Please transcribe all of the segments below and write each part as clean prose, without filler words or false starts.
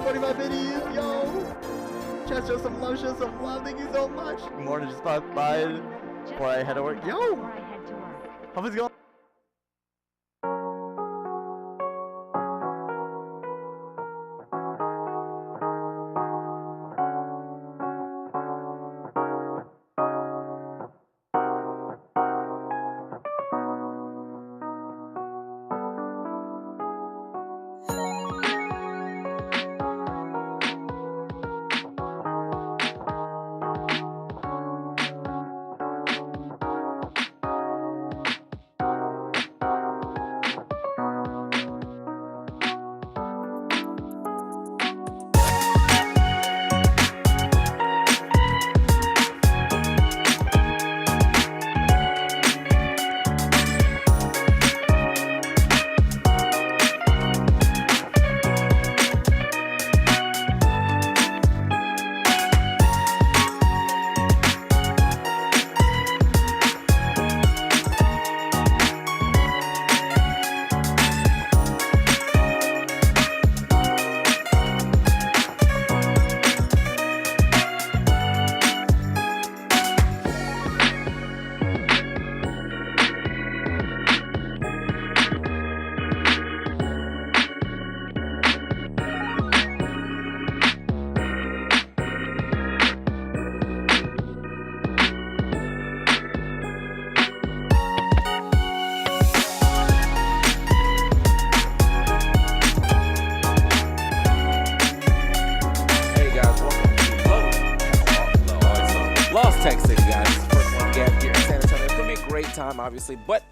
supporting my videos, yo. Chat, show some love, show some love. Thank you so much. Good morning, just popped by before I head to work. Yo, how's it going? Obviously, but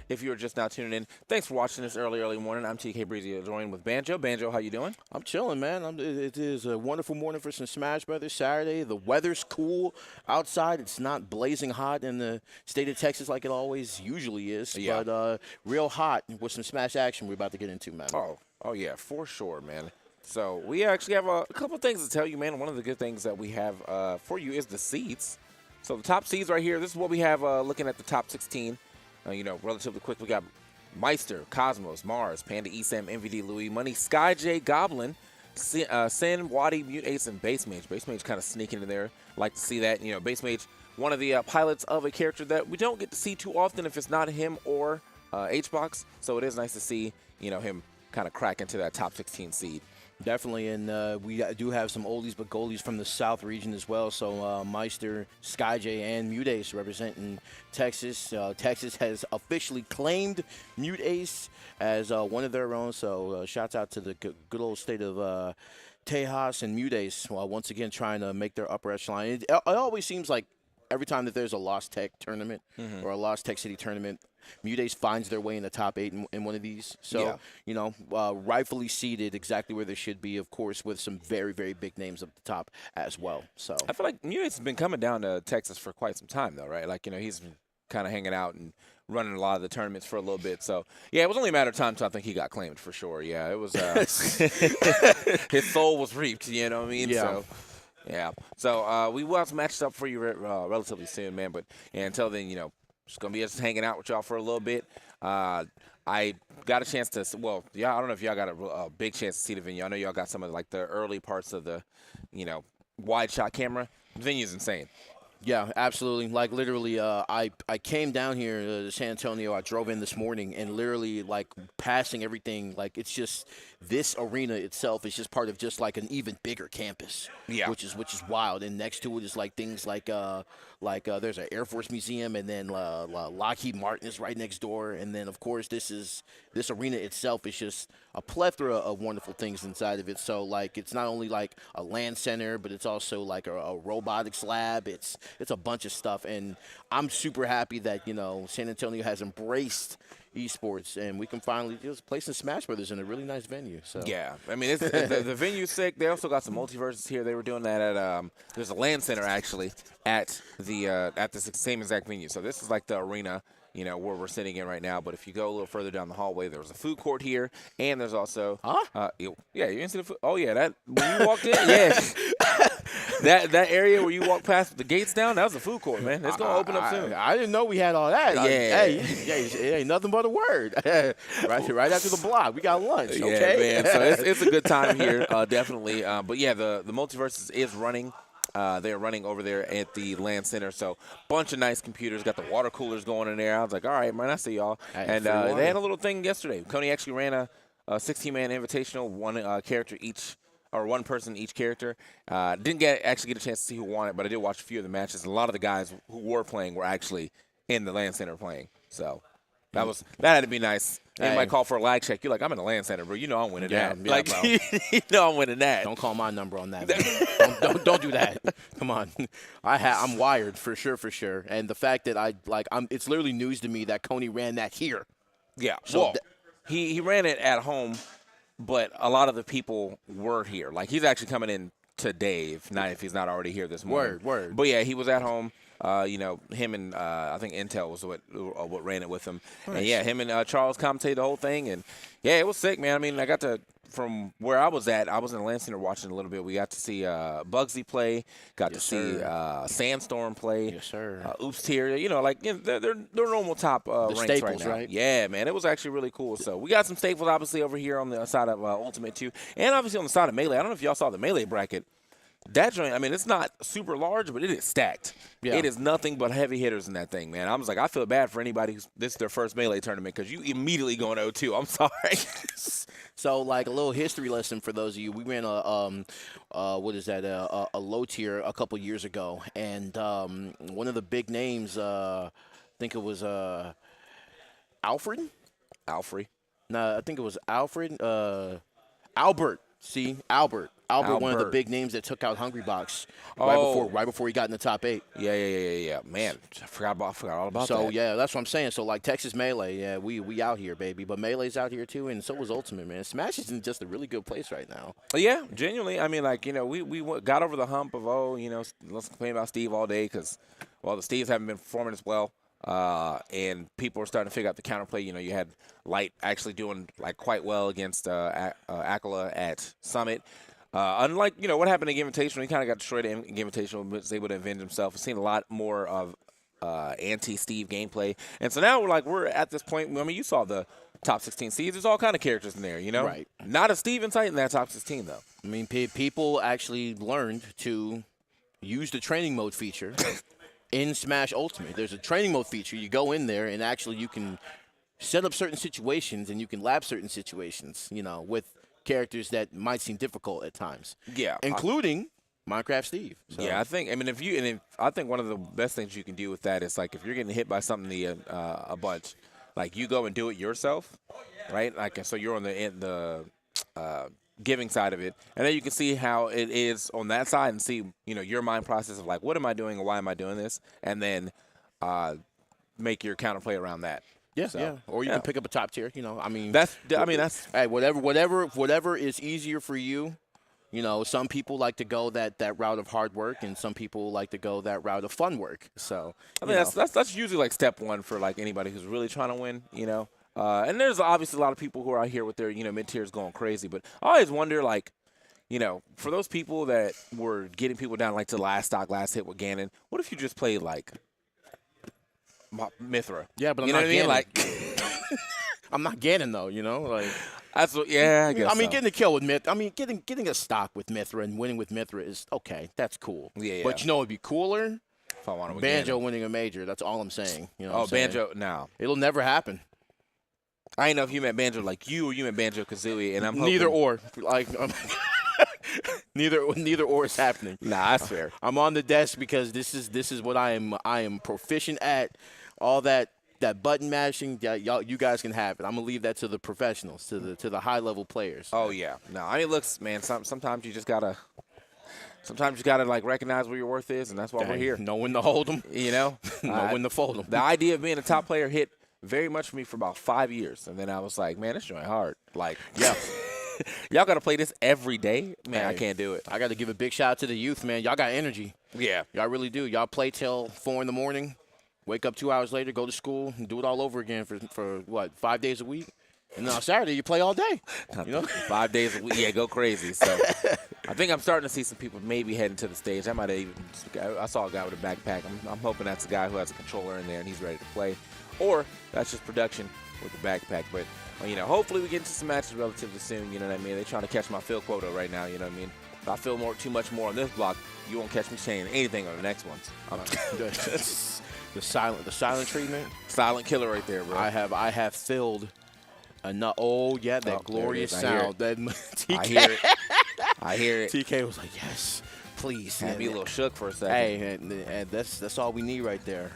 if you're just now tuning in, thanks for watching this early morning. I'm TK Breezy, joined with Banjo. Banjo, how you doing? I'm chilling, man. It is a wonderful morning for some Smash Brothers Saturday. The weather's cool outside. It's not blazing hot in the state of Texas like it always usually is, but real hot with some Smash action we're about to get into, man. Oh yeah, for sure, man. So we actually have a couple things to tell you, man. One of the good things that we have for you is the seeds. So the top seeds right here, this is what we have looking at the top 16. Relatively quick, we got Meister, Cosmos, Mars, Panda, ESAM, MVD, Louis, Money, Sky J, Goblin, Sin, Wadi, Mute Ace, and Base Mage. Base Mage kind of sneaking in there. Like to see that. Base Mage, one of the pilots of a character that we don't get to see too often if it's not him or HBox. So it is nice to see, him kind of crack into that top 16 seed. Definitely, and we do have some oldies but goldies from the South region as well. So Meister, Skyj, and Mute Ace representing Texas. Texas has officially claimed Mute Ace as one of their own. So shouts out to the good old state of Tejas and Mute Ace. Once again, trying to make their upper echelon. It always seems like every time that there's a Lost Tech tournament or a Lost Tech City tournament, Mute Ace finds their way in the top 8 in one of these. So, rightfully seated exactly where they should be, of course, with some very, very big names at the top as well. So I feel like Mute Ace has been coming down to Texas for quite some time, though, right? Like, he's been kind of hanging out and running a lot of the tournaments for a little bit. So, yeah, it was only a matter of time until I think he got claimed for sure. Yeah, it was his soul was reaped, you know what I mean? Yeah. So, yeah. So we will have some matches up for you relatively soon, man. But until then, just going to be just hanging out with y'all for a little bit. I got a chance to, I don't know if y'all got a big chance to see the venue. I know y'all got some of the early parts of the, wide shot camera. The venue's insane. Yeah, absolutely. Like, literally, I came down here to San Antonio. I drove in this morning, and literally, passing everything, it's just this arena itself is just part of just, an even bigger campus. Yeah. Which is wild. And next to it is, things there's an Air Force Museum, and then Lockheed Martin is right next door. And then, of course, this arena itself is just a plethora of wonderful things inside of it. So, it's not only, a land center, but it's also, a robotics lab. It's a bunch of stuff, and I'm super happy that, San Antonio has embraced esports, and we can finally just play some Smash Brothers in a really nice venue. So yeah, I mean, the venue's sick. They also got some multiverses here. They were doing that at there's a land center actually at the same exact venue. So this is the arena, you know, where we're sitting in right now. But if you go a little further down the hallway, there's a food court here, and there's also you didn't see the food. Oh yeah, that when you walked in, yeah. That area where you walk past with the gates down, that was a food court, man. It's gonna open up soon. I didn't know we had all that. Yeah. It ain't nothing but a word. right after the block, we got lunch. Okay, yeah, man. So it's a good time here, definitely. But yeah, the Multiverses is running. They're running over there at the LAN Center, so bunch of nice computers. Got the water coolers going in there. I was like, all right, man, I see y'all. And they had a little thing yesterday. Coney actually ran a 16-man invitational, one character each. Or one person each character. Didn't actually get a chance to see who won it, but I did watch a few of the matches. And a lot of the guys who were playing were actually in the LAN Center playing. So that had to be nice. They might call for a lag check. You're like, I'm in the LAN Center, bro. You know I'm winning that. Yeah, like, bro. you know I'm winning that. Don't call my number on that. don't do that. Come on. I'm wired for sure. And the fact that it's literally news to me that Coney ran that here. Yeah. So well, he ran it at home. But a lot of the people were here. Like, he's actually coming in today, if he's not already here this morning. Word. But, yeah, he was at home. You know, him and I think Intel was what ran it with him. Nice. And, yeah, him and Charles commentated the whole thing. And, yeah, it was sick, man. I mean, I got to – from where I was at, I was in the LAN Center watching a little bit. We got to see Bugsy play, got to see Sandstorm play. Yes, sir. Oops Tier. You know, like, they're normal top ranks staples, right now. Right? Yeah, man. It was actually really cool. So we got some staples, obviously, over here on the side of Ultimate, too. And, obviously, on the side of Melee. I don't know if y'all saw the Melee bracket. That joint, I mean, it's not super large, but it is stacked. Yeah. It is nothing but heavy hitters in that thing, man. I was like, I feel bad for anybody who's this is their first Melee tournament because you immediately going 0-2. I'm sorry. So, like, a little history lesson for those of you. We ran a low tier a couple years ago, and one of the big names, I think it was Alfred? Alfred? No, I think it was Alfred. Albert. See, Albert, one of the big names that took out Hungrybox right before he got in the top 8. Yeah. Man, I forgot all about that. So yeah, that's what I'm saying. So like Texas Melee, yeah, we out here, baby. But Melee's out here too, and so was Ultimate, man. Smash is in just a really good place right now. Yeah, genuinely. I mean, like, you know, we got over the hump of let's complain about Steve all day because the Steves haven't been performing as well. And people are starting to figure out the counterplay. You know, you had Light actually doing like quite well against Akala at Summit. Unlike, you know, what happened in Invitational, he kind of got destroyed in Invitational, but was able to avenge himself. I've seen a lot more of anti-Steve gameplay. And so now we're at this point. I mean, you saw the top 16 seeds. There's all kind of characters in there, you know? Right. Not a Steve in sight in that top 16, though. I mean, people actually learned to use the training mode feature in Smash Ultimate. There's a training mode feature. You go in there, and actually you can set up certain situations, and you can lab certain situations, you know, with characters that might seem difficult at times. Yeah. Including Minecraft Steve. So. Yeah, I think I think one of the best things you can do with that is, like, if you're getting hit by something a bunch, like, you go and do it yourself, right? Like, so you're on the giving side of it, and then you can see how it is on that side and see, you know, your mind process of, like, what am I doing and why am I doing this, and then make your counterplay around that. Yeah, so, yeah. Or you can pick up a top tier, you know. I mean, that's hey, whatever is easier for you. You know, some people like to go that route of hard work, and some people like to go that route of fun work. So I mean, that's usually like step one for like anybody who's really trying to win. You know, and there's obviously a lot of people who are out here with their, you know, mid tiers going crazy. But I always wonder, like, you know, for those people that were getting people down like to last hit with Ganon, what if you just played like Mithra? Yeah, but you know what I mean? Like, I'm not Ganon though. You know, like. That's what, yeah, I guess. I mean, getting a kill with Mithra. I mean, getting a stock with Mithra and winning with Mithra is okay. That's cool. Yeah. But you know, it'd be cooler. If I want to Banjo winning a major. That's all I'm saying. You know. Banjo, no, it'll never happen. I ain't know if you meant Banjo like you or you meant Banjo Kazooie, and I'm hoping. Neither or. Like, neither or is happening. Nah, that's fair. I'm on the desk because this is what I am proficient at. All that button mashing, you guys can have it. I'm gonna leave that to the professionals, to the high level players. Oh yeah, no, I mean, looks, man. Sometimes you just gotta like recognize where your worth is, and that's why we're here. Know when to hold them, you know, know when to fold them. The idea of being a top player hit very much for me for about 5 years, and then I was like, man, this joint hard. Like, yeah, y'all gotta play this every day, man. Hey, I can't do it. I got to give a big shout out to the youth, man. Y'all got energy. Yeah, y'all really do. Y'all play till 4 in the morning. Wake up 2 hours later, go to school, and do it all over again for what, 5 days a week? And then on Saturday, you play all day. You know? 5 days a week. Yeah, go crazy. So I think I'm starting to see some people maybe heading to the stage. I saw a guy with a backpack. I'm hoping that's a guy who has a controller in there and he's ready to play. Or that's just production with the backpack. But, you know, hopefully we get into some matches relatively soon. You know what I mean? They're trying to catch my fill quota right now. You know what I mean? If I feel too much more on this block, you won't catch me saying anything on the next ones. The silent treatment. Silent killer right there, bro. I have filled enough. Oh yeah, that glorious sound. That TK. I hear it. TK was like, yes, please. Had me a little shook for a second. Hey, and that's all we need right there.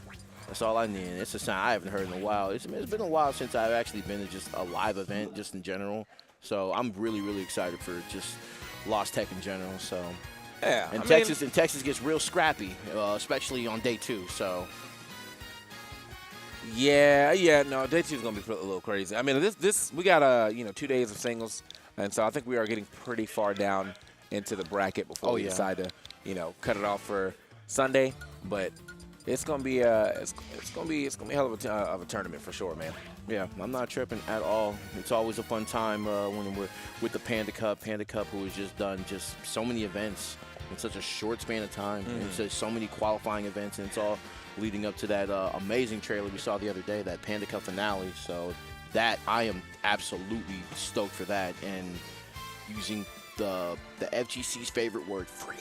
That's all I need. It's a sound I haven't heard in a while. It's been a while since I've actually been to just a live event, just in general. So I'm really, really excited for just Lost Tech in general. So yeah, and Texas gets real scrappy, especially on day 2. So. Yeah, no, day 2 is gonna be a little crazy. I mean, this we got 2 days of singles, and so I think we are getting pretty far down into the bracket before we decide to cut it off for Sunday. But it's gonna be it's gonna be a hell of a tournament for sure, man. Yeah, I'm not tripping at all. It's always a fun time when we're with the Panda Cup. Panda Cup, who has just done so many events in such a short span of time, and so many qualifying events, and it's all leading up to that amazing trailer we saw the other day, that Panda Cup finale. So that I am absolutely stoked for that, and using the FGC's favorite word, free.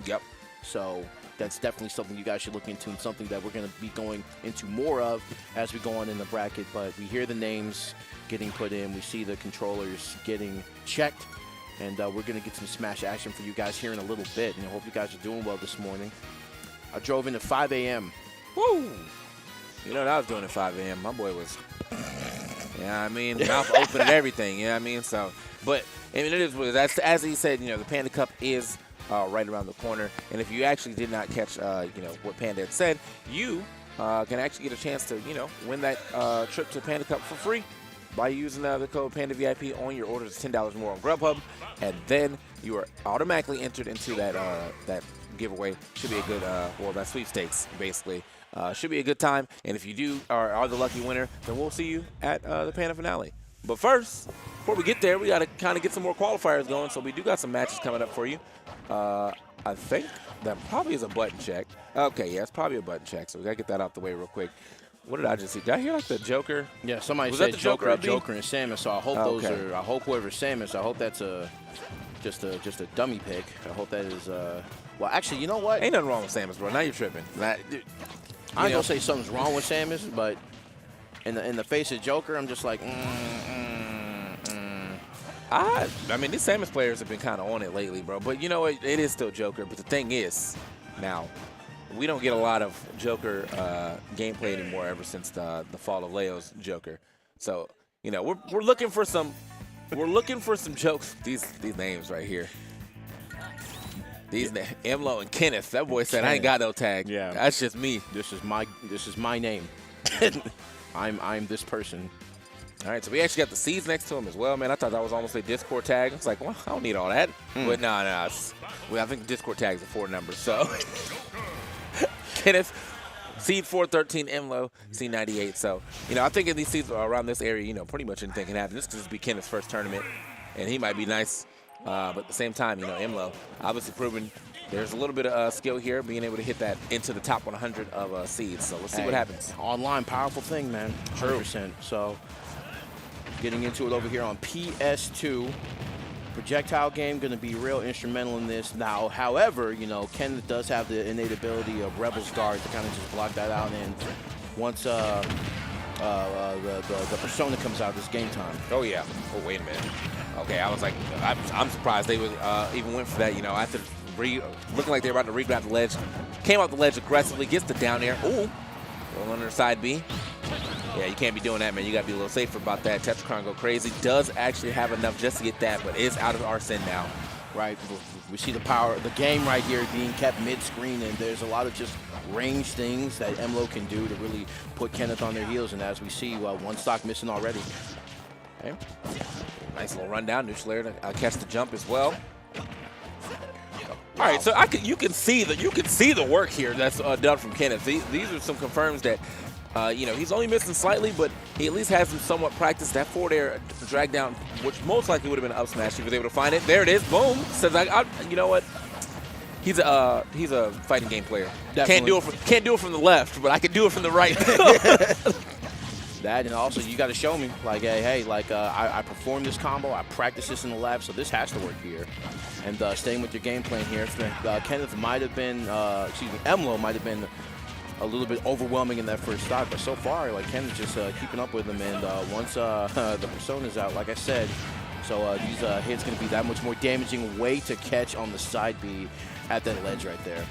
Yep. So that's definitely something you guys should look into, and something that we're going to be going into more of as we go on in the bracket. But we hear the names getting put in, we see the controllers getting checked, and we're going to get some Smash action for you guys here in a little bit. And I hope you guys are doing well this morning. I drove in at 5 a.m. Woo! You know what I was doing at 5 a.m.? My boy was, mouth open and everything. You know what I mean? So, but I mean, it is what it is. As he said, the Panda Cup is right around the corner. And if you actually did not catch, what Panda had said, you can actually get a chance to, win that trip to Panda Cup for free by using the code PandaVIP on your orders of $10 more on Grubhub, and then you are automatically entered into that giveaway. Should be a good, that sweepstakes basically. Should be a good time, and if you are the lucky winner, then we'll see you at the Panda finale. But first, before we get there, we got to kind of get some more qualifiers going, so we do got some matches coming up for you. I think that probably is a button check. Okay, yeah, it's probably a button check, so we got to get that out the way real quick. What did I just see? Did I hear like the Joker? Yeah, somebody Was said that the Joker and Samus, so I hope those are, I hope whoever's Samus, I hope that's just a dummy pick. I hope that is, well, actually, you know what? Ain't nothing wrong with Samus, bro. Now you're tripping. I ain't gonna say something's wrong with Samus, but in the face of Joker, I'm just like, I mean, these Samus players have been kind of on it lately, bro. But you know, it is still Joker. But the thing is, now, we don't get a lot of Joker gameplay anymore ever since the fall of Leo's Joker. So, we're looking for some jokes. These names right here. These Emlo and Kenneth. That boy said, I ain't got no tag. Yeah. That's just me. This is my name. I'm this person. All right, so we actually got the C's next to him as well, man. I thought that was almost a Discord tag. It's like, well, I don't need all that. But no. I think Discord tags are 4 numbers. So Kenneth, Seed 413, Emlo, C98. So, I think in these seeds around this area, pretty much anything can happen. This could just be Kenneth's first tournament, and he might be nice. But at the same time, Emlo obviously proven there's a little bit of skill here, being able to hit that into the top 100 of seeds. So let's see what happens. Online, powerful thing, man. 100%. So getting into it over here on PS2. Projectile game going to be real instrumental in this. Now, however, Ken does have the innate ability of Rebel's Guard to kind of just block that out. And once the Persona comes out, it's game time. Oh, yeah. Oh, wait a minute. Okay, I was like, I'm surprised they would even went for that. After looking like they were about to re-grab the ledge, came off the ledge aggressively, gets the down air. Ooh, roll under side B. Yeah, you can't be doing that, man. You got to be a little safer about that. Tetracron go crazy. Does actually have enough just to get that, but is out of Arsene now. Right. We see the power of the game right here being kept mid-screen, and there's a lot of just range things that Emlo can do to really put Kenneth on their heels. And as we see, one stock missing already. Okay. Nice little rundown. Neutral air to catch the jump as well. All right, so you can see the work here that's done from Kenneth. These are some confirms that he's only missing slightly, but he at least has some somewhat practice. That forward air drag down, which most likely would have been an up smash. He was able to find it. There it is. Boom. Says you know what? He's a fighting game player. Definitely. Can't do it from the left, but I can do it from the right. That, and also you got to show me, like, hey, like I performed this combo, I practiced this in the lab, so this has to work here. And staying with your game plan here, Kenneth might have been, Emlo might have been a little bit overwhelming in that first stock, but so far, like, Kenneth just keeping up with him. And once the Persona's out, like I said, so these hits going to be that much more damaging. Way to catch on the side B at that ledge right there.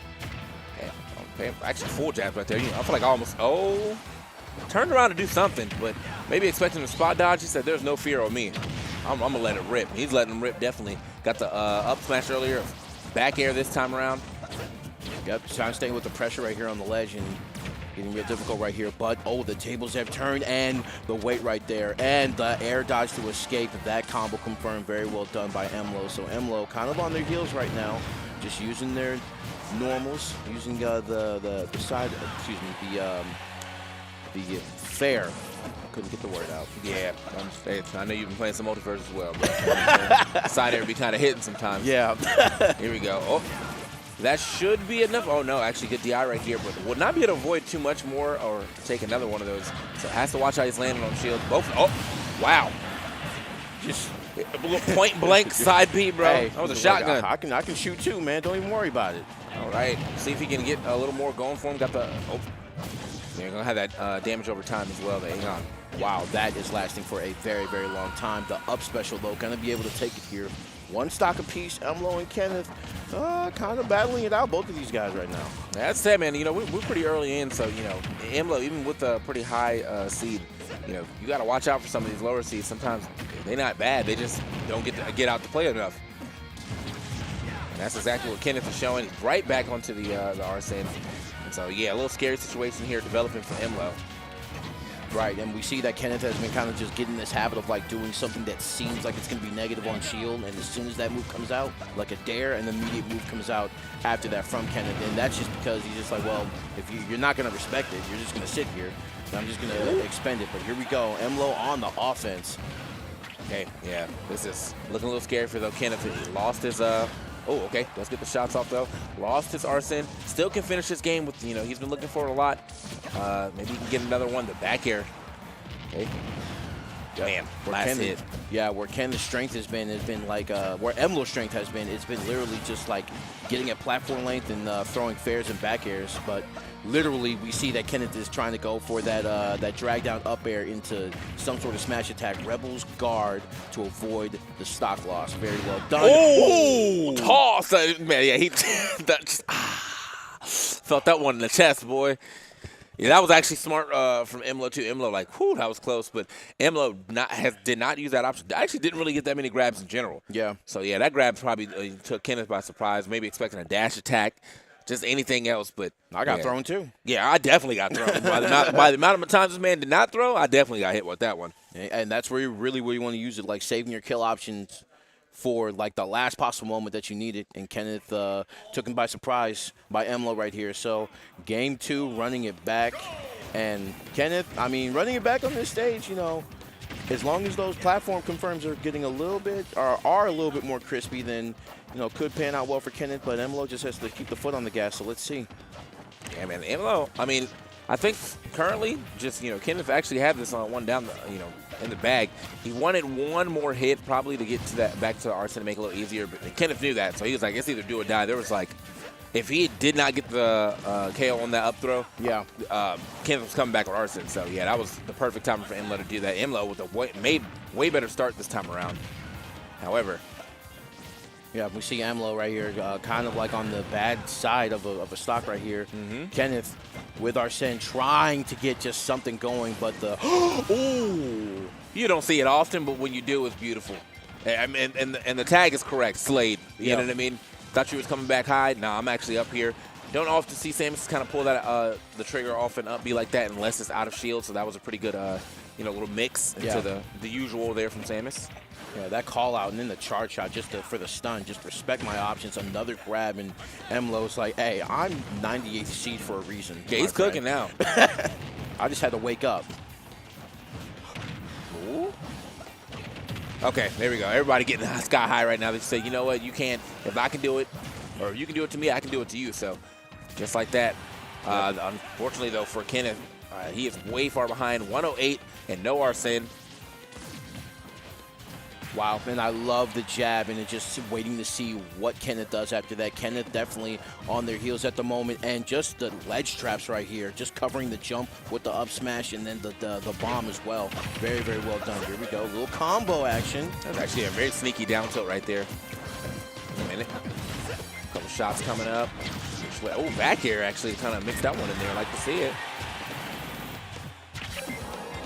Okay, actually full jabs right there. I feel like I almost, turned around to do something, but maybe expecting a spot dodge. He said, there's no fear of me. I'm going to let it rip. He's letting him rip, definitely. Got the up smash earlier, back air this time around. Yep, trying to stay with the pressure right here on the ledge and getting real difficult right here. But, the tables have turned, and the weight right there. And the air dodge to escape. That combo confirmed. Very well done by Emlo. So Emlo kind of on their heels right now, just using their normals, using the side, the fair. Couldn't get the word out. Yeah, I know you've been playing some multiverse as well, but side air be kind of hitting sometimes. Yeah. Here we go. Oh, that should be enough. Oh, no, actually good DI right here, but would not be able to avoid too much more or to take another one of those. So has to watch how he's landing on shield. Both. Oh, wow. Just point blank side B, bro. Hey, that was a shotgun. I can shoot too, man. Don't even worry about it. All right. See if he can get a little more going for him. Got the. Oh. You're going to have that damage over time as well. Hang on. Wow, that is lasting for a very, very long time. The up special, though, going to be able to take it here. One stock apiece. Emlo and Kenneth kind of battling it out, both of these guys right now. That's it, man. We're pretty early in, so, Emlo, even with a pretty high seed, you got to watch out for some of these lower seeds. Sometimes they're not bad. They just don't get out to play enough. And that's exactly what Kenneth is showing. Right back onto the Arsene. And so, yeah, a little scary situation here developing for Emlo. Right, and we see that Kenneth has been kind of just getting this habit of, like, doing something that seems like it's going to be negative on shield, and as soon as that move comes out, like a dare, and the immediate move comes out after that from Kenneth, and that's just because he's just like, well, if you're not going to respect it, you're just going to sit here, and I'm just going to expend it. But here we go, Emlo on the offense. Okay, yeah, this is looking a little scary for, though, Kenneth. He lost his, oh, okay, let's get the shots off, though. Lost his Arsene. Still can finish this game with, he's been looking for it a lot. Maybe he can get another one. The back air. Okay. Man, last hit. Yeah, where Kenneth's strength has been like, where Emlo's strength has been, it's been literally just like getting at platform length and throwing fairs and back airs. But literally, we see that Kenneth is trying to go for that drag down up air into some sort of smash attack. Rebels guard to avoid the stock loss. Very well done. Oh, toss! Man, yeah, he felt that one in the chest, boy. Yeah, that was actually smart from Emlo too. Emlo, like, whew, that was close. But Emlo did not use that option. Actually didn't really get that many grabs in general. Yeah. So, yeah, that grab probably took Kenneth by surprise, maybe expecting a dash attack, just anything else. But I got thrown too. Yeah, I definitely got thrown. by the amount of times this man did not throw, I definitely got hit with that one. And that's where you want to use it, like saving your kill options for like the last possible moment that you needed, and Kenneth took him by surprise by Emlo right here. So game 2, running it back, and Kenneth, I mean, running it back on this stage, as long as those platform confirms are getting a little bit, or are a little bit more crispy, then could pan out well for Kenneth. But Emlo just has to keep the foot on the gas. So let's see. Yeah, man, Emlo. I mean, I think currently, just Kenneth actually had this on one down, in the bag. He wanted one more hit probably to get to that back to the Arsene to make it a little easier, but Kenneth knew that, so he was like, it's either do or die. There was like, if he did not get the KO on that up throw, yeah, Kenneth was coming back with Arsene. So yeah, that was the perfect time for Emlo to do that. Emlo with a made way better start this time around. However, yeah, we see Emlo right here, kind of like on the bad side of a stock right here. Kenneth with Arsene trying to get just something going, but the ooh, you don't see it often, but when you do, it's beautiful. And the tag is correct, Slade. You know what I mean? Thought you was coming back high. Nah, I'm actually up here. Don't often see Samus kind of pull that the trigger off and up be like that unless it's out of shield. So that was a pretty good little mix into the usual there from Samus. Yeah, that call out and then the charge shot just for the stun. Just respect my options. Another grab, and Emlo's like, hey, I'm 98th seed for a reason. Yeah, he's cooking now. I just had to wake up. Ooh. Okay, there we go. Everybody getting sky high right now. They say, you know what, you can't, if I can do it, or if you can do it to me, I can do it to you. So just like that. Unfortunately, though, for Kenneth, he is way far behind, 108 and no Arsene. Wow, and I love the jab, and just waiting to see what Kenneth does after that. Kenneth definitely on their heels at the moment, and just the ledge traps right here, just covering the jump with the up smash and then the bomb as well. Very, very well done. Here we go, little combo action. That's actually a very sneaky down tilt right there. A minute. A couple shots coming up. Oh, back air actually kind of mixed that one in there. I like to see it.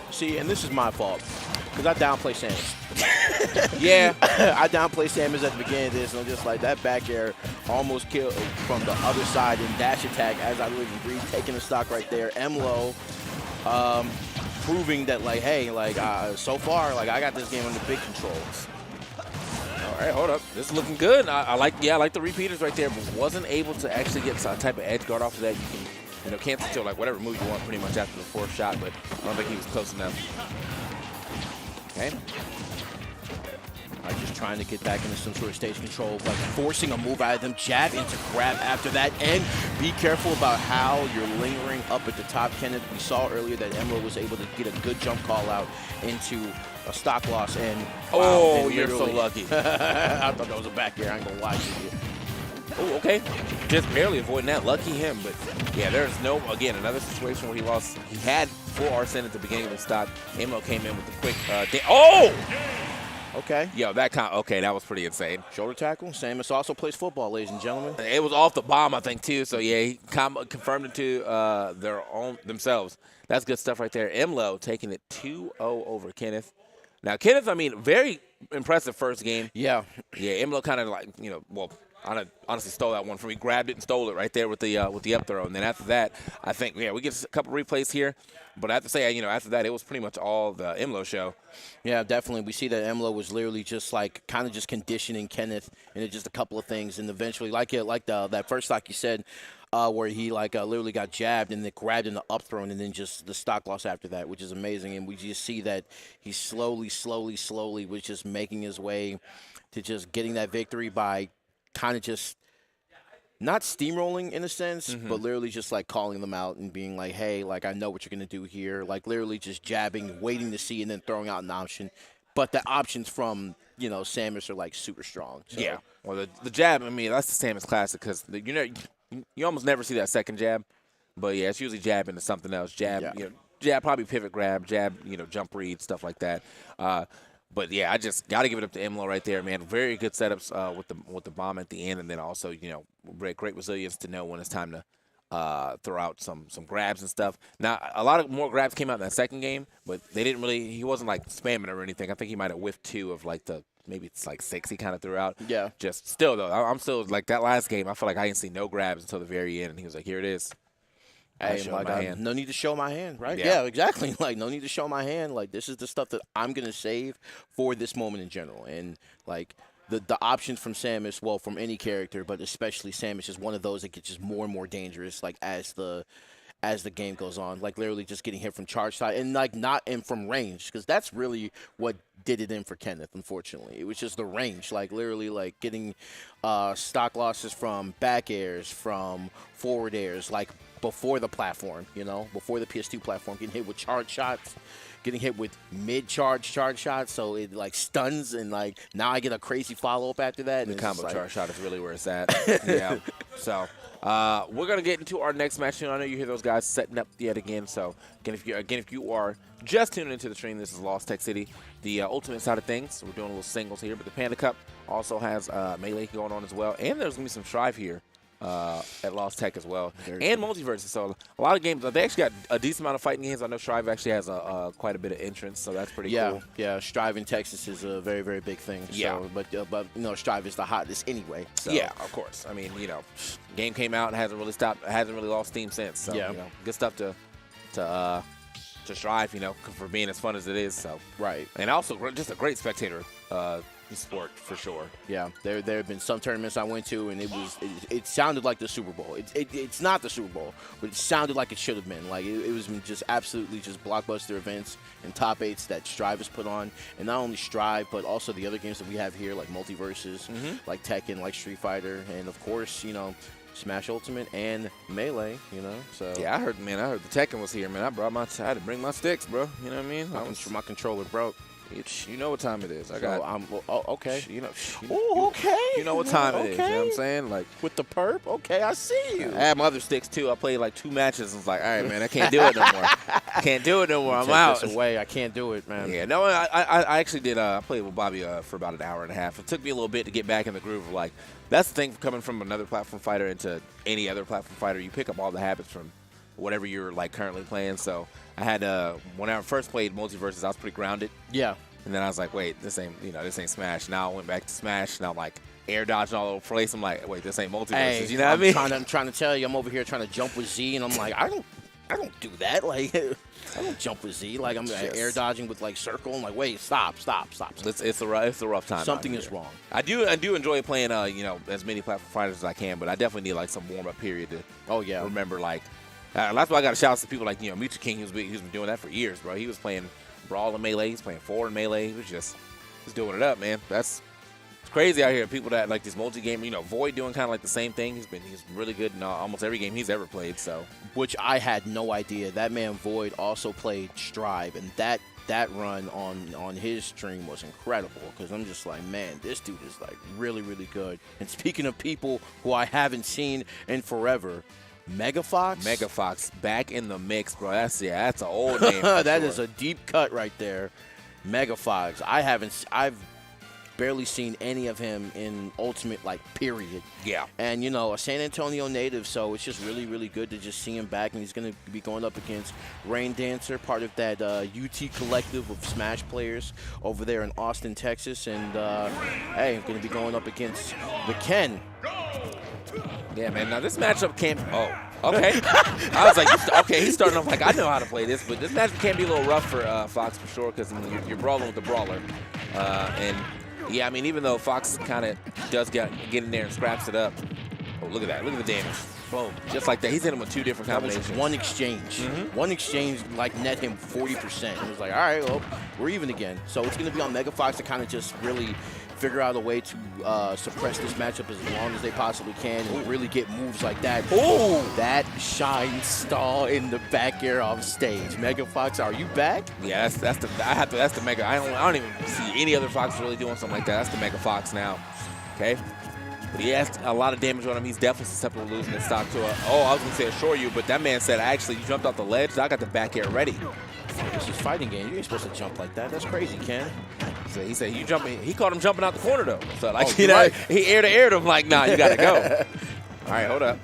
See, and this is my fault, because I downplay Samus. Yeah. I downplay Samus at the beginning of this, and I'm just like, that back air almost killed from the other side and dash attack as I live and breathe, taking the stock right there. Emlo proving that, like, hey, like, so far, like, I got this game under big control. All right, hold up. This is looking good. I like the repeaters right there, but wasn't able to actually get some type of edge guard off of that. You can, cancel to like whatever move you want pretty much after the fourth shot, but I don't think he was close enough. Okay. Just trying to get back into some sort of stage control, but forcing a move out of them, jab into grab after that, and be careful about how you're lingering up at the top, Kenneth. We saw earlier that Emlo was able to get a good jump call out into a stock loss, and wow, you're so lucky. I thought that was a back air, I ain't gonna lie to you. Oh, okay. Just barely avoiding that. Lucky him, but yeah, there's again, another situation where he lost. He had full Arsene at the beginning of the stock. Emlo came in with the quick, Okay. Yo, that was pretty insane. Shoulder tackle. Samus also plays football, ladies and gentlemen. It was off the bomb, I think, too. So, yeah, he confirmed it to themselves. That's good stuff right there. Emlo taking it 2-0 over Kenneth. Now, Kenneth, I mean, very impressive first game. Yeah. Yeah, Emlo kind of like, I honestly stole that one from me. Grabbed it and stole it right there with the up throw. And then after that, I think, we get a couple replays here. But I have to say, after that, it was pretty much all the Emlo show. Yeah, definitely. We see that Emlo was literally just like kind of just conditioning Kenneth into just a couple of things. And eventually, that first stock you said, where he literally got jabbed and then grabbed in the up throw and then just the stock loss after that, which is amazing. And we just see that he slowly was just making his way to just getting that victory by kind of just not steamrolling in a sense, but literally just like calling them out and being like, hey, like, I know what you're going to do here. Like literally just jabbing, waiting to see, and then throwing out an option. But the options from, Samus are like super strong. So. Yeah. Well, the jab, I mean, that's the Samus classic because, you almost never see that second jab. But, yeah, it's usually jab into something else. Jab, jab, probably pivot grab, jab, jump read, stuff like that. But, yeah, I just got to give it up to Emlo right there, man. Very good setups with the bomb at the end, and then also, great resilience to know when it's time to throw out some grabs and stuff. Now, a lot of more grabs came out in that second game, but he wasn't, like, spamming or anything. I think he might have whiffed 2 of, like, maybe it's like 6 he kind of threw out. Yeah. Just still, though, I'm still, like, that last game, I feel like I didn't see no grabs until the very end, and he was like, here it is. Hey, no need to show my hand, right? Yeah, exactly. Like, no need to show my hand. Like, this is the stuff that I'm going to save for this moment in general. And, like, the options from Samus, well, from any character, but especially Samus, is one of those that gets just more and more dangerous, like, as the game goes on. Like, literally just getting hit from charge side and, like, not in from range, because that's really what did it in for Kenneth, unfortunately. It was just the range, like, literally, like, getting stock losses from back airs, from forward airs, like, before the platform, before the PS2 platform, getting hit with charge shots, getting hit with mid-charge shots, so it, like, stuns, and, like, now I get a crazy follow-up after that. The combo charge shot is really where it's at. Yeah. So, we're going to get into our next match. I know you hear those guys setting up yet again. So, again, if you are just tuning into the stream, this is Lost Tech City, the ultimate side of things. We're doing a little singles here, but the Panda Cup also has Melee going on as well. And there's going to be some Strive here. At Lost Tech as well, and multiverses. So a lot of games. They actually got a decent amount of fighting games. I know Strive actually has quite a bit of entrance, so that's pretty cool. Yeah, Strive in Texas is a very, very big thing. Yeah, so, but Strive is the hottest anyway. So. Yeah, of course. I mean, game came out and hasn't really lost steam since. So, good stuff to to strive, for being as fun as it is. So Right. and also just a great spectator sport for sure. Yeah, there have been some tournaments I went to, and it sounded like the Super Bowl. It's not the Super Bowl, but it sounded like it should have been. Like it was just absolutely just blockbuster events and top 8s that Strive has put on, and not only Strive but also the other games that we have here like Multiverses, like Tekken, like Street Fighter, and of course Smash Ultimate and Melee. So Yeah, I heard the Tekken was here, man. I had to bring my sticks, bro. You know what I mean? my controller broke. You know what time it is. Okay. okay. Okay. You know what time it is. You know what I'm saying? Like with the perp. Okay, I see you. I had my other sticks too. I played like 2 matches and was like, all right, man, I can't do it no more. Can't do it no more. I'm out. Take this away. I can't do it, man. Yeah, no, I actually did. I played with Bobby for about an hour and a half. It took me a little bit to get back in the groove of like, that's the thing coming from another platform fighter into any other platform fighter. You pick up all the habits from whatever you're like currently playing. So I had when I first played Multiverses, I was pretty grounded. Yeah. And then I was like, wait, this ain't Smash. Now I went back to Smash, and I'm like air dodging all over the place. I'm like, wait, this ain't Multiverses. Hey, you know what I mean? I'm trying to tell you, I'm over here trying to jump with Z, and I'm like, I don't do that. Like, I don't jump with Z. Like, I'm air dodging with like circle. I'm like, wait, stop. It's a rough time. Something is wrong. I do enjoy playing as many platform fighters as I can, but I definitely need like some warm up period to remember like. That's why I got to shout out to people like Mucha King. He's been doing that for years, bro. He was playing Brawl and Melee. He's playing 4 in Melee. He was just doing it up, man. It's crazy out here. People that like this multi-game, Void doing kind of like the same thing. He's really good in almost every game he's ever played. So, which I had no idea. That man Void also played Strive, and that run on his stream was incredible because I'm just like, man, this dude is like really, really good. And speaking of people who I haven't seen in forever, Megafox back in the mix, bro. That's an old name. That is a deep cut right there. Megafox. I've barely seen any of him in Ultimate, like, period. Yeah. And, a San Antonio native, so it's just really, really good to just see him back. And he's going to be going up against Raindance, part of that UT collective of Smash players over there in Austin, Texas. And, hey, going to be going up against the Ken. Yeah, man. Now, this matchup can't... Oh, okay. I was like, okay, he's starting off like, I know how to play this, but this matchup can be a little rough for Fox for sure because you're brawling with the brawler. And, yeah, I mean, even though Fox kind of does get in there and scraps it up. Oh, look at that. Look at the damage. Boom. Just like that. He's hitting him with 2 different combinations. One exchange. One exchange, like, net him 40%. It was like, all right, well, we're even again. So it's going to be on Megafox to kind of just really figure out a way to suppress this matchup as long as they possibly can and really get moves like that. Oh, that shine stall in the back air off stage. Megafox, are you back? Yeah, that's the Mega. I don't even see any other Fox really doing something like that. That's the Megafox now. Okay. But he has a lot of damage on him. He's definitely susceptible to losing his stock to I was going to say assure you, but that man said, actually, you jumped off the ledge. I got the back air ready. This is fighting game. You ain't supposed to jump like that. That's crazy, Ken. So he said, you jumping. He caught him jumping out the corner, though. So, like, right. He air-to-aired him like, nah, you got to go. All right, hold up.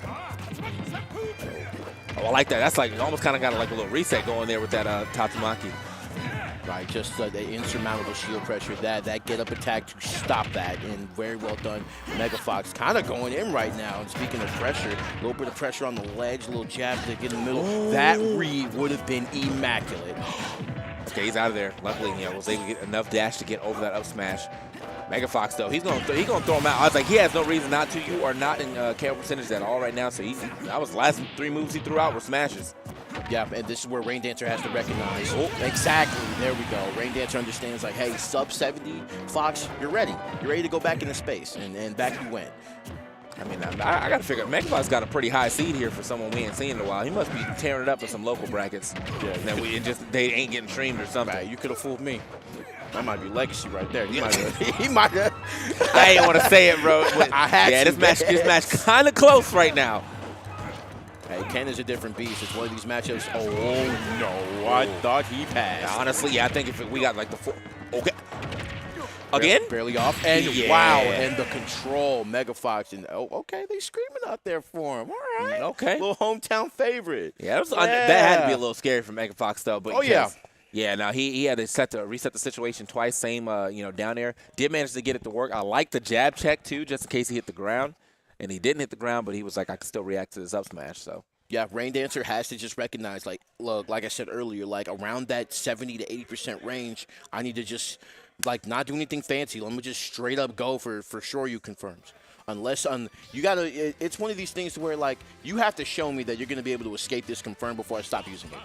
Oh, I like that. That's like almost kind of got like a little reset going there with that Tatsumaki. Right, just the insurmountable shield pressure, that get-up attack to stop that, and very well done. Megafox kind of going in right now, and speaking of pressure, a little bit of pressure on the ledge, a little jab to get in the middle. Ooh. That read would have been immaculate. Okay, he's out of there. Luckily, was able to get enough dash to get over that up smash. Megafox, though, he's gonna throw him out. I was like, he has no reason not to. You are not in KO percentage at all right now, so that was the last 3 moves he threw out were smashes. Yeah, and this is where Raindancer has to recognize. Oh, exactly. There we go. Raindancer understands, like, hey, sub 70, Fox, you're ready. You're ready to go back into space, and back you went. I mean, I got to figure, Megafox got a pretty high seed here for someone we ain't seen in a while. He must be tearing it up in some local brackets. Yeah, they ain't getting streamed or something. Right, you could have fooled me. That might be legacy right there. He might have. I ain't want to say it, bro. I had to. This match kind of close right now. Hey, Ken is a different beast. It's one of these matchups. Oh, no. I thought he passed. Honestly, yeah, I think if we got like the 4. Okay. Again? Barely off. And wow, and the control, Megafox. And okay, they screaming out there for him. All right. Okay. Little hometown favorite. Yeah, that had to be a little scary for Megafox, though. But yeah. Yeah, now he had to reset the situation twice, same, down there. Did manage to get it to work. I like the jab check, too, just in case he hit the ground. And he didn't hit the ground, but he was like, I can still react to this up smash. So Yeah, Raindancer has to just recognize, like, look, like I said earlier, like around that 70 to 80% range, I need to just, like, not do anything fancy. Let me just straight up go for sure you confirms. Unless you gotta, it's one of these things where, like, you have to show me that you're gonna be able to escape this confirm before I stop using it.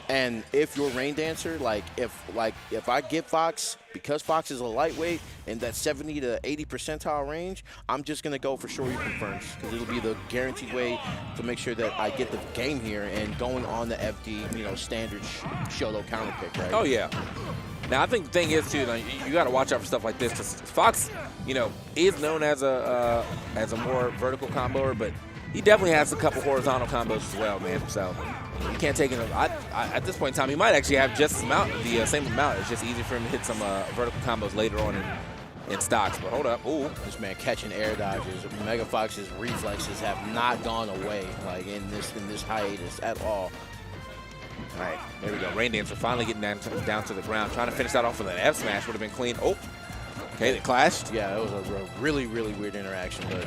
And if you're Raindancer, if I get Fox, because Fox is a lightweight in that 70 to 80 percentile range, I'm just gonna go for sure you confirms because it'll be the guaranteed way to make sure that I get the game here and going on the FD, standard Shoto counter pick, right? Oh yeah. Now, I think the thing is, too, you got to watch out for stuff like this because Fox, is known as a more vertical comboer, but he definitely has a couple horizontal combos as well, man. So you can't take it. At this point in time, he might actually have just the same amount. It's just easy for him to hit some vertical combos later on in stocks. But hold up. Ooh. This man catching air dodges. Mega Fox's reflexes have not gone away, like, in this hiatus at all. All right, there we go. Raindancer finally getting down to the ground. Trying to finish that off with an F smash would have been clean. Oh, okay, they clashed. Yeah, it was a really, really weird interaction. But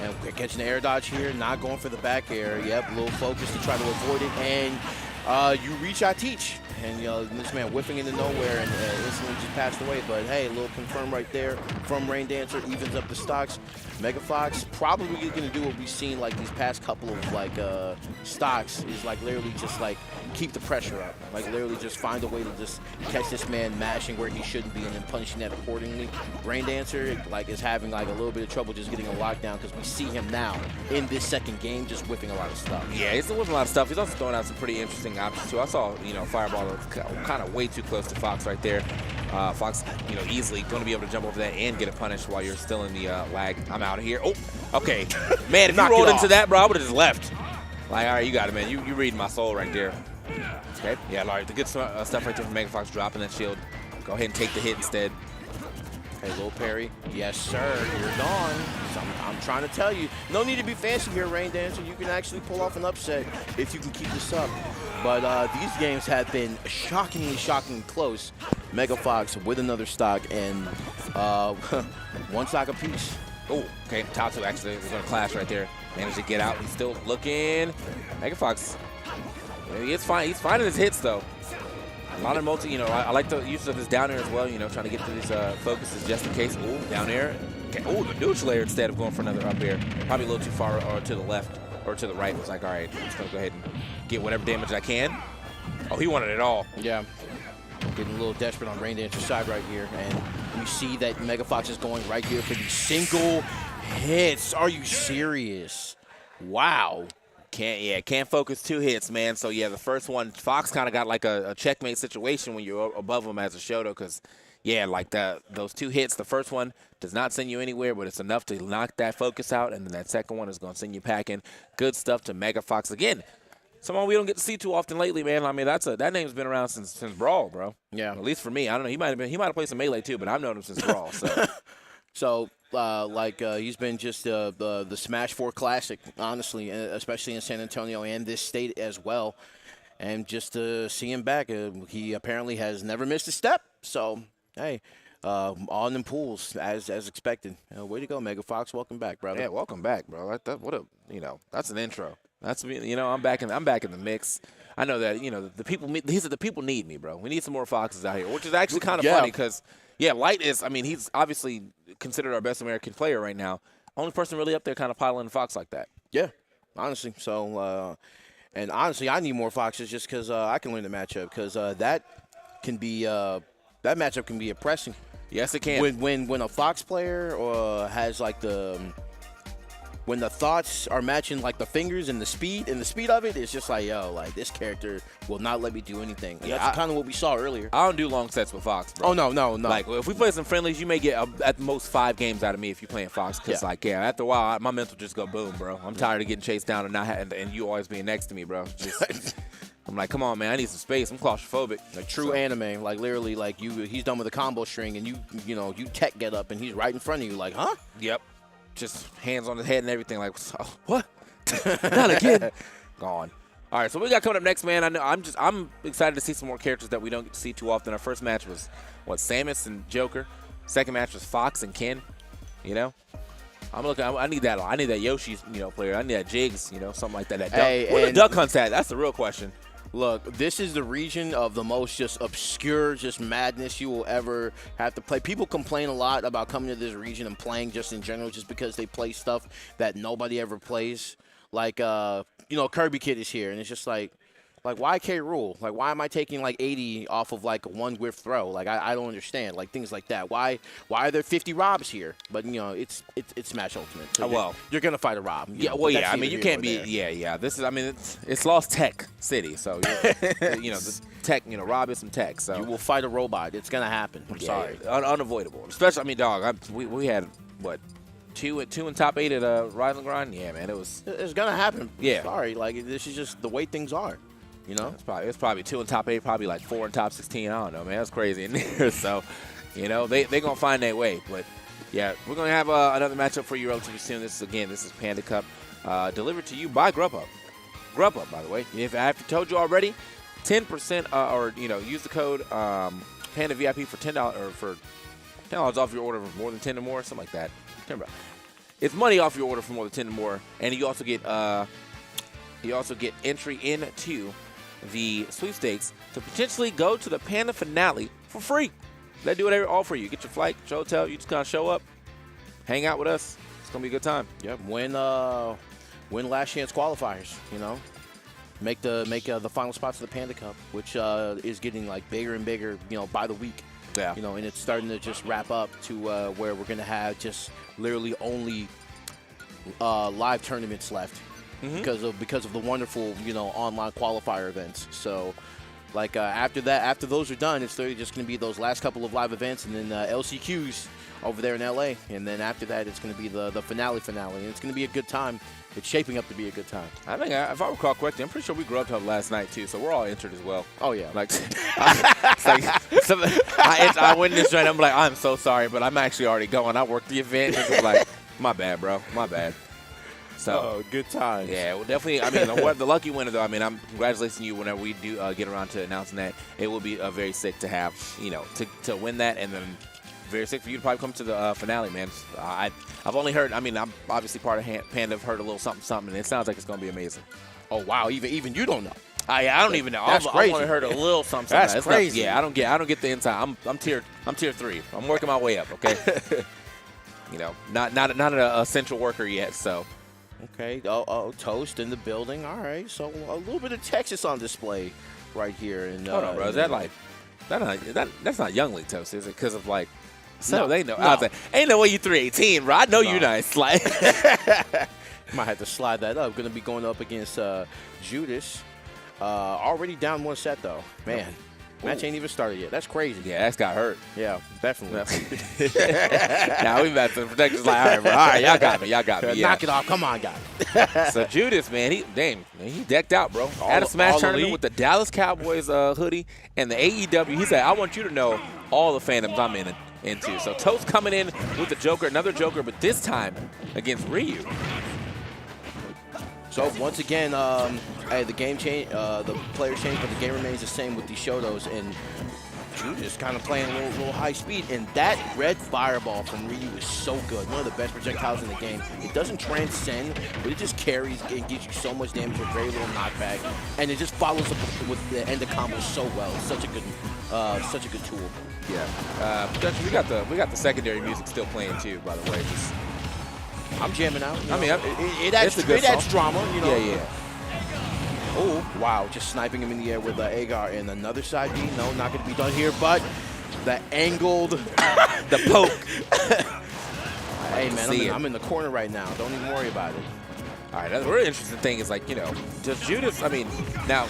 and we're catching the air dodge here, not going for the back air. Yep, a little focus to try to avoid it. And you reach, I teach. And this man whiffing into nowhere and instantly just passed away. But hey, a little confirm right there from Raindancer, evens up the stocks. Mega Fox probably going to do what we've seen like these past couple of stocks is like literally just like keep the pressure up. Like literally just find a way to just catch this man mashing where he shouldn't be and then punishing that accordingly. Raindancer is having like a little bit of trouble just getting a lockdown because we see him now in this second game just whipping a lot of stuff. Yeah, he's whipping a lot of stuff. He's also throwing out some pretty interesting options too. I saw Fireball kind of way too close to Fox right there. Fox, easily going to be able to jump over that and get a punish while you're still in the lag. I'm out of here. Oh, okay. Man, if you rolled into that, bro, I would have just left. Like, all right, you got it, man. You read my soul right there. Okay. Yeah, all right. The good stuff right there from Mega Fox dropping that shield. Go ahead and take the hit instead. Hey, little parry. Yes, sir. You're gone. So I'm trying to tell you. No need to be fancy here, Raindancer. You can actually pull off an upset if you can keep this up. But these games have been shockingly close. Mega Fox with another stock and one stock apiece. Oh, okay. Tatsu actually was going to clash right there. Managed to get out. He's still looking. Mega Fox. He's finding his hits, though. A lot of I like the use of his down air as well, trying to get to these focuses just in case. Ooh, down air. Okay. Oh, the neutral air instead of going for another up air. Probably a little too far or to the left or to the right. It was like, all right, I'm just going to go ahead and get whatever damage I can. Oh, he wanted it all. Yeah. Getting a little desperate on Raindancer's side right here. And we see that Mega Fox is going right here for the single hits. Are you serious? Wow. Can't focus 2 hits, man. So, yeah, the first one, Fox kind of got like a checkmate situation when you're above him as a Shoto because, yeah, like those 2 hits, the first one does not send you anywhere, but it's enough to knock that focus out, and then that second one is going to send you packing. Good stuff to Mega Fox. Again, someone we don't get to see too often lately, man. I mean, that name's been around since Brawl, bro. Yeah. At least for me. I don't know. He might have played some Melee, too, but I've known him since Brawl, so. So, he's been just the Smash 4 Classic, honestly, especially in San Antonio and this state as well. And just to see him back, he apparently has never missed a step. So, hey, on in pools as expected. Way to go, Mega Fox. Welcome back, brother. Yeah, welcome back, bro. That's an intro. That's I'm back in the mix. I know that the people. He said the people need me, bro. We need some more Foxes out here, which is actually kind of funny because. Yeah, Light is, he's obviously considered our best American player right now. Only person really up there kind of piling Fox like that. Yeah, honestly. So, and honestly, I need more Foxes just because I can learn the matchup because that matchup can be oppressing. Yes, it can. When a Fox player has like when the thoughts are matching like the fingers and the speed of it, it's just like, yo, like this character will not let me do anything. And that's kind of what we saw earlier. I don't do long sets with Fox, bro. Oh, no. Like, if we play some friendlies, you may get at most 5 games out of me if you're playing Fox. Because, after a while, my mental just go boom, bro. I'm tired of getting chased down and you always being next to me, bro. I'm like, come on, man, I need some space. I'm claustrophobic. Like true anime, like literally, like he's done with a combo string, and you tech get up, and he's right in front of you, like, huh? Yep. Just hands on his head and everything. Like, what? Not again. Gone. All right, so what we got coming up next, man? I'm excited to see some more characters that we don't get to see too often. Our first match was Samus and Joker. Second match was Fox and Ken. I'm looking. I need that. I need that Yoshi, player. I need that Jigs, something like that. That Hey, duck. Where the and- Duck Hunt's at? That's the real question. Look, this is the region of the most just obscure, just madness you will ever have to play. People complain a lot about coming to this region and playing just in general, just because they play stuff that nobody ever plays. Like, Kirby Kid is here, and it's just like why K. Rool? Like, why am I taking like 80 off of like a one whiff throw? Like, I don't understand. Like things like that. Why are there 50 Robs here? But it's Smash Ultimate. So you're gonna fight a Rob. Yeah, I mean, you can't be. Yeah. This is. I mean, it's Lost Tech City, so the tech. Rob is some tech. So you will fight a robot. It's gonna happen. I'm sorry. Unavoidable. Especially, I mean, dog. We had what? Two in top 8 at Ride and Grind. Yeah, man, It's gonna happen. Yeah. Sorry. Like, this is just the way things are. It's probably 2 in top 8, probably like 4 in top 16. I don't know, man. That's crazy in there. So, they gonna find their way. But yeah, we're gonna have another matchup for you relatively soon. This is Panda Cup, delivered to you by Grubhub. Grubhub, by the way. If I have told you already, 10% use the code Panda VIP for $10 or for $10 off your order for more than 10 or more, something like that. It's money off your order for more than 10 or more, and you also get entry into the sweepstakes to potentially go to the Panda finale for free. They do it all for you. Get your flight, your hotel. You just kind of show up, hang out with us. It's gonna be a good time. Yep. Win last chance qualifiers. Make the final spots of the Panda Cup, which is getting like bigger and bigger. By the week. Yeah. And it's starting to just wrap up to where we're gonna have just literally only live tournaments left. Because of the wonderful online qualifier events. So like after those are done, it's literally just going to be those last couple of live events, and then LCQs over there in LA, and then after that it's going to be the finale, and it's going to be a good time. It's shaping up to be a good time. I think if I recall correctly, I'm pretty sure we grew up last night too, so we're all entered as well. Oh yeah. Like, it's like I went in this joint. I'm like, I'm so sorry, but I'm actually already going. I worked the event. It's like, my bad, bro. My bad. So good times. Yeah, well, definitely. I mean, the lucky winner, though. I mean, I'm congratulating you whenever we do get around to announcing that. It will be very sick to have, to win that, and then very sick for you to probably come to the finale, man. I've only heard. I mean, I'm obviously part of Panda. I've heard a little something, and it sounds like it's going to be amazing. Oh wow, even you don't know. I don't even know. That's crazy. I've only heard a little something. That's crazy. I don't get the inside. I'm tier 3. I'm working my way up. Okay. Not an essential worker yet, so. Okay. Oh, Toast in the building. All right. So a little bit of Texas on display right here. And hold on, bro. Is that like that's not Young League Toast, is it? Because of like, no, they know. No. I was like, ain't no way you 318, bro. I know you nice. Like, might have to slide that up. Going to be going up against Judas. Already down 1 set though. Man. Match ain't even started yet. That's crazy. Yeah, that's got hurt. Yeah, definitely. Now we about to protect us. Like, all right, bro. All right, y'all got me. Yeah. Knock it off. Come on, guys. So Judas, man, he decked out, bro. At a Smash tournament elite. with the Dallas Cowboys hoodie and the AEW. He said, I want you to know all the fandoms I'm into. So Toast coming in with the Joker, another Joker, but this time against Ryu. So once again, the game change, the players change, but the game remains the same with these Shotos, and Judas kind of playing a little high speed. And that red fireball from Ryu is so good, one of the best projectiles in the game. It doesn't transcend, but it just carries and gives you so much damage with very little knockback, and it just follows up with the end of combos so well. It's such a good tool. Yeah, we got the secondary music still playing too, by the way. I'm jamming out. I mean, it adds drama, Yeah. Oh, wow. Just sniping him in the air with Agar and another side B. No, not going to be done here, but the angled, the poke. Hey, man, I'm in the corner right now. Don't even worry about it. All right, the really interesting thing is, like, does Judas, I mean, now,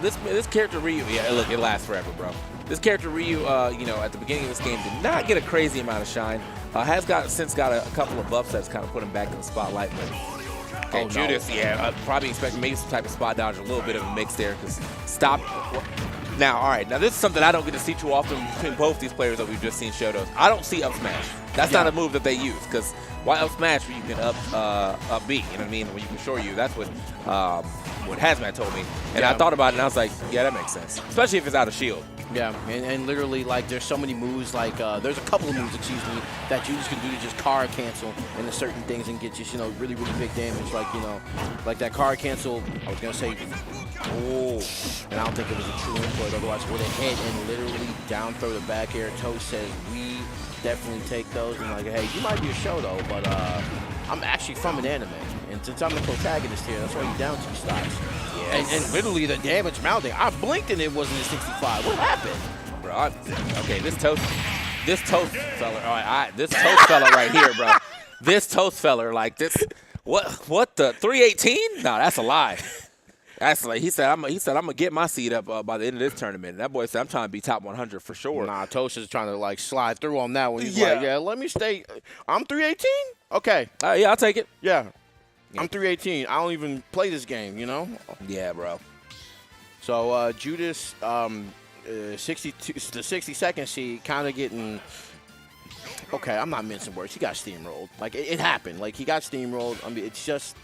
this character Ryu, look, it lasts forever, bro. This character Ryu, at the beginning of this game did not get a crazy amount of shine. Has since got a couple of buffs that's kind of put him back in the spotlight. But Judas, probably expecting maybe some type of spot dodge, a little bit of a mix there. Because stop. Now, all right, now this is something I don't get to see too often between both these players that we've just seen Shotos. I don't see up smash. That's not a move that they use. Because why up smash where you can up B? You know what I mean? When you can short you, that's what Hazmat told me. And I thought about it and I was like, yeah, that makes sense. Especially if it's out of shield. Yeah, and literally, like, there's so many moves, like, there's a couple of moves, excuse me, that you just can do to just card cancel into certain things and get just, you know, really, really big damage. Like, you know, like that card cancel, I was going to say, oh, and I don't think it was a true input, otherwise it would have hit and literally down throw the back air. Toast says, we definitely take those. And like, hey, you might be a show, though, but I'm actually from an anime. And since I'm the protagonist here, that's why you're down 2 stocks. Yes. And literally the damage mounting, I blinked and it wasn't a 65. What happened? Bro, okay, this toast fella, all right, this toast fella right here, bro. This toast fella, like this, what the 318? No, that's a lie. That's like he said. I'm gonna get my seed up by the end of this tournament. And that boy said I'm trying to be top 100 for sure. Nah, Toast is trying to like slide through on that one. He's like, yeah, let me stay. I'm 318. Okay. Yeah, I'll take it. Yeah. I'm 318. I don't even play this game, you know? Yeah, bro. So, Judas, 62, the 62nd seed, kind of getting, okay, I'm not mincing words. He got steamrolled. Like, it happened. Like, he got steamrolled. I mean, it's just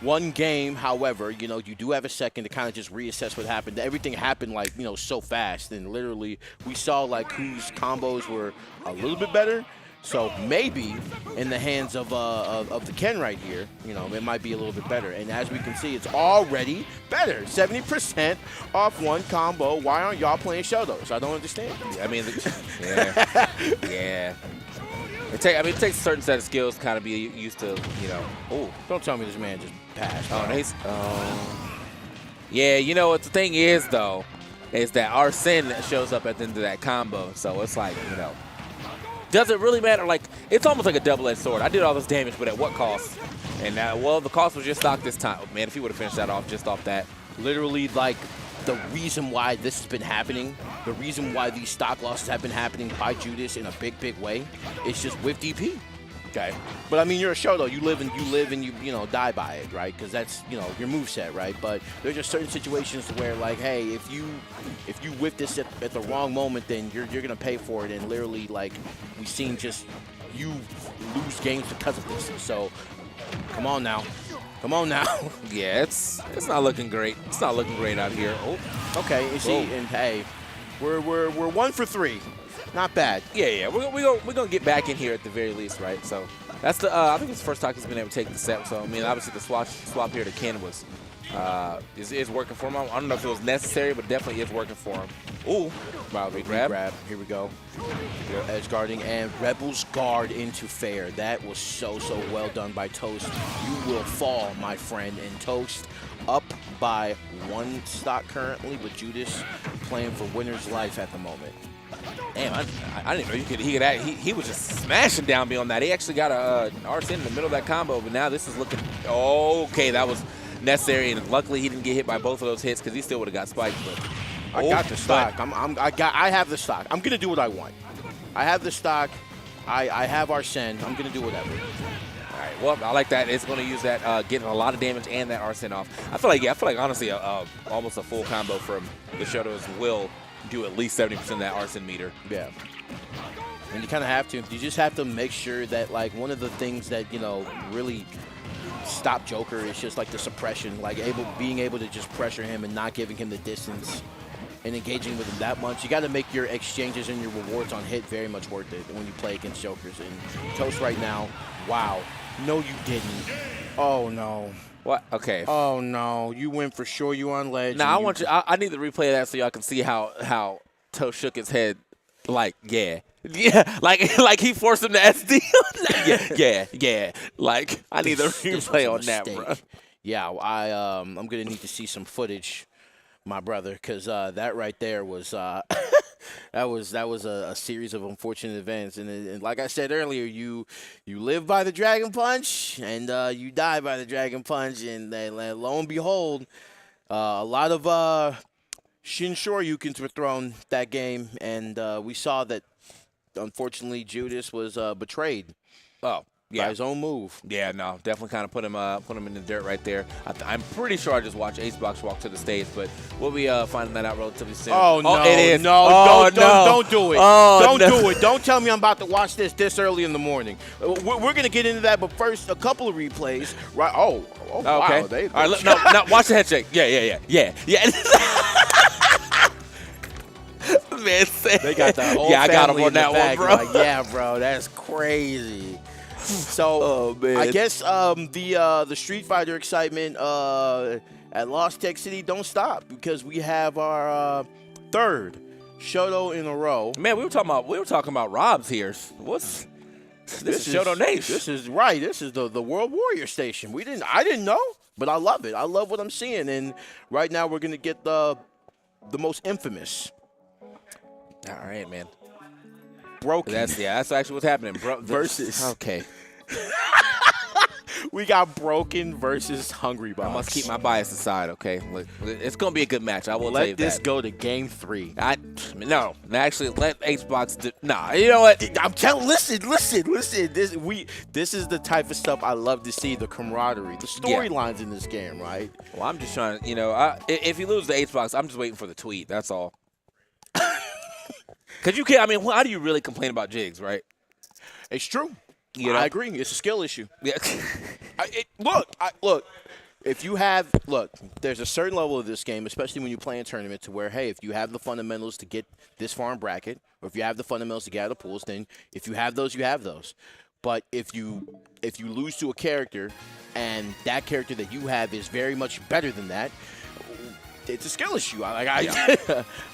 one game. However, you know, you do have a second to kind of just reassess what happened. Everything happened, like, you know, so fast. And literally, we saw, like, whose combos were a little bit better. So maybe in the hands of the Ken right here, you know, it might be a little bit better. And as we can see, it's already better. 70% off one combo. Why aren't y'all playing Shotos? I don't understand. I mean, yeah. It takes a certain set of skills to kind of be used to, you know. Oh, don't tell me this man just passed. Yeah, you know what the thing is, though, is that Arsene shows up at the end of that combo. So it's like, you know. Does it really matter? Like, it's almost like a double-edged sword. I did all this damage, but at what cost? And well, the cost was just stock this time. Oh, man, if he would have finished that off just off that. Literally, like, the reason why this has been happening, the reason why these stock losses have been happening by Judas in a big, big way, is just with DP. Okay. But I mean, you're a show though. You live and you know, die by it, right? Because that's, you know, your moveset, right? But there's just certain situations where, like, hey, if you whip this at the wrong moment, then you're gonna pay for it. And literally, like, we've seen just you lose games because of this. So come on now. Yeah, it's not looking great. It's not looking great out here. Oh, okay. You see, and hey, we're 1 for 3. Not bad. Yeah. We're gonna get back in here at the very least, right? So that's the I think it's the first time he's been able to take the set. So I mean, obviously the swap here to Ken was is working for him. I don't know if it was necessary, but definitely is working for him. Ooh, wow, big grab. Here we go. Edge guarding and Rebels guard into fair. That was so well done by Toast. You will fall, my friend. And Toast up by 1 stock currently, with Judas playing for winner's life at the moment. Damn, I didn't know he was just smashing down beyond that. He actually got a Arsene in the middle of that combo, but now this is looking okay. That was necessary, and luckily he didn't get hit by both of those hits because he still would have got spiked. But I got the stock. I have the stock. I'm gonna do what I want. I have the stock. I have Arsene. I'm gonna do whatever. All right. Well, I like that. It's going to use that, getting a lot of damage and that Arsene off. I feel like honestly, almost a full combo from the Shotos will do at least 70% of that Arsene meter. Yeah. And you kind of have to. You just have to make sure that, like, one of the things that, you know, really stop Joker is just like the suppression, like being able to just pressure him and not giving him the distance and engaging with him that much. You got to make your exchanges and your rewards on hit very much worth it when you play against Jokers. And Toast right now, wow. No, you didn't. Oh, no. What? Okay. Oh, no. You went for sure. You on ledge. Now, I need to replay that so y'all can see how Toast shook his head. Like, yeah. Yeah, like he forced him to SD. yeah. Like, I need the replay on that, bro. Yeah, I'm gonna need to see some footage, my brother, because that right there was that was a series of unfortunate events, and like I said earlier, you live by the Dragon Punch and you die by the Dragon Punch, and lo and behold, a lot of Shin Shoryukens were thrown that game, and we saw that. Unfortunately, Judas was betrayed. Oh, yeah, by his own move. Yeah, no, definitely kind of put him in the dirt right there. I'm pretty sure I just watched Acebox walk to the stage, but we'll be finding that out relatively soon. Oh no, it is. No, oh, don't do it. Oh, don't do it. Don't tell me I'm about to watch this early in the morning. We're gonna get into that, but first a couple of replays. Right? Oh okay. Wow, all right, no, watch the head shake. Yeah. man said. They got the whole yeah, I got him family on in the that back. one, bro. Like, yeah, bro, that's crazy. So, Oh, man. I guess the Street Fighter excitement at Lost Tech City don't stop because we have our third Shoto in a row. Man, we were talking about Rob's here. What's this is Shoto Nation. This is right. This is the World Warrior Station. I didn't know, but I love it. I love what I'm seeing, and right now we're gonna get the most infamous. All right, man. Broken. That's actually what's happening. Versus. Okay. We got Broken versus Hungrybox. I must keep my bias aside, okay? Look, it's going to be a good match. I will tell you that. Let this go to game 3. No. Actually, let HBox do. Nah, you know what? Listen. This is the type of stuff I love to see, the camaraderie, the storylines in this game, right? Well, I'm just trying to, if you lose the HBox, I'm just waiting for the tweet. That's all. Because you can't, how do you really complain about Jigs, right? It's true. You know? I agree. It's a skill issue. Yeah. Look. There's a certain level of this game, especially when you play in tournament, to where, hey, if you have the fundamentals to get this far in bracket, or if you have the fundamentals to get out of pools, then if you have those, you have those. But if you lose to a character, and that character that you have is very much better than that, it's a skill issue. I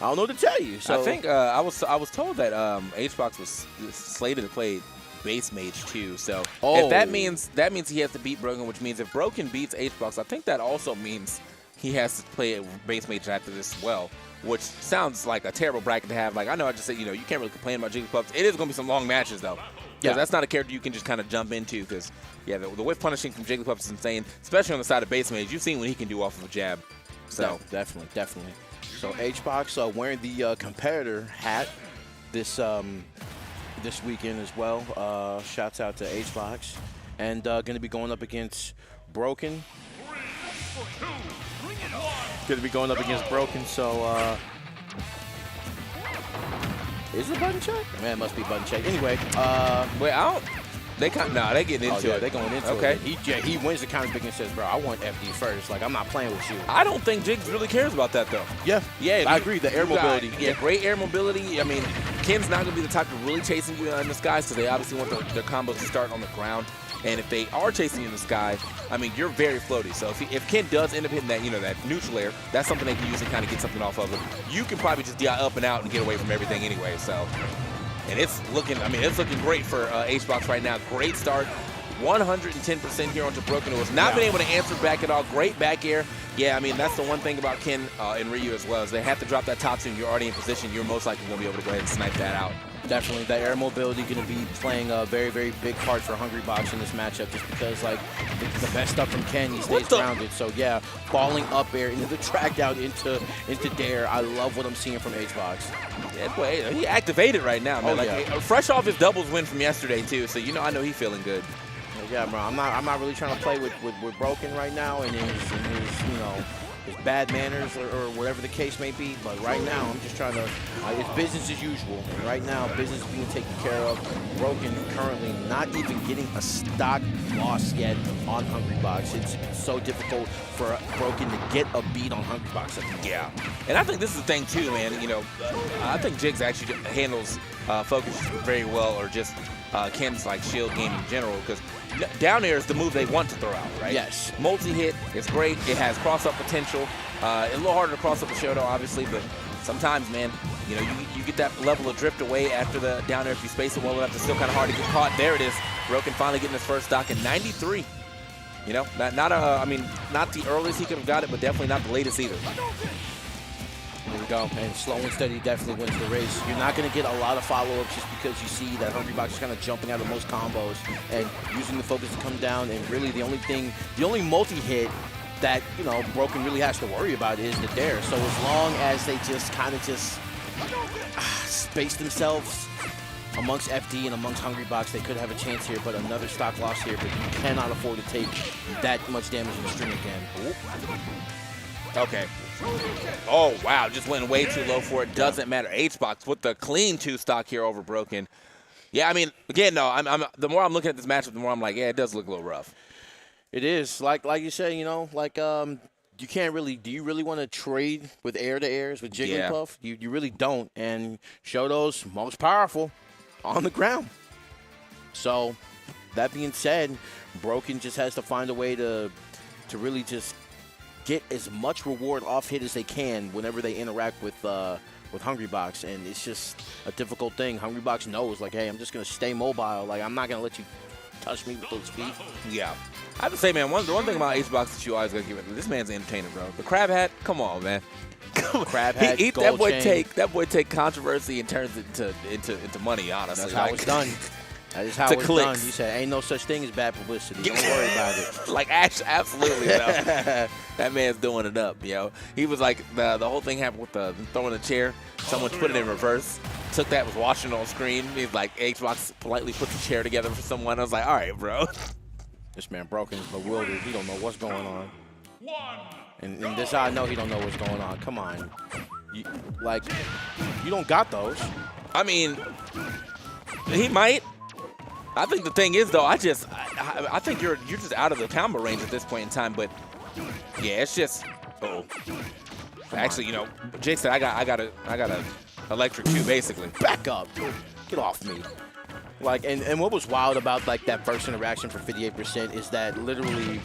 don't know what to tell you. So I think I was told that HBox was slated to play base mage too. So if that means he has to beat Broken, which means if Broken beats HBox, I think that also means he has to play a base mage after this as well, which sounds like a terrible bracket to have. Like, I know I just said, you can't really complain about Jigglypuff. It is going to be some long matches though. Yeah, that's not a character you can just kind of jump into because, the whiff punishing from Jigglypuff is insane, especially on the side of base mage. You've seen what he can do off of a jab. So definitely. So HBox wearing the competitor hat this weekend as well. Shouts out to HBox, and going to be going up against Broken. Going to be going up against Broken. So is it button check? Man, it must be button check. Anyway, wait, I don't. They getting into it. They're going into it. He wins the counter pick and says, "Bro, I want FD first. Like, I'm not playing with you." I don't think Jigs really cares about that though. Yeah, I agree. The air mobility. Great air mobility. Ken's not going to be the type of really chasing you in the sky, so they obviously want their combos to start on the ground. And if they are chasing you in the sky, you're very floaty. So if Ken does end up hitting that, that neutral air, that's something they can use and kind of get something off of it. You can probably just up and out and get away from everything anyway. So. And it's looking great for HBox right now. Great start, 110% here onto Broken, who has not been able to answer back at all. Great back air. Yeah, that's the one thing about Ken and Ryu as well, is they have to drop that top two and you're already in position. You're most likely going to be able to go ahead and snipe that out. Definitely, that air mobility going to be playing a very, very big part for Hungrybox in this matchup, just because, the best stuff from Ken, he stays grounded. So, yeah, falling up air into the track down into Dare. I love what I'm seeing from HBox. Yeah, he activated right now, man. Fresh off his doubles win from yesterday, too, so, I know he's feeling good. Yeah, bro, I'm not really trying to play with Broken right now and his bad manners or whatever the case may be. But right now, I'm just trying to, it's business as usual. And right now, business is being taken care of. Broken currently not even getting a stock loss yet on Hungrybox. It's so difficult for Broken to get a beat on Hungrybox. Yeah. And I think this is the thing, too, man. I think Jigs actually handles focus very well, or just Ken's shield game in general, because down air is the move they want to throw out, right? Yes. Multi-hit is great. It has cross-up potential. A little harder to cross up a Shoto, obviously, but sometimes, man, you get that level of drift away after the down air. If you space it well enough, it's still kind of hard to get caught. There it is. Broken finally getting his first stock in 93. Not the earliest he could have got it, but definitely not the latest either. There we go. And slow and steady definitely wins the race. You're not going to get a lot of follow-ups just because you see that Hungrybox is kind of jumping out of most combos and using the focus to come down. And really the only multi-hit that, Broken really has to worry about is the dare. So as long as they just kind of space themselves amongst FD and amongst Hungrybox, they could have a chance here, but another stock loss here, but you cannot afford to take that much damage in the string again. Okay. Oh, wow. Just went way too low for it. Doesn't matter. HBox with the clean 2 stock here over Broken. Yeah, again, no, the more I'm looking at this matchup, the more I'm like, yeah, it does look a little rough. It is. Like you say, you can't really. Do you really want to trade with air to airs with Jigglypuff? You really don't. And Shoto's most powerful on the ground. So that being said, Broken just has to find a way to really just get as much reward off hit as they can whenever they interact with Hungrybox, and it's just a difficult thing. Hungrybox knows, like, hey, I'm just gonna stay mobile. Like, I'm not gonna let you touch me with those feet. Yeah. I have to say, man, one thing about HBox that you always gotta give it, this man's entertaining, bro. The crab hat, come on, man. Crab hat, that boy take controversy and turns it into money, honestly. That's how it's done. That is how it's done. He said, ain't no such thing as bad publicity. Don't worry about it. Like, absolutely, though. That man's doing it up, yo. He was like, the whole thing happened with the throwing the chair. Someone put it in reverse. Took that, was watching it on screen. He's like, HBox politely put the chair together for someone. I was like, all right, bro. This man Broken is bewildered. He don't know what's going on. And this I know he don't know what's going on. Come on. You don't got those. I mean, he might. I think the thing is, though, I think you're just out of the combo range at this point in time. But yeah, it's just. Actually, you know, Jake said I got a electric too, basically. Back up, get off me. Like, and what was wild about like that first interaction for 58% is that literally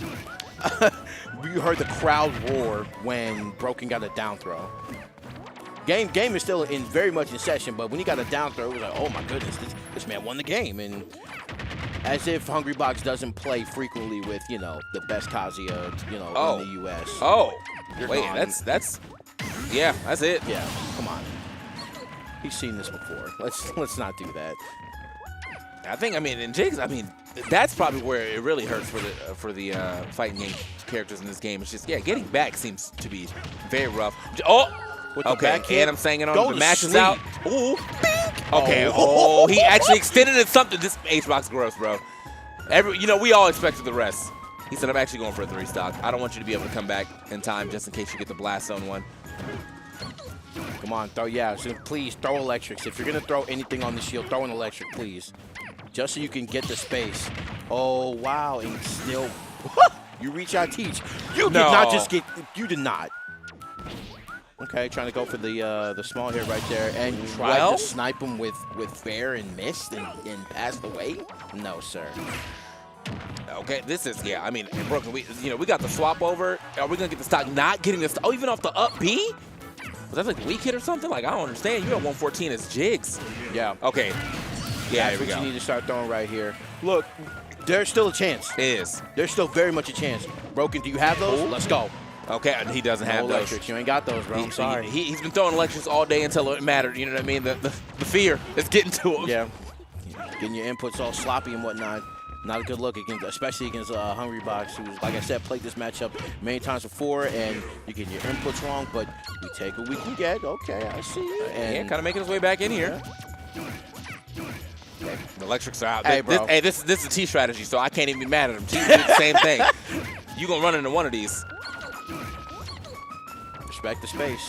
you heard the crowd roar when Broken got a down throw. Game is still very much in session, but when he got a down throw, it was like, oh my goodness, this man won the game. And as if Hungrybox doesn't play frequently with, you know, the best Kazuya, you know, in the U.S. Oh, wait, that's yeah, that's it. Yeah, come on. He's seen this before. Let's not do that. I mean, in Jigs, that's probably where it really hurts for the fighting game characters in this game. It's just, getting back seems to be very rough. Oh. Okay, and I'm saying it on the match is out. Ooh. Okay, he actually extended it something. This HBox gross, bro. We all expected the rest. He said, I'm actually going for a 3-stock. I don't want you to be able to come back in time just in case you get the blast zone one. Come on, so please throw electrics. If you're going to throw anything on the shield, throw an electric, please. Just so you can get the space. Oh, wow, and still, you reach out, teach. You did not just get, you did not. Okay, trying to go for the small hit right there and try to snipe him with fair and missed and passed away? No, sir. Okay, this is, Broken, we got the swap over. Are we going to get the stock not getting the stock? Oh, even off the up B? Was that like a weak hit or something? Like, I don't understand. You got 114 as Jigs. Yeah. Okay. Yeah, that's what you need to start throwing right here. Look, there's still a chance. It is. There's still very much a chance. Broken, do you have those? Let's go. Okay, he doesn't have those. Electrics. You ain't got those, bro. I'm sorry. He's been throwing electrics all day until it mattered. You know what I mean? The fear is getting to him. Yeah. Getting your inputs all sloppy and whatnot. Not a good look, especially against Hungrybox, who's, like I said, played this matchup many times before, and you get your inputs wrong, but we take what we can get. Okay, I see you. And kind of making his way back in here. Okay, the electrics are out. Hey, bro. This is a T strategy, so I can't even be mad at him. T did the same thing. You gonna run into one of these. Respect the space.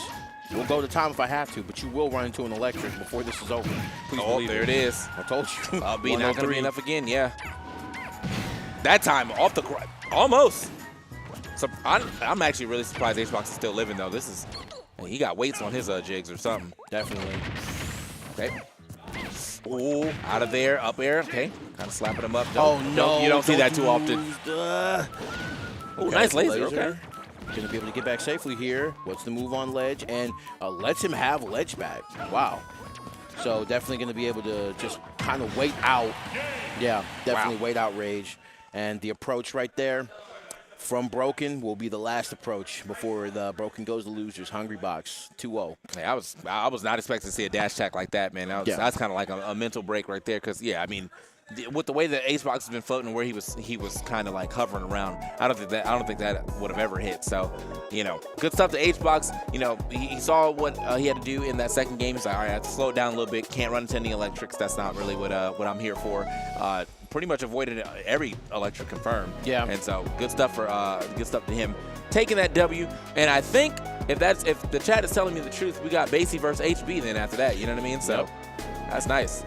We'll go to time if I have to, but you will run into an electric before this is over. Please believe there it is. I told you. I'll be not going to be enough again, yeah. That time, off the ground. Almost. So I'm actually really surprised HBox is still living, though. This is, he got weights on his Jigs or something. Definitely. Okay. Ooh, out of there, up air. Okay, kind of slapping him up. No. You don't see that too often. Ooh, nice laser. Okay. Going to be able to get back safely here. What's the move on ledge? And lets him have ledge back. Wow. So definitely going to be able to just kind of wait out. Yeah, definitely wait out Rage. And the approach right there from Broken will be the last approach before the Broken goes to losers. Hungrybox 2-0. Hey, I was not expecting to see a dash attack like that, man. That's kind of like a mental break right there because, with the way that HBox has been floating, where he was kind of like hovering around, I don't think that would have ever hit. So, good stuff to HBox. He saw what he had to do in that second game. He's like, all right, I have to slow it down a little bit. Can't run into any electrics. That's not really what I'm here for. Pretty much avoided every electric confirmed. Yeah. And so good stuff to him taking that W. And I think if the chat is telling me the truth, we got Basie versus HB then after that. You know what I mean? So that's nice.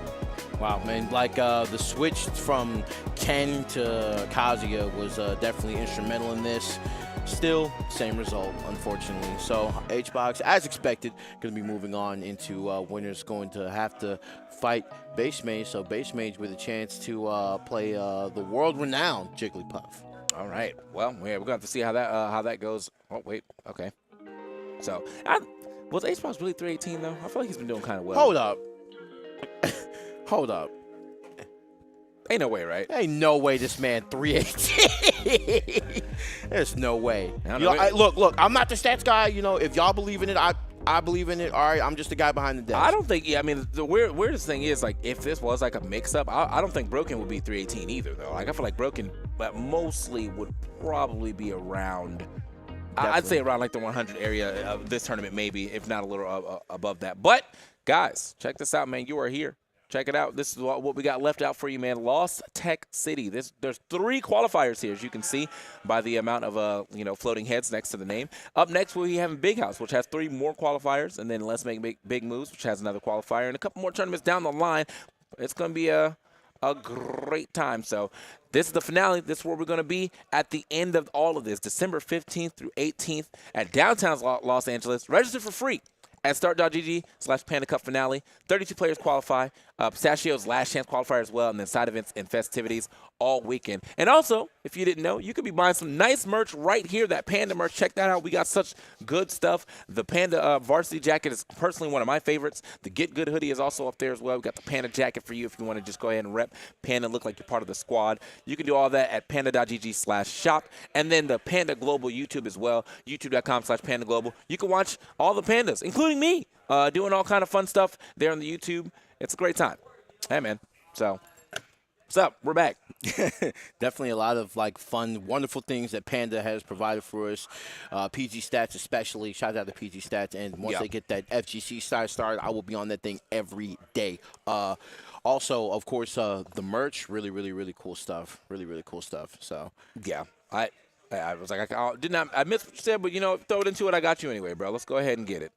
Wow, man. Like the switch from Ken to Kazuya was definitely instrumental in this. Still, same result, unfortunately. So, H-Box, as expected, going to be moving on into winners going to have to fight Base Mage. So, Base Mage with a chance to play the world-renowned Jigglypuff. All right. Well, yeah, we're going to have to see how that goes. Oh, wait. Okay. So, was H-Box really 318, though? I feel like he's been doing kind of well. Hold up. Hold up. Ain't no way, right? Ain't no way this man 318. There's no way. Look, I'm not the stats guy. You know, if y'all believe in it, I believe in it. All right, I'm just the guy behind the desk. I don't think, I mean, the weirdest thing is, like, if this was like a mix-up, I don't think Broken would be 318 either, though. Like, I feel like Broken mostly would probably be around, I'd say around like the 100 area of this tournament, maybe, if not a little above that. But, guys, check this out, man. You are here. Check it out. This is what we got left out for you, man. Lost Tech City. There's 3 qualifiers here, as you can see by the amount of floating heads next to the name. Up next, we have Big House, which has 3 more qualifiers, and then Let's Make Big Moves, which has another qualifier, and a couple more tournaments down the line. It's going to be a great time. So this is the finale. This is where we're going to be at the end of all of this, December 15th through 18th at downtown Los Angeles. Register for free at start.gg/Panda Cup Finale. 32 players qualify. Pistachio's last chance qualifier as well, and then side events and festivities all weekend. And also, if you didn't know, you could be buying some nice merch right here, that Panda merch. Check that out. We got such good stuff. The Panda varsity jacket is personally one of my favorites. The Get Good hoodie is also up there as well. We got the Panda jacket for you if you want to just go ahead and rep Panda and look like you're part of the squad. You can do all that at panda.gg/shop. And then the Panda Global YouTube as well, youtube.com/Panda Global. You can watch all the Pandas, including me, doing all kind of fun stuff there on the YouTube. It's a great time. Hey, man. So, what's up? We're back. Definitely a lot of like fun, wonderful things that Panda has provided for us. PG Stats especially. Shout out to PG Stats. And once they get that FGC side started, I will be on that thing every day. Also, of course, the merch. Really, really, really cool stuff. Really, really cool stuff. So, yeah. I was like, I missed what you said, but, throw it into it. I got you anyway, bro. Let's go ahead and get it.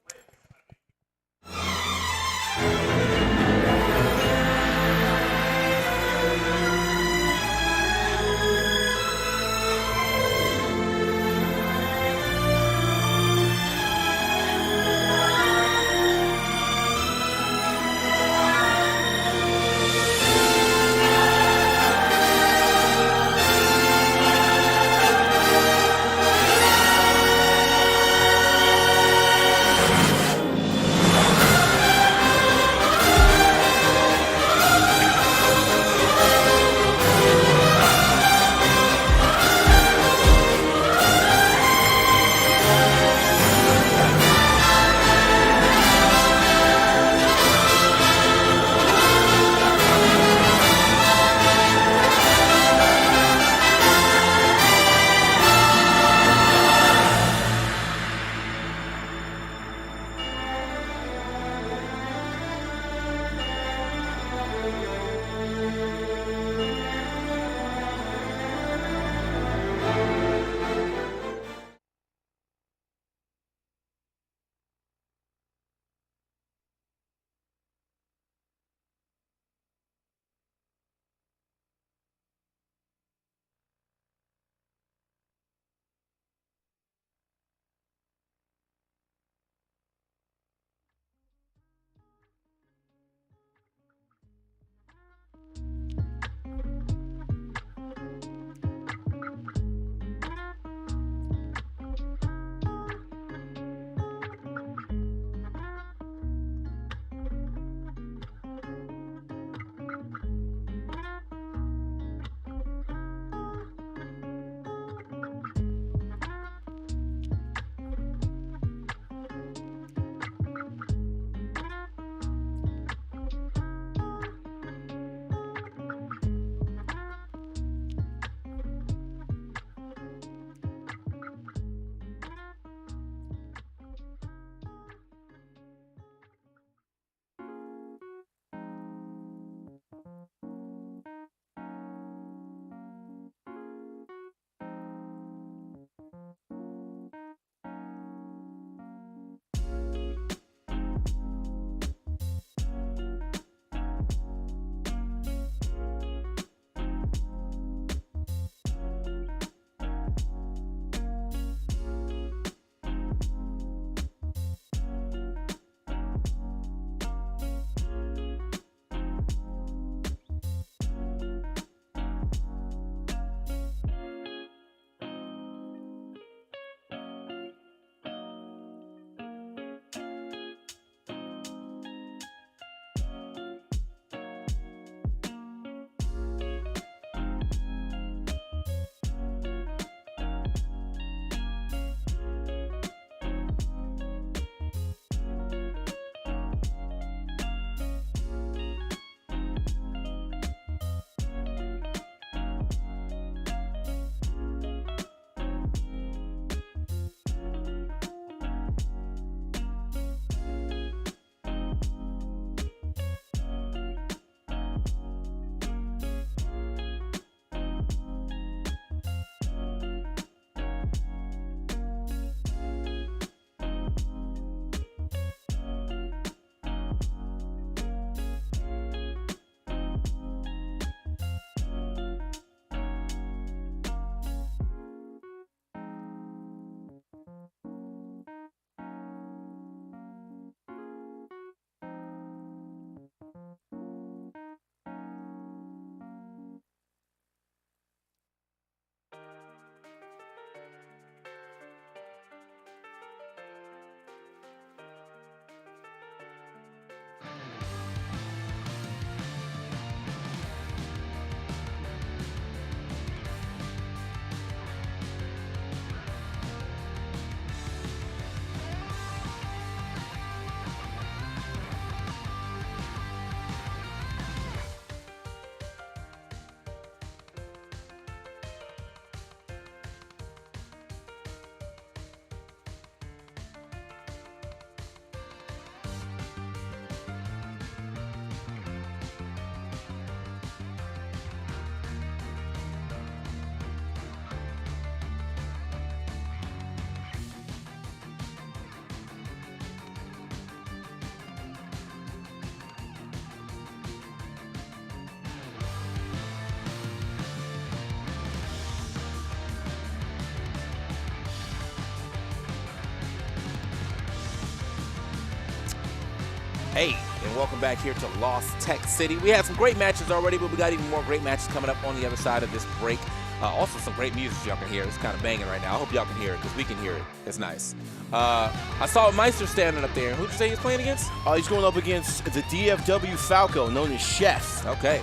Hey, and welcome back here to Lost Tech City. We had some great matches already, but we got even more great matches coming up on the other side of this break. Also, some great music y'all can hear. It's kind of banging right now. I hope y'all can hear it, because we can hear it. It's nice. I saw Meister standing up there. Who'd you say he's playing against? He's going up against the DFW Falco, known as Chef. Okay.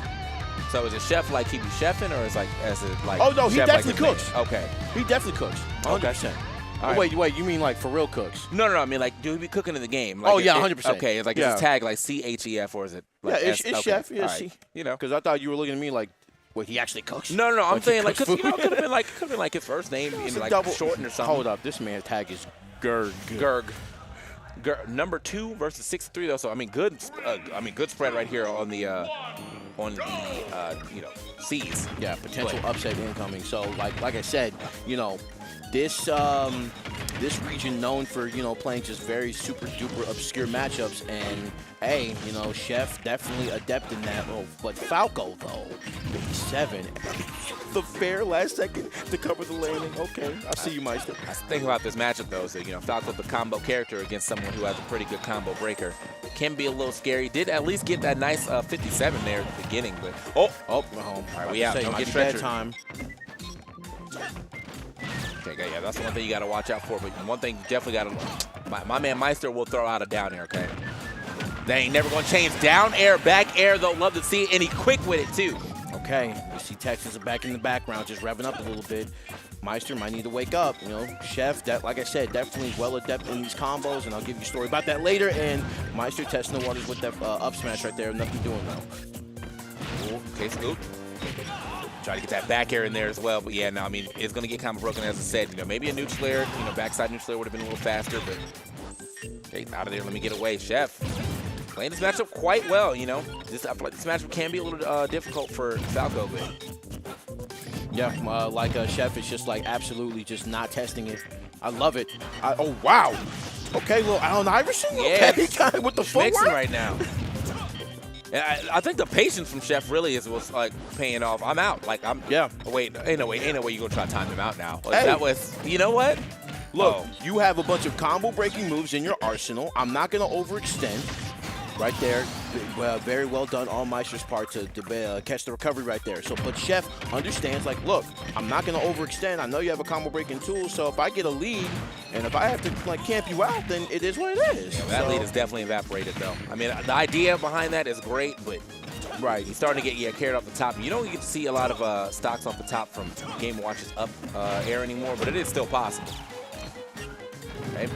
So is it Chef like he be chefing, or is it like? Oh no, he chef definitely like cooks. Okay. He definitely cooks. 100%. Oh, wait, you mean like for real cooks? No, I mean like, do he be cooking in the game? Like, oh yeah, 100%. Okay, it's like is his tag like CHEF or is it? Like yeah, it's okay. Chef. Yeah, right. You know, because I thought you were looking at me like, wait, he actually cooks? No. I'm like saying like, cause, you know, it could have been like his first name in like shortened or something. Hold up, this man's tag is Gerg. Number 2 versus 6-3 though. So I mean, good spread right here on the you know, C's. Yeah, potential upset incoming. So like I said, you know, this region known for, you know, playing just very super duper obscure matchups, and hey, you know, Chef definitely adept in that role. But Falco though, 57, the fair last second to cover the landing. Okay, I see you, Meister. I was thinking about this matchup though, so you know, Falco's the combo character against someone who has a pretty good combo breaker. Can be a little scary. Did at least get that nice 57 there at the beginning, but all right, we out. Don't get bad time. Okay, yeah, that's the one thing you got to watch out for. But one thing you definitely got to, my man Meister will throw out a down air. Okay, they ain't never gonna change. Down air, back air. They'll love to see it, and he quick with it too. Okay, you see Texas back in the background, just revving up a little bit. Meister might need to wake up, you know. Chef, like I said, definitely well adept in these combos, and I'll give you a story about that later. And Meister testing the waters with that up smash right there. Nothing doing though. Okay, scoop. Try to get that back air in there as well, but yeah, no, I mean, it's going to get kind of broken, as I said. You know, maybe a neutral air, you know, backside neutral air would have been a little faster, but okay, out of there, let me get away. Chef playing this matchup quite well, you know. I feel like this matchup can be a little difficult for Falco, but yeah, like Chef is just like absolutely just not testing it. I love it. Oh, wow. Okay, little Allen Iverson. Yeah, okay, kind of with the footwork mixing right now. And I think the patience from Chef really was like paying off. I'm out. Like yeah. Oh, wait, ain't no way you gonna try to time him out now. Like, hey. That was, you know what? Look, you have a bunch of combo breaking moves in your arsenal. I'm not gonna overextend. Right there, very well done on Meister's part to catch the recovery right there. So, but Chef understands, like, look, I'm not going to overextend. I know you have a combo breaking tool, so if I get a lead and if I have to, like, camp you out, then it is what it is. Yeah, that lead is definitely evaporated, though. I mean, the idea behind that is great, but right, he's starting to get carried off the top. You don't get to see a lot of stocks off the top from Game & Watch's up air anymore, but it is still possible. Okay.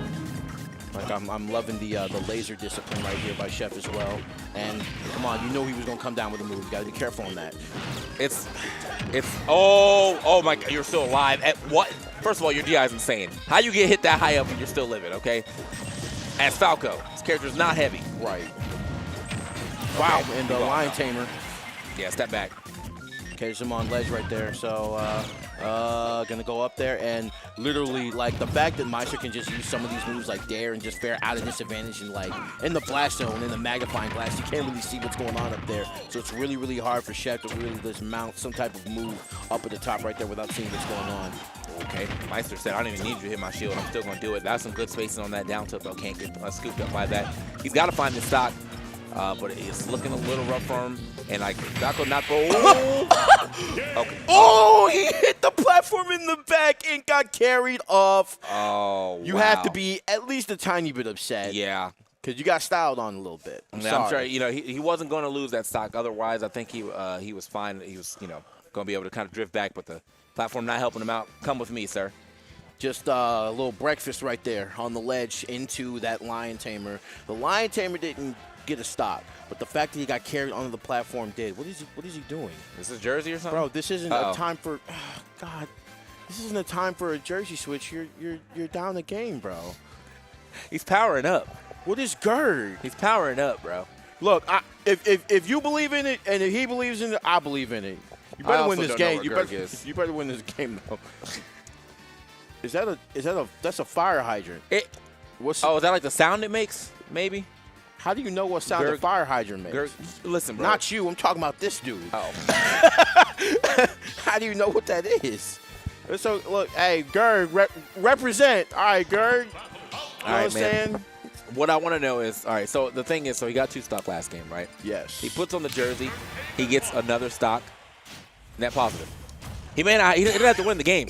Like I'm loving the laser discipline right here by Chef as well. And come on, you know he was gonna come down with a move. You gotta be careful on that. It's oh my God, you're still alive. At what? First of all, your DI is insane. How you get hit that high up and you're still living? Okay. As Falco, his character is not heavy. Right. Wow. Okay. And the Lion Tamer. Yeah, step back. Catches him on ledge right there. So gonna go up there, and literally like the fact that Meister can just use some of these moves like Dare and just fare out of disadvantage, and like in the blast zone, in the magnifying glass, you can't really see what's going on up there. So it's really, really hard for Chef to really just mount some type of move up at the top right there without seeing what's going on. Okay, Meister said, I don't even need you to hit my shield. I'm still going to do it. That's some good spacing on that down tilt, though. Can't get scooped up by that. He's got to find the stock, but it's looking a little rough for him. And like, Falco not go. Okay. Oh, he hit the platform in the back and got carried off. Oh, you have to be at least a tiny bit upset. Yeah. Because you got styled on a little bit. I'm sure, you know, he wasn't going to lose that stock. Otherwise, I think he was fine. He was, you know, going to be able to kind of drift back, but the platform not helping him out. Come with me, sir. Just a little breakfast right there on the ledge into that Lion Tamer. The Lion Tamer didn't get a stop, but the fact that he got carried onto the platform did. What is he doing? This is Jersey or something? Bro, this isn't a time for God. This isn't a time for a Jersey switch. You're down the game, bro. He's powering up. What is Gerd? He's powering up, bro. Look, if you believe in it and if he believes in it, I believe in it. You better win this game. You better win this game though. That's a fire hydrant. Is that like the sound it makes? Maybe. How do you know what sound a fire hydrant makes? Listen, bro. Not you. I'm talking about this dude. Oh. How do you know what that is? So look, hey, Gerd, represent. All right, Gerd. You know what I'm saying? What I want to know is, all right, so the thing is, so he got 2 stock last game, right? Yes. He puts on the jersey. He gets another stock. Net positive. He may not, he didn't have to win the game.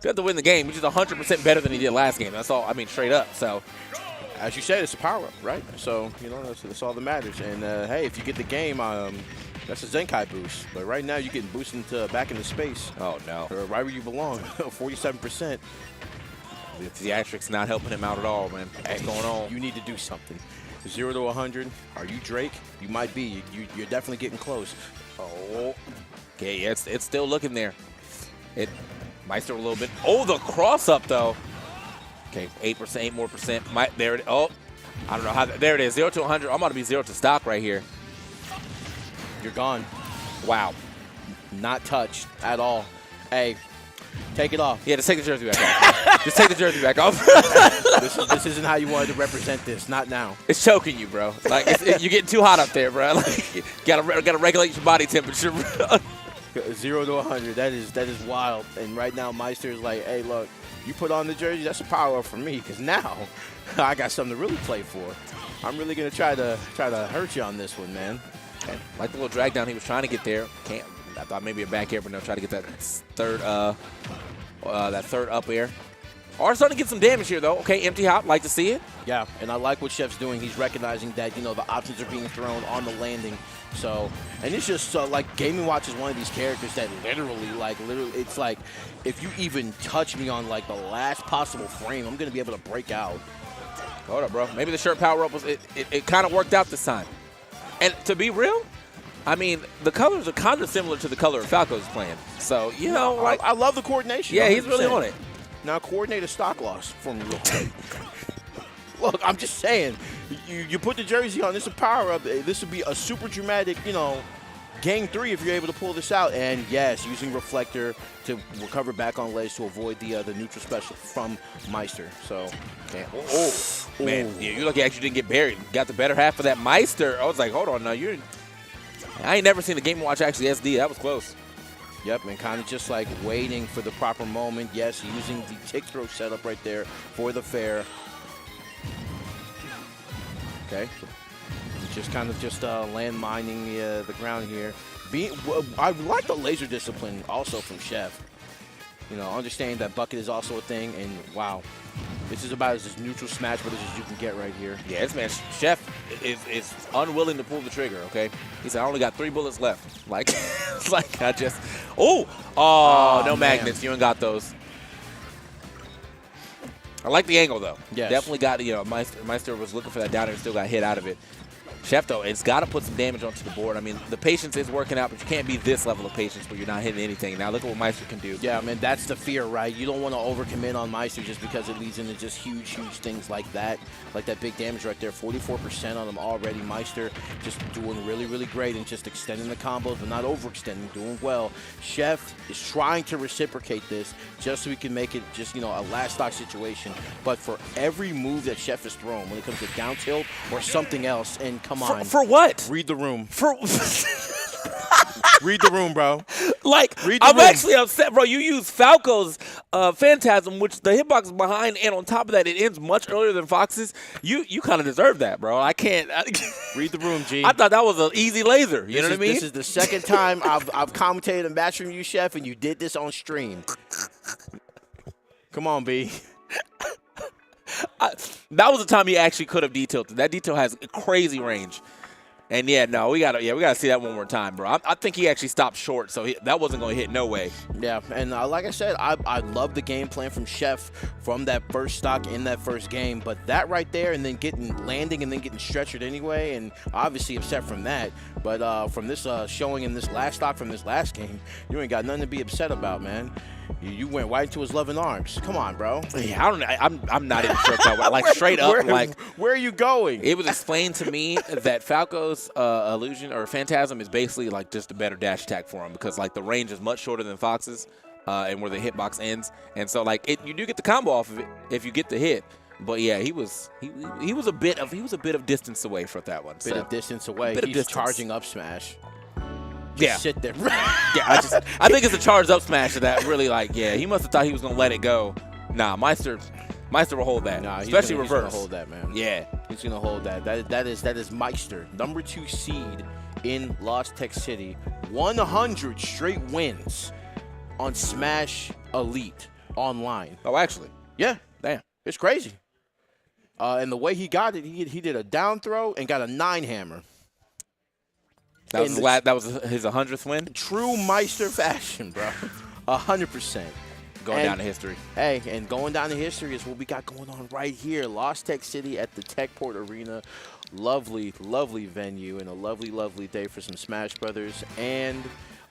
He had to win the game, which is 100% better than he did last game. That's all, I mean, straight up. So, as you said, it's a power-up, right? So, you know, that's all that matters. And, hey, if you get the game, that's a Zenkai boost. But right now, you're getting boosted back into space. oh, no. Or right where you belong, 47%. The theatrics not helping him out at all, man. What's going on? You need to do something. 0 to 100. Are you Drake? You might be. You're definitely getting close. Oh. Okay, yeah, it's still looking there. It Meister a little bit. Oh, the cross-up, though. Okay, 8%, 8 more percent. There it is. Oh, I don't know how. There it is, 0 to 100. I'm about to be 0 to stock right here. You're gone. Wow. Not touched at all. Hey, take it off. Yeah, just take the jersey back off. Just take the jersey back off. This isn't how you wanted to represent this. Not now. It's choking you, bro. Like you're getting too hot up there, bro. Like you gotta regulate your body temperature, bro. 0 to 100. That is wild. And right now, Meister is like, hey, look, you put on the jersey, that's a power up for me. Because now I got something to really play for. I'm really gonna try to hurt you on this one, man. Okay. Like the little drag down he was trying to get there. Can't. I thought maybe a back air, but no, try to get that third up air. Are starting to get some damage here, though. Okay, empty hop, like to see it. Yeah, and I like what Chef's doing. He's recognizing that, you know, the options are being thrown on the landing. So, and it's just like Gaming Watch is one of these characters that literally, it's like if you even touch me on like the last possible frame, I'm going to be able to break out. Hold up, bro. Maybe the shirt power up was it kind of worked out this time. And to be real, I mean, the colors are kind of similar to the color Falco's playing. So, you know, like I love the coordination. Yeah, 100%. he's really on it. Now coordinate a stock loss for me real quick. Look, I'm just saying, you put the jersey on, this is a power-up. This would be a super dramatic, you know, game 3 if you're able to pull this out. And, yes, using Reflector to recover back on ledge to avoid the neutral special from Meister. So, okay. Man, yeah, you lucky actually didn't get buried. Got the better half of that Meister. I was like, hold on, now I ain't never seen the Game & Watch actually SD. That was close. Yep, and kind of just like waiting for the proper moment. Yes, using the tick throw setup right there for the fair. Okay. Just kind of just land mining the ground here. I like the laser discipline also from Chef. You know, understanding that bucket is also a thing, and wow. This is about as neutral smash brothers as you can get right here. Yeah, this man, Chef is unwilling to pull the trigger, okay? He said, I only got 3 bullets left. Like, it's like I just, no man. magnets. You ain't got those. I like the angle, though. Yes. Definitely got, you know, Meister was looking for that down and still got hit out of it. Chef, though, it's got to put some damage onto the board. I mean, the patience is working out, but you can't be this level of patience where you're not hitting anything. Now, look at what Meister can do. Yeah, man, that's the fear, right? You don't want to overcommit on Meister just because it leads into just huge things like that big damage right there. 44% on him already. Meister just doing really, really great and just extending the combos, but not overextending, doing well. Chef is trying to reciprocate this just so he can make it just, you know, a last stock situation. But for every move that Chef has thrown, when it comes to down tilt or something else, and come on. For what? Read the room. For Read the room, bro. Like, I'm actually upset, bro. You use Falco's Phantasm, which the hitbox is behind, and on top of that, it ends much earlier than Fox's. You kind of deserve that, bro. I can't. Read the room, G. I thought that was an easy laser. You know what I mean? This is the second time I've commentated a match from you, Chef, and you did this on stream. Come on, B. That was the time he actually could have detilted. That detail has crazy range. And yeah, no, we gotta see that one more time, bro. I think he actually stopped short, so that wasn't gonna hit no way. Yeah, and like I said, I love the game plan from Chef from that first stock in that first game, but that right there, and then landing and then getting stretchered anyway, and obviously upset from that. But from this showing in this last stock from this last game, you ain't got nothing to be upset about, man. You went right into his loving arms. Come on, bro. Yeah, I don't know. I'm not even sure if that like straight up. Where are you going? It was explained to me that Falco's illusion or Phantasm is basically like just a better dash attack for him because like the range is much shorter than Fox's and where the hitbox ends, and so like you do get the combo off of it if you get the hit. But yeah, he was a bit of distance away from that one. Bit of distance away. He's charging up smash. Just sit there. Yeah, I think it's a charged up smash that really he must have thought he was gonna let it go. Nah, Meister will hold that. Nah, especially he's reverse. He's gonna hold that, man. Yeah. He's gonna hold that. That is Meister, number 2 seed in Lost Tech City. 100 straight wins on Smash Elite online. Oh, actually. Yeah, Damn. it's crazy. And the way he got it, he did a down throw and got a 9 hammer. That was his 100th win? True Meister fashion, bro. 100%. Going down in history. Hey, and going down in history is what we got going on right here. Lost Tech City at the Techport Arena. Lovely, lovely venue and a lovely, lovely day for some Smash Brothers and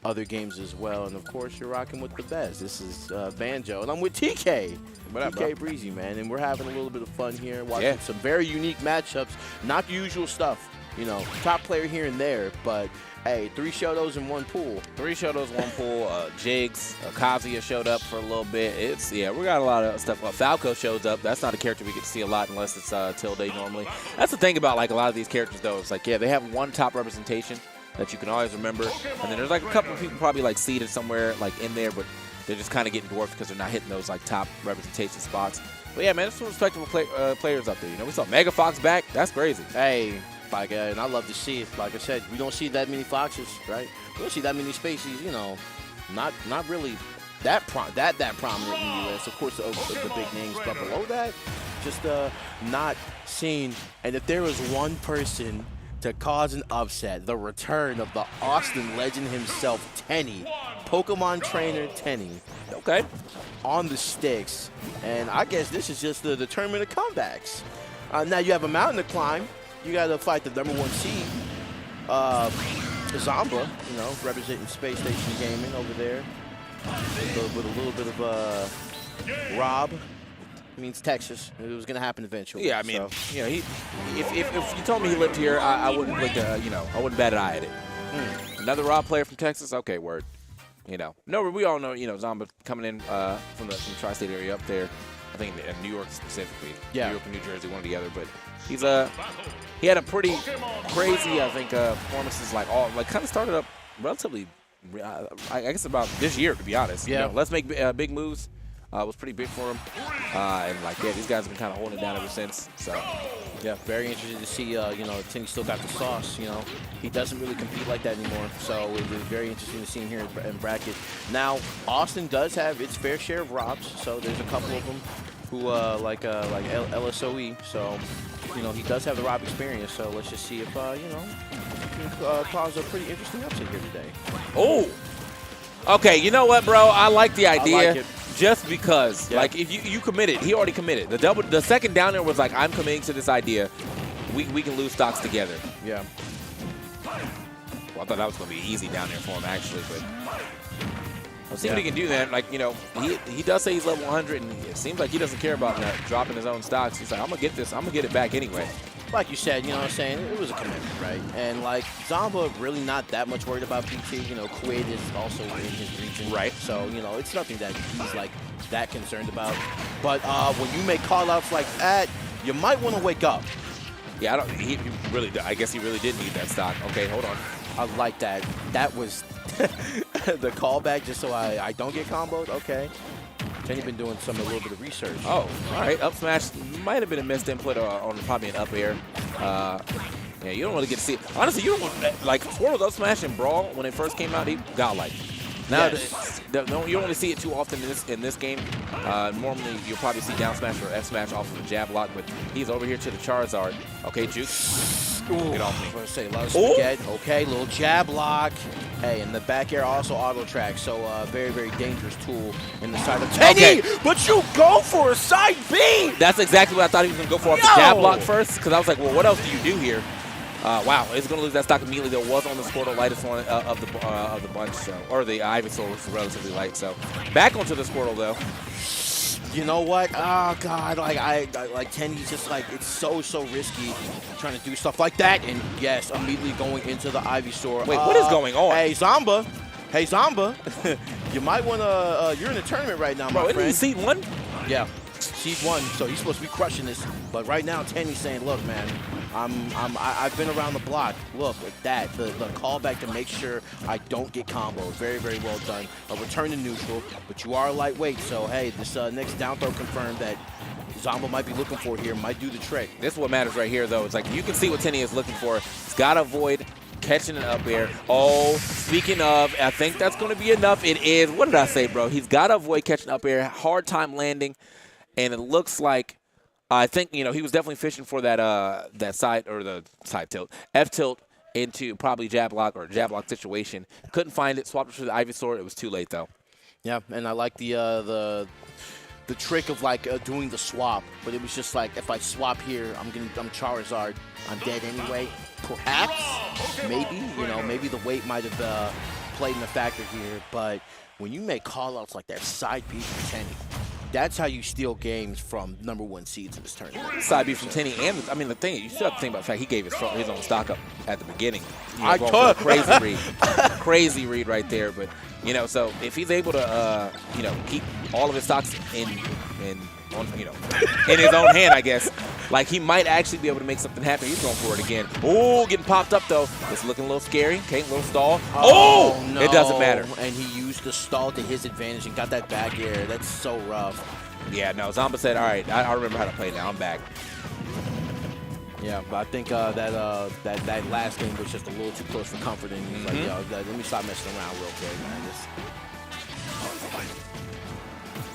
other games as well. And, of course, you're rocking with the best. This is Banjo, and I'm with TK. What up, TK bro? Breezy, man. And we're having a little bit of fun here, watching some very unique matchups. Not the usual stuff. You know, top player here and there, but hey, 3 Shotos in 1 pool. 3 Shotos, 1 pool. Jigs, Kazuya showed up for a little bit. We got a lot of stuff. Falco shows up. That's not a character we get to see a lot unless it's Tilde normally. That's the thing about like a lot of these characters though. It's like they have one top representation that you can always remember, and then there's like a couple of people probably like seated somewhere like in there, but they're just kind of getting dwarfed because they're not hitting those like top representation spots. But yeah, man, there's some respectable players up there. You know, we saw Mega Fox back. That's crazy. Hey. And I love to see it. Like I said, we don't see that many foxes, right? We don't see that many spaces, you know, not really that prominent in the U.S. Of course, the big names, but below that, just not seen. And if there was one person to cause an upset, the return of the Austin legend himself, Tenny, Pokemon trainer Tenny. Okay. On the sticks. And I guess this is just the tournament of comebacks. Now you have a mountain to climb. You got to fight the number 1 seed, Zomba, you know, representing Space Station Gaming over there. With a little bit of Rob. Means Texas. It was going to happen eventually. Yeah, I mean, you know, if you told me he lived here, I wouldn't look, I wouldn't bat an eye at it. Another Rob player from Texas? Okay, word. You know, no, we all know, you know, Zomba coming in from the tri-state area up there. I think in New York specifically. Yeah. New York and New Jersey, one or the other. But he had a pretty crazy, I think, performances kind of started up relatively, I guess about this year, to be honest. Yeah. You know, let's make big moves. Was pretty big for him. And these guys have been kind of holding it down ever since. So, yeah, very interesting to see, you know, Tenny still got the sauce, you know. He doesn't really compete like that anymore. So it was very interesting to see him here in bracket. Now, Austin does have its fair share of Robs. So there's a couple of them who, like LSOE. So, you know, he does have the Rob experience. So let's just see if, you know, he can cause a pretty interesting upset here today. Oh! Okay, you know what, bro? I like the idea. I like it. Just because, like, if you committed, he already committed. The second down there was like, I'm committing to this idea. We can lose stocks together. Yeah. Well, I thought that was going to be easy down there for him, actually, but we'll see what he can do then. Like, you know, he does say he's level 100, and it seems like he doesn't care about dropping his own stocks. He's like, I'm going to get this. I'm going to get it back anyway. Like you said, you know what I'm saying, it was a commitment, right? And, like, Zomba really not that much worried about PT. You know, Kuwait is also in his region. Right. So, you know, it's nothing that he's, like, that concerned about. But when you make call-outs like that, you might want to wake up. Yeah, I guess he really did need that stock. Okay, hold on. I like that. That was the callback just so I don't get comboed. Okay. Tenny been doing a little bit of research. Oh, all right. Up smash might have been a missed input on probably an up air. Yeah, you don't really get to see it. Honestly, you don't want, like, Squirtle's up smash and Brawl, when it first came out, he godlike. Now, yes. You don't really see it too often in this game. Normally, you'll probably see down smash or F smash off of the jab lock, but he's over here to the Charizard. Okay, Juke. Get off me. I was going to say, a lot of spaghetti. Okay, little jab lock. Hey, and the back air also auto track, so very, very dangerous tool in the side of Tenny. Okay. But you go for a side B. That's exactly what I thought he was going to go for off the jab lock first, because I was like, well, what else do you do here? Wow, it's going to lose that stock immediately. There was on the Squirtle, lightest one of the bunch, so, or the Ivysaur was relatively light. So back onto the Squirtle though. You know what? Oh God, like Tenny's just like, it's so risky trying to do stuff like that. And yes, immediately going into the Ivysaur. Wait, what is going on? Hey Zomba, you might want to. You're in the tournament right now, my friend. Isn't he seed 1? Yeah, seed 1. So he's supposed to be crushing this. But right now, Tenny's saying, look, man. I've been around the block. Look at that. The callback to make sure I don't get comboed. Very, very well done. A return to neutral, but you are lightweight. So, hey, this next down throw confirmed that Zomba might be looking for here might do the trick. This is what matters right here, though. It's like you can see what Tenny is looking for. He's got to avoid catching it up air. Oh, speaking of, I think that's going to be enough. It is. What did I say, bro? He's got to avoid catching up air. Hard time landing. And it looks like, I think, he was definitely fishing for that side, or the side tilt, F tilt into probably jab lock or jab lock situation. Couldn't find it. Swapped it for the Ivysaur. It was too late, though. Yeah, and I like the trick of doing the swap, but it was just like, if I swap here, I'm Charizard, I'm dead anyway. Perhaps, maybe, maybe the weight might have played in a factor here, but when you make call-outs like that side B from Tenny, that's how you steal games from #1 seeds in this tournament. Side B from Tenny, and I mean the thing, you still have to think about the fact he gave his own stock up at the beginning. Crazy read right there, but so if he's able to keep all of his stocks in his own hand, I guess, like he might actually be able to make something happen. He's going for it again. Oh, getting popped up though. It's looking a little scary. Okay, a little stall. Oh, no. It doesn't matter. And he used the stall to his advantage and got that back air. That's so rough. Yeah, no, Zomba said, all right, I remember how to play now. I'm back. Yeah, but I think that last game was just a little too close for comfort, and he's like, yo, let me stop messing around real quick, man.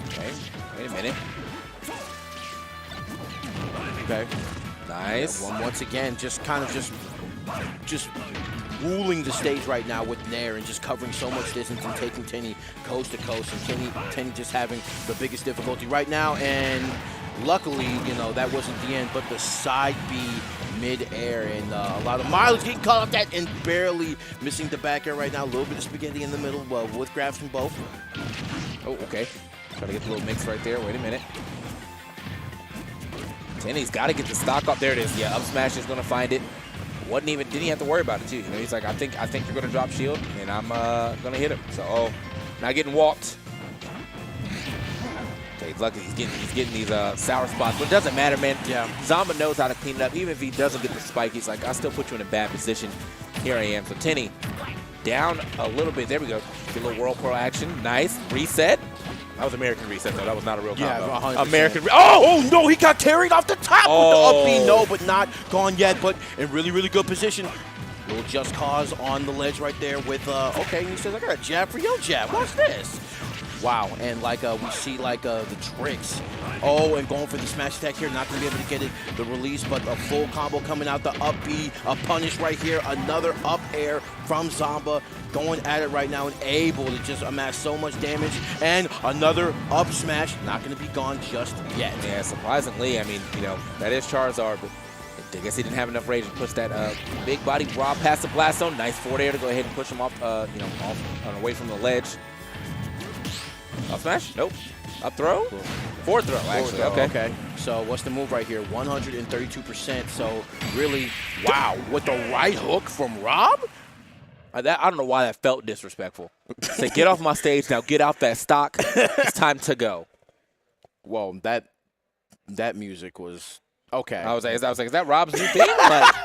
Okay, wait a minute. Okay. Nice. Yeah, once again, just ruling the stage right now with Nair and just covering so much distance and taking Tenny coast to coast, and Tenny just having the biggest difficulty right now. And luckily, that wasn't the end, but the side B mid-air, and a lot of mileage getting caught off that and barely missing the back air right now. A little bit of spaghetti in the middle, with grabs from both. Oh, okay. Try to get the little mix right there. Wait a minute. Tenny's got to get the stock up. There it is. Yeah, up smash is going to find it. Didn't even have to worry about it too. He's like, I think you're going to drop shield, and I'm going to hit him. So, not getting walked. Okay, he's lucky he's getting these sour spots, but it doesn't matter, man. Yeah. Zomba knows how to clean it up. Even if he doesn't get the spike, he's like, I still put you in a bad position. Here I am. So Tenny down a little bit. There we go. Get a little whirlpool action. Nice. Reset. That was American reset, though. That was not a real combo. Yeah, American. Oh, no, he got carried off the top with the up B. No, but not gone yet, but in really, really good position. Little just cause on the ledge right there with, okay, he says, I got a jab for your jab. Watch this. Wow, and we see the tricks. Oh, and going for the smash attack here, not going to be able to get it, the release, but a full combo coming out, the up B, a punish right here, another up air from Zomba, going at it right now and able to just amass so much damage, and another up smash, not going to be gone just yet. Yeah, surprisingly, I mean, that is Charizard, but I guess he didn't have enough rage to push that big body Rob past the blast zone. Nice forward air to go ahead and push him off, away from the ledge. Up smash? Nope. Up throw? Forward throw, actually. Okay. So what's the move right here? 132%. So really, wow. With the right hook from Rob? I don't know why that felt disrespectful. Say, get off my stage now. Get out that stock. It's time to go. Whoa, that music was okay. I was like, is that Rob's new thing? Like,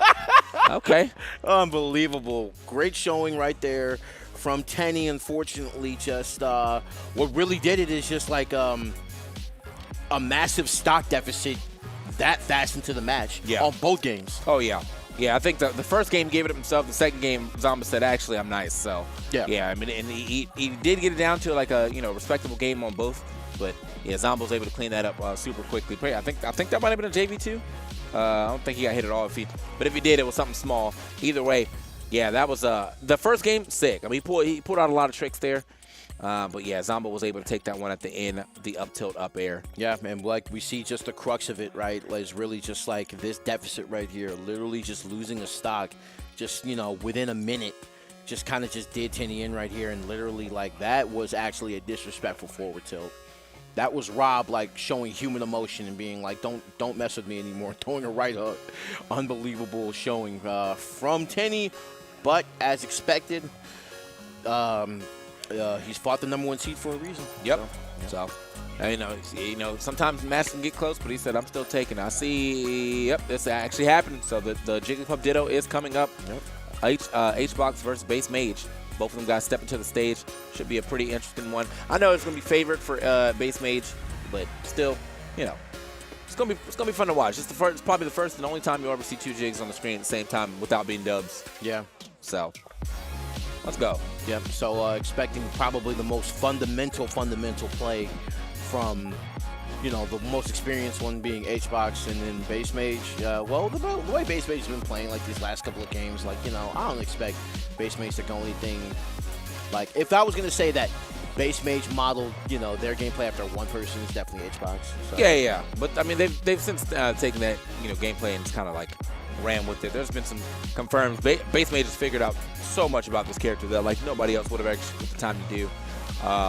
okay. Unbelievable. Great showing right there from Tenny. Unfortunately, just what really did it is just like a massive stock deficit that fast into the match on both games. Oh, yeah. Yeah, I think the first game gave it up himself. The second game, Zomba said, actually, I'm nice. So, yeah, I mean, and he did get it down to like a, respectable game on both. But, yeah, Zomba was able to clean that up super quickly. I think that might have been a JV2. I don't think he got hit at all. But if he did, it was something small. Either way, yeah, that was the first game, sick. I mean, he pulled out a lot of tricks there. But, yeah, Zomba was able to take that one at the end, the up tilt, up air. Yeah, and like we see just the crux of it, right, is really just like this deficit right here, literally just losing a stock just, within a minute, just kind of just did Tenny in right here. And literally, like, that was actually a disrespectful forward tilt. That was Rob, like, showing human emotion and being like, don't mess with me anymore, throwing a right hook. Unbelievable showing from Tenny, but as expected, he's fought the #1 seed for a reason. Yep. So sometimes matches can get close, but he said, I'm still taking it. I see, this actually happened. So the Jigglypuff Ditto is coming up. Yep. Hbox versus Base Mage. Both of them guys step into the stage. Should be a pretty interesting one. I know it's going to be favored for Base Mage, but still, It's gonna be fun to watch. It's probably the first and only time you'll ever see 2 jigs on the screen at the same time without being dubs. Yeah. So let's go. Yep. So expecting probably the most fundamental play from, you know, the most experienced one being H-Box and then Base Mage. Well, the way Base Mage has been playing like these last couple of games, like, you know, I don't expect Base Mage to go anything. Like, if I was gonna say that Base Mage modeled, you know, their gameplay after one person, is definitely H-Box. So. Yeah. But I mean, they've since taken that, you know, gameplay and just kind of like ran with it. There's been some confirmed. Base Mage has figured out so much about this character that like nobody else would have actually put the time to do.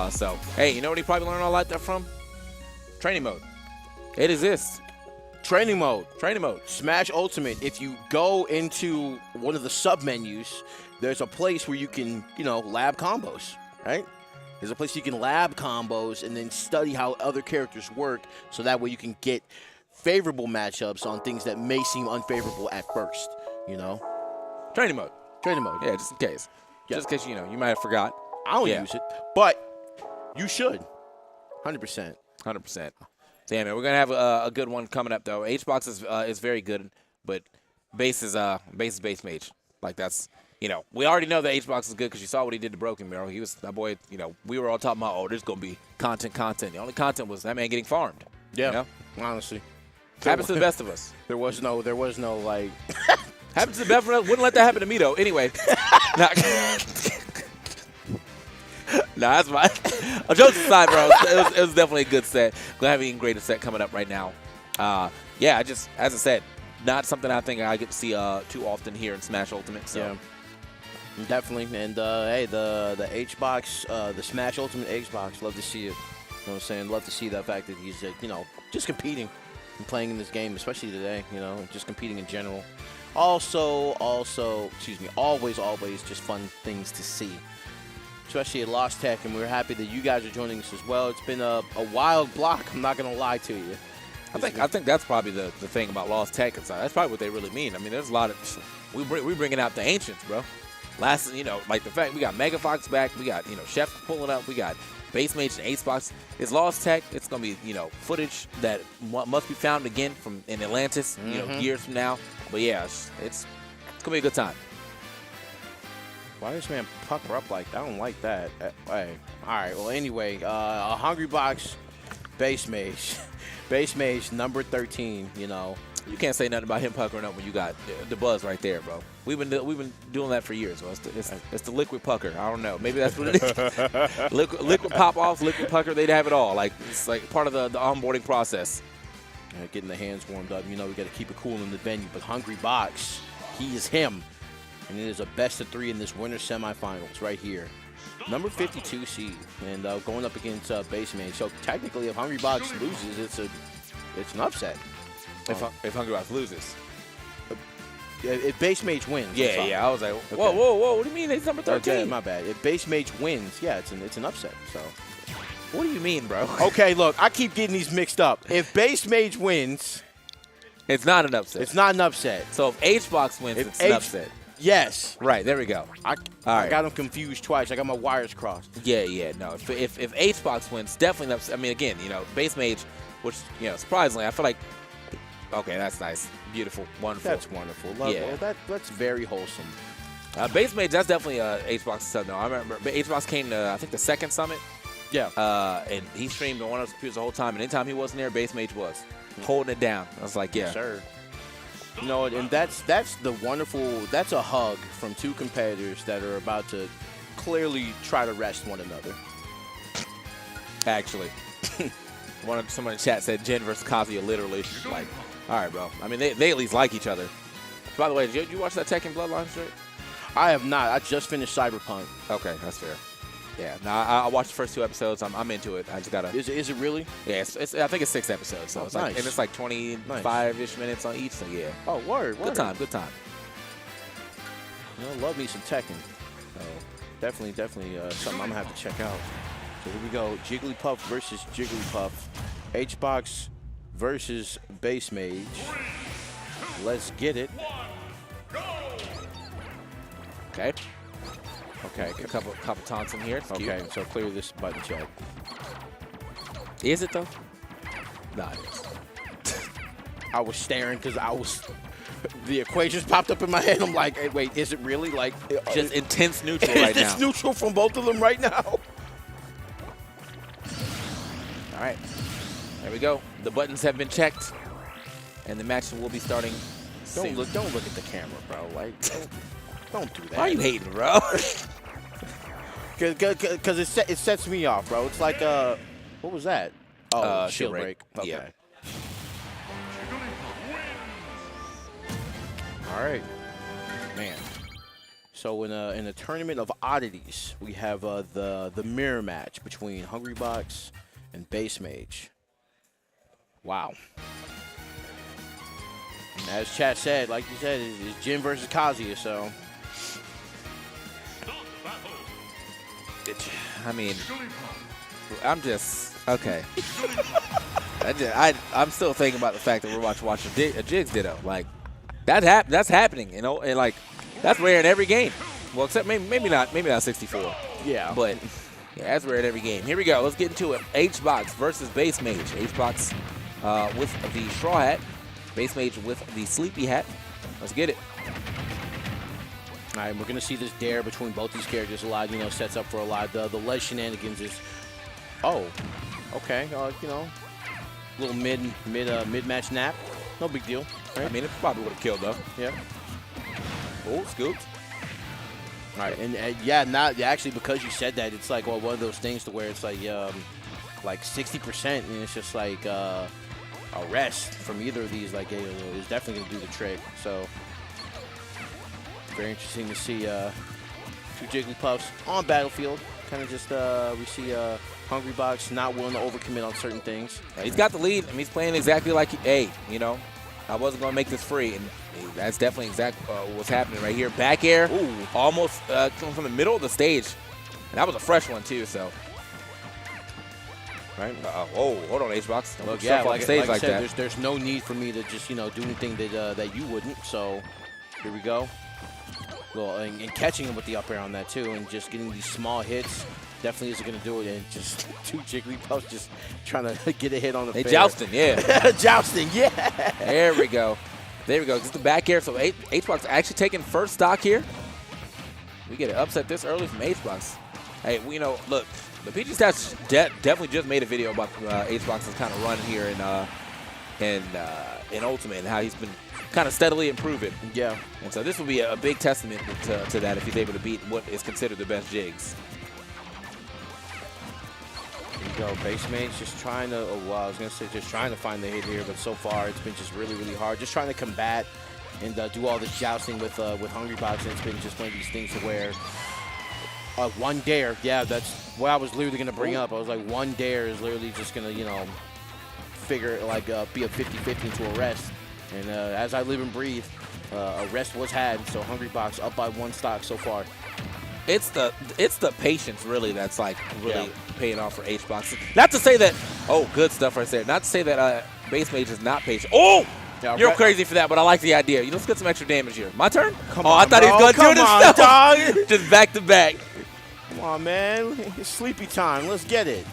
So hey, you know what he probably learned all that from? Training mode. It exists. Training mode. Training mode. Smash Ultimate. If you go into one of the sub menus, there's a place where you can, you know, lab combos, right? There's a place you can lab combos and then study how other characters work, so that way you can get favorable matchups on things that may seem unfavorable at first, you know? Training mode. Training mode. Yeah, just in case. Just in case, you know, you might have forgot. I don't use it, but you should. 100%. 100%. So yeah, man, we're gonna have a good one coming up though. H-Box is very good, but base is Base Mage. Like that's, you know, we already know that H-Box is good because you saw what he did to Broken Mirror. He was that boy. You know, we were all talking about, oh, there's gonna be content. The only content was that man getting farmed. Yeah, you know? Honestly, happens to the best of us. There was no like. Happens to the best of us. Wouldn't let that happen to me though. Anyway. No, that's fine. Jokes aside, bro, it was definitely a good set. Glad having a greater set coming up right now. Yeah, as I said, not something I think I get to see too often here in Smash Ultimate. So. Yeah, definitely. And hey, the H-Box, the Smash Ultimate H-Box, love to see it. You know what I'm saying? Love to see the fact that he's, you know, just competing and playing in this game, especially today. You know, just competing in general. Also, excuse me, always just fun things to see. Especially at Lost Tech, and we're happy that you guys are joining us as well. It's been a wild block, I'm not going to lie to you. I think that's probably the thing about Lost Tech. That's probably what they really mean. I mean, there's a lot of we bringing out the ancients, bro. Last, you know, like the fact we got Mega Fox back, we got, you know, Chef pulling up, we got Base Mage and H-Box. It's Lost Tech. It's gonna be, you know, footage that must be found again from in Atlantis, you know, years from now. But yeah, it's gonna be a good time. Why does this man pucker up like that? I don't like that. Hey, all right. Well, anyway, a Hungrybox Base Mage. Base Mage number 13, you know. You can't say nothing about him puckering up when you got the buzz right there, bro. We've been doing that for years. Bro. It's the liquid pucker. I don't know. Maybe that's what it is. liquid pop-offs, liquid pucker, they'd have it all. Like, it's like part of the onboarding process. Getting the hands warmed up. You know, we got to keep it cool in the venue. But Hungrybox, he is him. And it is a best-of-3 in this winter semifinals right here. Number 52 seed, and going up against Base Mage. So technically, if Hungrybox loses, it's an upset. If Hungrybox loses, if Base Mage wins, yeah. I was like, whoa, what do you mean he's number 13? Okay, my bad. If Base Mage wins, yeah, it's an upset. So, what do you mean, bro? Okay, look, I keep getting these mixed up. If Base Mage wins, it's not an upset. It's not an upset. So if H-Box wins, it's an upset. Yes. Right, there we go. I got them confused twice. I got my wires crossed. Yeah. No, if H-Box wins, definitely an upset. I mean, again, you know, Base Mage, which, you know, surprisingly, I feel like, okay, that's nice. Beautiful. Wonderful. That's wonderful. That's very wholesome. Base Mage, that's definitely H-Box stuff. No, I remember H-Box came to, I think, the second summit. Yeah. And he streamed on one of those computers the whole time. And anytime he wasn't there, Base Mage was holding it down. I was like, yeah. Yes, sir. You know, and that's the wonderful, that's a hug from two competitors that are about to clearly try to rest one another. Actually. Someone in the chat said Jen versus Kazuya literally. Like, all right, bro. I mean, they at least like each other. By the way, did you watch that Tekken Bloodline straight? I have not. I just finished Cyberpunk. Okay, that's fair. Yeah, no, I watched the first 2 episodes. I'm into it. I just gotta. Is it really? Yeah, I think it's 6 episodes. So it's nice. like, and it's like 25-ish minutes on each. So yeah. Oh, word. Good time. You know, love me some Tekken. So definitely something I'm gonna have to check out. So here we go. Jigglypuff versus Jigglypuff. H-Box versus Base Mage. Let's get it. Okay. Okay, a couple taunts in here. It's okay, cute. so clear this button check. Is it though? Nah, it is. I was staring because the equations popped up in my head. I'm like, hey, wait, is it really like just intense neutral right now? Is this neutral from both of them right now? All right, there we go. The buttons have been checked, and the match will be starting soon. Don't look at the camera, bro. Like, don't do that. Why are you hating, bro? Because it sets me off, bro. It's like what was that? Oh, shield break. Okay. Yeah. All right, man. So in a tournament of oddities, we have the mirror match between Hungrybox and Base Mage. Wow. And as chat said, like you said, it's Jin versus Kazuya. So. I mean, I'm just okay. I'm still thinking about the fact that we're watching a Jigs Ditto. Like that's happening, you know, and like that's rare in every game. Well, except maybe not 64. Yeah. But yeah, that's rare in every game. Here we go. Let's get into it. H-Box versus Base Mage. H-Box with the straw hat. Base Mage with the sleepy hat. Let's get it. All right, we're going to see this dare between both these characters a lot, sets up for a lot. The ledge shenanigans is, okay, little mid-match nap. No big deal. Right? I mean, it probably would have killed, though. Yeah. Oh, scooped. All right, and actually, because you said that, it's like one of those things to where it's like 60%, and it's just like a rest from either of these, like, is definitely going to do the trick, so... Very interesting to see two Jigglypuffs on Battlefield. Kind of just, we see Hungrybox not willing to overcommit on certain things. He's got the lead. I mean, he's playing exactly like, hey, I wasn't going to make this free. And that's definitely exactly what's happening right here. Back air, almost coming from the middle of the stage. And that was a fresh one, too, so. Right? Oh, hold on, H-Box. Look, yeah, like I said, there's no need for me to just, do anything that you wouldn't. So, here we go. Well, and catching him with the up air on that too, and just getting these small hits definitely isn't going to do it. And just two Jigglypuffs just trying to get a hit on the fair. They jousting, yeah. Jousting, yeah. There we go. There we go. Just the back air. So H-Box actually taking first stock here. We get an upset this early from H-Box. Hey, look, the PG Stats definitely just made a video about H-Box's kind of run here in Ultimate and how he's been kind of steadily improving. Yeah. And so this will be a big testament to that if he's able to beat what is considered the best jigs. There you go. Base Mage just trying to, I was going to say just trying to find the hit here, but so far it's been just really, really hard. Just trying to combat and do all this jousting with Hungrybox, and it's been just one of these things to where one dare, yeah, that's what I was literally going to bring up. I was like, one dare is literally just going to, figure, like, be a 50-50 into a rest. And as I live and breathe, a rest was had, so Hungrybox up by one stock so far. It's the patience really that's like really paying off for H-Box. Not to say that, good stuff right there. Not to say that Base Mage is not patient. Oh, yeah, you're crazy for that, but I like the idea. Let's get some extra damage here. My turn? Come on, I thought he was going to do this stuff. Dog. Just back to back. Come on, man. It's sleepy time. Let's get it.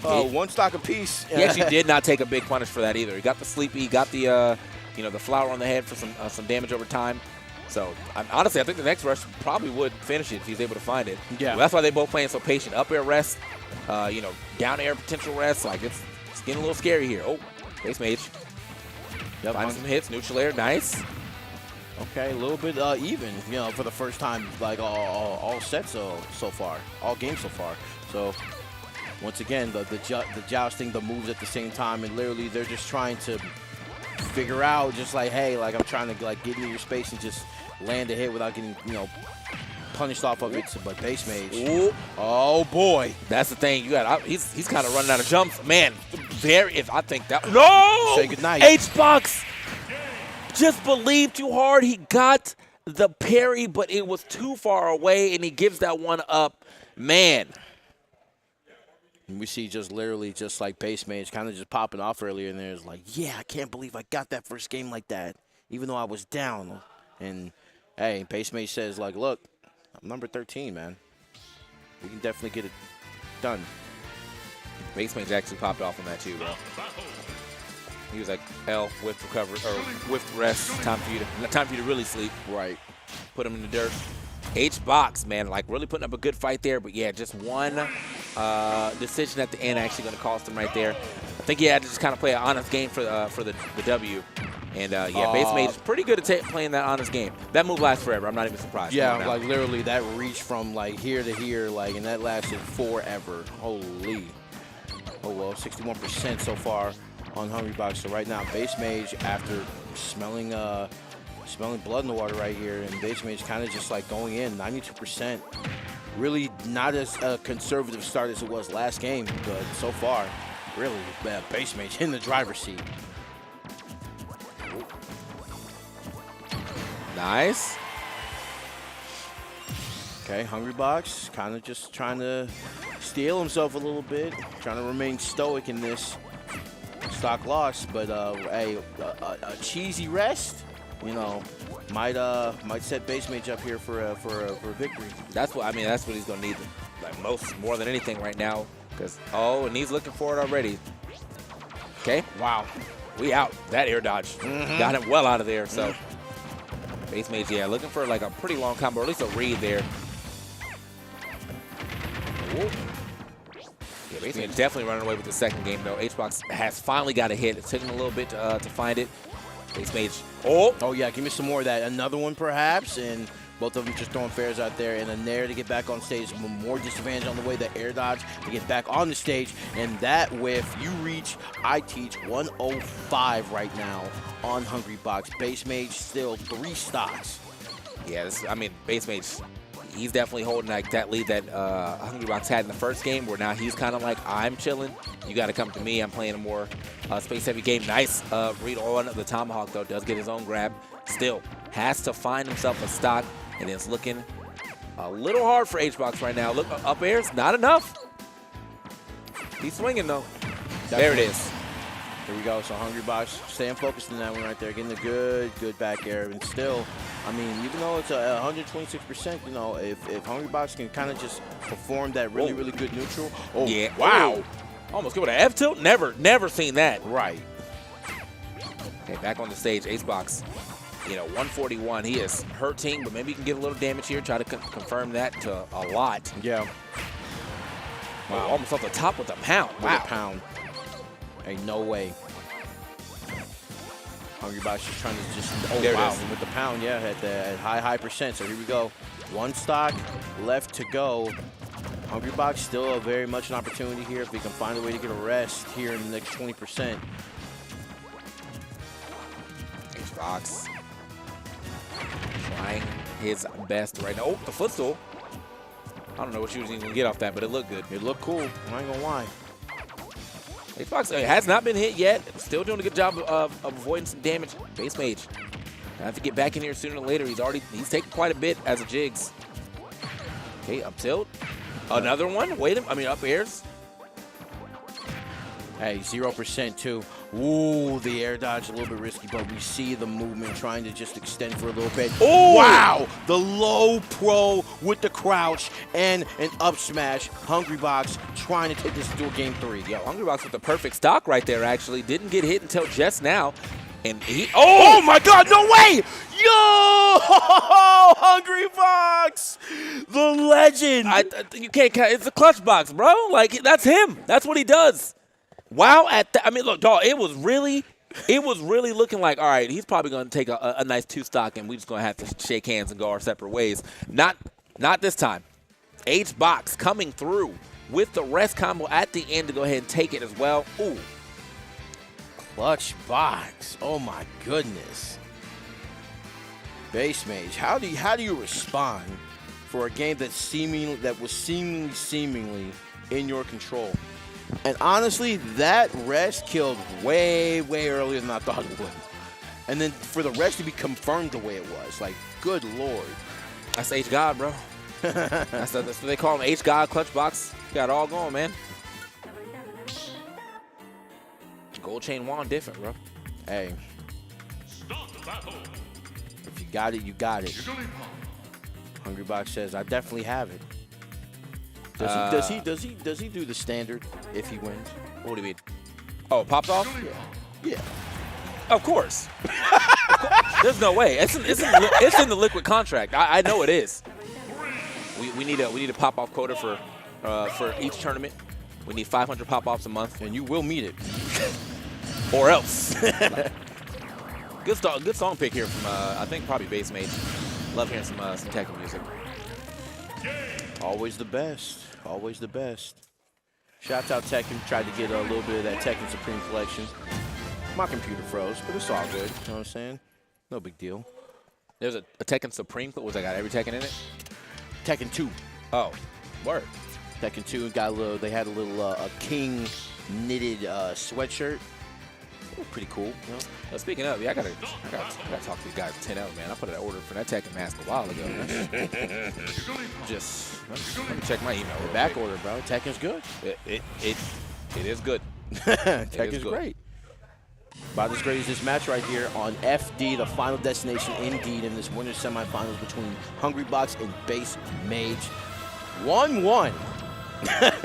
One stock apiece. He actually did not take a big punish for that either. He got the sleepy, he got the the flower on the head for some damage over time. So honestly, I think the next rush probably would finish it if he's able to find it. Yeah, well, that's why they both playing so patient. Up air rest, down air potential rest. Like it's getting a little scary here. Oh, Base Mage. Yep, find some hits. Neutral air, nice. Okay, a little bit even, for the first time, like all sets so far, all games so far. So. Once again, the jousting, the moves at the same time, and literally they're just trying to figure out, just like, hey, like I'm trying to like get into your space and just land a hit without getting punished off of it. But Base Mage, oh boy, that's the thing. You got he's kind of running out of jumps, man. I think that no. Say goodnight. H-Box just believed too hard. He got the parry, but it was too far away, and he gives that one up, man. And we see just literally just like Base Mage kind of just popping off earlier, and there's like, yeah, I can't believe I got that first game like that, even though I was down. And hey, Base Mage says like, look, I'm number 13, man. We can definitely get it done. Base Mage actually popped off on that too, bro. He was like, L, whiff recovery, or whiff rest. Time for you to really sleep. Right. Put him in the dirt. H-Box, man, like really putting up a good fight there. But yeah, just one decision at the end actually going to cost him right there. I think he had to just kind of play an honest game for the W. And yeah, Base Mage is pretty good at playing that honest game. That move lasts forever. I'm not even surprised. Yeah, like literally that reach from like here to here, like, and that lasted forever. Holy. Oh well, 61% so far on Hungrybox. So right now, Base Mage, after smelling blood in the water right here, and Base Mage kind of just like going in 92%. Really not as a conservative start as it was last game, but so far, really, Base Mage in the driver's seat. Nice. Okay, Hungrybox kind of just trying to steal himself a little bit, trying to remain stoic in this stock loss, but a cheesy rest, you know, might set Base Mage up here for a victory. That's what That's what he's gonna need, like more than anything right now. Because and he's looking for it already. Okay. Wow. We out. That air dodge got him well out of there. So Base Mage, yeah, looking for like a pretty long combo, or at least a read there. Ooh. Yeah, Base Mage definitely running away with the second game though. H-Box has finally got a hit. It's taken a little bit to find it. Base Mage. Oh yeah, give me some more of that. Another one perhaps, and both of them just throwing fairs out there, and a nair to get back on stage. More disadvantage on the way, the air dodge to get back on the stage, and that whiff, you reach, I teach 105 right now on Hungrybox. Base Mage still 3 stocks. Yeah, Base Mage, he's definitely holding like that lead that Hungrybox had in the first game, where now he's kind of like, I'm chilling. You got to come to me. I'm playing a more space-heavy game. Nice read on the Tomahawk, though. Does get his own grab. Still has to find himself a stock, and it's looking a little hard for H-Box right now. Look, up airs, not enough. He's swinging, though. There it is. Here we go. So Hungrybox staying focused in that one right there, getting a good back air, and still, even though it's 126%, you know, if Hungrybox can kind of just perform that really good neutral. Oh yeah! Wow! Almost go with an F tilt. Never seen that. Right. Okay, back on the stage, H-Box. 141. He is hurting, but maybe he can get a little damage here. Try to confirm that to a lot. Yeah. Wow. Almost off the top with a pound. Wow. With a pound. Ain't no way. Hungrybox just trying to there wow, it is. with the pound, yeah, at the high percent. So here we go. 1 stock left to go. Hungrybox still very much an opportunity here if he can find a way to get a rest here in the next 20%. H-Box trying his best right now. Oh, the footstool. I don't know what you was even going to get off that, but it looked good. It looked cool. I ain't gonna lie. H-Box has not been hit yet. Still doing a good job of avoiding some damage. Base Mage. I have to get back in here sooner or later. He's taking quite a bit as a jigs. Okay, up tilt. Another one. Up airs. Hey, 0% too. Ooh, the air dodge a little bit risky, but we see the movement trying to just extend for a little bit. Oh! Wow! The low pro with the crouch and an up smash. Hungrybox trying to take this to a game 3. Yo, Hungrybox with the perfect stock right there, actually. Didn't get hit until just now. And he... Oh my God, no way! Yo! Hungrybox! The legend! You can't... It's a clutch box, bro. Like, that's him. That's what he does. Wow, look, dog, it was really looking like, all right, he's probably going to take a nice 2 stock, and we just going to have to shake hands and go our separate ways. Not this time. H-Box coming through with the rest combo at the end to go ahead and take it as well. Ooh. Clutch box. Oh, my goodness. Base Mage, how do you respond for a game that was seemingly in your control? And honestly, that rest killed way earlier than I thought it would. And then for the rest to be confirmed the way it was, like, good Lord. That's H-God, bro. that's what they call him, H-God, clutch box. Got it all going, man. Gold chain wand different, bro. Hey. If you got it, you got it. Hungrybox says, I definitely have it. Does he do the standard if he wins? What do you mean? Oh, pops off? Yeah. Yeah. Of course. There's no way. It's in the liquid contract. I know it is. We need a pop-off quota for each tournament. We need 500 pop-offs a month. And you will meet it. Or else. Good song pick here from, I think, probably Bass Mage. Love hearing some Tekken music. Always the best. Always the best. Shouts out Tekken. Tried to get a little bit of that Tekken Supreme collection. My computer froze, but it's all good. You know what I'm saying? No big deal. There's a Tekken Supreme. Was that got every Tekken in it? Tekken 2. Oh, word. Tekken 2 got a little. They had a little a king knitted sweatshirt. Pretty cool. You know? Well, speaking of, yeah, I gotta talk to these guys at 10-0, man. I put an order for that Tekken mask a while ago. Just let me check my email. Back order, bro. Tekken's good. It is good. Tekken's great. About as great as this match right here on FD, the final destination indeed in this winner's semifinals between Hungrybox and Bass Mage. 1-1.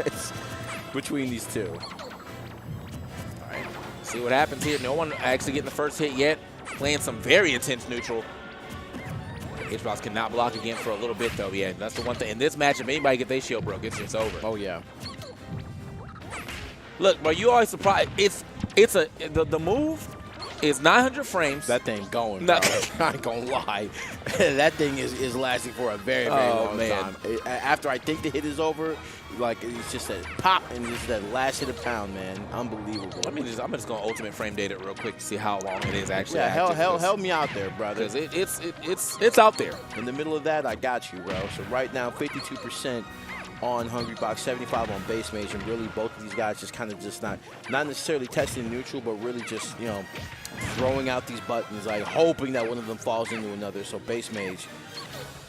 It's between these two. All right, see what happens here. No one actually getting the first hit yet. Playing some very intense neutral. Hedgehog cannot block again for a little bit though. Yeah, that's the one thing. In this match, if anybody get their shield broke, it's over. Oh yeah. Look, bro, you always surprised. The move is 900 frames. That thing going, bro. I ain't gonna lie. That thing is lasting for a very long time. After I think the hit is over, like it's just that pop and just that last hit of pound, man. Unbelievable. I'm just gonna ultimate frame data real quick to see how long it is actually. Yeah, help me out there, brother. Because it's out there. In the middle of that, I got you, bro. So right now, 52%. On Hungrybox, 75 on Bass Mage, and really both of these guys just kind of not necessarily testing neutral, but really just, you know, throwing out these buttons, like hoping that one of them falls into another. So Bass Mage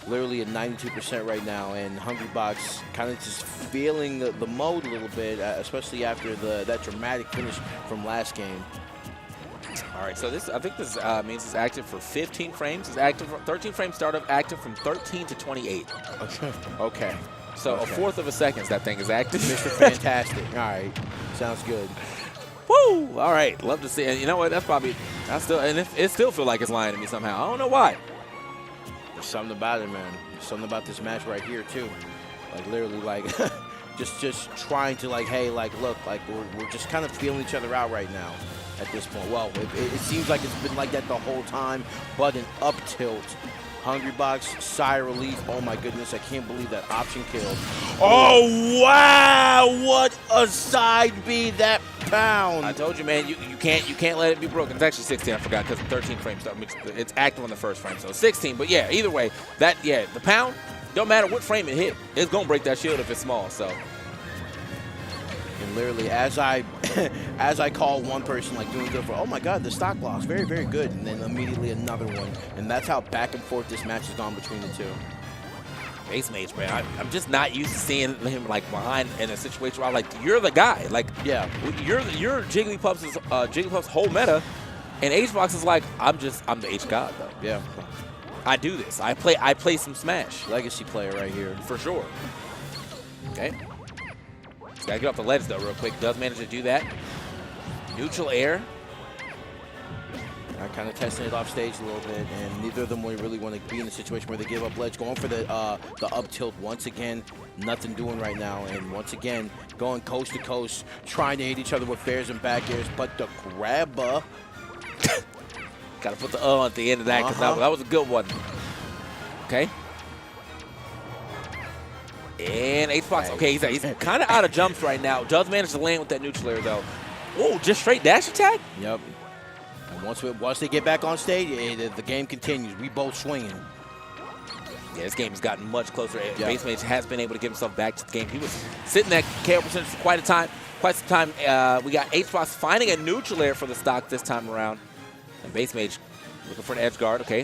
literally at 92% right now, and Hungrybox kind of just feeling the mode a little bit, especially after that dramatic finish from last game. All right, so I think this means it's active for 15 frames. It's active for 13 frame startup, active from 13 to 28. Okay. So a fourth of a second that thing is active. Mr. Fantastic. All right. Sounds good. Woo! All right. Love to see it. And you know what? It still feel like it's lying to me somehow. I don't know why. There's something about it, man. There's something about this match right here, too. Like, literally, like, just trying to, like, hey, like, look, like, we're just kind of feeling each other out right now at this point. Well, it seems like it's been like that the whole time, but an up tilt. Hungrybox, sigh of relief. Oh my goodness, I can't believe that option killed. Oh wow, what a side B, that pound. I told you, man, you can't let it be broken. It's actually 16, I forgot, because 13 frames stuff. It's active on the first frame, so 16. But yeah, either way, the pound, don't matter what frame it hit, it's gonna break that shield if it's small. So. And literally, as I call one person like doing good for, oh my God, the stock loss, very, very good, and then immediately another one, and that's how back and forth this match has gone between the two. Bass Mage, man, I'm just not used to seeing him like behind in a situation where I'm like, you're the guy, like, yeah, you're Jigglypuff's whole meta, and Hedgehog is like, I'm the H god though. Yeah, I do this. I play some Smash. Legacy player right here for sure. Okay. Gotta get off the ledge though real quick. Does manage to do that. Neutral air. I kind of testing it off stage a little bit, and neither of them really want to be in a situation where they give up ledge. Going for the up tilt once again. Nothing doing right now, and once again going coast to coast, trying to hit each other with fairs and back airs, but the grabber. Gotta put the at the end of that, because that was a good one. Okay. And Hedgehog, okay, he's kind of out of jumps right now. Does manage to land with that neutral air, though. Oh, just straight dash attack? Yep. And once they get back on stage, the game continues. We both swinging. Yeah, this game has gotten much closer. Yep. Bass Mage has been able to get himself back to the game. He was sitting at KO percentage for quite some time. We got Hedgehog finding a neutral air for the stock this time around. And Bass Mage looking for an edge guard, okay.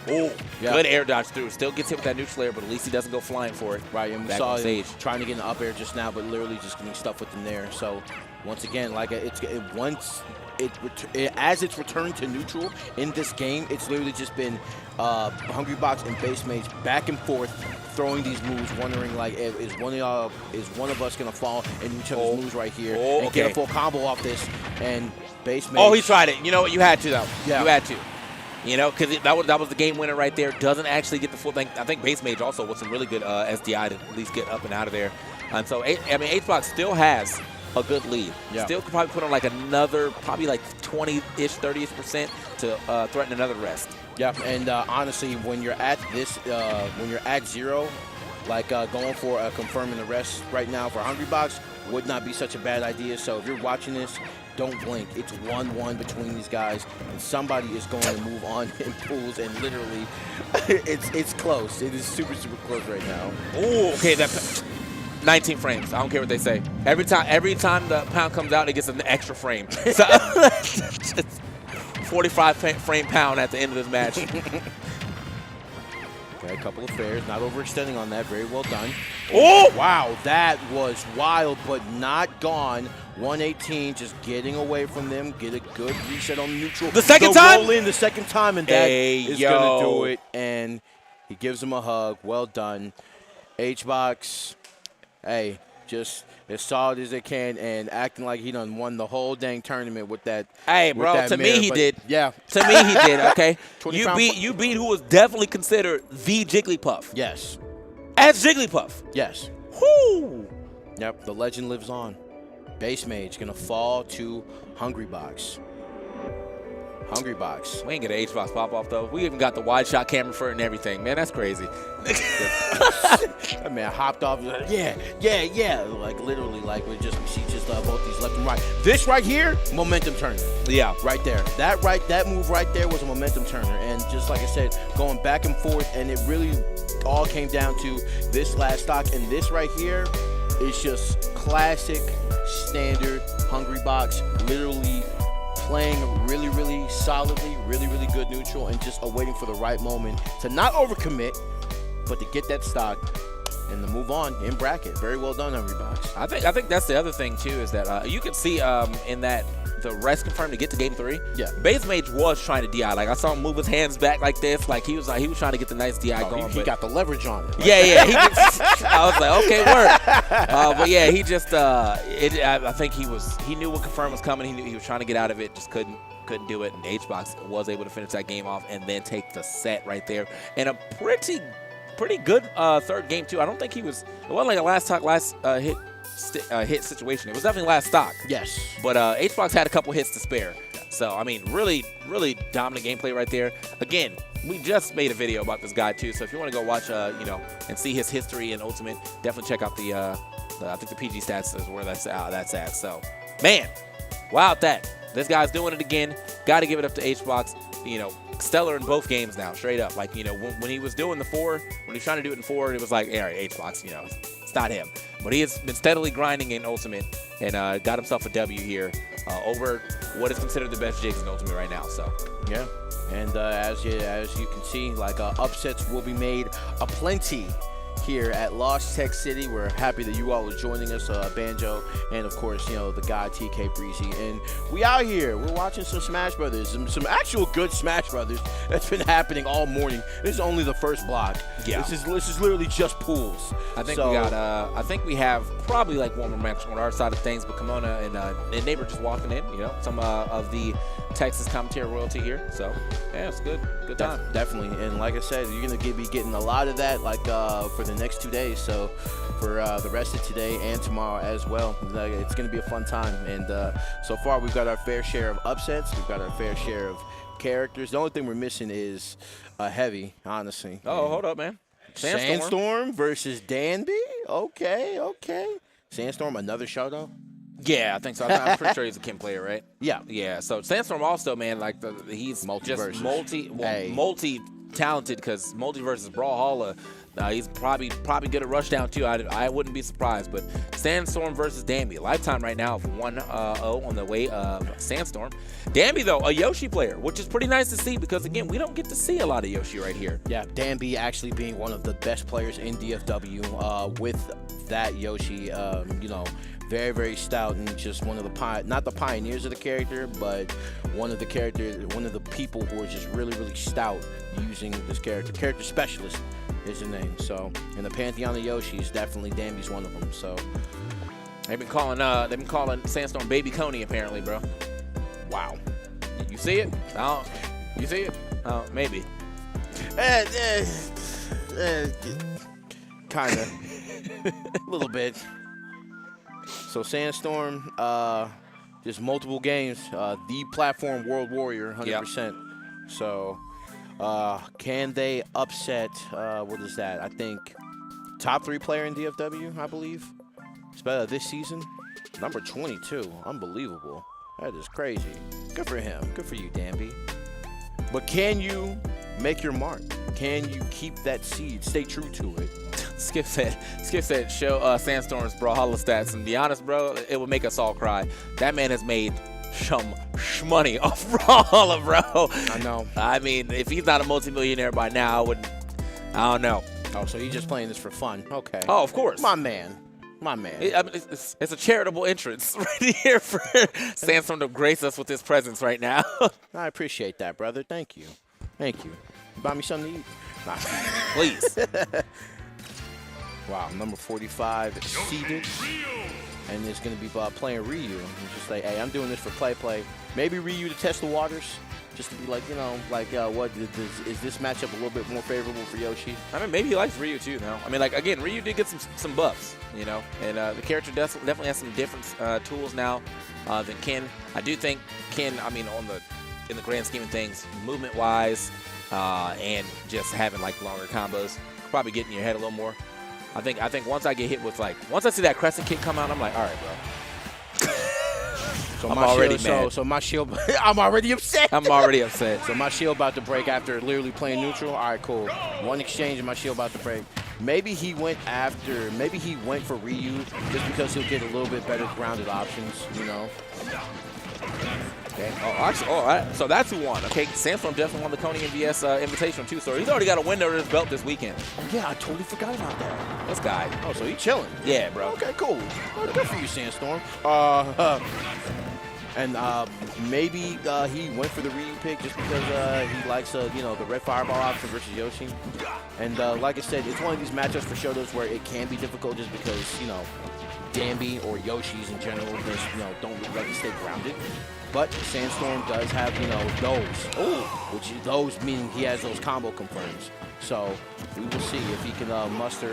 Oh, good air dodge through. Still gets hit with that neutial air, but at least he doesn't go flying for it. Right, and we saw him trying to get an up air just now, but literally just getting stuff with the nair. So once again, like as it's returned to neutral in this game, it's literally just been Hungrybox and Bass Mage back and forth throwing these moves, wondering like, is one of us gonna fall in each other's moves right here and get a full combo off this? And Base mage. Oh, he tried it. You know what? You had to, though. Yeah. You had to. You know, because that was the game winner right there. Doesn't actually get the full thing. I think Base Mage also with some really good SDI to at least get up and out of there. And so, H-Box still has a good lead. Yeah. Still could probably put on like another, probably like 20-ish, 30-ish% to threaten another rest. Yeah, and honestly, when you're at this, when you're at 0, like going for confirming the rest right now for Hungrybox would not be such a bad idea. So if you're watching this, don't blink. It's 1-1 between these guys, and somebody is going to move on in pools, and literally, it's close. It is super, super close right now. Oh, okay, that 19 frames. I don't care what they say. Every time the pound comes out, it gets an extra frame. So 45 frame pound at the end of this match. Okay, a couple of fairs, not overextending on that. Very well done. Oh! Wow, that was wild, but not gone. 118, just getting away from them. Get a good reset on neutral. The second time? Roll in the second time, and that is yo. going to do it. And he gives him a hug. Well done. H-Box, hey, just as solid as they can and acting like he done won the whole dang tournament with that. Hey, bro, that to mirror, me he did. Yeah. To me he did, okay? 20 You beat who was definitely considered the Jigglypuff. Yes. As Jigglypuff. Yes. Whoo! Yep, the legend lives on. Base Mage gonna fall to Hungrybox. Hungrybox. We ain't get an H-Box pop-off, though. We even got the wide-shot camera for it and everything. Man, that's crazy. That man hopped off. Like, yeah. Like, literally, like, we see just both these left and right. This right here, momentum turner. Yeah. Right there. That move right there was a momentum turner. And just like I said, going back and forth, and it really all came down to this last stock. And this right here is just classic, standard Hungrybox, literally playing really, really solidly, really, really good neutral, and just awaiting for the right moment to not overcommit, but to get that stock and to move on in bracket. Very well done, Hungrybox. I think that's the other thing, too, is that you can see in that the rest confirmed to get to game 3. Yeah. Base Mage was trying to DI. Like, I saw him move his hands back like this. Like, he was trying to get the nice DI going. He got the leverage on it. Yeah. I was like, okay, word. But yeah, he just I think he knew what confirm was coming. He knew he was trying to get out of it, just couldn't do it. And H-Box was able to finish that game off and then take the set right there. And a pretty good third game too. I don't think it wasn't like a last hit situation. It was definitely last stock. Yes. But H-Box had a couple hits to spare. So, I mean, really, really dominant gameplay right there. Again, we just made a video about this guy, too. So, if you want to go watch, and see his history and Ultimate, definitely check out I think the PG stats is where that's at. So, man, wow, this guy's doing it again. Got to give it up to H-Box. Stellar in both games now, straight up. Like, when he was doing the 4, when he was trying to do it in 4, it was like, all right, H-Box, it's not him. But he has been steadily grinding in Ultimate and got himself a W here over what is considered the best jigs in Ultimate right now. So, yeah. And as you can see, like upsets will be made aplenty here at Lost Tech City. We're happy that you all are joining us, Banjo, and of course, the guy TK Breezy. And we out here. We're watching some Smash Brothers, some actual good Smash Brothers that's been happening all morning. This is only the first block. Yeah. This is literally just pools. I think we have probably like one more match on our side of things, but Kimona and Neighbor just walking in. Some of the Texas commentary royalty here. So yeah, it's good time. Definitely. And like I said, you're gonna be getting a lot of that for the next 2 days. So for the rest of today and tomorrow as well, it's gonna be a fun time. And so far we've got our fair share of upsets. We've got our fair share of characters. The only thing we're missing is Heavy, honestly. Oh, hold up, man. Sandstorm versus Danby. Okay. Sandstorm, another shout-out? Yeah, I think so. I'm pretty sure he's a Kim player, right? Yeah. So Sandstorm also, man, like he's just multi-talented because Multiverse is Brawlhalla. He's probably good at Rushdown too. I wouldn't be surprised. But Sandstorm versus Danby, lifetime right now of 1-0 on the way of Sandstorm. Danby though, a Yoshi player, which is pretty nice to see because again, we don't get to see a lot of Yoshi right here. Yeah, Danby actually being one of the best players in DFW with that Yoshi, very, very stout and just one of the not the pioneers of the character, but one of the people who are just really, really stout using this character. Character specialist is his name. So, in the pantheon of Yoshis, definitely Danby's one of them. So, they've been calling Sandstorm Baby Coney apparently, bro. Wow. You see it? Oh, you see it? Oh, maybe. Kind of. A little bit. So Sandstorm, just multiple games. The platform World Warrior, 100%. Yep. So can they upset, what is that? I think top 3 player in DFW, I believe. It's better this season. Number 22. Unbelievable. That is crazy. Good for him. Good for you, Danby. But can you make your mark? Can you keep that seed? Stay true to it. Skip said, show Sandstorm's Brawlhalla stats. And be honest, bro, it would make us all cry. That man has made some shmoney off Brawlhalla, bro. I know. I mean, if he's not a multimillionaire by now, I don't know. Oh, so he's just playing this for fun. Okay. Oh, of course. My man. I mean, it's a charitable entrance right here for Sandstorm to grace us with his presence right now. I appreciate that, brother. Thank you. Thank you. Buy me something to eat. Nah. Please. Wow, number 45 seeded. And it's going to be playing Ryu. He's just like, hey, I'm doing this for play. Maybe Ryu to test the waters. Just to be like, you know, like, what is this matchup a little bit more favorable for Yoshi? I mean, maybe he likes Ryu too, though. I mean, like, again, Ryu did get some buffs, you know, and the character definitely has some different tools now than Ken. I do think Ken, I mean, in the grand scheme of things, movement-wise, and just having like longer combos, probably getting in your head a little more. I think once I get hit with once I see that crescent kick come out, I'm like, all right, bro. So I'm already mad. So my shield, I'm already upset. I'm already upset. So my shield about to break after literally playing neutral. All right, cool. One exchange and my shield about to break. Maybe he went for Ryu just because he'll get a little bit better grounded options, you know. Okay. Oh, actually, all right. So that's who won. Okay, Sandstorm definitely won the Coney MVS Invitational too. So he's already got a window to his belt this weekend. Yeah, I totally forgot about that. This guy. Oh, so he's chilling. Yeah, bro. Okay, cool. Oh, good for you, Sandstorm. And maybe he went for the Ryu pick just because he likes, you know, the red fireball option versus Yoshi. And like I said, it's one of these matchups for Shotos where it can be difficult just because, you know, Danby or Yoshi's in general just, you know, don't really like to stay grounded. But Sandstorm does have, you know, those. Those meaning he has those combo confirms. So we will see if he can muster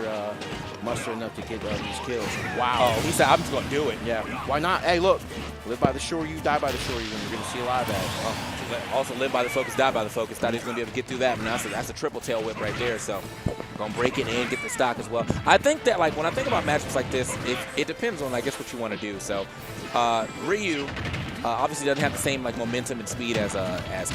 enough to get these kills. Wow. Oh, he said, I'm just going to do it. Yeah. Why not? Hey, look. Live by the shore, you die by the shore. You're going to see a lot of that. Also live by the focus, die by the focus. Thought he was going to be able to get through that. But that's a triple tail whip right there. So going to break it and get the stock as well. I think that, like, when I think about matchups like this, it depends on, I guess, what you want to do. So Ryu obviously doesn't have the same, like, momentum and speed as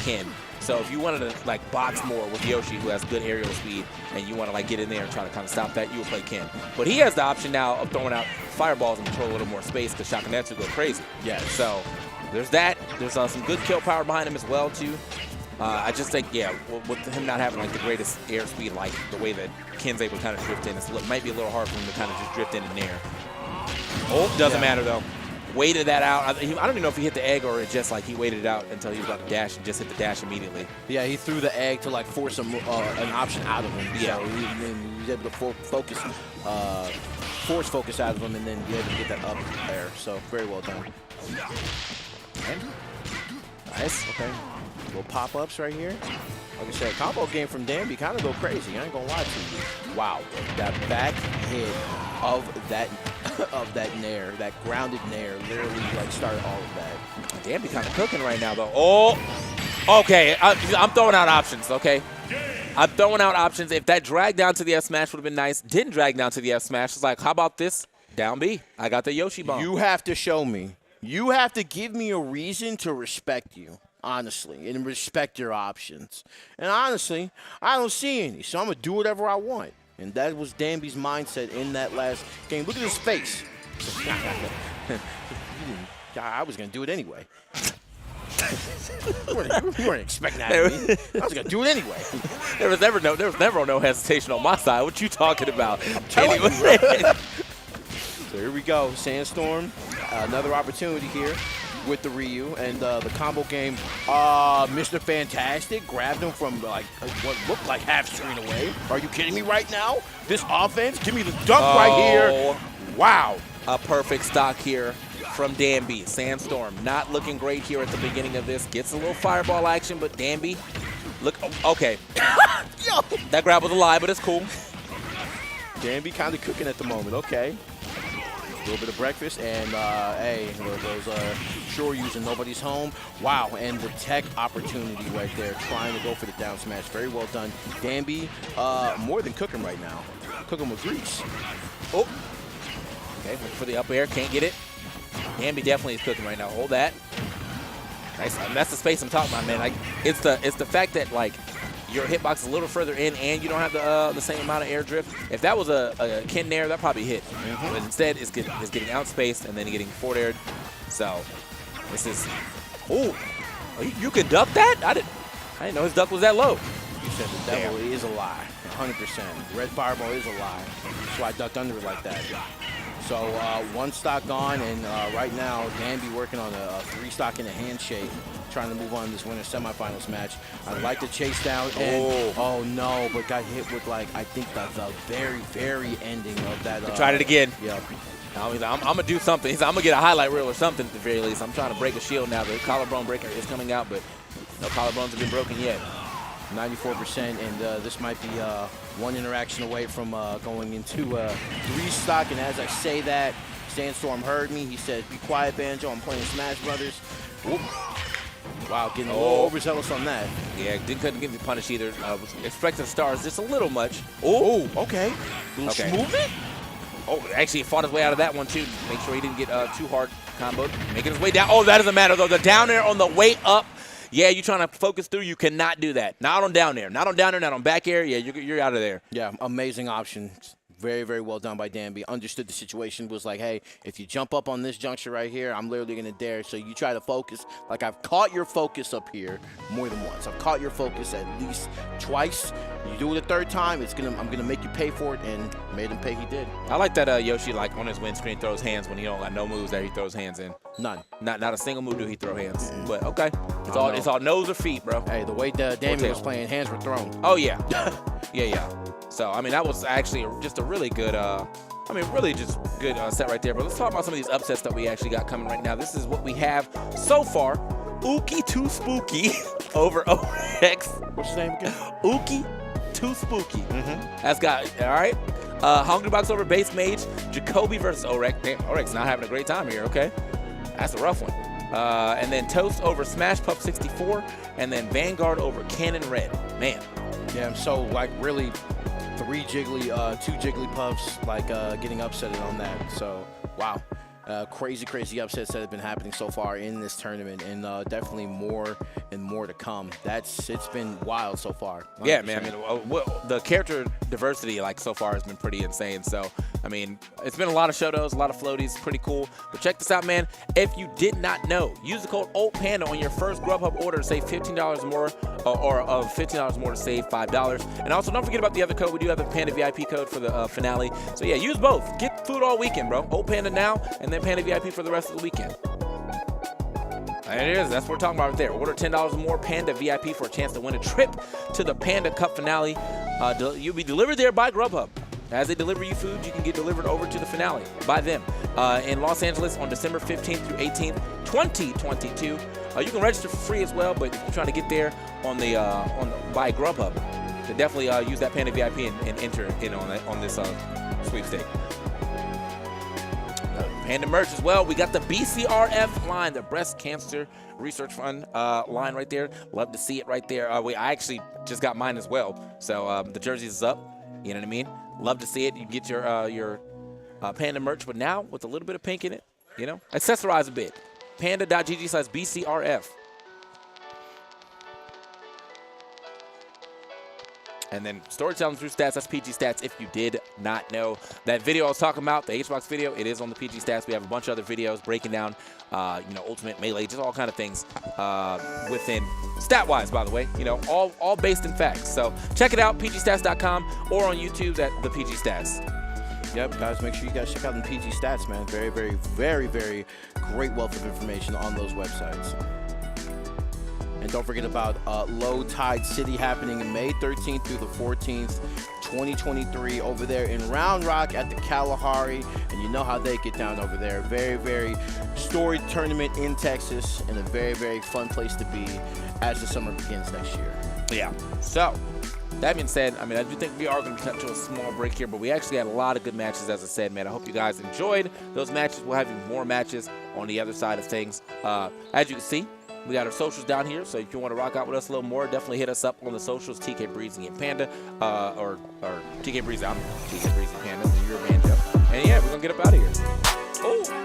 Ken. So if you wanted to, like, box more with Yoshi, who has good aerial speed, and you want to, like, get in there and try to kind of stop that, you would play Ken. But he has the option now of throwing out fireballs and control a little more space because Shakunetsu go crazy. Yeah. So there's that. There's some good kill power behind him as well, too. I just think, yeah, with him not having, like, the greatest air speed, like the way that Ken's able to kind of drift in, it might be a little hard for him to kind of just drift in and there. Oh, doesn't matter, though. Waited that out. I don't even know if he hit the egg or it just like he waited it out until he was about to dash and just hit the dash immediately. Yeah, he threw the egg to like force an option out of him. Yeah. So he was able to force focus out of him and then be able to get that up there. So very well done. Nice. Okay. Little pop-ups right here. Like I said, combo game from Danby kind of go crazy. I ain't gonna lie to you. Wow, that back hit of that nair, that grounded nair, literally like started all of that. Danby kind of cooking right now though. Oh, okay. I'm throwing out options. Okay, I'm throwing out options. If that drag down to the F smash would have been nice, didn't drag down to the F smash. It's like, how about this? Down B. I got the Yoshi bomb. You have to show me. You have to give me a reason to respect you. Honestly, and respect your options. And honestly, I don't see any, so I'm going to do whatever I want. And that was Danby's mindset in that last game. Look at his face. I was going to do it anyway. You weren't expecting that of me. I was going to do it anyway. There was never no hesitation on my side. What you talking about? Anyway. So here we go. Sandstorm, another opportunity here with the Ryu and the combo game. Mr. Fantastic grabbed him from like what looked like half screen away. Are you kidding me right now? This offense, give me the dunk right here. Wow. A perfect stock here from Danby. Sandstorm not looking great here at the beginning of this. Gets a little fireball action, but Danby, look, okay. Yo, that grab was a lie, but it's cool. Danby kind of cooking at the moment. Okay. A little bit of breakfast, and hey, those Shoryus and nobody's home. Wow, and the tech opportunity right there, trying to go for the down smash. Very well done. Danby, more than cooking right now. Cooking with grease. Oh. Okay, looking for the up air, can't get it. Danby definitely is cooking right now. Hold that. Nice. And that's the space I'm talking about, man. Like, it's the fact that like your hitbox is a little further in and you don't have the same amount of air drift. If that was a Ken Nair, that probably hit. But instead, it's getting outspaced and then getting forward aired. So this is. Oh, you can duck that? I didn't know his duck was that low. You said the devil is a lie. 100%. Red fireball is a lie. That's why I ducked under it like that. So one stock gone, and right now Danby working on a 3-stock in a handshake, trying to move on to this winner semifinals match. I'd like to chase down, and oh no, but got hit with like I think the very ending of that. Tried it again. Yep. I'm gonna do something. I'm gonna get a highlight reel or something at the very least. I'm trying to break a shield now. The collarbone breaker is coming out, but no collarbones have been broken yet. 94%, and this might be one interaction away from going into 3-stock. And as I say that, Sandstorm heard me. He said, "Be quiet, Banjo. I'm playing Smash Brothers." Whoop. Wow, getting a little overzealous on that. Yeah, couldn't get me punished either. Was expecting stars just a little much. Oh, okay. Little movement. Oh, actually fought his way out of that one too. Make sure he didn't get too hard comboed. Making his way down. Oh, that doesn't matter though. The down air on the way up. Yeah, you're trying to focus through. You cannot do that. Not on down air. Not on down air. Not on back air. Yeah, you're out of there. Yeah, amazing option. Very, very well done by Danby. Understood the situation. Was like, hey, if you jump up on this juncture right here, I'm literally going to dare. So you try to focus. Like, I've caught your focus up here more than once. I've caught your focus at least twice. You do it a third time, I'm gonna make you pay for it, and made him pay. He did. I like that Yoshi, like on his windscreen, throws hands when he don't got no moves that he throws hands in. None. Not a single move do he throw hands. But okay, it's all nose or feet, bro. Hey, the way Danby was playing, hands were thrown. Oh yeah, yeah. So I mean, that was actually just a really good. Really just good set right there. But let's talk about some of these upsets that we actually got coming right now. This is what we have so far. Uki Too Spooky over OX. What's his name again? Uki Too Spooky. That's got, all right. Hungrybox over Base Mage. Jacoby versus Orex. Damn, Orex not having a great time here, okay? That's a rough one. And then Toast over Smash Puff 64. And then Vanguard over Cannon Red. Man. Yeah, so like really 2 Jigglypuffs like getting upsetted on that. So, wow. Crazy upsets that have been happening so far in this tournament, and definitely more and more to come. It's been wild so far. 100%. Yeah, man. I mean, the character diversity like so far has been pretty insane. So, I mean, it's been a lot of shotos, a lot of floaties, pretty cool. But check this out, man. If you did not know, use the code OldPanda on your first Grubhub order to save $15 more, or of $15 more to save $5. And also, don't forget about the other code. We do have the Panda VIP code for the finale. So yeah, use both. Get food all weekend, bro. Old Panda now, and then Panda VIP for the rest of the weekend. There it is. That's what we're talking about right there. Order $10 or more Panda VIP for a chance to win a trip to the Panda Cup finale. You'll be delivered there by Grubhub. As they deliver you food, you can get delivered over to the finale by them in Los Angeles on December 15th through 18th, 2022. You can register for free as well, but if you're trying to get there on the by Grubhub, then definitely use that Panda VIP and enter in on this sweepstake. Panda merch as well. We got the BCRF line, the Breast Cancer Research Fund line right there. Love to see it right there. I actually just got mine as well, so the jersey is up. You know what I mean? Love to see it. You get your Panda merch, but now with a little bit of pink in it, you know, accessorize a bit. Panda.gg/BCRF. And then storytelling through stats, that's PG Stats if you did not know. That video I was talking about, the Hedgehog video, it is on the PG Stats. We have a bunch of other videos breaking down, Ultimate, Melee, just all kind of things within stat-wise, by the way. You know, all based in facts. So check it out, pgstats.com, or on YouTube at the PG Stats. Yep, guys, make sure you guys check out the PG Stats, man. Very, very, very, very great wealth of information on those websites. And don't forget about Low Tide City happening in May 13th through the 14th. 2023 over there in Round Rock at the Kalahari, and you know how they get down over there. Very, very storied tournament in Texas, and a very, very fun place to be as the summer begins next year. Yeah. So, that being said, I mean, I do think we are going to cut to a small break here, but we actually had a lot of good matches, as I said, man. I hope you guys enjoyed those matches. We'll have even more matches on the other side of things. As you can see, we got our socials down here, so if you want to rock out with us a little more, definitely hit us up on the socials, TK Breezy and Panda, or TK Breezy, I'm TK Breezy and Panda, and you're Banjo. And yeah, we're going to get up out of here. Oh!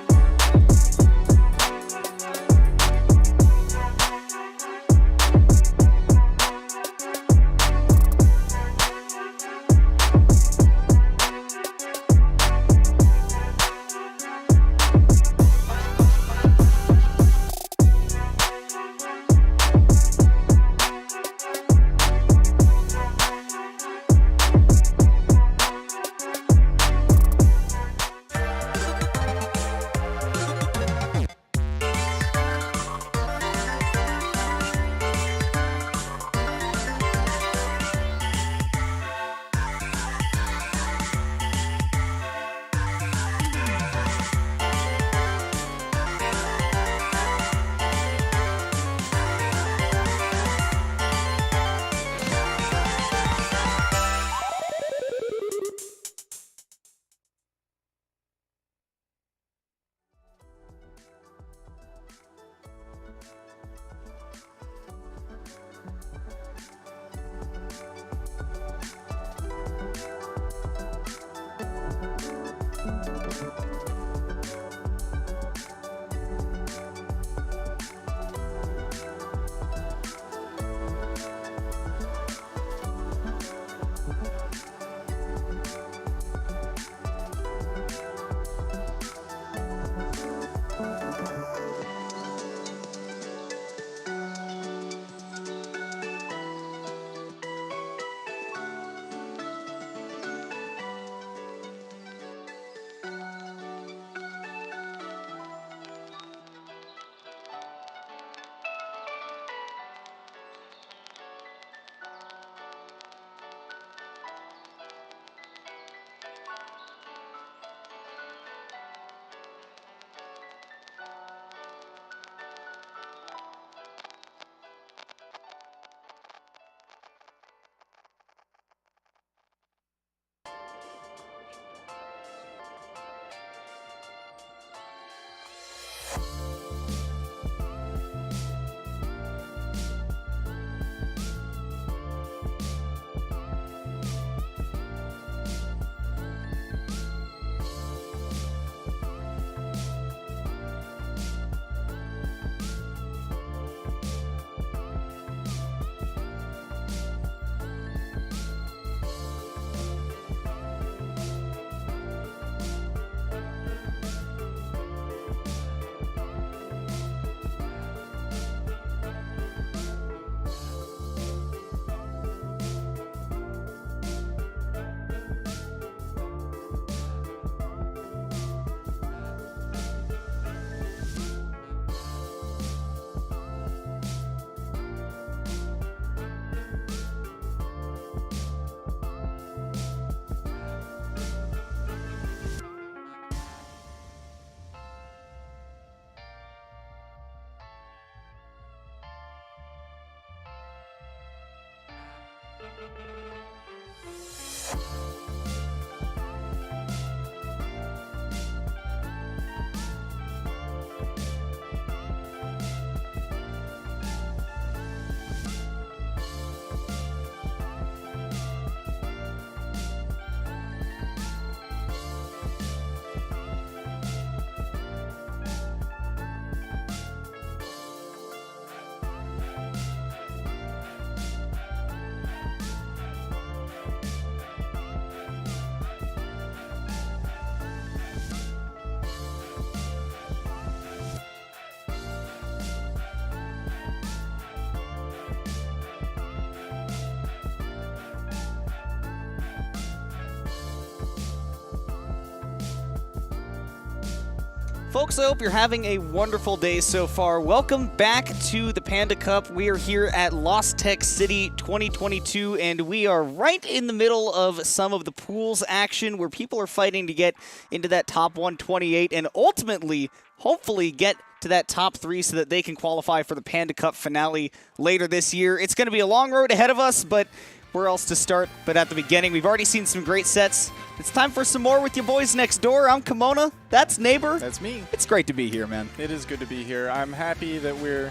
Folks, I hope you're having a wonderful day so far. Welcome back to the Panda Cup. We are here at Lost Tech City 2022, and we are right in the middle of some of the pools action where people are fighting to get into that top 128 and ultimately, hopefully, get to that top 3 so that they can qualify for the Panda Cup finale later this year. It's going to be a long road ahead of us, but where else to start but at the beginning? We've already seen some great sets. It's time for some more with your boys next door. I'm Kimona. That's Neighbor. That's me. It's great to be here, man. It is good to be here. I'm happy that we're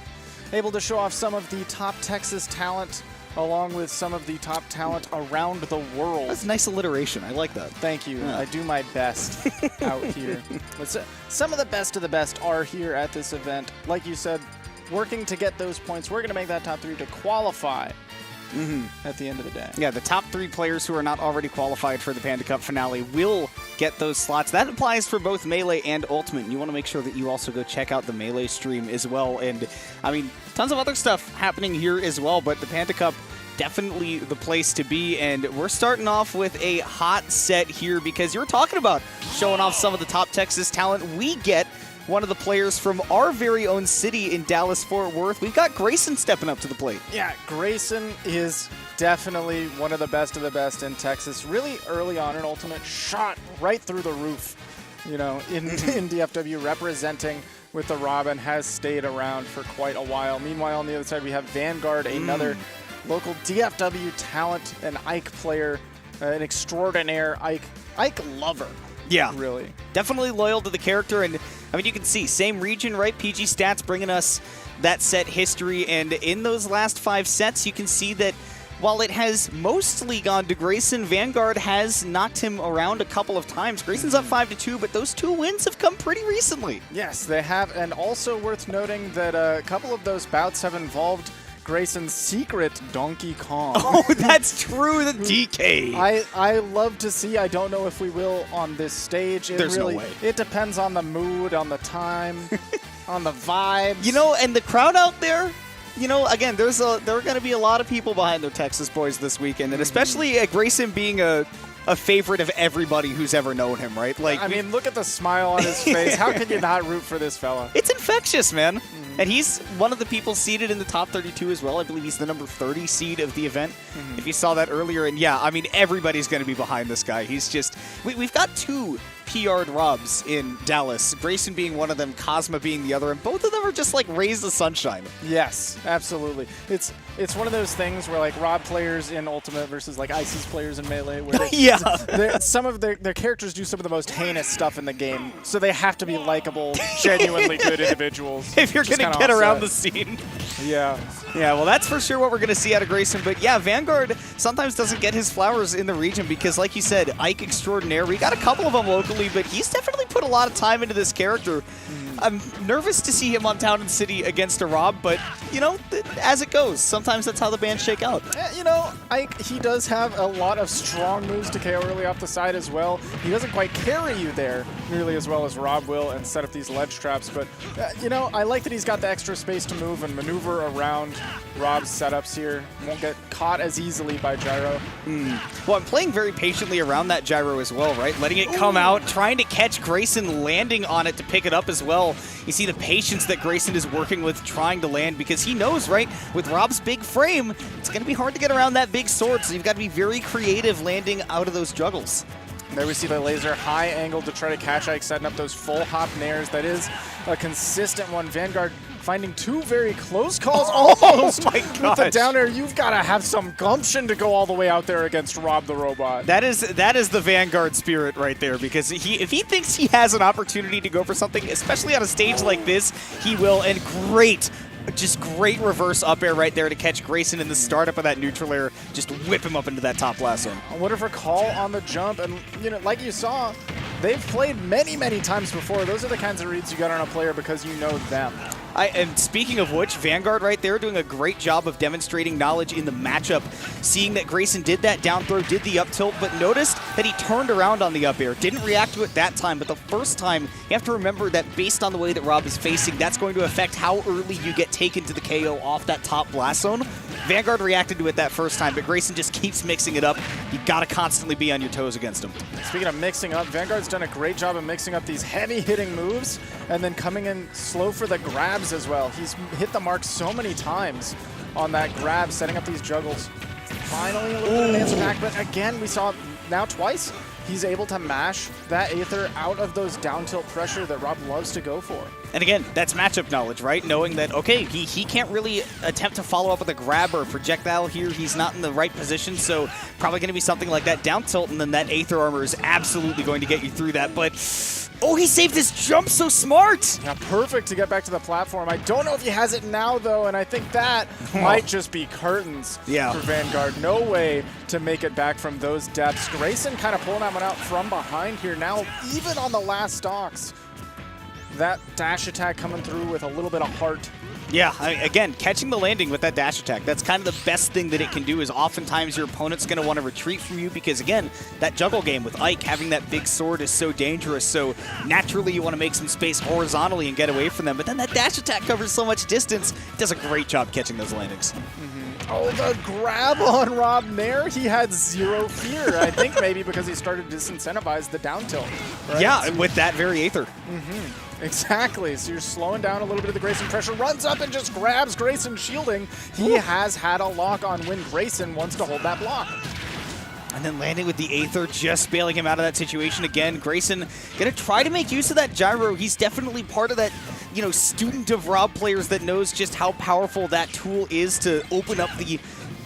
able to show off some of the top Texas talent along with some of the top talent around the world. That's nice alliteration. I like that. Thank you. Yeah. I do my best out here. But some of the best are here at this event. Like you said, working to get those points. We're going to make that top 3 to qualify at the end of the day. Yeah, the top 3 players who are not already qualified for the Panda Cup finale will get those slots. That applies for both Melee and Ultimate. And you want to make sure that you also go check out the Melee stream as well. And, I mean, tons of other stuff happening here as well, but the Panda Cup, definitely the place to be. And we're starting off with a hot set here because you're talking about showing off some of the top Texas talent. We get one of the players from our very own city in Dallas-Fort Worth. We've got Grayson stepping up to the plate. Yeah, Grayson is definitely one of the best in Texas. Really early on in Ultimate, shot right through the roof, you know, in DFW, representing with the Robin, has stayed around for quite a while. Meanwhile, on the other side, we have Vanguard, another local DFW talent, an Ike player, an extraordinaire Ike lover. Yeah, really. Definitely loyal to the character, and I mean, you can see, same region, right? PG Stats bringing us that set history, and in those last 5 sets, you can see that while it has mostly gone to Grayson, Vanguard has knocked him around a couple of times. Grayson's up 5-2, but those 2 wins have come pretty recently. Yes, they have, and also worth noting that a couple of those bouts have involved Grayson's secret Donkey Kong. Oh, that's true, the DK. I love to see. I don't know if we will on this stage. There's no way. It depends on the mood, on the time, on the vibes. You know, and the crowd out there, you know, again, there are going to be a lot of people behind their Texas boys this weekend, and especially Grayson being a favorite of everybody who's ever known him, right? Like, I mean, look at the smile on his face. How can you not root for this fella? It's infectious, man. And he's one of the people seeded in the top 32 as well. I believe he's the number 30 seed of the event, if you saw that earlier. And yeah, I mean, everybody's going to be behind this guy. He's just, we've got 2 PR'd Robs in Dallas, Grayson being one of them, Cosma being the other, and both of them are just like raise the sunshine. Yes, absolutely. It's one of those things where like Rob players in Ultimate versus like Ice's players in Melee, where some of their characters do some of the most heinous stuff in the game, so they have to be likable, genuinely good individuals. If you're going to get around the scene. Yeah. Yeah, well, that's for sure what we're going to see out of Grayson. But yeah, Vanguard sometimes doesn't get his flowers in the region because, like you said, Ike Extraordinaire, we got a couple of them locally, but he's definitely put a lot of time into this character. I'm nervous to see him on Town and City against a Rob, but, you know, as it goes, sometimes that's how the bands shake out. You know, Ike, he does have a lot of strong moves to KO early off the side as well. He doesn't quite carry you there nearly as well as Rob will and set up these ledge traps, but, you know, I like that he's got the extra space to move and maneuver around Rob's setups here. Won't get caught as easily by Gyro. Well, I'm playing very patiently around that Gyro as well, right? Letting it come out, trying to catch Grayson, landing on it to pick it up as well. You see the patience that Grayson is working with trying to land because he knows, right, with Rob's big frame, it's going to be hard to get around that big sword, so you've got to be very creative landing out of those juggles. There we see the laser high angle to try to catch Ike, setting up those full hop nairs. That is a consistent one. Vanguard finding 2 very close calls. Almost my with gosh. the down air. You've got to have some gumption to go all the way out there against Rob the Robot. That is the Vanguard spirit right there, because if he thinks he has an opportunity to go for something, especially on a stage like this, he will. And just great reverse up air right there to catch Grayson in the startup of that neutral air, just whip him up into that top blast zone. A wonderful call on the jump, and you know, like you saw, they've played many times before. Those are the kinds of reads you got on a player because you know them. And speaking of which, Vanguard right there doing a great job of demonstrating knowledge in the matchup, seeing that Grayson did that down throw, did the up tilt, but noticed that he turned around on the up air. Didn't react to it that time, but the first time, you have to remember that based on the way that Rob is facing, that's going to affect how early you get taken to the KO off that top blast zone. Vanguard reacted to it that first time, but Grayson just keeps mixing it up. You got to constantly be on your toes against him. Speaking of mixing up, Vanguard's done a great job of mixing up these heavy-hitting moves and then coming in slow for the grabs as well. He's hit the mark so many times on that grab, setting up these juggles. Finally, a little bit of answer back, but again, we saw now twice. He's able to mash that Aether out of those down tilt pressure that Rob loves to go for. And again, that's matchup knowledge, right? Knowing that, okay, he can't really attempt to follow up with a grab or a projectile here. He's not in the right position, so probably going to be something like that down tilt, and then that Aether armor is absolutely going to get you through that. But, oh, he saved his jump so smart! Yeah, perfect to get back to the platform. I don't know if he has it now, though, and I think that might just be curtains for Vanguard. No way to make it back from those depths. Grayson kind of pulling that one out from behind here now, even on the last stocks. That dash attack coming through with a little bit of heart. Yeah, again, catching the landing with that dash attack, that's kind of the best thing that it can do is oftentimes your opponent's going to want to retreat from you because, again, that juggle game with Ike, having that big sword is so dangerous, so naturally you want to make some space horizontally and get away from them, but then that dash attack covers so much distance, it does a great job catching those landings. Oh, the grab on Rob Nair, he had zero fear. I think maybe because he started to disincentivize the down tilt. Right? Yeah, with that very Aether. Exactly. So you're slowing down a little bit of the Grayson pressure, runs up and just grabs Grayson shielding. He has had a lock on when Grayson wants to hold that block. And then landing with the Aether, just bailing him out of that situation again. Grayson gonna try to make use of that gyro. He's definitely part of that, you know, student of Rob players that knows just how powerful that tool is to open up the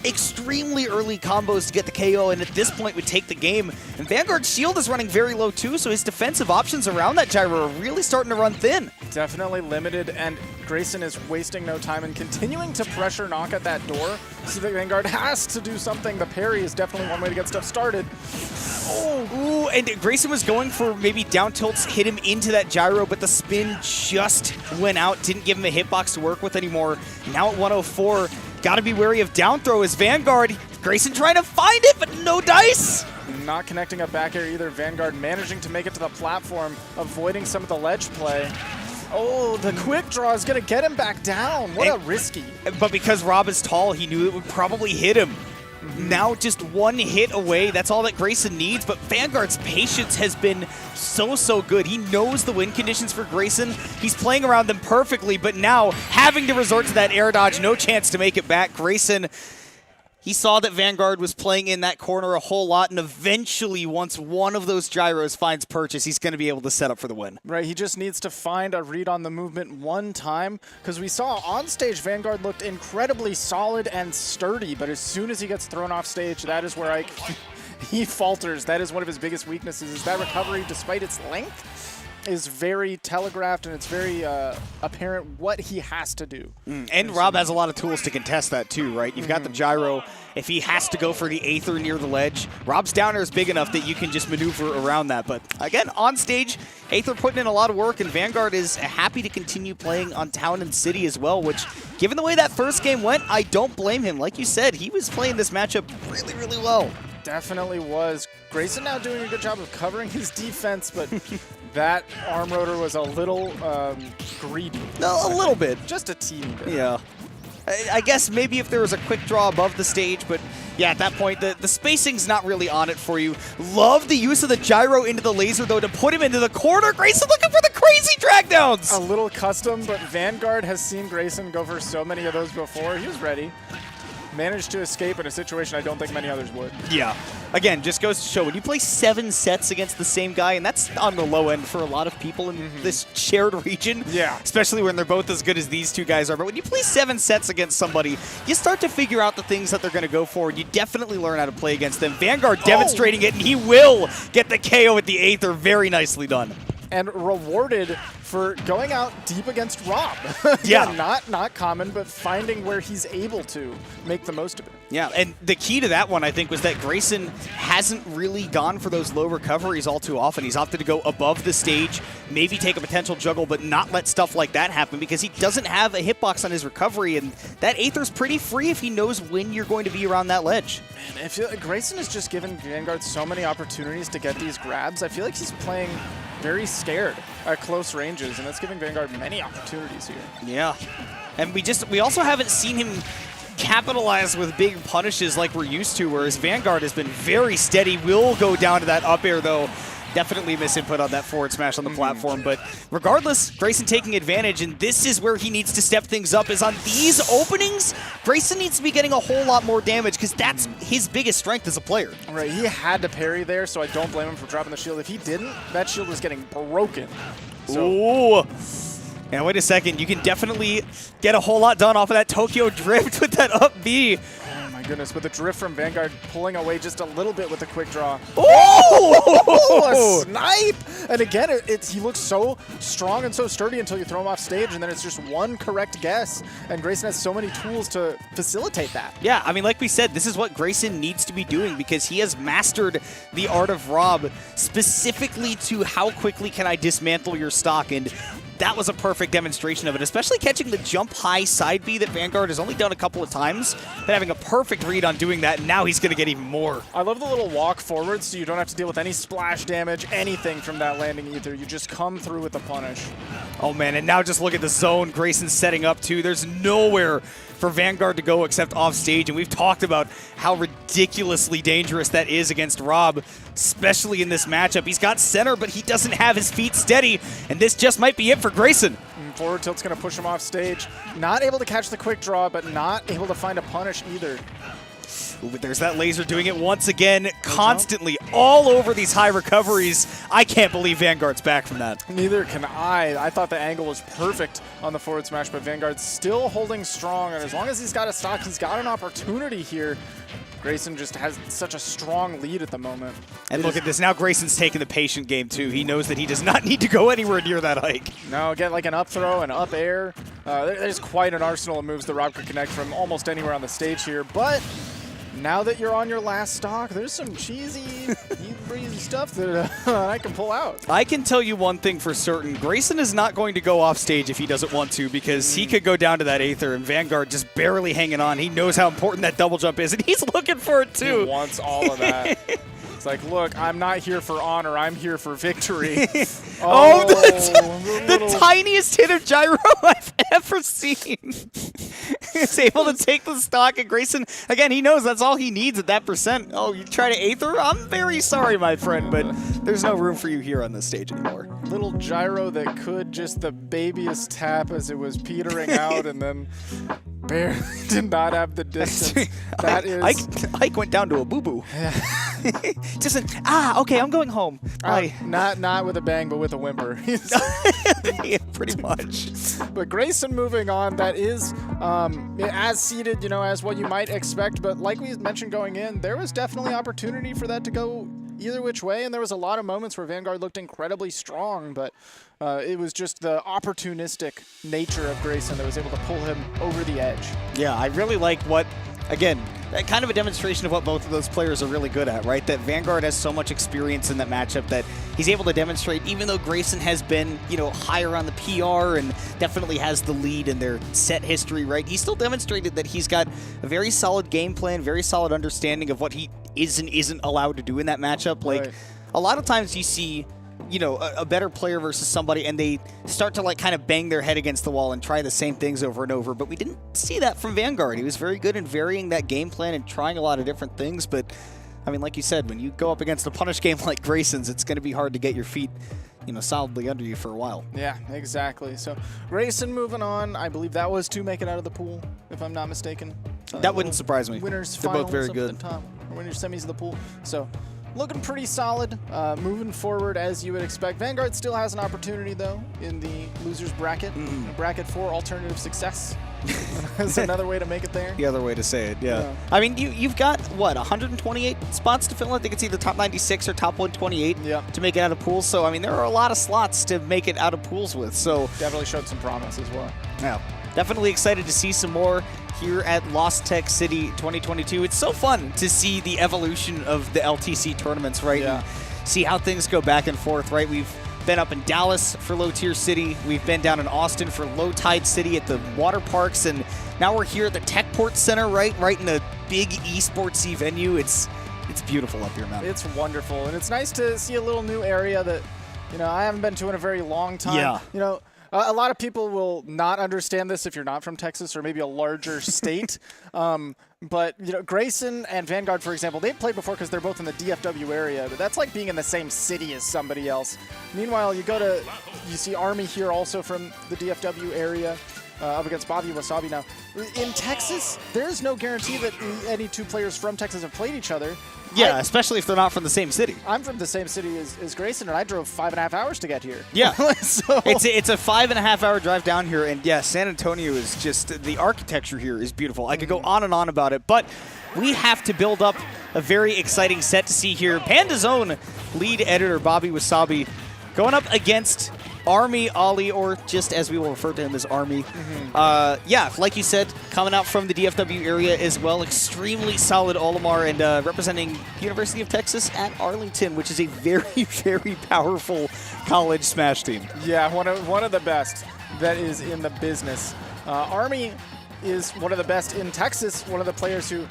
extremely early combos to get the KO, and at this point would take the game. And Vanguard's shield is running very low too, so his defensive options around that gyro are really starting to run thin. Definitely limited, and Grayson is wasting no time and continuing to pressure knock at that door, so that Vanguard has to do something. The parry is definitely one way to get stuff started. Oh, ooh, and Grayson was going for maybe down tilts, hit him into that gyro, but the spin just went out, didn't give him a hitbox to work with anymore. Now at 104, got to be wary of down throw as Vanguard. Grayson trying to find it, but no dice. Not connecting up back air either. Vanguard managing to make it to the platform, avoiding some of the ledge play. Oh, the quick draw is going to get him back down. What a risky. But because Rob is tall, he knew it would probably hit him. Now just one hit away, that's all that Grayson needs, but Vanguard's patience has been so good. He knows the win conditions for Grayson. He's playing around them perfectly, but now having to resort to that air dodge, no chance to make it back. Grayson, he saw that Vanguard was playing in that corner a whole lot, and eventually, once one of those gyros finds purchase, he's going to be able to set up for the win. Right, he just needs to find a read on the movement one time, because we saw on stage Vanguard looked incredibly solid and sturdy, but as soon as he gets thrown off stage, that is where he falters. That is one of his biggest weaknesses, is that recovery, despite its length, is very telegraphed, and it's very apparent what he has to do. And Rob has a lot of tools to contest that too, right? You've got the gyro. If he has to go for the Aether near the ledge, Rob's down air is big enough that you can just maneuver around that. But again, on stage, Aether putting in a lot of work, and Vanguard is happy to continue playing on Town and City as well, which, given the way that first game went, I don't blame him. Like you said, he was playing this matchup really well. Definitely was. Grayson now doing a good job of covering his defense, but that arm rotor was a little greedy. No, a little bit. Just a teeny bit. Yeah. I guess maybe if there was a quick draw above the stage, but yeah, at that point, the spacing's not really on it for you. Love the use of the gyro into the laser, though, to put him into the corner. Grayson looking for the crazy drag downs. A little custom, but Vanguard has seen Grayson go for so many of those before. He was ready. Managed to escape in a situation I don't think many others would. Yeah. Again, just goes to show, when you play 7 sets against the same guy, and that's on the low end for a lot of people in this shared region, especially when they're both as good as these two guys are, but when you play 7 sets against somebody, you start to figure out the things that they're going to go for, and you definitely learn how to play against them. Vanguard demonstrating it, and he will get the KO with the Aether. Very nicely done. And rewarded for going out deep against Rob. Yeah. Not common, but finding where he's able to make the most of it. Yeah, and the key to that one, I think, was that Grayson hasn't really gone for those low recoveries all too often. He's opted to go above the stage, maybe take a potential juggle, but not let stuff like that happen because he doesn't have a hitbox on his recovery, and that Aether's pretty free if he knows when you're going to be around that ledge. Man, I feel like Grayson has just given Vanguard so many opportunities to get these grabs. I feel like he's playing very scared at close ranges, and that's giving Vanguard many opportunities here. Yeah, and we also haven't seen him capitalize with big punishes like we're used to, whereas Vanguard has been very steady. Will go down to that up air, though. Definitely misinput on that forward smash on the platform, but regardless, Grayson taking advantage, and this is where he needs to step things up, is on these openings, Grayson needs to be getting a whole lot more damage, because that's his biggest strength as a player. Right, he had to parry there, so I don't blame him for dropping the shield. If he didn't, that shield was getting broken. So. Ooh. And wait a second, you can definitely get a whole lot done off of that Tokyo Drift with that up B. Oh my goodness, but the drift from Vanguard pulling away just a little bit with the quick draw. Oh! A snipe! And again, he looks so strong and so sturdy until you throw him off stage, and then it's just one correct guess, and Grayson has so many tools to facilitate that. Yeah, I mean, like we said, this is what Grayson needs to be doing because he has mastered the art of Rob specifically to how quickly can I dismantle your stock, and that was a perfect demonstration of it, especially catching the jump high side B that Vanguard has only done a couple of times, but having a perfect read on doing that, and now he's going to get even more. I love the little walk forward so you don't have to deal with any splash damage, anything from that landing either. You just come through with the punish. Oh man, and now just look at the zone Grayson's setting up too. There's nowhere for Vanguard to go except off stage, and we've talked about how ridiculously dangerous that is against Rob, especially in this matchup. He's got center, but he doesn't have his feet steady, and this just might be it for Grayson. Forward tilt's going to push him off stage. Not able to catch the quick draw, but not able to find a punish either. Ooh, but there's that laser doing it once again, constantly, all over these high recoveries. I can't believe Vanguard's back from that. Neither can I. I thought the angle was perfect on the forward smash, but Vanguard's still holding strong, and as long as he's got a stock, he's got an opportunity here. Grayson just has such a strong lead at the moment. And look at this. Now Grayson's taking the patient game, too. He knows that he does not need to go anywhere near that hike. No, get like an up throw, an up air. There's quite an arsenal of moves that Rob could connect from almost anywhere on the stage here, but now that you're on your last stock, there's some cheesy, breezy stuff that I can pull out. I can tell you one thing for certain. Grayson is not going to go off stage if he doesn't want to, because he could go down to that Aether, and Vanguard just barely hanging on. He knows how important that double jump is, and he's looking for it too. He wants all of that. It's like, look, I'm not here for honor. I'm here for victory. The tiniest hit of gyro I've ever seen. He's able to take the stock, and Grayson, again, he knows that's all he needs at that percent. Oh, you try to Aether? I'm very sorry, my friend, but there's no room for you here on this stage anymore. Little gyro that could just the babyest tap as it was petering out, and then barely did not have the distance. That is... Ike went down to a boo-boo. Just an, okay, I'm going home. Bye. Not with a bang, but with a whimper. Yeah, pretty much. But Grayson moving on, that is as seeded, as what you might expect. But like we mentioned going in, there was definitely opportunity for that to go either which way, and there was a lot of moments where Vanguard looked incredibly strong, but it was just the opportunistic nature of Grayson that was able to pull him over the edge. Yeah, I really like what, again, kind of a demonstration of what both of those players are really good at, right? That Vanguard has so much experience in that matchup that he's able to demonstrate, even though Grayson has been, higher on the PR and definitely has the lead in their set history, right? He still demonstrated that he's got a very solid game plan, very solid understanding of what he is and isn't allowed to do in that matchup. Like, right. A lot of times you see a better player versus somebody, and they start to kind of bang their head against the wall and try the same things over and over. But we didn't see that from Vanguard. He was very good in varying that game plan and trying a lot of different things. But, I mean, like you said, when you go up against a punish game like Grayson's, it's going to be hard to get your feet, solidly under you for a while. Yeah, exactly. So Grayson moving on. I believe that was to make it out of the pool, if I'm not mistaken. That wouldn't surprise me. Winners They're both very good. Winners semis of the pool. So looking pretty solid, moving forward as you would expect. Vanguard still has an opportunity, though, in the losers bracket. Bracket 4, alternative success. That's another way to make it there. The other way to say it, yeah. I mean, you've got, 128 spots to fill? I think it's either top 96 or top 128 to make it out of pools. So, I mean, there are a lot of slots to make it out of pools with. So definitely showed some promise as well. Yeah. Definitely excited to see some more here at Lost Tech City 2022. It's so fun to see the evolution of the LTC tournaments, right? Yeah. And see how things go back and forth, right? We've been up in Dallas for Low Tier City. We've been down in Austin for Low Tide City at the water parks. And now we're here at the Techport Center, right in a big esportsy venue. It's beautiful up here, man. It's wonderful. And it's nice to see a little new area that, I haven't been to in a very long time. Yeah. A lot of people will not understand this if you're not from Texas or maybe a larger state. But Grayson and Vanguard, for example, they've played before because they're both in the DFW area. But that's like being in the same city as somebody else. Meanwhile, you see Army here also from the DFW area. Up against Bobby Wasabi now. In Texas, there's no guarantee that any two players from Texas have played each other. Yeah, especially if they're not from the same city. I'm from the same city as Grayson, and I drove 5.5 hours to get here. Yeah. So It's a 5.5-hour drive down here, and yeah, San Antonio is just, the architecture here is beautiful. I could go on and on about it, but we have to build up a very exciting set to see here. Panda's own lead editor, Bobby Wasabi, going up against Army Ollie, or just as we will refer to him as Army. Yeah, like you said, coming out from the DFW area as well. Extremely solid Olimar, and representing University of Texas at Arlington, which is a very, very powerful college Smash team. Yeah, one of the best that is in the business. Army is one of the best in Texas, one of the players who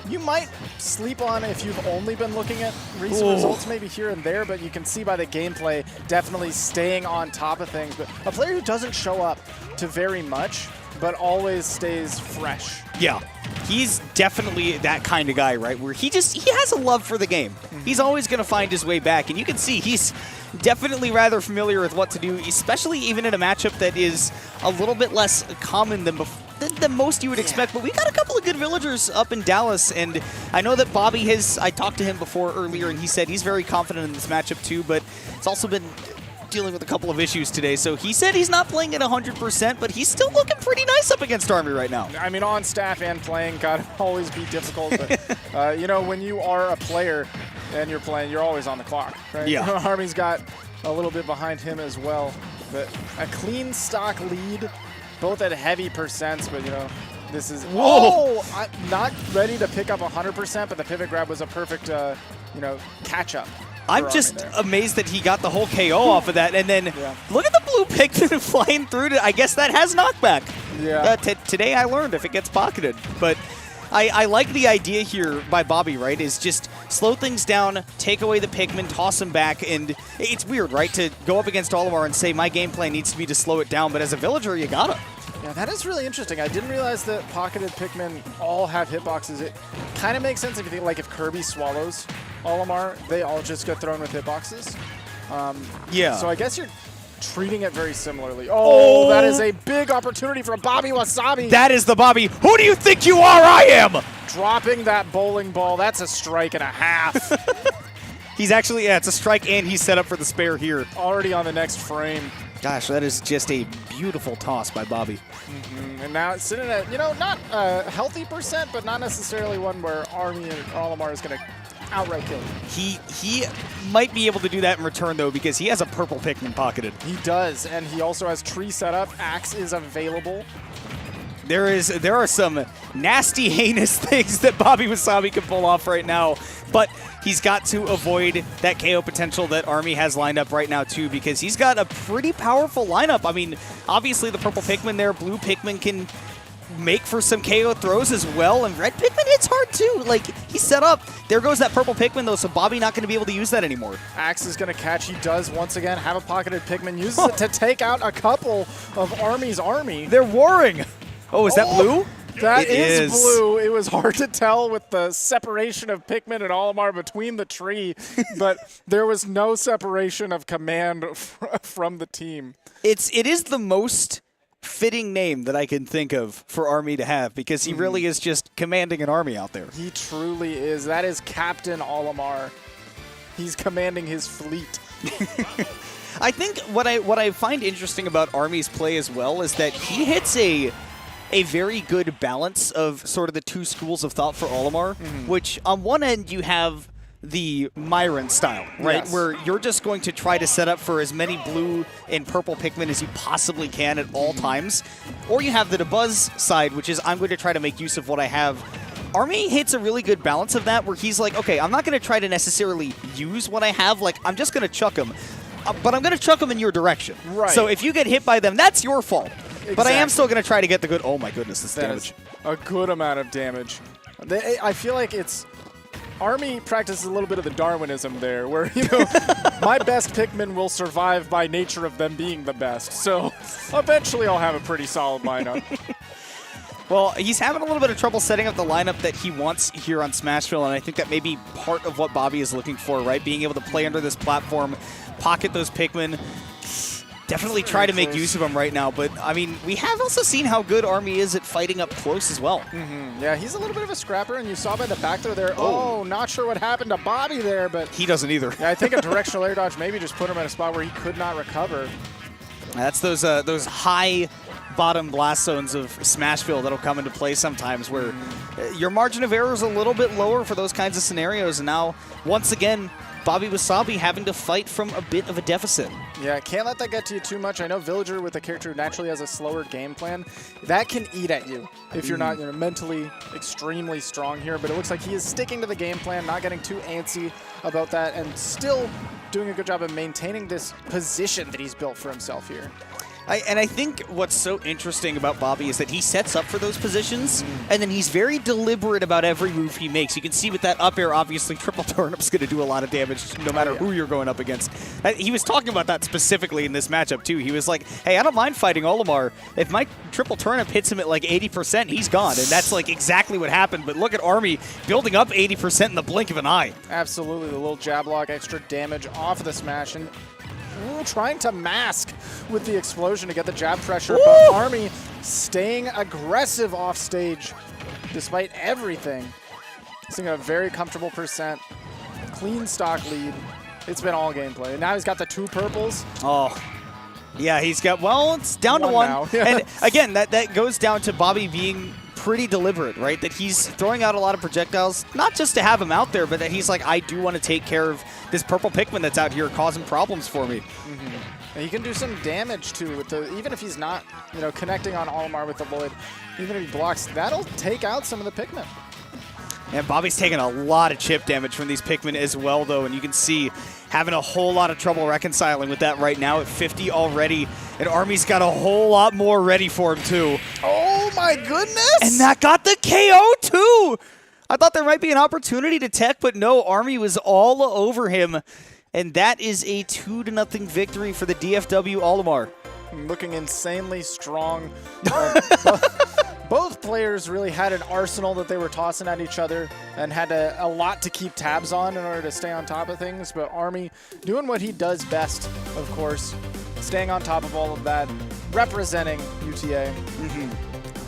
you might sleep on if you've only been looking at recent results maybe here and there, but you can see by the gameplay definitely staying on top of things. But a player who doesn't show up to very much, but always stays fresh. Yeah, he's definitely that kind of guy, right? Where he has a love for the game. He's always going to find his way back, and you can see he's definitely rather familiar with what to do, especially even in a matchup that is a little bit less common than most you would expect. But we got a couple of good villagers up in Dallas, and I know that Bobby I talked to him before earlier, and he said he's very confident in this matchup too, but it's also been dealing with a couple of issues today. So he said he's not playing at 100%, but he's still looking pretty nice up against Army right now. I mean, on staff and playing gotta always be difficult, but when you are a player and you're playing, you're always on the clock, right? Yeah. Army's got a little bit behind him as well, but a clean stock lead, both at heavy percents, but this is... Whoa! I'm not ready to pick up 100%, but the pivot grab was a perfect, catch-up. I'm just amazed that he got the whole KO off of that, and then look at the blue Pikmin flying through I guess that has knockback. Yeah. Today I learned if it gets pocketed, but I like the idea here by Bobby, right, is just slow things down, take away the Pikmin, toss him back, and it's weird, right, to go up against Olimar and say my game plan needs to be to slow it down, but as a villager, you gotta. Yeah, that is really interesting. I didn't realize that pocketed Pikmin all have hitboxes. It kind of makes sense if you think, like, if Kirby swallows Olimar, they all just get thrown with hitboxes. Yeah. So I guess you're treating it very similarly. Oh, that is a big opportunity for Bobby Wasabi. That is the Bobby. Who do you think you are? I am. Dropping that bowling ball. That's a strike and a half. He's actually, it's a strike, and he's set up for the spare here. Already on the next frame. Gosh, that is just a beautiful toss by Bobby. And now it's sitting at, not a healthy percent, but not necessarily one where Army and Olimar is going to outright kill him. He might be able to do that in return, though, because he has a purple Pikmin pocketed. He does, and he also has tree set up. Axe is available. There are some nasty, heinous things that Bobby Wasabi can pull off right now, but he's got to avoid that KO potential that Army has lined up right now, too, because he's got a pretty powerful lineup. I mean, obviously the purple Pikmin there, blue Pikmin can make for some KO throws as well, and red Pikmin hits hard, too. Like, he's set up. There goes that purple Pikmin, though, so Bobby not going to be able to use that anymore. Axe is going to catch. He does, once again, have a pocketed Pikmin. Uses it to take out a couple of Army's Army. They're warring. Oh, is that blue? That is blue. It was hard to tell with the separation of Pikmin and Olimar between the tree, but there was no separation of command from the team. It is the most fitting name that I can think of for Army to have, because he really is just commanding an army out there. He truly is. That is Captain Olimar. He's commanding his fleet. I think what I find interesting about Army's play as well is that he hits a very good balance of sort of the two schools of thought for Olimar, which on one end you have the Myron style, right? Yes. Where you're just going to try to set up for as many blue and purple Pikmin as you possibly can at all times. Or you have the Dabuzz side, which is I'm going to try to make use of what I have. Army hits a really good balance of that, where he's like, okay, I'm not going to try to necessarily use what I have. Like, I'm just going to chuck them. But I'm going to chuck them in your direction. Right. So if you get hit by them, that's your fault. Exactly. But I am still going to try to get the good... Oh, my goodness, this That damage. is a good amount of damage. I feel like it's Army practices a little bit of the Darwinism there, where, you know, my best Pikmin will survive by nature of them being the best. So eventually I'll have a pretty solid lineup. Well, he's having a little bit of trouble setting up the lineup that he wants here on Smashville, and I think that may be part of what Bobby is looking for, right? Being able to play under this platform, pocket those Pikmin, definitely try to make use of them right now. But, I mean, we have also seen how good Army is at fighting up close as well. Yeah, he's a little bit of a scrapper, and you saw by the back throw there, oh, not sure what happened to Bobby there, but... He doesn't either. Yeah, I think a directional air dodge maybe just put him in a spot where he could not recover. That's those high bottom blast zones of Smashville that'll come into play sometimes where your margin of error is a little bit lower for those kinds of scenarios. And now, once again, Bobby Wasabi having to fight from a bit of a deficit. Yeah, can't let that get to you too much. I know Villager, with a character who naturally has a slower game plan, that can eat at you if you're not, you know, mentally extremely strong here. But it looks like he is sticking to the game plan, not getting too antsy about that, and still doing a good job of maintaining this position that he's built for himself here. I think what's so interesting about Bobby is that he sets up for those positions, and then he's very deliberate about every move he makes. You can see with that up air, obviously, triple turnip's going to do a lot of damage no matter who you're going up against. He was talking about that specifically in this matchup, too. He was like, hey, I don't mind fighting Olimar. If my triple turnip hits him at like 80%, he's gone. And that's like exactly what happened. But look at Army building up 80% in the blink of an eye. Absolutely. The little jab lock, extra damage off of the smash, and trying to mask with the explosion to get the jab pressure, but Army staying aggressive off stage despite everything. Seeing a very comfortable percent, clean stock lead. It's been all gameplay. And now he's got the 2 purples. Oh, yeah, he's got, well, it's down to 1. Now. And again, that goes down to Bobby being pretty deliberate, right? That he's throwing out a lot of projectiles, not just to have him out there, but that he's like, I do want to take care of this purple Pikmin that's out here causing problems for me. And he can do some damage too with the, even if he's not, you know, connecting on Olimar with the Void, even if he blocks, that'll take out some of the Pikmin. And Bobby's taking a lot of chip damage from these Pikmin as well, though, and you can see having a whole lot of trouble reconciling with that right now at 50 already, and Army's got a whole lot more ready for him, too. Oh, my goodness! And that got the KO, too! I thought there might be an opportunity to tech, but no, Army was all over him, and that is a 2-0 victory for the DFW Olimar. Looking insanely strong. Both players really had an arsenal that they were tossing at each other and had a lot to keep tabs on in order to stay on top of things. But Army doing what he does best, of course, staying on top of all of that, representing UTA,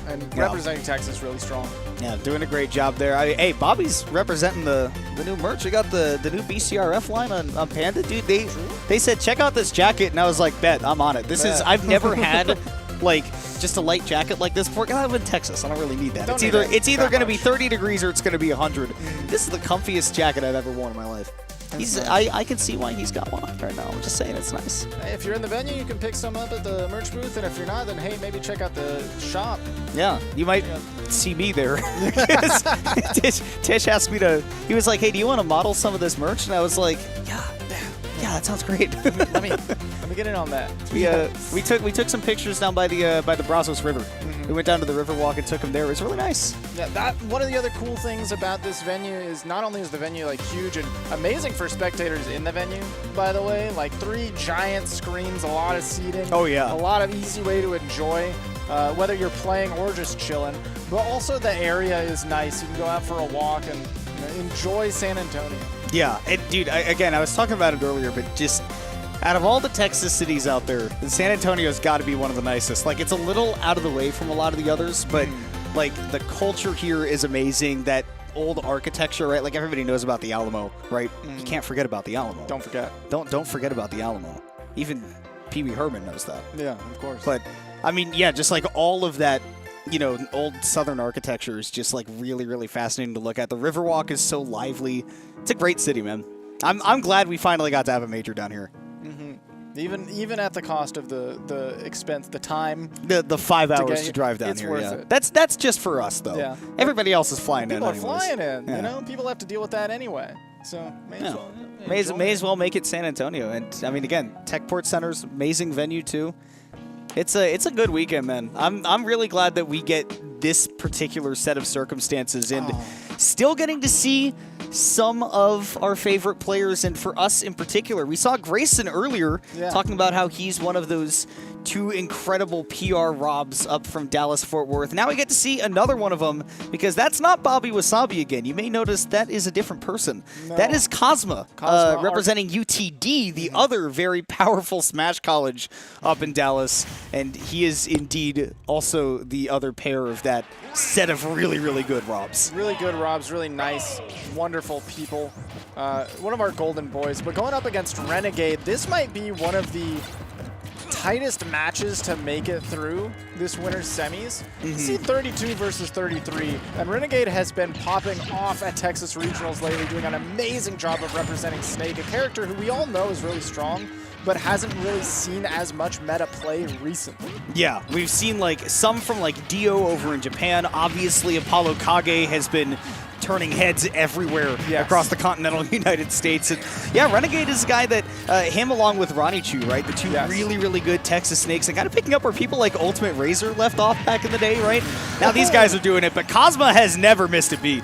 and representing Texas really strong. Yeah, doing a great job there. Hey, Bobby's representing the new merch. We got the new BCRF line on Panda. Dude, they said, check out this jacket, and I was like, bet, I'm on it. This is, I've never had, like, just a light jacket like this before. I live in Texas. I don't really need that. It's either going to be 30 degrees or it's going to be 100. This is the comfiest jacket I've ever worn in my life. I can see why he's got one on right now. I'm just saying it's nice. Hey, if you're in the venue, you can pick some up at the merch booth, and if you're not, then hey, maybe check out the shop. Yeah, you might see me there. Tish asked me to, he was like, hey, do you want to model some of this merch? And I was like, yeah, that sounds great. let me get in on that. We took some pictures down by the Brazos River. We went down to the Riverwalk and took them there. It was really nice. Yeah, one of the other cool things about this venue is not only is the venue like huge and amazing for spectators in the venue, by the way, like 3 giant screens, a lot of seating. Oh yeah. A lot of easy way to enjoy, whether you're playing or just chilling. But also the area is nice. You can go out for a walk and enjoy San Antonio. Yeah, and dude, again, I was talking about it earlier, but just out of all the Texas cities out there, San Antonio's got to be one of the nicest. Like, it's a little out of the way from a lot of the others, but like the culture here is amazing. That old architecture, right? Like, everybody knows about the Alamo, right? You can't forget about the Alamo. Don't forget. Don't forget about the Alamo. Even Pee Wee Herman knows that. Yeah, of course. But I mean, yeah, just like all of that, you know, old Southern architecture is just like really, really fascinating to look at. The Riverwalk is so lively. It's a great city, man. I'm glad we finally got to have a major down here. Even at the cost of the expense, the time. The 5 hours to drive down here. Worth it. That's just for us, though. Yeah. Everybody else is flying in. People are anyways. flying in. Yeah. You know, people have to deal with that anyway. So may as well make it San Antonio. And I mean, again, Techport Center's amazing venue too. It's a good weekend, man. I'm really glad that we get this particular set of circumstances and still getting to see some of our favorite players, and for us in particular. We saw Grayson earlier talking about how he's one of those 2 incredible PR Robs up from Dallas-Fort Worth. Now we get to see another one of them, because that's not Bobby Wasabi again. You may notice that is a different person. No. That is Cosma, representing UTD, the other very powerful Smash College up in Dallas. And he is indeed also the other pair of that set of really, really good Robs. Really good Robs, really nice, wonderful people. One of our golden boys. But going up against Renegade, this might be one of the tightest matches to make it through this winter's semis. You see 32 versus 33, and Renegade has been popping off at Texas Regionals lately, doing an amazing job of representing Snake, a character who we all know is really strong, but hasn't really seen as much meta play recently. Yeah, we've seen like some from like Dio over in Japan. Obviously, Apollo Kage has been turning heads everywhere across the continental United States. And yeah, Renegade is a guy that, him along with Ranichu, right? The 2 really, really good Texas Snakes, and kind of picking up where people like Ultimate Razor left off back in the day, right? Now these guys are doing it, but Cosma has never missed a beat.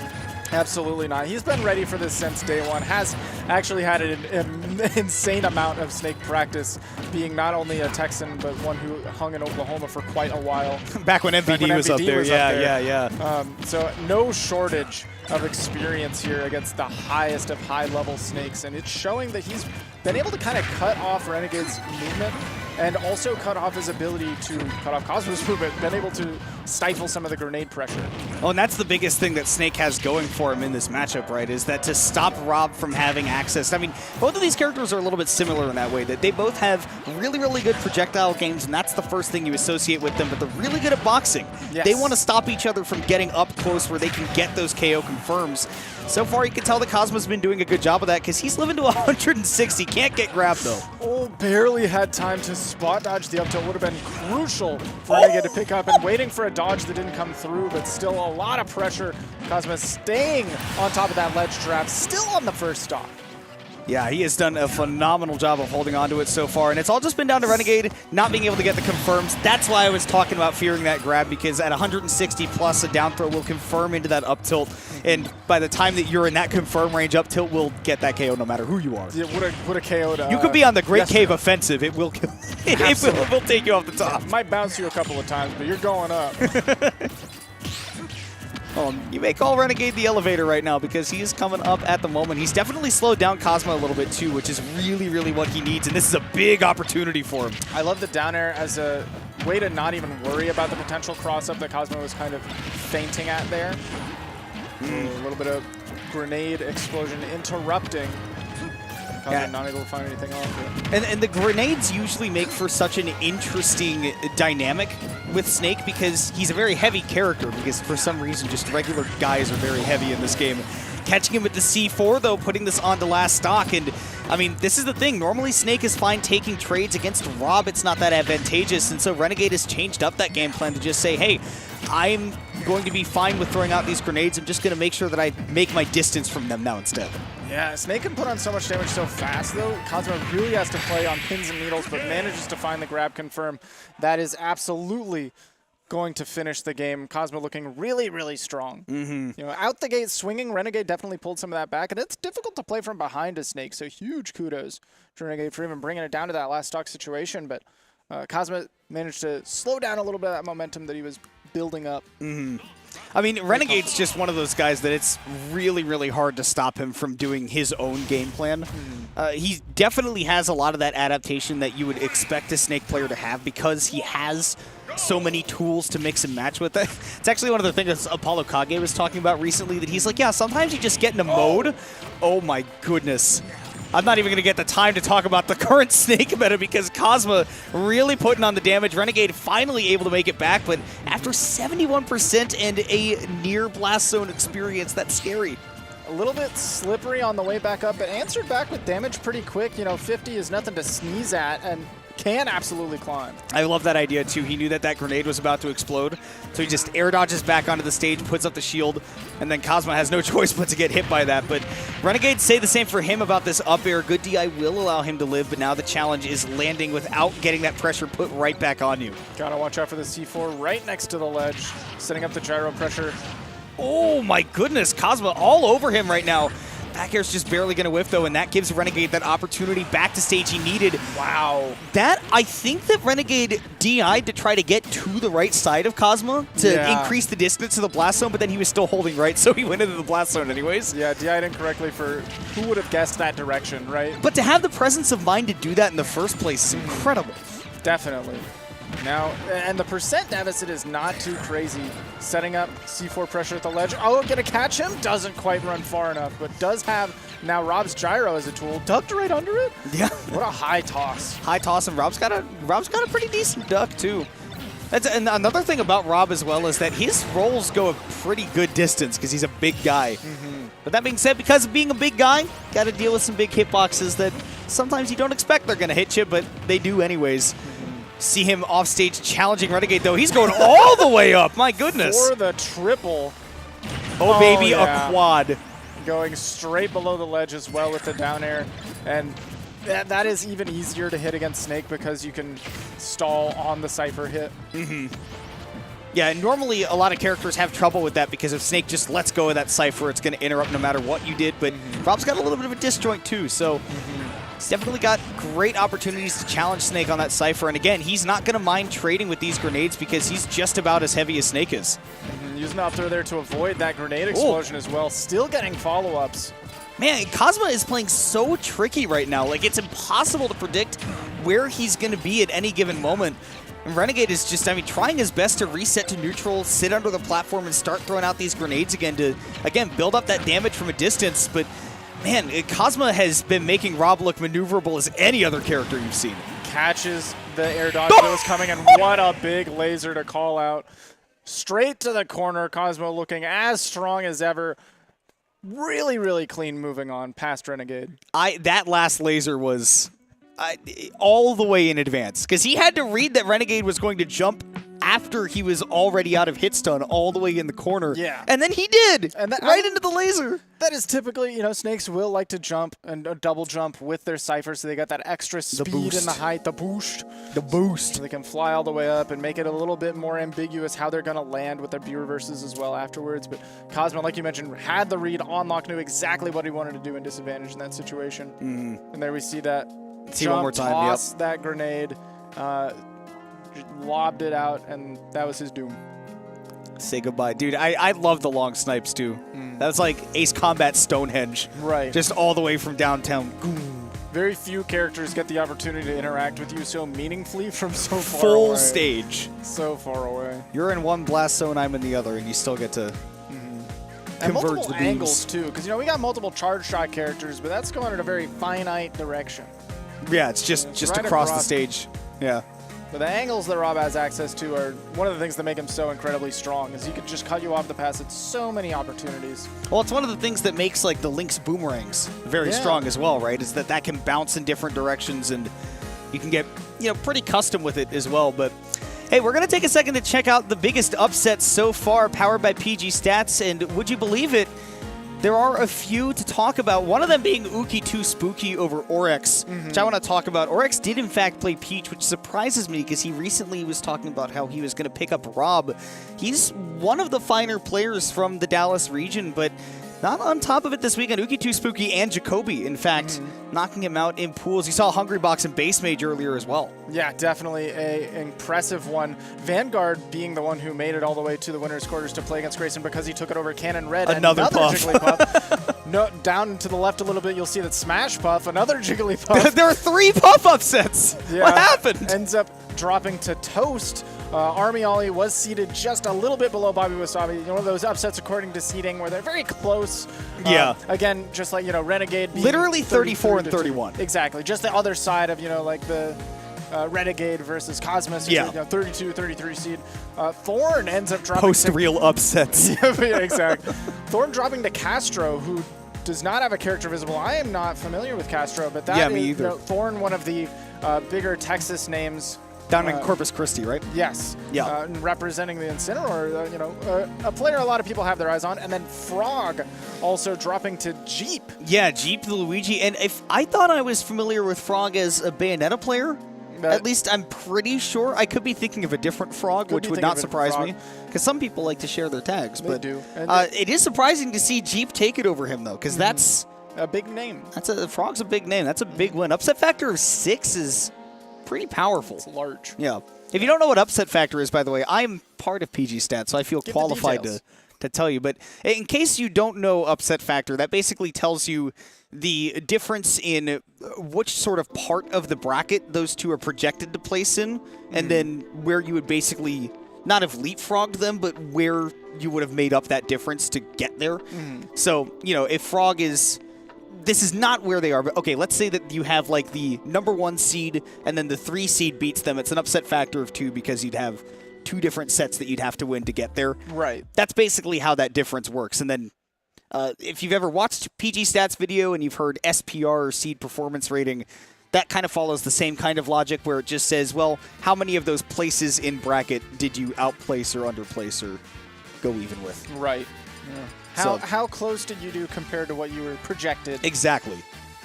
Absolutely not. He's been ready for this since day one. Has actually had an insane amount of Snake practice, being not only a Texan, but one who hung in Oklahoma for quite a while. Back when MVD was up there. Yeah. So no shortage of experience here against the highest of high-level Snakes, and it's showing that he's been able to kind of cut off Renegade's movement and also cut off his ability to cut off Cosmo's movement, been able to stifle some of the grenade pressure. Oh, and that's the biggest thing that Snake has going for him in this matchup, right, is that to stop Rob from having access. I mean, both of these characters are a little bit similar in that way, that they both have really, really good projectile games, and that's the first thing you associate with them, but they're really good at boxing. Yes. They want to stop each other from getting up close where they can get those KO confirms. So far, you can tell that Cosmo's been doing a good job of that, because he's living to 160. Can't get grabbed, though. Oh, barely had time to spot dodge the up tilt. Would have been crucial for Renegade to pick up, and waiting for a dodge that didn't come through, but still a lot of pressure. Cosmo staying on top of that ledge trap, still on the first stock. Yeah, he has done a phenomenal job of holding on to it so far, and it's all just been down to Renegade not being able to get the confirms. That's why I was talking about fearing that grab, because at 160 plus, a down throw will confirm into that up tilt, and by the time that you're in that confirm range, up tilt will get that KO no matter who you are. Yeah, would a KO to, you could be on the Great Cave offensive. It will it will take you off the top. It might bounce you a couple of times, but you're going up. You may call Renegade the elevator right now, because he is coming up at the moment. He's definitely slowed down Cosmo a little bit too, which is really, really what he needs, and this is a big opportunity for him. I love the down air as a way to not even worry about the potential cross-up that Cosmo was kind of fainting at there. A little bit of grenade explosion interrupting. Not able to find anything off it. And the grenades usually make for such an interesting dynamic with Snake, because he's a very heavy character, because for some reason just regular guys are very heavy in this game. Catching him with the C4, though, putting this on the last stock, and I mean, this is the thing. Normally, Snake is fine taking trades against Rob. It's not that advantageous, and so Renegade has changed up that game plan to just say, hey, I'm going to be fine with throwing out these grenades. I'm just going to make sure that I make my distance from them now instead. Yeah, Snake can put on so much damage so fast, though. Cosmo really has to play on pins and needles, but manages to find the grab confirm. That is absolutely going to finish the game. Cosmo looking really, really strong. You know, out the gate swinging, Renegade definitely pulled some of that back, and it's difficult to play from behind a Snake, so huge kudos to Renegade for even bringing it down to that last stock situation, but Cosmo managed to slow down a little bit of that momentum that he was building up. I mean, Renegade's just one of those guys that it's really, really hard to stop him from doing his own game plan. He definitely has a lot of that adaptation that you would expect a Snake player to have, because he has so many tools to mix and match with it. It's actually one of the things that Apollo Kage was talking about recently, that he's like, yeah, sometimes you just get in a mode. Oh my goodness. I'm not even going to get the time to talk about the current Snake meta, because Cosmo really putting on the damage. Renegade finally able to make it back, but after 71% and a near blast zone experience, that's scary. A little bit slippery on the way back up, but answered back with damage pretty quick. You know, 50 is nothing to sneeze at, and can absolutely climb. I love that idea, too. He knew that that grenade was about to explode, so he just air dodges back onto the stage, puts up the shield, and then Cosmo has no choice but to get hit by that. But Renegade say the same for him about this up air. Good DI will allow him to live, but now the challenge is landing without getting that pressure put right back on you. Gotta watch out for the C4 right next to the ledge, setting up the gyro pressure. Oh my goodness, Cosmo all over him right now. Back air's just barely going to whiff, though, and that gives Renegade that opportunity back to stage he needed. Wow. I think that Renegade DI'd to try to get to the right side of Cosmo to increase the distance to the blast zone, but then he was still holding right, so he went into the blast zone anyways. Yeah, DI'd incorrectly for who would have guessed that direction, right? But to have the presence of mind to do that in the first place is incredible. Definitely. Now, and the percent deficit is not too crazy. Setting up C4 pressure at the ledge. Oh, gonna catch him? Doesn't quite run far enough, but does have now Rob's gyro as a tool. Ducked right under it? Yeah. What a high toss. High toss, and Rob's got a pretty decent duck, too. And another thing about Rob as well is that his rolls go a pretty good distance because he's a big guy. But that being said, because of being a big guy, got to deal with some big hitboxes that sometimes you don't expect they're going to hit you, but they do anyways. See him off stage challenging Renegade, though. He's going all the way up. My goodness. For the triple. Oh, baby, a quad. Going straight below the ledge as well with the down air. And that is even easier to hit against Snake because you can stall on the Cypher hit. Yeah, normally a lot of characters have trouble with that because if Snake just lets go of that Cypher, it's going to interrupt no matter what you did. But Rob's got a little bit of a disjoint, too, so he's definitely got great opportunities to challenge Snake on that Cypher. And again, he's not going to mind trading with these grenades because he's just about as heavy as Snake is. Using up through there to avoid that grenade explosion as well. Still getting follow-ups. Man, Cosma is playing so tricky right now. Like, it's impossible to predict where he's going to be at any given moment. And Renegade is just, trying his best to reset to neutral, sit under the platform, and start throwing out these grenades again to, build up that damage from a distance. But, man, Cosma has been making Rob look maneuverable as any other character you've seen. Catches the air dodge that was coming, and what a big laser to call out. Straight to the corner, Cosmo looking as strong as ever. Really, really clean moving on past Renegade. That last laser was all the way in advance because he had to read that Renegade was going to jump after he was already out of hit stun all the way in the corner. Yeah. And then he did, and right into the laser. That is typically, Snakes will like to jump and double jump with their Cypher, so they got that extra speed and the height, the boost. So they can fly all the way up and make it a little bit more ambiguous how they're going to land with their B reverses as well afterwards. But Cosmo, like you mentioned, had the read on lock, knew exactly what he wanted to do in disadvantage in that situation. And there we see that see one more time, toss that grenade, lobbed it out, and that was his doom. Say goodbye. Dude, I love the long snipes, too. That was like Ace Combat Stonehenge. Right. Just all the way from downtown. Very few characters get the opportunity to interact with you so meaningfully from so far Full away. stage. So far away. You're in one blast zone, I'm in the other, and you still get to And converge multiple the beams. angles, too, because, we got multiple charge shot characters, but that's going in a very finite direction. Yeah, it's just right across the across. stage. Yeah. But the angles that Rob has access to are one of the things that make him so incredibly strong, is he could just cut you off the pass at so many opportunities. Well, it's one of the things that makes like the Link's boomerangs very strong as well, right? Is that can bounce in different directions and you can get, pretty custom with it as well. But hey, we're going to take a second to check out the biggest upsets so far powered by PG Stats. And would you believe it? There are a few to talk about, one of them being Uki 2 Spooky over Oryx, which I want to talk about. Oryx did, in fact, play Peach, which surprises me because he recently was talking about how he was going to pick up Rob. He's one of the finer players from the Dallas region, but not on top of it this weekend. Uki 2 Spooky and Jacoby, in fact, knocking him out in pools. You saw Hungrybox and Base Mage earlier as well. Yeah, definitely an impressive one. Vanguard being the one who made it all the way to the winner's quarters to play against Grayson because he took it over Cannon Red. Another puff. Jigglypuff. No, down to the left a little bit, you'll see that Smash Puff, another Jigglypuff. There are 3 puff upsets. Yeah, what happened? Ends up dropping to Toast. Army Ollie was seated just a little bit below Bobby Wasabi. One of those upsets according to seeding where they're very close. Yeah. Again, just like, Renegade being Literally 34 and 32. 31. Exactly. Just the other side of, like the Renegade versus Cosmos. 32, 33 seed. Thorn ends up dropping Post-real upsets. yeah, exactly. Thorn dropping to Castro, who does not have a character visible. I am not familiar with Castro, but that me either. Thorn, one of the bigger Texas names. Down in Corpus Christi, right? Yes. Yeah. Representing the Incineroar, a player a lot of people have their eyes on. And then Frog also dropping to Jeep. Yeah, Jeep the Luigi. And if I thought I was familiar with Frog as a Bayonetta player, at least I'm pretty sure. I could be thinking of a different Frog, which would not surprise me. Because some people like to share their tags. They but do. It is surprising to see Jeep take it over him, though, because that's a big name. Frog's a big name. That's a big win. Upset factor of 6 is pretty powerful. It's large. Yeah. If you don't know what upset factor is, by the way, I'm part of PG Stats, so I feel Give qualified to tell you. But in case you don't know upset factor, that basically tells you the difference in which sort of part of the bracket those two are projected to place in, and then where you would basically not have leapfrogged them, but where you would have made up that difference to get there. So, you know, if Frog is... This is not where they are, but okay, let's say that you have like the #1 seed and then the 3 seed beats them. It's an upset factor of 2 because you'd have 2 different sets that you'd have to win to get there. Right. That's basically how that difference works. And then if you've ever watched PG Stats video and you've heard SPR or seed performance rating, that kind of follows the same kind of logic where it just says, well, how many of those places in bracket did you outplace or underplace or go even with? Right. Yeah. How close did you do compared to what you were projected? Exactly.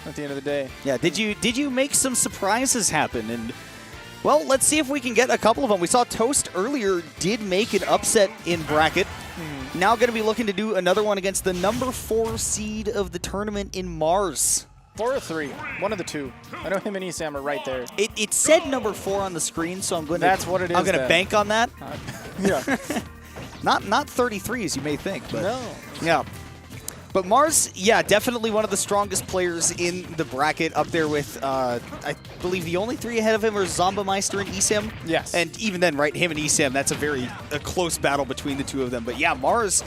At the end of the day. Yeah. Did you make some surprises happen? And well, let's see if we can get a couple of them. We saw Toast earlier did make an upset in bracket. Now going to be looking to do another one against the #4 seed of the tournament in Mars. 4 or 3, one of the two. I know him and Esam are right there. It said #4 on the screen, so I'm going to. That's what it is. I'm going to bank on that. Yeah. Not 33 as you may think, but No. yeah. But Mars, yeah, definitely one of the strongest players in the bracket, up there with, I believe the only 3 ahead of him are Zombameister and Esam. Yes. And even then, right, him and Esam, that's a close battle between the two of them. But yeah, Mars,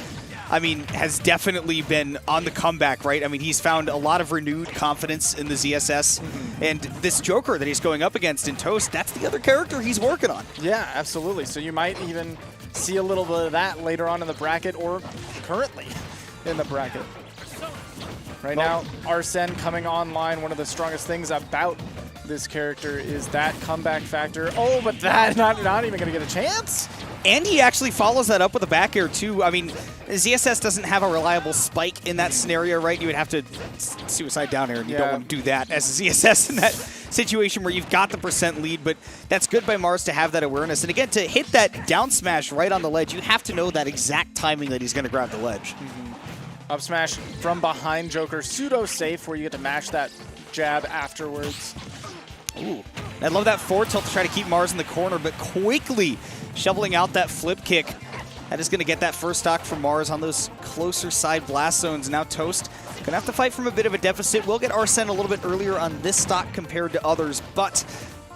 I mean, has definitely been on the comeback, right? I mean, he's found a lot of renewed confidence in the ZSS. And this Joker that he's going up against in Toast, that's the other character he's working on. Yeah, absolutely. So you might even see a little bit of that later on in the bracket or currently in the bracket. Right now, Arsene coming online. One of the strongest things about this character is that comeback factor. Oh, but that not even going to get a chance. And he actually follows that up with a back air, too. I mean, ZSS doesn't have a reliable spike in that scenario, right? You would have to suicide down air, and you don't want to do that as a ZSS in that situation where you've got the % lead, but that's good by Mars to have that awareness. And again, to hit that down smash right on the ledge, you have to know that exact timing that he's going to grab the ledge. Up smash from behind Joker, pseudo safe where you get to mash that jab afterwards. Ooh, I love that forward tilt to try to keep Mars in the corner, but quickly shoveling out that flip kick. That is going to get that first stock from Mars on those closer side blast zones. Now Toast going to have to fight from a bit of a deficit. We'll get Arsene a little bit earlier on this stock compared to others, but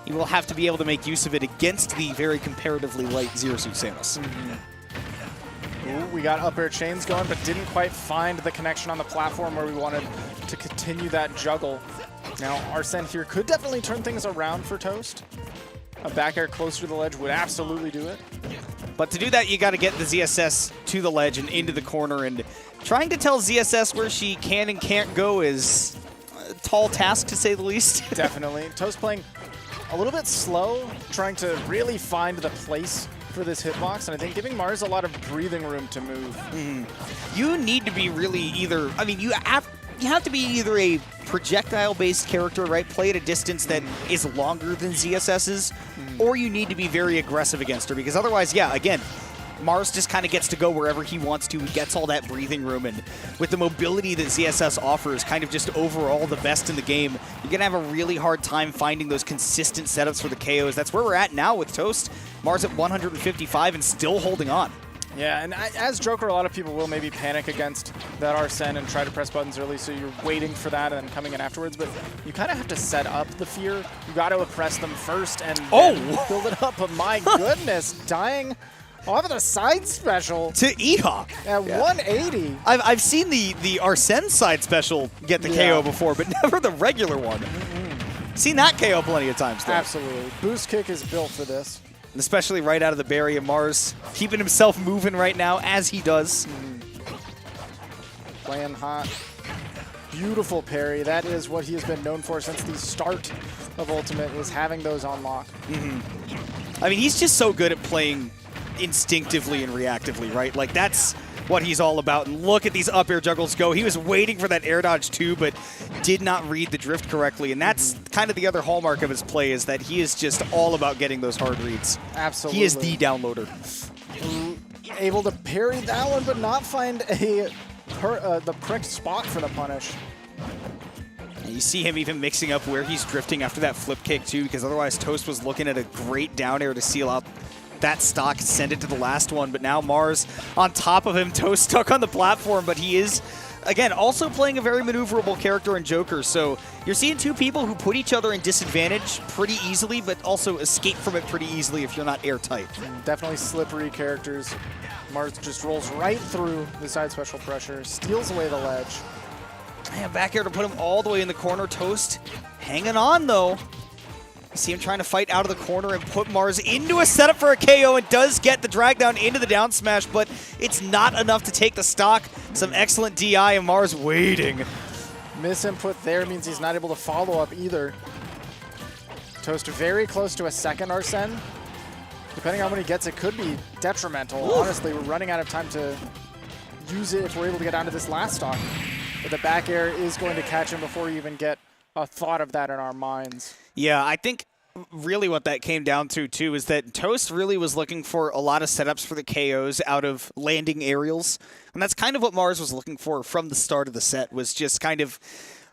he will have to be able to make use of it against the very comparatively light Zero Suit Samus. Ooh, we got up air chains going, but didn't quite find the connection on the platform where we wanted to continue that juggle. Now, Arsene here could definitely turn things around for Toast. A back air closer to the ledge would absolutely do it. But to do that, you got to get the ZSS to the ledge and into the corner, and trying to tell ZSS where she can and can't go is a tall task, to say the least. Definitely. Toast playing a little bit slow, trying to really find the place for this hitbox, and I think giving Mars a lot of breathing room to move. You need to be really either, I mean, you have to be either a projectile-based character, right? Play at a distance that is longer than ZSS's, or you need to be very aggressive against her, because otherwise, yeah, again, Mars just kind of gets to go wherever he wants to. He gets all that breathing room, and with the mobility that ZSS offers, kind of just overall the best in the game, you're going to have a really hard time finding those consistent setups for the KOs. That's where we're at now with Toast. Mars at 155 and still holding on. Yeah, and as Joker, a lot of people will maybe panic against that Arsene and try to press buttons early, so you're waiting for that and then coming in afterwards, but you kind of have to set up the fear. You got to oppress them first and then build it up, but my goodness, dying off of the side special to Hedgehog at 180. I've seen the Arsene side special get the KO before, but never the regular one. Seen that KO plenty of times, though. Absolutely. Boost kick is built for this. Especially right out of the barrier. Mars keeping himself moving right now, as he does. Playing hot. Beautiful parry. That is what he has been known for since the start of Ultimate, is having those on lock. I mean, he's just so good at playing instinctively and reactively, right? Like, that's what he's all about. And look at these up air juggles go. He was waiting for that air dodge too, but did not read the drift correctly. And that's kind of the other hallmark of his play, is that he is just all about getting those hard reads. Absolutely. He is the downloader. Able to parry that one, but not find the correct spot for the punish. And you see him even mixing up where he's drifting after that flip kick too, because otherwise Toast was looking at a great down air to seal out that stock, send it to the last one. But now Mars on top of him, Toast stuck on the platform, but he is, again, also playing a very maneuverable character in Joker. So you're seeing two people who put each other in disadvantage pretty easily, but also escape from it pretty easily if you're not airtight. Definitely slippery characters. Mars just rolls right through the side special pressure, steals away the ledge. Man, back air to put him all the way in the corner. Toast hanging on, though. You see him trying to fight out of the corner and put Mars into a setup for a KO, and does get the drag down into the down smash, but it's not enough to take the stock. Some excellent DI, and Mars waiting. Misinput there means he's not able to follow up either. Toast very close to a second Arsene. Depending on when he gets it, could be detrimental. Oof. Honestly, we're running out of time to use it if we're able to get onto this last stock. But the back air is going to catch him before you even get a thought of that in our minds. Yeah, I think really what that came down to, too, is that Toast really was looking for a lot of setups for the KOs out of landing aerials. And that's kind of what Mars was looking for from the start of the set, was just kind of,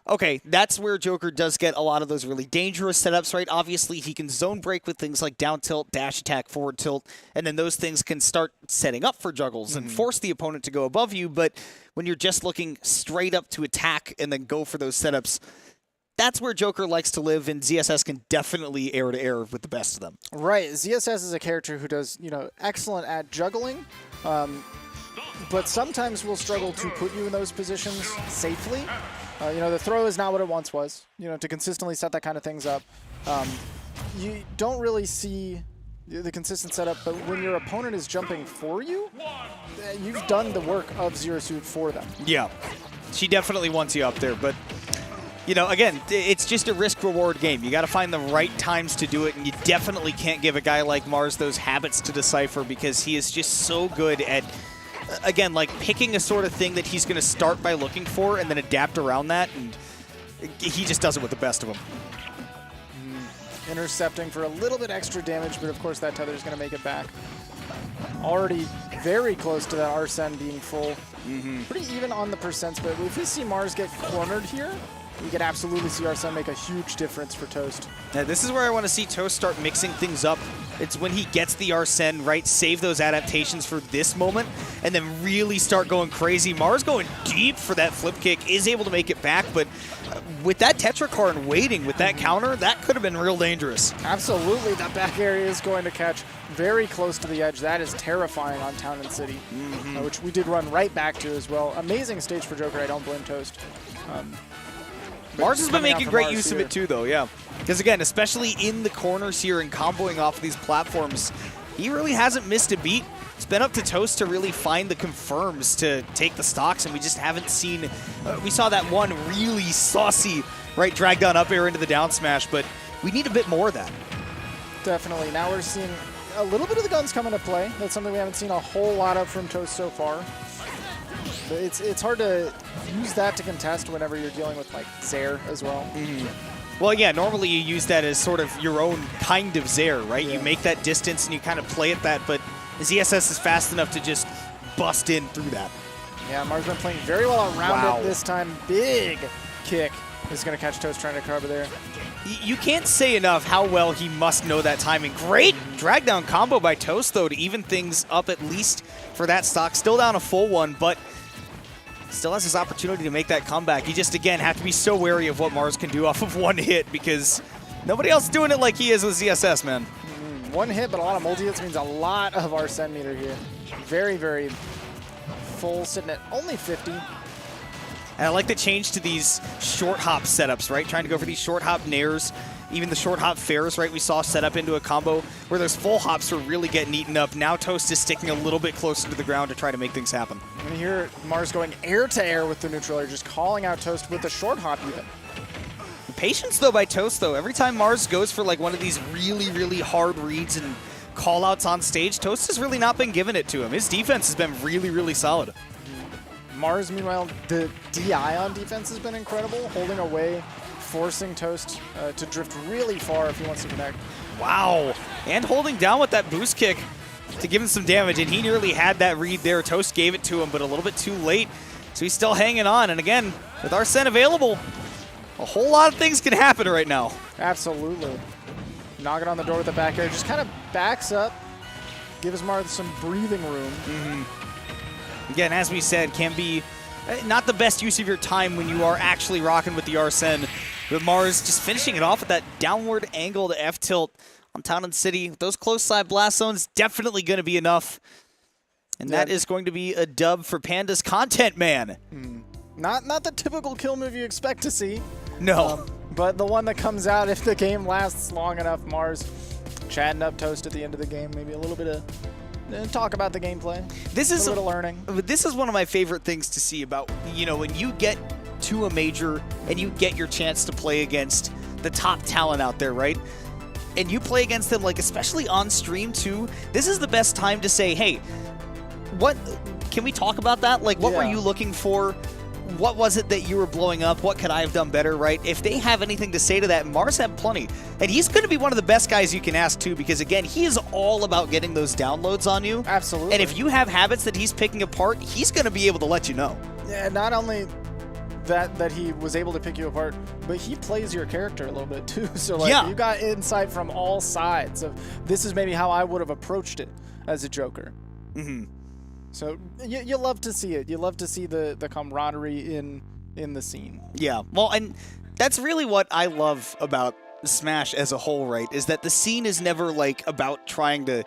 okay, that's where Joker does get a lot of those really dangerous setups, right? Obviously, he can zone break with things like down tilt, dash attack, forward tilt, and then those things can start setting up for juggles and force the opponent to go above you. But when you're just looking straight up to attack and then go for those setups, that's where Joker likes to live, and ZSS can definitely air-to-air with the best of them. Right. ZSS is a character who does, excellent at juggling, but sometimes will struggle to put you in those positions safely. The throw is not what it once was, to consistently set that kind of things up. You don't really see the consistent setup, but when your opponent is jumping for you, you've done the work of Zero Suit for them. Yeah, she definitely wants you up there, but again, it's just a risk-reward game. You got to find the right times to do it, and you definitely can't give a guy like Mars those habits to decipher, because he is just so good at, again, like picking a sort of thing that he's going to start by looking for and then adapt around that, and he just does it with the best of them. Intercepting for a little bit extra damage, but of course that tether is going to make it back. Already very close to that Arsene being full. Pretty even on the percents, but if we see Mars get cornered here, we could absolutely see Arsene make a huge difference for Toast. Now, this is where I want to see Toast start mixing things up. It's when he gets the Arsene, right, save those adaptations for this moment, and then really start going crazy. Mars going deep for that flip kick, is able to make it back, but with that Tetrakarn waiting with that counter, that could have been real dangerous. Absolutely, that back area is going to catch very close to the edge. That is terrifying on Town and City, which we did run right back to as well. Amazing stage for Joker, I don't blame Toast. Mars has been making great use of it too, though, yeah. Because, again, especially in the corners here and comboing off of these platforms, he really hasn't missed a beat. It's been up to Toast to really find the confirms to take the stocks, and we just haven't seen... we saw that one really saucy, right, drag down up air into the down smash, but we need a bit more of that. Definitely. Now we're seeing a little bit of the guns come into play. That's something we haven't seen a whole lot of from Toast so far. But it's hard to use that to contest whenever you're dealing with, like, Zair as well. Well, yeah, normally you use that as sort of your own kind of Zair, right? Yeah. You make that distance and you kind of play at that, but ZSS is fast enough to just bust in through that. Yeah, Mars been playing very well around it this time. Big kick is going to catch Toast trying to cover there. You can't say enough how well he must know that timing. Great drag down combo by Toast, though, to even things up at least for that stock. Still down a full one, but still has his opportunity to make that comeback. You just, again, have to be so wary of what Mars can do off of one hit, because nobody else is doing it like he is with ZSS, man. One hit, but a lot of multi-hits means a lot of Arsene meter here. Very, very full, sitting at only 50. And I like the change to these short hop setups, right? Trying to go for these short hop nairs, even the short hop fairs, right? We saw set up into a combo where those full hops were really getting eaten up. Now Toast is sticking a little bit closer to the ground to try to make things happen. And here, Mars going air to air with the neutral air, just calling out Toast with the short hop even. Patience, though, by Toast, though. Every time Mars goes for like one of these really, really hard reads and call-outs on stage, Toast has really not been giving it to him. His defense has been really, really solid. Mars, meanwhile, the DI on defense has been incredible, holding away, forcing Toast to drift really far if he wants to connect. Wow. And holding down with that boost kick to give him some damage, and he nearly had that read there. Toast gave it to him, but a little bit too late. So he's still hanging on. And again, with Arsene available, a whole lot of things can happen right now. Absolutely. Knocking on the door with the back air, just kind of backs up, gives Mars some breathing room. Again, as we said, can be not the best use of your time when you are actually rocking with the Arsene. But Mars just finishing it off with that downward angled F-tilt on Town and City. Those close side blast zones definitely going to be enough. And that is going to be a dub for Panda's content man. Not the typical kill move you expect to see. No. But the one that comes out if the game lasts long enough. Mars chatting up Toast at the end of the game. Maybe a little bit of talk about the gameplay. This is a little bit of learning. This is one of my favorite things to see about, when you get to a major and you get your chance to play against the top talent out there, right? And you play against them, like, especially on stream too. This is the best time to say, hey, what can we talk about that? Like, what were you looking for? What was it that you were blowing up? What could I have done better, right? If they have anything to say to that, Mars had plenty. And he's going to be one of the best guys you can ask, too, because, again, he is all about getting those downloads on you. Absolutely. And if you have habits that he's picking apart, he's going to be able to let you know. Yeah, not only that he was able to pick you apart, but he plays your character a little bit, too. So, like, you got insight from all sides of this is maybe how I would have approached it as a Joker. So you love to see it. You love to see the camaraderie in the scene. Yeah, well, and that's really what I love about Smash as a whole, right? Is that the scene is never like about trying to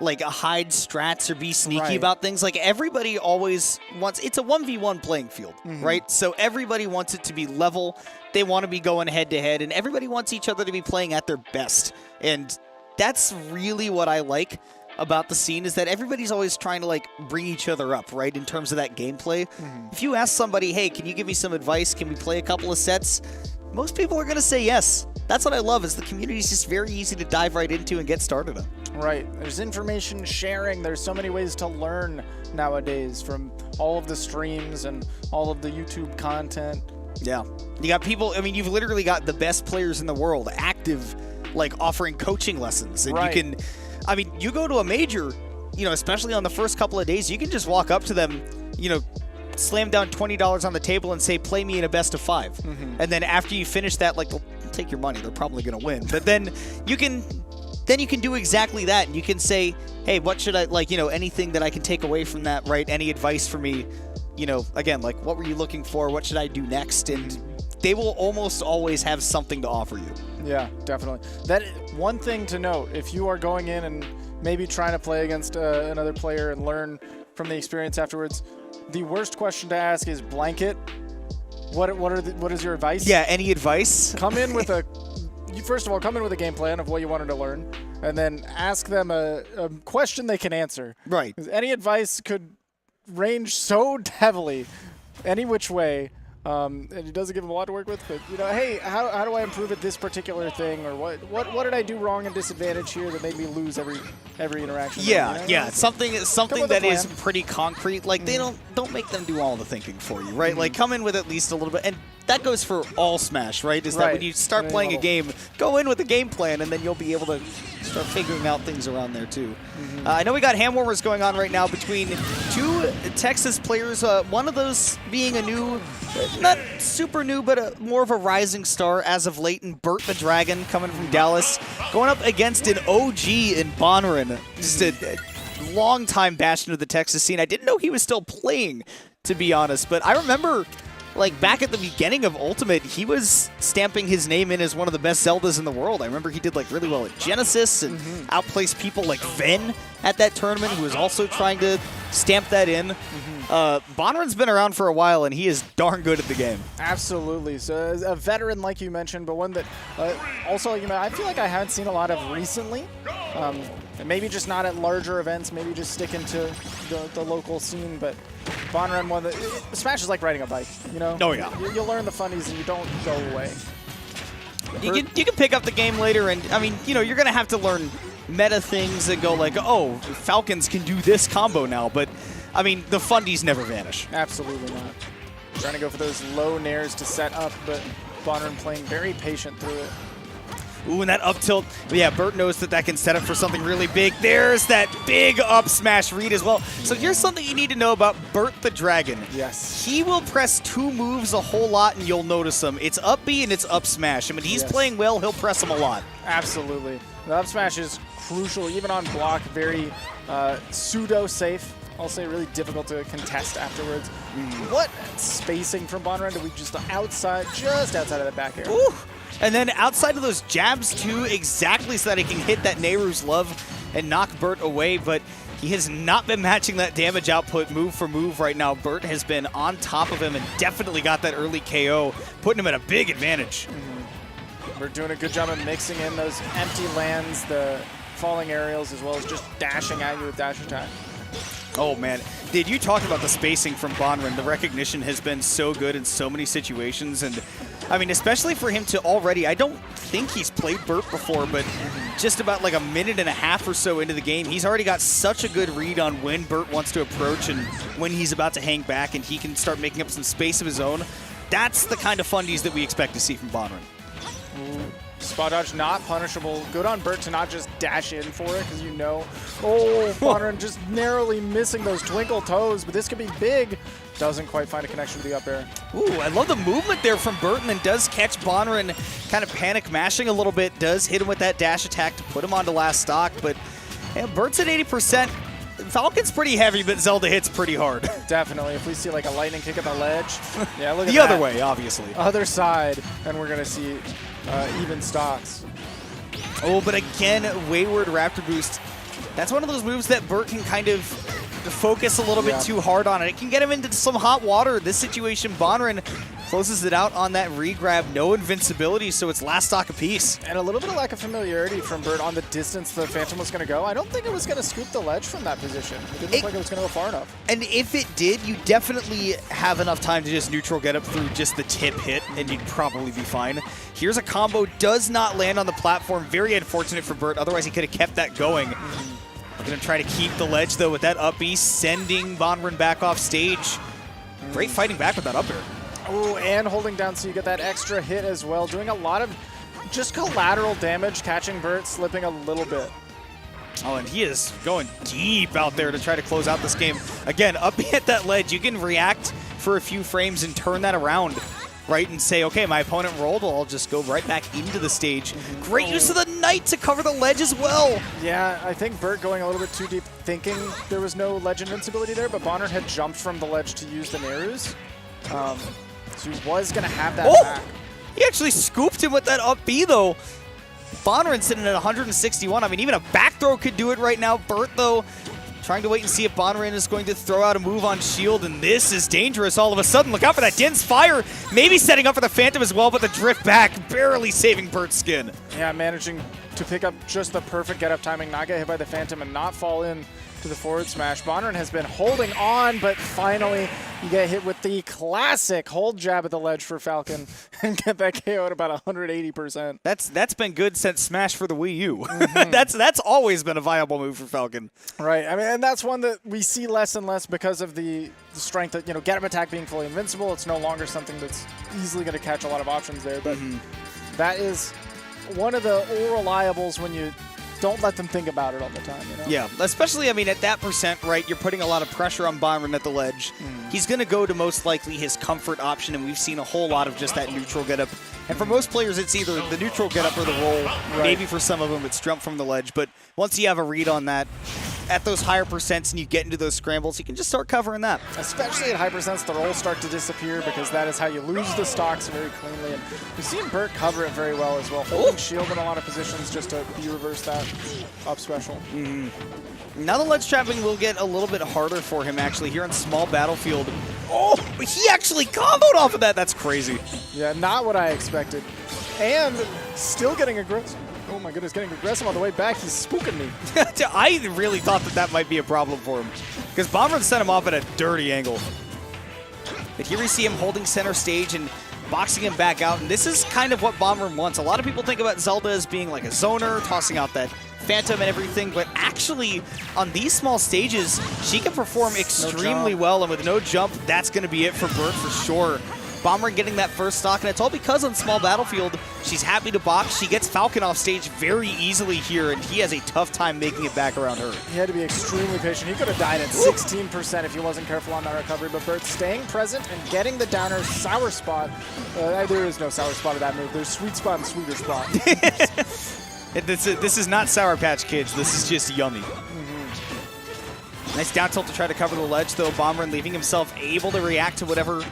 like hide strats or be sneaky about things. Like everybody always wants, it's a 1v1 playing field, right? So everybody wants it to be level. They want to be going head to head, and everybody wants each other to be playing at their best. And that's really what I like about the scene, is that everybody's always trying to like bring each other up, right, in terms of that gameplay. If you ask somebody, hey, can you give me some advice? Can we play a couple of sets? Most people are going to say yes. That's what I love, is the community is just very easy to dive right into and get started on. Right. There's information sharing. There's so many ways to learn nowadays from all of the streams and all of the YouTube content. Yeah. You got people, I mean, you've literally got the best players in the world active, like offering coaching lessons. And you can, I mean, you go to a major, you know, especially on the first couple of days, you can just walk up to them, you know, slam down $20 on the table and say, play me in a best of 5. And then after you finish that, like, they'll take your money. They're probably going to win. But then you can do exactly that. And you can say, hey, what should I, like, you know, anything that I can take away from that, right? Any advice for me? You know, again, like, what were you looking for? What should I do next? And they will almost always have something to offer you. Yeah, definitely. That one thing to note, if you are going in and maybe trying to play against another player and learn from the experience afterwards, the worst question to ask is blanket. What is your advice? Yeah, any advice? Come in with first of all, come in with a game plan of what you wanted to learn, and then ask them a question they can answer. Right. Any advice could range so heavily, any which way. And it doesn't give them a lot to work with, but, you know, hey, how do I improve at this particular thing, or what did I do wrong and disadvantage here that made me lose every interaction? Yeah, you know? yeah, something that is pretty concrete. Like, they don't make them do all the thinking for you, right? Like, come in with at least a little bit, and that goes for all Smash, right? Is that when you start playing a game, go in with a game plan, and then you'll be able to start figuring out things around there too. I know we got hand warmers going on right now between two Texas players. One of those being a new, not super new, but more of a rising star as of late, and Burt the Dragon coming from Dallas, going up against an OG in Bonren, just a long-time bastion of the Texas scene. I didn't know he was still playing, to be honest, but I remember, like, back at the beginning of Ultimate, he was stamping his name in as one of the best Zeldas in the world. I remember he did, like, really well at Genesis and outplaced people like Ven at that tournament, who was also trying to stamp that in. Bonren's been around for a while, and he is darn good at the game. Absolutely. So a veteran, like you mentioned, but one that also, you know, I feel like I haven't seen a lot of recently. And maybe just not at larger events, maybe just sticking to the local scene, but Bonren, one that Smash is like riding a bike, you know? Oh, yeah. You learn the funnies and you don't go away. You can pick up the game later, and, I mean, you know, you're going to have to learn meta things and go like, oh, Falcons can do this combo now, but, I mean, the fundies never vanish. Absolutely not. Trying to go for those low nairs to set up, but Bonren playing very patient through it. Ooh, and that up tilt. Yeah, Bert knows that can set up for something really big. There's that big up smash read as well. So here's something you need to know about Bert the Dragon. Yes. He will press 2 moves a whole lot, and you'll notice them. It's up B and it's up smash. I mean, he's playing well. He'll press them a lot. Absolutely. The up smash is crucial, even on block, very pseudo-safe. I'll say really difficult to contest afterwards. What spacing from Bonran? Do we just outside of that back air? Ooh. And then outside of those jabs too, exactly so that he can hit that Nehru's Love and knock Bert away, but he has not been matching that damage output move for move right now. Bert has been on top of him and definitely got that early KO, putting him at a big advantage. We're doing a good job of mixing in those empty lands, the falling aerials, as well as just dashing at you with dash attack. Oh, man. Did you talk about the spacing from Bonran? The recognition has been so good in so many situations. And, I mean, especially for him to already, I don't think he's played Bert before, but just about like a minute and a half or so into the game, he's already got such a good read on when Bert wants to approach and when he's about to hang back, and he can start making up some space of his own. That's the kind of fundies that we expect to see from Bonran. Spot dodge not punishable. Good on Bert to not just dash in for it, because you know. Oh, Bonran just narrowly missing those twinkle toes, but this could be big. Doesn't quite find a connection with the up air. Ooh, I love the movement there from Bert, and then does catch Bonran kind of panic mashing a little bit. Does hit him with that dash attack to put him onto last stock, but yeah, Bert's at 80%. Falcon's pretty heavy, but Zelda hits pretty hard. Definitely. If we see like a lightning kick at the ledge, yeah, look at the that. other way, obviously. Other side, and we're going to see even stocks. Oh, but again, Wayward Raptor Boost. That's one of those moves that Bert can kind of focus a little bit too hard on. It can get him into some hot water. This situation, Bonran closes it out on that regrab. No invincibility, so it's last stock apiece. And a little bit of lack of familiarity from Bert on the distance the Phantom was going to go. I don't think it was going to scoop the ledge from that position. It didn't look like it was going to go far enough. And if it did, you definitely have enough time to just neutral get up through just the tip hit, and you'd probably be fine. Here's a combo, does not land on the platform. Very unfortunate for Bert, otherwise he could have kept that going. We're going to try to keep the ledge, though, with that up B, sending Bonran back off stage. Great fighting back with that up air. Oh, and holding down so you get that extra hit as well. Doing a lot of just collateral damage, catching Bert, slipping a little bit. Oh, and he is going deep out there to try to close out this game. Again, up at that ledge, you can react for a few frames and turn that around, right, and say, okay, my opponent rolled, well, I'll just go right back into the stage. Great use of the Knight to cover the ledge as well. Yeah, I think Bert going a little bit too deep, thinking there was no ledge invincibility there, but Bonran had jumped from the ledge to use the Nehru's. So he was going to have that back. He actually scooped him with that up B, though. Bonran sitting at 161. I mean, even a back throw could do it right now. Bert, though, trying to wait and see if Bonran is going to throw out a move on shield, and this is dangerous all of a sudden. Look out for that Din's Fire. Maybe setting up for the Phantom as well, but the drift back, barely saving Bert's skin. Yeah, managing to pick up just the perfect get-up timing, not get hit by the Phantom, and not fall in to the forward smash. Bonran has been holding on, but finally you get hit with the classic hold jab at the ledge for Falcon and get that KO at about 180%. That's been good since Smash for the Wii U. That's always been a viable move for Falcon. Right. I mean, and that's one that we see less and less because of the strength that, get-up attack being fully invincible. It's no longer something that's easily going to catch a lot of options there, but that is one of the reliables when you don't let them think about it all the time, Yeah, especially, I mean, at that percent, right, you're putting a lot of pressure on Bonran at the ledge. He's going to go to most likely his comfort option, and we've seen a whole lot of just that neutral getup. And for most players, it's either the neutral getup or the roll. Right. Maybe for some of them, it's jump from the ledge. But once you have a read on that, at those higher percents and you get into those scrambles, you can just start covering that. Especially at high percents, the rolls start to disappear because that is how you lose the stocks very cleanly. And we've seen Bert cover it very well as well, holding shield in a lot of positions just to reverse that up special. Now the ledge trapping will get a little bit harder for him, actually, here on small battlefield. Oh, he actually comboed off of that. That's crazy. Yeah, not what I expected. And still getting aggressive. Oh my goodness, getting aggressive on the way back. He's spooking me. I really thought that might be a problem for him because Bonran sent him off at a dirty angle. But here we see him holding center stage and boxing him back out. And this is kind of what Bonran wants. A lot of people think about Zelda as being like a zoner, tossing out that Phantom and everything, but actually on these small stages, she can perform extremely well, and with no jump, that's going to be it for Bert for sure. Bomber getting that first stock, and it's all because on small battlefield, she's happy to box. She gets Falcon off stage very easily here, and he has a tough time making it back around her. He had to be extremely patient. He could have died at 16% if he wasn't careful on that recovery, but Bert staying present and getting the downer sour spot. There is no sour spot of that move. There's sweet spot and sweeter spot. This is not Sour Patch Kids. This is just yummy. Nice down tilt to try to cover the ledge, though. Bomber leaving himself able to react to whatever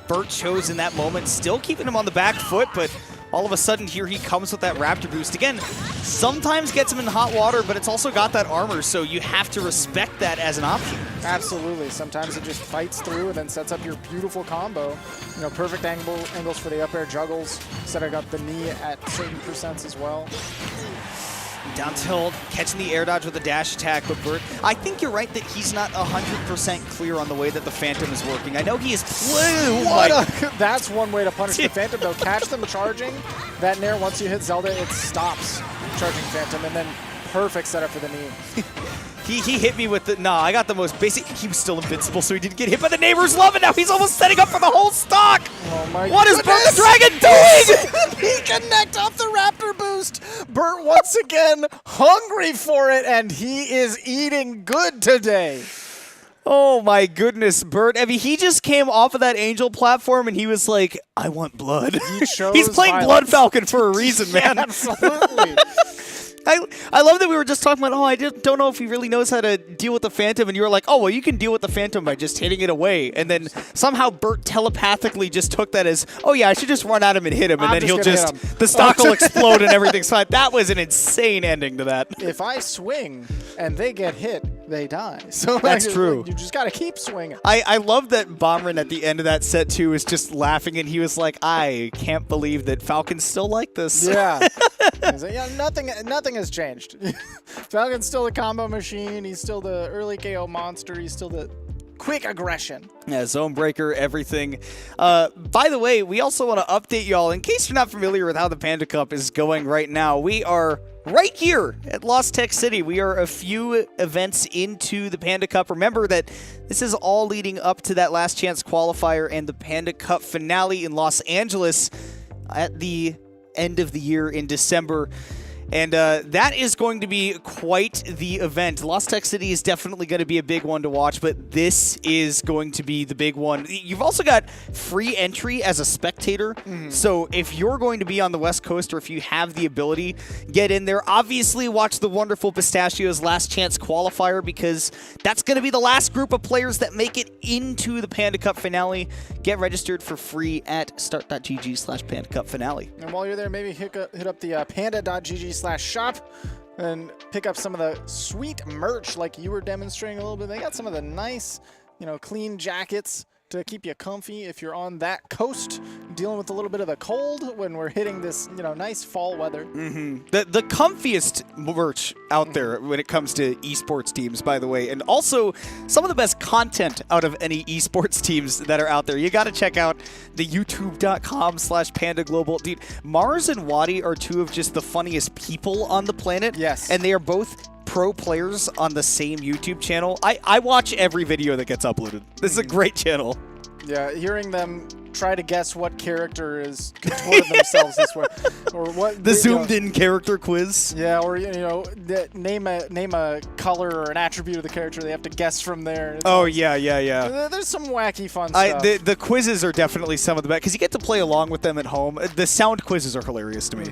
Bert chose in that moment. Still keeping him on the back foot, but all of a sudden here he comes with that Raptor boost. Again, sometimes gets him in hot water, but it's also got that armor, so you have to respect that as an option. Absolutely. Sometimes it just fights through and then sets up your beautiful combo. You know, perfect angles for the up air juggles, setting up the knee at certain percents as well. Down tilt, catching the air dodge with a dash attack, but Bert, I think you're right that he's not 100% clear on the way that the Phantom is working. I know he is... That's one way to punish the Phantom, though. Catch them charging. That nair, once you hit Zelda, it stops charging Phantom, and then perfect setup for the knee. He hit me with the... Nah, I got the most basic... He was still invincible, so he didn't get hit by the neighbor's love, and now he's almost setting up for the whole stock! Oh my What is Bert the Dragon doing? He connect off the Raptor boost! Bert once again hungry for it, and he is eating good today. Oh my goodness, Bert. I mean, he just came off of that Angel platform, and he was like, I want blood. He's playing violence. Blood Falcon for a reason, man. Yeah, absolutely. I love that we were just talking about, I don't know if he really knows how to deal with the Phantom, and you were like, oh, well, you can deal with the Phantom by just hitting it away. And then somehow Bert telepathically just took that as, oh, yeah, I should just run at him and hit him, and then he'll just, the stock will explode and everything's fine. That was an insane ending to that. If I swing and they get hit, they die. So that's true. You just got to keep swinging. I love that Bomberin at the end of that set, too, is just laughing, and he was like, I can't believe that Falcon's still like this. Yeah. He's like, yeah, nothing has changed. Falcon's still the combo machine. He's still the early KO monster. He's still the quick aggression. Yeah, zone breaker, everything. By the way, we also want to update y'all, in case you're not familiar with how the Panda Cup is going right now. We are right here at Lost Tech City. We are a few events into the Panda Cup. Remember that this is all leading up to that last chance qualifier and the Panda Cup finale in Los Angeles at the end of the year in December. And that is going to be quite the event. Lost Tech City is definitely going to be a big one to watch, but this is going to be the big one. You've also got free entry as a spectator. So if you're going to be on the West Coast, or if you have the ability, get in there. Obviously, watch the wonderful Pistachio's Last Chance Qualifier, because that's going to be the last group of players that make it into the Panda Cup finale. Get registered for free at start.gg/Panda Cup finale. And while you're there, maybe hit up the panda.gg/shop and pick up some of the sweet merch like you were demonstrating a little bit. They got some of the nice, clean jackets to keep you comfy if you're on that coast, dealing with a little bit of the cold when we're hitting this, nice fall weather. The comfiest merch out there when it comes to esports teams, by the way, and also some of the best content out of any esports teams that are out there. You got to check out the youtube.com/pandaglobal. Dude, Mars and Wadi are two of just the funniest people on the planet. Yes. And they are both pro players on the same YouTube channel. I watch every video that gets uploaded. This is a great channel. Yeah, hearing them try to guess what character is contorting themselves this way, or what the zoomed-in character quiz. Yeah, or name a color or an attribute of the character. They have to guess from there. Yeah. There's some wacky fun stuff. The quizzes are definitely some of the best, because you get to play along with them at home. The sound quizzes are hilarious to me,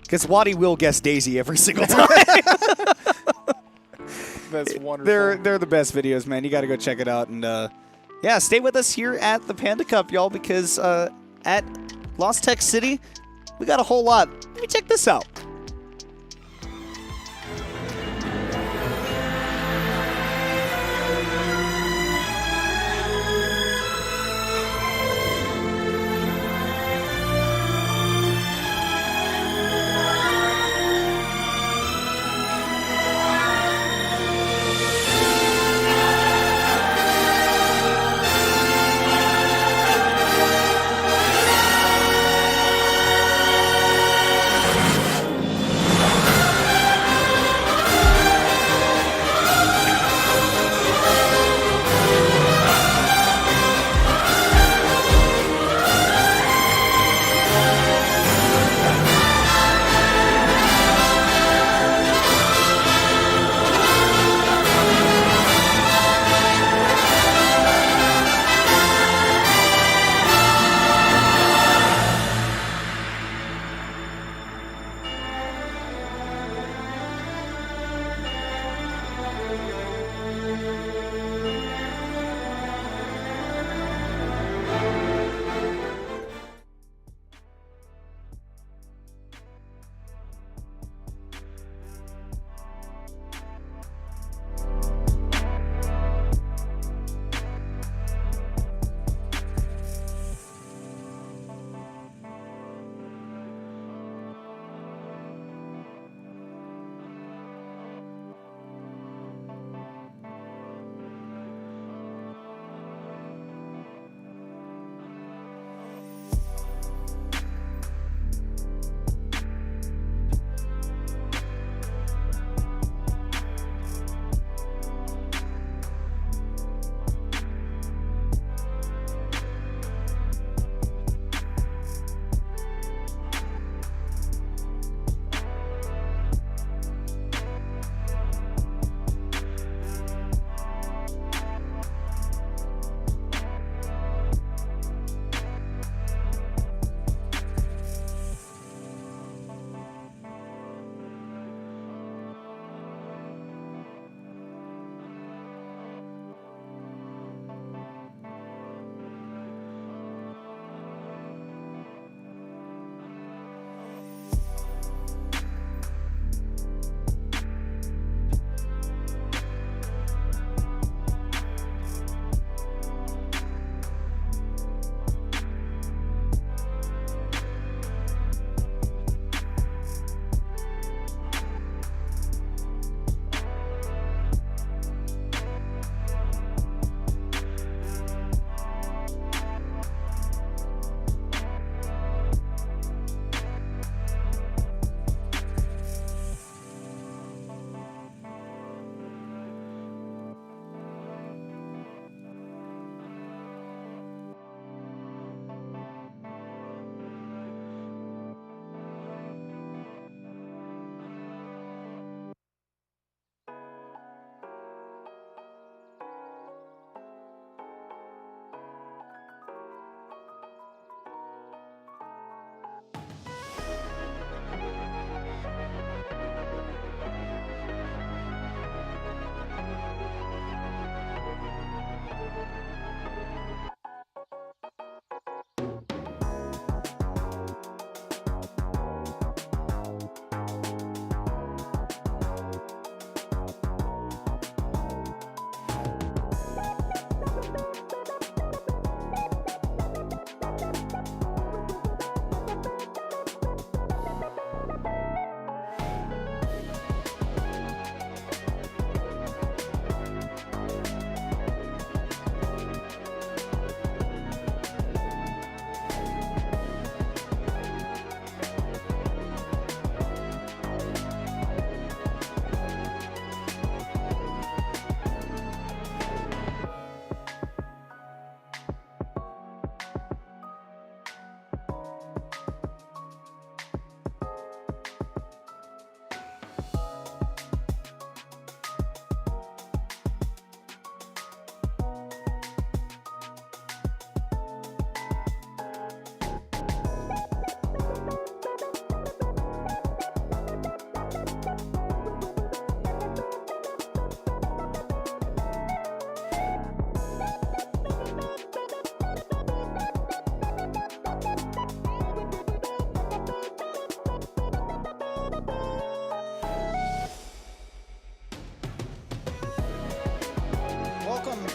because Wadi will guess Daisy every single time. That's wonderful. They're the best videos, man. You got to go check it out. And yeah, stay with us here at the Panda Cup, y'all, because at Lost Tech City, we got a whole lot. Let me check this out.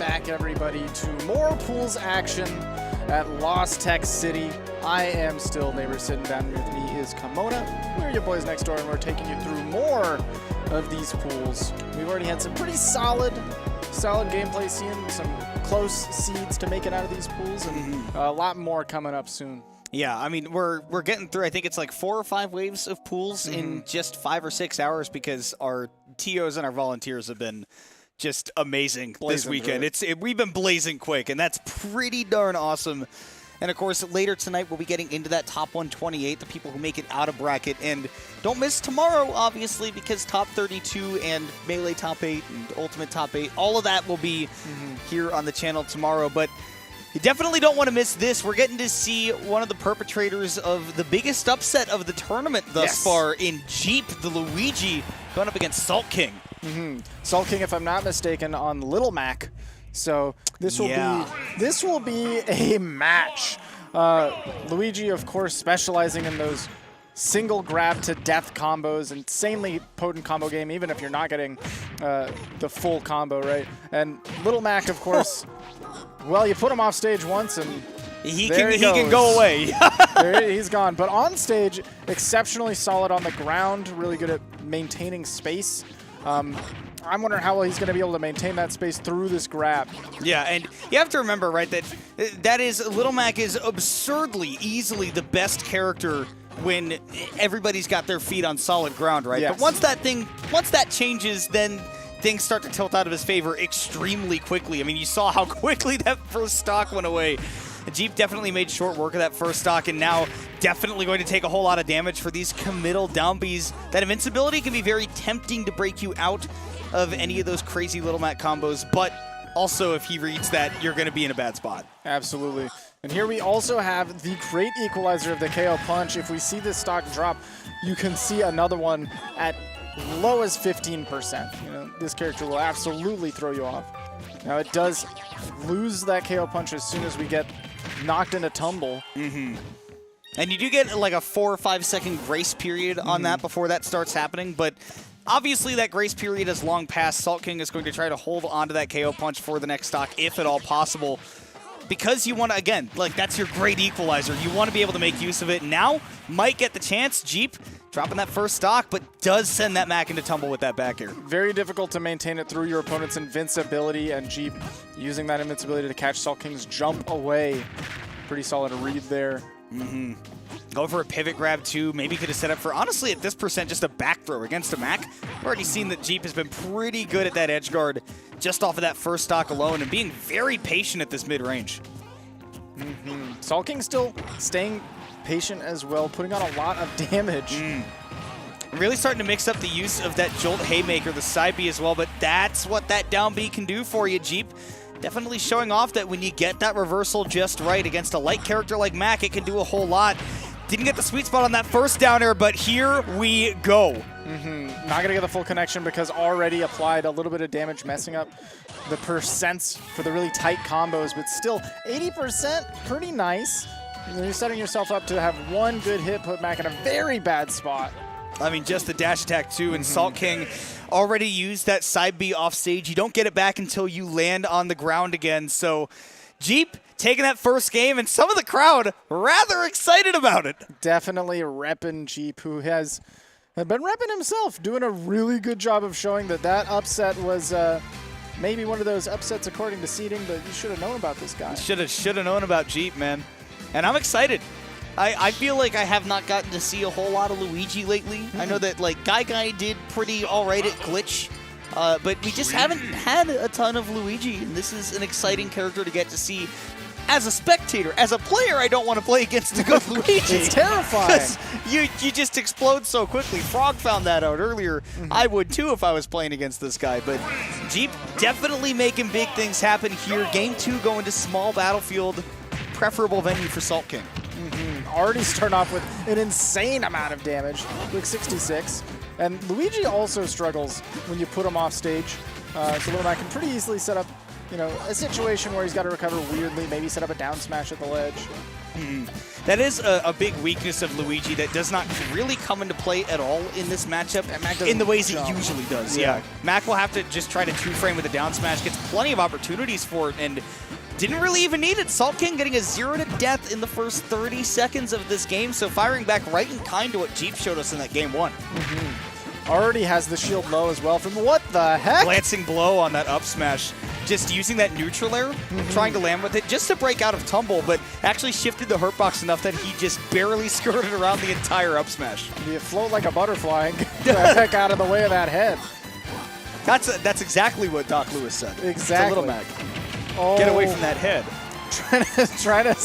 back, everybody, to more pools action at Lost Tech City. I am still Neighbor. Sitting down with me is Kamona. We're your boys next door, and we're taking you through more of these pools. We've already had some pretty solid gameplay, seeing some close seeds to make it out of these pools, and a lot more coming up soon. Yeah, I mean, we're getting through, I think it's like 4 or 5 waves of pools in just 5 or 6 hours because our TOs and our volunteers have been just amazing this weekend. We've been blazing quick, and that's pretty darn awesome. And, of course, later tonight we'll be getting into that top 128, the people who make it out of bracket. And don't miss tomorrow, obviously, because top 32 and Melee top 8 and Ultimate top 8, all of that will be here on the channel tomorrow. But you definitely don't want to miss this. We're getting to see one of the perpetrators of the biggest upset of the tournament thus far in Jeep, the Luigi, going up against Salt King. Salt King, if I'm not mistaken, on Little Mac. So this will be a match. Luigi, of course, specializing in those single grab to death combos, insanely potent combo game, even if you're not getting the full combo, right? And Little Mac, of course, well, you put him off stage once and he can go away. He's gone. But on stage, exceptionally solid on the ground, really good at maintaining space. I'm wondering how well he's going to be able to maintain that space through this grab. Yeah, and you have to remember, right, that is Little Mac is absurdly, easily the best character when everybody's got their feet on solid ground, right? Yes. But once that changes, then things start to tilt out of his favor extremely quickly. I mean, you saw how quickly that first stock went away. Jeep definitely made short work of that first stock, and now definitely going to take a whole lot of damage for these committal down Bs. That invincibility can be very tempting to break you out of any of those crazy Little Mac combos, but also if he reads that, you're going to be in a bad spot. Absolutely. And here we also have the great equalizer of the KO punch. If we see this stock drop, you can see another one at low as 15%. You know, this character will absolutely throw you off. Now it does lose that KO punch as soon as we get knocked in a tumble. And you do get like a 4 or 5 second grace period on that before that starts happening, but obviously that grace period has long passed. Salt King is going to try to hold onto that KO punch for the next stock if at all possible, because you want to, again, like that's your great equalizer. You want to be able to make use of it. Now might get the chance. Jeep dropping that first stock, but does send that Mac into tumble with that back air. Very difficult to maintain it through your opponent's invincibility, and Jeep using that invincibility to catch Salt King's jump away. Pretty solid read there. Go for a pivot grab too. Maybe could have set up for, honestly, at this percent, just a back throw against a Mac. We've already seen that Jeep has been pretty good at that edge guard just off of that first stock alone and being very patient at this mid-range. Salt King still staying patient as well, putting on a lot of damage. Really starting to mix up the use of that Jolt Haymaker, the side B as well, but that's what that down B can do for you, Jeep. Definitely showing off that when you get that reversal just right against a light character like Mac, it can do a whole lot. Didn't get the sweet spot on that first down air, but here we go. Not going to get the full connection because already applied a little bit of damage, messing up the percents for the really tight combos, but still 80%, pretty nice. You're setting yourself up to have one good hit, put Mac in a very bad spot. I mean, just the dash attack too, and Salt King already used that side B off stage. You don't get it back until you land on the ground again. So Jeep taking that first game, and some of the crowd rather excited about it. Definitely repping Jeep, who has been repping himself, doing a really good job of showing that that upset was maybe one of those upsets according to seeding, but you should have known about this guy. Should have known about Jeep, man. And I'm excited. I feel like I have not gotten to see a whole lot of Luigi lately. I know that like Guy did pretty all right at Glitch, but we just haven't had a ton of Luigi, and this is an exciting character to get to see. As a spectator, as a player, I don't want to play against a good Luigi. It's terrifying. You just explode so quickly. Frog found that out earlier. I would too if I was playing against this guy. But Jeep definitely making big things happen here. Game 2 going to small battlefield, preferable venue for Salt King. Already start off with an insane amount of damage, like 66. And Luigi also struggles when you put him off stage. So Little Mac can pretty easily set up you know, a situation where he's got to recover weirdly, maybe set up a down smash at the ledge. That is a big weakness of Luigi that does not really come into play at all in this matchup in the ways it usually does. Yeah. Mac will have to just try to two-frame with a down smash, gets plenty of opportunities for it, and didn't really even need it. Salt King getting a 0 to death in the first 30 seconds of this game, so firing back right in kind to what Jeep showed us in that game 1. Already has the shield low as well from what the heck? Glancing blow on that up smash. Just using that neutral air, trying to land with it just to break out of tumble, but actually shifted the hurt box enough that he just barely skirted around the entire up smash. You float like a butterfly and get the heck out of the way of that head. That's exactly what Doc Lewis said. Exactly. It's a little Mac. Oh. Get away from that head. Trying to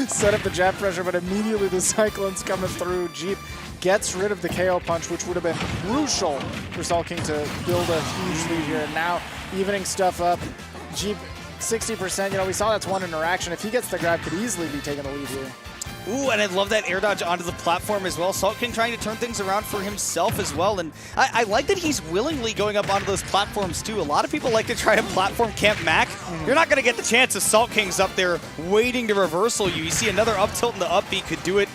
set up the jab pressure, but immediately the Cyclone's coming through. Jeep gets rid of the KO punch, which would have been crucial for Salt King to build a huge lead here. And now evening stuff up. Jeep 60%. You know, we saw that's one interaction. If he gets the grab, could easily be taking the lead here. Ooh, and I love that air dodge onto the platform as well. Salt King trying to turn things around for himself as well. And I like that he's willingly going up onto those platforms too. A lot of people like to try to platform camp Mac. You're not going to get the chance if Salt King's up there waiting to reversal you. You see another up tilt in the up B could do it.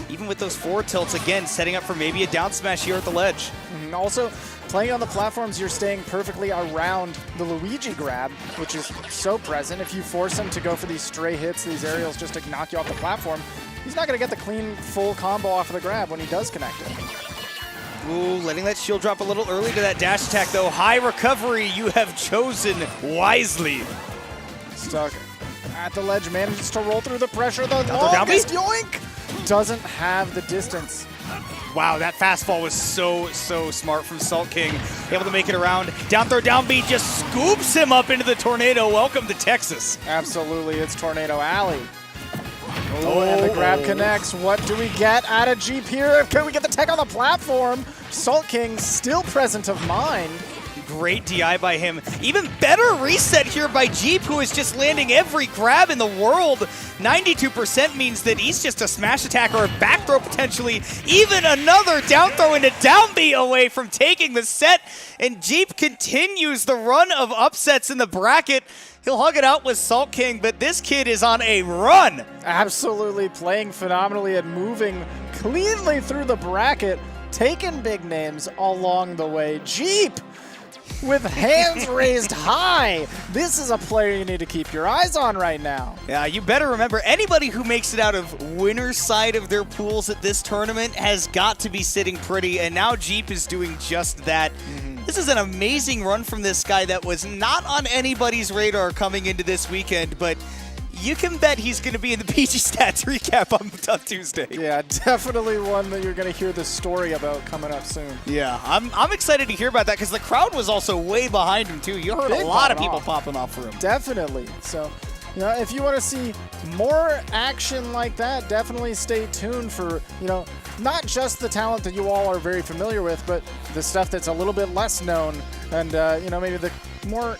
Even with those forward tilts, again, setting up for maybe a down smash here at the ledge. Also, playing on the platforms, you're staying perfectly around the Luigi grab, which is so present. If you force him to go for these stray hits, these aerials just to knock you off the platform, he's not going to get the clean, full combo off of the grab when he does connect it. Ooh, letting that shield drop a little early to that dash attack, though. High recovery, you have chosen wisely. Stuck at the ledge, manages to roll through the pressure. The longest yoink! Doesn't have the distance. Wow, that fastball was so smart from Salt King. Able to make it around. Down throw, down B, just scoops him up into the tornado. Welcome to Texas. Absolutely, it's Tornado Alley. Oh, and the grab connects. What do we get out of Jeep here? Can we get the tech on the platform? Salt King still present of mind. Great DI by him. Even better reset here by Jeep, who is just landing every grab in the world. 92% means that he's just a smash attack or a back throw potentially. Even another down throw into down B away from taking the set. And Jeep continues the run of upsets in the bracket. He'll hug it out with Salt King, but this kid is on a run. Absolutely playing phenomenally and moving cleanly through the bracket, taking big names along the way. Jeep! With hands raised high. This is a player you need to keep your eyes on right now. Yeah, you better remember, anybody who makes it out of winner's side of their pools at this tournament has got to be sitting pretty, and now Jeep is doing just that. This is an amazing run from this guy that was not on anybody's radar coming into this weekend, but you can bet he's going to be in the PG Stats recap on Tuesday. Yeah, definitely one that you're going to hear the story about coming up soon. Yeah, I'm excited to hear about that because the crowd was also way behind him too. You heard a lot of people popping off for him. Definitely. So, you know, if you want to see more action like that, definitely stay tuned for, you know, not just the talent that you all are very familiar with, but the stuff that's a little bit less known and, you know, maybe the more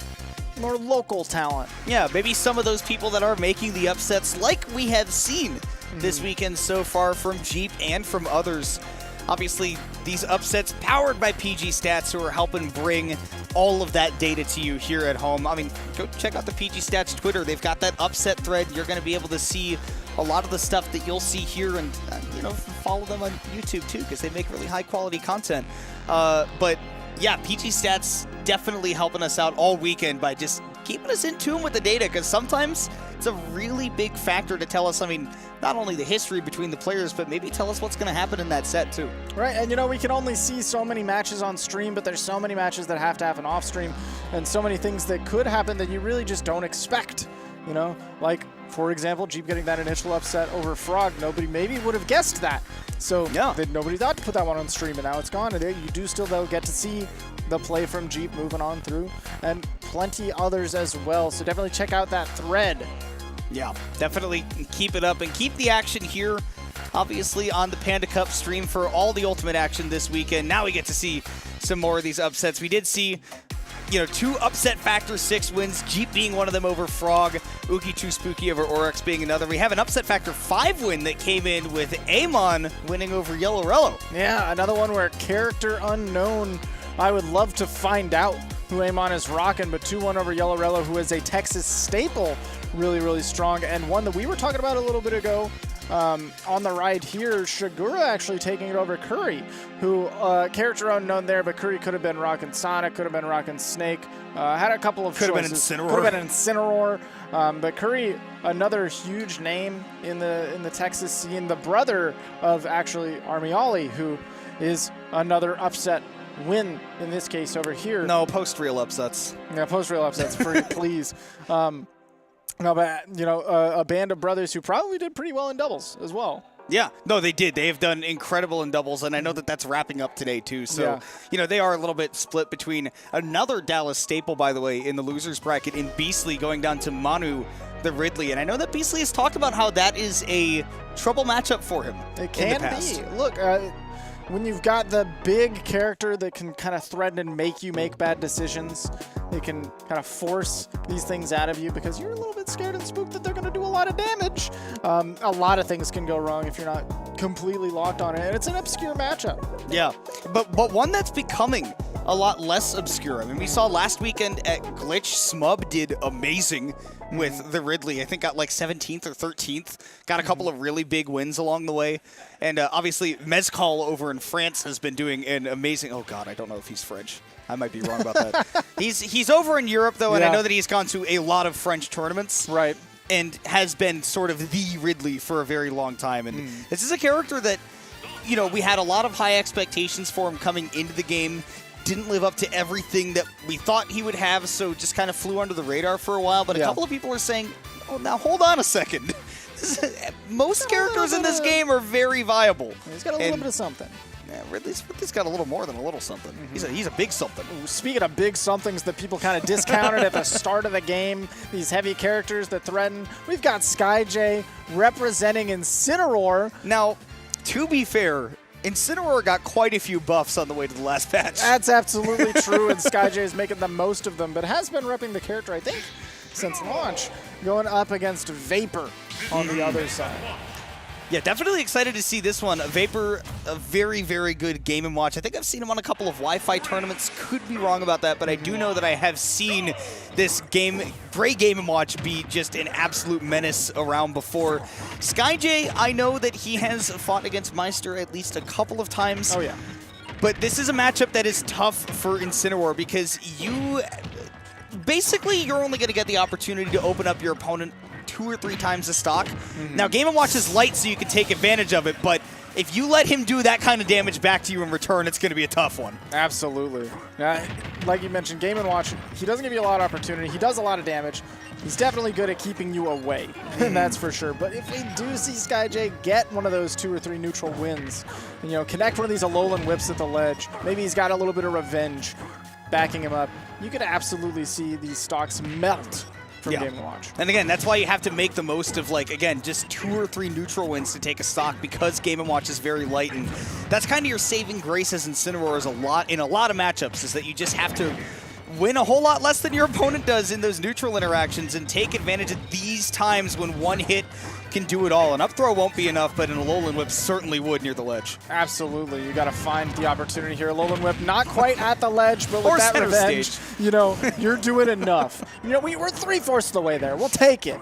local talent. Yeah, maybe some of those people that are making the upsets like we have seen this weekend so far from Jeep and from others. Obviously, these upsets powered by PG Stats who are helping bring all of that data to you here at home. I mean, go check out the PG Stats Twitter. They've got that upset thread. You're going to be able to see a lot of the stuff that you'll see here and, you know, follow them on YouTube too because they make really high quality content. But yeah, PG Stats definitely helping us out all weekend by just keeping us in tune with the data because sometimes it's a really big factor to tell us, I mean, not only the history between the players, but maybe tell us what's going to happen in that set too. Right, and you know, we can only see so many matches on stream, but there's so many matches that have to happen off stream and so many things that could happen that you really just don't expect, you know? Like, for example, Jeep getting that initial upset over Frog. Nobody maybe would have guessed that. So yeah, nobody thought to put that one on stream, and now it's gone. And you do still, though, get to see the play from Jeep moving on through, and plenty others as well. So definitely check out that thread. Yeah, definitely keep it up and keep the action here, obviously, on the Panda Cup stream for all the Ultimate action this weekend. Now we get to see some more of these upsets. We did see, you know, 2 upset factor 6 wins, Jeep being one of them over Frog, Uki Too Spooky over Oryx being another. We have an upset factor 5 win that came in with Amon winning over Yellow Rello. Yeah, another one where character unknown. I would love to find out who Amon is rocking, but 2-1 over Yellow, who is a Texas staple, really strong, and one that we were talking about a little bit ago on the ride here. Shigura actually taking it over Curry, who character unknown there, but Curry could have been rocking Sonic, could have been rocking Snake, had a couple of Could have been Incineroar, but Curry, another huge name in the Texas scene, the brother of actually Armiali, who is another upset win in this case over here. No, post-real upsets. Yeah, post-real upsets, please. No, but, you know, a band of brothers who probably did pretty well in doubles as well. Yeah, no, they did. They have done incredible in doubles, and I know that that's wrapping up today, too. So, Yeah. you know, they are a little bit split between another Dallas staple, by the way, in the losers bracket in Beastly going down to Manu, the Ridley. And I know that Beastly has talked about how that is a trouble matchup for him. It can in the past. be. Look, when you've got the big character that can kind of threaten and make you make bad decisions, they can kind of force these things out of you because you're a little bit scared and spooked that they're going to do a lot of damage. A lot of things can go wrong if you're not completely locked on it, and it's an obscure matchup. Yeah, but one that's becoming a lot less obscure. I mean, we saw last weekend at Glitch, Smub did amazing with the Ridley. I think got like 17th or 13th. Got a couple of really big wins along the way. And obviously, Mezcal over in France has been doing an amazing... Oh, God, I don't know if he's French. I might be wrong about that. He's over in Europe, though, and I know that he's gone to a lot of French tournaments. Right. And has been sort of the Ridley for a very long time. And this is a character that, you know, we had a lot of high expectations for him coming into the game. Didn't live up to everything that we thought he would have, so just kind of flew under the radar for a while. But a couple of people are saying, oh, now hold on a second. Most characters in this game are very viable. He's got a little bit of something. Yeah, Ridley's got a little more than a little something. He's a big something. Speaking of big somethings that people kind of discounted at the start of the game, these heavy characters that threaten, we've got SkyJ representing Incineroar. Now, to be fair, Incineroar got quite a few buffs on the way to the last patch. That's absolutely true, and SkyJ is making the most of them, but has been repping the character, I think, since launch, going up against Vapor on the other side. Yeah, definitely excited to see this one. Vapor, a very, very good Game & Watch. I think I've seen him on a couple of Wi-Fi tournaments. Could be wrong about that, but I do know that I have seen this great Game & Watch be just an absolute menace around before. SkyJ, I know that he has fought against Meister at least a couple of times. Oh, yeah. But this is a matchup that is tough for Incineroar because basically you're only going to get the opportunity to open up your opponent 2 or 3 times the stock. Now, Game & Watch is light, so you can take advantage of it, but if you let him do that kind of damage back to you in return, it's going to be a tough one. Absolutely. Like you mentioned, Game & Watch, he doesn't give you a lot of opportunity. He does a lot of damage. He's definitely good at keeping you away, and that's for sure. But if we do see SkyJ get one of those 2 or 3 neutral wins, and, you know, connect one of these Alolan whips at the ledge, maybe he's got a little bit of revenge backing him up, you could absolutely see these stocks melt from Game & Watch. And again, that's why you have to make the most of, like, again, just 2 or 3 neutral wins to take a stock because Game & Watch is very light. And that's kind of your saving grace as Incineroar in a lot of matchups, is that you just have to win a whole lot less than your opponent does in those neutral interactions and take advantage of these times when one hit can do it all. An up throw won't be enough, but an Alolan Whip certainly would near the ledge. Absolutely. You got to find the opportunity here. Alolan Whip not quite at the ledge, but with that revenge, you know, you're doing enough. You know, we're 3/4 of the way there. We'll take it.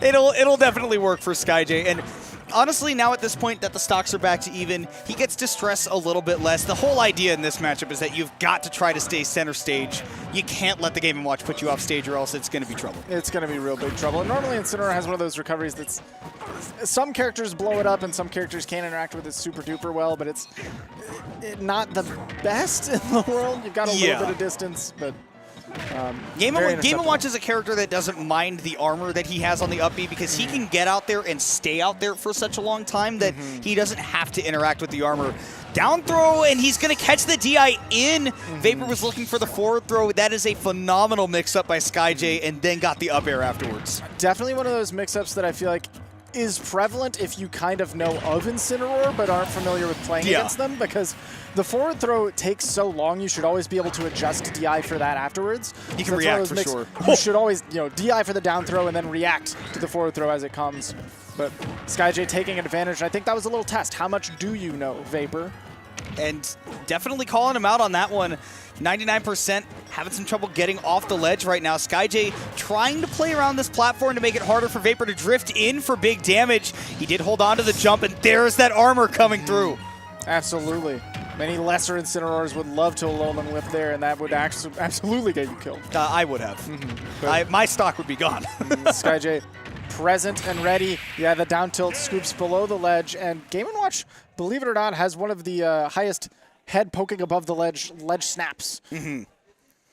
It'll definitely work for SkyJ. And honestly, now at this point that the stocks are back to even, he gets to stress a little bit less. The whole idea in this matchup is that you've got to try to stay center stage. You can't let the Game & Watch put you off stage or else it's going to be trouble. It's going to be real big trouble. And normally Incineroar has one of those recoveries that's... Some characters blow it up and some characters can't interact with it super duper well, but it's not the best in the world. You've got a little bit of distance, but... Game & Watch is a character that doesn't mind the armor that he has on the up B because he can get out there and stay out there for such a long time that he doesn't have to interact with the armor. Down throw, and he's going to catch the DI in. Vapor was looking for the forward throw. That is a phenomenal mix-up by SkyJ, and then got the up air afterwards. Definitely one of those mix-ups that I feel like is prevalent if you kind of know of Incineroar but aren't familiar with playing against them, because the forward throw takes so long, you should always be able to adjust to DI for that afterwards. You can react for sure. You should always, you know, DI for the down throw and then react to the forward throw as it comes. But SkyJ taking advantage, and I think that was a little test. How much do you know, Vapor? and definitely calling him out on that one. 99% having some trouble getting off the ledge right now. SkyJ trying to play around this platform to make it harder for Vapor to drift in for big damage. He did hold on to the jump, and there's that armor coming through. Absolutely. Many lesser Incineroars would love to Alolan Whip there, and that would actually absolutely get you killed. I would have. My stock would be gone. SkyJ present and ready. Yeah, the down tilt scoops below the ledge, and Game & Watch, believe it or not, has one of the highest head poking above the ledge snaps.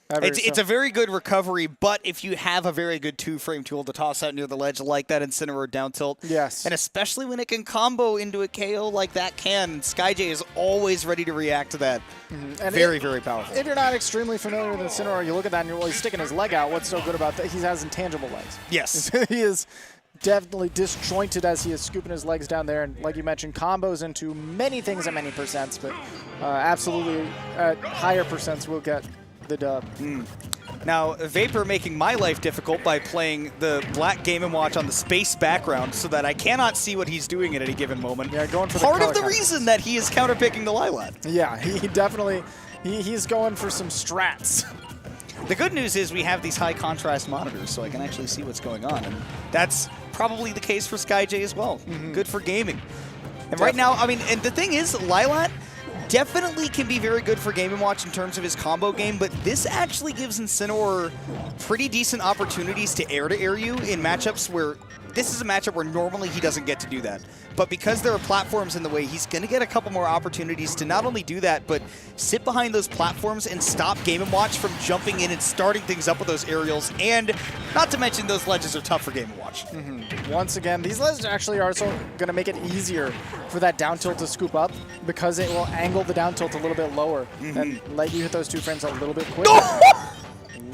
It's a very good recovery, but if you have a very good two-frame tool to toss out near the ledge like that Incineroar down tilt, yes, and especially when it can combo into a KO like that can, SkyJ is always ready to react to that. And very powerful. If you're not extremely familiar with Incineroar, you look at that and you're, well, he's sticking his leg out. What's so good about that? He has intangible legs. Yes. He is definitely disjointed as he is scooping his legs down there, and like you mentioned, combos into many things at many percents, but absolutely at higher percents will get the dub. Now, Vapor making my life difficult by playing the black Game & Watch on the space background so that I cannot see what he's doing at any given moment. Yeah, going for part the of the reason that he is counterpicking the Lilat. Yeah, he definitely, he's going for some strats. The good news is we have these high contrast monitors, so I can actually see what's going on, and that's probably the case for SkyJ as well. Good for gaming. And right now, I mean, and the thing is, Lilat definitely can be very good for Game & Watch in terms of his combo game, but this actually gives Incineroar pretty decent opportunities to air you in matchups where this is a matchup where normally he doesn't get to do that. But because there are platforms in the way, he's going to get a couple more opportunities to not only do that, but sit behind those platforms and stop Game & Watch from jumping in and starting things up with those aerials. And not to mention, those ledges are tough for Game & Watch. Once again, these ledges actually are also going to make it easier for that down tilt to scoop up, because it will angle the down tilt a little bit lower and let you hit those two frames a little bit quicker.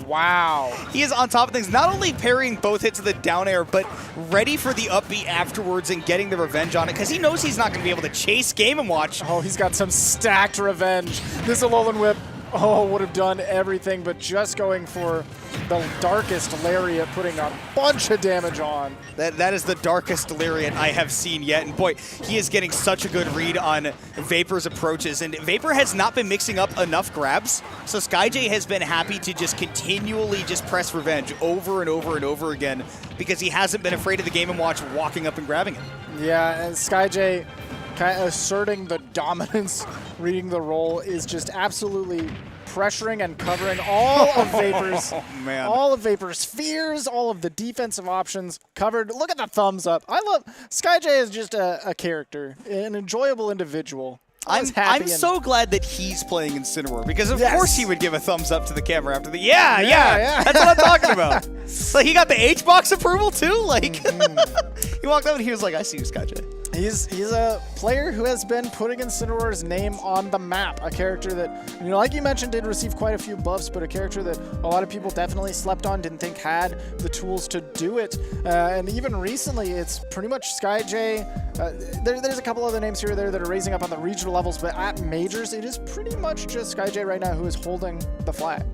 Wow. He is on top of things, not only parrying both hits of the down air, but ready for the up B afterwards and getting the revenge on it, because he knows he's not going to be able to chase Game & Watch. Oh, he's got some stacked revenge. This Alolan Whip, would have done everything, but just going for the darkest Lariat, putting a bunch of damage on. That is the darkest Lariat I have seen yet, and boy, he is getting such a good read on Vapor's approaches, and Vapor has not been mixing up enough grabs, so SkyJ has been happy to just continually just press revenge over and over and over again, because he hasn't been afraid of the Game & Watch walking up and grabbing it. Yeah, and SkyJ kind of asserting the dominance, reading the role, is just absolutely pressuring and covering all of Vapor's, all of Vapor's fears, all of the defensive options covered. Look at the thumbs up. I love SkyJ is just a character, an enjoyable individual. I'm so glad that he's playing Incineroar, because of course he would give a thumbs up to the camera after the yeah. That's what I'm talking about. Like, he got the H-Box approval too. Like he walked up and he was like, "I see you, SkyJ." He's a player who has been putting Incineroar's name on the map. A character that, you know, like you mentioned, did receive quite a few buffs, but a character that a lot of people definitely slept on, didn't think had the tools to do it. And even recently, it's pretty much SkyJ. There's a couple other names here or there that are raising up on the regional levels, but at majors, it is pretty much just SkyJ right now who is holding the flag.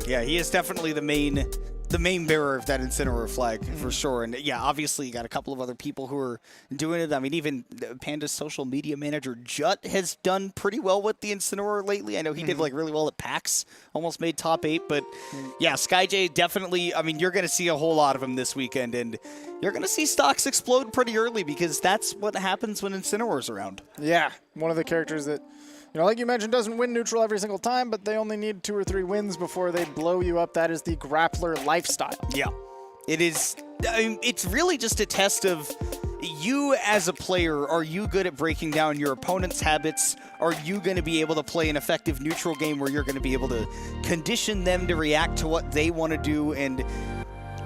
Yeah, he is definitely the main bearer of that Incineroar flag, for sure. And yeah, obviously you got a couple of other people who are doing it. I mean, even Panda's social media manager, Jut, has done pretty well with the Incineroar lately. I know he did like really well at PAX, almost made top 8. But yeah, SkyJ definitely, I mean, you're going to see a whole lot of him this weekend. And you're going to see stocks explode pretty early, because that's what happens when Incineroar's around. Yeah, one of the characters that, you know, like you mentioned, doesn't win neutral every single time, but they only need 2 or 3 wins before they blow you up. That is the grappler lifestyle. Yeah. It is, I mean, it's really just a test of you as a player. Are you good at breaking down your opponent's habits? Are you going to be able to play an effective neutral game where you're going to be able to condition them to react to what they want to do, and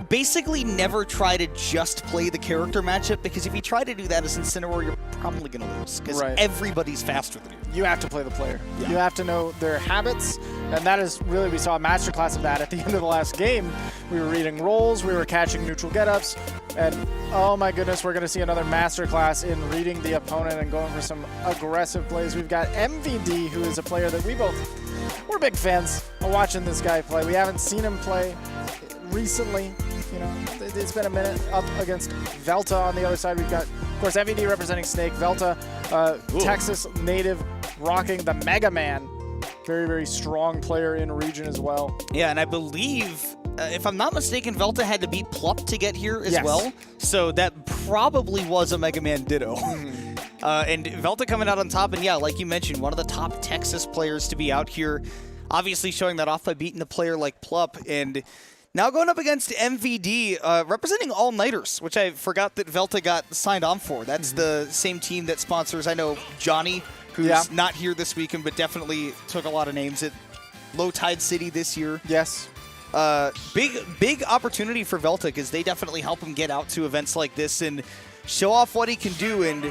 basically never try to just play the character matchup, because if you try to do that as Incineroar, you're probably going to lose, because everybody's faster than you. You have to play the player. Yeah. You have to know their habits, and that is really, we saw a masterclass of that at the end of the last game. We were reading roles, we were catching neutral get-ups, and oh my goodness, we're going to see another masterclass in reading the opponent and going for some aggressive plays. We've got MVD, who is a player that we're big fans of watching this guy play. We haven't seen him play recently. You know, it's been a minute. Up against Velta on the other side. We've got, of course, MVD representing Snake. Velta, Texas native, rocking the Mega Man. Very, very strong player in region as well. Yeah, and I believe, if I'm not mistaken, Velta had to beat Plup to get here as well. So that probably was a Mega Man Ditto. And Velta coming out on top, and yeah, like you mentioned, one of the top Texas players to be out here. Obviously showing that off by beating a player like Plup, and now going up against MVD, representing All-Nighters, which I forgot that Velta got signed on for. That's the same team that sponsors, I know, Johnny, who's not here this weekend, but definitely took a lot of names at Low Tide City this year. Yes. Big opportunity for Velta, because they definitely help him get out to events like this and show off what he can do, and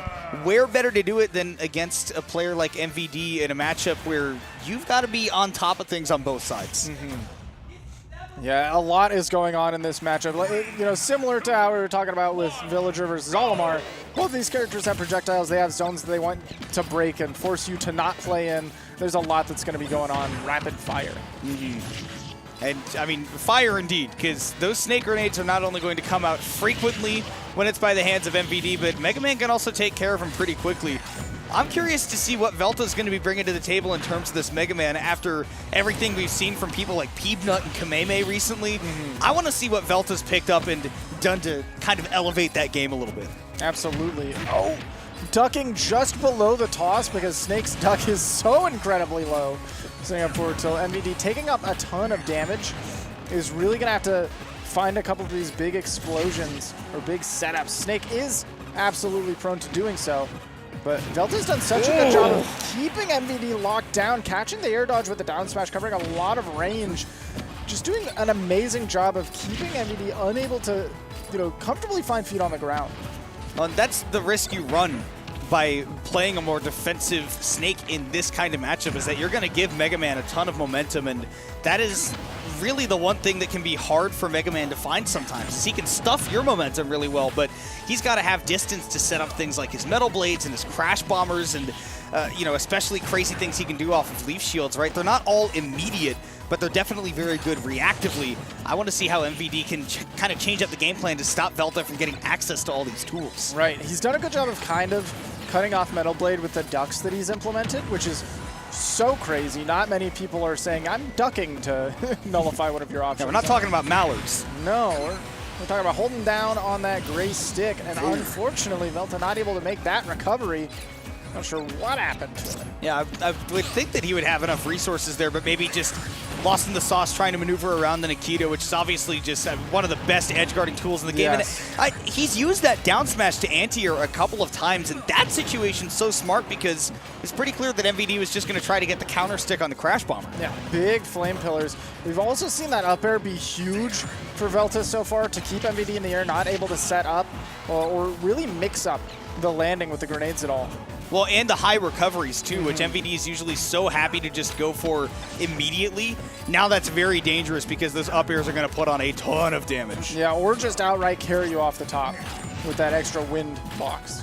where better to do it than against a player like MVD in a matchup where you've got to be on top of things on both sides. Yeah, a lot is going on in this matchup. You know, similar to how we were talking about with Villager versus Olimar, both these characters have projectiles. They have zones that they want to break and force you to not play in. There's a lot that's going to be going on rapid fire. And, I mean, fire indeed, because those snake grenades are not only going to come out frequently when it's by the hands of MVD, but Mega Man can also take care of him pretty quickly. I'm curious to see what Velta's going to be bringing to the table in terms of this Mega Man after everything we've seen from people like Peebnut and Kameme recently. I want to see what Velta's picked up and done to kind of elevate that game a little bit. Absolutely. Oh, ducking just below the toss because Snake's duck is so incredibly low. Setting up forward tilt. MVD taking up a ton of damage is really going to have to find a couple of these big explosions or big setups. Snake is absolutely prone to doing so, but Velta's done such a good job of keeping MVD locked down, catching the air dodge with the down smash, covering a lot of range, just doing an amazing job of keeping MVD unable to, you know, comfortably find feet on the ground. And that's the risk you run by playing a more defensive Snake in this kind of matchup, is that you're going to give Mega Man a ton of momentum, and that is really the one thing that can be hard for Mega Man to find sometimes, is he can stuff your momentum really well, but he's got to have distance to set up things like his Metal Blades and his Crash Bombers and, you know, especially crazy things he can do off of Leaf Shields, right? They're not all immediate, but they're definitely very good reactively. I want to see how MVD can kind of change up the game plan to stop Velta from getting access to all these tools. Right. He's done a good job of kind of cutting off Metal Blade with the ducks that he's implemented, which is so crazy. Not many people are saying, I'm ducking to nullify one of your options. Yeah, we're not talking about mallards. No, we're talking about holding down on that gray stick, and unfortunately, Velta not able to make that recovery. Not sure what happened to him. Yeah, I would think that he would have enough resources there, but maybe just lost in the sauce trying to maneuver around the Nikito, which is obviously just one of the best edge guarding tools in the game. Yes. And he's used that down smash to anti-air a couple of times, and that situation's so smart because it's pretty clear that MVD was just going to try to get the counter stick on the Crash Bomber. Yeah, big flame pillars. We've also seen that up air be huge for Velta so far to keep MVD in the air, not able to set up or really mix up the landing with the grenades at all. Well, and the high recoveries, too, which MVD is usually so happy to just go for immediately. Now that's very dangerous because those up airs are going to put on a ton of damage. Yeah, or just outright carry you off the top with that extra wind box.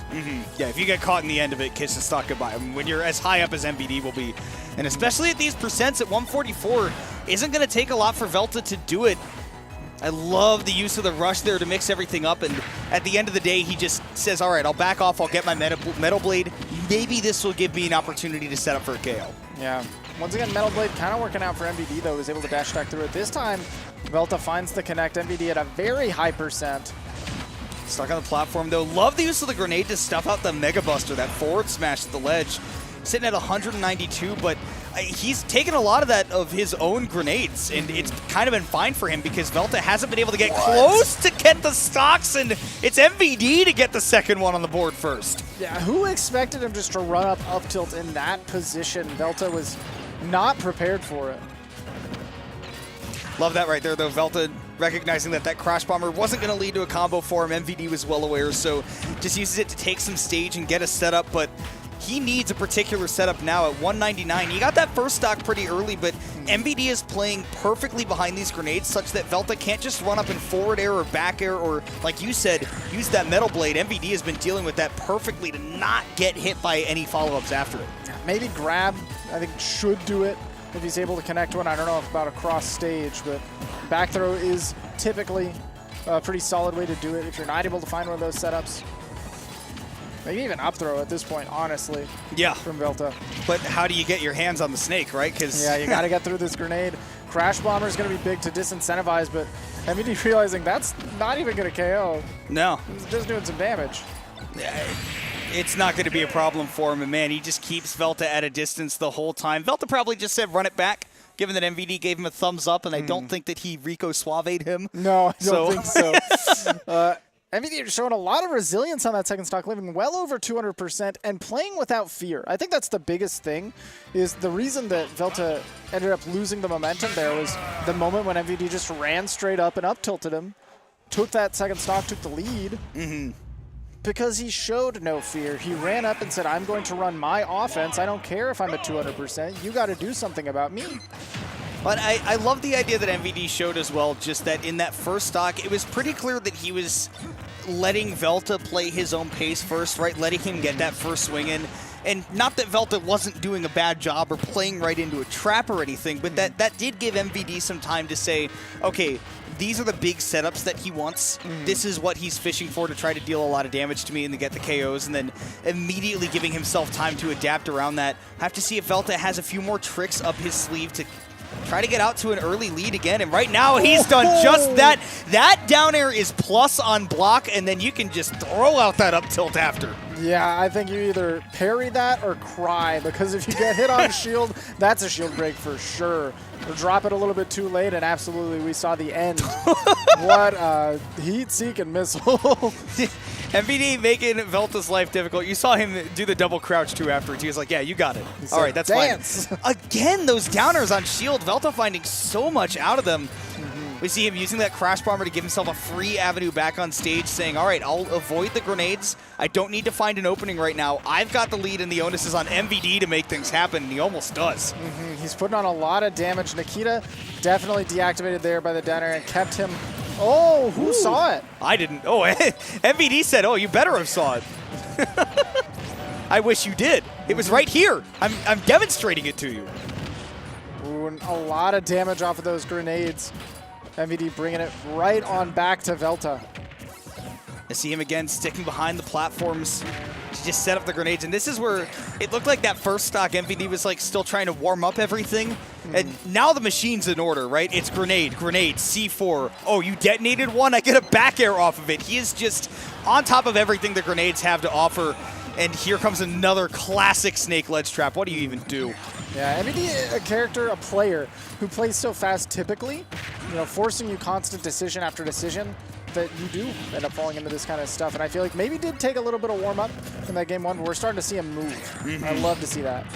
Yeah, if you get caught in the end of it, kiss the stock goodbye. I mean, when you're as high up as MVD will be, and especially at these percents at 144, isn't going to take a lot for Velta to do it. I love the use of the rush there to mix everything up, and at the end of the day, he just says, all right, I'll back off, I'll get my Metal Blade. Maybe this will give me an opportunity to set up for a KO. Yeah. Once again, Metal Blade kind of working out for MVD, though. Is able to dash attack through it. This time, Velta finds the connect. MVD at a very high percent. Stuck on the platform, though. Love the use of the grenade to stuff out the Mega Buster, that forward smash at the ledge. Sitting at 192, but he's taken a lot of that of his own grenades, and it's kind of been fine for him because Velta hasn't been able to get close to get the stocks, and it's MVD to get the second one on the board first. Yeah, who expected him just to run up tilt in that position? Velta was not prepared for it. Love that right there, though. Velta recognizing that Crash Bomber wasn't going to lead to a combo for him. MVD was well aware, so just uses it to take some stage and get a setup, but he needs a particular setup now at 199. He got that first stock pretty early, but MVD is playing perfectly behind these grenades such that Velta can't just run up in forward air or back air or, like you said, use that Metal Blade. MVD has been dealing with that perfectly to not get hit by any follow-ups after it. Maybe grab, I think, should do it if he's able to connect one. I don't know about across stage, but back throw is typically a pretty solid way to do it if you're not able to find one of those setups. Maybe even up throw at this point, honestly. Yeah. From Velta. But how do you get your hands on the snake, right? Because yeah, you got to get through this grenade. Crash Bomber is going to be big to disincentivize, but MVD realizing that's not even going to KO. No. He's just doing some damage. It's not going to be a problem for him, and man, he just keeps Velta at a distance the whole time. Velta probably just said run it back, given that MVD gave him a thumbs up, and I don't think that he Rico Suave'd him. No, I don't think so. MVD showing a lot of resilience on that second stock, living well over 200% and playing without fear. I think that's the biggest thing, is the reason that Velta ended up losing the momentum there was the moment when MVD just ran straight up and up tilted him, took that second stock, took the lead. Because he showed no fear. He ran up and said, I'm going to run my offense. I don't care if I'm at 200%. You got to do something about me. But I love the idea that MVD showed as well, just that in that first stock, it was pretty clear that he was letting Velta play his own pace first, right? Letting him get that first swing in. And not that Velta wasn't doing a bad job or playing right into a trap or anything, but that did give MVD some time to say, okay, these are the big setups that he wants. This is what he's fishing for to try to deal a lot of damage to me and to get the KOs, and then immediately giving himself time to adapt around that. I have to see if Velta has a few more tricks up his sleeve to try to get out to an early lead again, and right now he's done just that. That down air is plus on block, and then you can just throw out that up tilt after. Yeah, I think you either parry that or cry, because if you get hit on shield, that's a shield break for sure. Or drop it a little bit too late, and absolutely we saw the end. What a heat-seeking missile. MVD making Velta's life difficult. You saw him do the double crouch too afterwards. He was like, yeah, you got it. All right, that's dance. fine. Again, those downers on shield, Velta finding so much out of them. We see him using that Crash Bomber to give himself a free avenue back on stage, saying, all right, I'll avoid the grenades. I don't need to find an opening right now. I've got the lead, and the onus is on MVD to make things happen, and he almost does. He's putting on a lot of damage. Nikita definitely deactivated there by the downer and kept him. Oh, who saw it? I didn't. Oh, MVD said, oh, you better have saw it. I wish you did. It was right here. I'm demonstrating it to you. Ooh, and a lot of damage off of those grenades. MVD bringing it right on back to Velta. I see him again sticking behind the platforms to just set up the grenades. And this is where it looked like that first stock MVD was like still trying to warm up everything. And now the machine's in order, right? It's grenade, C4. Oh, you detonated one? I get a back air off of it. He is just on top of everything the grenades have to offer. And here comes another classic Snake Ledge Trap. What do you even do? Yeah, MVD, a character, a player who plays so fast typically, you know, forcing you constant decision after decision, that you do end up falling into this kind of stuff. And I feel like maybe did take a little bit of warm-up in that game one, but we're starting to see him move. I love to see that.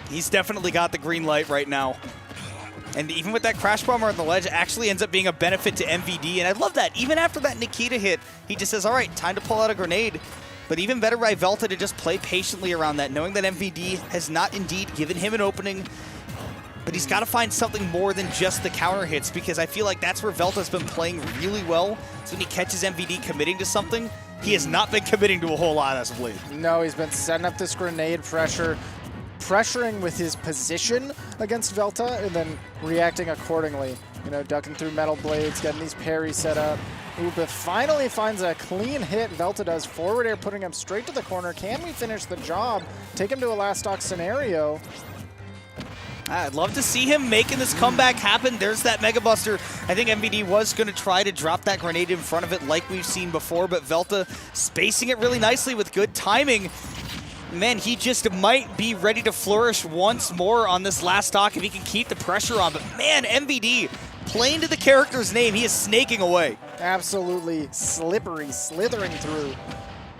He's definitely got the green light right now. And even with that Crash Bomber on the ledge, it actually ends up being a benefit to MVD. And I love that. Even after that Nikita hit, he just says, all right, time to pull out a grenade. But even better by Velta to just play patiently around that, knowing that MVD has not indeed given him an opening. But he's got to find something more than just the counter hits, because I feel like that's where Velta's been playing really well. So when he catches MVD committing to something, he has not been committing to a whole lot as of late. No, he's been setting up this grenade pressure, pressuring with his position against Velta, and then reacting accordingly. You know, ducking through metal blades, getting these parries set up. Upa finally finds a clean hit. Velta does forward air, putting him straight to the corner. Can we finish the job? Take him to a last stock scenario. I'd love to see him making this comeback happen. There's that Mega Buster. I think MVD was going to try to drop that grenade in front of it like we've seen before, but Velta spacing it really nicely with good timing. Man, he just might be ready to flourish once more on this last stock if he can keep the pressure on. But man, MVD, playing to the character's name, he is snaking away. Absolutely slippery, slithering through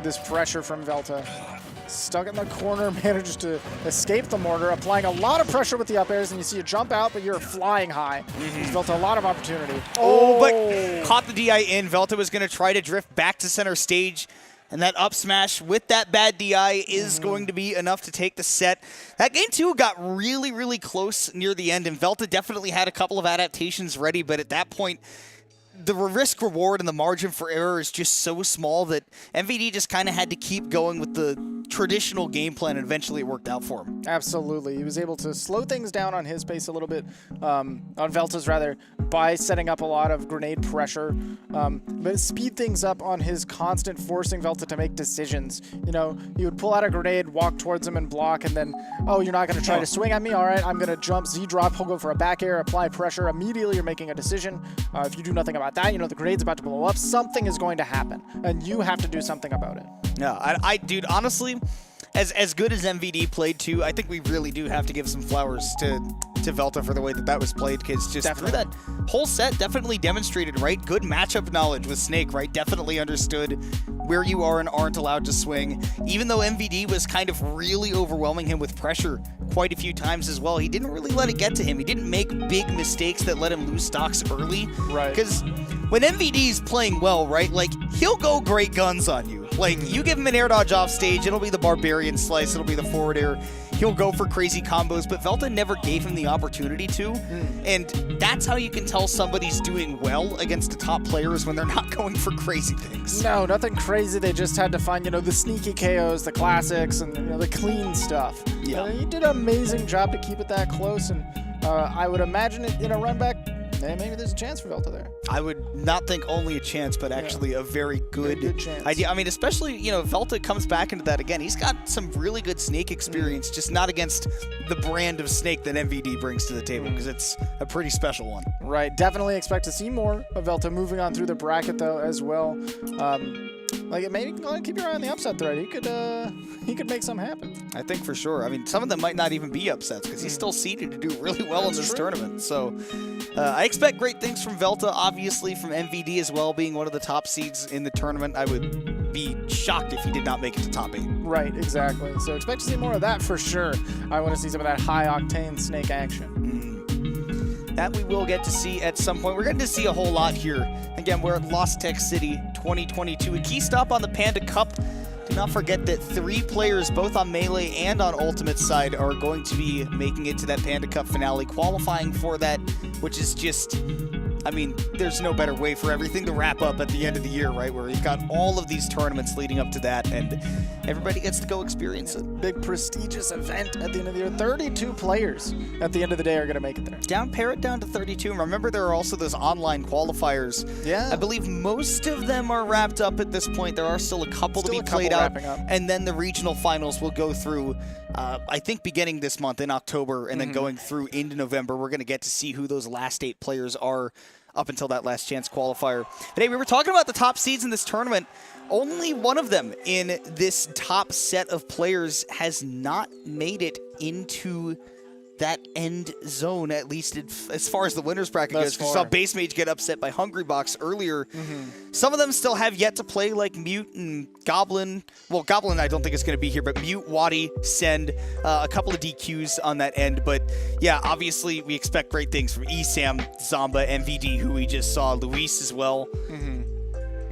this pressure from Velta. Stuck in the corner, manages to escape the mortar, applying a lot of pressure with the up airs, and you see you jump out, but you're flying high. He's built a lot of opportunity. Oh, but caught the DI in. Velta was going to try to drift back to center stage, and that up smash with that bad DI is going to be enough to take the set. That game, too, got really, really close near the end, and Velta definitely had a couple of adaptations ready, but at that point, the risk reward and the margin for error is just so small that MVD just kind of had to keep going with the traditional game plan, and eventually it worked out for him. Absolutely. He was able to slow things down on his pace a little bit, on Velta's rather, by setting up a lot of grenade pressure, but speed things up on his constant forcing Velta to make decisions. You know, he would pull out a grenade, walk towards him and block, and then, oh, you're not going to try to swing at me? All right, I'm going to jump Z-drop, he'll go for a back air, apply pressure. Immediately you're making a decision. If you do nothing about that, you know the grenade's about to blow up. Something is going to happen, and you have to do something about it. Yeah, dude, honestly, as good as MVD played too, I think we really do have to give some flowers to Velta for the way that was played, because just through that whole set definitely demonstrated, right, good matchup knowledge with Snake, right, definitely understood where you are and aren't allowed to swing. Even though MVD was kind of really overwhelming him with pressure quite a few times as well, he didn't really let it get to him. He didn't make big mistakes that let him lose stocks early. Right. Because when MVD's playing well, right, like, he'll go great guns on you. Like, you give him an air dodge off stage, it'll be the Barbarian Slice, it'll be the forward air. He'll go for crazy combos, but Velta never gave him the opportunity to. And that's how you can tell somebody's doing well against the top players, when they're not going for crazy things. No, nothing crazy. They just had to find, you know, the sneaky KOs, the classics, and, you know, the clean stuff. Yeah. He did an amazing job to keep it that close, and I would imagine it in a run back, maybe there's a chance for Velta there. I would not think only a chance, but actually a very good chance. idea. I mean, especially, you know, Velta comes back into that again. He's got some really good Snake experience, just not against the brand of Snake that MVD brings to the table, because it's a pretty special one. Right. Definitely expect to see more of Velta moving on through the bracket, though, as well. Like, maybe keep your eye on the upset thread. He could make something happen. I think for sure. I mean, some of them might not even be upsets, because he's still seeded to do really well in this tournament. So I expect great things from Velta, obviously from MVD as well, being one of the top seeds in the tournament. I would be shocked if he did not make it to top 8. Right, exactly. So expect to see more of that for sure. I want to see some of that high-octane Snake action. That we will get to see at some point. We're getting to see a whole lot here. Again, we're at Lost Tech City 2022. A key stop on the Panda Cup. Do not forget that 3 players, both on Melee and on Ultimate side, are going to be making it to that Panda Cup finale, qualifying for that, which is just, I mean, there's no better way for everything to wrap up at the end of the year, right? Where you've got all of these tournaments leading up to that, and everybody gets to go experience it. Big prestigious event at the end of the year. 32 players at the end of the day are going to make it there. Pare it down to 32. And remember, there are also those online qualifiers. Yeah. I believe most of them are wrapped up at this point. There are still a couple to be played out. And then the regional finals will go through, I think, beginning this month in October, and then going through into November. We're going to get to see who those last 8 players are up until that last chance qualifier. But hey, we were talking about the top seeds in this tournament. Only one of them in this top set of players has not made it into that end zone, at least as far as the winner's bracket goes. We saw Base Mage get upset by Hungrybox earlier. Some of them still have yet to play, like Mute and Goblin. Well, Goblin I don't think is going to be here, but Mute, Wadi, Send, a couple of DQs on that end. But yeah, obviously we expect great things from ESAM, Zomba, MVD, who we just saw, Luis as well.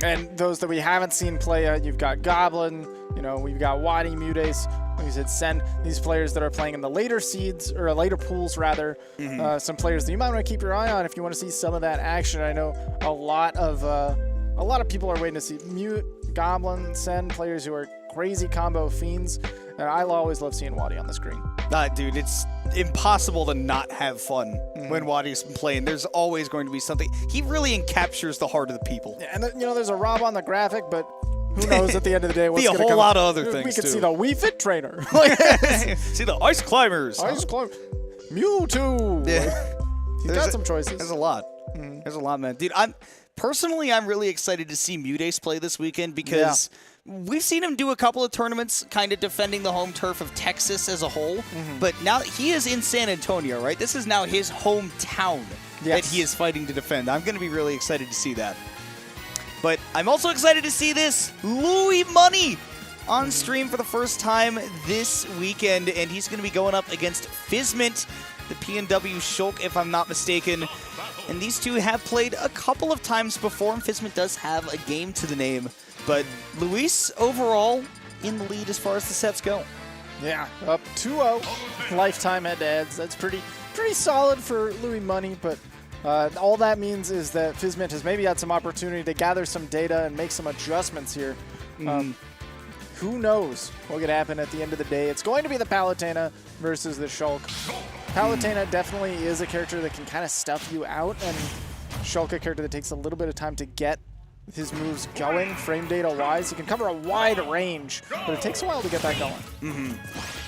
And those that we haven't seen play yet, you've got Goblin, you know, we've got Wadi, Mutace, like you said, Send, these players that are playing in the later seeds, or later pools rather. Some players that you might want to keep your eye on if you want to see some of that action. I know a lot of people are waiting to see Mute, Goblin, Send, players who are crazy combo fiends. And I always love seeing Wadi on the screen. Dude, it's impossible to not have fun when Wadi's playing. There's always going to be something. He really encaptures the heart of the people. Yeah, and you know, there's a Rob on the graphic, but who knows at the end of the day what's going to come. Be a whole lot of other things, We could too. see the Wii Fit trainer. See the Ice Climbers. Mewtwo. Yeah. He's got some choices. There's a lot. There's a lot, man. Dude, I'm really excited to see Mutace play this weekend, because we've seen him do a couple of tournaments kind of defending the home turf of Texas as a whole, but now he is in San Antonio, right? This is now his hometown that he is fighting to defend. I'm going to be really excited to see that. But I'm also excited to see this Louis Money on stream for the first time this weekend, and he's going to be going up against Fizment, the PNW Shulk, if I'm not mistaken. And these two have played a couple of times before, and Fizment does have a game to the name. But Luis, overall, in the lead as far as the sets go. Yeah, up 2-0. Lifetime head-to-heads. That's pretty solid for Louis Money, but All that means is that Fizmint has maybe had some opportunity to gather some data and make some adjustments here. Who knows what could happen at the end of the day? It's going to be the Palutena versus the Shulk. Palutena definitely is a character that can kind of stuff you out, and Shulk a character that takes a little bit of time to get his moves going, frame data wise. He can cover a wide range, but it takes a while to get that going.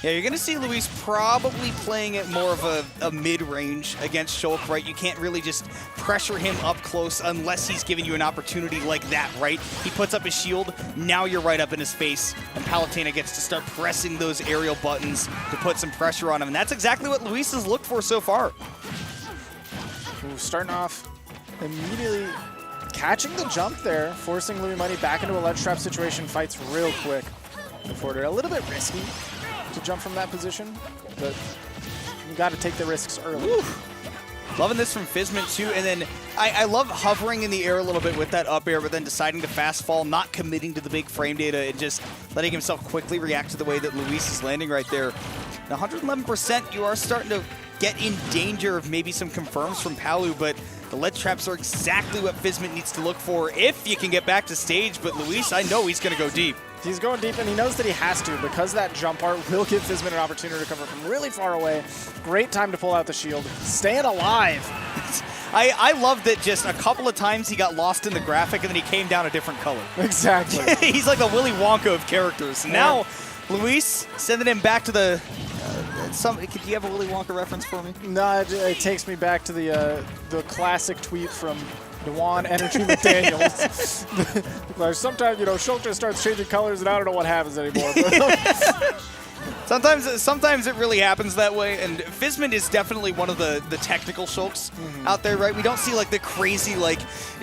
Yeah, you're going to see Luis probably playing it more of a mid-range against Shulk, right? You can't really just pressure him up close unless he's giving you an opportunity like that, right? He puts up his shield, now you're right up in his face, and Palutena gets to start pressing those aerial buttons to put some pressure on him, and that's exactly what Luis has looked for so far. Ooh, starting off immediately catching the jump there, forcing Louis Money back into a ledge trap situation, fights real quick. Forward, a little bit risky to jump from that position, but you got to take the risks early. Woo. Loving this from Fizmint too, and then I love hovering in the air a little bit with that up air, but then deciding to fast fall, not committing to the big frame data, and just letting himself quickly react to the way that Luis is landing right there. Now 111%, you are starting to get in danger of maybe some confirms from Palu, but the ledge traps are exactly what Fizmint needs to look for if you can get back to stage, but Luis, I know he's going to go deep. He's going deep, and he knows that he has to, because that jump art will give Fizmint an opportunity to cover from really far away. Great time to pull out the shield. Staying alive. I love that just a couple of times he got lost in the graphic, and then he came down a different color. Exactly. He's like the Willy Wonka of characters. Now, Luis sending him back to the... do you have a Willy Wonka reference for me? No, it takes me back to the classic tweet from Dewan Energy McDaniels. Like, sometimes, Shulk just starts changing colors and I don't know what happens anymore. Sometimes it really happens that way, and Fizmint is definitely one of the technical Shulks out there, right? We don't see like the crazy like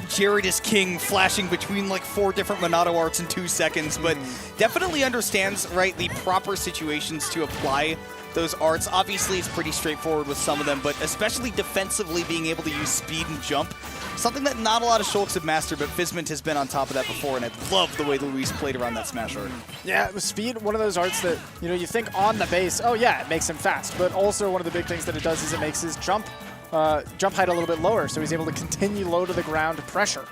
Jared is King flashing between like 4 different Monado arts in 2 seconds, but definitely understands, right, the proper situations to apply those arts. Obviously, it's pretty straightforward with some of them, but especially defensively being able to use speed and jump, something that not a lot of Shulks have mastered, but Fizmint has been on top of that before, and I love the way Luis played around that smash art. Yeah, speed, one of those arts that, you think on the base, oh yeah, it makes him fast, but also one of the big things that it does is it makes his jump height a little bit lower, so he's able to continue low to the ground pressure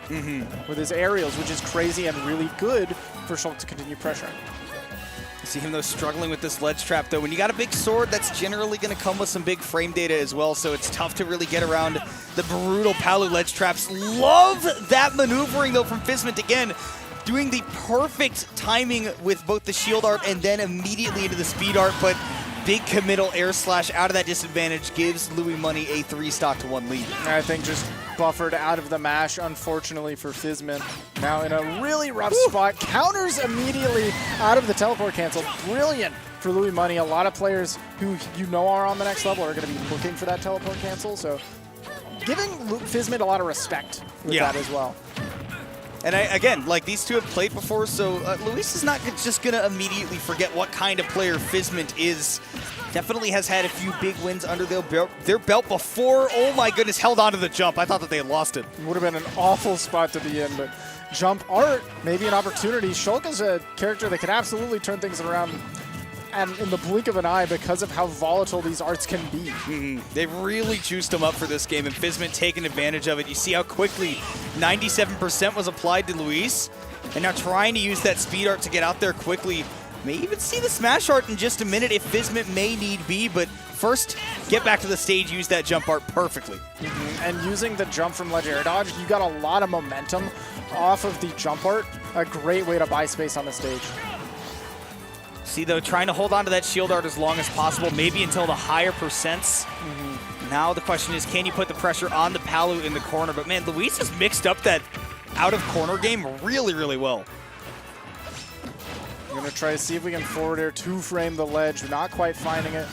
with his aerials, which is crazy and really good for Shulk to continue pressuring. See him, though, struggling with this ledge trap, though. When you got a big sword, that's generally going to come with some big frame data as well, so it's tough to really get around the brutal Palu ledge traps. Love that maneuvering, though, from Fizmint again, doing the perfect timing with both the shield art and then immediately into the speed art, but big committal air slash out of that disadvantage gives Louis Money a 3-stock to 1 lead. I think just buffered out of the mash, unfortunately, for Fizmint. Now in a really rough spot. Counters immediately out of the teleport cancel. Brilliant for Louis Money. A lot of players who are on the next level are going to be looking for that teleport cancel. So giving Fizmint a lot of respect with that as well. And again, like, these two have played before, so Luis is not just going to immediately forget what kind of player Fizmint is. Definitely has had a few big wins under their belt before. Oh my goodness, held on to the jump. I thought that they had lost it. Would have been an awful spot to be in, but jump art, maybe an opportunity. Shulk is a character that can absolutely turn things around and in the blink of an eye because of how volatile these arts can be. They've really juiced them up for this game, and Fizmint taking advantage of it. You see how quickly 97% was applied to Luis, and now trying to use that speed art to get out there quickly. May even see the smash art in just a minute if Fizmint may need be, but first, get back to the stage, use that jump art perfectly. And using the jump from ledge air dodge, you got a lot of momentum off of the jump art. A great way to buy space on the stage. See, though, trying to hold on to that shield art as long as possible, maybe until the higher percents. Now the question is, can you put the pressure on the Palu in the corner? But man, Luis has mixed up that out-of-corner game really, really well. We're going to try to see if we can forward air two-frame the ledge. Not quite finding it.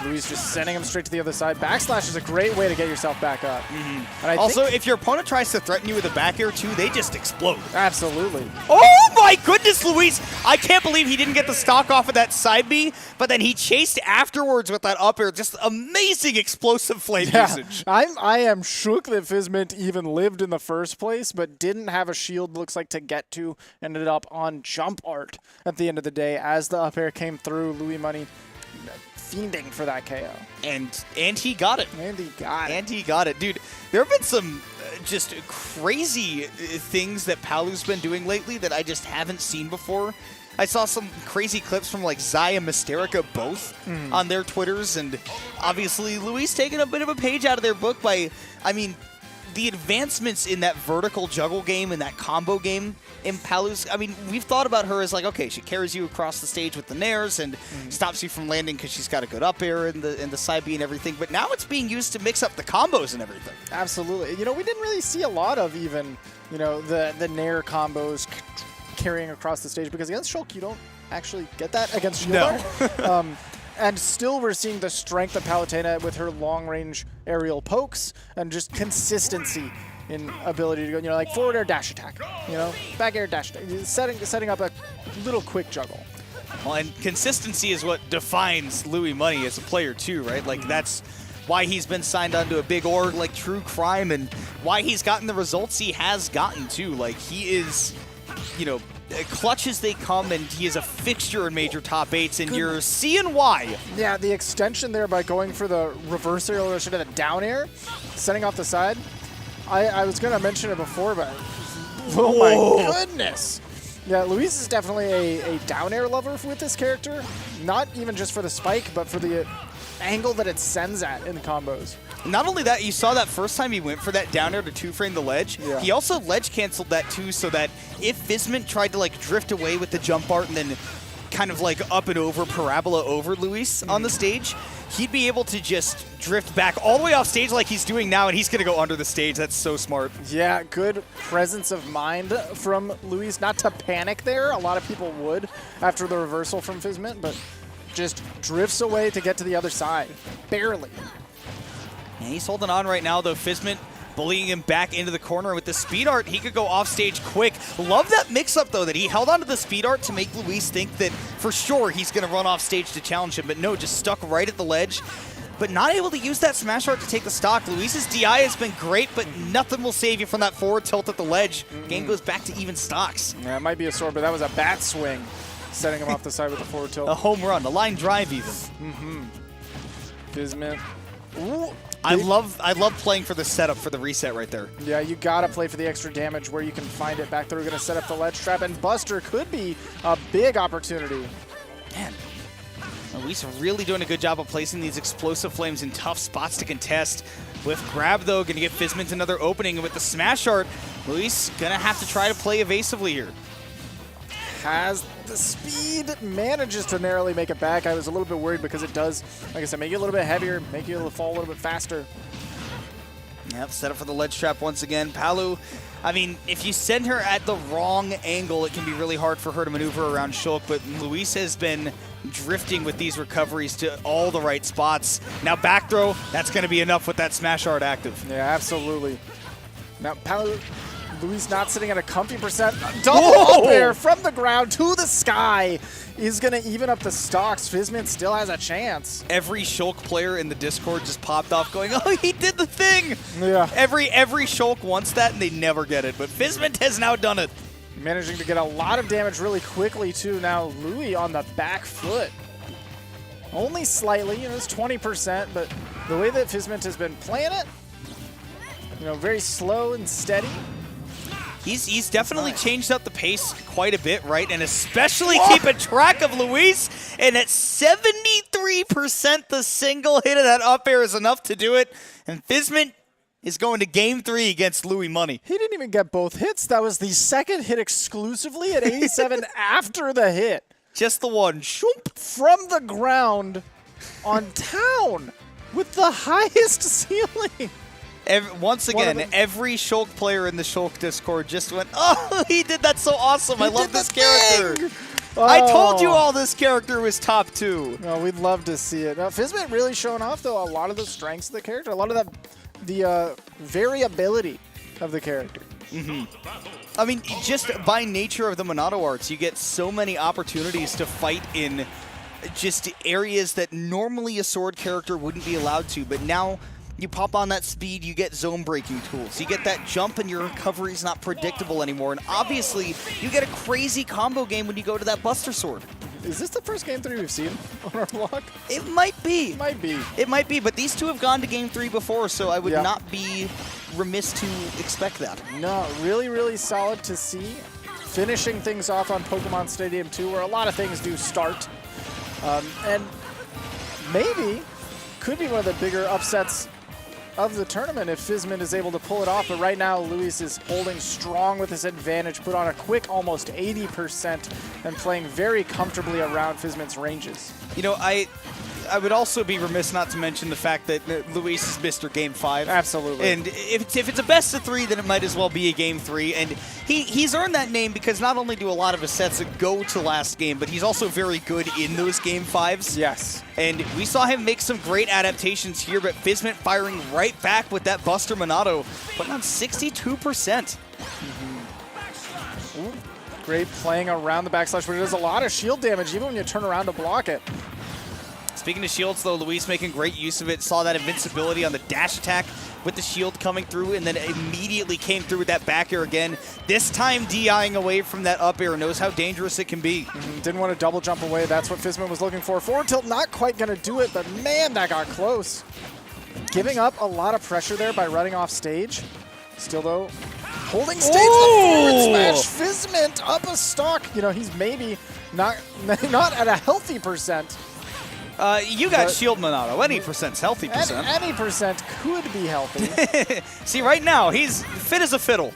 Luis just sending him straight to the other side. Backslash is a great way to get yourself back up. And also, if your opponent tries to threaten you with a back air too, they just explode. Absolutely. Oh my goodness, Luis! I can't believe he didn't get the stock off of that side B, but then he chased afterwards with that up air. Just amazing explosive flame usage. I am shook that Fizmint even lived in the first place, but didn't have a shield, looks like, to get to. Ended up on jump art at the end of the day. As the up air came through, Louis Money fiending for that KO. And he got it. And he got it. And he got it. Dude, there have been some just crazy things that Palu's been doing lately that I just haven't seen before. I saw some crazy clips from like Zai and Mysterica both on their Twitters, and obviously Luis taking a bit of a page out of their book by, I mean, the advancements in that vertical juggle game and that combo game in Palu's. I mean, we've thought about her as like, okay, she carries you across the stage with the nairs and stops you from landing because she's got a good up air and the side B and everything. But now it's being used to mix up the combos and everything. Absolutely. You know, we didn't really see a lot of even, you know, the nair combos carrying across the stage, because against Shulk you don't actually get that against Shieldar. No. And still we're seeing the strength of Palutena with her long-range aerial pokes and just consistency in ability to go, you know, like forward air dash attack, you know, back air dash attack, setting up a little quick juggle. Well, and consistency is what defines Louis Money as a player too, right? Like that's why he's been signed onto a big org like True Crime and why he's gotten the results he has gotten too. Like he is, you know, clutch as they come, and he is a fixture in major top 8s, and you're seeing why. Yeah, the extension there by going for the reverse aerial or sort of the down air, setting off the side. I was going to mention it before, but oh my goodness. Yeah, Luis is definitely a down air lover with this character, not even just for the spike, but for the angle that it sends at in the combos. Not only that, you saw that first time he went for that down air to two-frame the ledge. Yeah. He also ledge canceled that too, so that if Fizment tried to like drift away with the jump art and then kind of like up and over, parabola over Luis on the stage, he'd be able to just drift back all the way off stage like he's doing now, and he's going to go under the stage. That's so smart. Yeah, good presence of mind from Luis. Not to panic there. A lot of people would after the reversal from Fizment, but just drifts away to get to the other side. Barely. And he's holding on right now, though. Fizment bullying him back into the corner with the speed art. He could go off stage quick. Love that mix-up, though, that he held onto the speed art to make Luis think that for sure he's going to run off stage to challenge him. But no, just stuck right at the ledge. But not able to use that smash art to take the stock. Luis's DI has been great, but nothing will save you from that forward tilt at the ledge. Game goes back to even stocks. Yeah, it might be a sword, but that was a bat swing, setting him off the side with the forward tilt. A home run, a line drive even. Fizment. Ooh. I love playing for the setup for the reset right there. Yeah, you gotta play for the extra damage where you can find it back there. We're gonna set up the ledge trap, and Buster could be a big opportunity. Man, Luis really doing a good job of placing these explosive flames in tough spots to contest. With grab though, gonna give Fizment another opening, and with the smash art, Luis gonna have to try to play evasively here. Has the speed, manages to narrowly make it back. I was a little bit worried because it does, like I said, make you a little bit heavier, make you fall a little bit faster. Yep, set up for the ledge trap once again. Palu, I mean, if you send her at the wrong angle, it can be really hard for her to maneuver around Shulk, but Luis has been drifting with these recoveries to all the right spots. Now back throw, that's going to be enough with that smash art active. Yeah, absolutely. Now Palu, Luis not sitting at a comfy percent. Double up air from the ground to the sky is going to even up the stocks. Fizment still has a chance. Every Shulk player in the Discord just popped off going, oh, he did the thing. Yeah. Every Shulk wants that, and they never get it. But Fizment has now done it. Managing to get a lot of damage really quickly, too. Now Louis on the back foot. Only slightly, you know, it's 20%, but the way that Fizment has been playing it, you know, very slow and steady. He's definitely changed up the pace quite a bit, right? And especially keeping track of Luis. And at 73%, the single hit of that up air is enough to do it. And Fizment is going to Game 3 against Louis Money. He didn't even get both hits. That was the second hit exclusively at 87 after the hit. Just the one. Shoop. From the ground on town with the highest ceiling. Once again, every Shulk player in the Shulk Discord just went, oh, he did that so awesome. I love this character. I told you all this character was top 2. No, we'd love to see it. Now, Fizment really showing off, though, a lot of the strengths of the character, a lot of the variability of the character. I mean, just by nature of the Monado arts, you get so many opportunities to fight in just areas that normally a sword character wouldn't be allowed to, but now you pop on that speed, you get zone breaking tools. You get that jump and your recovery is not predictable anymore. And obviously, you get a crazy combo game when you go to that Buster Sword. Is this the first Game 3 we've seen on our block? It might be. It might be. It might be, but these two have gone to Game 3 before, so I would Yeah. not be remiss to expect that. No, really, really solid to see. Finishing things off on Pokemon Stadium 2, where a lot of things do start. And maybe could be one of the bigger upsets of the tournament if Fizmin is able to pull it off. But right now, Luis is holding strong with his advantage, put on a quick almost 80% and playing very comfortably around Fizmin's ranges. You know, I would also be remiss not to mention the fact that Luis is Mr. Game 5. Absolutely. And if it's a best of 3, then it might as well be a Game 3. And he's earned that name because not only do a lot of his sets go to last game, but he's also very good in those Game 5s. Yes. And we saw him make some great adaptations here, but Fizmin firing right back with that Buster Monado, putting on 62%. Ooh, great playing around the backslash, but it does a lot of shield damage even when you turn around to block it. Speaking of shields, though, Luis making great use of it. Saw that invincibility on the dash attack with the shield coming through, and then immediately came through with that back air again. This time DIing away from that up air, knows how dangerous it can be. Didn't want to double jump away. That's what Fizmin was looking for. Forward tilt, not quite going to do it, but man, that got close. Giving up a lot of pressure there by running off stage. Still, though, holding stage the forward smash. Fizmin up a stock. You know, he's maybe not at a healthy percent. You got shield Monado. Any percent's healthy percent. Any percent could be healthy. See, right now, he's fit as a fiddle.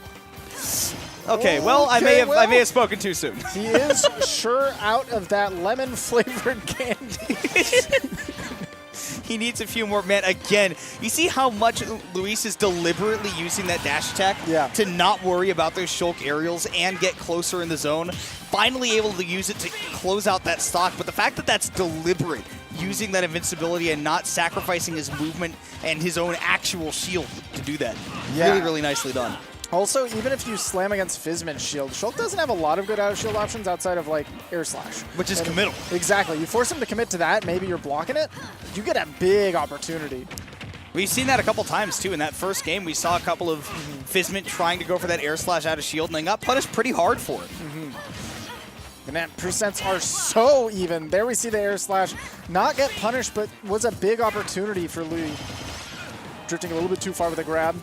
Okay, well, I may have spoken too soon. He is sure out of that lemon-flavored candy. He needs a few more. Man, again, you see how much Luis is deliberately using that dash attack to not worry about those Shulk aerials and get closer in the zone. Finally able to use it to close out that stock, but the fact that that's deliberate, using that invincibility and not sacrificing his movement and his own actual shield to do that. Really, really nicely done. Also, even if you slam against Fizmin's shield, Shulk doesn't have a lot of good out-of-shield options outside of, like, Air Slash. Which is committal. Exactly. You force him to commit to that, maybe you're blocking it, you get a big opportunity. We've seen that a couple times, too. In that first game, we saw a couple of Fizmin trying to go for that Air Slash out of shield, and they got punished pretty hard for it. And that percents are so even. There we see the Air Slash not get punished, but was a big opportunity for Louis. Drifting a little bit too far with the grab.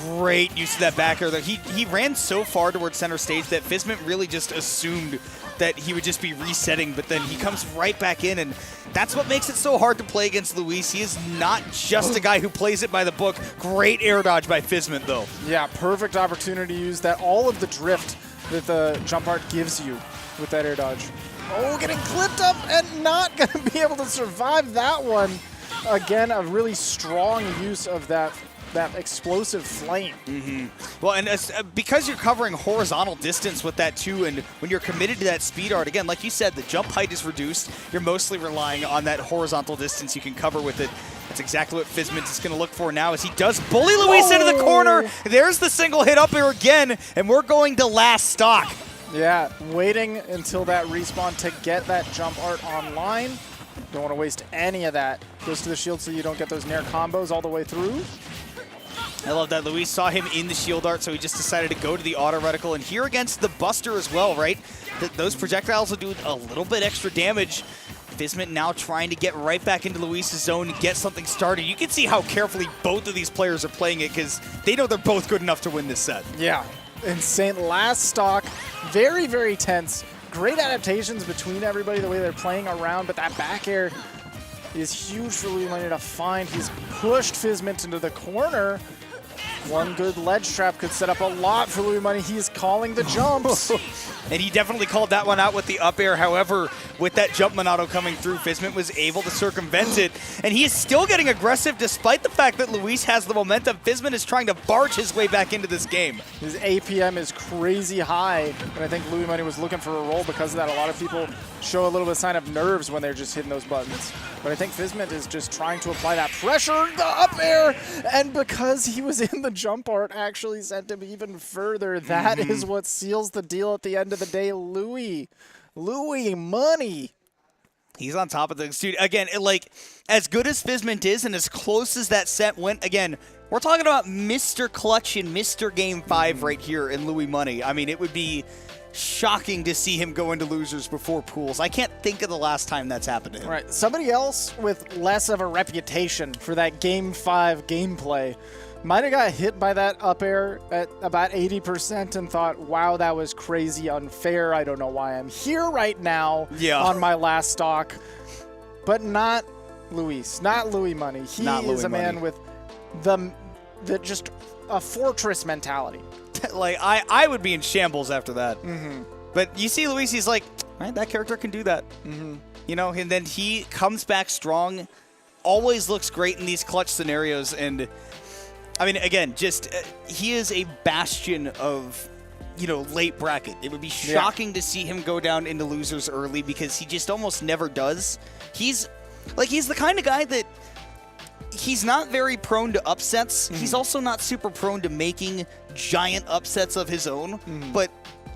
Great use of that back air. He ran so far towards center stage that Fizmin really just assumed that he would just be resetting, but then he comes right back in, and that's what makes it so hard to play against Luis. He is not just a guy who plays it by the book. Great air dodge by Fizmin, though. Yeah, perfect opportunity to use that. All of the drift that the jump art gives you with that air dodge. Oh, getting clipped up and not going to be able to survive that one. Again, a really strong use of that explosive flame. Well, and because you're covering horizontal distance with that too, and when you're committed to that speed art, again, like you said, the jump height is reduced. You're mostly relying on that horizontal distance you can cover with it. That's exactly what Fizmin is going to look for now as he does bully Luis into the corner. There's the single hit up here again, and we're going to last stock. Yeah, waiting until that respawn to get that jump art online. Don't want to waste any of that. Goes to the shield so you don't get those Nair combos all the way through. I love that. Luis saw him in the shield art, so he just decided to go to the auto reticle. And here against the Buster as well, right? Those projectiles will do a little bit extra damage. Fizmin now trying to get right back into Luis's zone and get something started. You can see how carefully both of these players are playing it because they know they're both good enough to win this set. Yeah, insane. Last stock, very, very tense. Great adaptations between everybody, the way they're playing around, but that back air is huge for Louis Money to find. He's pushed Fizmin into the corner. One good ledge trap could set up a lot for Louis Money. He is calling the jumps. And he definitely called that one out with the up air. However, with that jump Monado coming through, Fizmin was able to circumvent it. And he is still getting aggressive despite the fact that Luis has the momentum. Fizmin is trying to barge his way back into this game. His APM is crazy high. And I think Louis Money was looking for a roll because of that. A lot of people show a little bit of sign of nerves when they're just hitting those buttons. But I think Fizmin is just trying to apply that pressure, the up air. And because he was in the jump art, actually sent him even further. That is what seals the deal at the end of the day. Louis Money. He's on top of things, dude. Again, like, as good as Fizmin is and as close as that set went, again, We're talking about Mr. Clutch and Mr. Game 5 right here in Louis Money. I mean, it would be shocking to see him go into losers before pools. I can't think of the last time that's happened to him. Right. Somebody else with less of a reputation for that Game 5 gameplay might have got hit by that up air at about 80% and thought, wow, that was crazy unfair. I don't know why I'm here right now on my last stock. But not Luis, not Louis Money. He is a man with the just a fortress mentality. Like, I would be in shambles after that. But you see Luis, he's like, right, that character can do that. You know, and then he comes back strong, always looks great in these clutch scenarios. And, I mean, again, just he is a bastion of, you know, late bracket. It would be shocking to see him go down into losers early because he just almost never does. He's the kind of guy that he's not very prone to upsets. He's also not super prone to making giant upsets of his own, but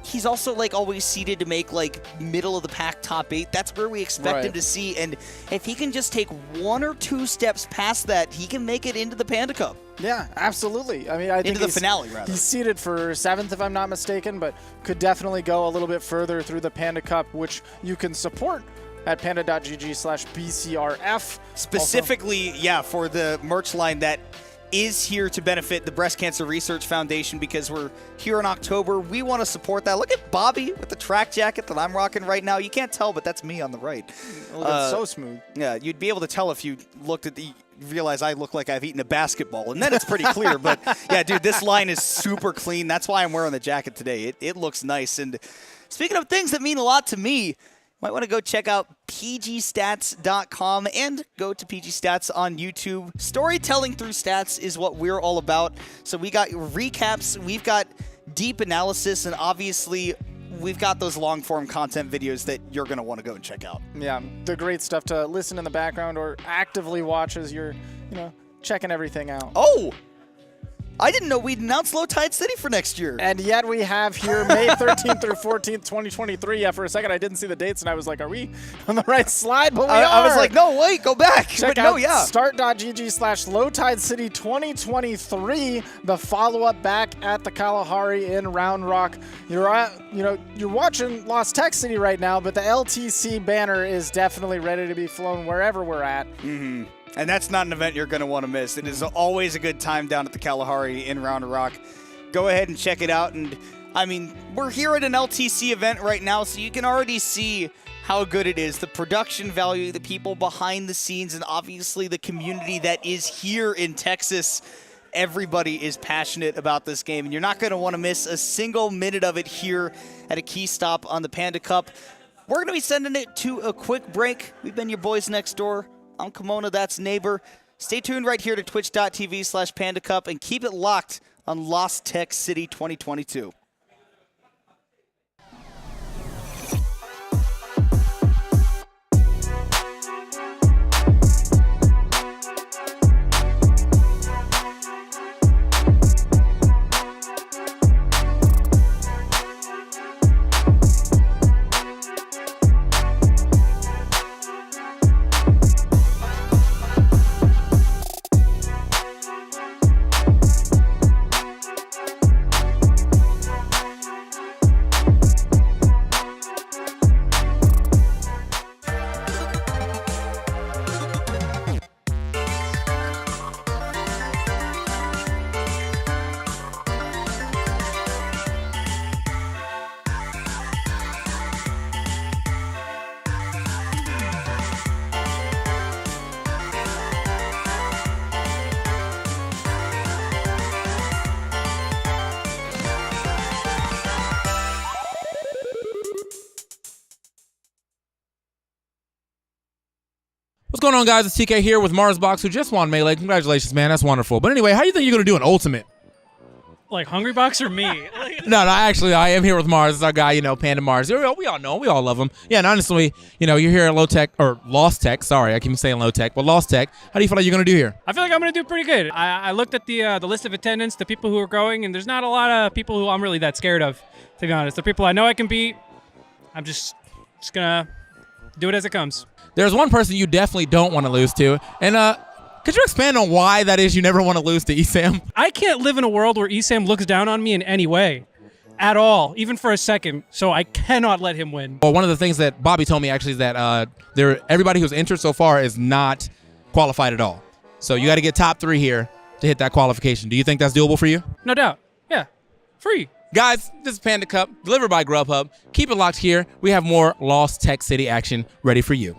he's also like always seeded to make like middle of the pack top 8. That's where we expect him to see. And if he can just take 1 or 2 steps past that, he can make it into the Panda Cup. Yeah, absolutely. I mean, I think into the finale, rather. He's seeded for 7th, if I'm not mistaken, but could definitely go a little bit further through the Panda Cup, which you can support at panda.gg/BCRF. Specifically, for the merch line that is here to benefit the Breast Cancer Research Foundation because we're here in October. We want to support that. Look at Bobby with the track jacket that I'm rocking right now. You can't tell, but that's me on the right. It's so smooth. Yeah, you'd be able to tell if you looked at realize I look like I've eaten a basketball, and then it's pretty clear. But yeah, dude, this line is super clean. That's why I'm wearing the jacket today. It looks nice. And speaking of things that mean a lot to me, might want to go check out pgstats.com and go to PG Stats on YouTube. Storytelling through stats is what we're all about. So we got recaps, we've got deep analysis, and obviously we've got those long-form content videos that you're going to want to go and check out. Yeah, the great stuff to listen in the background or actively watch as you're, checking everything out. Oh! I didn't know we'd announce Low Tide City for next year. And yet we have here May 13th through 14th, 2023. Yeah, for a second I didn't see the dates, and I was like, are we on the right slide? But we are. I was like, no, wait, go back. Check out start.gg/Low Tide City 2023, the follow-up back at the Kalahari in Round Rock. You're watching Lost Tech City right now, but the LTC banner is definitely ready to be flown wherever we're at. Mm-hmm. And that's not an event you're going to want to miss. It is always a good time down at the Kalahari in Round Rock. Go ahead and check it out. And, I mean, we're here at an LTC event right now, so you can already see how good it is. The production value, the people behind the scenes, and obviously the community that is here in Texas. Everybody is passionate about this game, and you're not going to want to miss a single minute of it here at a key stop on the Panda Cup. We're going to be sending it to a quick break. We've been your boys next door. I'm Kimona, that's Neighbor. Stay tuned right here to twitch.tv/Panda Cup and keep it locked on Lost Tech City 2022. What's going on, guys? It's TK here with Marsbox, who just won Melee. Congratulations, man. That's wonderful. But anyway, how do you think you're going to do an Ultimate? Like Hungrybox or me? No, actually, I am here with Mars. It's our guy, Panda Mars. We all know him. We all love him. Yeah, and honestly, you're here at Low Tech, or Lost Tech. Sorry, I keep saying Low Tech, but Lost Tech. How do you feel like you're going to do here? I feel like I'm going to do pretty good. I looked at the list of attendance, the people who are going, and there's not a lot of people who I'm really that scared of, to be honest. The people I know I can beat, I'm just going to do it as it comes. There's one person you definitely don't want to lose to, and Could you expand on why that is you never want to lose to ESAM? I can't live in a world where ESAM looks down on me in any way. At all, even for a second. So I cannot let him win. Well, one of the things that Bobby told me actually is that everybody who's entered so far is not qualified at all. So you got to get top 3 here to hit that qualification. Do you think that's doable for you? No doubt. Yeah. Free. Guys, this is Panda Cup, delivered by Grubhub. Keep it locked here. We have more Lost Tech City action ready for you.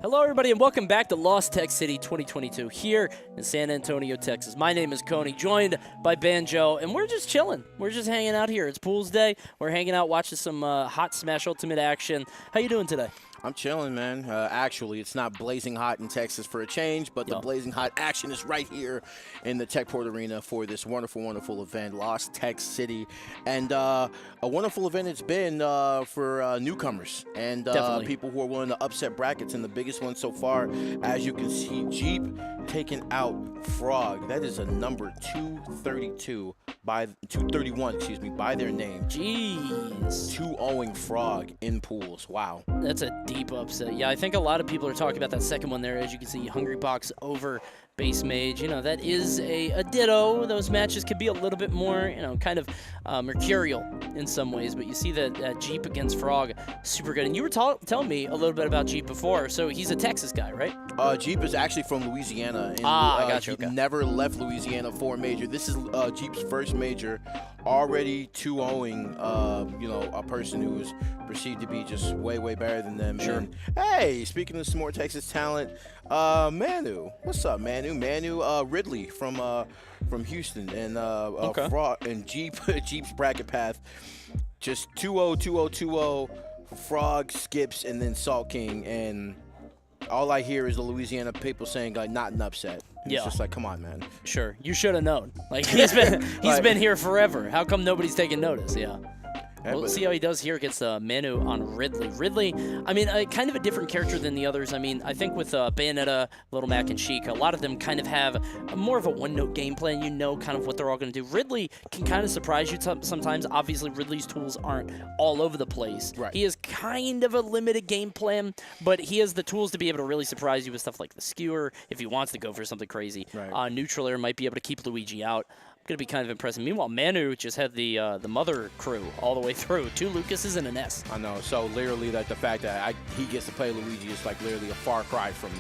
Hello, everybody, and welcome back to Lost Tech City 2022 here in San Antonio, Texas. My name is Coney, joined by Banjo, and we're just chilling. We're just hanging out here. It's Pools Day. We're hanging out watching some Hot Smash Ultimate action. How you doing today? I'm chilling, man. Actually, it's not blazing hot in Texas for a change, but the blazing hot action is right here in the Techport Arena for this wonderful, wonderful event, Lost Tech City. And a wonderful event it's been for newcomers and people who are willing to upset brackets. And the biggest one so far, as you can see, Jeep taking out Frog. That is a number 231, excuse me, by their name. Jeez. 2-0ing Frog in pools. Wow. That's a deep upset. Yeah, I think a lot of people are talking about that second one there. As you can see, Hungrybox over Base Mage. You know, that is a ditto. Those matches could be a little bit more, you know, kind of mercurial in some ways. But you see that Jeep against Frog, super good. And you were telling me a little bit about Jeep before. So he's a Texas guy, right? Jeep is actually from Louisiana. And, I got you. Okay. Never left Louisiana for a major. This is Jeep's first major. Already 2-0ing, you know, a person who is perceived to be just way, way better than them. Sure. And, hey, speaking of some more Texas talent, Manu. What's up, Manu? Ridley from Houston. And Frog and Jeep's bracket path. Just 2-0, 2-0, 2-0. Frog, Skips, and then Salt King. And all I hear is the Louisiana people saying, like, not an upset. Yeah. It's just like, come on, man. Sure. You should have known. Like, he's been here forever. How come nobody's taking notice? Yeah. We'll see how he does here against Manu on Ridley. Ridley, I mean, kind of a different character than the others. I mean, I think with Bayonetta, Little Mac, and Sheik, a lot of them kind of have more of a one-note game plan. You know kind of what they're all going to do. Ridley can kind of surprise you sometimes. Obviously, Ridley's tools aren't all over the place. Right. He has kind of a limited game plan, but he has the tools to be able to really surprise you with stuff like the skewer if he wants to go for something crazy. Right. Neutral might be able to keep Luigi out. Going to be kind of impressive. Meanwhile, Manu just had the mother crew all the way through. 2 Lucases and an S. I know. So literally, like the fact that he gets to play Luigi is like literally a far cry from.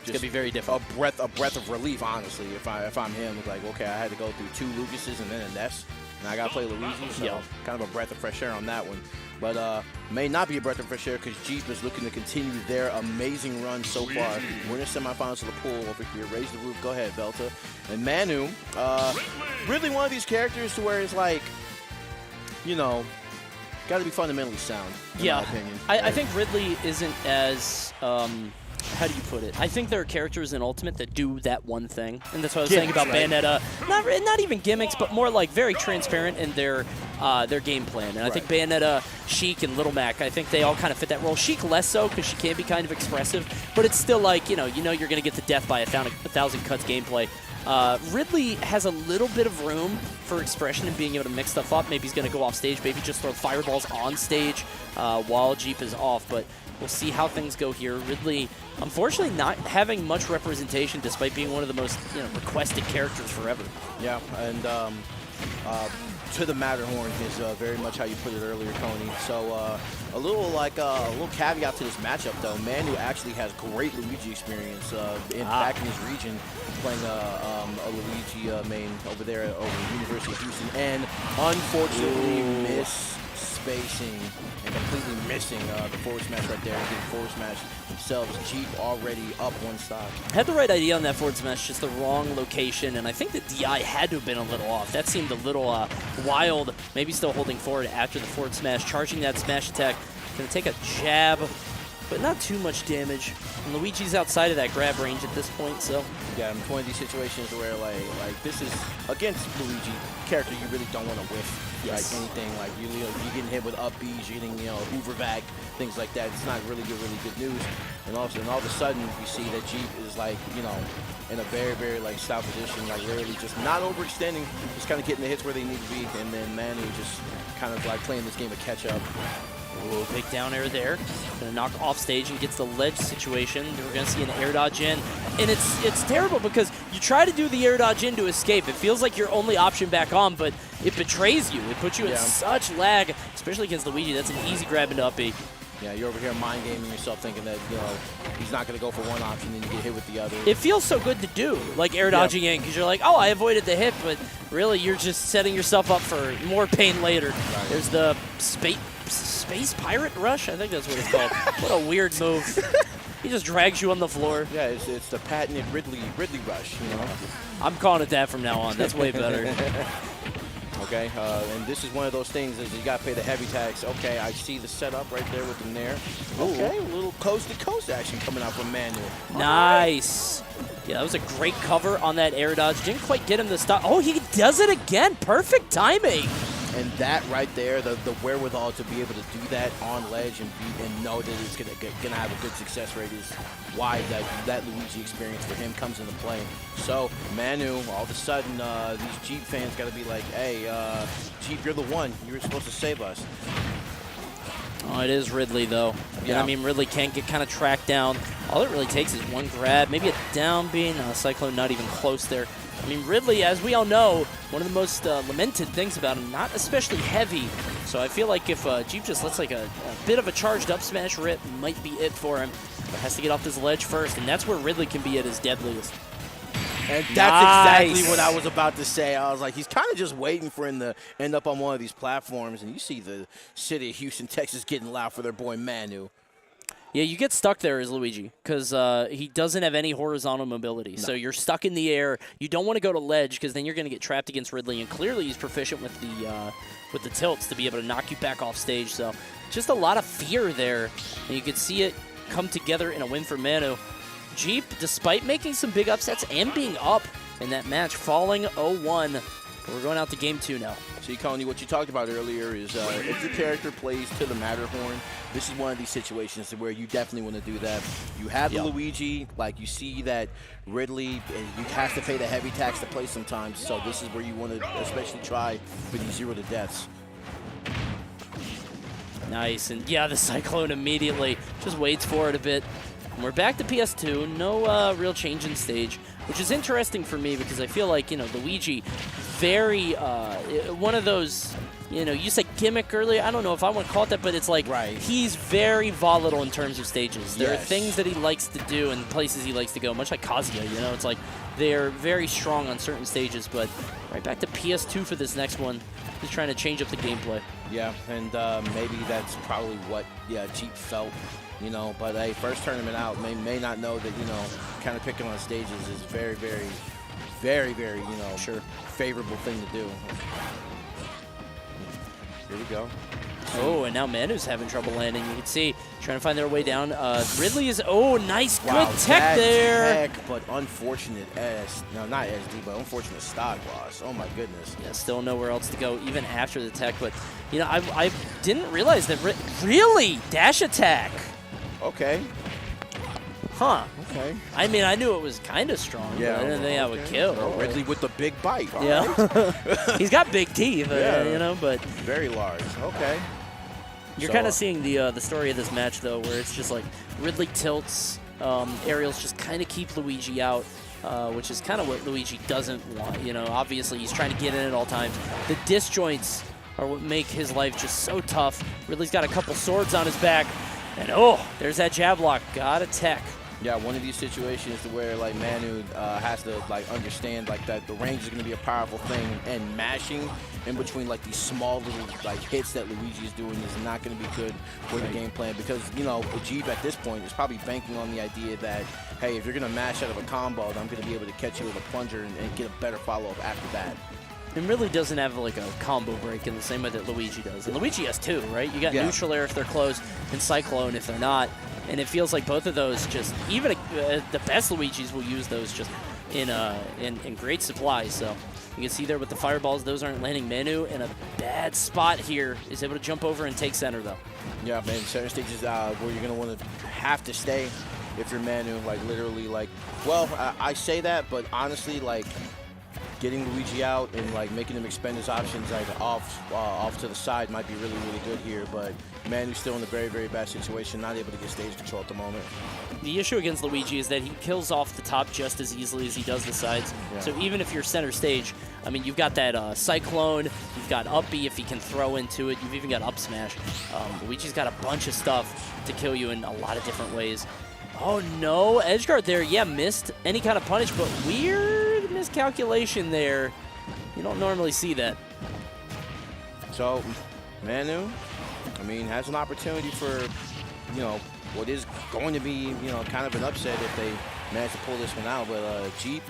It's going to be very different. A breath of relief, honestly. If I'm him, it's like, okay, I had to go through 2 Lucases and then an S, and I got to play Luigi. So kind of a breath of fresh air on that one. But may not be a breath of fresh air because Jeep is looking to continue their amazing run so far. We're in the semifinals of the pool over here. Raise the roof. Go ahead, Velta. And Manu, really one of these characters to where it's like, you know, got to be fundamentally sound, in my opinion. I think Ridley isn't as, how do you put it? I think there are characters in Ultimate that do that one thing, and that's what I was saying about Bayonetta. Not even gimmicks, but more like very transparent in their game plan. And I think Bayonetta, Sheik, and Little Mac, I think they all kind of fit that role. Sheik less so because she can be kind of expressive, but it's still like, you know you're going to get to death by a thousand cuts gameplay. Ridley has a little bit of room for expression and being able to mix stuff up. Maybe he's going to go off stage, maybe just throw fireballs on stage while Jeep is off, but we'll see how things go here. Ridley, unfortunately, not having much representation despite being one of the most requested characters forever. Yeah, and to the Matterhorn is very much how you put it earlier, Tony. So a little caveat to this matchup, though. Manu actually has great Luigi experience back in his region, playing a Luigi main over there over the University of Houston, and unfortunately spacing and completely missing the forward smash right there and getting forward smash themselves. Jeep already up 1 stock. Had the right idea on that forward smash, just the wrong location, and I think the DI had to have been a little off. That seemed a little wild, maybe still holding forward after the forward smash, charging that smash attack. Going to take a jab, but not too much damage. And Luigi's outside of that grab range at this point, so. Yeah, it's one of these situations where, like this is, against Luigi, character you really don't want to whiff. Like anything, like you're getting hit with up Bs, you're getting Hoover back, things like that. It's not really good news. And all of a sudden you see that Jeep is like in a very, very stout position, like literally just not overextending, just kind of getting the hits where they need to be, and then Manu just kind of like playing this game of catch up. Whoa, big down air there. Gonna knock off stage and gets the ledge situation. We're gonna see an air dodge in. And it's terrible because you try to do the air dodge in to escape. It feels like your only option back on, but it betrays you. It puts you in such lag, especially against Luigi. That's an easy grab into up B. Yeah, you're over here mind gaming yourself, thinking that he's not going to go for one option, and you get hit with the other. It feels so good to do, like air dodging in, because you're like, oh, I avoided the hit, but really you're just setting yourself up for more pain later. Right. There's the space pirate rush, I think that's what it's called. What a weird move. He just drags you on the floor. Yeah, it's the patented Ridley rush, you know? I'm calling it that from now on. That's way better. Okay, and this is one of those things is you got to pay the heavy tax. Okay, I see the setup right there with the Nair. Okay, a little coast-to-coast action coming out from Manu. Nice. Yeah, that was a great cover on that air dodge. Didn't quite get him to stop. Oh, he does it again. Perfect timing. And that right there, the wherewithal to be able to do that on ledge and know that it's gonna have a good success rate is why that Luigi experience for him comes into play. So Manu, all of a sudden, these Jeep fans got to be like, hey, Jeep, you're the one. You were supposed to save us. Oh, it is Ridley, though. Yeah. And, I mean, Ridley can get kind of tracked down. All it really takes is one grab, maybe a down B. No, Cyclone not even close there. I mean, Ridley, as we all know, one of the most lamented things about him, not especially heavy. So I feel like if Jeep just lets like a bit of a charged up smash rip, might be it for him. But has to get off this ledge first, and that's where Ridley can be at his deadliest. And that's exactly what I was about to say. I was like, he's kind of just waiting for him to end up on one of these platforms. And you see the city of Houston, Texas getting loud for their boy Manu. Yeah, you get stuck there as Luigi because he doesn't have any horizontal mobility. No. So you're stuck in the air. You don't want to go to ledge because then you're going to get trapped against Ridley. And clearly he's proficient with the tilts to be able to knock you back off stage. So just a lot of fear there. And you can see it come together in a win for Manu. Jeep, despite making some big upsets and being up in that match, falling 0-1. We're going out to game 2 now. See, Coney, what you talked about earlier is if the character plays to the Matterhorn, this is one of these situations where you definitely want to do that. You have the Luigi, like you see that Ridley, you have to pay the heavy tax to play sometimes, so this is where you want to especially try for these 0 to deaths. Nice, and yeah, the Cyclone immediately just waits for it a bit. And we're back to PS2, no real change in stage, which is interesting for me because I feel like, you know, Luigi, very, one of those, you know, you said gimmick earlier. I don't know if I want to call it that, but it's like he's very volatile in terms of stages. There are things that he likes to do and places he likes to go, much like Kazuya, you know. It's like they're very strong on certain stages, but right back to PS2 for this next one. He's trying to change up the gameplay. Yeah, and maybe that's probably what Jeep felt. You know, but hey, first tournament out, may not know that, you know, kind of picking on stages is very, very, very, very, you know, favorable thing to do. Here we go. Oh, and now Manu's having trouble landing. You can see, trying to find their way down. Ridley is, nice, wow, good tech there. Tech, but unfortunate not SD, but unfortunate stock loss. Oh my goodness. Yeah, still nowhere else to go, even after the tech. But, you know, I didn't realize that, really, dash attack. Okay. Huh. Okay. I mean, I knew it was kind of strong, but I didn't think I would kill. Ridley with the big bite. Yeah. He's got big teeth, you know, but. Very large. Okay. You're kind of seeing the story of this match, though, where it's just like Ridley tilts, aerials just kind of keep Luigi out, which is kind of what Luigi doesn't want. You know, obviously he's trying to get in at all times. The disjoints are what make his life just so tough. Ridley's got a couple swords on his back. And there's that jab lock. Got a tech. Yeah, one of these situations to where like Manu has to like understand like that the range is going to be a powerful thing, and mashing in between like these small little like hits that Luigi is doing is not going to be good for the game plan, because you know Jeep at this point is probably banking on the idea that hey, if you're going to mash out of a combo, then I'm going to be able to catch you with a plunger and get a better follow up after that. It really doesn't have like a combo break in the same way that Luigi does. And Luigi has two, right? You got neutral air if they're close, and Cyclone if they're not. And it feels like both of those just, even the best Luigis will use those just in great supply. So you can see there with the fireballs, those aren't landing. Manu in a bad spot here is able to jump over and take center though. Yeah, man, certain stages where you're going to want to have to stay if you're Manu, like literally like, well, I say that, but honestly like, getting Luigi out and like making him expend his options like off to the side might be really, really good here, but Manu's still in a very, very bad situation, not able to get stage control at the moment. The issue against Luigi is that he kills off the top just as easily as he does the sides. Yeah. So even if you're center stage, I mean, you've got that Cyclone, you've got up B if he can throw into it, you've even got up smash. Luigi's got a bunch of stuff to kill you in a lot of different ways. Oh no, edge guard there, yeah, missed any kind of punish, but weird miscalculation there. You don't normally see that. So, Manu, I mean, has an opportunity for, you know, what is going to be, kind of an upset if they manage to pull this one out. But Jeep,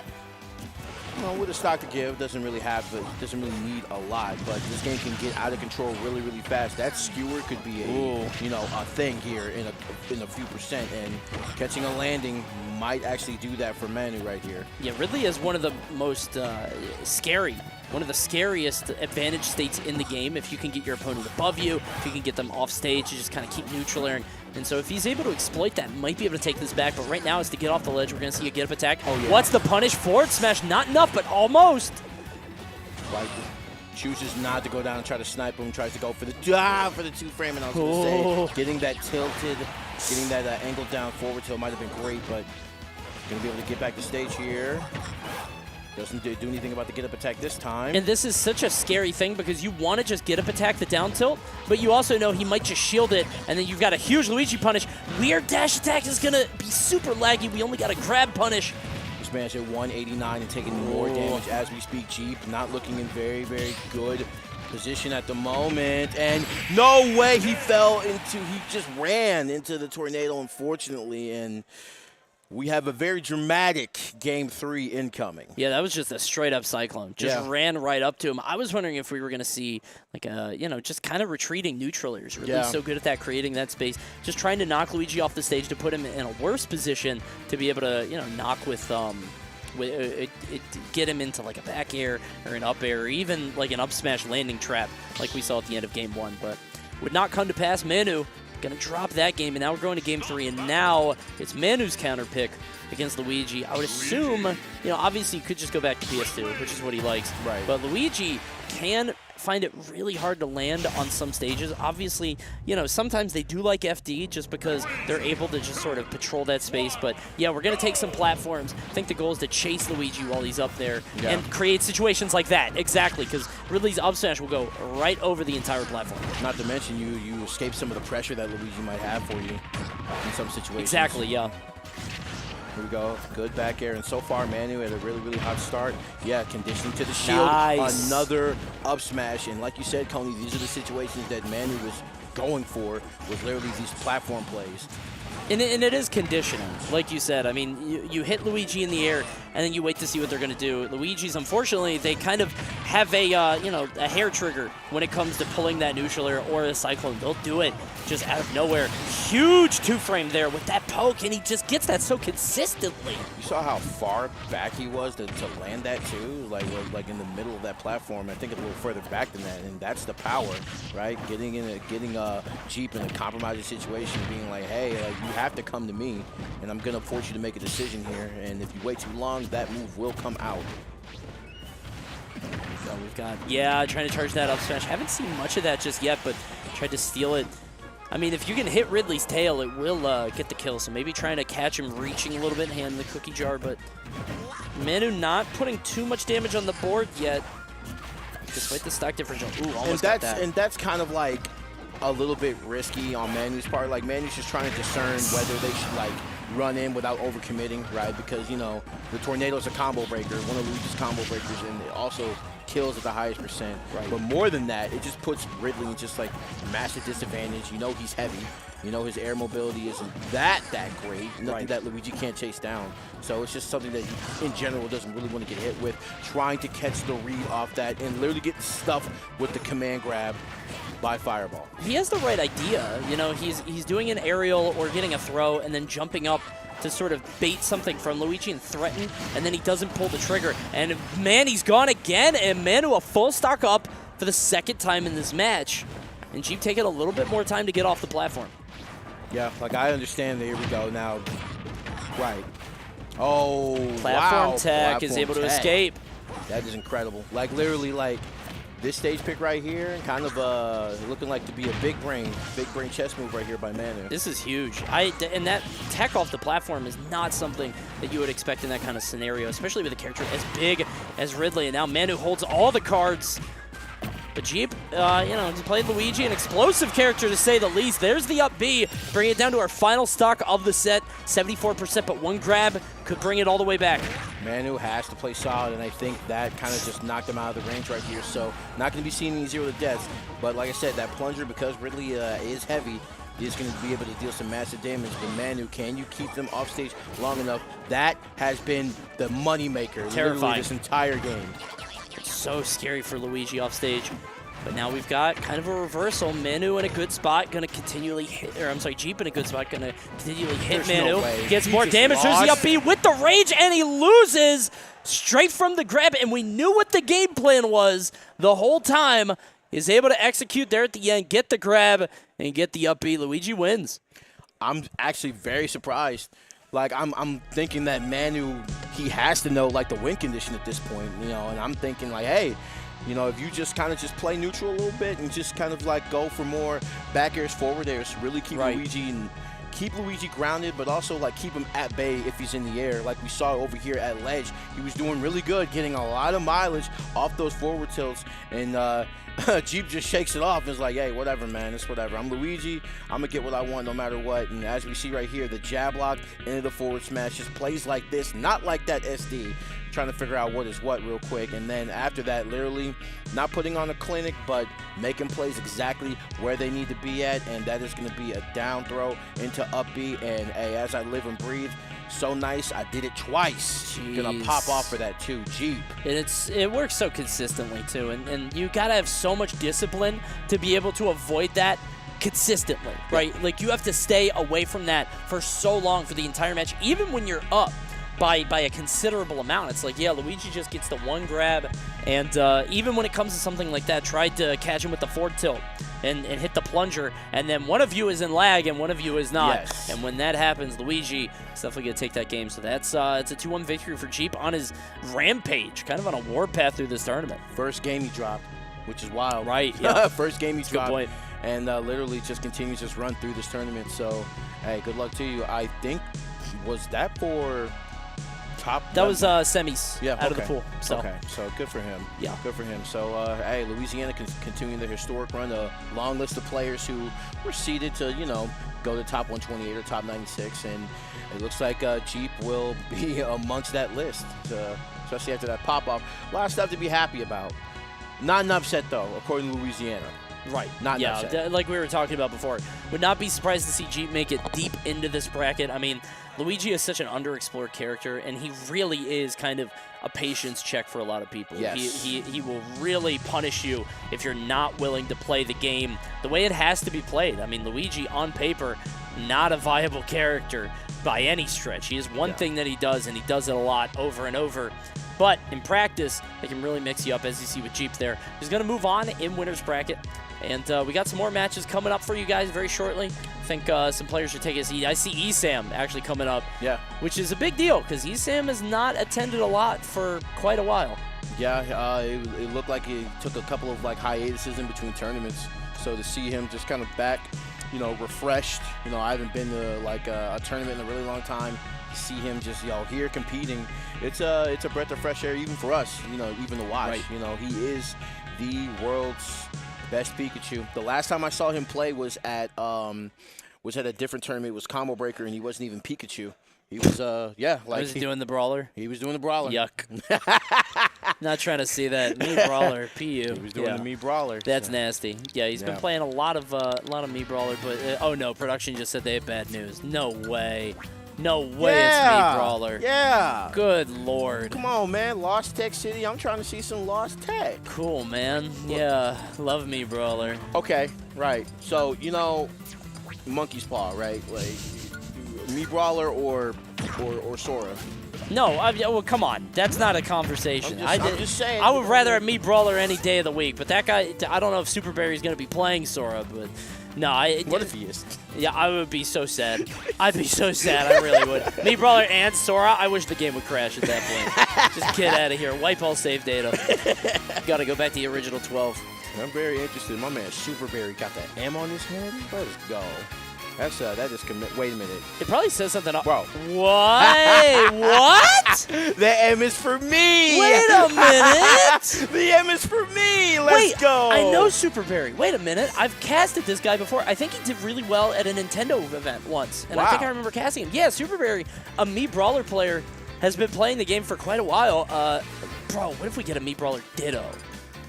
with a stock to give, doesn't really need a lot. But this game can get out of control really, really fast. That skewer could be a thing here in a few percent, and catching a landing might actually do that for Manu right here. Yeah, Ridley is one of the most one of the scariest advantage states in the game. If you can get your opponent above you, if you can get them off stage, you just kind of keep neutral airing. And so if he's able to exploit that, might be able to take this back. But right now, is to get off the ledge. We're going to see a get-up attack. Oh, yeah. What's the punish? Forward smash, not enough, but almost. Like, chooses not to go down and try to snipe him, tries to go for the two-frame, and I was going to say, getting that tilted, getting that angle down forward tilt might have been great, but going to be able to get back to stage here. Doesn't do anything about the get-up attack this time. And this is such a scary thing because you want to just get-up attack the down tilt, but you also know he might just shield it, and then you've got a huge Luigi punish. Weird dash attack is going to be super laggy. We only got a grab punish. This man's at 189 and taking more damage as we speak. Jeep not looking in very, very good position at the moment. And no way he just ran into the tornado, unfortunately, and we have a very dramatic Game 3 incoming. Yeah, that was just a straight-up cyclone. Just ran right up to him. I was wondering if we were going to see, like, just kind of retreating neutral airs. Really so good at that, creating that space. Just trying to knock Luigi off the stage to put him in a worse position to be able to, knock with get him into, like, a back air or an up air or even, like, an up smash landing trap like we saw at the end of Game 1. But would not come to pass. Manu going to drop that game, and now we're going to Game 3, and now it's Manu's counter pick against Luigi. I would assume, obviously you could just go back to PS2, which is what he likes. Right. But Luigi can find it really hard to land on some stages. Obviously, sometimes they do like FD just because they're able to just sort of patrol that space. But, yeah, we're going to take some platforms. I think the goal is to chase Luigi while he's up there and create situations like that. Exactly, because Ridley's up smash will go right over the entire platform. Not to mention you escape some of the pressure that Luigi might have for you in some situations. Exactly, yeah. Here we go. Good back air. And so far, Manu had a really, really hot start. Yeah, conditioning to the shield. Nice. Another up smash. And like you said, Coney, these are the situations that Manu was going for, was literally these platform plays. And it is conditional, like you said. I mean, you hit Luigi in the air, and then you wait to see what they're going to do. Luigi's, unfortunately, they kind of have a hair trigger when it comes to pulling that neutral air or a cyclone. They'll do it just out of nowhere. Huge two-frame there with that poke, and he just gets that so consistently. You saw how far back he was to land that too, like in the middle of that platform. I think a little further back than that, and that's the power, right? Getting a Jeep in a compromising situation, being like, hey, you have to come to me, and I'm gonna force you to make a decision here. And if you wait too long, that move will come out. So we've got, trying to charge that up smash. Haven't seen much of that just yet, but tried to steal it. I mean, if you can hit Ridley's tail, it will get the kill. So maybe trying to catch him reaching a little bit, hand the cookie jar, but Manu not putting too much damage on the board yet, despite the stock differential. Ooh, almost got that. And that's kind of like a little bit risky on Manu's part. Like, Manu's just trying to discern whether they should, like, run in without overcommitting, right? Because, the tornado's a combo breaker, one of Luigi's combo breakers, and it also kills at the highest percent. Right. But more than that, it just puts Ridley in just, like, massive disadvantage. He's heavy. His air mobility isn't that great. Nothing that Luigi can't chase down. So it's just something that he, in general, doesn't really want to get hit with. Trying to catch the read off that and literally get stuffed with the command grab by Fireball. He has the right idea. He's doing an aerial or getting a throw and then jumping up to sort of bait something from Luigi and threaten, and then he doesn't pull the trigger. And, man, he's gone again, and Manu a full stock up for the second time in this match. And Jeep taking a little bit more time to get off the platform. Yeah, like, I understand. Here we go now. Right. Oh, Platform wow. tech is able to escape. That is incredible. Like, literally, like, this stage pick right here, kind of looking like to be a big brain chess move right here by Manu. This is huge. And that tech off the platform is not something that you would expect in that kind of scenario, especially with a character as big as Ridley. And now Manu holds all the cards. But Jeep, he played Luigi, an explosive character to say the least. There's the up B, bring it down to our final stock of the set, 74%, but one grab could bring it all the way back. Manu has to play solid, and I think that kind of just knocked him out of the range right here. So not going to be seeing any 0 to deaths. But like I said, that plunger, because Ridley is heavy, is going to be able to deal some massive damage. But Manu, can you keep them off stage long enough? That has been the moneymaker literally this entire game. It's so scary for Luigi off stage. But now we've got kind of a reversal. Manu in a good spot, going to continually hit, or I'm sorry, Jeep in a good spot, going to continually hit Manu. Gets more damage, there's the up B with the rage, and he loses straight from the grab. And we knew what the game plan was the whole time. He's able to execute there at the end, get the grab, and get the up B. Luigi wins. I'm actually very surprised. Like, I'm thinking that Manu, he has to know, like, the win condition at this point, you know, and I'm thinking, like, hey, you know, if you just kind of just play neutral a little bit and just kind of like go for more back airs, forward airs, really keep Luigi grounded, but also like keep him at bay if he's in the air. Like we saw over here at Ledge, he was doing really good, getting a lot of mileage off those forward tilts, and Jeep just shakes it off and is like, hey, whatever, man, it's whatever. I'm Luigi, I'm gonna get what I want no matter what. And as we see right here, the jab lock into the forward smash just plays like this, not like that SD. Trying to figure out what is what real quick, and then after that, literally not putting on a clinic, but making plays exactly where they need to be at, and that is going to be a down throw into up B, and hey, as I live and breathe, so nice, I did it twice. Jeez. Gonna pop off for that too, Jeep. And it works so consistently too, and you gotta have so much discipline to be able to avoid that consistently, right? Like you have to stay away from that for so long for the entire match, even when you're up by a considerable amount. It's like, yeah, Luigi just gets the one grab, and even when it comes to something like that, tried to catch him with the forward tilt and hit the plunger, and then one of you is in lag and one of you is not. Yes. And when that happens, Luigi is definitely going to take that game. So that's it's a 2-1 victory for Jeep on his rampage, kind of on a warpath through this tournament. First game he dropped, which is wild. Right, yeah. First game he dropped. Good point. And literally just continues to run through this tournament. So, hey, good luck to you. I think, was that for top? That was semis out of the pool. So. Okay, so good for him. Yeah. Good for him. So, hey, Louisiana continuing their historic run. A long list of players who were seeded to, you know, go to top 128 or top 96. And it looks like Jeep will be amongst that list, especially after that pop-off. A lot of stuff to be happy about. Not an upset, though, according to Louisiana. Right. Not an upset. Like we were talking about before. Would not be surprised to see Jeep make it deep into this bracket. I mean, Luigi is such an underexplored character, and he really is kind of a patience check for a lot of people. Yes. He will really punish you if you're not willing to play the game the way it has to be played. I mean, Luigi, on paper, not a viable character by any stretch. He has one thing that he does, and he does it a lot over and over. But in practice, they can really mix you up, as you see with Jeep there. He's going to move on in winner's bracket. And we got some more matches coming up for you guys very shortly. I think some players are taking a seat. I see ESAM actually coming up, which is a big deal because ESAM has not attended a lot for quite a while. Yeah, it looked like he took a couple of like hiatuses in between tournaments. So to see him just kind of back, you know, refreshed. You know, I haven't been to like a tournament in a really long time. To see him just, you know, here competing, it's a breath of fresh air even for us. You know, even to watch. Right. You know, he is the world's best Pikachu. The last time I saw him play was at a different tournament. It was Combo Breaker, and he wasn't even Pikachu. He was like was he doing the brawler? He was doing the brawler. Yuck. Not trying to see that. Me brawler, PU. He was doing the me brawler. That's nasty. Yeah, he's been playing a lot of me brawler, but oh no, production just said they have bad news. No way. No way it's me brawler. Yeah. Good lord. Come on, man. Lost Tech City. I'm trying to see some Lost Tech. Cool, man. Yeah, love me brawler. Okay, right. So, you know, Monkey's Paw, right? Like, me brawler or Sora. No, well, come on. That's not a conversation. I'm just saying. I would rather have me brawler any day of the week, but that guy, I don't know if Super Barry's going to be playing Sora, but no. What if he is? Yeah, I would be so sad. I'd be so sad. I really would. Me brawler and Sora, I wish the game would crash at that point. Just get out of here. Wipe all save data. Got to go back to the original 12. I'm very interested. My man Super Barry got that M on his head. Let's go. That's that just wait a minute. It probably says something. Bro. What? What? The M is for me. Wait a minute. The M is for me. Let's go. I know Super Barry. Wait a minute. I've casted this guy before. I think he did really well at a Nintendo event once, and I think I remember casting him. Yeah, Super Barry, a me brawler player, has been playing the game for quite a while. Bro, what if we get a me brawler Ditto?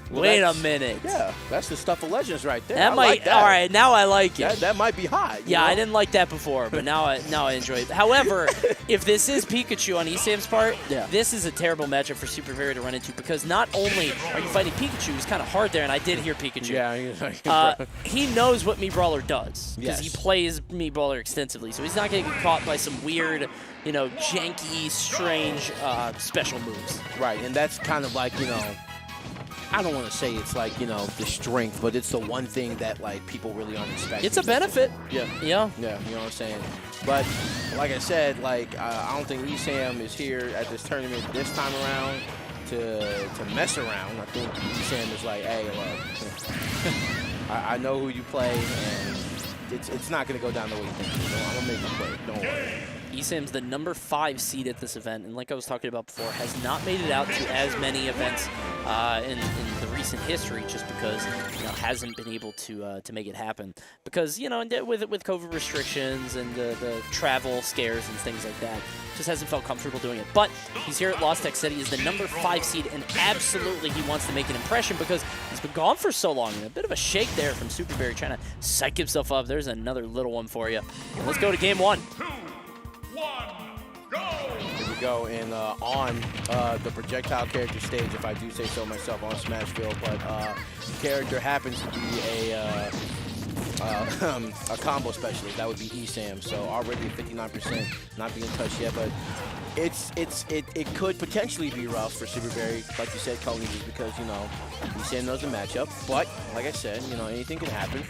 Well, Wait a that's- minute. Yeah, that's the stuff of Legends right there. That I might. like that. All right, now I like it. That might be hot. Yeah, I didn't like that before, but now I enjoy it. However, if this is Pikachu on Esam's part, this is a terrible matchup for Super Very to run into because not only are you fighting Pikachu, who's kind of hard there, and I did hear Pikachu. Yeah. He knows what Mii Brawler does because he Yes. plays Mii Brawler extensively, so he's not going to get caught by some weird, janky, strange special moves. Right, and that's kind of like, I don't want to say it's like, the strength, but it's the one thing that, like, people really aren't expecting. It's a benefit. Yeah. Yeah. Yeah, you know what I'm saying? But, like I said, like, I don't think Esam is here at this tournament this time around to mess around. I think Esam is like, hey, look, I know who you play, and it's not going to go down the way you think. I'm going to make you play. Don't worry. Esam's the number 5 seed at this event, and like I was talking about before, has not made it out to as many events in the recent history, just because hasn't been able to make it happen. Because with COVID restrictions and the travel scares and things like that, just hasn't felt comfortable doing it. But he's here at Lost Tech City, is the number 5 seed, and absolutely he wants to make an impression because he's been gone for so long. And a bit of a shake there from Super Berry trying to psych himself up. There's another little one for you. Let's go to game 1. Here we go, and on the projectile character stage, if I do say so myself, on Smashville, but the character happens to be a combo specialist. That would be Esam, so already at 59%, not being touched yet, but it could potentially be rough for Super Berry, like you said, Coney, just because, Esam knows the matchup, but like I said, anything can happen.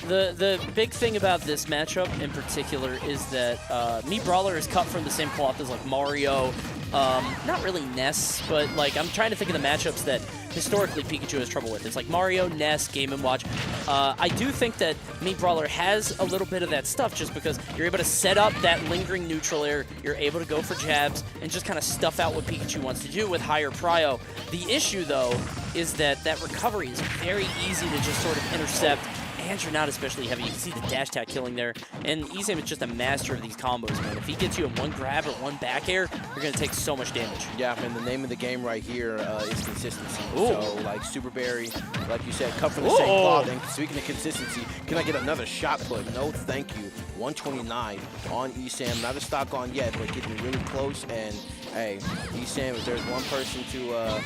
The big thing about this matchup in particular is that Mii Brawler is cut from the same cloth as like Mario, not really Ness, but like I'm trying to think of the matchups that historically Pikachu has trouble with. It's like Mario, Ness, Game & Watch. I do think that Mii Brawler has a little bit of that stuff just because you're able to set up that lingering neutral air, you're able to go for jabs, and just kind of stuff out what Pikachu wants to do with higher prio. The issue, though, is that recovery is very easy to just sort of intercept, and you're not especially heavy. You can see the dash attack killing there. And Esam is just a master of these combos, man. If he gets you in one grab or one back air, you're going to take so much damage. Yeah, and the name of the game right here is consistency. Ooh. So, like, Super Berry, like you said, cut from the same cloth. And speaking of consistency, can I get another shot put? No, thank you. 129 on Esam. Not a stock on yet, but getting really close. And, hey, Esam, if there's one person to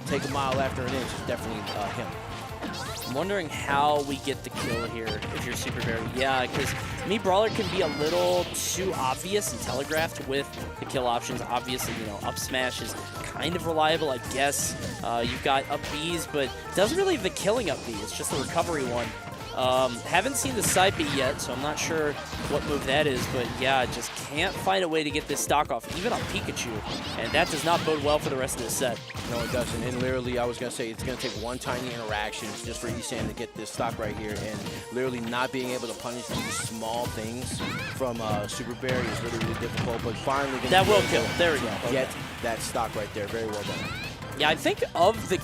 take a mile after an inch, it's definitely him. I'm wondering how we get the kill here if you're Super Berry. Yeah, because Mii Brawler can be a little too obvious and telegraphed with the kill options. Obviously, up smash is kind of reliable, I guess. You've got up Bs, but doesn't really have the killing up B. It's just the recovery one. Haven't seen the side B yet, so I'm not sure what move that is, but yeah, just can't find a way to get this stock off, even on Pikachu, and that does not bode well for the rest of the set. No, it doesn't, and literally, I was going to say, it's going to take one tiny interaction just for Esam to get this stock right here, and literally not being able to punish these small things from Super Berry is really, really difficult, but finally going to that will kill. There we go. Get that stock right there. Very well done. Yeah, I think of the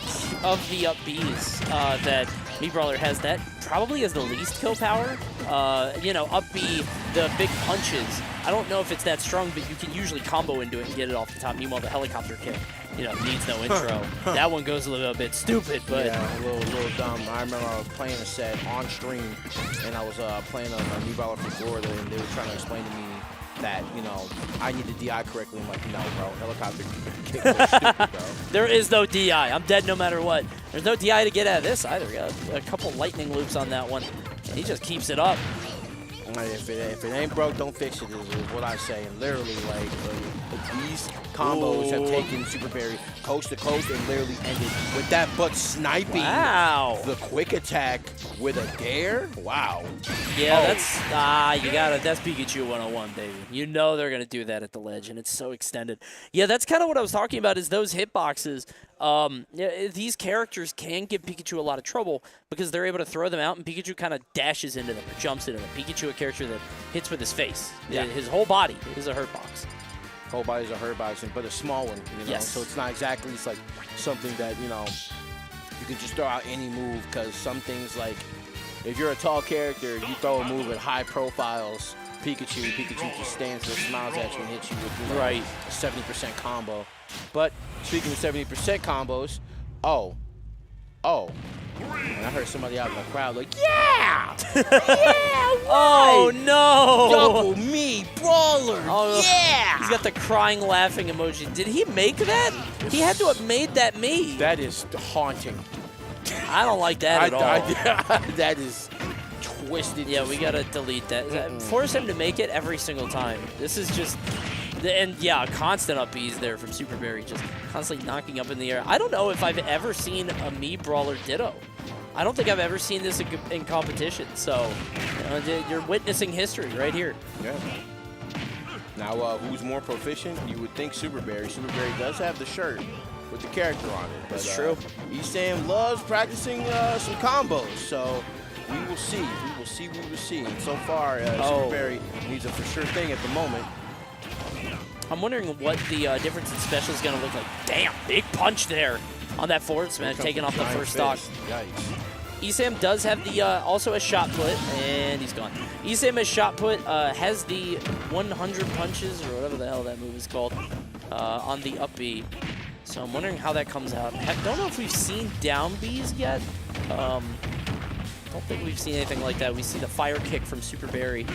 up Bs that Mii Brawler has, that probably has the least kill power. Up B, the big punches, I don't know if it's that strong, but you can usually combo into it and get it off the top. Meanwhile, the helicopter kick, needs no intro. That one goes a little bit stupid, but yeah, a little dumb. I remember I was playing a set on stream, and I was playing a Mii Brawler from Florida, and they were trying to explain to me that, I need to DI correctly. I'm like, no, bro, helicopter kick was stupid, bro. There is no DI. I'm dead no matter what. There's no DI to get out of this either. Got a couple lightning loops on that one. And he just keeps it up. If it ain't broke, don't fix it, is what I say. And literally, like these combos have taken Super Berry coast to coast and literally ended with that butt sniping. Wow. The quick attack with a dare. Wow. Yeah, that's Pikachu 101, baby. You know they're going to do that at the ledge, and it's so extended. Yeah, that's kind of what I was talking about, is those hitboxes. These characters can give Pikachu a lot of trouble because they're able to throw them out, and Pikachu kind of dashes into them or jumps into them. Pikachu, a character that hits with his face. Yeah. His whole body is a hurt box. Whole body's a hurt box, but a small one, Yes. So it's not exactly, it's like something that, you could just throw out any move, because some things, like, if you're a tall character, you throw a move at high profiles, Pikachu just stands there, smiles at you, and hits you with, a 70% combo. But speaking of 70% combos, Oh. And I heard somebody out in the crowd like, yeah! Oh, no! Double me, brawler! Oh, yeah! He's got the crying, laughing emoji. Did he make that? He had to have made that me. That is haunting. I don't like that at all. That is twisted. Yeah, we gotta delete that. Force him to make it every single time. This is just, and yeah, constant up Bs there from Super Berry, just constantly knocking up in the air. I don't know if I've ever seen a Mii Brawler Ditto. I don't think I've ever seen this in competition. So you're witnessing history right here. Yeah. Now, who's more proficient? You would think Super Berry. Super Berry does have the shirt with the character on it. But, That's true. Sam loves practicing some combos, so we will see. We will see. We will see. And so far, Super Berry needs a for sure thing at the moment. I'm wondering what the difference in special is going to look like. Damn, big punch there on that forward smash, taking off the first stock. Yikes. Esam does have the also a shot put, and he's gone. Esam has shot put, has the 100 punches, or whatever the hell that move is called, on the up B. So I'm wondering how that comes out. Don't know if we've seen down Bs yet. Don't think we've seen anything like that. We see the fire kick from Super Berry.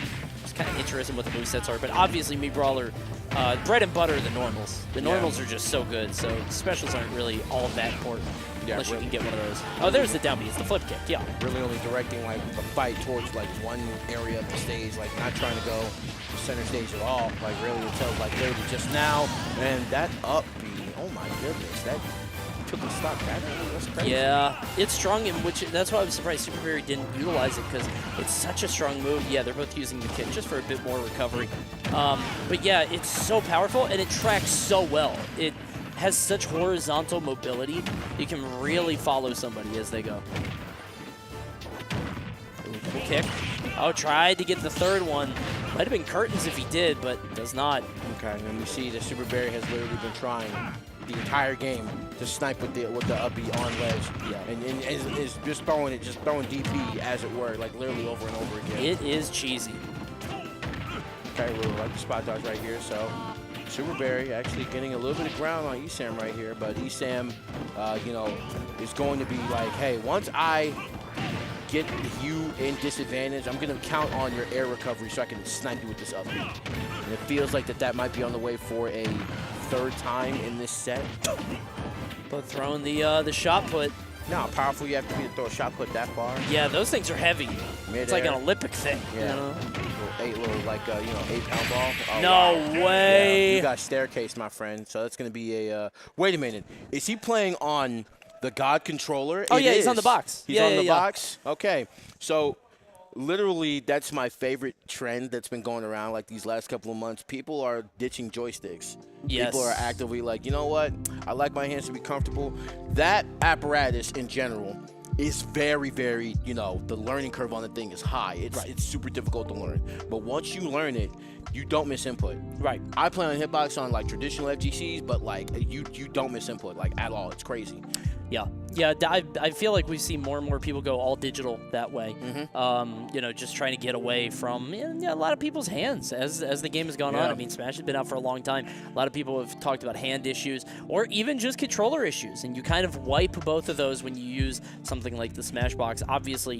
Just kind of interesting what the movesets are. But obviously, Mii Brawler, bread and butter are the normals. The normals are just so good, so specials aren't really all that important. Yeah, unless you can get one of those. Oh, there's the down B. It's the flip kick, yeah. Really only directing like the fight towards like one area of the stage, like not trying to go center stage at all. Like really until like literally just now. And that up B, oh my goodness, that took a stop back. That's crazy. Yeah, it's strong, in which that's why I was surprised Super Berry didn't utilize it, because it's such a strong move. Yeah, they're both using the kick just for a bit more recovery. But yeah, it's so powerful and it tracks so well. It has such horizontal mobility, you can really follow somebody as they go. Ooh, cool kick. Oh, tried to get the third one. Might have been curtains if he did, but does not. Okay, and we see that Super Berry has literally been trying the entire game to snipe with the up B on ledge. Yeah. And is just throwing DP as it were, like literally over and over again. It is cheesy. Okay, little like the spot dodge right here, so Super Berry actually getting a little bit of ground on Esam right here, but Esam, you know, is going to be like, hey, once I get you in disadvantage, I'm going to count on your air recovery so I can snipe you with this up B. And it feels like that might be on the way for a third time in this set. But throwing the shot put. Now, how powerful you have to be to throw a shot put that far. Yeah, those things are heavy. Mid-air. It's like an Olympic thing. Yeah. You know? Little like, 8-pound ball. Oh, No wow. way. Yeah, you got staircase, my friend. So that's going to be a, wait a minute. Is he playing on the God controller? Oh, yeah, he's on the box. He's on the box? Okay. So literally, that's my favorite trend that's been going around like these last couple of months. People are ditching joysticks. Yes. People are actively like, you know what? I like my hands to be comfortable. That apparatus in general is very, very, the learning curve on the thing is high. It's super difficult to learn. But once you learn it, you don't miss input. Right. I play on Hitbox on like traditional FGCs, but like you don't miss input like at all. It's crazy. Yeah. Yeah, I feel like we see more and more people go all digital that way. Just trying to get away from a lot of people's hands as the game has gone on. I mean, Smash has been out for a long time. A lot of people have talked about hand issues or even just controller issues, and you kind of wipe both of those when you use something like the Smashbox. Obviously,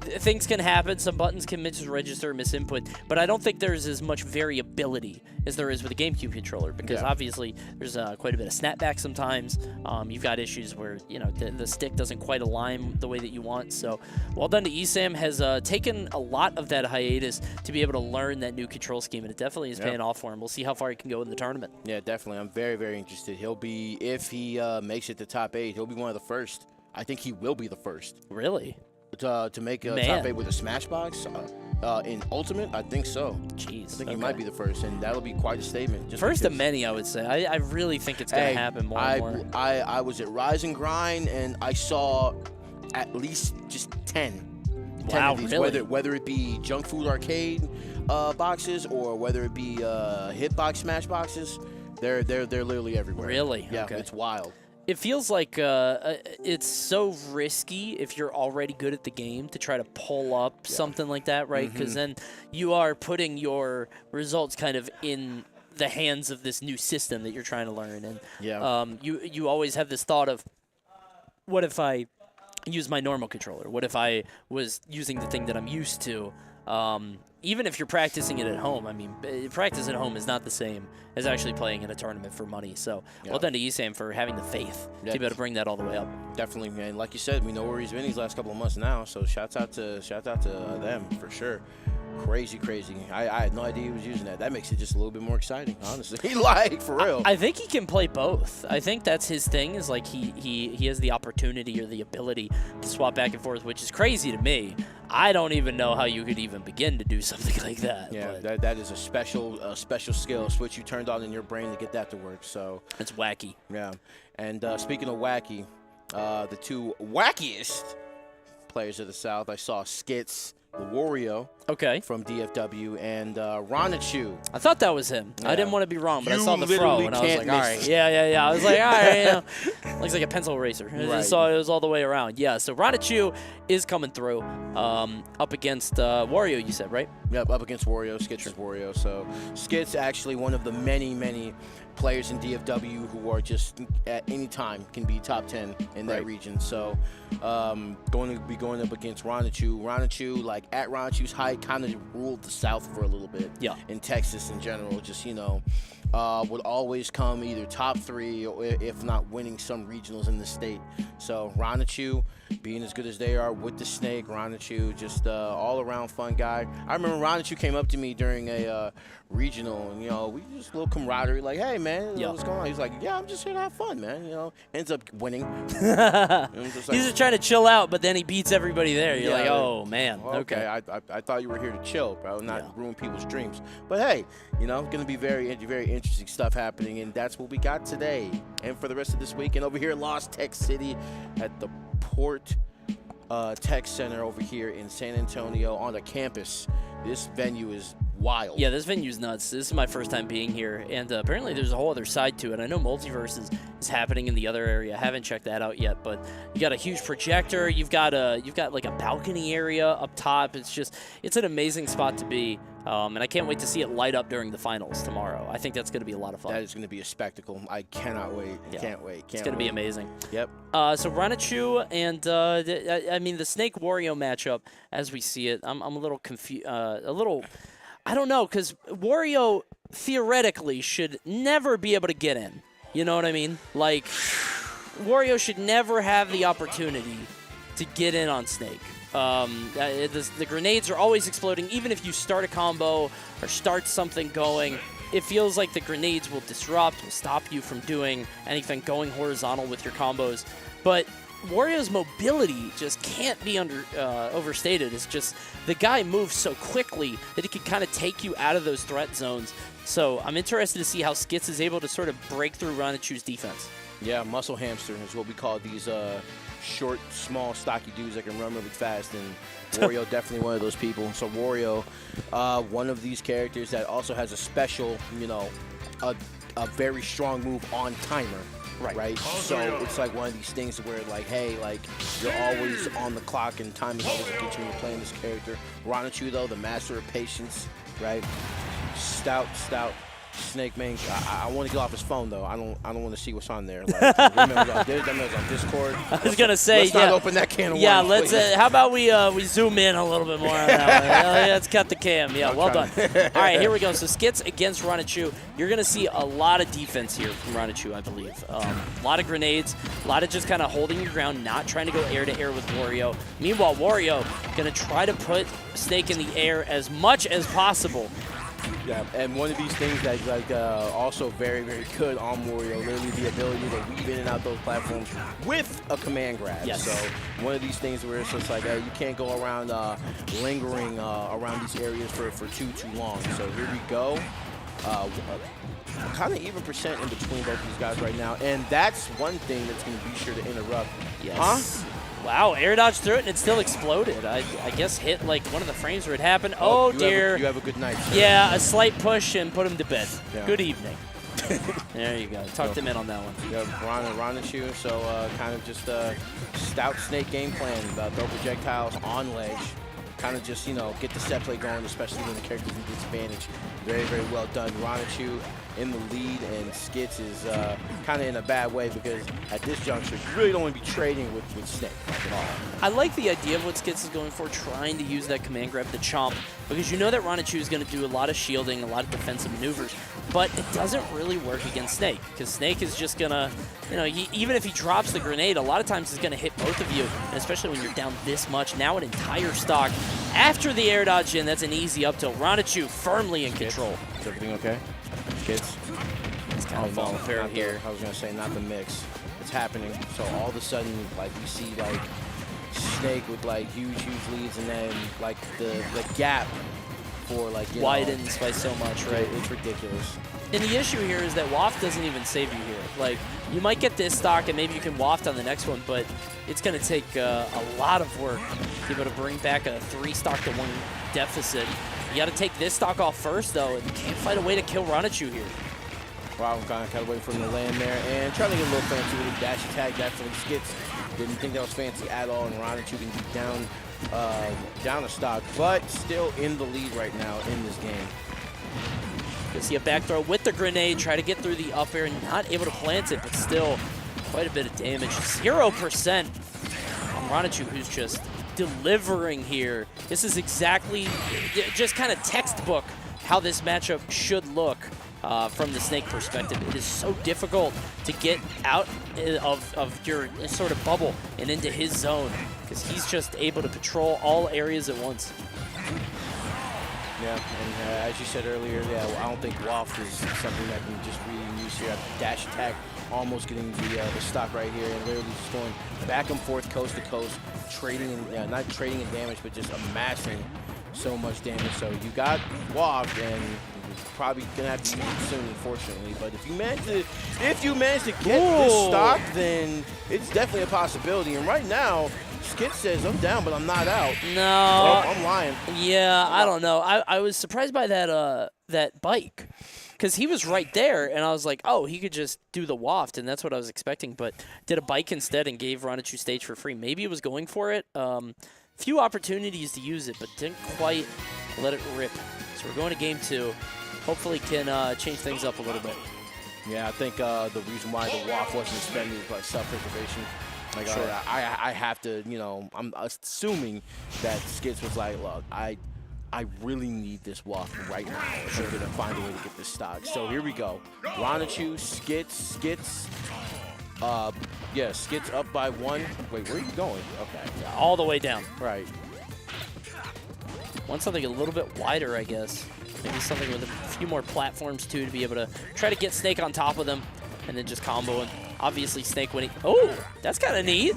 things can happen. Some buttons can misregister, misinput, but I don't think there's as much variability as there is with a GameCube controller, because obviously there's quite a bit of snapback sometimes. You've got issues where the stick doesn't quite align the way that you want. So well done to Esam. Has taken a lot of that hiatus to be able to learn that new control scheme, and it definitely is paying off for him. We'll see how far he can go in the tournament. Yeah, definitely. I'm very, very interested. He'll be, if he makes it to top 8, he'll be one of the first. I think he will be the first. Really? To make a top 8 with a Smashbox in Ultimate, I think so. Jeez. I think he might be the first, and that'll be quite a statement. Just first because, of many, I would say. I really think it's going to happen more and more. I was at Rise and Grind, and I saw at least just 10. Wow, of these, really? whether it be junk food arcade boxes or whether it be hitbox smash boxes, they're literally everywhere. Really? Yeah, okay. It's wild. It feels like it's so risky if you're already good at the game to try to pull up something like that, right? Because then you are putting your results kind of in the hands of this new system that you're trying to learn. And you always have this thought of, what if I use my normal controller? What if I was using the thing that I'm used to? Even if you're practicing it at home, I mean, practice at home is not the same as actually playing in a tournament for money. So, well done to Esam for having the faith to be able to bring that all the way up. Definitely, man. Like you said, we know where he's been these last couple of months now. So, shouts out to them for sure. Crazy. I had no idea he was using that. That makes it just a little bit more exciting, honestly. Like, for real. I think he can play both. I think that's his thing, is like he has the opportunity or the ability to swap back and forth, which is crazy to me. I don't even know how you could even begin to do something like that. Yeah, that is a special skill switch you turned on in your brain to get that to work. So it's wacky. Yeah, and speaking of wacky, the two wackiest players of the South, I saw Skits, the Wario, from DFW, and Ronichu. I thought that was him. Yeah. I didn't want to be wrong, but I saw the fro, and I was like, all right. Yeah. I was like, all right, looks like a pencil eraser. I just saw it was all the way around. Yeah, so Ronichu is coming through up against Wario, you said, right? Yep, up against Wario, Skits and Wario. So Skits actually one of the many players in DFW who are just at any time can be top 10 in that region. So going to be going up against Ronichu. Ronichu, like at Ronichu's height, kind of ruled the South for a little bit. Yeah. In Texas in general, just, you know, would always come either top 3 or if not winning some regionals in the state. So Ronichu, being as good as they are with the snake, Ronichu, just all-around fun guy. I remember Ronichu came up to me during a regional, and, you know, we just a little camaraderie, like, hey, man, what's going on? He's like, yeah, I'm just here to have fun, man, you know. Ends up winning. He's just trying to chill out, but then he beats everybody there. You're like, oh, man. Okay. I thought you were here to chill, bro, not ruin people's dreams. But, hey, you know, going to be very interesting stuff happening, and that's what we got today. And for the rest of this week, and over here in Lost Tech City at the Port Tech Center over here in San Antonio on the campus. This venue is wild. Yeah, this venue's nuts. This is my first time being here, and apparently there's a whole other side to it. I know Multiverse is happening in the other area. I haven't checked that out yet, but you got a huge projector. You've got like a balcony area up top. It's an amazing spot to be. And I can't wait to see it light up during the finals tomorrow. I think that's going to be a lot of fun. That is going to be a spectacle. I cannot wait. Yeah. Can't wait. It's going to be amazing. Yep. So Ronichu and I mean the Snake Wario matchup as we see it. I'm a little confused. I don't know, because Wario theoretically should never be able to get in. You know what I mean? Like, Wario should never have the opportunity to get in on Snake. The grenades are always exploding. Even if you start a combo or start something going, it feels like the grenades will disrupt, will stop you from doing anything, going horizontal with your combos. But Wario's mobility just can't be overstated. It's just the guy moves so quickly that he can kind of take you out of those threat zones. So I'm interested to see how Skits is able to sort of break through Ronichu's defense. Yeah, muscle hamster is what we call these short, small, stocky dudes that can run really fast, and Wario definitely one of those people. So Wario, one of these characters that also has a special, you know, a very strong move on timer. Right. So it's like one of these things where, like, hey, like, you're always on the clock and time is always against you when you're playing this character. Ronichu, though, the master of patience, right? Stout Snake man. I want to get off his phone though. I don't want to see what's on there. Like, that man's on Discord. I was gonna say, let's not open that can of worms. Yeah, let's. How about we zoom in a little bit more on that one? Let's cut the cam. Yeah, well done. All right, here we go. So Skits against Ronichu. You're gonna see a lot of defense here from Ronichu, I believe. A lot of grenades, a lot of just kind of holding your ground, not trying to go air to air with Wario. Meanwhile, Wario gonna try to put Snake in the air as much as possible. Yeah, and one of these things that's like also very, very good on Wario, literally the ability to weave in and out those platforms with a command grab. Yes. So one of these things where it's just like you can't go around lingering around these areas for too long. So here we go. Kind of even percent in between both of these guys right now, and that's one thing that's going to be sure to interrupt. Yes. Huh? Wow, air dodge through it and it still exploded. I guess hit like one of the frames where it happened. Oh dear. You have a good night, sir. Yeah, a slight push and put him to bed. Yeah. Good evening. There you go. Tucked him in on that one. Yeah, Ronichu, so kind of just a stout Snake game plan. Throw projectiles on ledge. kind of just, you know, get the set play going, especially when the character's in disadvantage. Very, very well done. Ronichu in the lead, and Skits is kind of in a bad way because at this juncture, you really don't want to be trading with Snake at all. I like the idea of what Skits is going for, trying to use that command grab, the chomp, because you know that Ronichu is going to do a lot of shielding, a lot of defensive maneuvers, but it doesn't really work against Snake, because Snake is just going to, you know, even if he drops the grenade, a lot of times he's going to hit both of you, and especially when you're down this much. Now an entire stock after the air dodge in, that's an easy up tilt. Ronichu firmly in control. Is everything okay? Kids? It's kind of falling fair here. I was going to say, not the mix. It's happening. So all of a sudden, like, you see, like, Snake with, like, huge leads, and then, like, the gap for, like, you widens by so much, right? It's ridiculous. And the issue here is that Waft doesn't even save you here. Like, you might get this stock, and maybe you can Waft on the next one, but it's going to take a lot of work to be able to bring back a 3-stock-to-1 deficit. You got to take this stock off first, though, and you can't find a way to kill Ronichu here. Wow, I'm kind of waiting for him to land there and trying to get a little fancy with a dash attack. Definitely Skits didn't think that was fancy at all, and Ronichu can be down a stock, but still in the lead right now in this game. You see a back throw with the grenade, try to get through the up air, not able to plant it, but still quite a bit of damage. 0% on Ronichu, who's just delivering here. This is exactly just kind of textbook how this matchup should look from the Snake perspective. It is so difficult to get out of your sort of bubble and into his zone because he's just able to patrol all areas at once. Yeah, and as you said earlier, yeah, I don't think Waft is something that can just really use here. Dash attack, almost getting the stock right here, and literally just going back and forth, coast to coast, trading, not trading in damage, but just amassing so much damage. So you got Waft, and you're probably gonna have to use it soon, unfortunately. But if you manage to get this stock, then it's definitely a possibility. And right now, Skit says, I'm down, but I'm not out. No. Oh, I'm lying. Yeah, I don't know. I was surprised by that bike because he was right there, and I was like, oh, he could just do the waft, and that's what I was expecting, but did a bike instead and gave Ronichu stage for free. Maybe he was going for it. Few opportunities to use it, but didn't quite let it rip. So we're going to game 2. Hopefully can change things up a little bit. Yeah, I think the reason why the waft wasn't expended was like self-preservation. Like, sure. I have to, you know, I'm assuming that Skits was like, look, I really need this waft right now. I'm going to find a way to get this stock. So here we go. Ronichu, Skits. Yeah, Skits up by 1. Wait, where are you going? Okay. Yeah, all the way down. Right. Want something a little bit wider, I guess. Maybe something with a few more platforms, too, to be able to try to get Snake on top of them and then just combo him. Obviously, Snake winning. Oh, that's kind of neat.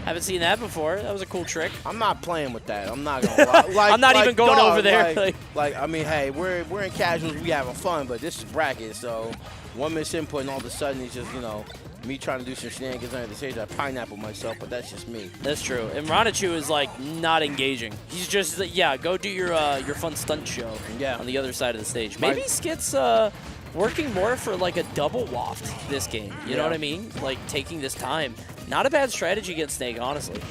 Haven't seen that before. That was a cool trick. I'm not playing with that. I'm not gonna lie. Like, I'm not even going over there. Like, I mean, hey, we're in casuals. We having fun, but this is bracket. So one misinput, and all of a sudden, it's just, you know, me trying to do some shenanigans under the stage. I pineapple myself, but that's just me. That's true. And Ronichu is like not engaging. He's just go do your fun stunt show. Yeah. On the other side of the stage. Maybe Skit's working more for like a double waft this game. You know what I mean? Like taking this time. Not a bad strategy against Snake, honestly.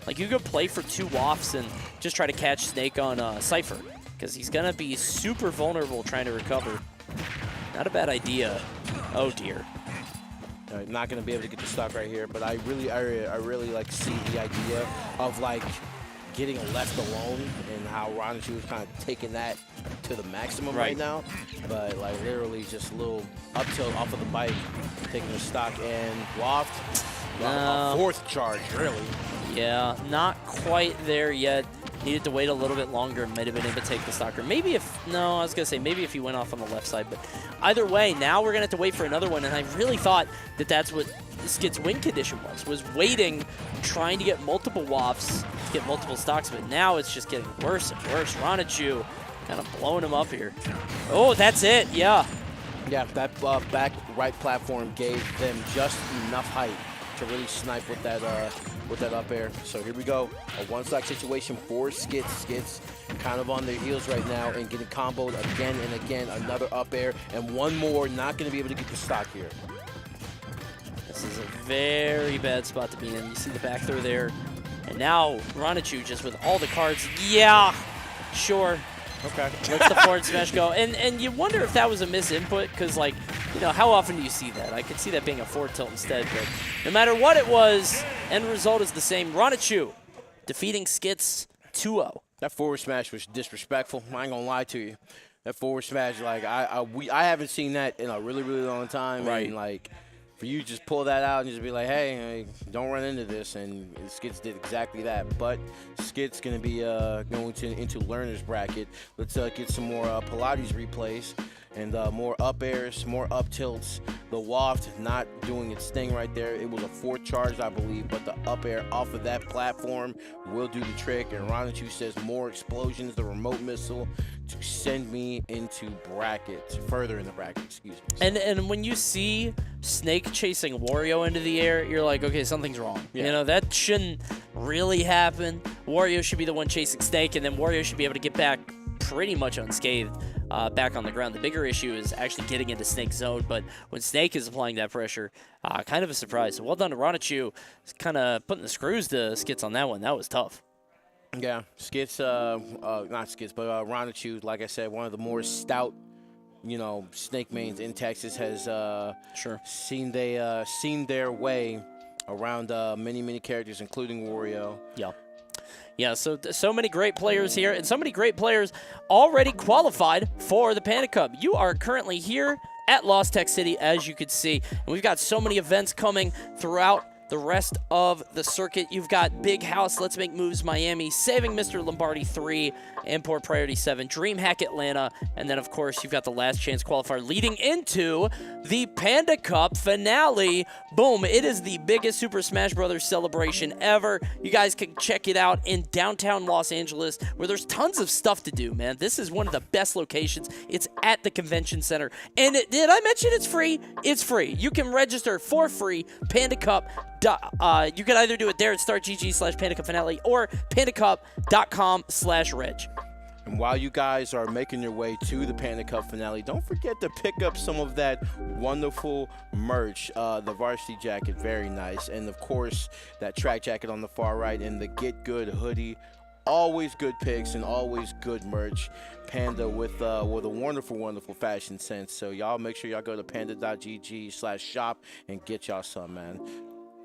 Like you could play for 2 wafts and just try to catch Snake on Cypher because he's gonna be super vulnerable trying to recover. Not a bad idea. Oh dear. Not gonna be able to get the stock right here, but I really like see the idea of like getting left alone and how Ronichu is kind of taking that to the maximum right now. But like literally just a little up tilt off of the bike, taking the stock and waft. A 4th charge, really. Yeah, not quite there yet. Needed to wait a little bit longer. Might have been able to take the stock. Or maybe I was going to say maybe if he went off on the left side. But either way, now we're going to have to wait for another one. And I really thought that that's what Skit's win condition was waiting, trying to get multiple wafts, to get multiple stocks. But now it's just getting worse and worse. Ronichu kind of blowing him up here. Oh, that's it. Yeah. Yeah, that back right platform gave them just enough height to really snipe with that up air. So here we go. A 1-stock situation for Skits. Skits kind of on their heels right now and getting comboed again and again. Another up air and one more. Not going to be able to get the stock here. This is a very bad spot to be in. You see the back throw there. And now Ronichu just with all the cards. Yeah, sure. Okay. Let's the forward smash go. And you wonder if that was a misinput, because, like, you know, how often do you see that? I could see that being a forward tilt instead, but no matter what it was, end result is the same. Ronichu defeating Skits 2-0. That forward smash was disrespectful. I ain't gonna lie to you. That forward smash, like I haven't seen that in a really, really long time. Right. And like, for you to just pull that out and just be like, hey, don't run into this, and Skits did exactly that. But Skits gonna be going into learner's bracket. Let's get some more Pilates replays and more up airs, more up tilts. The waft not doing its thing right there. It was a 4 charge, I believe, but the up air off of that platform will do the trick. And Ronichu says more explosions, the remote missile, to send me into brackets, further in the bracket, excuse me. And when you see Snake chasing Wario into the air, you're like, okay, something's wrong. Yeah. You know, that shouldn't really happen. Wario should be the one chasing Snake, and then Wario should be able to get back pretty much unscathed back on the ground. The bigger issue is actually getting into Snake's zone, but when Snake is applying that pressure, kind of a surprise. So well done to Ronichu, kind of putting the screws to Skits on that one. That was tough. Yeah, Skits, not Skits, but Ronichu, like I said, one of the more stout, you know, Snake mains in Texas, has seen their way around many characters, including Wario. Yeah. Yeah, so many great players here, and so many great players already qualified for the Panda Cup. You are currently here at Lost Tech City, as you can see, and we've got so many events coming throughout the rest of the circuit. You've got Big House, Let's Make Moves Miami, Saving Mr. Lombardi 3, Import Priority 7, DreamHack Atlanta, and then, of course, you've got the Last Chance Qualifier leading into the Panda Cup finale. Boom, it is the biggest Super Smash Bros. Celebration ever. You guys can check it out in downtown Los Angeles, where there's tons of stuff to do, man. This is one of the best locations. It's at the convention center. And did I mention it's free? It's free. You can register for free, Panda Cup. You can either do it there at startgg/Panda Cup Finale or pandacup.com/reg. And while you guys are making your way to the Panda Cup finale, don't forget to pick up some of that wonderful merch. The varsity jacket, very nice. And, of course, that track jacket on the far right and the Get Good hoodie. Always good picks and always good merch. Panda with a wonderful fashion sense. So y'all make sure y'all go to panda.gg/shop and get y'all some, man.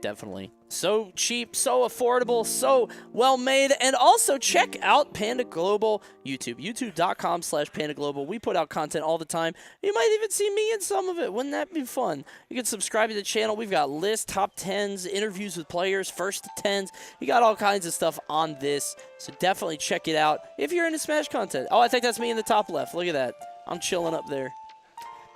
Definitely. So cheap, so affordable, so well made. And also check out Panda Global YouTube, youtube.com/Panda Global. We put out content all the time. You might even see me in some of it. Wouldn't that be fun? You can subscribe to the channel. We've got lists, top 10s, interviews with players, first to 10s. You got all kinds of stuff on this. So definitely check it out if you're into Smash content. Oh, I think that's me in the top left. Look at that. I'm chilling up there.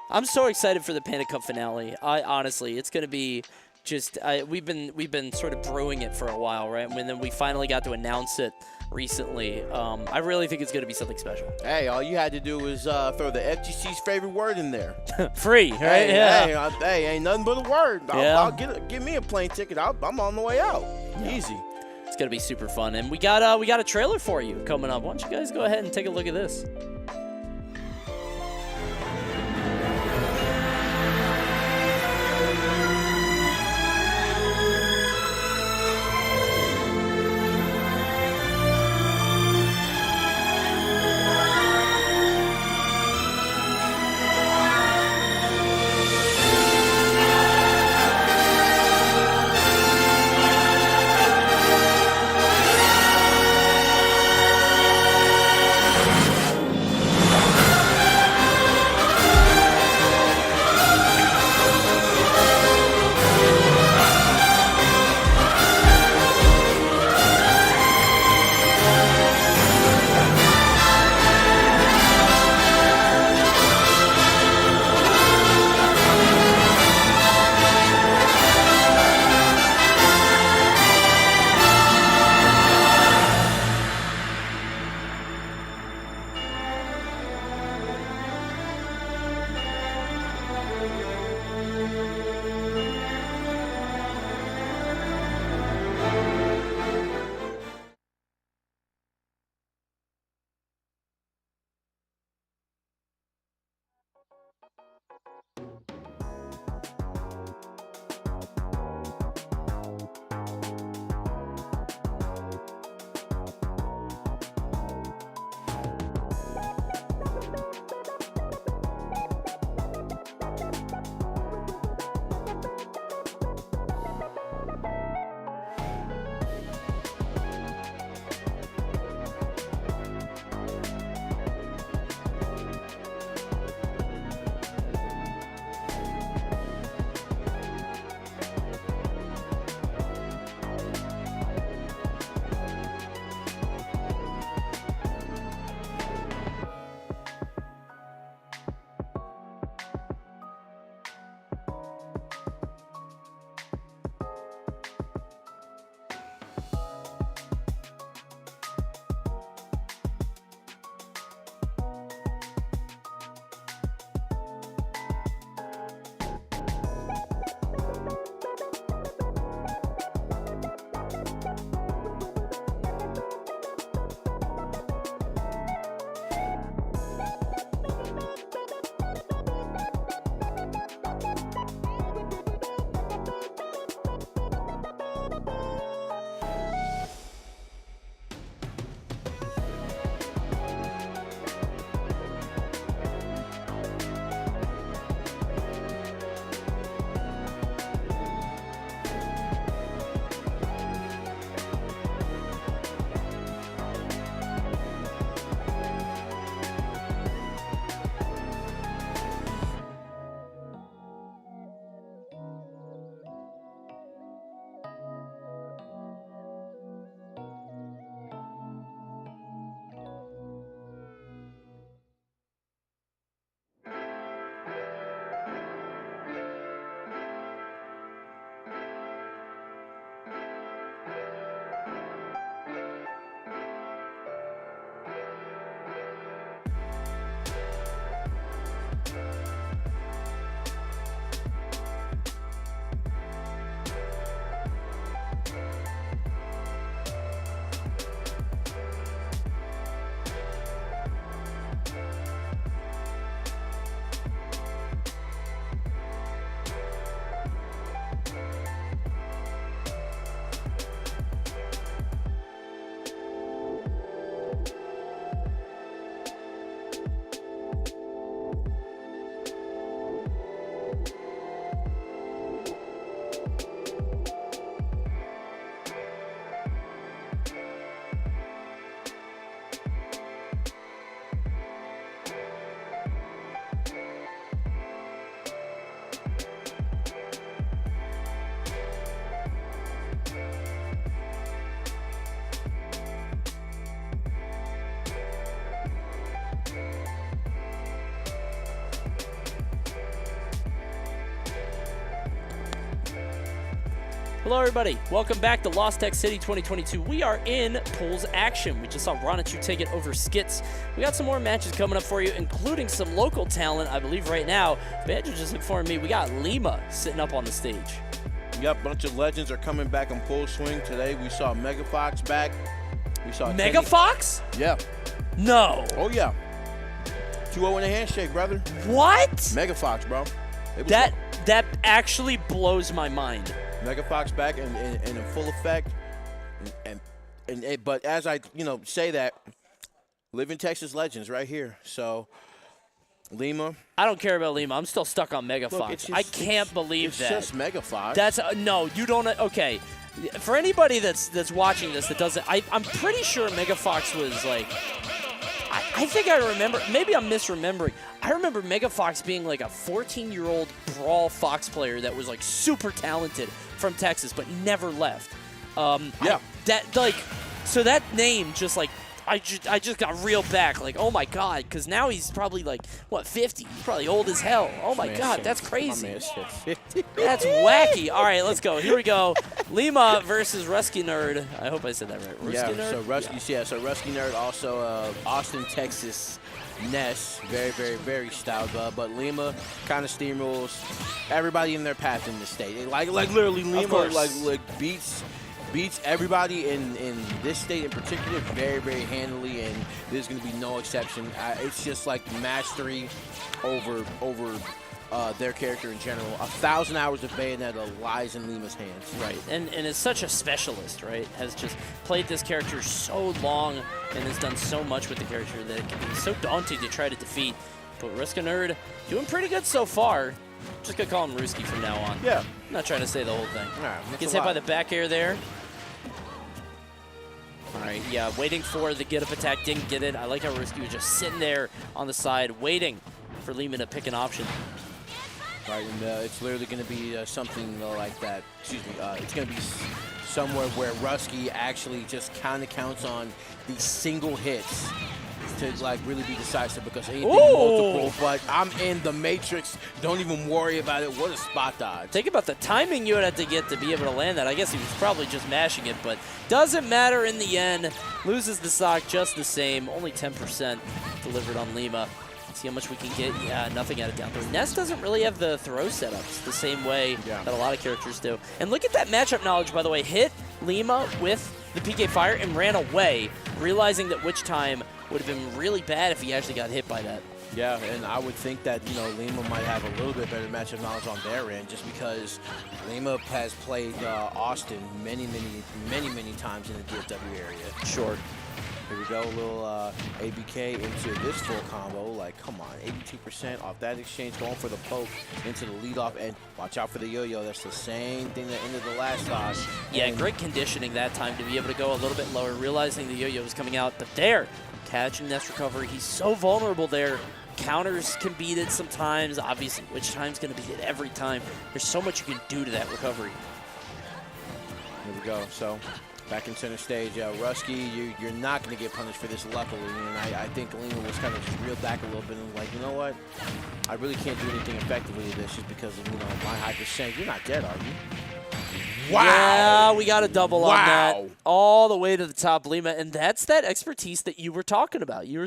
I'm so excited for the Panda Cup finale. Honestly, it's going to be just we've been sort of brewing it for a while, right? And then we finally got to announce it recently. I really think it's going to be something special. Hey, all you had to do was throw the FGC's favorite word in there. Free, right? Hey, Yeah. hey, ain't nothing but a word. Yeah. I'll give me a plane ticket. I'm on the way out. Yeah. Easy. It's going to be super fun. And we got a trailer for you coming up. Why don't you guys go ahead and take a look at this? Hello, everybody. Welcome back to Lost Tech City 2022. We are in pools action. We just saw Ronichu take it over Skits. We got some more matches coming up for you, including some local talent. I believe right now, Banjo just informed me we got Lima sitting up on the stage. Yep, bunch of legends are coming back in full swing today. We saw Megafox back. We saw Megafox? Yeah. No. Oh, yeah. 2-0 in a handshake, brother. What? Megafox, bro. That actually blows my mind. Megafox back in full effect, but as I say that, living Texas legends right here. So Lima. I don't care about Lima. I'm still stuck on Megafox. I can't believe that. It's just Megafox. That's no. You don't. Okay. For anybody that's watching this that doesn't, I'm pretty sure Megafox was like. I think I remember. Maybe I'm misremembering. I remember Megafox being like a 14-year-old Brawl Fox player that was like super talented from Texas, but never left. Yeah. So that name just like I just got reeled back. Like, oh my god, because now he's probably like what 50? He's probably old as hell. Oh my god, that's crazy. That's wacky. All right, let's go. Here we go. Lima versus Rusky Nerd. I hope I said that right. Rusky Nerd? So Rusky Nerd, also Austin, Texas. Ness, very, very, very stout, but Lima kind of steamrolls everybody in their path in the state. Like literally, Lima like beats everybody in this state in particular very, very handily, and there's going to be no exception. It's just like mastery over their character in general. 1,000 hours of Bayonetta lies in Lima's hands. Right, and is such a specialist, right? Has just played this character so long and has done so much with the character that it can be so daunting to try to defeat. But Ruska Nerd doing pretty good so far. Just gonna call him Ruski from now on. Yeah. I'm not trying to say the whole thing. Nah, gets hit by the back air there. All right, yeah, waiting for the get-up attack, didn't get it. I like how Ruski was just sitting there on the side waiting for Lima to pick an option. Right, and it's literally going to be something like that. Excuse me. It's going to be somewhere where Rusky actually just kind of counts on these single hits to like really be decisive, because anything multiple. But I'm in the Matrix. Don't even worry about it. What a spot dodge! Think about the timing you would have to get to be able to land that. I guess he was probably just mashing it, but doesn't matter in the end. Loses the stock just the same. Only 10% delivered on Lima. See how much we can get. Yeah, nothing out of down throw. Ness doesn't really have the throw setups the same way that a lot of characters do. And look at that matchup knowledge, by the way. Hit Lima with the PK Fire and ran away, realizing that Witch Time would have been really bad if he actually got hit by that. Yeah, and I would think that, Lima might have a little bit better matchup knowledge on their end, just because Lima has played Austin many times in the DFW area. Sure. Here we go, a little ABK into this full combo. Like, come on, 82% off that exchange, going for the poke into the leadoff, and watch out for the yo-yo. That's the same thing that ended the last toss. Yeah, great conditioning that time to be able to go a little bit lower, realizing the yo-yo was coming out. But there, catching Nest recovery. He's so vulnerable there. Counters can beat it sometimes. Obviously, Witch Time's going to beat it every time. There's so much you can do to that recovery. Here we go. So, back in center stage, Rusky, you're not going to get punished for this, luckily. And I think Lima was kind of just reeled back a little bit and like, you know what? I really can't do anything effectively with this just because of, my high percent. You're not dead, are you? Wow. Yeah, we got a double on that. All the way to the top, Lima. And that's that expertise that you were talking about. You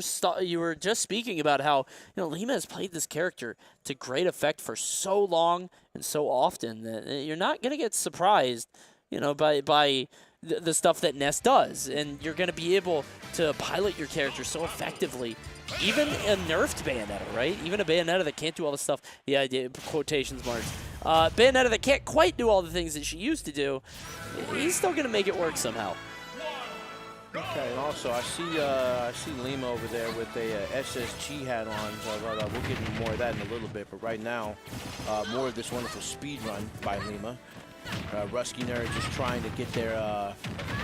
were just speaking about how, Lima has played this character to great effect for so long and so often that you're not going to get surprised, by the stuff that Ness does. And you're going to be able to pilot your character so effectively. Even a nerfed Bayonetta, right? Even a Bayonetta that can't do all the stuff, the idea, quotations marks. Bayonetta that can't quite do all the things that she used to do, he's still going to make it work somehow. Okay, and also I see Lima over there with a SSG hat on, so we'll get into more of that in a little bit. But right now, more of this wonderful speed run by Lima. Rusky Nerd just trying to get their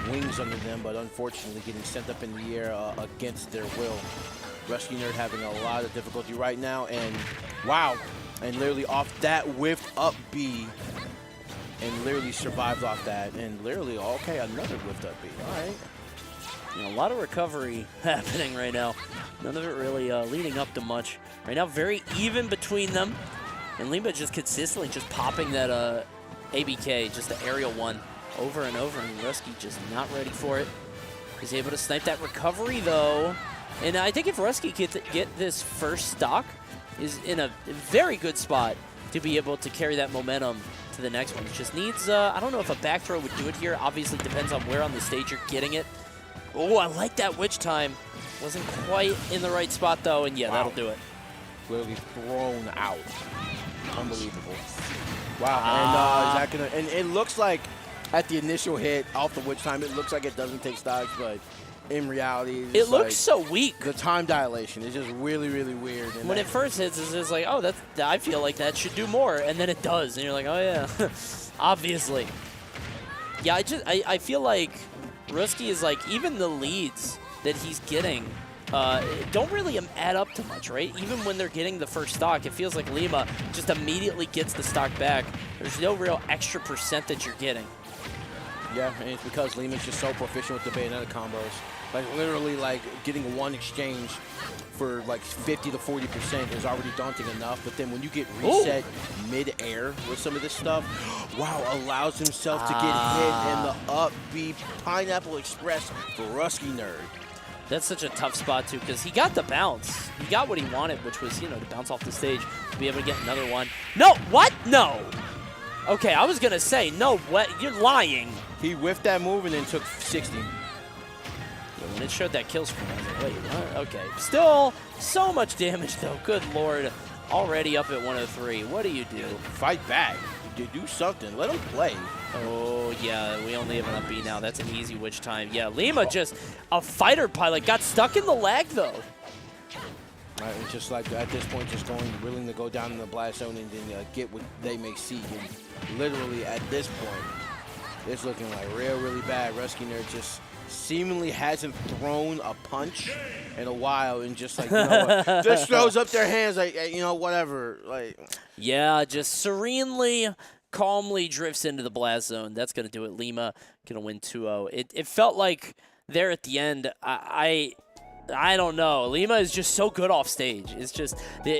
wings under them, but unfortunately getting sent up in the air against their will. Rusky Nerd having a lot of difficulty right now, and wow, and literally off that whiffed up B, and literally survived off that, and literally, okay, another whiffed up B, all right. A lot of recovery happening right now. None of it really leading up to much. Right now, very even between them, and Lima just consistently just popping that ABK, just the aerial one over and over, and Rusky just not ready for it. He's able to snipe that recovery, though. And I think if Rusky can get this first stock, is in a very good spot to be able to carry that momentum to the next one. It just needs, I don't know if a back throw would do it here. Obviously, depends on where on the stage you're getting it. Oh, I like that witch time. Wasn't quite in the right spot, though, and yeah, that'll do it. Literally thrown out. Unbelievable. Wow. And is that gonna? And it looks like at the initial hit off the witch time, it looks like it doesn't take stocks, but in reality, it looks so weak. The time dilation is just really, really weird. And when it first hits, it's just like, oh, that's. I feel like that should do more, and then it does, and you're like, oh yeah, obviously. Yeah, I feel like Rusky is like, even the leads that he's getting don't really add up to much, right? Even when they're getting the first stock, it feels like Lima just immediately gets the stock back. There's no real extra percent that you're getting. Yeah, and it's because Lima's just so proficient with the Bayonetta combos. Like, literally, like, getting one exchange for, like, 50 to 40% is already daunting enough. But then when you get reset mid-air with some of this stuff, wow, allows himself to get hit in the up B Pineapple Express for Rusky Nerd. That's such a tough spot, too, because he got the bounce. He got what he wanted, which was, you know, to bounce off the stage, to be able to get another one. No, what? No. Okay, I was going to say, no, what? You're lying. He whiffed that move and then took 60. Yeah, when it showed that kill screen, I was like, wait, what? Okay. Still, so much damage, though. Good Lord. Already up at 103. What do you do? Fight back. Do something. Let him play. Oh, yeah, we only have an up B now. That's an easy witch time. Yeah, Lima just a fighter pilot. Got stuck in the lag, though. Right, and just like at this point, just willing to go down in the blast zone and then get what they may seek. And literally at this point, it's looking like really bad. Rusky Nerd just seemingly hasn't thrown a punch in a while, and just like, you know what, just throws up their hands like, you know, whatever. Like, yeah, just serenely, calmly drifts into the blast zone. That's going to do it. Lima going to win 2-0. It felt like there at the end, I don't know. Lima is just so good off stage. It's just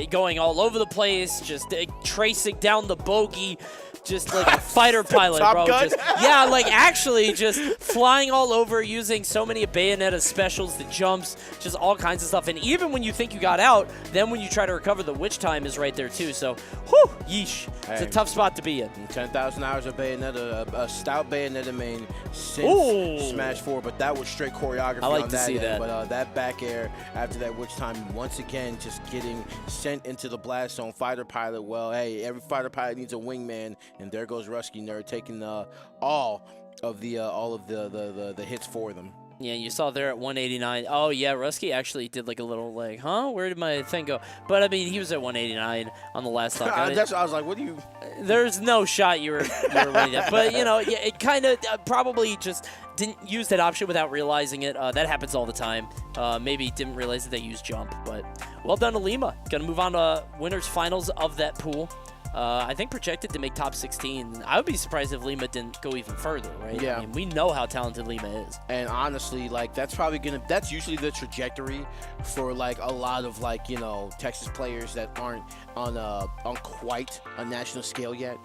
going all over the place, just tracing down the bogey, just like a fighter pilot, bro. Just, yeah, like actually just flying all over, using so many Bayonetta specials, the jumps, just all kinds of stuff. And even when you think you got out, then when you try to recover, the witch time is right there too. So, whew, yeesh. It's a tough spot to be in. 10,000 hours of Bayonetta, a stout Bayonetta main since Smash 4, but that was straight choreography. I like on to that see end. that. But that back air after that witch time, once again, just getting sent into the blast zone. Fighter pilot, well, hey, every fighter pilot needs a wingman. And there goes Rusky Nerd taking all of the hits for them. Yeah, you saw there at 189. Oh, yeah, Rusky actually did like a little like, huh? Where did my thing go? But, I mean, he was at 189 on the last stock. I was like, what do you... There's no shot you were winning that. But, you know, yeah, it kind of probably just didn't use that option without realizing it. That happens all the time. Maybe didn't realize that they used jump. But well done to Lima. Going to move on to winners finals of that pool. I think projected to make top 16. I would be surprised if Lima didn't go even further, right? Yeah. I mean, we know how talented Lima is. And honestly, like, that's usually the trajectory for, like, a lot of, like, you know, Texas players that aren't on quite a national scale yet.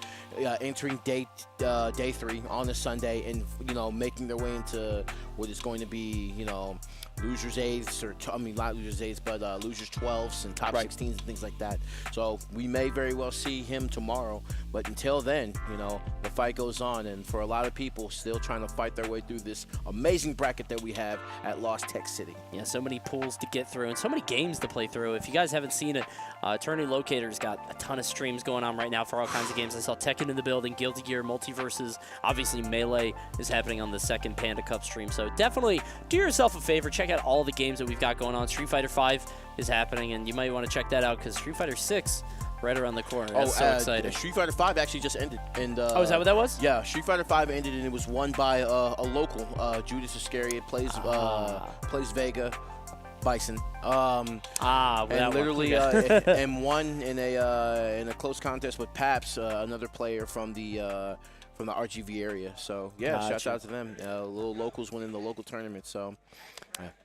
Entering day 3 on a Sunday and, you know, making their way into what is going to be, you know, losers 8s, or not losers 8s, but losers 12s and top 16s and things like that. So we may very well see him tomorrow, but until then, you know, the fight goes on, and for a lot of people still trying to fight their way through this amazing bracket that we have at Lost Tech City. Yeah, so many pools to get through and so many games to play through. If you guys haven't seen it, Attorney Locator's got a ton of streams going on right now for all kinds of games. I saw Tekken in the building, Guilty Gear, Multiverses, obviously Melee is happening on the second Panda Cup stream. So definitely do yourself a favor, check out all the games that we've got going on. Street Fighter V is happening, and you might want to check that out because Street Fighter 6 right around the corner. That's so exciting. Street Fighter V actually just ended. And, oh, is that what that was? Yeah, Street Fighter V ended, and it was won by a local, Judas Iscariot, plays Vega. Bison. And literally and won in a close contest with Paps, another player from the RGV area. So yeah, shouts out to them. Little locals winning the local tournament. So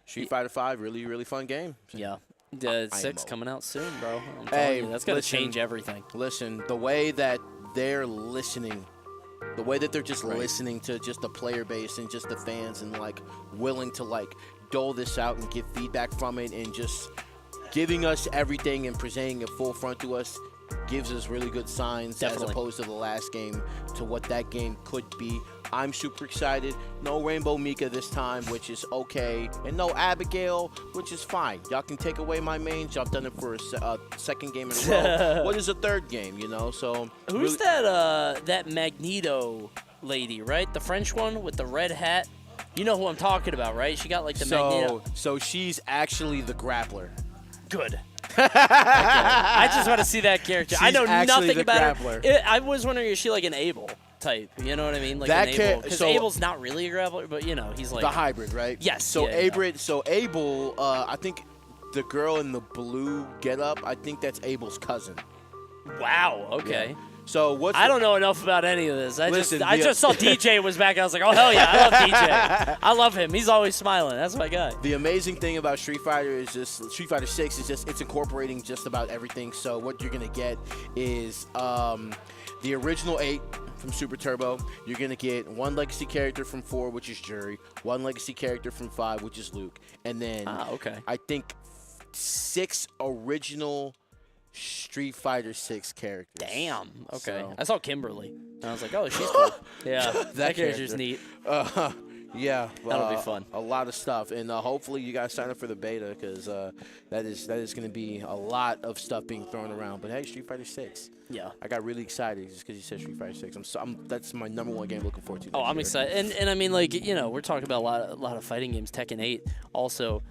Street Fighter V, really fun game. Yeah. The 6 coming out soon, bro. I'm telling you, that's gonna change everything. Listen, the way that they're listening The way that they're just listening to just the player base and just the fans and like willing to like dole this out and get feedback from it and just giving us everything and presenting it full front to us gives us really good signs as opposed to the last game to what that game could be. I'm super excited. No Rainbow Mika this time, which is okay. And no Abigail, which is fine. Y'all can take away my mains. Y'all done it for a second game in a row. What is a third game, you know? So who's that Magneto lady, right? The French one with the red hat. You know who I'm talking about, right? She got like the Magneto. So she's actually the grappler. Good. I just want to see that character. I know nothing about her. I was wondering, is she like an Abel type? You know what I mean? Like an Abel. Because Abel's not really a grappler, but you know, he's like the hybrid, right? Yes. So Abel, I think the girl in the blue getup, I think that's Abel's cousin. Wow. Okay. Yeah. So I don't know enough about any of this. I just saw DJ was back. I was like, oh hell yeah, I love DJ. I love him. He's always smiling. That's my guy. The amazing thing about Street Fighter is just Street Fighter 6 is just it's incorporating just about everything. So what you're gonna get is the original 8 from Super Turbo. You're gonna get one legacy character from 4, which is Jury. One legacy character from 5, which is Luke, and then I think 6 original Street Fighter 6 characters. Damn. Okay. So. I saw Kimberly, and I was like, oh, she's cool. Yeah, that character's neat. Yeah, that'll be fun. A lot of stuff, and hopefully you guys sign up for the beta because that is going to be a lot of stuff being thrown around. But hey, Street Fighter 6. Yeah, I got really excited just because you said Street Fighter 6. That's my #1 game looking forward to. Oh, I'm excited, and I mean, like, you know, we're talking about a lot of fighting games. Tekken 8 also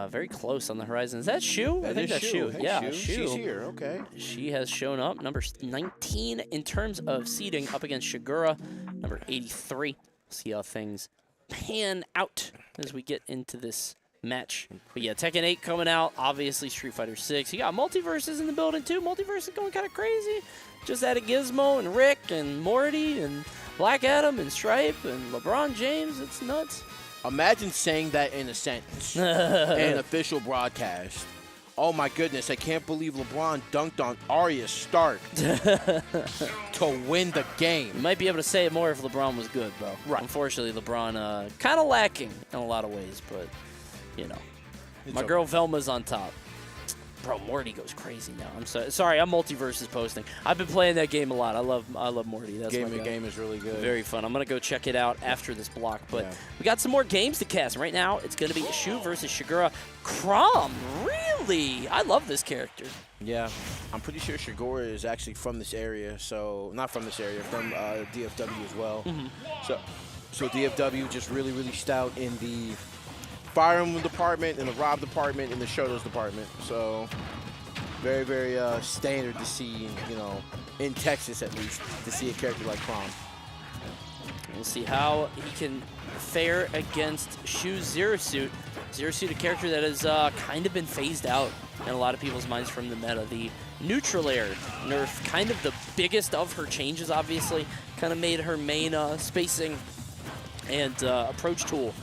very close on the horizon. Is that Shu? I think that's Shu. Hey, yeah, Shu. She's here. Okay. She has shown up, number 19 in terms of seeding, up against Shigura, number 83. See how things pan out as we get into this match. But yeah, Tekken 8 coming out, obviously Street Fighter 6. You got Multiverses in the building too. Multiverse is going kind of crazy. Just added Gizmo and Rick and Morty and Black Adam and Stripe and LeBron James. It's nuts. Imagine saying that in a sentence in an official broadcast. Oh my goodness, I can't believe LeBron dunked on Arya Stark to win the game. You might be able to say it more if LeBron was good, bro. Right. Unfortunately, LeBron kind of lacking in a lot of ways, but, you know. My girl Velma's on top. Bro, Morty goes crazy now. I'm sorry, I'm Multiverses posting. I've been playing that game a lot. I love Morty. That's my guy. The game is really good. Very fun. I'm going to go check it out after this block. But we got some more games to cast. Right now, it's going to be Shu versus Shigura. Chrom, really? I love this character. Yeah. I'm pretty sure Shigura is actually from this area. So, not from this area, from DFW as well. So DFW just really, really stout in the Fire Emblem department, in the Rob department, in the Shotos department. So very, very standard to see, you know, in Texas at least, to see a character like Chrom. We'll see how he can fare against Shu's Zero Suit. Zero Suit, a character that has kind of been phased out in a lot of people's minds from the meta. The neutral air nerf, kind of the biggest of her changes, obviously. Kind of made her main spacing and approach tool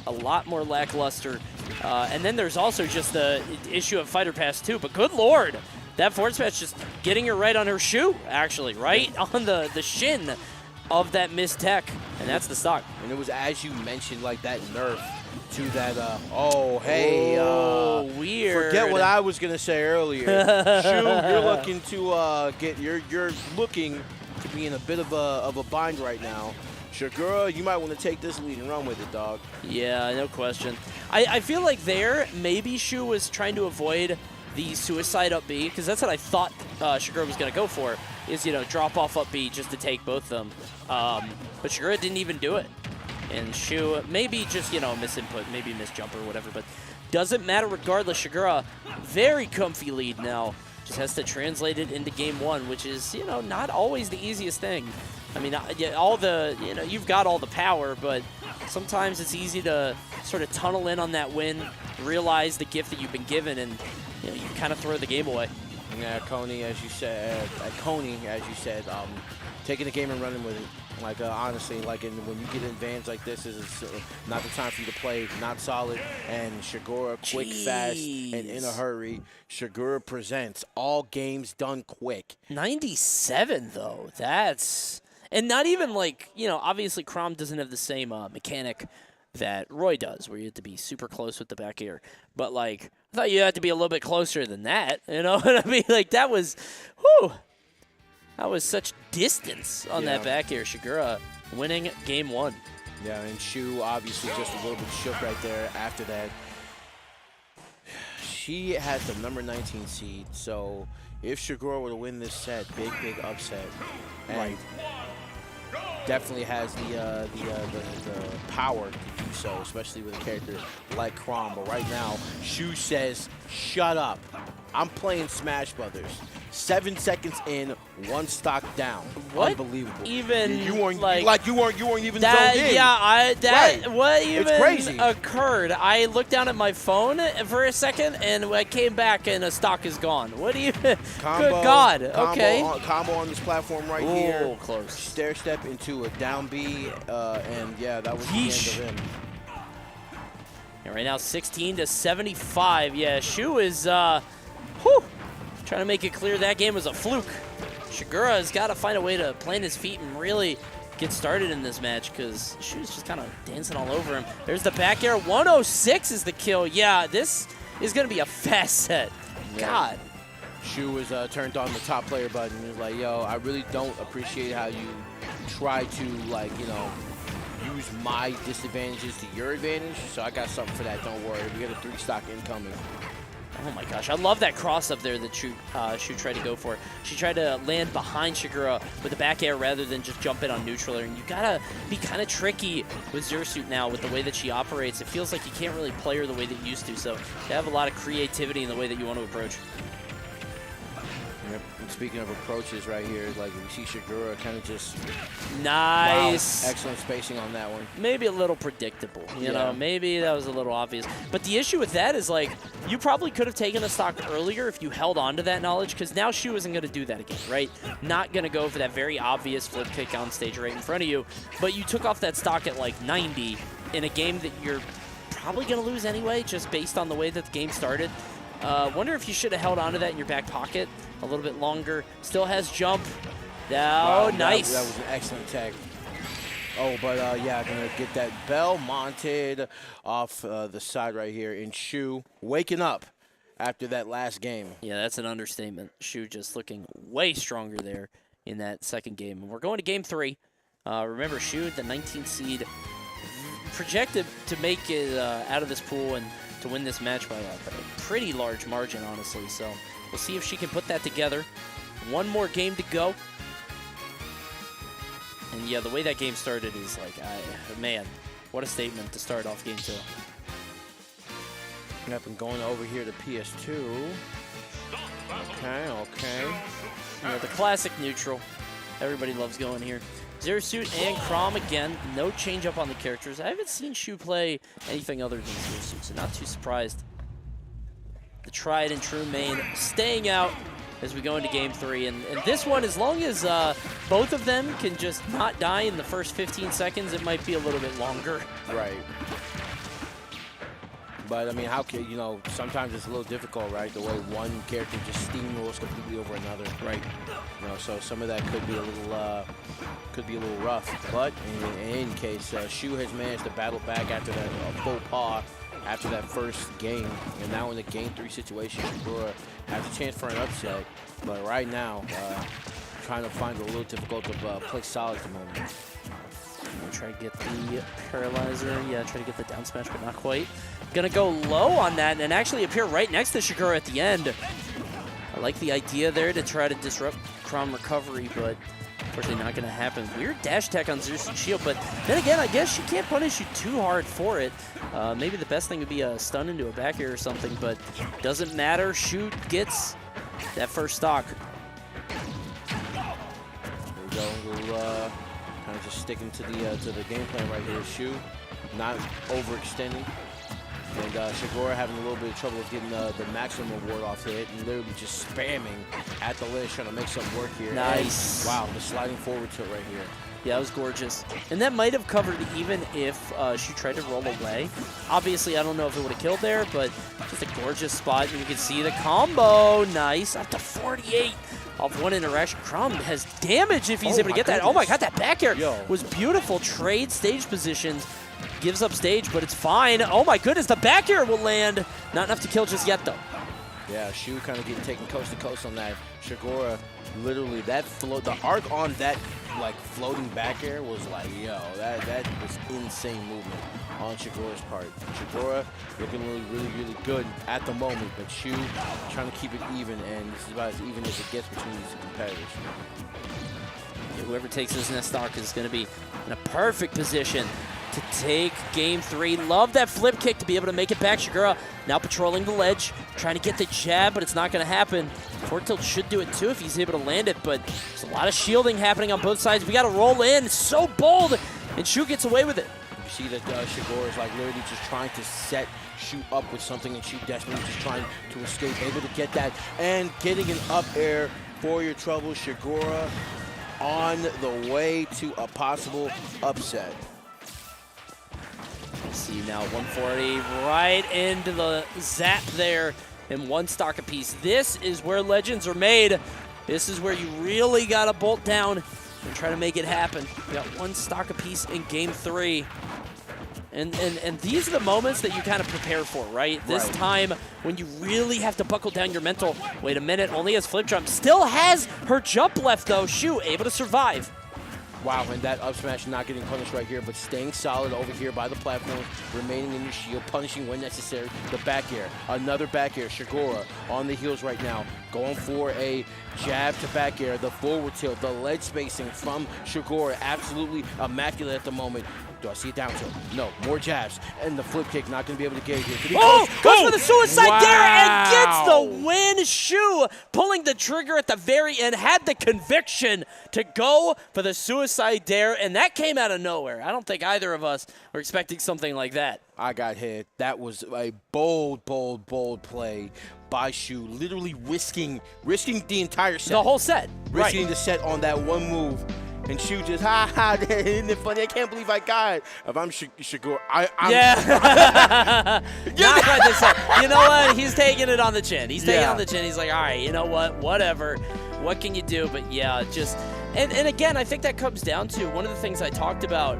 a lot more lackluster. And then there's also just the issue of Fighter Pass 2. But good lord, that forward smash just getting her right on her shoe, actually, right on the shin of that missed tech. And that's the stock. And it was, as you mentioned, like that nerf to that, weird. Forget what I was going to say earlier. Shu, you're looking to you're looking to be in a bit of a bind right now. Shigura, you might want to take this lead and run with it, dog. Yeah, no question. I feel like maybe Shu was trying to avoid the suicide up B, because that's what I thought Shigura was going to go for, is, you know, drop off up B just to take both of them. But Shigura didn't even do it. And Shu, maybe just, you know, misinput, maybe misjump or whatever, but doesn't matter regardless. Shigura, very comfy lead now. Just has to translate it into game one, which is, you know, not always the easiest thing. I mean, you've got all the power, but sometimes it's easy to sort of tunnel in on that win, realize the gift that you've been given, and, you know, you kind of throw the game away. Yeah, Coney, as you said, taking the game and running with it. Like, honestly, like, when you get in advantage like this, is not the time for you to play not solid. And Shigura, quick, fast, and in a hurry. Shigura presents all games done quick. 97, though. That's... And not even like, you know, obviously Chrom doesn't have the same mechanic that Roy does, where you have to be super close with the back air. But, like, I thought you had to be a little bit closer than that, you know what I mean? Like, that was, whew, that was such distance on that back air. Shigura winning game 1. Yeah, and Shu obviously just a little bit shook right there after that. She has the number 19 seed, so if Shigura were to win this set, big upset. And definitely has the power to do so, especially with a character like Chrom. But right now, Shu says, shut up. I'm playing Smash Brothers. 7 seconds in, 1 stock down. What? Unbelievable. Even you weren't like you weren't even that, zoned in. Yeah, what even It's crazy. occurred? I looked down at my phone for a second, and I came back, and a stock is gone. What do you? Good God. Okay. Combo on this platform right here. Oh, close. Stair step into a down B, and yeah, that was the end of him. And right now, 16-75. Yeah, Shu is trying to make it clear that game was a fluke. Shigura has got to find a way to plant his feet and really get started in this match, because Shu's just kind of dancing all over him. There's the back air. 106 is the kill. Yeah, this is going to be a fast set. God. Shu was turned on the top player button. He was like, yo, I really don't appreciate how you try to, like, you know, use my disadvantages to your advantage. So I got something for that. Don't worry. We got a 3 stock incoming. Oh my gosh, I love that cross up there that Shu tried to go for. She tried to land behind Shigura with the back air rather than just jump in on neutral air. And you gotta be kind of tricky with Zero Suit now with the way that she operates. It feels like you can't really play her the way that you used to. So you have a lot of creativity in the way that you want to approach. Yep. And speaking of approaches right here, like we see Shigura kind of just nice. Wow. Excellent spacing on that one. Maybe a little predictable, you know, maybe that was a little obvious. But the issue with that is, like, you probably could have taken a stock earlier if you held on to that knowledge, because now Shu isn't going to do that again, right? Not going to go for that very obvious flip kick on stage right in front of you, but you took off that stock at like 90 in a game that you're probably going to lose anyway, just based on the way that the game started. Wonder if you should have held on to that in your back pocket a little bit longer. Still has jump. Wow, Nice. That was an excellent tag. Oh, but yeah, gonna get that bell mounted off the side right here. And Shu waking up after that last game. Yeah, that's an understatement. Shu just looking way stronger there in that second game. And we're going to game 3. Remember, Shu, the 19th seed, projected to make it out of this pool and to win this match by a pretty large margin, honestly. So we'll see if she can put that together. One more game to go. And yeah, the way that game started is like, man, what a statement to start off game 2. Yep, and going over here to PS2. Okay. You know, the classic neutral. Everybody loves going here. Zero Suit and Chrom again. No change up on the characters. I haven't seen Shu play anything other than Zero Suit, so not too surprised. The tried and true main staying out as we go into game 3. And this one, as long as both of them can just not die in the first 15 seconds, it might be a little bit longer. Right. But, I mean, how can, you know, sometimes it's a little difficult, right? The way one character just steamrolls completely over another. Right. You know, so some of that could be a little rough. But in any case, Shu has managed to battle back after that faux pas after that first game. And now in the game 3 situation, Shigura has a chance for an upset. But right now, trying to find it a little difficult to play solid at the moment. Try to get the paralyzer. Yeah, try to get the down smash, but not quite. Gonna go low on that and actually appear right next to Shigura at the end. I like the idea there to try to disrupt Chrom recovery, but unfortunately not gonna happen. Weird dash attack on Zero Suit shield, but then again, I guess she can't punish you too hard for it. Maybe the best thing would be a stun into a back air or something, but doesn't matter. Shu gets that first stock. There we go. We'll kind of just sticking to the game plan right here. Shu not overextending. And Shigura having a little bit of trouble with getting the maximum ward off hit and literally just spamming at the ledge trying to make something work here. Nice. And, wow, the sliding forward tilt right here. Yeah, it was gorgeous. And that might have covered even if she tried to roll away. Obviously, I don't know if it would have killed there, but just a gorgeous spot. And you can see the combo. Nice. Up to 48 off one interaction. Crumb has damage if he's able to get that. Oh my god, that back air was beautiful. Trade stage positions. Gives up stage, but it's fine. Oh my goodness, the back air will land. Not enough to kill just yet, though. Yeah, Shu kind of getting taken coast to coast on that. Shigura, literally, that float, the arc on that like floating back air was like, yo, that was insane movement on Shigura's part. Shigura looking really good at the moment, but Shu trying to keep it even, and this is about as even as it gets between these competitors. Yeah, whoever takes this next stock is going to be in a perfect position to take game 3. Love that flip kick to be able to make it back. Shigura now patrolling the ledge, trying to get the jab, but it's not going to happen. Fortilt should do it too if he's able to land it, but there's a lot of shielding happening on both sides. We got to roll in. It's so bold, and Shu gets away with it. You see that Shigura is like literally just trying to set Shu up with something, and Shu desperately just trying to escape, able to get that, and getting an up air for your trouble. Shigura on the way to a possible upset. See now 140 right into the zap there in one stock apiece. This is where legends are made. This is where you really got to bolt down and try to make it happen. You got one stock apiece in game 3. And these are the moments that you kind of prepare for, right? This time when you really have to buckle down your mental. Wait a minute, only has flip jump. Still has her jump left though. Shu able to survive. Wow, and that up smash not getting punished right here, but staying solid over here by the platform, remaining in your shield, punishing when necessary. The back air, another back air. Shigura on the heels right now, going for a jab to back air, the forward tilt, the ledge spacing from Shigura, absolutely immaculate at the moment. Do I see it down tilt? No, more jabs, and the flip kick not going to be able to get it here. Goes for the suicide dare and gets the win. Shu pulling the trigger at the very end, had the conviction to go for the suicide dare, and that came out of nowhere. I don't think either of us were expecting something like that. I got hit. That was a bold play by Shu, literally risking the entire set. The whole set. Risking the set on that one move. And Shu just, isn't it funny? I can't believe I got it. If I'm Shigura, yeah. Not quite this time. You know what? He's taking it on the chin. He's taking it on the chin. He's like, all right, you know what? Whatever. What can you do? But yeah, just, and again, I think that comes down to one of the things I talked about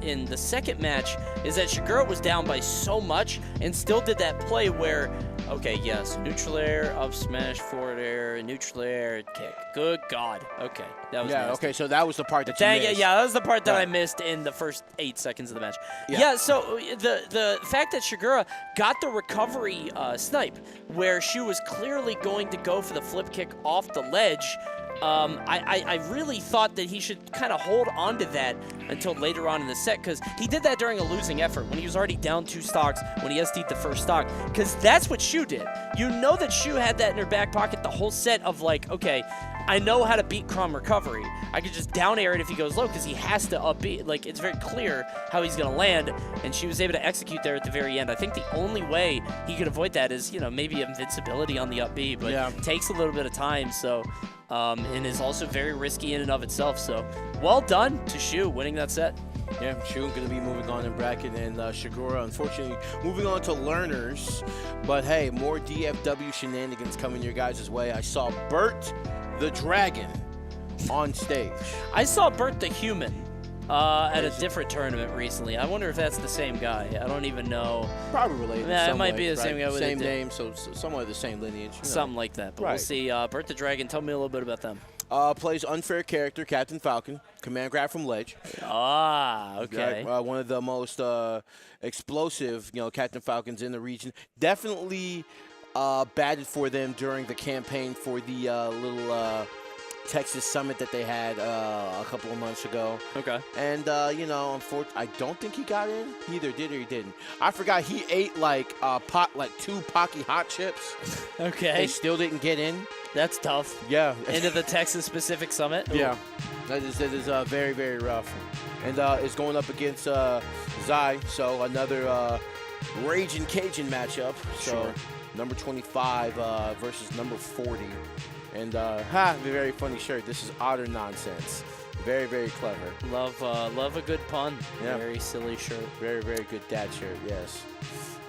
in the second match is that Shigura was down by so much and still did that play where, okay, yes, neutral air, up smash, forward air, neutral air, kick. Good God. Okay, that was nasty. Okay, so that was the part that you missed. Yeah, that was the part that I missed in the first 8 seconds of the match. Yeah, so the fact that Shigura got the recovery snipe where Shu was clearly going to go for the flip kick off the ledge, I really thought that he should kind of hold on to that until later on in the set, because he did that during a losing effort when he was already down 2 stocks when he SD'd the first stock, because that's what Shu did. You know that Shu had that in her back pocket the whole set of like, okay, I know how to beat Crumb recovery. I could just down air it if he goes low because he has to up B. Like, it's very clear how he's going to land, and she was able to execute there at the very end. I think the only way he could avoid that is, you know, maybe invincibility on the up B, but it takes a little bit of time, so, and is also very risky in and of itself. So, well done to Shu winning that set. Yeah, Shu going to be moving on in bracket, and Shigura, unfortunately, moving on to learners. But hey, more DFW shenanigans coming your guys' way. I saw Bert the Dragon on stage. I saw Bert the Human at a different tournament recently. I wonder if that's the same guy. I don't even know. Probably related. Yeah, it might be the same guy. Same name, so somewhat the same lineage. Something like that. But we'll see. Bert the Dragon, tell me a little bit about them. Plays unfair character, Captain Falcon, command grab from ledge. Okay. One of the most explosive, Captain Falcons in the region. Definitely batted for them during the campaign for the little Texas summit that they had a couple of months ago. Okay. And, unfortunately, I don't think he got in. He either did or he didn't. I forgot he ate like 2 Pocky hot chips. Okay. They still didn't get in. That's tough. Yeah. Into the Texas Pacific Summit. Yeah. That is very, very rough. And it's going up against Zai, so another Raging Cajun matchup. So number 25 versus number 40. And a very funny shirt. This is Otter Nonsense. Very, very clever. Love a good pun. Yeah. Very silly shirt. Very, very good dad shirt, yes.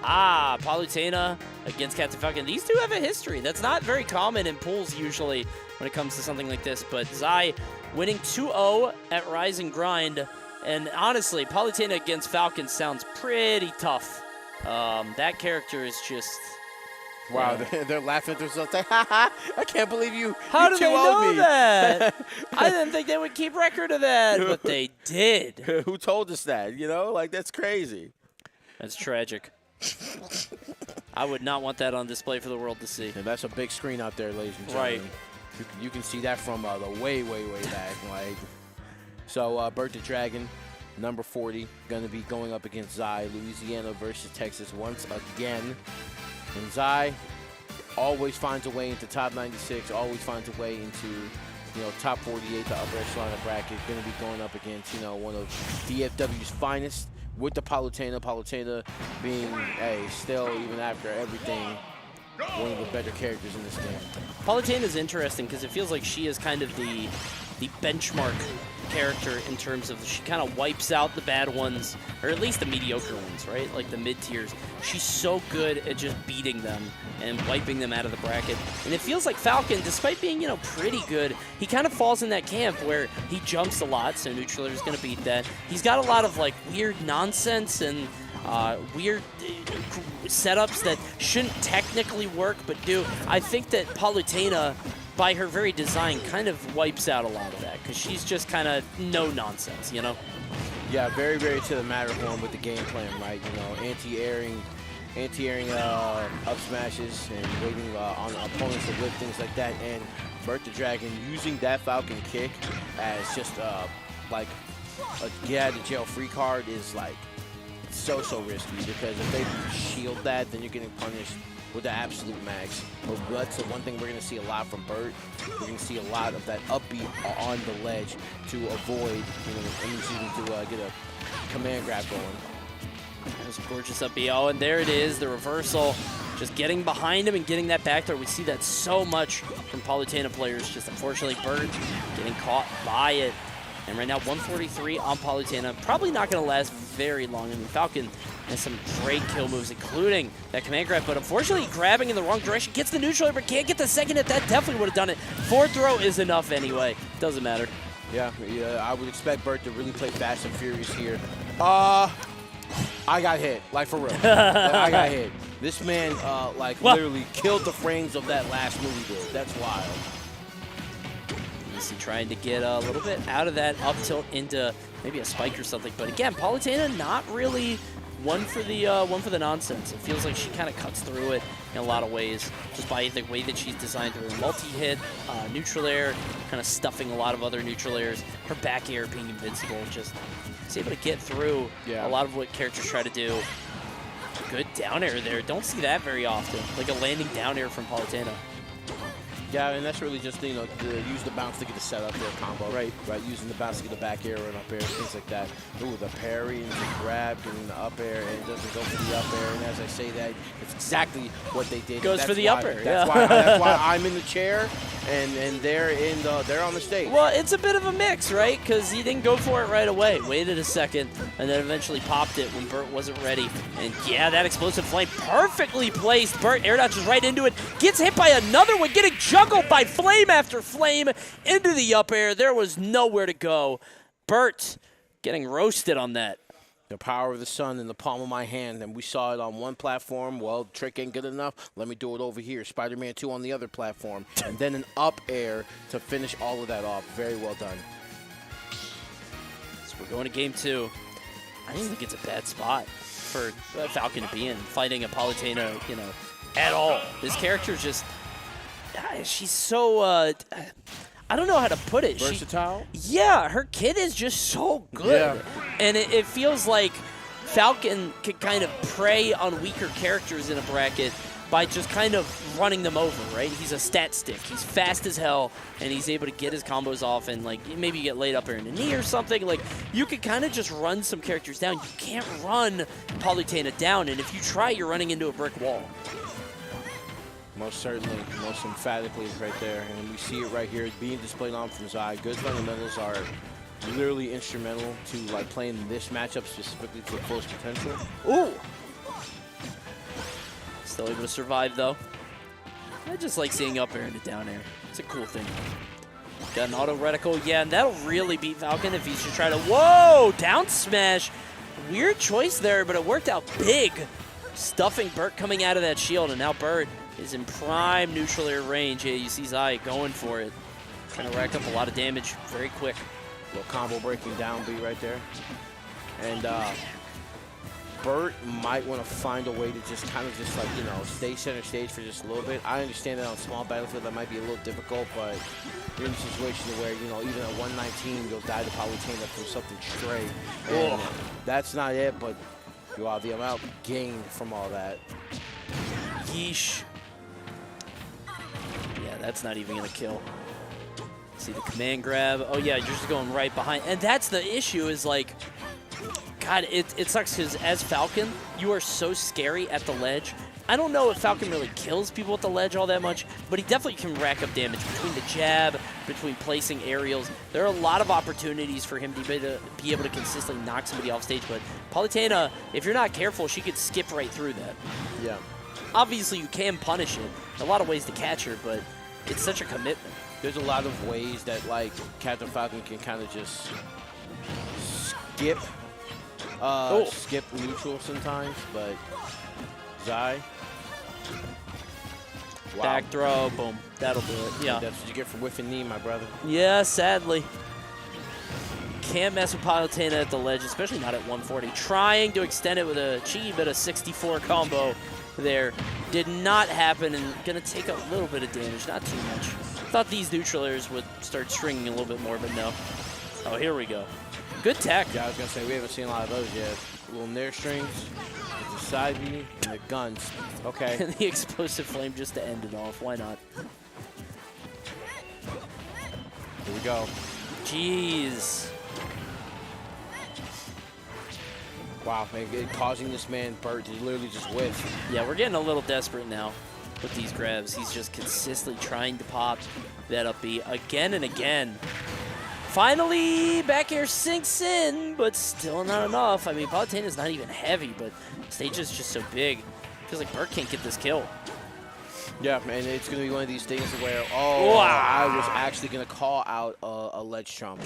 Palutena against Captain Falcon. These two have a history. That's not very common in pools usually when it comes to something like this. But Zai winning 2-0 at Rise and Grind. And honestly, Palutena against Falcon sounds pretty tough. That character is just... Wow, they're laughing at themselves. Like, I can't believe you. How you do they 2-0'd know me. that? I didn't think they would keep record of that, but they did. Who told us that? You know, like that's crazy. That's tragic. I would not want that on display for the world to see. And that's a big screen out there, ladies and gentlemen. Right. You can see that from the way, way, way back. Like, so Bert the Dragon, number 40, going to be going up against Zai, Louisiana versus Texas once again. And Zai always finds a way into top 96, always finds a way into, top 48, the upper echelon of bracket. Going to be going up against, one of DFW's finest with the Palutena. Palutena being, still, even after everything, one of the better characters in this game. Palutena is interesting because it feels like she is kind of the benchmark character in terms of she kind of wipes out the bad ones, or at least the mediocre ones, right? Like the mid-tiers. She's so good at just beating them and wiping them out of the bracket. And it feels like Falcon, despite being, pretty good, he kind of falls in that camp where he jumps a lot, so Neutral is going to beat that. He's got a lot of, like, weird nonsense and weird setups that shouldn't technically work, but do. I think that Palutena, by her very design, kind of wipes out a lot of that because she's just kind of no nonsense, Yeah, very, very to the Matterhorn with the game plan, right? Anti-airing up smashes and waiting on opponents to whip, things like that. And Bert the Dragon using that Falcon kick as just like a get out of jail free card is like so risky, because if they shield that, then you're getting punished with the absolute max. But that's the one thing we're going to see a lot from Bert. We're going to see a lot of that upbeat on the ledge to avoid, to get a command grab going. There's a gorgeous up B. Oh, and there it is, the reversal. Just getting behind him and getting that back there. We see that so much from Palutena players. Just unfortunately, Bert getting caught by it. And right now, 143 on Palutena. Probably not going to last very long. I mean, Falcon has some great kill moves, including that command grab. But unfortunately, grabbing in the wrong direction. Gets the neutral, but can't get the second hit. That definitely would have done it. Forward throw is enough anyway. Doesn't matter. Yeah, I would expect Bert to really play fast and furious here. I got hit, like for real. I got hit. This man, literally killed the frames of that last move he did. That's wild. Easy trying to get a little bit out of that up tilt into maybe a spike or something. But again, Palutena not really one for the nonsense. It feels like she kind of cuts through it in a lot of ways, just by the way that she's designed her multi-hit, neutral air, kind of stuffing a lot of other neutral airs. Her back air being invincible, just is able to get through a lot of what characters try to do. Good down air there. Don't see that very often. Like a landing down air from Palutena. Yeah, and that's really just, to use the bounce to get the set up there combo. Right, using the bounce to get the back air and up air, things like that. Ooh, the parry and the grab, getting the up air, and it doesn't go for the up air. And as I say that, it's exactly what they did. Goes for the up air, that's why I'm in the chair, and they're on the stage. Well, it's a bit of a mix, right? Because he didn't go for it right away. Waited a second, and then eventually popped it when Bert wasn't ready. And yeah, that explosive flame perfectly placed. Bert air dodges right into it. Gets hit by another one, getting juggled by flame after flame into the up air. There was nowhere to go. Bert getting roasted on that. The power of the sun in the palm of my hand, and we saw it on one platform. Well, trick ain't good enough. Let me do it over here. Spider-Man 2 on the other platform, and then an up air to finish all of that off. Very well done. So we're going to game 2. I don't think it's a bad spot for Falcon to be in, fighting a Palutena, at all. This character's just, she's so, I don't know how to put it. Versatile? Her kit is just so good. Yeah. And it feels like Falcon could kind of prey on weaker characters in a bracket by just kind of running them over, right? He's a stat stick. He's fast as hell, and he's able to get his combos off and, maybe get laid up there in the knee or something. You could kind of just run some characters down. You can't run Palutena down, and if you try, you're running into a brick wall. Most certainly, most emphatically right there. And we see it right here being displayed on from Zai. Good fundamentals are literally instrumental to like playing this matchup specifically to the fullest potential. Ooh! Still able to survive, though. I just like seeing up air into down air. It's a cool thing. Got an auto reticle. Yeah, and that'll really beat Falcon if he's to try to... Whoa! Down smash. Weird choice there, but it worked out big. Stuffing Burt coming out of that shield, and now Burt is in prime neutral air range. Yeah, you see Zai going for it. Trying to rack up a lot of damage very quick. Little combo breaking down beat right there. And Burt might want to find a way to just kind of just like, you know, stay center stage for just a little bit. I understand that on small battlefield that might be a little difficult, but you're in a situation where, you know, even at 119, you'll die to Palutena from something straight. And that's not it, but you have the amount gained from all that. Yeesh. Yeah, that's not even going to kill. See the command grab. Oh, yeah, you're just going right behind. And that's the issue is, like, God, it sucks because as Falcon, you are so scary at the ledge. I don't know if Falcon really kills people at the ledge all that much, but he definitely can rack up damage between the jab, between placing aerials. There are a lot of opportunities for him to be able to consistently knock somebody off stage, but Palutena, if you're not careful, she could skip right through that. Yeah. Obviously, you can punish it. A lot of ways to catch her, but it's such a commitment. There's a lot of ways that, like, Captain Falcon can kind of just skip skip neutral sometimes, but Zai. Wow. Back throw, boom. That'll do it. Yeah. That's what you get for whiffing knee, my brother. Yeah, sadly. Can't mess with Palutena at the ledge, especially not at 140. Trying to extend it with a cheap at a 64 combo there. Did not happen, and going to take a little bit of damage, not too much. Thought these neutral airs would start stringing a little bit more, but no. Oh, here we go. Good tech. Yeah, I was going to say, we haven't seen a lot of those yet. Little nair strings, with the side B, and the guns. Okay. And the explosive flame just to end it off. Why not? Here we go. Jeez. Wow, man, causing this man, Burt, to literally just whiff. Yeah, we're getting a little desperate now with these grabs. He's just consistently trying to pop that up B again and again. Finally, back air sinks in, but still not enough. I mean, Palutena's not even heavy, but stage is just so big. Feels like Burt can't get this kill. Yeah, man, it's going to be one of these things where, wow. I was actually going to call out a ledge trump.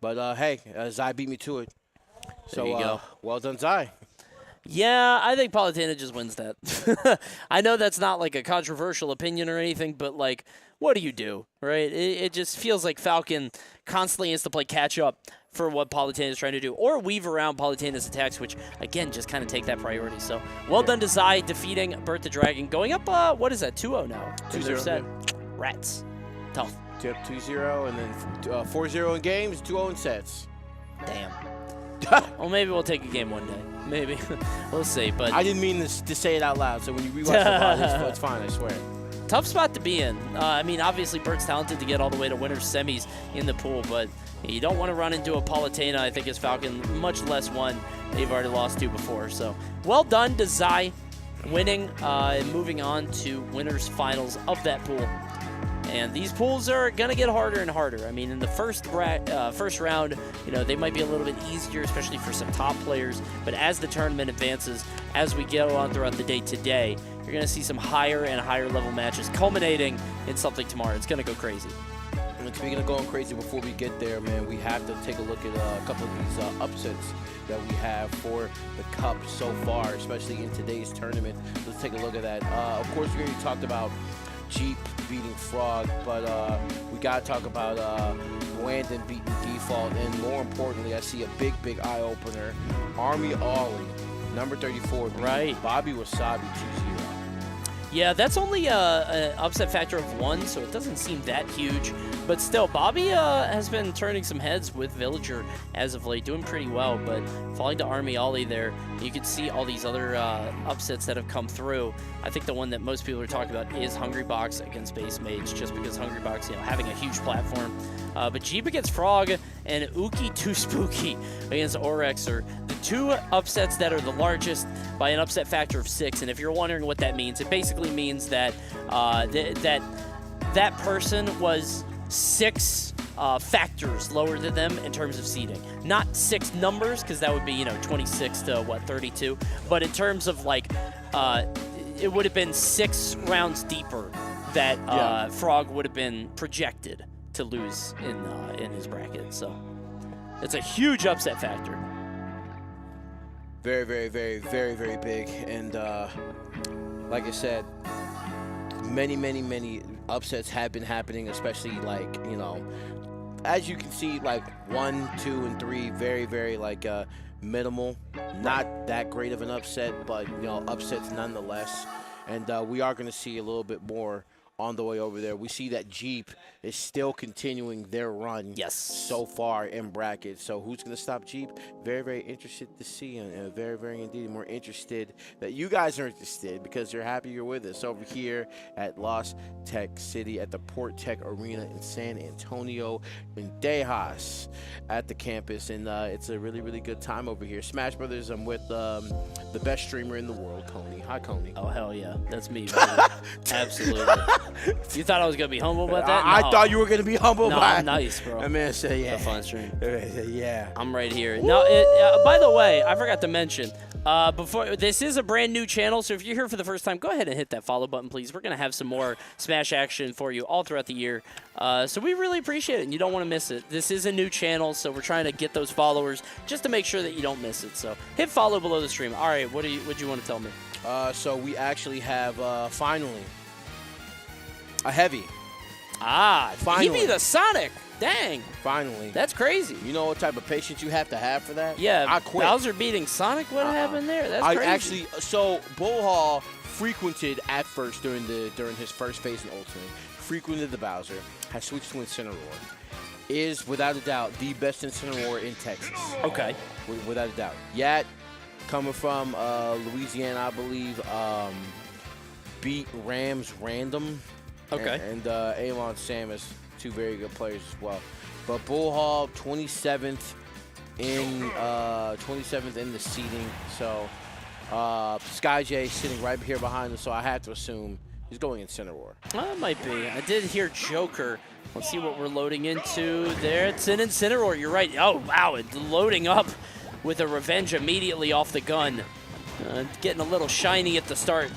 But, hey, Zai beat me to it. There you go. Well done, Zai. Yeah, I think Palutena just wins that. I know that's not like a controversial opinion or anything, but like, what do you do, right? It just feels like Falcon constantly has to play catch up for what Palutena is trying to do, or weave around Palutena's attacks, which again just kind of take that priority. So well done to Zai defeating Burt the Dragon, going up. What is that? 2-0 now. 2-0. Yeah. Rats. Tough. Tip 2-0 and then 4-0 in games, 2-0 in sets. Damn. Well, maybe we'll take a game one day. Maybe. We'll see. But I didn't mean to say it out loud, so when you rewatch the VOD, it's fine, I swear. Tough spot to be in. I mean, obviously, Burt's talented to get all the way to winners semis in the pool, but you don't want to run into a Palutena, I think, as Falcon, much less one they've already lost to before. So, well done to Zai, winning and moving on to winners finals of that pool. And these pools are going to get harder and harder. I mean, in the first round, you know, they might be a little bit easier, especially for some top players. But as the tournament advances, as we go on throughout the day today, you're going to see some higher and higher level matches culminating in something tomorrow. It's going to go crazy. And speaking of going crazy, before we get there, man, we have to take a look at a couple of these upsets that we have for the Cup so far, especially in today's tournament. Let's take a look at that. Of course, we already talked about Jeep beating Frog, but we got to talk about Landon beating Default, and more importantly, I see a big eye-opener. Army Ollie, number 34, right? Bobby Wasabi 2-0. Yeah, that's only an upset factor of 1, so it doesn't seem that huge. But still, Bobby has been turning some heads with Villager as of late, doing pretty well. But falling to Army Ollie there, you can see all these other upsets that have come through. I think the one that most people are talking about is Hungrybox against Base Mage, just because Hungrybox, you know, having a huge platform. But Jeep against Frog and Uki Too Spooky against Orex are the two upsets that are the largest by an upset factor of 6. And if you're wondering what that means, it basically means that that person was 6 factors lower than them in terms of seeding. Not 6 numbers, because that would be, you know, 26 to, what, 32? But in terms of, like, it would have been 6 rounds deeper that Frog would have been projected to lose in his bracket. So it's a huge upset factor. Very, very, very, very, very big. And like I said, many upsets have been happening, especially, like, you know, as you can see, like 1, 2, and 3, very, very, like, minimal. Not that great of an upset, but, you know, upsets nonetheless. And we are going to see a little bit more on the way over there. We see that Jeep is still continuing their run so far in brackets. So who's going to stop Jeep? Very, very interested to see, and very, very indeed more interested that you guys are interested, because you're happy you're with us over here at Lost Tech City at the Port Tech Arena in San Antonio in Tejas at the campus. And it's a really, really good time over here. Smash Brothers, I'm with the best streamer in the world, Coney. Hi, Coney. Oh, hell yeah. That's me, baby. Absolutely. You thought I was going to be humble about that? I thought you were going to be humble no, by I'm nice, bro. I mean, say, yeah. It's a fun stream. Yeah. I'm right here. No, by the way, I forgot to mention, before this is a brand new channel, so if you're here for the first time, go ahead and hit that follow button, please. We're going to have some more Smash action for you all throughout the year. So we really appreciate it, and you don't want to miss it. This is a new channel, so we're trying to get those followers just to make sure that you don't miss it. So hit follow below the stream. All right, what do you want to tell me? So we actually have, finally, a heavy. Finally. He be the Sonic. Dang. Finally. That's crazy. You know what type of patience you have to have for that? Yeah. I quit. Bowser beating Sonic? What happened there? That's crazy. So Bull Hall frequented at first during his first phase in Ultimate, frequented the Bowser, has switched to Incineroar. Is, without a doubt, the best Incineroar in Texas. Okay. Without a doubt. Yet, coming from Louisiana, I believe, beat Rams Random. Okay. And Alon Samus, 2 very good players as well. But Bull Hall, 27th in the seeding. So Sky J sitting right here behind him. So I have to assume he's going Incineroar. It might be. I did hear Joker. Let's see what we're loading into there. It's an Incineroar. You're right. Oh wow! It's loading up with a Revenge immediately off the gun. Getting a little shiny at the start.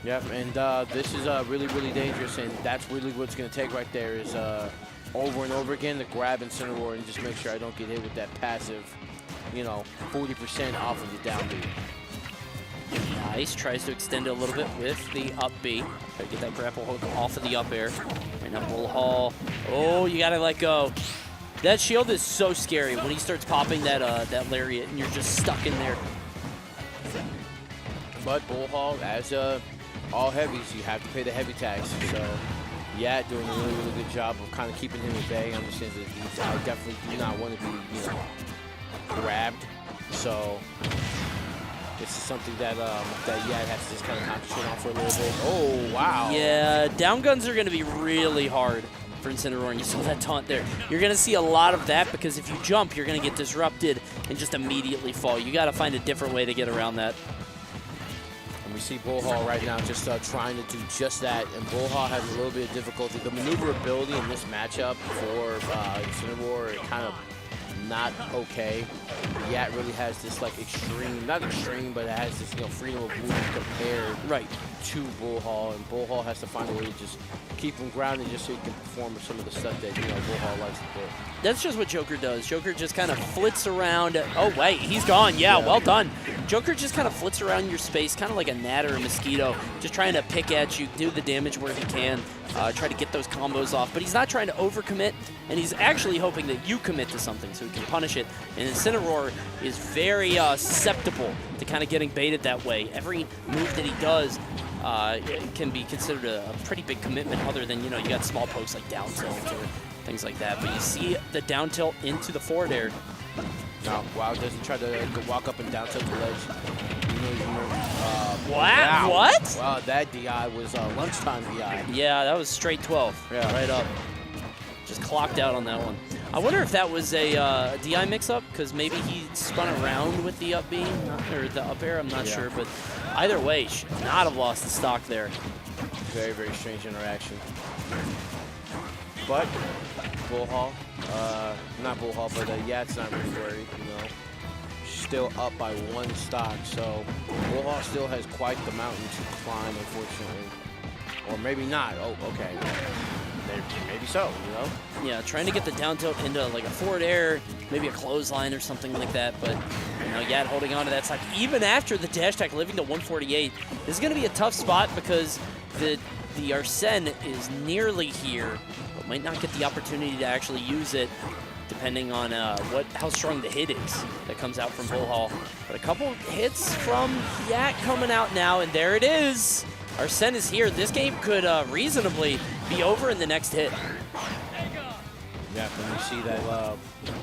Yep, and this is really, really dangerous, and that's really what's going to take right there is over and over again to grab Incineroar and just make sure I don't get hit with that passive, you know, 40% off of the down B. Nice. Tries to extend it a little bit with the up B. Try to get that grapple hook off of the up air. Right now, Bull Hall. Oh, you got to let go. That shield is so scary when he starts popping that lariat and you're just stuck in there. But Bull Hall, as all heavies, you have to pay the heavy tax. So, yeah, doing a really, really good job of kind of keeping him at bay. Understands that I definitely do not want to be, you know, grabbed. So, this is something that Yad has to just kind of concentrate on for a little bit. Oh, wow. Yeah, down guns are going to be really hard for Incineroar, and you saw that taunt there. You're going to see a lot of that because if you jump, you're going to get disrupted and just immediately fall. You got to find a different way to get around that. And we see Bull Hall right now just trying to do just that, and Bull Hall has a little bit of difficulty. The maneuverability in this matchup for Incineroar kind of not okay. Yat really has this like extreme, not extreme, but it has this, you know, freedom of movement compared to Bull Hall, and Bull Hall has to find a way to just keep him grounded just so he can perform some of the stuff that, you know, Bull Hall likes to do. That's just what Joker does. Joker just kind of flits around. Oh, wait, he's gone. Yeah, well done. Joker just kind of flits around your space, kind of like a gnat or a mosquito, just trying to pick at you, do the damage where he can, try to get those combos off. But he's not trying to overcommit, and he's actually hoping that you commit to something so he can punish it. And Incineroar is very susceptible to kind of getting baited that way. Every move that he does can be considered a pretty big commitment, other than, you know, you got small pokes like down tilt or things like that. But you see the down tilt into the forward air. No, Wow doesn't try to walk up and down tilt the ledge. Wow. What? Wow, that DI was lunchtime DI. Yeah, that was straight 12. Yeah. Right up. Just clocked out on that one. I wonder if that was a DI mix-up, because maybe he spun around with the up B, or the up air, I'm not sure. But either way, should not have lost the stock there. Very, very strange interaction. But Bullhall, not Bullhall, but Yat's not really worried, you know. Still up by 1 stock, so Bullhall still has quite the mountain to climb, unfortunately. Or maybe not. Oh, okay. Maybe so, you know? Yeah, trying to get the down tilt into like a forward air, maybe a clothesline or something like that, but you know, Yat holding on to that side. Even after the dash attack living to 148, this is going to be a tough spot because the Arsene is nearly here, but might not get the opportunity to actually use it depending on how strong the hit is that comes out from Bullhall. But a couple hits from Yat coming out now, and there it is. Arsene is here. This game could reasonably be over in the next hit. Yeah, when you see that,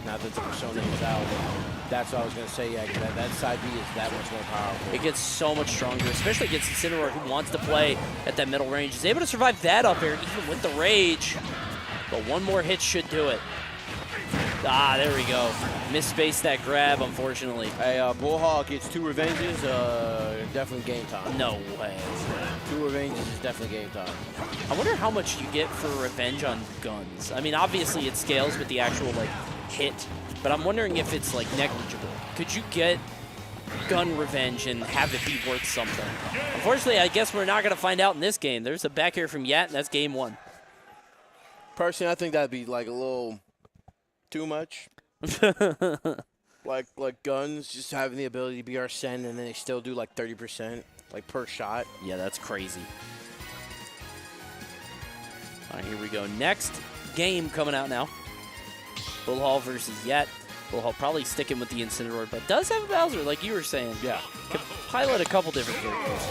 now that the Persona is out, that's what I was going to say. Yeah, that side B is that much more powerful. It gets so much stronger, especially against Incineroar, who wants to play at that middle range. He's able to survive that up air, even with the rage. But one more hit should do it. Ah, there we go. Misspaced that grab, unfortunately. Hey, Bullhall gets 2 revenges, definitely game time. No way. 2 revenges is definitely game time. I wonder how much you get for revenge on guns. I mean, obviously it scales with the actual, like, hit, but I'm wondering if it's, like, negligible. Could you get gun revenge and have it be worth something? Unfortunately, I guess we're not going to find out in this game. There's a back air from Yat, and that's game 1. Personally, I think that'd be, like, a little too much. like guns, just having the ability to be Arsene, and then they still do, like, 30%. Like per shot. Yeah, that's crazy. All right, here we go. Next game coming out now. Bullhall versus Yat. Bullhall probably sticking with the Incineroar, but does have a Bowser, like you were saying. Yeah. Could pilot a couple different characters.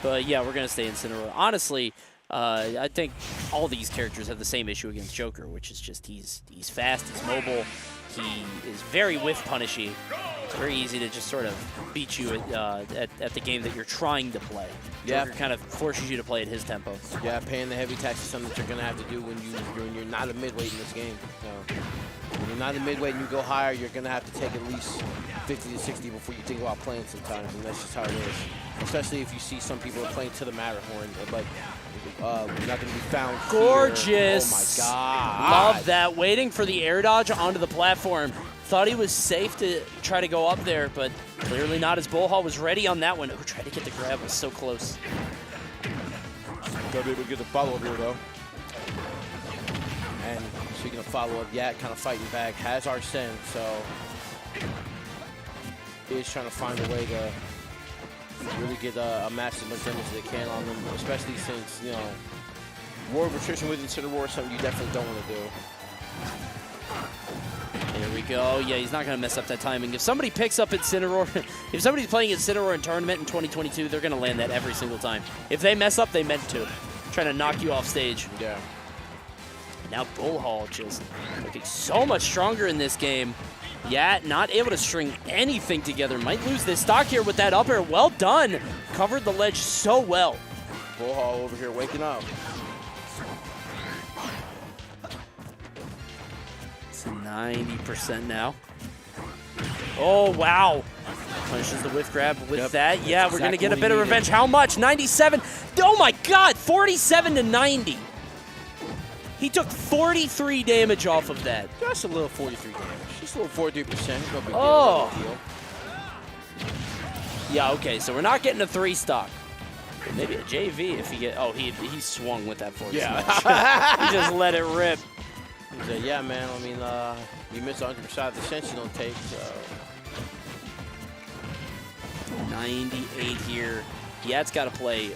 But yeah, we're going to stay Incineroar. Honestly, I think all these characters have the same issue against Joker, which is just he's fast, he's mobile, he is very whiff punishy. It's very easy to just sort of beat you at the game that you're trying to play. Yeah. Joker kind of forces you to play at his tempo. Yeah, paying the heavy tax is something that you're going to have to do when you're not a midweight in this game. So, when you're not a midweight and you go higher, you're going to have to take at least 50 to 60 before you think about playing sometimes, and that's just how it is. Especially if you see some people are playing to the Matterhorn, but not going to be found Gorgeous. Here. Oh, my God. Love that. Waiting for the air dodge onto the platform. Thought he was safe to try to go up there, but clearly not, as Bullhall was ready on that one. Oh, tried to get the grab, was so close. Gotta be able to get the follow-up here, though. And speaking of follow-up, Yat kind of fighting back, has Arsene, so is trying to find a way to really get a massive much damage as they can on them, especially since, you know, war of attrition with Incineroar is something you definitely don't want to do. There we go. Yeah, he's not going to mess up that timing. If somebody picks up Incineroar, if somebody's playing Incineroar in tournament in 2022, they're going to land that every single time. If they mess up, they meant to. Trying to knock you off stage. Yeah. Now Bullhall just looking so much stronger in this game. Yat not able to string anything together. Might lose this stock here with that up air. Well done. Covered the ledge so well. Bullhall over here waking up. It's 90% now. Oh, wow. Punishes the whiff grab with that. Yeah, we're going to get a bit of revenge. How much? 97. Oh, my God. 47 to 90. He took 43 damage off of that. Just a little 43 damage. Just a little 43%. No big deal. Oh. No big deal. Yeah, okay, so we're not getting a 3 stock. But maybe a JV if he get. Oh, he swung with that forward smash. He just let it rip. He said, yeah, man, I mean, you miss 100% of the sense you don't take, so. 98 here. Yat's got to play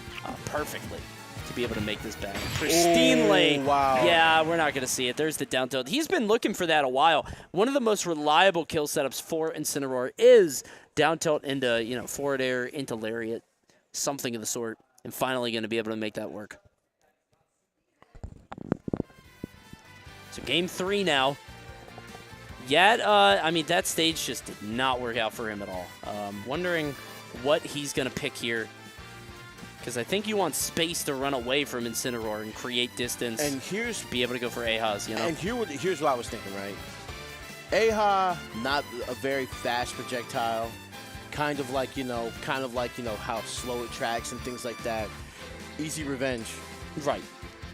perfectly to be able to make this back. Pristinely. Oh, wow. Yeah, we're not going to see it. There's the down tilt. He's been looking for that a while. One of the most reliable kill setups for Incineroar is down tilt into, you know, forward air into lariat, something of the sort, and finally going to be able to make that work. So game 3 now. Yat, I mean, that stage just did not work out for him at all. Wondering what he's going to pick here. Because I think you want space to run away from Incineroar and create distance. And here's be able to go for Ahas, you know? And here's what I was thinking, right? Aha, not a very fast projectile. Kind of like, you know, how slow it tracks and things like that. easy revenge. Right.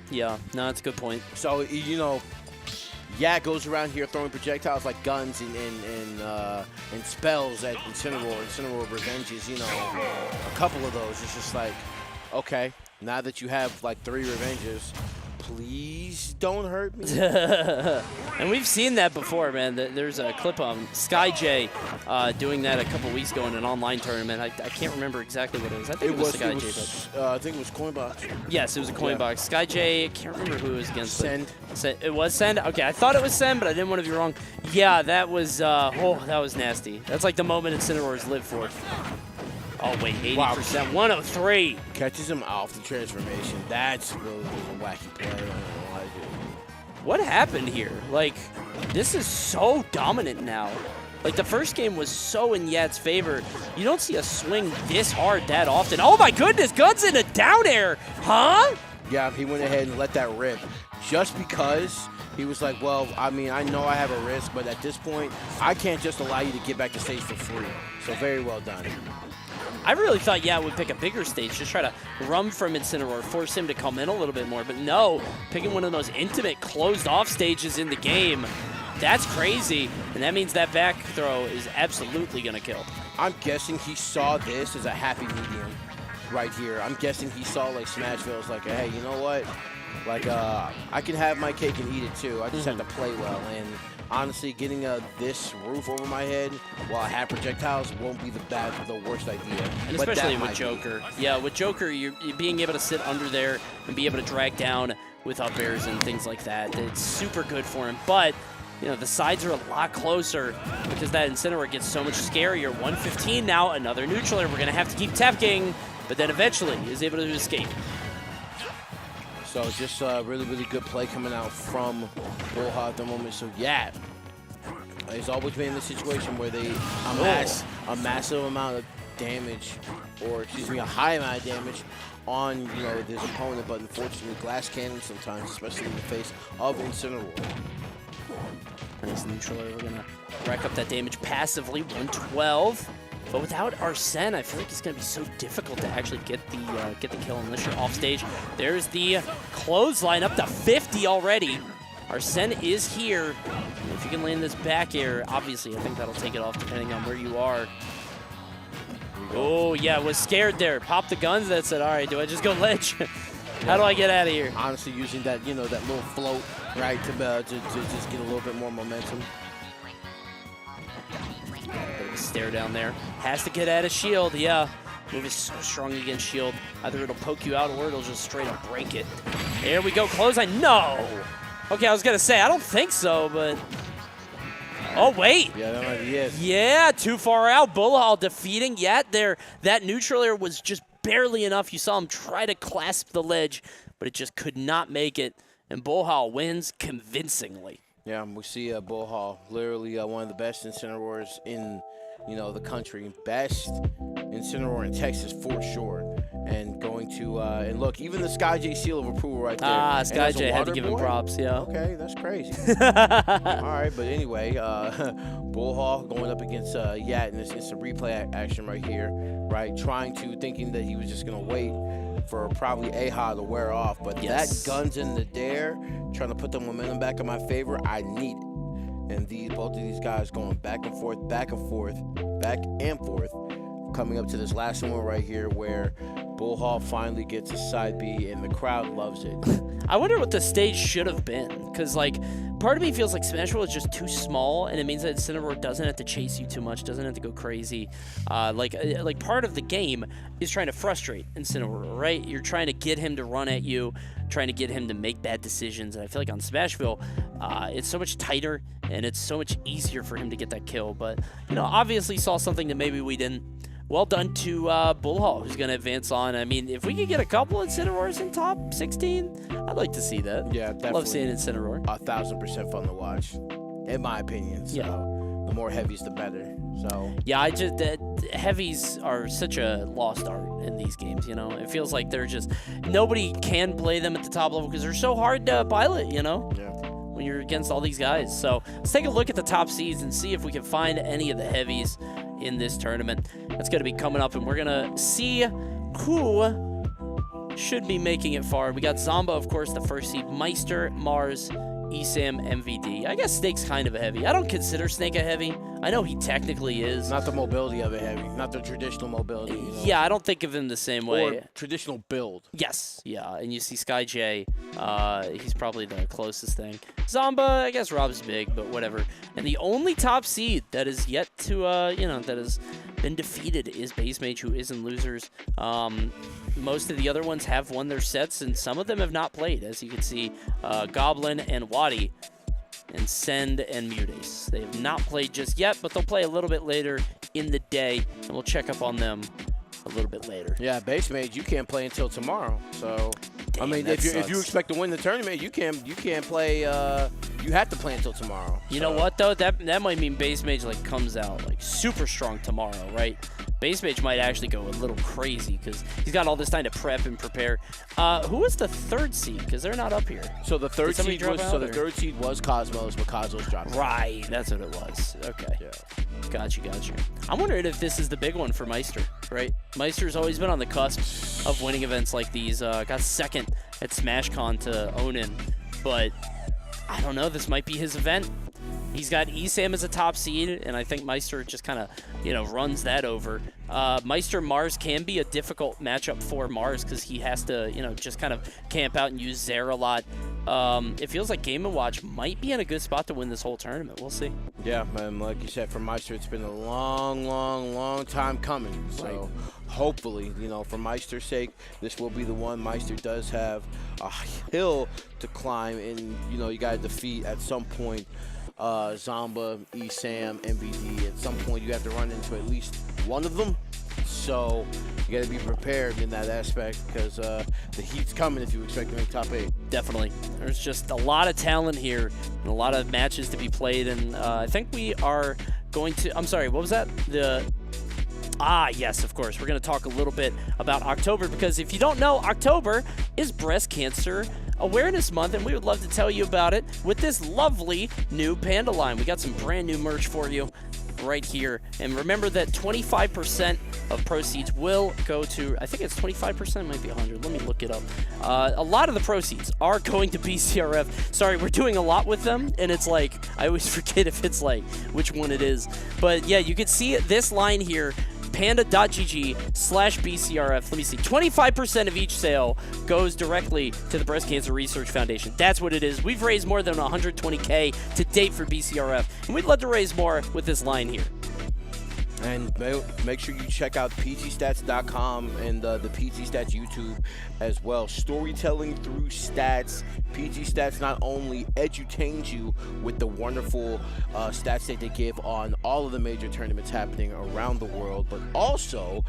Yeah, no, that's a good point. So, you know, Yak goes around here throwing projectiles like guns and spells at Incineroar. Incineroar revenges, you know, a couple of those. It's just like, okay, now that you have like 3 revenges, please don't hurt me. And we've seen that before, man. There's a clip on SkyJ doing that a couple weeks ago in an online tournament. I can't remember exactly what it was. I think it was SkyJ. I think it was Coinbox. Yes, it was a Coinbox. SkyJ, I can't remember who it was against. Send. It was Send? Okay, I thought it was Send, but I didn't want to be wrong. Yeah, that was, that was nasty. That's like the moment Incineroar's lived for. Oh, wait, 80%. Wow. 103. Catches him off the transformation. That's really a wacky play. I don't know why I do. What happened here? Like, this is so dominant now. Like, the first game was so in Yat's favor. You don't see a swing this hard that often. Oh, my goodness. Guns in a down air. Huh? Yeah, he went ahead and let that rip just because he was like, well, I mean, I know I have a risk, but at this point, I can't just allow you to get back to stage for free. So very well done. I really thought Yat would pick a bigger stage, just try to run from Incineroar, force him to come in a little bit more. But no, picking one of those intimate, closed-off stages in the game, that's crazy. And that means that back throw is absolutely going to kill. I'm guessing he saw this as a happy medium right here. I'm guessing he saw, like, Smashville's like, hey, you know what? Like, I can have my cake and eat it, too. I just have to play well. And honestly, getting this roof over my head while I have projectiles won't be the worst idea. And especially with Joker. Yeah, with Joker, you're being able to sit under there and be able to drag down with up airs and things like that. It's super good for him. But, you know, the sides are a lot closer because that Incineroar gets so much scarier. 115 now, another neutraler. We're going to have to keep tapping, but then eventually is able to escape. So just really, really good play coming out from Bullha at the moment. So yeah, he's always been in the situation where they amass a massive amount of damage, or excuse me, a high amount of damage on, you know, this opponent. But unfortunately, glass cannon sometimes, especially in the face of Incineroar. Nice neutraler. We're gonna rack up that damage passively. 112. But without Arsene, I feel like it's going to be so difficult to actually get the kill unless you're off stage. There's the clothesline up to 50 already. Arsene is here. If you can land this back air, obviously, I think that'll take it off depending on where you are. Oh, yeah, was scared there. Popped the guns that said, all right, do I just go ledge? How do I get out of here? Honestly, using that, you know, that little float, right, to just get a little bit more momentum. Stare down there. Has to get out of shield, yeah. Move is so strong against shield. Either it'll poke you out or it'll just straight up break it. There we go, clothesline. No! Okay, I was going to say, I don't think so, but... Oh, wait. Yeah, that might be it. Yeah, too far out. Bullha defeating Yat there. That neutraler was just barely enough. You saw him try to clasp the ledge, but it just could not make it. And Bullha wins convincingly. Yeah, we see Bullha, literally one of the best Incineroars in, you know, the country. Best Incineroar in Texas for sure. And going to, and look, even the SkyJ seal of approval right there. Ah, SkyJ had to give him props, yeah. Okay, that's crazy. All right, but anyway, Bullha going up against Yat in this instant replay action right here, right? Thinking that he was just going to wait for probably AHA to wear off. But that guns in the dare, trying to put the momentum back in my favor, I need it. And both of these guys going back and forth, back and forth, back and forth. Coming up to this last one right here where Bullha finally gets a side B and the crowd loves it. I wonder what the stage should have been, because, like, part of me feels like Smash Bros. Is just too small, and it means that Incineroar doesn't have to chase you too much, doesn't have to go crazy. Like part of the game is trying to frustrate Incineroar, right? You're trying to get him to run at you, trying to get him to make bad decisions, and I feel like on Smashville, it's so much tighter, and it's so much easier for him to get that kill. But, you know, obviously saw something that maybe we didn't. Well done to Bullha, who's going to advance on. I mean, if we could get a couple Incineroars in top 16, I'd like to see that. Yeah, definitely. Love seeing Incineroar. 1,000% fun to watch, in my opinion. So the more heavies, the better. So yeah, heavies are such a lost art in these games. You know, it feels like they're just nobody can play them at the top level because they're so hard to pilot. You know. Yeah. When you're against all these guys. So let's take a look at the top seeds and see if we can find any of the heavies in this tournament. That's going to be coming up, and we're going to see who should be making it far. We got Zomba, of course, the first seed. Meister, Mars, ESAM, MVD. I guess Snake's kind of a heavy. I don't consider Snake a heavy. I know he technically is. Not the mobility of it heavy. Not the traditional mobility. You know? Yeah, I don't think of him the same way. Or traditional build. Yes, yeah, and you see Sky J, he's probably the closest thing. Zomba, I guess Rob's big, but whatever. And the only top seed that is yet to, that has been defeated is Base Mage, who is in losers. Most of the other ones have won their sets, and some of them have not played, as you can see. Goblin and Wadi, and Send and Mutace. They have not played just yet, but they'll play a little bit later in the day, and we'll check up on them a little bit later. Yeah, Base Mage, you can't play until tomorrow. So, Damn, I mean, if you expect to win the tournament, you can't play. You have to play until tomorrow. You know what though? That might mean Base Mage like comes out like super strong tomorrow, right? Base Mage might actually go a little crazy because he's got all this time to prep and prepare. Who was the third seed? Because they're not up here. So the third somebody seed drop was out, the or- third seed was Cosmos, but Cosmos dropped. Right, that's what it was. Okay. Yeah. Got you. I'm wondering if this is the big one for Meister, right? Meister's always been on the cusp of winning events like these. Got second at SmashCon to Onin, but I don't know. This might be his event. He's got ESAM as a top seed, and I think Meister just kind of, runs that over. Meister Mars can be a difficult matchup for Mars because he has to, just kind of camp out and use Zair a lot. It feels like Game & Watch might be in a good spot to win this whole tournament. We'll see. Yeah, and like you said, for Meister, it's been a long time coming. So hopefully, for Meister's sake, this will be the one. Meister does have a hill to climb, and, you got to defeat at some point Zomba, ESAM, MVD. At some point, you have to run into at least one of them. So you got to be prepared in that aspect because the heat's coming if you expect to make top 8. Definitely. There's just a lot of talent here and a lot of matches to be played. And I think we are going to – I'm sorry, what was that? Yes, of course. We're going to talk a little bit about October because if you don't know, October is Breast Cancer Awareness Month, and we would love to tell you about it with this lovely new Panda line. We got some brand new merch for you right here. And remember that 25% of proceeds will go to, I think it's 25%, might be 100. Let me look it up. A lot of the proceeds are going to BCRF. Sorry, we're doing a lot with them, and it's like, I always forget if it's like which one it is. But yeah, you can see this line here, panda.gg/BCRF. Let me see. 25% of each sale goes directly to the Breast Cancer Research Foundation. That's what it is. We've raised more than $120K to date for BCRF, and we'd love to raise more with this line here. And make sure you check out PGStats.com and the PG Stats YouTube as well. Storytelling through stats. PG Stats not only edutains you with the wonderful stats that they give on all of the major tournaments happening around the world, but also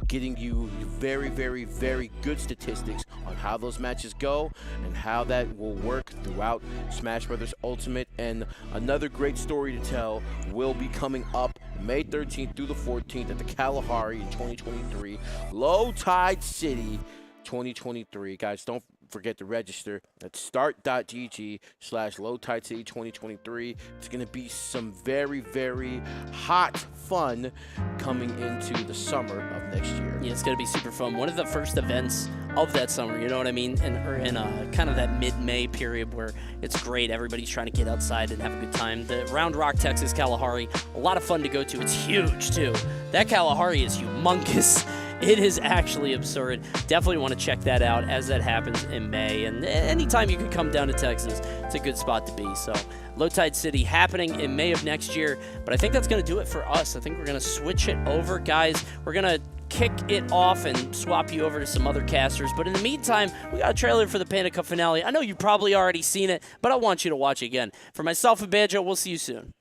getting you very, very, very good statistics on how those matches go and how that will work throughout Smash Brothers Ultimate. And another great story to tell will be coming up May 13th through the 14th at the Kalahari in 2023. Low Tide City 2023. Guys, don't forget to register at start.gg/lowtidecity 2023. It's going to be some very, very hot fun coming into the summer of next year. Yeah, it's going to be super fun. One of the first events of that summer, you know what I mean? Or in kind of that mid-May period where it's great. Everybody's trying to get outside and have a good time. The Round Rock, Texas Kalahari, a lot of fun to go to. It's huge, too. That Kalahari is humongous. It is actually absurd. Definitely want to check that out as that happens in May. And anytime you can come down to Texas, it's a good spot to be. So Low Tide City happening in May of next year. But I think that's going to do it for us. I think we're going to switch it over, guys. We're going to kick it off and swap you over to some other casters. But in the meantime, we got a trailer for the Panda Cup finale. I know you've probably already seen it, but I want you to watch it again. For myself and Banjo, we'll see you soon.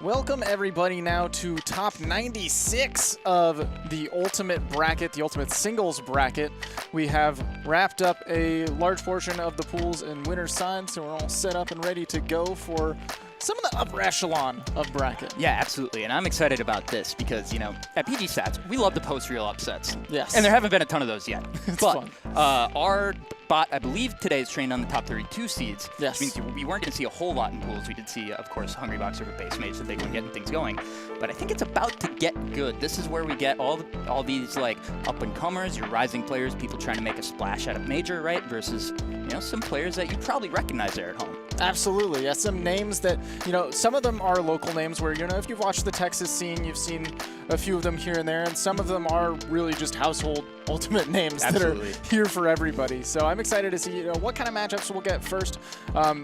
Welcome everybody now to top 96 of the Ultimate bracket, the Ultimate Singles bracket. We have wrapped up a large portion of the pools and winners signed, so we're all set up and ready to go for some of the upper echelon of bracket. Yeah, absolutely. And I'm excited about this because, you know, at PG Stats, we love to post real upsets. Yes. And there haven't been a ton of those yet. It's but fun. Our bot, I believe today is trained on the top 32 seeds. Yes. Which means we weren't going to see a whole lot in pools. We did see, of course, Hungrybox over base mage, the big one, getting things going. But I think it's about to get good. This is where we get all these, like, up-and-comers, your rising players, people trying to make a splash at a major, right? Versus, you know, some players that you probably recognize there at home. Absolutely. Yeah, some names that, you know, some of them are local names where, you know, if you've watched the Texas scene, you've seen a few of them here and there, and some of them are really just household Ultimate names Absolutely. that are here for everybody. So I'm excited to see, you know, what kind of matchups we'll get first.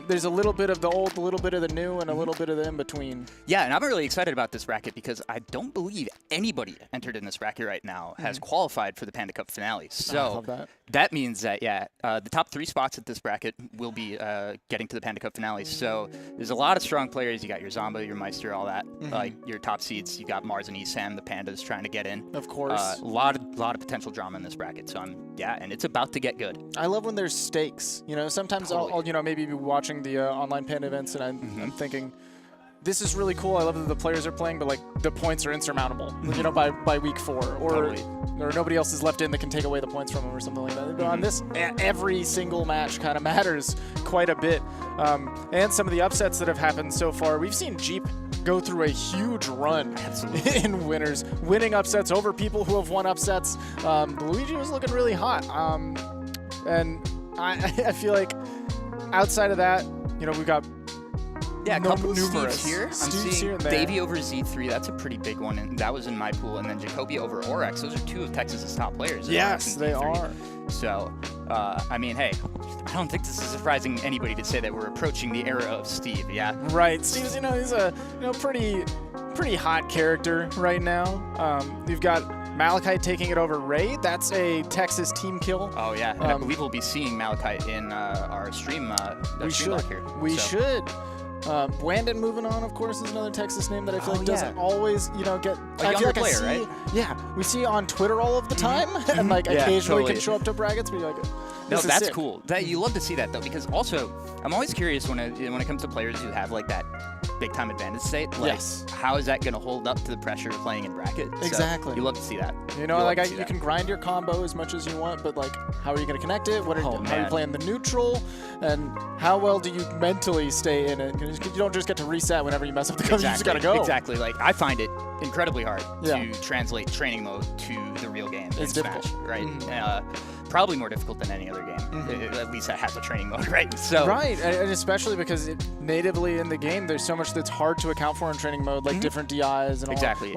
There's a little bit of the old, a little bit of the new, and a little bit of the in-between. Yeah, and I'm really excited about this bracket because I don't believe anybody entered in this bracket right now has qualified for the Panda Cup finale. So I love that. That means that, yeah, the top 3 spots at this bracket will be getting to the Panda Cup finale. So there's a lot of strong players. You got your Zomba, your Meister, all that. Like your top seeds, you got Mars and Esam, the Pandas trying to get in. Of course. A lot of potential drama in this bracket. So and it's about to get good. I love when there's stakes. You know, sometimes Totally. I'll you know, maybe be watching the online Panda events, and I'm thinking, this is really cool. I love that the players are playing, but like the points are insurmountable. You know, by week 4, or nobody else is left in that can take away the points from them, or something like that. But on this, every single match kind of matters quite a bit. And some of the upsets that have happened so far, we've seen Jeep go through a huge run in winners, winning upsets over people who have won upsets. Luigi was looking really hot, and I feel like outside of that, you know, we've got a couple of numerous Steves here. I'm Steves seeing here and there. Davey over Z3. That's a pretty big one, and that was in my pool. And then Jacoby over Oryx. Those are 2 of Texas's top players. Yes, they are. So, I mean, hey, I don't think this is surprising anybody to say that we're approaching the era of Steve. Yeah. Right. Steve's, you know, he's a pretty hot character right now. You've got Malachite taking it over Ray. That's a Texas team kill. Oh yeah, and I believe we'll be seeing Malachite in our stream. We should. Blandon moving on, of course, is another Texas name that I feel like doesn't always, you know, get a younger player, right? Yeah, we see on Twitter all of the time, and like occasionally can show up to brackets. But you're like, no, that's sick. cool. That you love to see that though, because also I'm always curious when it comes to players who have like that big time advantage state. Like, how is that going to hold up to the pressure of playing in bracket? Exactly. So you love to see that. You know, like you can grind your combo as much as you want, but like, how are you going to connect it? How are you playing the neutral? And how well do you mentally stay in it? You don't just get to reset whenever you mess up the combo. You just got to go. Exactly. Like, I find it incredibly hard to translate training mode to the real game. It's difficult. Smash, right? Probably more difficult than any other game. At least that has a training mode, right? So right, and especially because natively in the game, there's so much that's hard to account for in training mode, like different DIs and all. Exactly.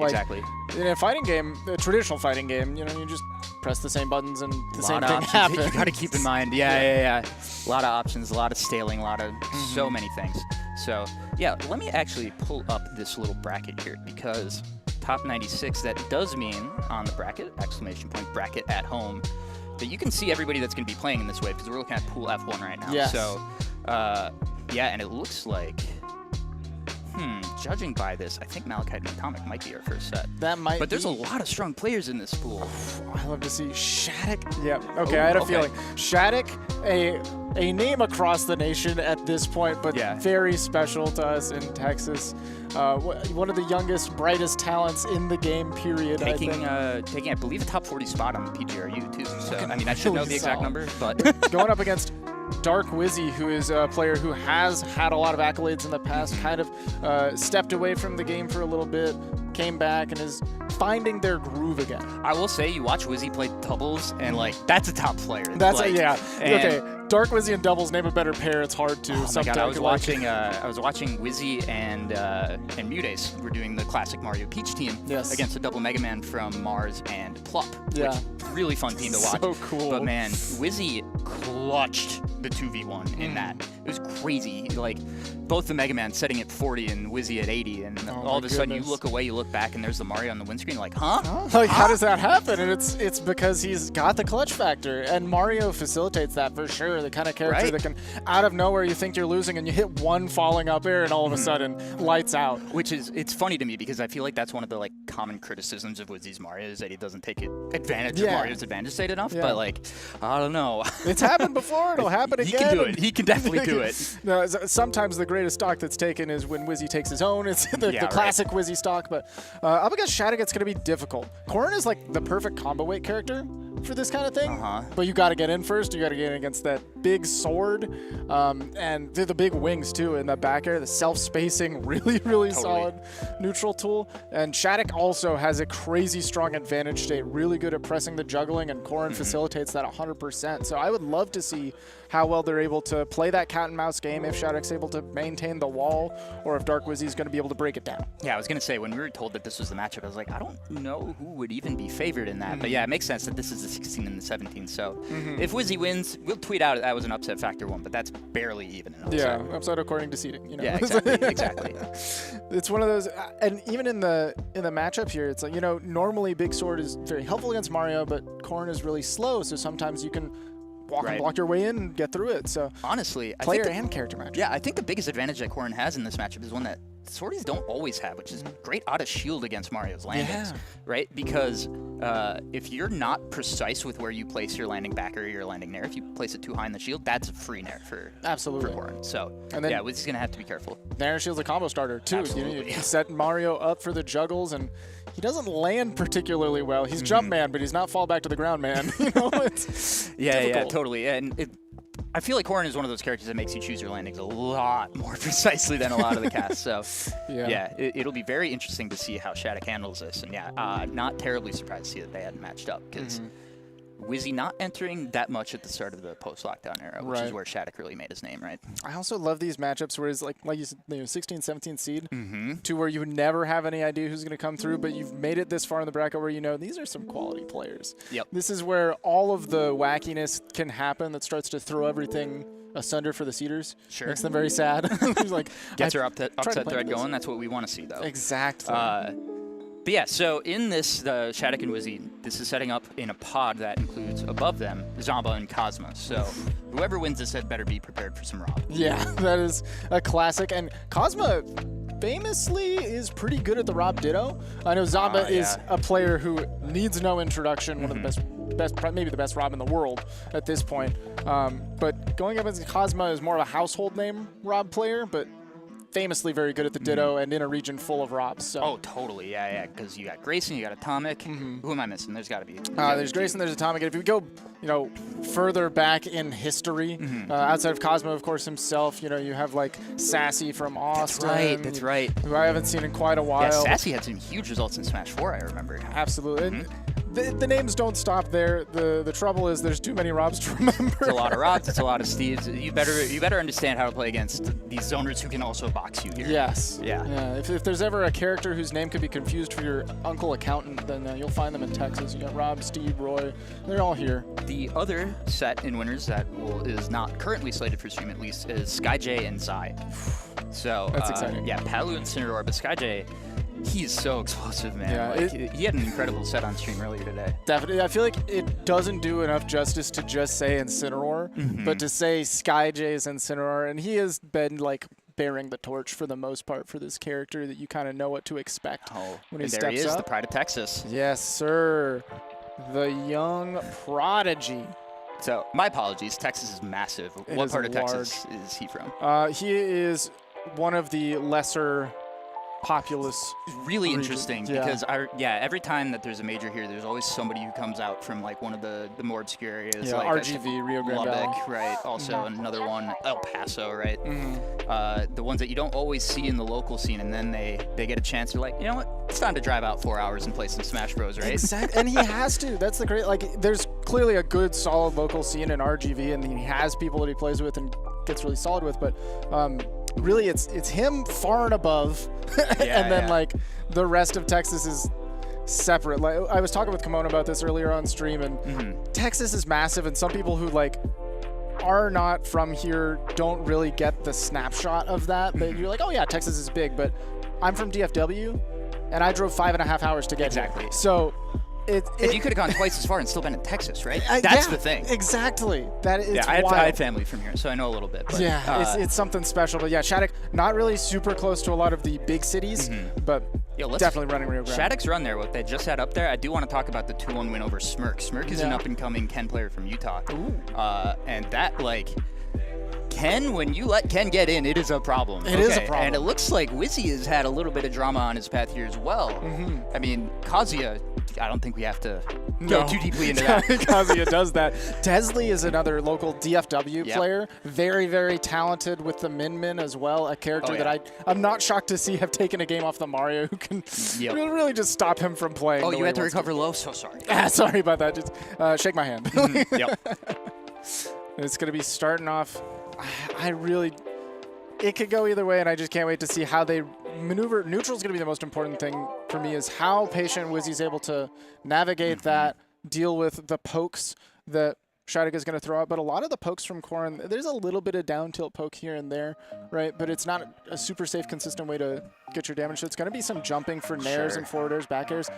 In a fighting game, a traditional fighting game, you know, you just press the same buttons and the same thing happens. You got to keep in mind. Yeah. A lot of options, a lot of scaling, a lot of so many things. So yeah, let me actually pull up this little bracket here because top 96. That does mean on the bracket !bracket at home. That you can see everybody that's going to be playing in this way because we're looking at pool F1 right now. Yes. So, yeah, and it looks like, judging by this, I think Malachite and Atomic might be our first set. That might But there's a lot of strong players in this pool. I love to see Shattuck. Yeah, okay, I had a feeling. Shattuck, a name across the nation at this point, but very special to us in Texas. One of the youngest, brightest talents in the game, period. Taking, I believe, a top 40 spot on the PGRU, too. So, I mean, I should know the exact number, but... Going up against Dark Wizzy, who is a player who has had a lot of accolades in the past, kind of stepped away from the game for a little bit, came back, and is finding their groove again. I will say, you watch Wizzy play doubles, and, like, that's a top player. That's okay. Dark Wizzy and doubles, name a better pair. It's hard to. Oh my God, I was watching Wizzy and Mutace. We're doing the classic Mario Peach team against a double Mega Man from Mars and Plup. Yeah. Which, really fun team to watch. So cool. But man, Wizzy clutched the 2v1 in that. was crazy. Like both the Mega Man setting at 40 and Wizzy at 80, and all of a sudden you look away, you look back, and there's the Mario on the windscreen. Like, huh? Like, how does that happen? And it's because he's got the clutch factor, and Mario facilitates that for sure. The kind of character that can, out of nowhere, you think you're losing, and you hit one falling up air, and all of a sudden, lights out. Which is, it's funny to me because I feel like that's one of the like common criticisms of Wizzy's Mario is that he doesn't take advantage of Mario's advantage state enough. But like, I don't know. It's happened before. It'll happen again. He can do it. He can definitely do it. No, sometimes the greatest stock that's taken is when Wizzy takes his own. It's the classic Wizzy stock. But up against Shattuck, it's going to be difficult. Corrin is like the perfect combo weight character for this kind of thing. But you got to get in first. You got to get in against that big sword, and the big wings too in the back air. The self-spacing, really solid neutral tool. And Shattuck also has a crazy strong advantage state. Really good at pressing the juggling, and Corrin facilitates that 100%. So I would love to see how well they're able to play that cat and mouse game, if Shattuck's able to maintain the wall, or if Dark Wizzy's going to be able to break it down. Yeah, I was going to say, when we were told that this was the matchup, I was like, I don't know who would even be favored in that. But yeah, it makes sense that this is the 16 and the 17. So if Wizzy wins, we'll tweet out that was an upset factor one, but that's barely even an upset. Yeah, upset according to seeding. You know? Yeah, exactly. It's one of those, and even in the matchup here, it's like, you know, normally Big Sword is very helpful against Mario, but Corrin is really slow, so sometimes you can walk your way in and get through it. So honestly, player and character matchup. Yeah, I think the biggest advantage that Corrin has in this matchup is one that Swordies don't always have, which is great out of shield against Mario's landings, right? Because if you're not precise with where you place your landing back or your landing nair, if you place it too high in the shield, that's a free nair for Corrin. So yeah, we're just gonna have to be careful. Nair shield's a combo starter too. Absolutely. You set Mario up for the juggles, and he doesn't land particularly well. He's jump man, but he's not fall back to the ground man. You know, it's difficult. Totally. And I feel like Corrin is one of those characters that makes you choose your landings a lot more precisely than a lot of the casts. So, it'll be very interesting to see how Shattuck handles this. And not terribly surprised to see that they hadn't matched up, because Wizzy not entering that much at the start of the post-lockdown era, which is where Shattuck really made his name, right? I also love these matchups where it's like you said, 16, 17 seed, to where you never have any idea who's going to come through, but you've made it this far in the bracket where you know these are some quality players. Yep. This is where all of the wackiness can happen that starts to throw everything asunder for the seeders. Sure. Makes them very sad. Like, gets her upset thread going. That's what we want to see, though. Exactly. But yeah, so in this, the Shattuck and Wizzy, this is setting up in a pod that includes above them Zamba and Cosma. So whoever wins this set better be prepared for some Rob. Yeah, that is a classic. And Cosma famously is pretty good at the Rob Ditto. I know Zamba is a player who needs no introduction, one of the best, maybe the best Rob in the world at this point. But going up against Cosma is more of a household name Rob player, but famously very good at the Ditto and in a region full of Robs. So. Oh, totally. Yeah, because you got Grayson, you got Atomic. Who am I missing? There's got to be. There's Grayson, there's Atomic. And if you go, further back in history, outside of Cosmo, of course, himself, you have like Sassy from Austin. That's right. Who I haven't seen in quite a while. Yeah, Sassy had some huge results in Smash 4, I remember. Absolutely. The names don't stop there. The trouble is there's too many Robs to remember. It's a lot of Robs. It's a lot of Steves. You better understand how to play against these zoners who can also box you here. Yes. Yeah. If there's ever a character whose name could be confused for your uncle accountant, then you'll find them in Texas. You got Rob, Steve, Roy. They're all here. The other set in winners that is not currently slated for stream, at least, is SkyJ and Zai. So that's exciting. Yeah, Palu and Cineroar, but SkyJ. He's so explosive, man. Yeah, he had an incredible set on stream earlier today. Definitely. I feel like it doesn't do enough justice to just say Incineroar, but to say SkyJ's Incineroar. And he has been, like, bearing the torch for the most part for this character that you kind of know what to expect when he steps up. There he is, the pride of Texas. Yes, sir. The young prodigy. So, my apologies. Texas is massive. What part of Texas is he from? He is one of the lesser populous really region. Interesting because every time that there's a major here, there's always somebody who comes out from like one of the more obscure areas, like RGV, Rio Grande Valley, right? Also another one, El Paso, right? The ones that you don't always see in the local scene, and then they get a chance. They're like, you know what? It's time to drive out 4 hours and play some Smash Bros, right? Exactly, and he has to. That's the great. Like, there's clearly a good, solid local scene in RGV, and he has people that he plays with and gets really solid with, but. Really, it's him far and above, and then like the rest of Texas is separate. Like I was talking with Kimona about this earlier on stream, and Texas is massive, and some people who like are not from here don't really get the snapshot of that. You're like, oh yeah, Texas is big, but I'm from DFW, and I drove 5.5 hours to get Exactly. here. So If you could have gone twice as far and still been in Texas, right? That's the thing. Exactly. That is I wild. had family from here, so I know a little bit. But, it's something special. But yeah, Shattuck, not really super close to a lot of the big cities, but definitely running Rio Grande. Shattuck's run there, what they just had up there, I do want to talk about the 2-1 win over Smirk. Smirk is an up-and-coming Ken player from Utah. And that, like, Ken, when you let Ken get in, it is a problem. It is a problem. And it looks like Wizzy has had a little bit of drama on his path here as well. I mean, Kazuya, I don't think we have to go too deeply into that. Kazuya does that. Desley is another local DFW player. Very, very talented with the Min as well. A character that I'm not shocked to see have taken a game off the Mario who can really just stop him from playing. Oh, you had to recover low? So sorry. Sorry about that. Just shake my hand. It's going to be starting off. It could go either way, and I just can't wait to see how they maneuver. Neutral's going to be the most important thing for me, is how patient Wizzy's able to navigate that, deal with the pokes that Shattuck is going to throw out. But a lot of the pokes from Corrin, there's a little bit of down tilt poke here and there, right? But it's not a super safe, consistent way to get your damage. So it's going to be some jumping for nairs and forward airs, back airs.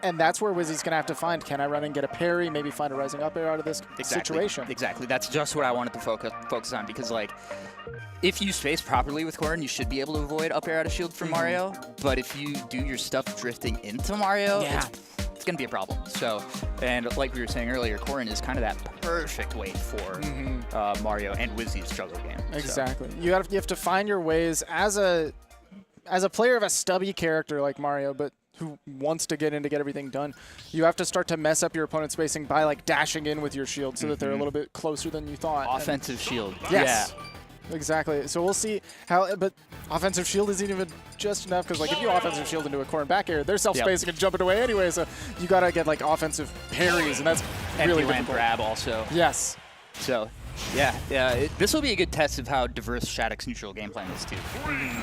And that's where Wizzy's going to have to find, can I run and get a parry, maybe find a rising up air out of this situation? Exactly. That's just what I wanted to focus on, because, like, if you space properly with Corrin, you should be able to avoid up air out of shield from Mario. But if you do your stuff drifting into Mario, it's going to be a problem. So, and like we were saying earlier, Corrin is kind of that perfect weight for Mario and Wizzy's struggle game. Exactly. So. You have to find your ways as a player of a stubby character like Mario, but who wants to get in to get everything done. You have to start to mess up your opponent's spacing by, like, dashing in with your shield so that they're a little bit closer than you thought. Offensive shield. Yes. Yeah. Exactly. So we'll see how, but offensive shield isn't even just enough, because, like, if you offensive shield into a Corrin back air, they're self-spacing and jumping away anyway, so you got to get, like, offensive parries, and that's really land difficult. grab also. Yes. So, this will be a good test of how diverse Shattuck's neutral game plan is too.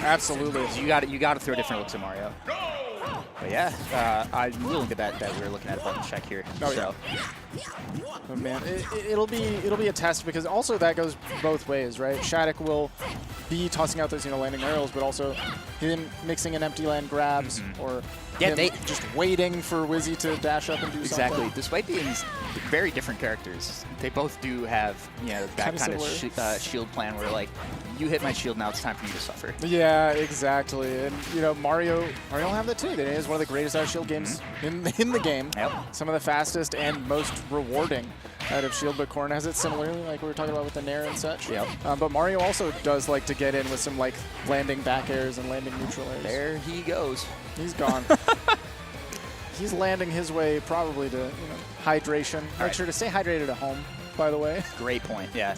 Absolutely. You got to throw different looks at Mario. But yeah, I'm willing to bet that we're looking at a button check here. Oh man, it'll be a test, because also that goes both ways, right? Shattuck will be tossing out those landing aerials, but also him mixing in empty land grabs or just waiting for Wizzy to dash up and do something. Exactly. Despite being very different characters, they both do have that kind of shield plan where, like, you hit my shield, now it's time for you to suffer. Yeah, exactly. And Mario will have that too. It is one of the greatest out of shield games in the game. Yep. Some of the fastest and most rewarding out of shield, but Corrin has it similarly, like we were talking about with the Nair and such. Yep. But Mario also does like to get in with some, like, landing back airs and landing neutral airs. There he goes. He's gone. He's landing his way probably to hydration. Make sure to stay hydrated at home, by the way. Great point. Yeah.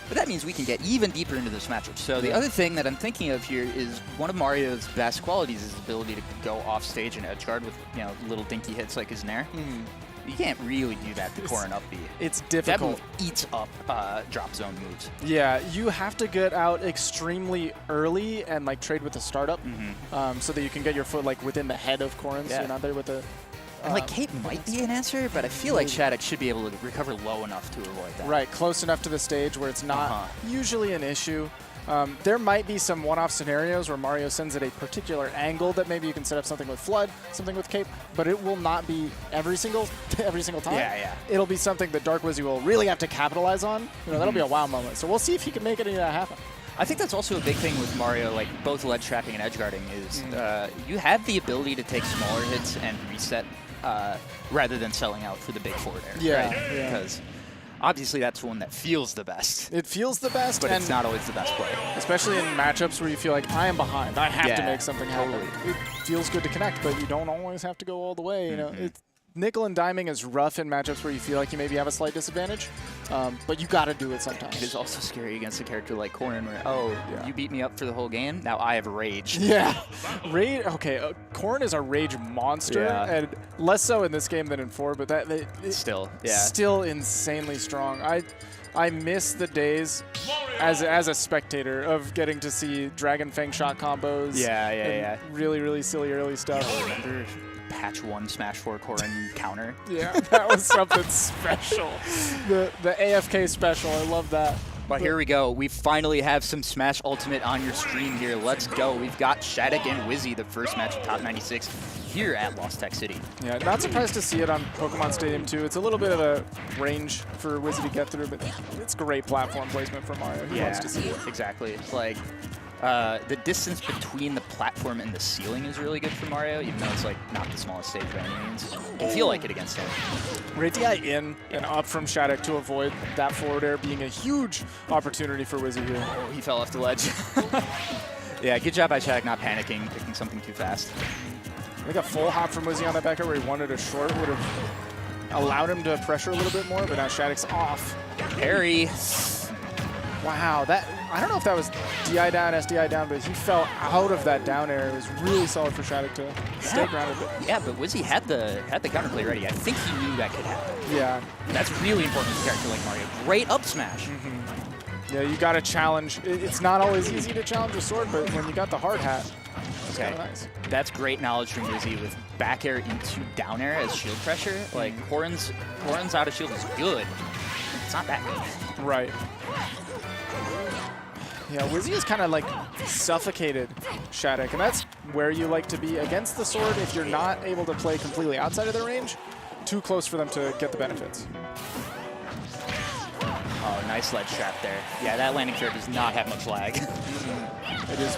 But that means we can get even deeper into this matchup. So the other thing that I'm thinking of here is one of Mario's best qualities is his ability to go off stage and edge guard with little dinky hits like his Nair. You can't really do that to Corrin up B. It's difficult. That move eats up drop zone moves. Yeah, you have to get out extremely early and, like, trade with the startup so that you can get your foot, like, within the head of Corrin, so you're not there with the... And, like, Cape might be an answer, but I feel like Shattuck should be able to recover low enough to avoid that. Right, close enough to the stage where it's not usually an issue. There might be some one-off scenarios where Mario sends at a particular angle that maybe you can set up something with Flood, something with Cape, but it will not be every single time. Yeah. It'll be something that Dark Wizzy will really have to capitalize on. That'll be a wow moment. So we'll see if he can make any of that happen. I think that's also a big thing with Mario, like both ledge trapping and edge guarding, is you have the ability to take smaller hits and reset rather than selling out for the big forward air. Right? Because obviously that's one that feels the best. It feels the best, but it's not always the best play. Especially in matchups where you feel like, I am behind. I have to make something happen. Totally. It feels good to connect, but you don't always have to go all the way. Nickel and diming is rough in matchups where you feel like you maybe have a slight disadvantage, but you got to do it sometimes. It is also scary against a character like Corrin where, you beat me up for the whole game, now I have rage. Yeah. Corrin is a rage monster, and less so in this game than in 4, but still insanely strong. I miss the days as a spectator of getting to see Dragon Fang shot combos. Really, really silly early stuff. I remember Patch 1 Smash 4 Corrin counter. Yeah, that was something special. The AFK special, I love that. Well, here we go. We finally have some Smash Ultimate on your stream here. Let's go. We've got Shattuck and Wizzy, the first match of Top 96 here at Lost Tech City. Yeah, not surprised to see it on Pokemon Stadium 2. It's a little bit of a range for Wizzy to get through, but it's great platform placement for Mario. He wants to see it. Exactly. Like, the distance between the platform and the ceiling is really good for Mario, even though it's like not the smallest stage by any means. I feel like it against him. Great DI in and up from Shattuck to avoid that forward air being a huge opportunity for Wizzy here. Oh, he fell off the ledge. Yeah, good job by Shattuck not panicking, picking something too fast. I think a full hop from Wizzy on that back air where he wanted a short would have allowed him to pressure a little bit more, but now Shattuck's off. Parry. Wow, that I don't know if that was DI down, SDI down, but he fell out of that down air. It was really solid for Shattuck to stay grounded. Yeah, but Wizzy had the counterplay ready. I think he knew that could happen. Yeah. That's really important for a character like Mario. Great up smash. Yeah, you got to challenge. It's not always easy to challenge a sword, but when you got the hard hat, it's kind of nice. That's great knowledge from Wizzy with back air into down air as shield pressure. Like, Horan's out of shield is good. It's not that good. Right. Yeah, Wizzy is kind of like suffocated Shattuck, and that's where you like to be against the sword if you're not able to play completely outside of their range. Too close for them to get the benefits. Oh, nice ledge trap there. Yeah, that landing fair does not have much lag. It is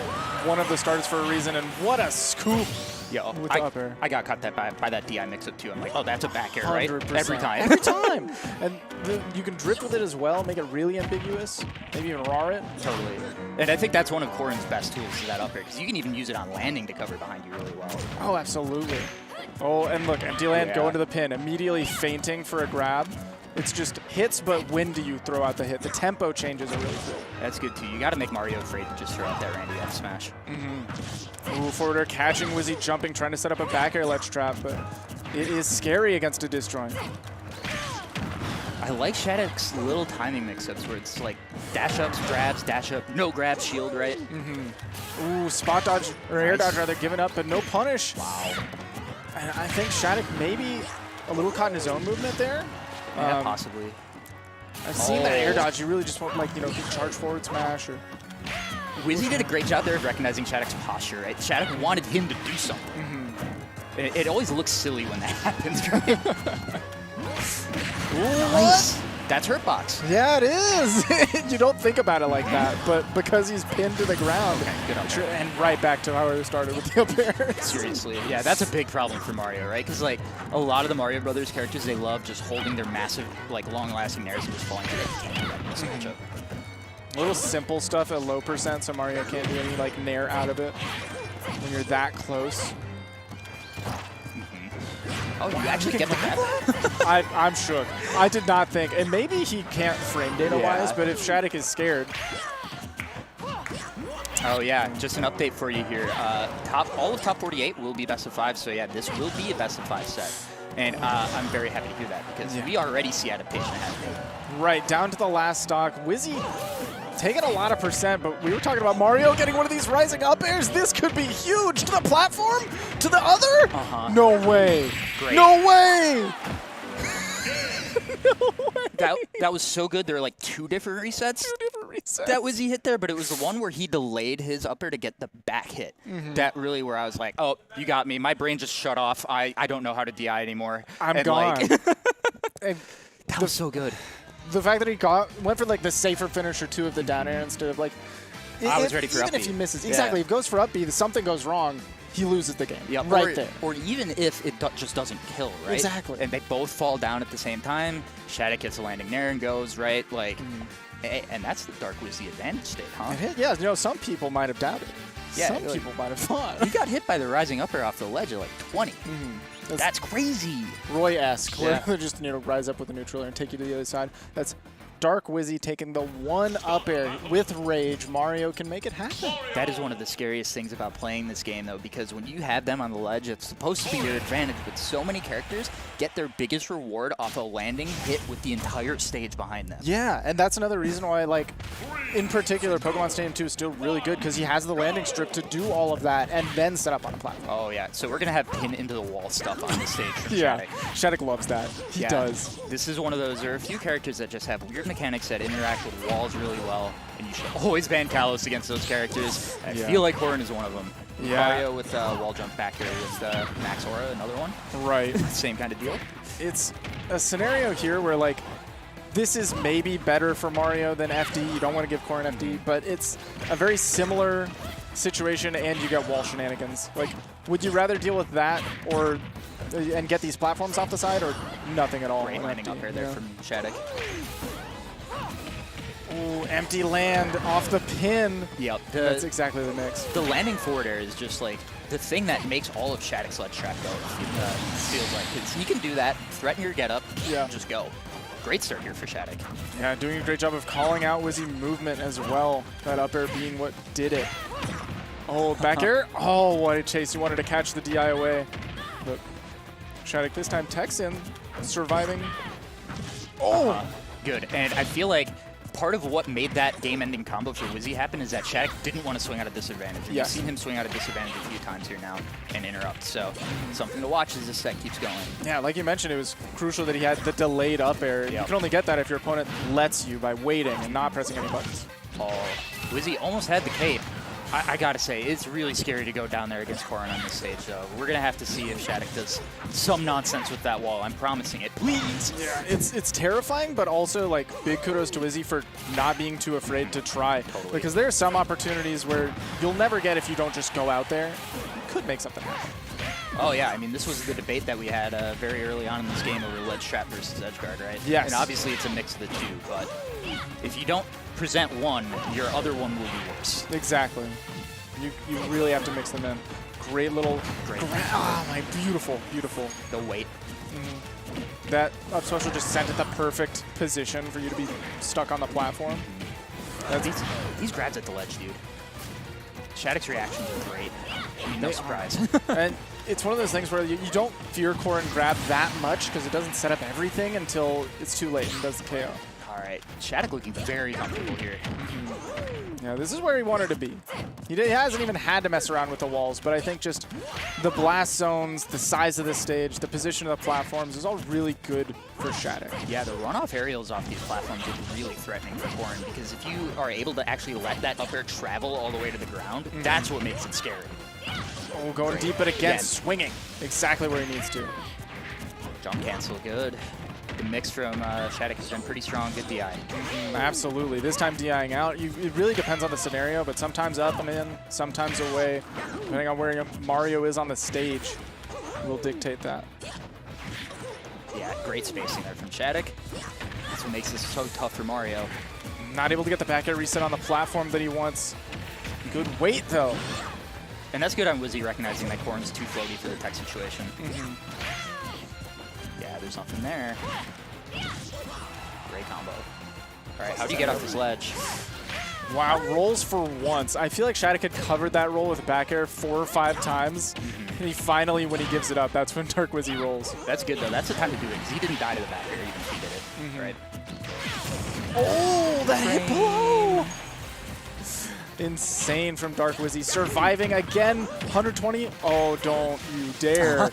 one of the starters for a reason, and what a scoop! Yo, with the up air. I got caught that by that DI mix-up too. I'm like, oh, that's a back air, right? 100%. Every time. Every time! And you can drift with it as well, make it really ambiguous, maybe even raw it. Totally. And I think that's one of Corrin's best tools is that up air, because you can even use it on landing to cover behind you really well. Oh, absolutely. Oh, and look, empty land, go into the pin, immediately feinting for a grab. It's just hits, but when do you throw out the hit? The tempo changes are really cool. That's good too. You got to make Mario afraid to just throw out that Randy F smash. Ooh, forward air catching Wizzy jumping, trying to set up a back air ledge trap, but it is scary against a disjoint. I like Shattuck's little timing mix-ups where it's like dash ups, grabs, dash up, no grab, shield, right? Ooh, spot dodge, or air dodge rather, giving up, but no punish. Wow. And I think Shattuck maybe a little caught in his own movement there. Yeah, possibly. I've seen that air dodge. You really just want, like, you know, charge forward smash or. Wizzy did a great job there of recognizing Shattuck's posture, right? Shattuck wanted him to do something. It always looks silly when that happens, right? Nice. That's Hurtbox. Yeah, it is. You don't think about it like that, but because he's pinned to the ground. Okay, good up there. And right back to how I started with the up air. Seriously. Yeah, that's a big problem for Mario, right? Because, like, a lot of the Mario Brothers characters, they love just holding their massive, like, long-lasting nairs and just falling through it. You can't do that in this matchup. Little simple stuff at low percent, so Mario can't do any, like, nair out of it when you're that close. Oh, you actually get the grab? I'm shook. I did not think, and maybe he can't frame data-wise, but if Shattuck is scared. Oh yeah, just an update for you here. All of top 48 will be best of 5, so yeah, this will be a best of 5 set. And I'm very happy to hear that because we already see adaptation happening. Right, down to the last stock. Wizzy taking a lot of percent, but we were talking about Mario getting one of these rising up airs. This could be huge. To the platform? To the other? No way. Great. No way. No way. That was so good. There were like 2 different resets. 2 different resets. That Wizzy hit there, but it was the one where he delayed his up air to get the back hit. That really where I was like, oh, you got me. My brain just shut off. I don't know how to DI anymore. I'm gone. Like, that was so good. The fact that he went for like the safer finisher 2 of the down air instead of like. I was ready for even up B. if he misses, exactly. If he goes for up B, something goes wrong, he loses the game. Yeah, right there. Or even if it just doesn't kill, right? Exactly. And they both fall down at the same time. Shattuck gets a landing there and goes right, like, and that's the Dark Wizzy advantage state, huh? Yeah, you know, some people might have doubted. Yeah, some people might have thought. He got hit by the rising up air off the ledge at like 20. That's crazy. Roy-esque, where they just rise up with a neutral air and take you to the other side. That's Dark Wizzy taking the one up air with rage. Mario can make it happen. That is one of the scariest things about playing this game, though, because when you have them on the ledge, it's supposed to be your advantage, but so many characters get their biggest reward off a landing hit with the entire stage behind them. Yeah, and that's another reason why, like, in particular, Pokemon Stadium 2 is still really good because he has the landing strip to do all of that and then set up on a platform. Oh, yeah. So we're going to have pin into the wall stuff on the stage from Yeah, Shattuck. Shattuck loves that. He does. This is one of those, there are a few characters that just have weird mechanics that interact with walls really well, and you should always ban Kalos against those characters. I Yeah. feel like Corrin is one of them. Yeah. Mario with wall jump back here with Max Aura, another one. Right. Same kind of deal. It's a scenario here where, like, this is maybe better for Mario than FD. You don't want to give Corrin FD, but it's a very similar situation, and you get wall shenanigans. Like, would you rather deal with that or and get these platforms off the side, or nothing at all? Great on landing FD? up air there Yeah. from Shattuck. Ooh, empty land off the pin. Yep. That's exactly the mix. The landing forward air is just like the thing that makes all of Shattuck's ledge trap go. Feels like, because he can do that, threaten your get up, Yeah. just go. Great start here for Shattuck. Yeah, doing a great job of calling out Wizzy movement as well. That up air being what did it. Oh, back air. Oh, what a chase. He wanted to catch the DI away. But Shattuck this time techs in, surviving. Oh! Good. And I feel like part of what made that game-ending combo for Wizzy happen is that Shattuck didn't want to swing out of disadvantage. And Yes. You've seen him swing out of disadvantage a few times here now and interrupt. So something to watch as this set keeps going. Yeah, like you mentioned, it was crucial that he had the delayed up air. You Yep. can only get that if your opponent lets you by waiting and not pressing any buttons. Oh, Wizzy almost had the cape. I gotta say, it's really scary to go down there against Corrin on this stage, though. We're gonna have to see if Shattuck does some nonsense with that wall. I'm promising it. Please! Yeah, it's terrifying, but also, like, big kudos to Wizzy for not being too afraid to try. Totally. Because there are some opportunities where you'll never get if you don't just go out there. You could make something happen. Oh, yeah. I mean, this was the debate that we had very early on in this game over ledge trap versus edge guard, right? Yes. And obviously, it's a mix of the two, but if you don't present one, your other one will be worse. Exactly. You really have to mix them in. Great little... Great. Oh, my beautiful, beautiful. The weight. That up special just sent it the perfect position for you to be stuck on the platform. These grabs at the ledge, dude. Shattuck's reactions are great. I mean, no They surprise. And it's one of those things where you don't fear Corrin grab that much because it doesn't set up everything until it's too late and does the KO. All right. Shattuck looking very comfortable here. Yeah, this is where he wanted to be. He hasn't even had to mess around with the walls, but I think just the blast zones, the size of the stage, the position of the platforms is all really good for Shattuck. Yeah, the runoff aerials off these platforms are really threatening for Corrin because if you are able to actually let that up air travel all the way to the ground, that's what makes it scary. Oh, going deep, but again, swinging exactly where he needs to. Jump cancel, good. The mix from Shattuck has been pretty strong, good DI. Absolutely. This time DIing out. It really depends on the scenario, but sometimes up and in, sometimes away. Depending on where Mario is on the stage, will dictate that. Yeah, great spacing there from Shattuck. That's what makes this so tough for Mario. Not able to get the back air reset on the platform that he wants. Good weight, though. And that's good on Wizzy recognizing that Corrin's too floaty for the tech situation. Yeah, there's nothing there. Great combo. All right, how do you get off this ledge? Wow, rolls for once. I feel like Shattuck had covered that roll with back air 4 or 5 times. And he finally, when he gives it up, that's when Dark Wizzy rolls. That's good, though. That's the time to do it, because he didn't die to the back air even if he did it. Right? Oh, that hit blow! Insane from Dark Wizzy. Surviving again, 120. Oh, don't you dare.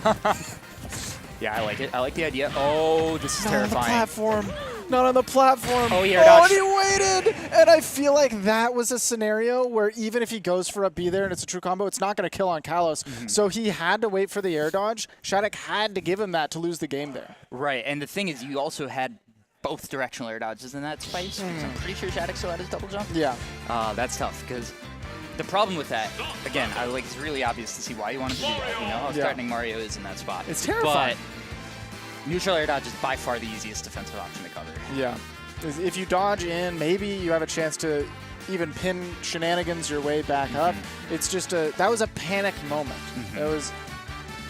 Yeah, I like it. I like the idea. Oh, this is Not on the terrifying. platform. Not on the platform. Oh, yeah, oh, dodge. and he waited. And I feel like that was a scenario where even if he goes for a B there and it's a true combo, it's not going to kill on Kalos. So he had to wait for the air dodge. Shattuck had to give him that to lose the game there. Right, and the thing is, you also had both directional air dodges in that space. I'm pretty sure Shattuck still had his double jump. Yeah. That's tough, because the problem with that, again, it's really obvious to see why you wanted to do that. You know how threatening Mario is in that spot. It's terrifying. But neutral air dodge is by far the easiest defensive option to cover. Yeah. If you dodge in, maybe you have a chance to even pin shenanigans your way back up. It's just that was a panic moment. That was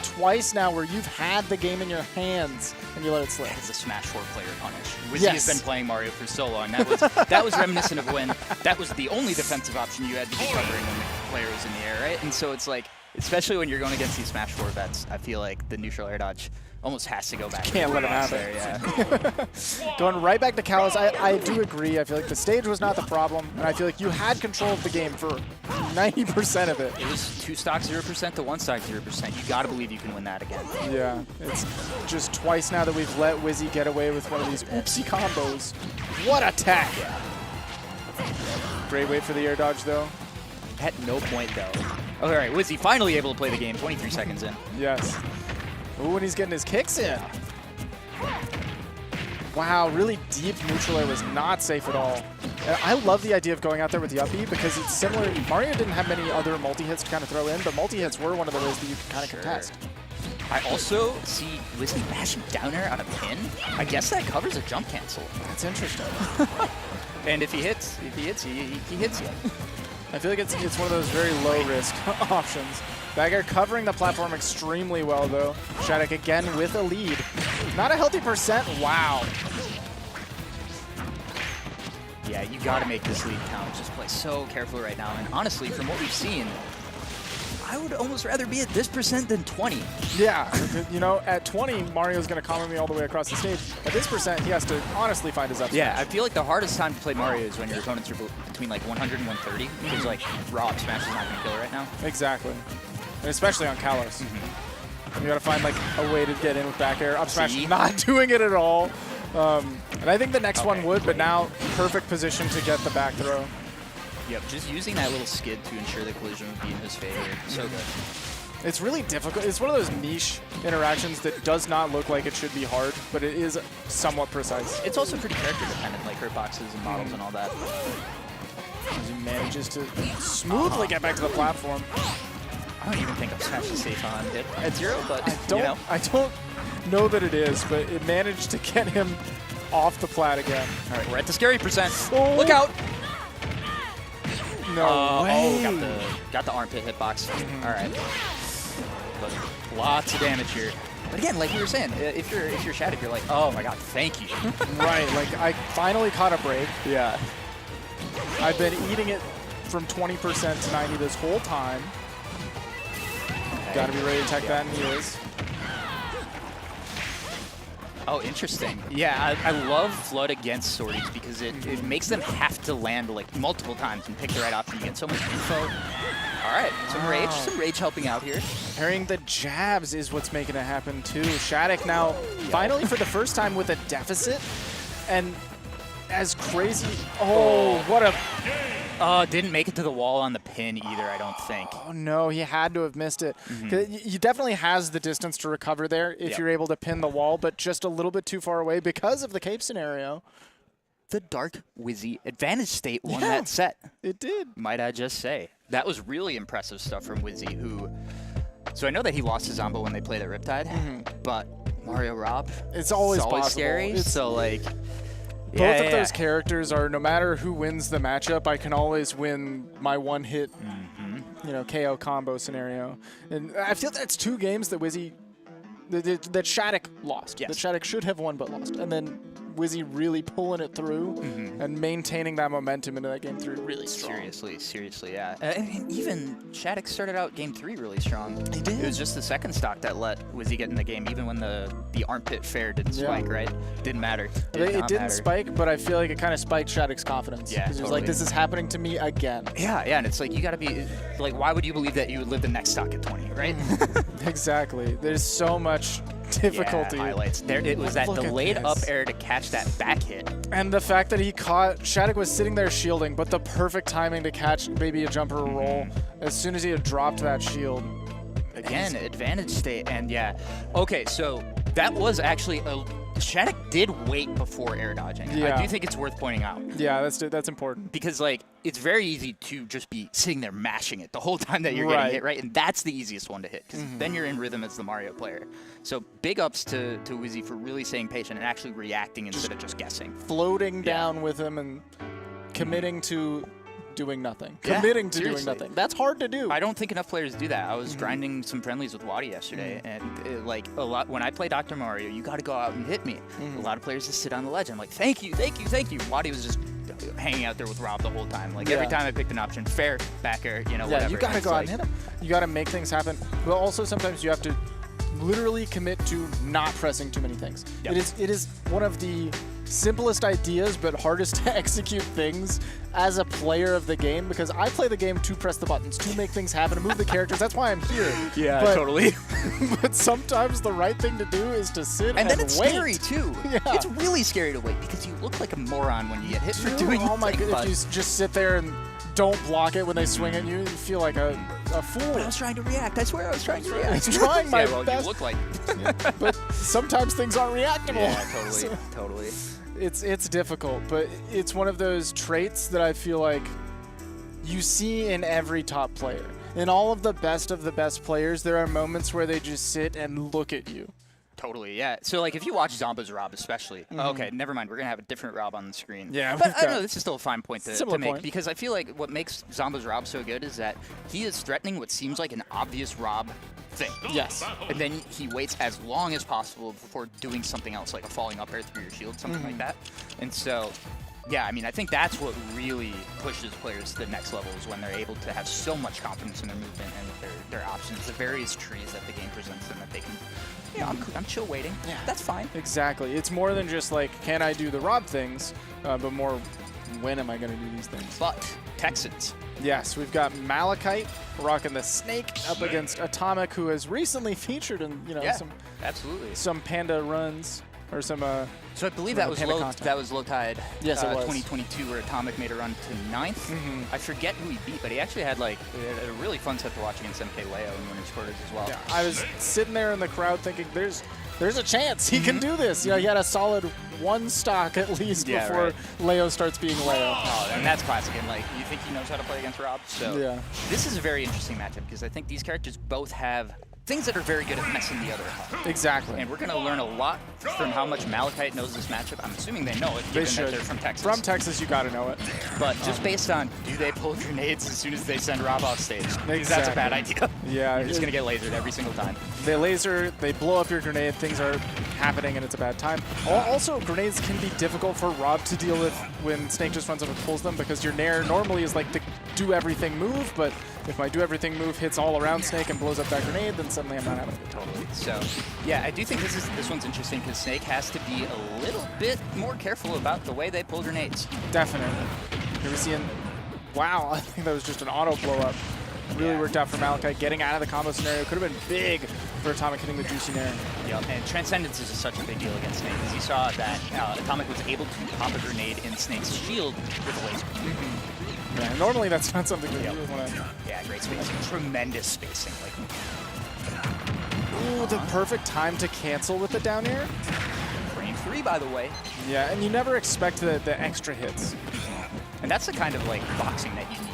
twice now where you've had the game in your hands and you let it slip. It's a Smash 4 player punish. Wizzy has been playing Mario for so long. That was reminiscent of when that was the only defensive option you had to be covering when the player was in the air, right? And so it's like, especially when you're going against these Smash 4 vets, I feel like the neutral air dodge almost has to go back. Can't let him have there, it. Yeah. Going right back to Kalos, I do agree. I feel like the stage was not the problem, and I feel like you had control of the game for 90% of it. It was 2 stock 0% to 1 stock 0%. You got to believe you can win that again. Yeah, it's just twice now that we've let Wizzy get away with one of these oopsie combos. What a tech! Great wait for the air dodge, though. At no point, though. Oh, all right, Wizzy finally able to play the game, 23 seconds in. Yes. Ooh, and he's getting his kicks in. Wow, really deep neutral air was not safe at all. And I love the idea of going out there with the up B because it's similar. Mario didn't have many other multi-hits to kind of throw in, but multi-hits were one of the ways that you could kind of contest. I also see Wizzy mashing down air on a pin. I guess that covers a jump cancel. That's interesting. And if he hits, he hits you. I feel like it's one of those very low-risk options. Back air covering the platform extremely well, though. Shattuck again with a lead. Not a healthy percent. Wow. Yeah, you got to make this lead count. Just play so careful right now. And honestly, from what we've seen, I would almost rather be at this percent than 20. Yeah, you know, at 20, Mario's going to combo me all the way across the stage. At this percent, he has to honestly find his up Yeah, smash. I feel like the hardest time to play Mario is when your opponents are between like 100 and 130, because like raw up smash is not going to kill right now. Exactly. And especially on Kalos. You got to find like a way to get in with back air. Up smash not doing it at all. And I think the next one would, but now perfect position to get the back throw. Yep, just using that little skid to ensure the collision would be in his favor. So good. It's really difficult. It's one of those niche interactions that does not look like it should be hard, but it is somewhat precise. It's also pretty character dependent, like hurt boxes and models and all that. As he manages to smoothly get back to the platform. I don't even think up smash is safe on hit at 0, but I don't know that it is, but it managed to get him off the plat again. All right, we're at the scary percent. Oh. Look out! No way. Oh, got the armpit hitbox. All right. But lots of damage here. But again, like you were saying, if you're Shattuck, you're like, oh my god, thank you. Right, like I finally caught a break. Yeah. I've been eating it from 20% to 90 this whole time. Got to be ready to tech that, and he is. Oh, interesting. Yeah, I love Flood against Swordies because it makes them have to land like multiple times and pick the right option. You get so much info. All right, some rage helping out here. Parrying the jabs is what's making it happen too. Shattuck now finally for the first time with a deficit, and as crazy. Oh, what a. Didn't make it to the wall on the pin either, I don't think. Oh no, he had to have missed it. He definitely has the distance to recover there if you're able to pin the wall, but just a little bit too far away because of the cape scenario. The Dark Wizzy advantage state won that set. It did. Might I just say. That was really impressive stuff from Wizzy, who... So I know that he lost to Zombo when they played at Riptide, but Mario Rob... It's always possible. Scary, so like... Both of those characters are, no matter who wins the matchup, I can always win my one-hit, you know, KO combo scenario. And I feel that's 2 games that Wizzy, that Shattuck lost. That Shattuck should have won but lost. And then Wizzy really pulling it through and maintaining that momentum into that game 3 really strong. Seriously, yeah. And even Shattuck started out game 3 really strong. He did. It was just the second stock that let Wizzy get in the game, even when the armpit fair didn't spike, right? Didn't matter. It didn't spike, but I feel like it kind of spiked Shattuck's confidence. Yeah, Because he was like, this is happening to me again. Yeah, and it's like, you gotta be, like, why would you believe that you would live the next stock at 20, right? Exactly. There's so much difficulty. Yeah, highlights. There, it was that delayed up air to catch that back hit. And the fact that he caught, Shattuck was sitting there shielding, but the perfect timing to catch maybe a jumper or roll as soon as he had dropped that shield. Again, advantage state, and yeah. Okay, so that was actually Shattuck did wait before air dodging. Yeah. I do think it's worth pointing out. Yeah, that's important. Because, like, it's very easy to just be sitting there mashing it the whole time that you're getting hit, right? And that's the easiest one to hit, because then you're in rhythm as the Mario player. So big ups to Wizzy for really staying patient and actually reacting instead of just guessing. Floating down with him and committing to doing nothing. Committing to doing nothing. That's hard to do. I don't think enough players do that. I was grinding some friendlies with Waddy yesterday, and like a lot when I play Dr. Mario, you got to go out and hit me. A lot of players just sit on the ledge. I'm like, thank you. Waddy was just hanging out there with Rob the whole time. Like every time I picked an option, fair, back air, you know, whatever. Yeah, you got to go out and hit him. You got to make things happen. But also sometimes you have to literally commit to not pressing too many things. It is one of the simplest ideas but hardest to execute things as a player of the game, because I play the game to press the buttons, to make things happen, to move the characters. That's why I'm here. Yeah, but, totally. But sometimes the right thing to do is to sit And then it's wait. scary too. Yeah. It's really scary to wait because you look like a moron when you get hit for doing Oh my the thing, god, if you just sit there and don't block it when they swing at you, you feel like a fool. But I was trying to react. I swear I was trying to react. I'm trying my yeah, well, best. you look like. But sometimes things aren't reactable. Yeah, totally, So totally. it's difficult, but it's one of those traits that I feel like you see in every top player. In all of the best players, there are moments where they just sit and look at you. Totally, yeah. So, like, if you watch Zomba's Rob especially, okay, never mind. We're going to have a different Rob on the screen. Yeah, but we've I don't got know. This is still a fine point to similar make point. because I feel like what makes Zomba's Rob so good is that he is threatening what seems like an obvious Rob thing. Yes. And then he waits as long as possible before doing something else, like a falling up air through your shield, something like that. And so, yeah, I mean, I think that's what really pushes players to the next level is when they're able to have so much confidence in their movement and their options, the various trees that the game presents them that they can, you know, I'm chill waiting. Yeah. That's fine. Exactly. It's more than just like, can I do the Rob things, but more, when am I going to do these things? But Texans. Yes, we've got Malachite rocking the snake up against Atomic, who has recently featured in absolutely. some Panda runs or some. So I believe some that was Panda low. content. That was low tide. Yes, it was. 2022, where Atomic made a run to 9th. I forget who he beat, but he actually had like a really fun set to watch against MK Leo in winners quarters as well. Yeah, I was sitting there in the crowd thinking, there's a chance he can do this. You know, he had a solid one stock at least before Leo starts being Leo. Oh, and that's classic. And like, you think he knows how to play against Rob? So Yeah. this is a very interesting matchup because I think these characters both have things that are very good at messing the other up. Exactly. And we're going to learn a lot from how much Malachite knows this matchup. I'm assuming they know it, given that they're from Texas. From Texas, you got to know it. But just based on, do they pull grenades as soon as they send Rob off stage? Because that's a Exactly. bad idea. Yeah. You're just going to get lasered every single time. They laser, they blow up your grenade, things are happening and it's a bad time. Also, grenades can be difficult for Rob to deal with when Snake just runs up and pulls them, because your Nair normally is like the do everything move, but if my do everything move hits all around Snake and blows up that grenade, then suddenly I'm not having it. Totally. So, yeah, I do think this one's interesting because Snake has to be a little bit more careful about the way they pull grenades. Definitely. Here we see wow, I think that was just an auto blow up. Really worked out for Malachite. Getting out of the combo scenario could have been big for Atomic hitting the juicy Nair. Yep, and Transcendence is such a big deal against Snake, because you saw that Atomic was able to pop a grenade in Snake's shield with a laser. Yeah, normally that's not something that you would want to. Yeah, great spacing. Tremendous spacing. Ooh, the perfect time to cancel with the down air. Frame 3, by the way. Yeah, and you never expect the extra hits. And that's the kind of like boxing that you need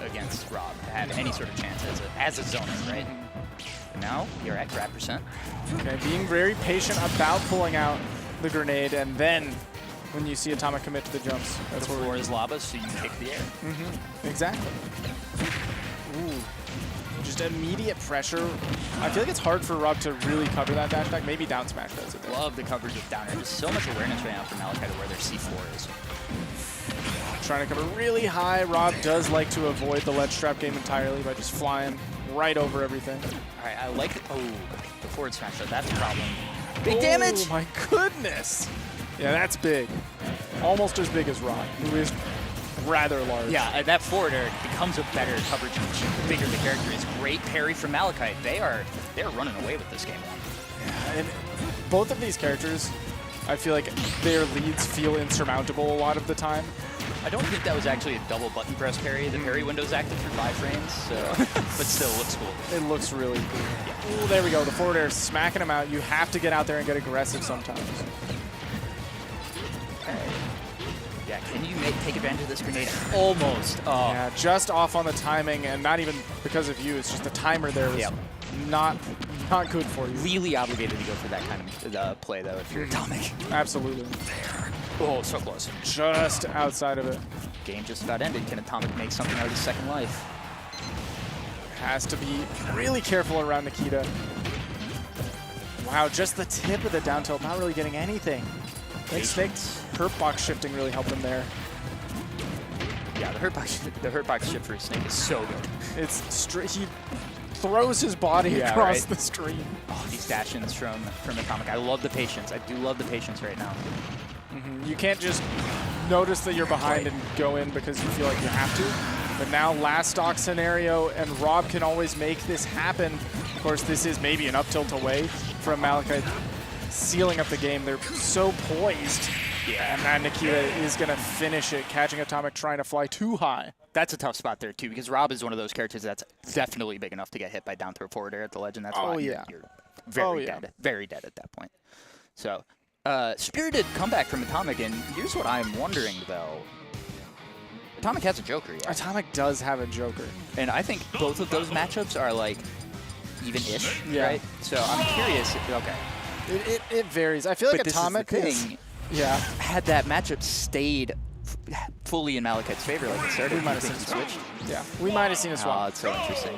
against Rob to have any sort of chance as a zoner, right? And now you're at grab percent. Okay, being very patient about pulling out the grenade, and then when you see Atomic commit to the jumps, that's The where floor is lava, so you kick the air. Exactly. Ooh. Just immediate pressure. I feel like it's hard for Rob to really cover that dash attack. Maybe down smash does it there. Love the coverage of down air. There's so much awareness right now from Malachite of where their C4 is. Trying to cover really high. Rob does like to avoid the ledge trap game entirely by just flying right over everything. All right, I like the forward smash though. That's a problem. Big damage! Oh my goodness. Yeah, that's big. Almost as big as Rob, who is rather large. Yeah, and that forward air becomes a better coverage the bigger the character is. Great parry from Malachite. They're running away with this game. Yeah, and both of these characters, I feel like their leads feel insurmountable a lot of the time. I don't think that was actually a double button press parry. The parry window's active for 5 frames, so but still looks cool. It looks really cool. Yeah. Ooh, there we go. The forward air smacking him out. You have to get out there and get aggressive sometimes. Yeah, can you take advantage of this grenade? Almost. Oh. Yeah, just off on the timing, and not even because of you. It's just the timer there was not good for you. Really obligated to go for that kind of play, though, if you're Atomic. Absolutely. Oh, so close. Just outside of it. Game just about ended. Can Atomic make something out of his second life? Has to be really careful around Nikita. Wow, just the tip of the down tilt, not really getting anything. Snake's hurtbox shifting really helped him there. Yeah, the hurtbox shift for Snake is so good. It's straight. He throws his body across right. the screen. Oh, these dash-ins from Atomic. I love the patience. I do love the patience right now. You can't just notice that you're behind and go in because you feel like you have to. But now last stock scenario, and Rob can always make this happen. Of course, this is maybe an up tilt away from Malachite sealing up the game. They're so poised. Yeah, and now Nikita is going to finish it, catching Atomic trying to fly too high. That's a tough spot there, too, because Rob is one of those characters that's definitely big enough to get hit by down throw forward air at the Legend. That's why you're very dead at that point. So, spirited comeback from Atomic, and here's what I'm wondering, though. Atomic has a Joker, yeah. Atomic does have a Joker. And I think both of those matchups are, like, even-ish, right? So I'm curious. Okay. It varies. I feel like Atomic thing. Yeah. Had that matchup stayed fully in Malachite's favor, like it started, we might have seen he a swap. switched. Yeah, we might have seen a swap. Oh, it's so interesting.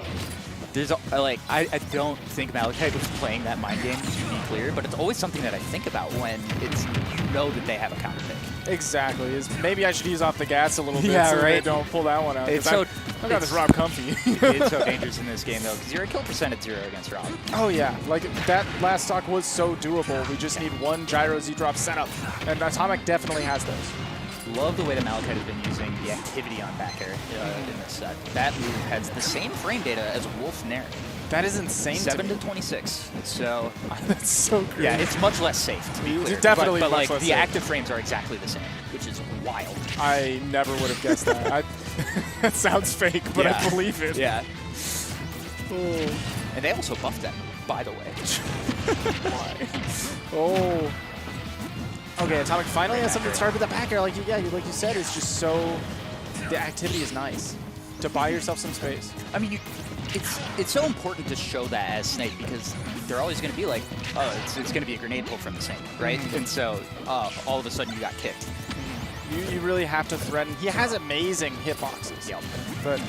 There's like I don't think Malachite was playing that mind game, to be clear, but it's always something that I think about when it's that they have a counter pick. Exactly. Is maybe I should ease off the gas a little bit Yeah, so right. they don't pull that one out. It's so I got this Rob comfy. It's so dangerous in this game though, because you're a kill percent at 0 against Rob. Oh yeah, like that last stock was so doable. We just need one gyro Z-drop setup, and Atomic definitely has those. Love the way that Malachite has been using the activity on back air in this set. That move has the same frame data as Wolf Nair. That is insane. 7 to 26. So that's so crazy. Yeah, it's much less safe to be clear. It's definitely but much like less the safe. active frames are exactly the same, which is wild. I never would have guessed that. That sounds fake, but I believe it. Yeah. Oh. And they also buffed them, by the way. Why? Oh. Okay, Atomic finally has something to start with the back air. Like you said, it's just so. The activity is nice to buy yourself some space. I mean, it's so important to show that as Snake because they're always going to be like, oh, it's going to be a grenade pull from the Snake, right? And so all of a sudden you got kicked. You really have to threaten. He has amazing hitboxes. Yep. But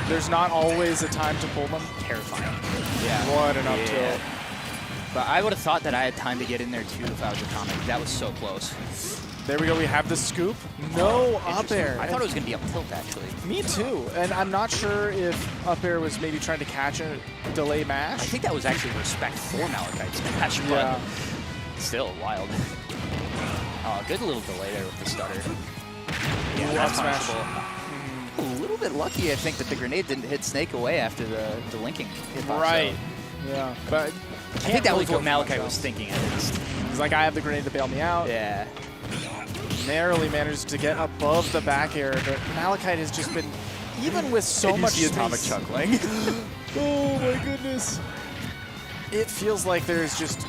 there's not always a time to pull them. Terrifying. Yeah. What an up tilt. But I would have thought that I had time to get in there too if I was Atomic. That was so close. There we go. We have the scoop. No up air. I thought it was going to be up tilt, actually. Me too. And I'm not sure if up air was maybe trying to catch a delay mash. I think that was actually respect for Malachite's smash, but still wild. Oh, good little delay there with the stutter. Yeah, that's smashable. A little bit lucky, I think, that the grenade didn't hit Snake away after the linking hitbox. Right. Yeah. But I think that was what Malachite was thinking, at least. He's like, I have the grenade to bail me out. Yeah. Narrowly managed to get above the back air, but Malachite has just been, even with so much space. Atomic chuckling. Oh my goodness. It feels like there's just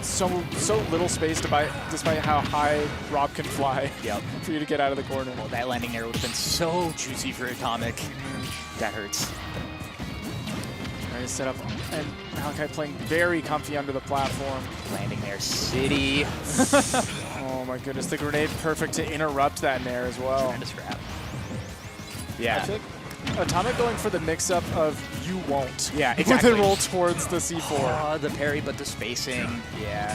so little space despite how high Rob can fly for you to get out of the corner. Well, that landing there would have been so juicy for Atomic. That hurts. Nice setup, and Malachite playing very comfy under the platform. Landing there, City. Oh my goodness, the grenade perfect to interrupt that nair as well. Tremendous grab. Yeah. I think Atomic going for the mix-up of you won't. Yeah, exactly. With the roll towards the C4. Oh, the parry, but the spacing. Yeah.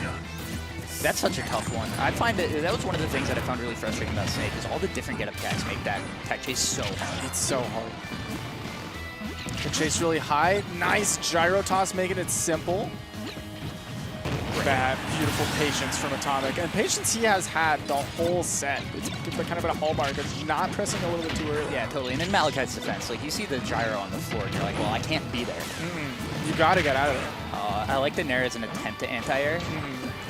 That's such a tough one. I find that was one of the things that I found really frustrating about Snake is all the different get-up attacks make that attack chase so hard. It's so hard. The chase really high. Nice gyro toss, making it simple. Bad, beautiful patience from Atomic. And patience he has had the whole set. It's kind of a hallmark of not pressing a little bit too early. Yeah, totally. And in Malachite's defense, like you see the gyro on the floor and you're like, well, I can't be there. You gotta get out of there. I like the Nair as an attempt to anti-air.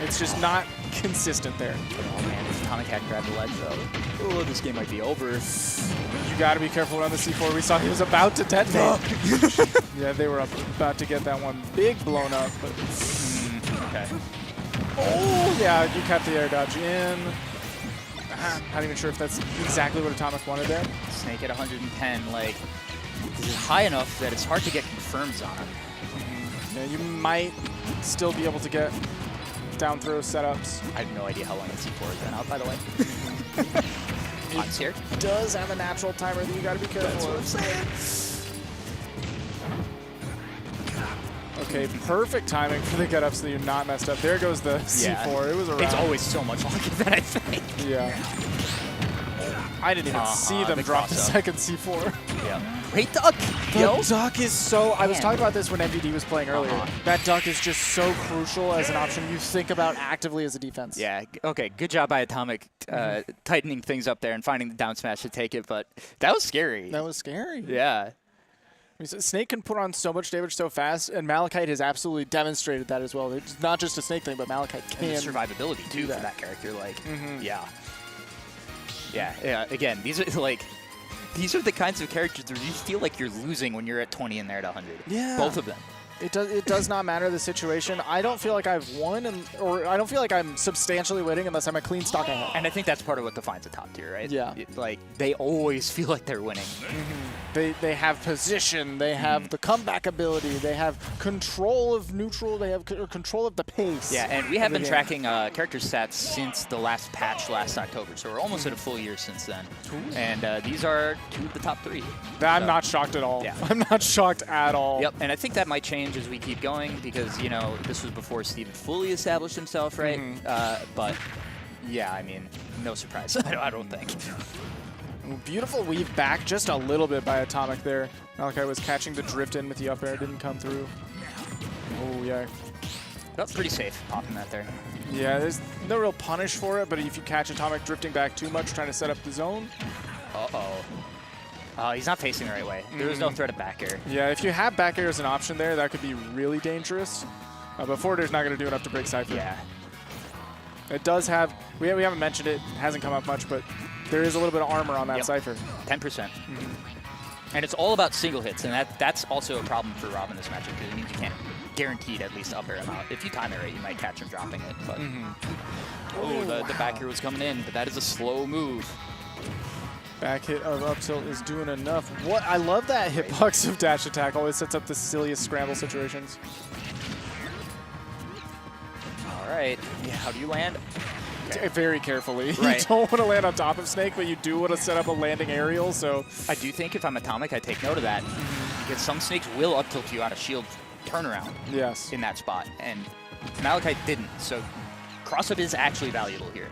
It's just not consistent there. Oh man, if Atomic had grabbed the ledge though, oh, this game might be over. You gotta be careful around the C4. We saw he was about to detonate. Yeah, they were about to get that one big blown up. But okay. Oh, yeah, you cut the air dodge in. Not even sure if that's exactly what Atomic wanted there. Snake at 110, like, this is high enough that it's hard to get confirms on him. Yeah, you might still be able to get down throw setups. I have no idea how long the C4 has been out, by the way. It's here. Does have a natural timer that you gotta be careful That's what I'm saying. Okay, perfect timing for the get up so that you're not messed up. There goes the C4. It was around. It's always so much longer than I think. Yeah. I didn't even see them the drop the cross-up. second C4. Yeah. Great duck. The duck is so... I was Man. talking about this when MVD was playing earlier. That duck is just so crucial as an option you think about actively as a defense. Yeah, okay, good job by Atomic tightening things up there and finding the down smash to take it, but that was scary. That was scary. Yeah. I mean, Snake can put on so much damage so fast, and Malachite has absolutely demonstrated that as well. It's not just a Snake thing, but Malachite And can. the survivability, too, for that character. Like, yeah. Again, these are, like... These are the kinds of characters where you feel like you're losing when you're at 20 and they're at 100. Yeah. Both of them. It does not matter the situation. I don't feel like I've won, or I don't feel like I'm substantially winning unless I'm a clean stock ahead. And I think that's part of what defines a top tier, right? Yeah. Like, they always feel like they're winning. They have position, they have the comeback ability, they have control of neutral, they have control of the pace. Yeah, and we have been tracking character stats since the last patch last October, so we're almost at a full year since then. And these are 2 of the top 3. I'm not shocked at all. Yeah. I'm not shocked at all. Yep, and I think that might change as we keep going because, you know, this was before Steven fully established himself, right? But, yeah, I mean, no surprise, I don't think. Beautiful weave back just a little bit by Atomic there. Malachi was catching the drift in with the up air, didn't come through. Oh, yeah. That's pretty safe, popping that there. Yeah, there's no real punish for it, but if you catch Atomic drifting back too much, trying to set up the zone. He's not facing the right way. There was no threat of back air. Yeah, if you have back air as an option there, that could be really dangerous. But forward air's not going to do enough to break Cypher. Yeah. It does have, we haven't mentioned it, hasn't come up much, but there is a little bit of armor on that Cypher. 10%. And it's all about single hits, and that's also a problem for Rob in this matchup because it means you can't guaranteed at least up air amount. If you time it right, you might catch him dropping it. But the back air was coming in, but that is a slow move. Back hit of up tilt is doing enough. What I love that hitbox of dash attack. Always sets up the silliest scramble situations. All right. Yeah, how do you land? Okay. Very carefully. Right. You don't want to land on top of Snake, but you do want to set up a landing aerial. So I do think if I'm Atomic, I take note of that because some Snakes will up tilt you out of shield turnaround. Yes. In that spot, and Malachite didn't. So cross-up is actually valuable here.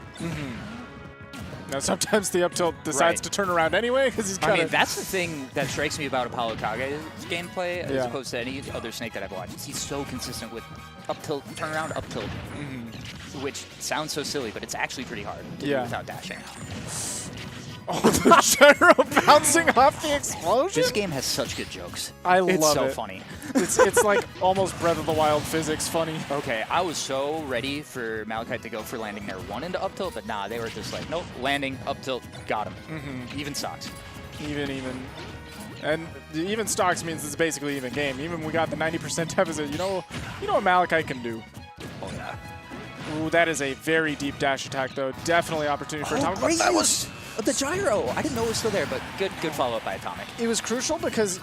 Now sometimes the up tilt decides to turn around anyway because he's kind of. I mean, that's the thing that strikes me about Apollo Kage's gameplay as opposed to any other Snake that I've watched. He's so consistent with up tilt, turnaround, up tilt, which sounds so silly, but it's actually pretty hard to do without dashing. Oh, the gyro bouncing off the explosion. This game has such good jokes. I love it. It's so funny. It's like almost Breath of the Wild physics funny. Okay, I was so ready for Malachite to go for landing their 1 into up tilt, but nah, they were just like, nope, landing, up tilt, got him. Even stocks. Even. And the even stocks means it's basically even game. Even we got the 90% deficit. You know what Malachite can do. Oh yeah. Ooh, that is a very deep dash attack though. Definitely opportunity for Atomic. Great that was the gyro. I didn't know it was still there, but good follow up by Atomic. It was crucial because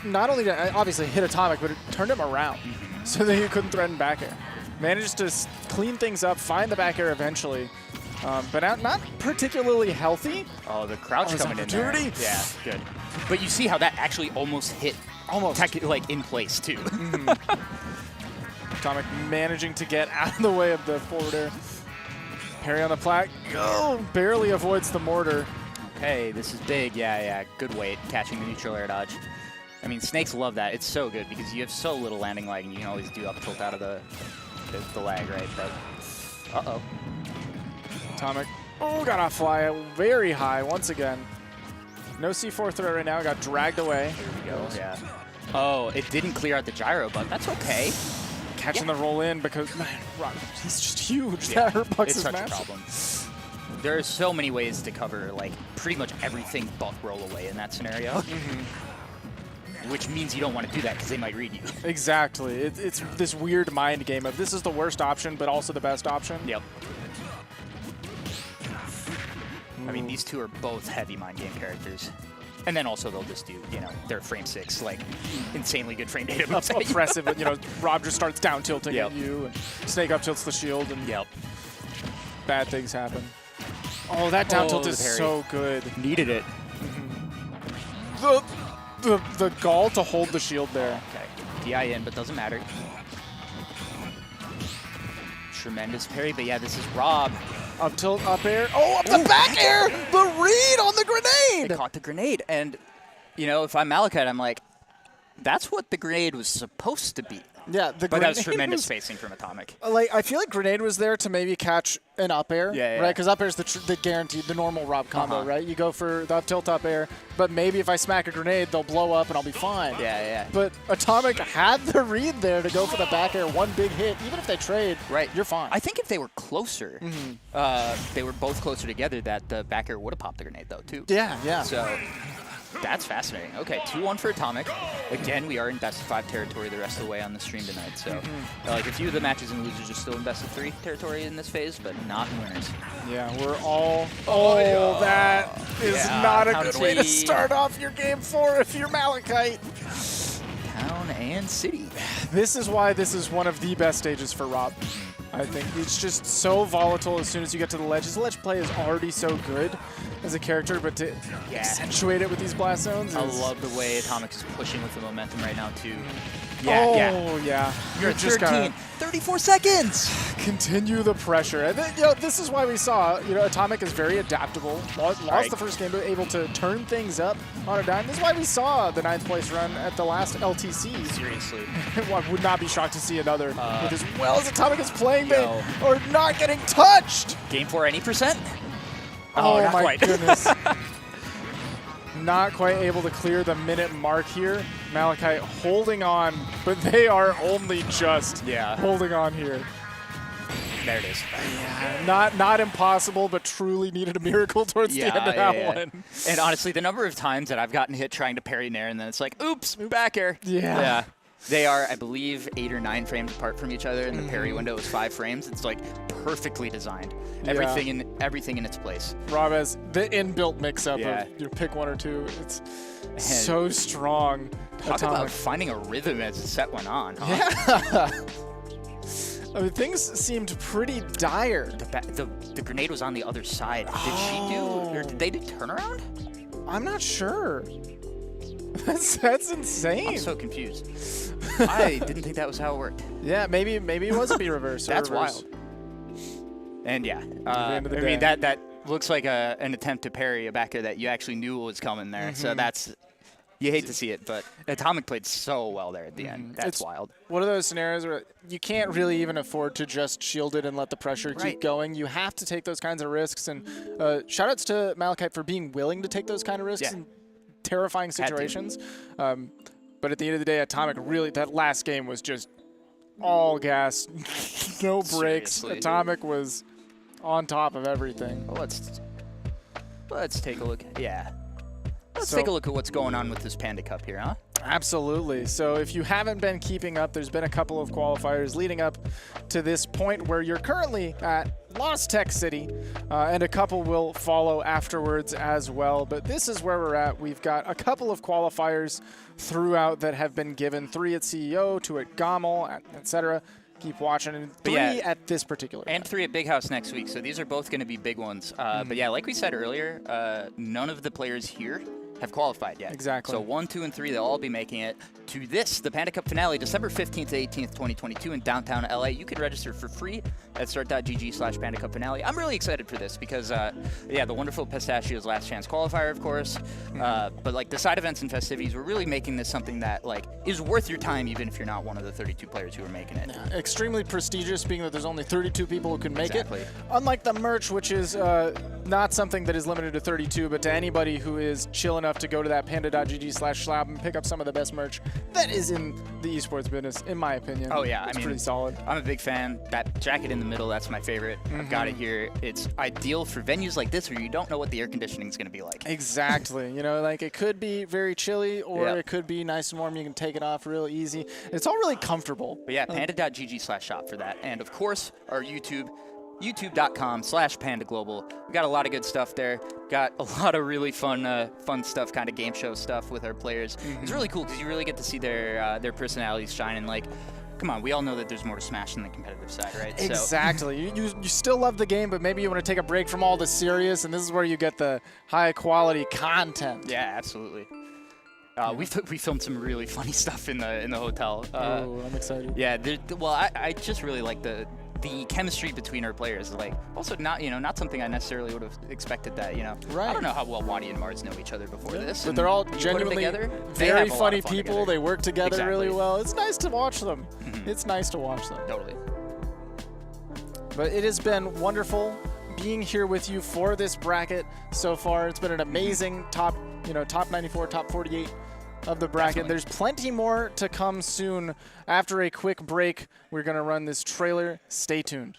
not only did it obviously hit Atomic, but it turned him around so that he couldn't threaten back air. Managed to clean things up, find the back air eventually, but not particularly healthy. Oh, the crouch coming in there. Yeah, good. But you see how that actually almost hit, like in place too. Atomic managing to get out of the way of the forward air. Parry on the plat. Oh, barely avoids the mortar. Okay, this is big. Yeah. Good weight, catching the neutral air dodge. I mean, Snakes love that. It's so good because you have so little landing lag, and you can always do up tilt out of the lag, right? But Atomic. Oh, got off fly very high once again. No C4 threat right now. Got dragged away. There we go. Yeah. Oh, it didn't clear out the gyro, but that's okay. Catching the roll in because, man, he's just huge. That Hungrybox is such massive. a problem. There are so many ways to cover like pretty much everything but roll away in that scenario. Which means you don't want to do that because they might read you. Exactly. It's this weird mind game of this is the worst option, but also the best option. Yep. I mean, these two are both heavy mind game characters. And then also they'll just do, their frame 6, like, insanely good frame data moves. Oppressive, Rob just starts down tilting at you, and Snake up tilts the shield, and bad things happen. Oh, that down tilt is so good. Needed it. The gall to hold the shield there. Okay. DI in, but doesn't matter. Tremendous parry, but yeah, this is Rob. Up tilt, up air. Oh, up the back air! The read on the grenade! They caught the grenade. And, you know, if I'm Malachite, I'm like, that's what the grenade was supposed to be. Yeah, but that was tremendous spacing from Atomic. Like, I feel like grenade was there to maybe catch an up air, right? Because up air is the guaranteed, the normal Rob combo, right? You go for the up tilt, up air, but maybe if I smack a grenade, they'll blow up and I'll be fine. Yeah. But Atomic had the read there to go for the back air, one big hit. Even if they trade, you're fine. I think if they were closer, they were both closer together, that the back air would have popped the grenade, though, too. Yeah. So that's fascinating. Okay, 2-1 for Atomic. Again, we are in best of 5 territory the rest of the way on the stream tonight. So, like, a few of the matches and losers are still in best of 3 territory in this phase, but not in winners. Yeah, we're all. Oh, that is not a good way to start off your game 4 if you're Malachite. Town and City. This is why this is one of the best stages for Rob. I think it's just so volatile as soon as you get to the ledge. His ledge play is already so good as a character, but to accentuate it with these blast zones I love the way Atomic is pushing with the momentum right now, too. Yeah. You're at 13. 34 seconds! Continue the pressure. And then, this is why we saw, Atomic is very adaptable. Lost the first game, but able to turn things up on a dime. This is why we saw the 9th place run at the last LTC. Seriously. I would not be shocked to see another with as well as Atomic is playing, or not getting touched. Game 4, any percent? Oh, not my quite. goodness. Not quite able to clear the minute mark here. Malachite holding on, but they are only just holding on here. There it is. Yeah, not impossible, but truly needed a miracle towards the end of that one. And honestly, the number of times that I've gotten hit trying to parry Nair, and then it's like, oops, back air. Yeah. They are, I believe, 8 or 9 frames apart from each other, and the parry window is 5 frames. It's like perfectly designed. Everything in its place. Rob has the inbuilt mix-up of you pick one or two. It's so strong. Talk about finding a rhythm as the set went on. Yeah. I mean, things seemed pretty dire. The grenade was on the other side. Did she do, or did they do turnaround? I'm not sure. That's insane. I'm so confused. I didn't think that was how it worked. Yeah, maybe it was a B reverse. That's reverse. wild. And I mean that looks like an attempt to parry a backer that you actually knew was coming there. So that's, you hate to see it, but Atomic played so well there at the end. That's wild. One of those scenarios where you can't really even afford to just shield it and let the pressure keep going. You have to take those kinds of risks. And shout-outs to Malachite for being willing to take those kind of risks in terrifying situations. But at the end of the day, Atomic really, that last game was just all gas, no brakes. Seriously. Atomic was on top of everything. Well, let's take a look. Let's take a look at what's going on with this Panda Cup here, huh? Absolutely. So if you haven't been keeping up, there's been a couple of qualifiers leading up to this point where you're currently at Lost Tech City, and a couple will follow afterwards as well. But this is where we're at. We've got a couple of qualifiers throughout that have been given. 3 at CEO, 2 at Gommel, etc. Keep watching, and 3 at this particular and event. 3 at Big House next week. So these are both going to be big ones. But yeah, like we said earlier, none of the players here have qualified yet. Exactly. So 1, 2, and 3, they'll all be making it to this, the Panda Cup finale, December 15th to 18th, 2022 in downtown LA. You can register for free at start.gg/Panda Cup finale. I'm really excited for this because, the wonderful Pistachio's last chance qualifier, of course. But like the side events and festivities, we're really making this something that like is worth your time, even if you're not one of the 32 players who are making it. Yeah, extremely prestigious, being that there's only 32 people who can make it. Exactly. Unlike the merch, which is not something that is limited to 32, but to anybody who is chill enough to go to that panda.gg/schlab and pick up some of the best merch that is in the esports business, in my opinion. Oh yeah, it's I mean, pretty solid. I'm a big fan. That jacket in the middle, that's my favorite. I've got it here. It's ideal for venues like this where you don't know what the air conditioning is going to be like. Exactly. Like it could be very chilly, or it could be nice and warm. You can take it off real easy. It's all really comfortable. But yeah, panda.gg/shop for that. And of course, our youtube.com/pandaglobal. We got a lot of good stuff there. Got a lot of really fun stuff, kind of game show stuff with our players. It's really cool because you really get to see their personalities shine. And like, come on, we all know that there's more to Smash than the competitive side, right? Exactly. You still love the game, but maybe you want to take a break from all the serious, and this is where you get the high quality content. Yeah, absolutely. We filmed some really funny stuff in the hotel. I'm excited. Yeah, well, I just really like the the chemistry between our players is like also not not something I necessarily would have expected that Right. I don't know how well Wadi and Mars know each other before this, But and they're all you put 'em genuinely together, they very have a lot funny of fun people. together. They work together really Exactly. well. It's nice to watch them. It's nice to watch them. Totally. But it has been wonderful being here with you for this bracket so far. It's been an amazing top 94, top 48 of the bracket. Definitely. There's plenty more to come soon. After a quick break, we're going to run this trailer. Stay tuned.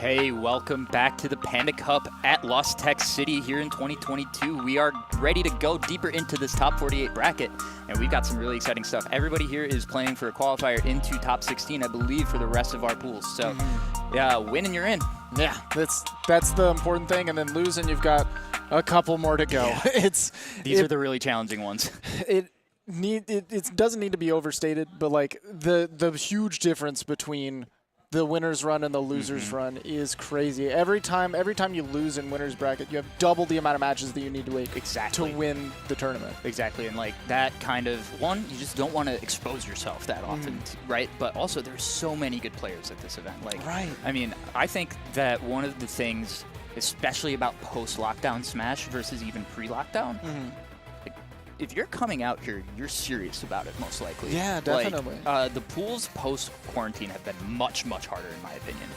Hey, welcome back to the Panda Cup at Lost Tech City here in 2022. We are ready to go deeper into this top 48 bracket, and we've got some really exciting stuff. Everybody here is playing for a qualifier into top 16, I believe, for the rest of our pools. So, yeah, win and you're in. Yeah, that's the important thing, and then lose and you've got a couple more to go. Yeah. These are the really challenging ones. It doesn't need to be overstated, but like the huge difference between the winner's run and the loser's run is crazy. Every time you lose in winner's bracket, you have double the amount of matches that you need to win to win the tournament. Exactly, and like that kind of one, you just don't want to expose yourself that often, right? But also, there's so many good players at this event. Like, I mean, I think that one of the things, especially about post-lockdown Smash versus even pre-lockdown, if you're coming out here, you're serious about it, most likely. Yeah, definitely. Like, the pools post-quarantine have been much, much harder, in my opinion.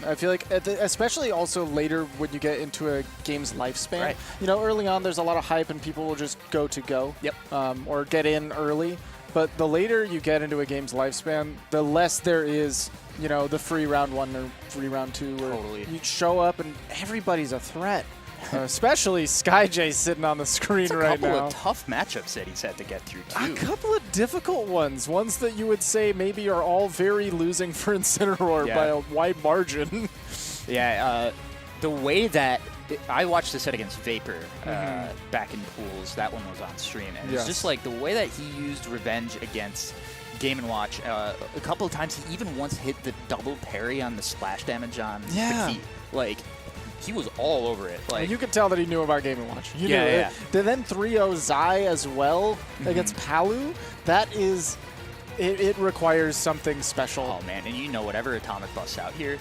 I feel like, especially also later when you get into a game's lifespan. You know, early on, there's a lot of hype and people will just go to go. Or get in early. But the later you get into a game's lifespan, the less there is, you know, the free round 1 or free round 2. Where you show up and everybody's a threat. Especially SkyJ sitting on the screen right now. A couple of tough matchups that he's had to get through, too. A couple of difficult ones. Ones that you would say maybe are all very losing for Incineroar by a wide margin. The way that I watched the set against Vapor back in pools. That one was on stream. And it's just like the way that he used Revenge against Game & Watch. A couple of times he even once hit the double parry on the splash damage on the key. Like, he was all over it. Like, you could tell that he knew about Game & Watch. You knew it. Then 3-0 Zai as well against Palu. That is, it requires something special. Oh, man. And you know, whatever Atomic busts out here,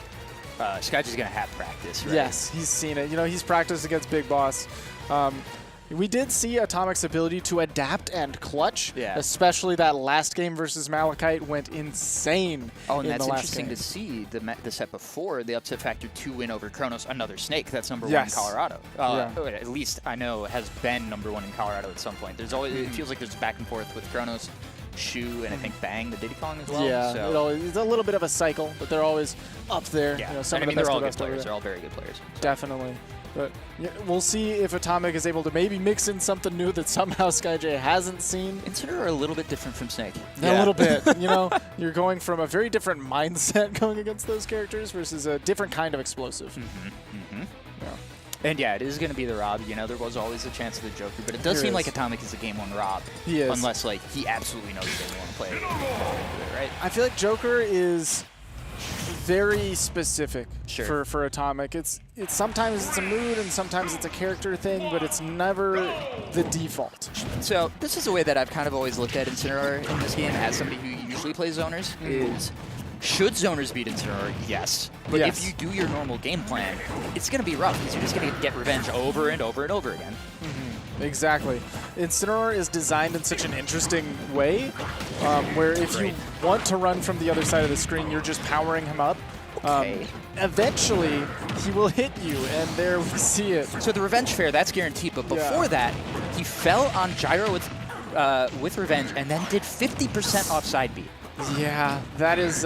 SkyJ's going to have practice, right? Yes, he's seen it. You know, he's practiced against Big Boss. We did see Atomic's ability to adapt and clutch, especially that last game versus Malachite went insane. Oh, and that's interesting to see the set before, the upset factor 2 win over Kronos, another Snake that's number 1 in Colorado. At least I know has been number 1 in Colorado at some point. There's always it feels like there's back and forth with Kronos, Shu, and I think Bang, the Diddy Kong as well. Yeah, so. It's a little bit of a cycle, but they're always up there. Yeah, you know, some and of the they're all best good players. They're all very good players. So. Definitely. But we'll see if Atomic is able to maybe mix in something new that somehow SkyJ hasn't seen. Consider a little bit different from Snake. A little bit. You know, you're going from a very different mindset going against those characters versus a different kind of explosive. And yeah, it is going to be the Rob. You know, there was always a chance of the Joker, but it does seem like Atomic is a Game 1 Rob. He is. Unless, like, he absolutely knows he doesn't want to play it, right? I feel like Joker is very specific for Atomic. It's sometimes it's a mood and sometimes it's a character thing, but it's never the default. So this is the way that I've kind of always looked at Incineroar in this game as somebody who usually plays zoners is, should zoners beat Incineroar? Yes. But if you do your normal game plan, it's going to be rough because you're just going to get revenge over and over and over again. Exactly. Incineroar is designed in such an interesting way where if you want to run from the other side of the screen, you're just powering him up. Eventually, he will hit you, and there we see it. So the revenge fair, that's guaranteed, but before that, he fell on Gyro with revenge and then did 50% off side B. Yeah, that is...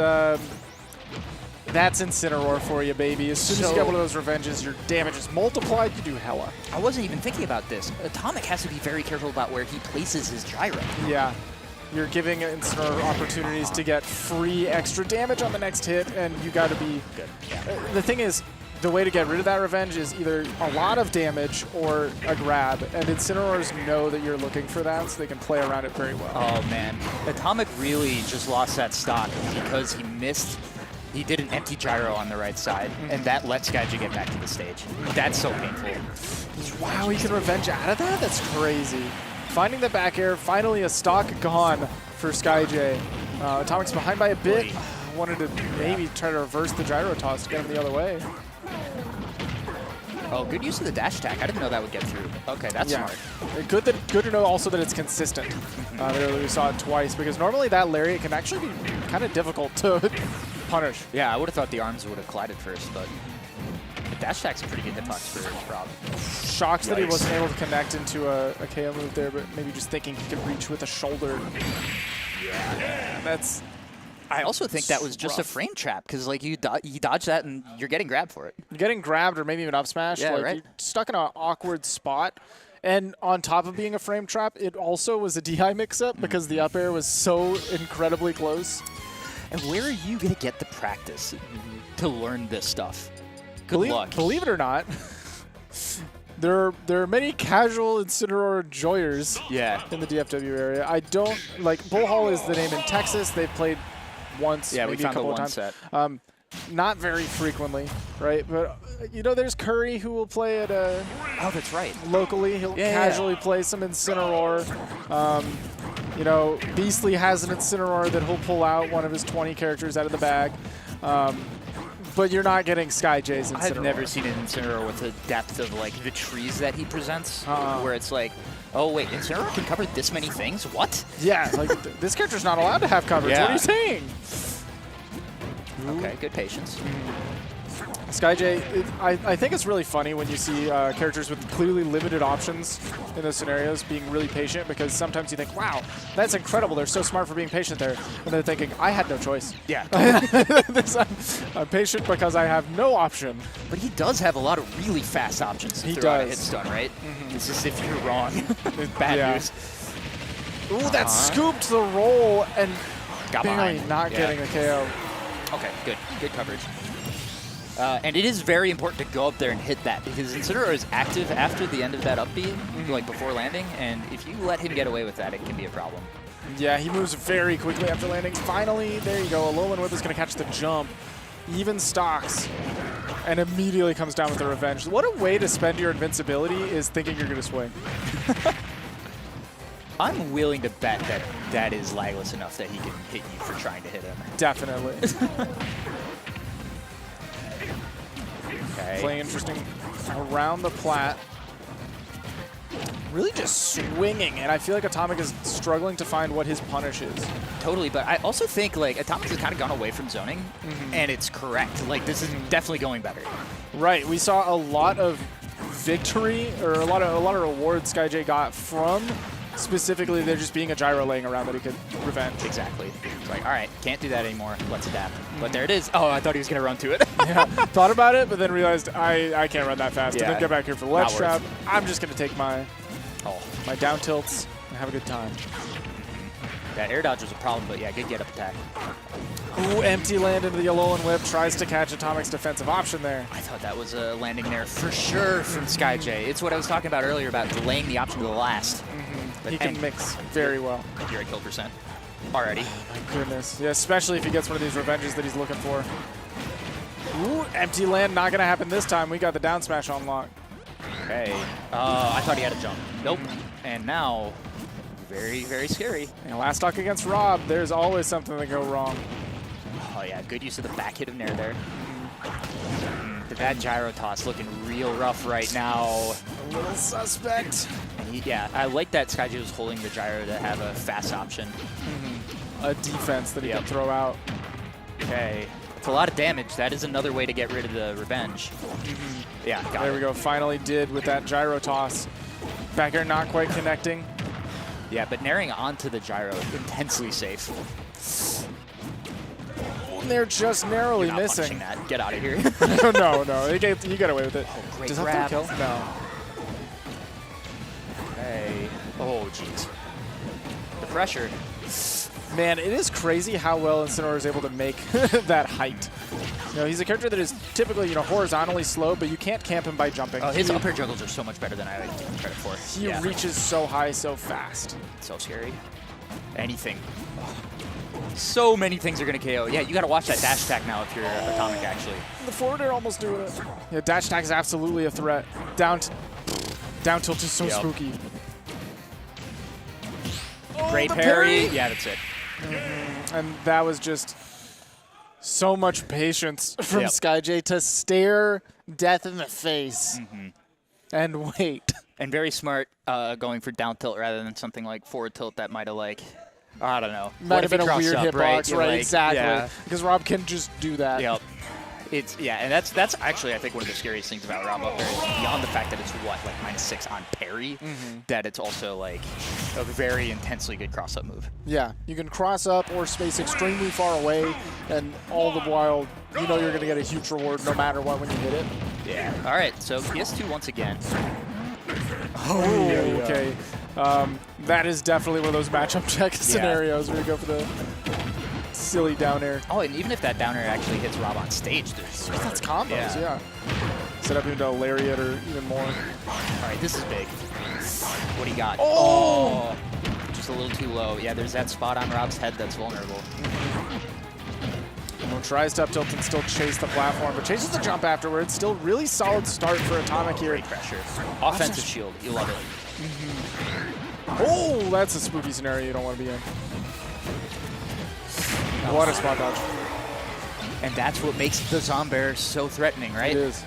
that's Incineroar for you, baby. As soon as you get one of those revenges, your damage is multiplied, you do hella. I wasn't even thinking about this. Atomic has to be very careful about where he places his gyro. Yeah. You're giving Incineroar opportunities to get free extra damage on the next hit, and you got to be good. The thing is, the way to get rid of that revenge is either a lot of damage or a grab, and Incineroars know that you're looking for that, so they can play around it very well. Oh, man. Atomic really just lost that stock because he missed... He did an empty gyro on the right side, and that lets SkyJ get back to the stage. That's so painful. Wow, he can revenge out of that? That's crazy. Finding the back air, finally a stock gone for SkyJ. Atomic's behind by a bit. Wanted to maybe try to reverse the gyro toss to get him the other way. Oh, good use of the dash attack. I didn't know that would get through. Okay, that's smart. Good to know also that it's consistent. We saw it twice, because normally that lariat can actually be kind of difficult to punish. Yeah, I would have thought the arms would have collided first, but the dash attack's a pretty good hitbox for Rob. Shocked that he wasn't able to connect into a KO move there, but maybe just thinking he could reach with a shoulder. Yeah, that's I also think that was just a frame trap because like you dodge that and you're getting grabbed for it. You're getting grabbed or maybe even up smashed. Yeah, like right. You're stuck in an awkward spot. And on top of being a frame trap, it also was a DI mix-up because the up air was so incredibly close. And where are you going to get the practice to learn this stuff? Good luck. Believe it or not, there are many casual Incineroar enjoyers in the DFW area. I don't, like, Bull Hall is the name in Texas. They've played once, Yeah, maybe we found a couple the of one times. set. Not very frequently, right? But, you know, there's Curry who will play at Oh, that's right. locally. He'll casually play some Incineroar. You know, Beastly has an Incineroar that he'll pull out one of his 20 characters out of the bag. But you're not getting SkyJ's Incineroar. I've never seen an Incineroar with the depth of like the trees that he presents, where it's like, oh wait, Incineroar can cover this many things? What? Yeah, like this character's not allowed to have coverage. Yeah. What are you saying? Okay, good patience. SkyJ, I think it's really funny when you see characters with clearly limited options in those scenarios being really patient, because sometimes you think, wow, that's incredible. They're so smart for being patient there. And they're thinking, I had no choice. Yeah. I'm patient because I have no option. But he does have a lot of really fast options to He throw out a does. hit stun, right? It's just if you're wrong, it's bad news. Ooh, that scooped the roll and Got barely behind. not getting a KO. Okay, good. Good coverage. And it is very important to go up there and hit that, because Incineroar is active after the end of that up B, like before landing, and if you let him get away with that, it can be a problem. Yeah, he moves very quickly after landing. Finally, there you go. Alolan Whip is going to catch the jump. Even stocks. And immediately comes down with the revenge. What a way to spend your invincibility is thinking you're going to swing. I'm willing to bet that that is lagless enough that he can hit you for trying to hit him. Definitely. Okay. Playing interesting around the plat. Really just swinging, and I feel like Atomic is struggling to find what his punish is. Totally, but I also think like Atomic has kind of gone away from zoning, and it's correct. Like this is definitely going better. Right, we saw a lot of victory, or a lot of rewards SkyJ got from specifically there just being a gyro laying around that he could revenge. Exactly. It's like, all right, can't do that anymore. Let's adapt. But there it is. Oh, I thought he was going to run to it. Yeah, thought about it, but then realized I can't run that fast. Yeah. And then get back here for the ledge Not trap. worth I'm just going to take my down tilts and have a good time. That air dodge was a problem, but yeah, good get up attack. Ooh, empty land into the Alolan Whip. Tries to catch Atomic's defensive option there. I thought that was a landing there for sure from SkyJ. It's what I was talking about earlier about delaying the option to the last. But He can mix very well. You're at kill percent already. My goodness. Yeah, especially if he gets one of these revenges that he's looking for. Ooh, empty land. Not going to happen this time. We got the down smash on lock. Okay. I thought he had a jump. Nope. And now, very, very scary. And last stock against Rob. There's always something to go wrong. Oh, yeah. Good use of the back hit of Nair there. That gyro toss looking real rough right now. A little suspect. And yeah, I like that SkyJ was holding the gyro to have a fast option. A defense that he can throw out. Okay. It's a lot of damage. That is another way to get rid of the revenge. Yeah, got There it. we go. Finally did with that gyro toss. Back air not quite connecting. Yeah, but nairing onto the gyro, intensely safe. They're just narrowly You're not missing. punishing that. Get out of here. no. You got away with it. Oh, great Does grab. that kill? No. Hey. Oh, jeez. The pressure. Man, it is crazy how well Incineroar is able to make that height. You know, he's a character that is typically, horizontally slow, but you can't camp him by jumping. Oh, his up air juggles are so much better than I would give him credit for. He reaches so high so fast. So scary. Anything. So many things are going to KO. Yeah, you got to watch that dash attack now if you're Atomic, actually. The forward air almost doing it. Yeah, dash attack is absolutely a threat. Down tilt is so spooky. Great the parry. parry. Yeah, that's it. And that was just so much patience from SkyJ to stare death in the face and wait. And very smart going for down tilt rather than something like forward tilt that might have I don't know. Might have been a weird hitbox, right? right? Like, Exactly. yeah. Because Rob can just do that. Yep. and that's actually I think one of the scariest things about Rob up there is beyond the fact that it's what like -6 on parry, that it's also like a very intensely good cross up move. Yeah, you can cross up or space extremely far away, and all the while you know you're going to get a huge reward no matter what when you hit it. Yeah. All right, so PS2 once again. Oh, okay. That is definitely one of those matchup check scenarios where you go for the silly down air. Oh, and even if that down air actually hits Rob on stage, there's That's combos, yeah. Set up into a lariat or even more. All right, this is big. What do you got? Oh! Just a little too low. Yeah, there's that spot on Rob's head that's vulnerable. Tries to up tilt and still chase the platform, but chases the jump afterwards. Still really solid start for Atomic here. Great pressure. Offensive shield. You love it. Oh, that's a spooky scenario you don't want to be in. What a spot dodge. And that's what makes the Zombear so threatening, right? It is.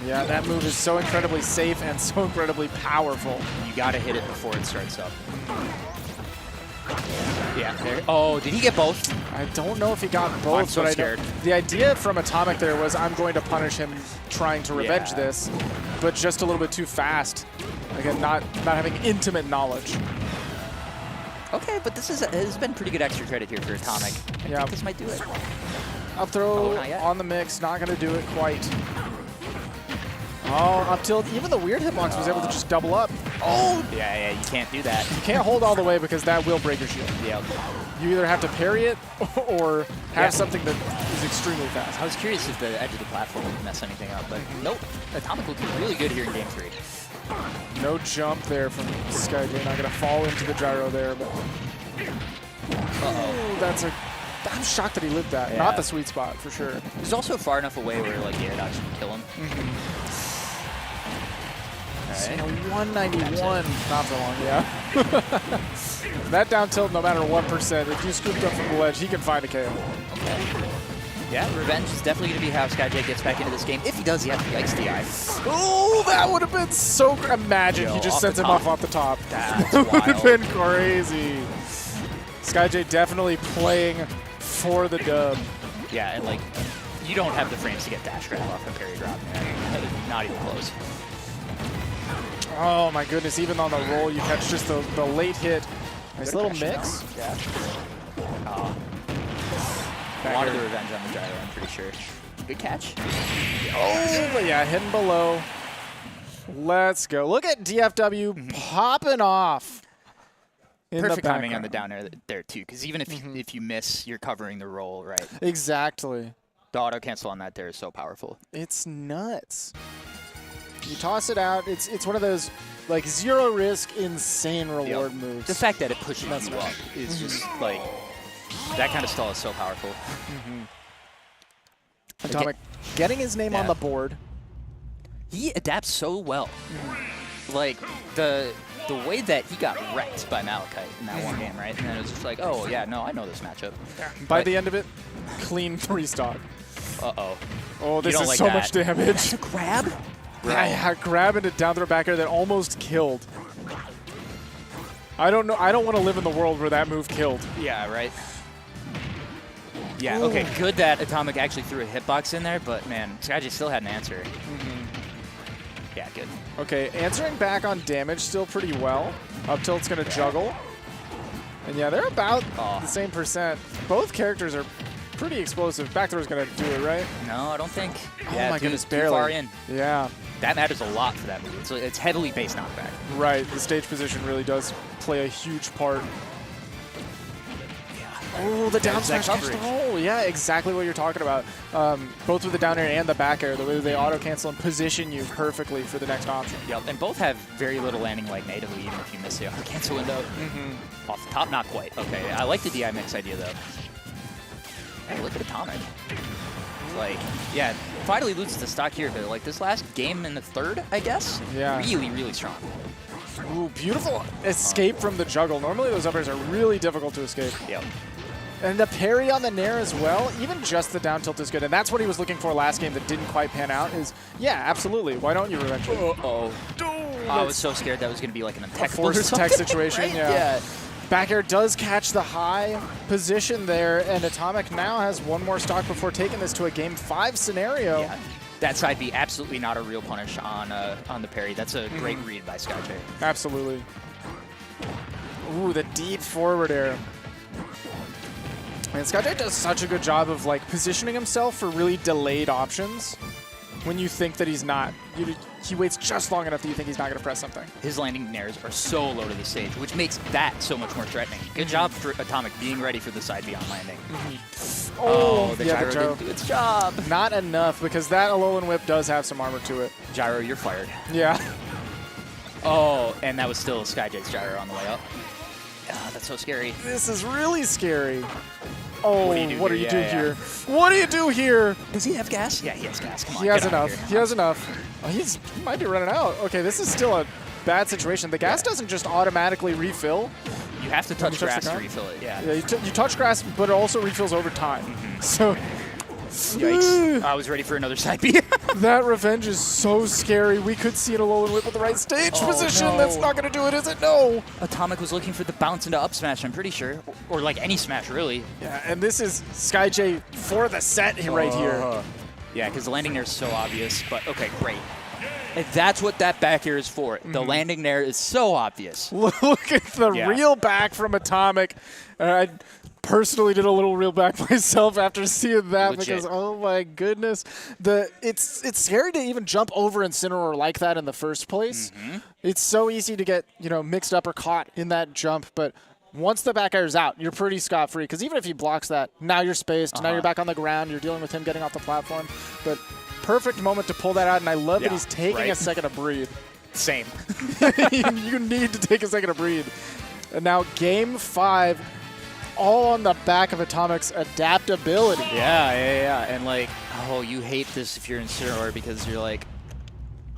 Yeah, that move is so incredibly safe and so incredibly powerful. You got to hit it before it starts up. Yeah. There. Oh, did he get both? I don't know if he got both, I'm so but scared. the idea from Atomic there was I'm going to punish him trying to revenge this, but just a little bit too fast. Again, not having intimate knowledge. Okay, but this has been pretty good extra credit here for Atomic. I think this might do it. Up throw on the mix, not going to do it quite. Oh, up tilt. Even the weird hitbox was able to just double up. Oh! Yeah, you can't do that. You can't hold all the way because that will break your shield. Yeah. You either have to parry it or have something that is extremely fast. I was curious if the edge of the platform would mess anything up, but nope. Atomic looking really good here in Game 3. No jump there from SkyJ. Not going to fall into the gyro there, but... That's a... I'm shocked that he lived that. Not the sweet spot, for sure. He's also far enough away where like the air dodge can kill him. So 191, not for long, yeah. That down tilt, no matter what percent, if you scooped up from the ledge, he can find a KO. Okay. Yeah, revenge is definitely going to be how SkyJ gets back into this game. If he does, he has the Yikes DI. Oh, that would have been so... Imagine he just sends him off the top. That's That would have wild. been crazy. SkyJ definitely playing for the dub. Yeah, and like, you don't have the frames to get dash grab off a parry drop, man. Not even close. Oh my goodness, even on the roll, you catch just the late hit. Nice little mix. Yeah. A lot of the revenge on the gyro, I'm pretty sure. Good catch. Oh, but yeah, hidden below. Let's go. Look at DFW popping off. Perfect timing on the down air there too, because even if you miss, you're covering the roll, right? Exactly. The auto cancel on that there is so powerful. It's nuts. You toss it out. It's one of those like zero risk, insane reward moves. The fact that it pushes you up is just like that kind of stall is so powerful. Atomic getting his name on the board. He adapts so well. Like the way that he got wrecked by Malachite in that one game, right? And then it was just like, oh yeah, no, I know this matchup. By the end of it, clean 3-stock. Oh, this is like so much damage. Grab? Yeah, grab into down throw back air that almost killed. I don't know. I don't want to live in the world where that move killed. Yeah, right. Yeah, okay, good that Atomic actually threw a hitbox in there, but man, SkyJ still had an answer. Yeah, good. Okay, answering back on damage still pretty well. Up tilt's going to juggle. And yeah, they're about the same percent. Both characters are pretty explosive. Back throw's going to do it, right? No, I don't think. Oh my goodness, barely. Too far in. Yeah. That matters a lot for that move. It's heavily base knockback. Right, the stage position really does play a huge part. Oh, the down smash coverage. Oh, yeah, exactly what you're talking about. Both with the down air and the back air, the way they auto-cancel and position you perfectly for the next option. Yep, and both have very little landing like natively, even if you miss the auto-cancel window. Off the top, not quite. Okay, I like the DI mix idea, though. Hey, look at Atomic. Like, yeah, finally loses the stock here, but like this last game in the third, I guess? Yeah. Really, really strong. Ooh, beautiful escape from the juggle. Normally those up airs are really difficult to escape. Yep. And the parry on the nair as well, even just the down tilt is good. And that's what he was looking for last game that didn't quite pan out is, yeah, absolutely. Why don't you revenge it? I was so scared that was going to be like an impeccable forced tech situation, right? yeah. Back air does catch the high position there, and Atomic now has one more stock before taking this to a Game 5 scenario. Yeah. That side B, absolutely not a real punish on the parry. That's a great read by SkyJ. Absolutely. Ooh, the deep forward air. And SkyJ does such a good job of like positioning himself for really delayed options when you think that he's not. He waits just long enough that you think he's not going to press something. His landing nairs are so low to the stage, which makes that so much more threatening. Good job for Atomic being ready for the side B on landing. Oh, the gyro didn't do its job. Not enough, because that Alolan Whip does have some armor to it. Gyro, you're fired. Yeah. Oh, and that was still SkyJ's gyro on the way up. Oh, that's so scary. This is really scary. Oh, what do you do here? Yeah. What do you do here? Does he have gas? Yeah, he has gas. Come on, He has enough. He has enough. Oh, he might be running out. Okay, this is still a bad situation. The gas doesn't just automatically refill. You have to touch grass to refill it, yeah. Yeah, you touch grass, but it also refills over time. So, yikes. I was ready for another side B. That revenge is so scary. We could see an Alolan Whip with the right stage position. No. That's not going to do it, is it? No. Atomic was looking for the bounce into up smash, I'm pretty sure. Or like any smash, really. Yeah, and this is SkyJ for the set right here. Yeah, because the landing nair is so obvious, but okay, great. And that's what that back air is for. The landing nair is so obvious. Look at the reel back from Atomic. I personally did a little reel back myself after seeing that because, oh my goodness. It's scary to even jump over Incineroar like that in the first place. It's so easy to get, mixed up or caught in that jump, but once the back air is out, you're pretty scot-free, because even if he blocks that, now you're spaced, now you're back on the ground, you're dealing with him getting off the platform. But perfect moment to pull that out, and I love that he's taking a second to breathe. Same. You need to take a second to breathe. And now Game 5, all on the back of Atomic's adaptability. Yeah. And like, oh, you hate this if you're in Incineroar, because you're like,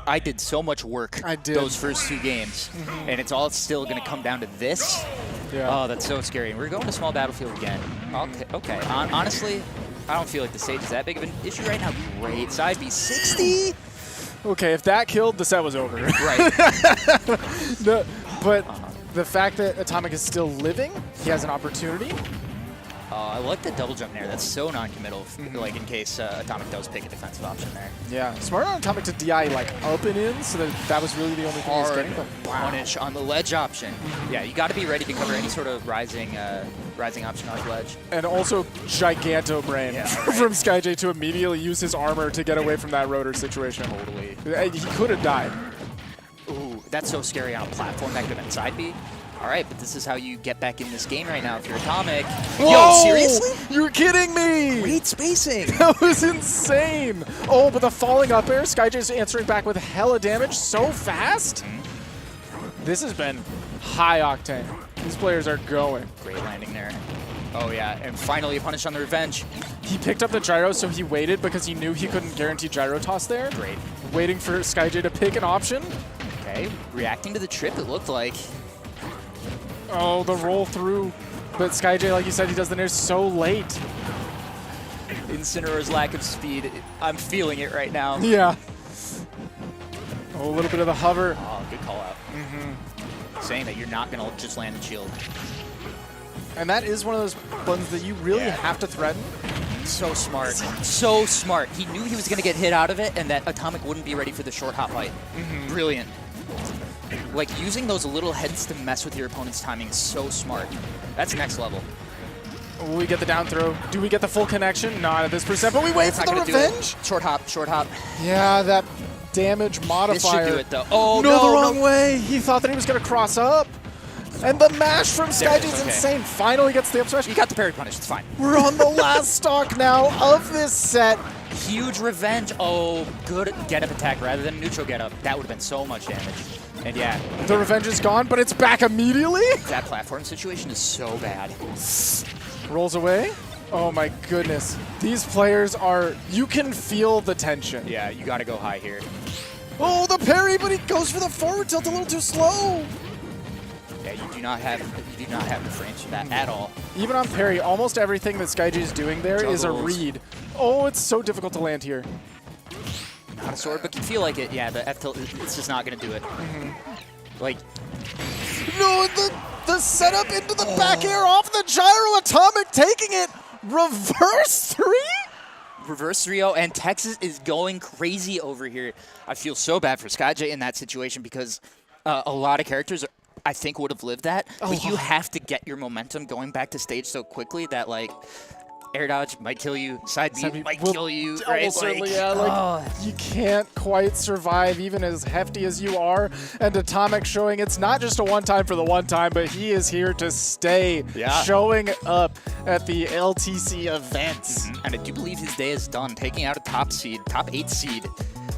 I did so much work those first 2 games, and it's all still going to come down to this. Yeah. Oh, that's so scary. And we're going to small battlefield again. Okay. Honestly, I don't feel like the stage is that big of an issue right now. Great. Side B 60. Okay, if that killed, the set was over. Right. But the fact that Atomic is still living, he has an opportunity. I like the double jump there. That's so non-committal, like in case Atomic does pick a defensive option there. Yeah, smart on Atomic to DI like up and in, so that was really the only thing he was getting. But punish on the ledge option. Yeah, you got to be ready to cover any sort of rising option on the ledge. And also Giganto Brain from SkyJ to immediately use his armor to get away from that rotor situation. Totally. He could have died. Ooh, that's so scary on a platform. That could have been side B. All right, but this is how you get back in this game right now if you're Atomic. Whoa! Yo, seriously? You're kidding me! Great spacing. That was insane. Oh, but the falling up air, SkyJ's answering back with hella damage so fast. This has been high octane. These players are going. Great landing there. Oh, yeah, and finally a punish on the revenge. He picked up the gyro, so he waited because he knew he couldn't guarantee gyro toss there. Great. Waiting for SkyJ to pick an option. Okay, reacting to the trip, it looked like. Oh, the roll through. But SkyJ, like you said, he does the nair so late. Incineroar's lack of speed, I'm feeling it right now. Yeah. Oh, a little bit of the hover. Oh, good call out. Saying that you're not going to just land the shield. And that is one of those buttons that you really have to threaten. So smart. So smart. He knew he was going to get hit out of it and that Atomic wouldn't be ready for the short hop fight. Brilliant. Like, using those little heads to mess with your opponent's timing is so smart. That's next level. Will we get the down throw? Do we get the full connection? Not at this percent, but we wait for the revenge. Short hop, short hop. Yeah, that damage modifier. This should do it, though. Oh, no, the wrong way. He thought that he was going to cross up. And the mash from SkyJ is insane. Finally gets the up smash. You got the parry punish. It's fine. We're on the last stock now of this set. Huge revenge. Oh, good get-up attack rather than neutral get-up. That would have been so much damage. And yeah. The revenge is gone, but it's back immediately. That platform situation is so bad. Rolls away. Oh my goodness. These players are, you can feel the tension. Yeah, you got to go high here. Oh, the parry, but he goes for the forward tilt a little too slow. Yeah, you do not have the frames for that at all. Even on parry, almost everything that SkyJ is doing there is a read. Oh, it's so difficult to land here. Not a sword, but can feel like it. Yeah, the F tilt, it's just not going to do it. Like, no, The setup into the back air off the gyro. Atomic taking it. Reverse 3? Reverse 3-0, and Texas is going crazy over here. I feel so bad for SkyJ in that situation because a lot of characters, I think, would have lived that. But you have to get your momentum going back to stage so quickly that, like, air dodge might kill you, side B might kill you, right? Almost certainly, yeah. Like, you can't quite survive even as hefty as you are. And Atomic showing it's not just a one-time for the one time, but he is here to stay, showing up at the LTC events. And I do believe his day is done, taking out a top 8 seed.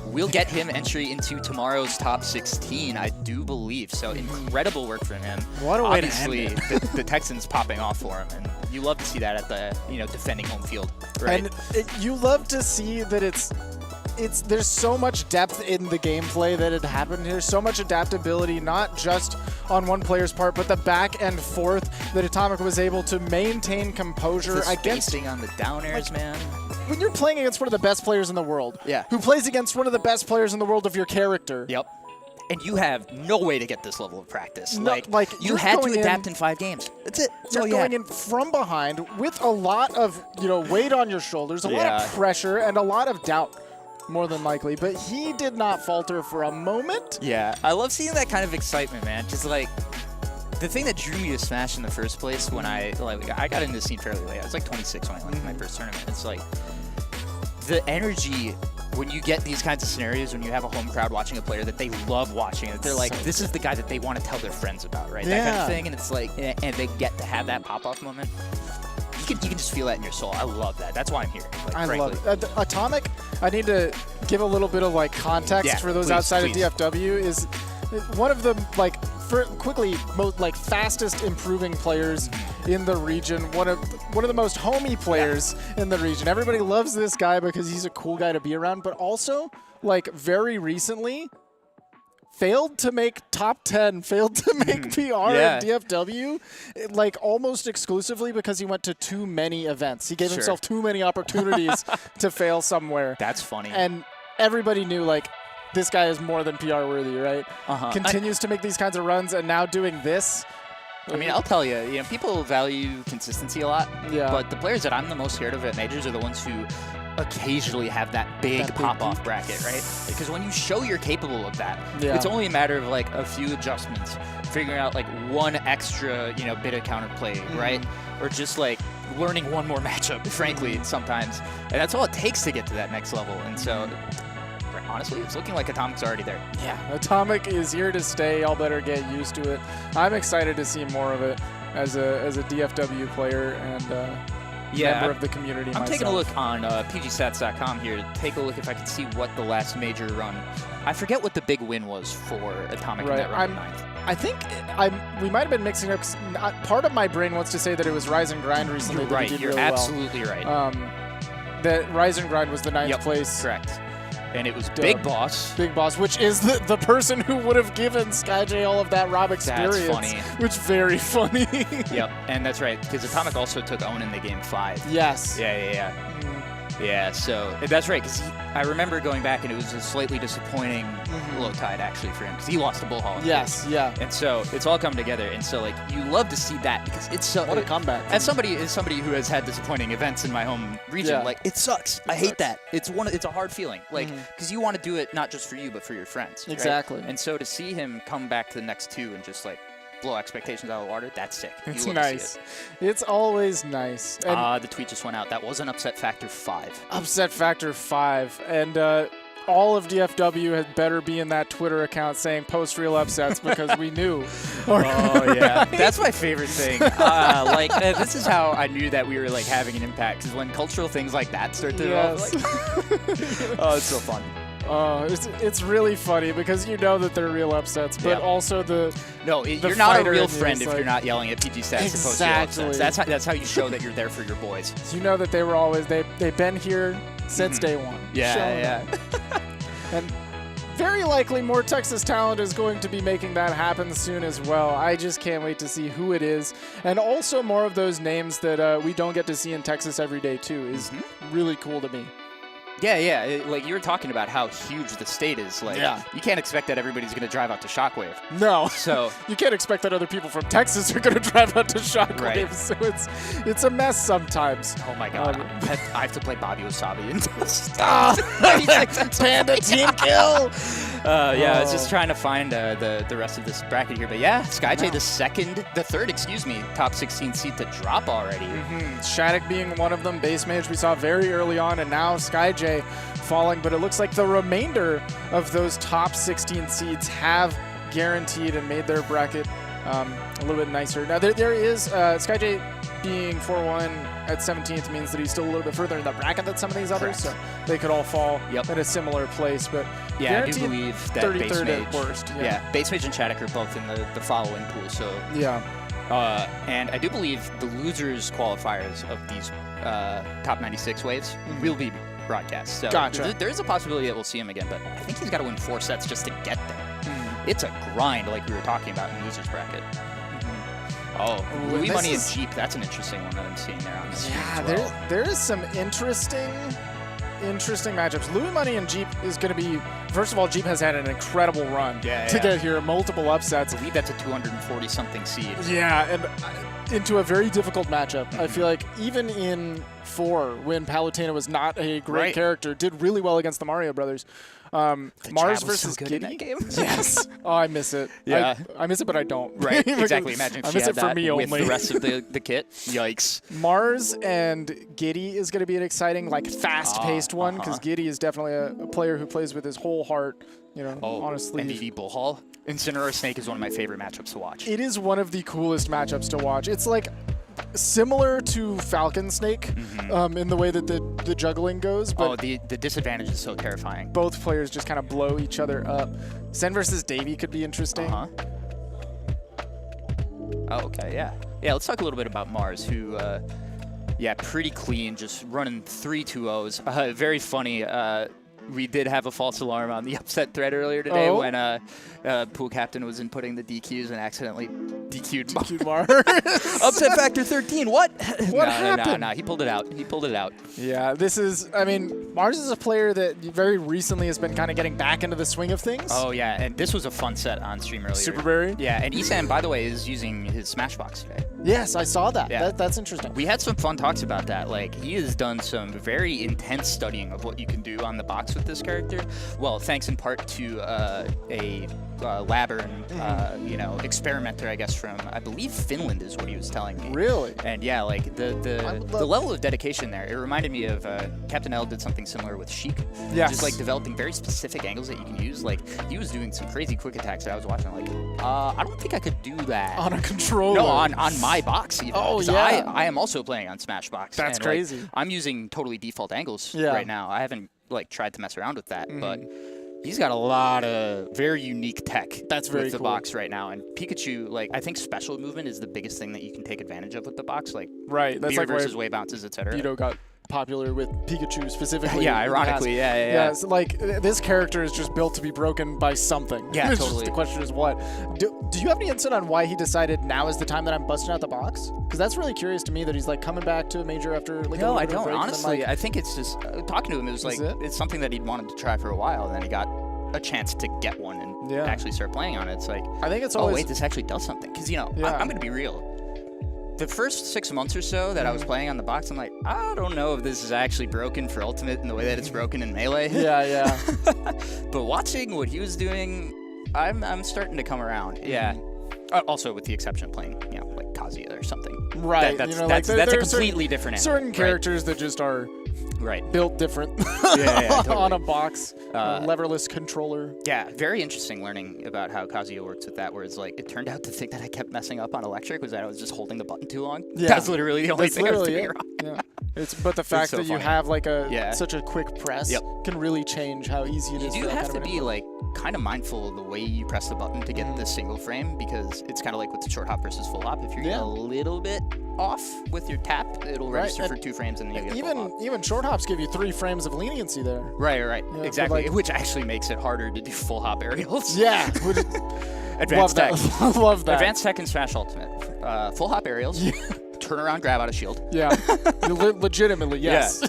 We'll get him entry into tomorrow's top 16, I do believe. So incredible work from him. What a way to Obviously, end it. the Texans popping off for him, and you love to see that at the defending home field, right? And you love to see that there's so much depth in the gameplay that had happened here, so much adaptability, not just on one player's part, but the back and forth that Atomic was able to maintain composure The against. spacing on the down airs, man. When you're playing against one of the best players in the world, who plays against one of the best players in the world of your character. Yep. And you have no way to get this level of practice. No, like you had to adapt in 5 games. That's it. You're going in from behind with a lot of weight on your shoulders, a lot of pressure, and a lot of doubt, more than likely. But he did not falter for a moment. Yeah, I love seeing that kind of excitement, man. Just like the thing that drew me to Smash in the first place when I got into the scene fairly late. I was like 26 when I went to my first tournament. It's like the energy when you get these kinds of scenarios, when you have a home crowd watching a player that they love watching, that they're like, this is the guy that they want to tell their friends about, right? That kind of thing. And it's like, and they get to have that pop-off moment. You can just feel that in your soul. I love that. That's why I'm here. Like, I frankly. love it. Atomic, I need to give a little bit of context for those outside of DFW, is one of the most fastest improving players in the region. One of the most homey players in the region. Everybody loves this guy because he's a cool guy to be around, but also very recently failed to make top 10, failed to make PR in DFW, almost exclusively because he went to too many events. He gave himself too many opportunities to fail somewhere. That's funny. And everybody knew, this guy is more than PR worthy, right? Continues to make these kinds of runs, and now doing this. I mean, I'll tell you, people value consistency a lot. Yeah. But the players that I'm the most scared of at majors are the ones who occasionally have that big pop-off bracket, right? Because when you show you're capable of that, it's only a matter of a few adjustments, figuring out one extra, bit of counterplay, right? Or just learning one more matchup, frankly, sometimes. And that's all it takes to get to that next level. And so honestly, it's looking like Atomic's already there. Yeah, Atomic is here to stay. Y'all better get used to it. I'm excited to see more of it as a DFW player and member of the community I'm myself. taking a look on pgstats.com here to take a look if I can see what the last major run. I forget what the big win was for Atomic in that run. I think we might have been mixing up. Part of my brain wants to say that it was Rise and Grind recently. You're right. Did You're really absolutely right. That Rise and Grind was the 9th place. Correct. And it was Big Boss. Big Boss, which is the person who would have given SkyJ all of that Rob experience. That's funny. Which very funny. Yep, and that's right, because Atomic also took Own in the game 5. Yes. Yeah. Yeah, so that's right, because I remember going back and it was a slightly disappointing low tide actually for him, because he lost to Bullhall. Yes, yeah. And so it's all come together, and so you love to see that because it's so. What a comeback! As somebody who has had disappointing events in my home region, it sucks. I hate that. It's a hard feeling, because you want to do it not just for you but for your friends. Exactly. Right? And so to see him come back to the next 2 and just blow expectations out of the water, that's sick. It's nice. It's always nice. The tweet just went out. That was an upset factor 5. Upset factor 5. And all of DFW had better be in that Twitter account saying post real upsets because we knew. Oh, yeah. That's my favorite thing. This is how I knew that we were having an impact, because when cultural things like that start to develop, oh, it's so fun. It's really funny because you know that they're real upsets, but also you're not a real friend if you're not yelling at PG Stats to post real upsets. That's how you show that you're there for your boys. You know that they were always they've been here since day one. Yeah. And very likely more Texas talent is going to be making that happen soon as well. I just can't wait to see who it is, and also more of those names that we don't get to see in Texas every day too is really cool to me. Yeah. Like you were talking about how huge the state is. Like, you can't expect that everybody's going to drive out to Shockwave. No. So you can't expect that other people from Texas are going to drive out to Shockwave. Right. So it's a mess sometimes. Oh my God. I have to play Bobby Wasabi and Panda team kill. I was just trying to find the rest of this bracket here. But yeah, SkyJ the third, top 16 seed to drop already. Shattuck being one of them, base mage we saw very early on, and now SkyJ falling. But it looks like the remainder of those top 16 seeds have guaranteed and made their bracket a little bit nicer. Now there is SkyJ being 4-1 at 17th means that he's still a little bit further in the bracket than some of these others, so they could all fall in a similar place. But yeah, I do believe that 33rd base mage, at worst. Yeah, base mage and Shattuck are both in the following pool. So and I do believe the losers qualifiers of these top 96 waves will be broadcast. So there is a possibility that we'll see him again, but I think he's got to win 4 sets just to get there. It's a grind, like we were talking about in losers bracket. Oh, Louis Money and Jeep, that's an interesting one that I'm seeing there on this. Yeah, there is some interesting matchups. Louis Money and Jeep is going to be, first of all, Jeep has had an incredible run to get here, multiple upsets. I believe that's a 240-something seed. Yeah, and into a very difficult matchup. I feel like even in 4, when Palutena was not a great character, did really well against the Mario Brothers. Mars versus Giddy. In that game. Yes. Oh, I miss it. Yeah. I miss it, but I don't. Right. Exactly. Imagine if I she miss had it for that me with only. the rest of the kit. Yikes. Mars and Giddy is going to be an exciting, like, fast-paced one, because Giddy is definitely a player who plays with his whole heart, on his sleeve. MVP Bullhall. Incineroar Snake is one of my favorite matchups to watch. It is one of the coolest matchups to watch. It's like similar to Falcon Snake in the way that the juggling goes. But the disadvantage is so terrifying. Both players just kind of blow each other up. Sen versus Davey could be interesting. Oh, okay, yeah. Yeah, let's talk a little bit about Mars, who, pretty clean, just running 3 2-0s. Very funny. We did have a false alarm on the upset thread earlier today when pool captain was inputting the DQs and accidentally DQ'd Mars. Upset factor 13. What? What happened? No, he pulled it out. Yeah, Mars is a player that very recently has been kind of getting back into the swing of things. Oh, yeah, and this was a fun set on stream earlier. Superberry? Yeah, and Isan, by the way, is using his Smashbox today. Yes, I saw that. Yeah. That's interesting. We had some fun talks about that. Like, he has done some very intense studying of what you can do on the box with this character. Well, thanks in part to a labber and experimenter, I guess, from I believe Finland is what he was telling me. Really? And yeah, like the level of dedication there. It reminded me of Captain L did something similar with Sheik. Yes. Just like developing very specific angles that you can use. Like he was doing some crazy quick attacks that I was watching. Like I don't think I could do that on a controller. No, on my box. Even. Oh yeah. I am also playing on Smashbox. That's and, crazy. Like, I'm using totally default angles right now. I haven't tried to mess around with that, but he's got a lot of very unique tech. That's very with the cool. box right now. And Pikachu, like I think special movement is the biggest thing that you can take advantage of with the box. Like that's like versus wave bounces, etc. Vito got popular with Pikachu specifically. Yeah, ironically, yeah. So, like this character is just built to be broken by something. Yeah, It's totally. Just the question is what. Do you have any insight on why he decided now is the time that I'm busting out the box? Because that's really curious to me that he's like coming back to a major after like No, a I little bit of don't. break, Honestly, and then, I think it's just talking to him. It was like it's something that he'd wanted to try for a while, and then he got a chance to get one and actually start playing on it. It's like I think it's always. Oh wait, this actually does something. Because I'm going to be real. The first 6 months or so that I was playing on the box, I'm like, I don't know if this is actually broken for Ultimate in the way that it's broken in Melee. Yeah. But watching what he was doing, I'm starting to come around. Yeah. Also, with the exception of playing, like Kazuya or something. Right. That's there a are completely different animal. Certain characters that just are built different totally. on a box, leverless controller. Yeah, very interesting learning about how Kazuya works with that, where it's like, it turned out the thing that I kept messing up on electric was that I was just holding the button too long. Yeah. That's literally the only thing I was doing wrong. Yeah. But the fact so that you funny. have like such a quick press Yep. can really change how easy it is. You for that have kind to of an be like kind of mindful of the way you press the button to get the single frame, because it's kind of like with the short hop versus full hop. If you're a little bit off with your tap, it'll register for 2 frames and then you get full hop. Even short hops give you 3 frames of leniency there. Right, Yeah, exactly. like- Which actually makes it harder to do full hop aerials. Yeah. Advanced tech. Love that. Advanced tech and Smash Ultimate. Full hop aerials. Turn around, grab out a shield. Yeah. Legitimately, yes.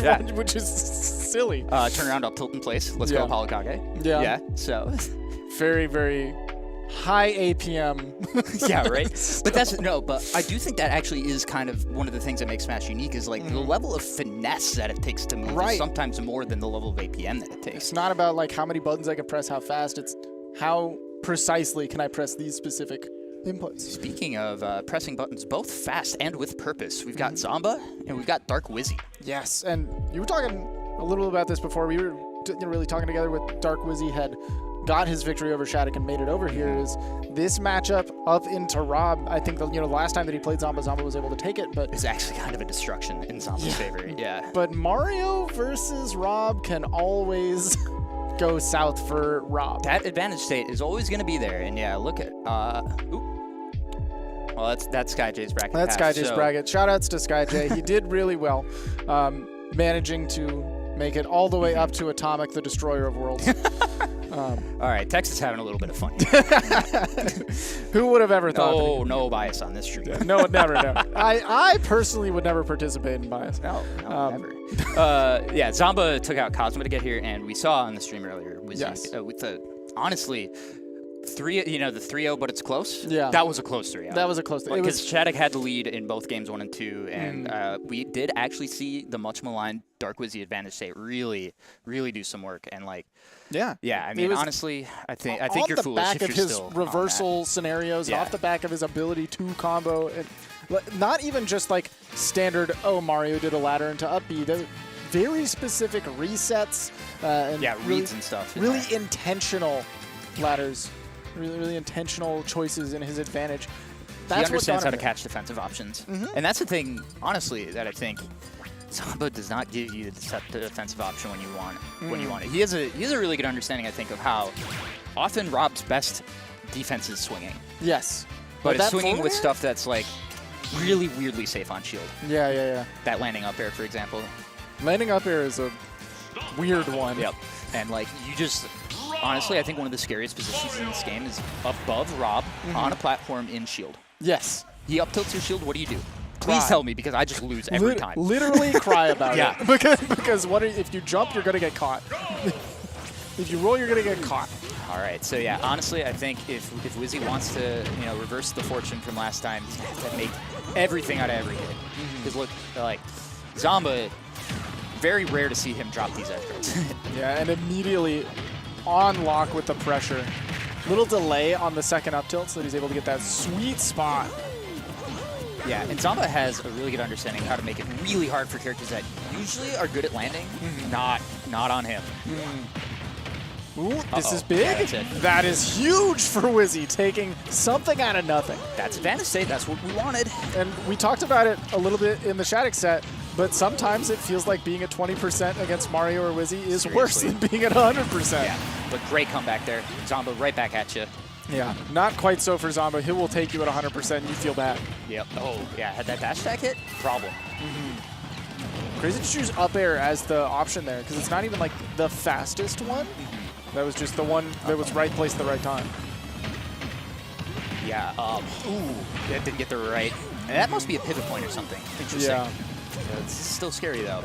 Yeah. Which is silly. Turn around, up tilt in place. Let's go, Apollo Kage. Yeah. Yeah, so... Very, very high APM. Yeah, right? But but I do think that actually is kind of one of the things that makes Smash unique is like the level of finesse that it takes to move is sometimes more than the level of APM that it takes. It's not about like how many buttons I can press, how fast. It's how precisely can I press these specific inputs. Speaking of pressing buttons both fast and with purpose, we've got Zamba and we've got Dark Wizzy. Yes, and you were talking a little about this before. We were really talking together with Dark Wizzy had got his victory over Shattuck and made it over here. Is this matchup up into Rob? I think the last time that he played Zamba was able to take it, but it's actually kind of a destruction in Zamba's favor. Yeah. But Mario versus Rob can always go south for Rob. That advantage state is always going to be there, and yeah, look at well, that's SkyJ's bracket. That's SkyJ's bracket. Shoutouts to SkyJ. He did really well, managing to make it all the way up to Atomic, the destroyer of worlds. All right, Texas having a little bit of fun. Who would have ever thought? Oh, no bias on this stream. Yeah, no, never. I personally would never participate in bias. No, never. Yeah, Zamba took out Cosmo to get here, and we saw on the stream earlier with the honestly. The 3-0, but it's close. Yeah, that was a close 3-0. That was a close 3-0. Because Shattuck had the lead in both games 1 and 2, and we did actually see the much maligned Dark Wizzy advantage state really do some work, and like, yeah. I mean, honestly, I think you're foolish if you're still off the back of his reversal scenarios, off the back of his ability to combo, and not even just like standard. Oh, Mario did a ladder into up B. Very specific resets. And reads and stuff. Really intentional ladders. Really intentional choices in his advantage. He understands how to catch defensive options. And that's the thing, honestly, that I think Zamba does not give you the defensive option when you want it. He has a really good understanding, I think, of how often Rob's best defense is swinging. Yes. But it's swinging with stuff that's like really weirdly safe on shield. Yeah. That landing up air, for example. Landing up air is a weird one. Yep. And like you just... Honestly, I think one of the scariest positions in this game is above Rob on a platform in shield. Yes. He up tilts your shield, what do you do? Please tell me, because I just lose every time. Literally cry about it. Because if you jump, you're going to get caught. If you roll, you're going to get caught. All right, so yeah, honestly, I think if Wizzy wants to reverse the fortune from last time, he's going to have to make everything out of every hit. Because look, like, Zamba, very rare to see him drop these edge guards. Yeah, and immediately... on lock with the pressure. Little delay on the second up tilt so that he's able to get that sweet spot. Yeah, and Zamba has a really good understanding of how to make it really hard for characters that usually are good at landing, not on him. Ooh, this is big. That is huge for Wizzy, taking something out of nothing. That's advantage state. That's what we wanted. And we talked about it a little bit in the Shattuck set, but sometimes it feels like being at 20% against Mario or Wizzy is worse than being at 100%. Yeah, but great comeback there. Zamba right back at you. Yeah, not quite so for Zamba. He will take you at 100% and you feel bad. Yep. Oh, yeah, had that dash attack hit? Problem. Crazy to choose up air as the option there, because it's not even like the fastest one. That was just the one that was right place at the right time. Yeah, that didn't get the right. And that must be a pivot point or something. Interesting. Yeah. It's still scary, though.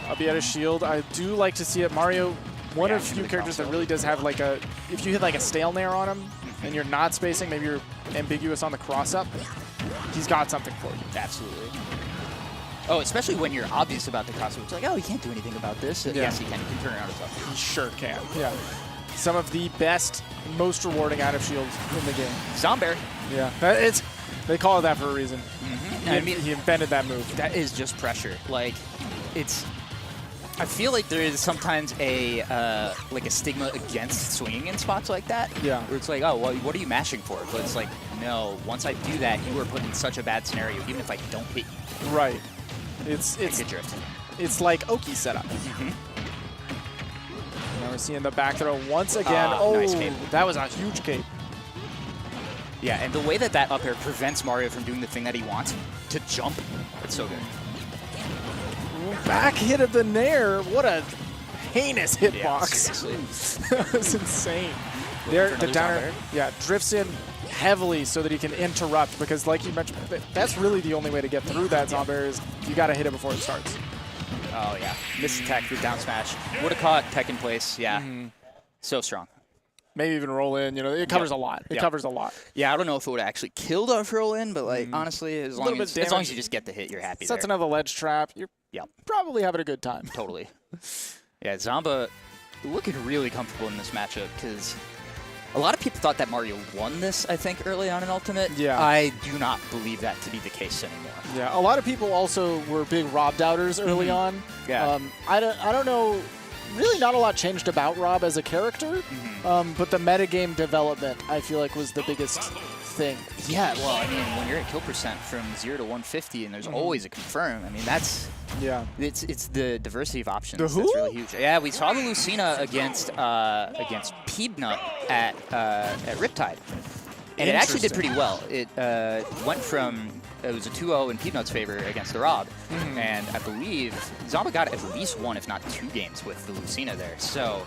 I'll be out of shield. I do like to see it. Mario, one of few characters that really does have like a, if you hit like a stale nair on him and you're not spacing, maybe you're ambiguous on the cross-up, he's got something for you. Absolutely. Oh, especially when you're obvious about the cross-up. It's like, oh, he can't do anything about this. Yes, he can. He can turn around himself. He sure can. Yeah. Some of the best, most rewarding out of shields in the game. Zombear. Yeah. They call it that for a reason. I mean, he invented that move. That is just pressure. Like, it's... I feel like there is sometimes a like a stigma against swinging in spots like that. Yeah. Where it's like, oh, well, what are you mashing for? But it's like, no, once I do that, you are put in such a bad scenario, even if I don't hit you. Right. It's like Oki setup. Now we're seeing the back throw once again. Nice cape. That was a huge cape. Yeah, and the way that up air prevents Mario from doing the thing that he wants, to jump, it's so good. Back hit of the Nair. What a heinous hitbox. Yeah, that was insane. There, the downer, drifts in heavily so that he can interrupt, because like you mentioned, that's really the only way to get through that Zombear is you got to hit it before it starts. Oh, yeah. Missed attack through down smash. Would have caught tech in place. Yeah. So strong. Maybe even roll in. You know, it covers a lot. It covers a lot. Yeah, I don't know if it would have actually killed off roll in, but like honestly, as long as you just get the hit, you're happy. Sets another ledge trap. You're probably having a good time. Totally. Yeah, Zamba looking really comfortable in this matchup because a lot of people thought that Mario won this, I think, early on in Ultimate. Yeah. I do not believe that to be the case anymore. Yeah, a lot of people also were big Rob doubters early on. Yeah. I don't know. Really not a lot changed about Rob as a character, but the metagame development, I feel like, was the biggest thing. Yeah, well, I mean, when you're at kill percent from 0 to 150 and there's always a confirm, I mean, that's... Yeah. It's the diversity of options The that's who? really huge. Yeah, we saw the Lucina against Peebnut at Riptide. And it actually did pretty well. It went from... It was a 2-0 in Peanut's favor against the Rob. And I believe Zamba got at least 1, if not 2 games with the Lucina there. So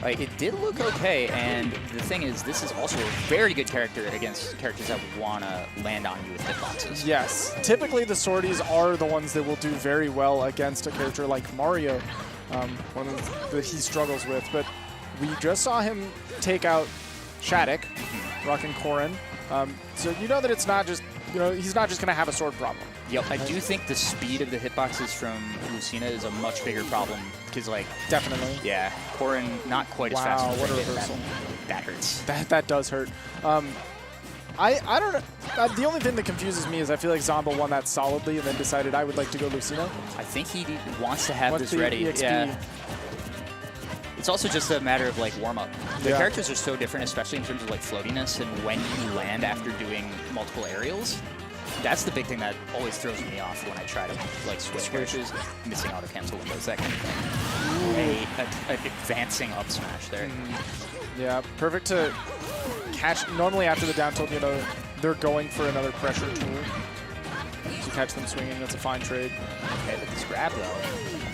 it did look okay. And the thing is, this is also a very good character against characters that want to land on you with hitboxes. Yes. Typically, the sorties are the ones that will do very well against a character like Mario, one that he struggles with. But we just saw him take out Shattuck, rocking Corrin. So you know that it's not just... You know, he's not just going to have a sword problem. Yep, I do think the speed of the hitboxes from Lucina is a much bigger problem because, like... Definitely. Yeah, Corrin not quite as fast. Wow, what a reversal. That hurts. That does hurt. I don't know. The only thing that confuses me is I feel like Zamba won that solidly and then decided I would like to go Lucina. I think he wants to have this ready. EXP. Yeah. It's also just a matter of, like, warm-up. The characters are so different, especially in terms of, like, floatiness and when you land after doing multiple aerials. That's the big thing that always throws me off when I try to, like, switch characters. Missing auto-cancel windows, that kind of thing. An advancing up smash there. Yeah, perfect to catch. Normally after the down tilt, you know, they're going for another pressure tool. To catch them swinging, that's a fine trade. Okay, but this grab, though.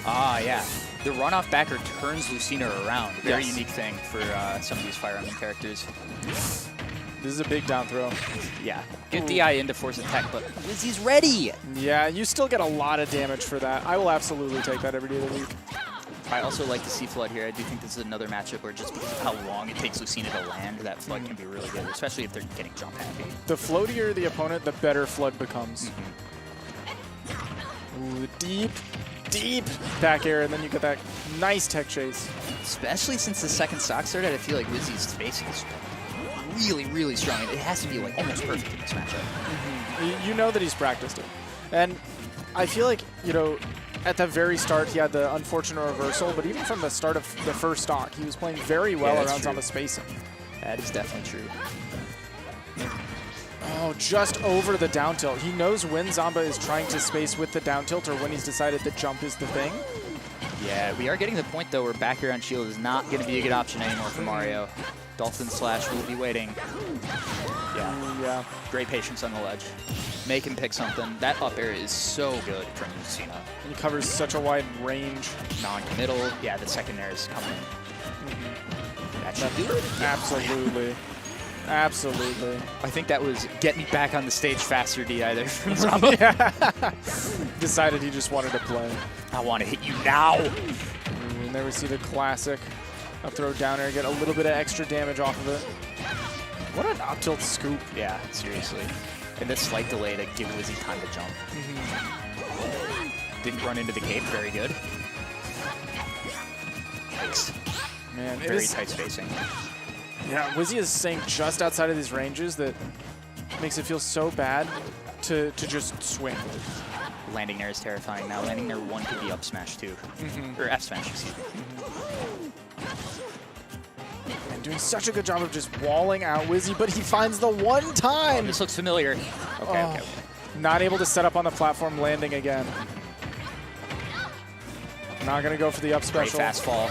Ah, yeah. The runoff backer turns Lucina around. Very unique thing for some of these Fire Emblem characters. This is a big down throw. Yeah. Good DI in to force attack, but Wizzy's ready! Yeah, you still get a lot of damage for that. I will absolutely take that every day of the week. I also like to see Flood here. I do think this is another matchup where just because of how long it takes Lucina to land, that Flood can be really good, especially if they're getting jump happy. The floatier the opponent, the better Flood becomes. Ooh, deep back air, and then you get that nice tech chase. Especially since the second stock started, I feel like Wizzy's spacing is really, really strong. It has to be like almost perfect in this matchup. You know that he's practiced it. And I feel like, you know, at the very start he had the unfortunate reversal, but even from the start of the first stock, he was playing very well around Zamba spacing. That is definitely true. Oh, just over the down tilt. He knows when Zamba is trying to space with the down tilt or when he's decided that jump is the thing. Yeah, we are getting to the point, though, where back air on shield is not going to be a good option anymore for Mario. Dolphin Slash will be waiting. Yeah. Great patience on the ledge. Make him pick something. That up air is so good from Lucina. He covers such a wide range. Non-committal. Yeah, the second air is coming. That should do it. Absolutely. Absolutely. I think that was get me back on the stage faster DI there from Zamba. Decided he just wanted to play. I want to hit you now. And there we see the classic up throw down air, get a little bit of extra damage off of it. What an up tilt scoop. Yeah, seriously. And this slight delay to give Wizzy time to jump. Didn't run into the cape, very good. Yikes. Man, very tight spacing. Yeah, Wizzy is staying just outside of these ranges that makes it feel so bad to just swing. Landing there is terrifying. Now landing there 1 could be up smash 2. Or F smash, excuse me. And doing such a good job of just walling out Wizzy, but he finds the one time. Oh, this looks familiar. Okay. Not able to set up on the platform, landing again. Not going to go for the up special. Great fast fall.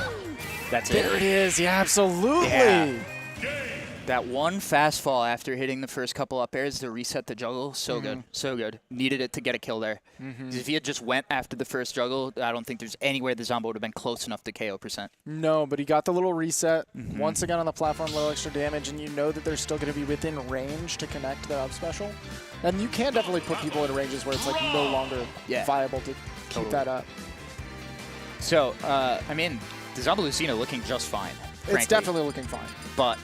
That's it. There it is. Yeah, absolutely. Yeah. That one fast fall after hitting the first couple up airs to reset the juggle, so good, so good. Needed it to get a kill there. If he had just went after the first juggle, I don't think there's anywhere the Zamba would have been close enough to KO %. No, but he got the little reset. Once again on the platform, a little extra damage, and you know that they're still going to be within range to connect the up special. And you can definitely put people in ranges where it's like no longer viable to keep that up. So, I mean, the Zomba Lucina looking just fine. It's frankly. definitely looking fine. But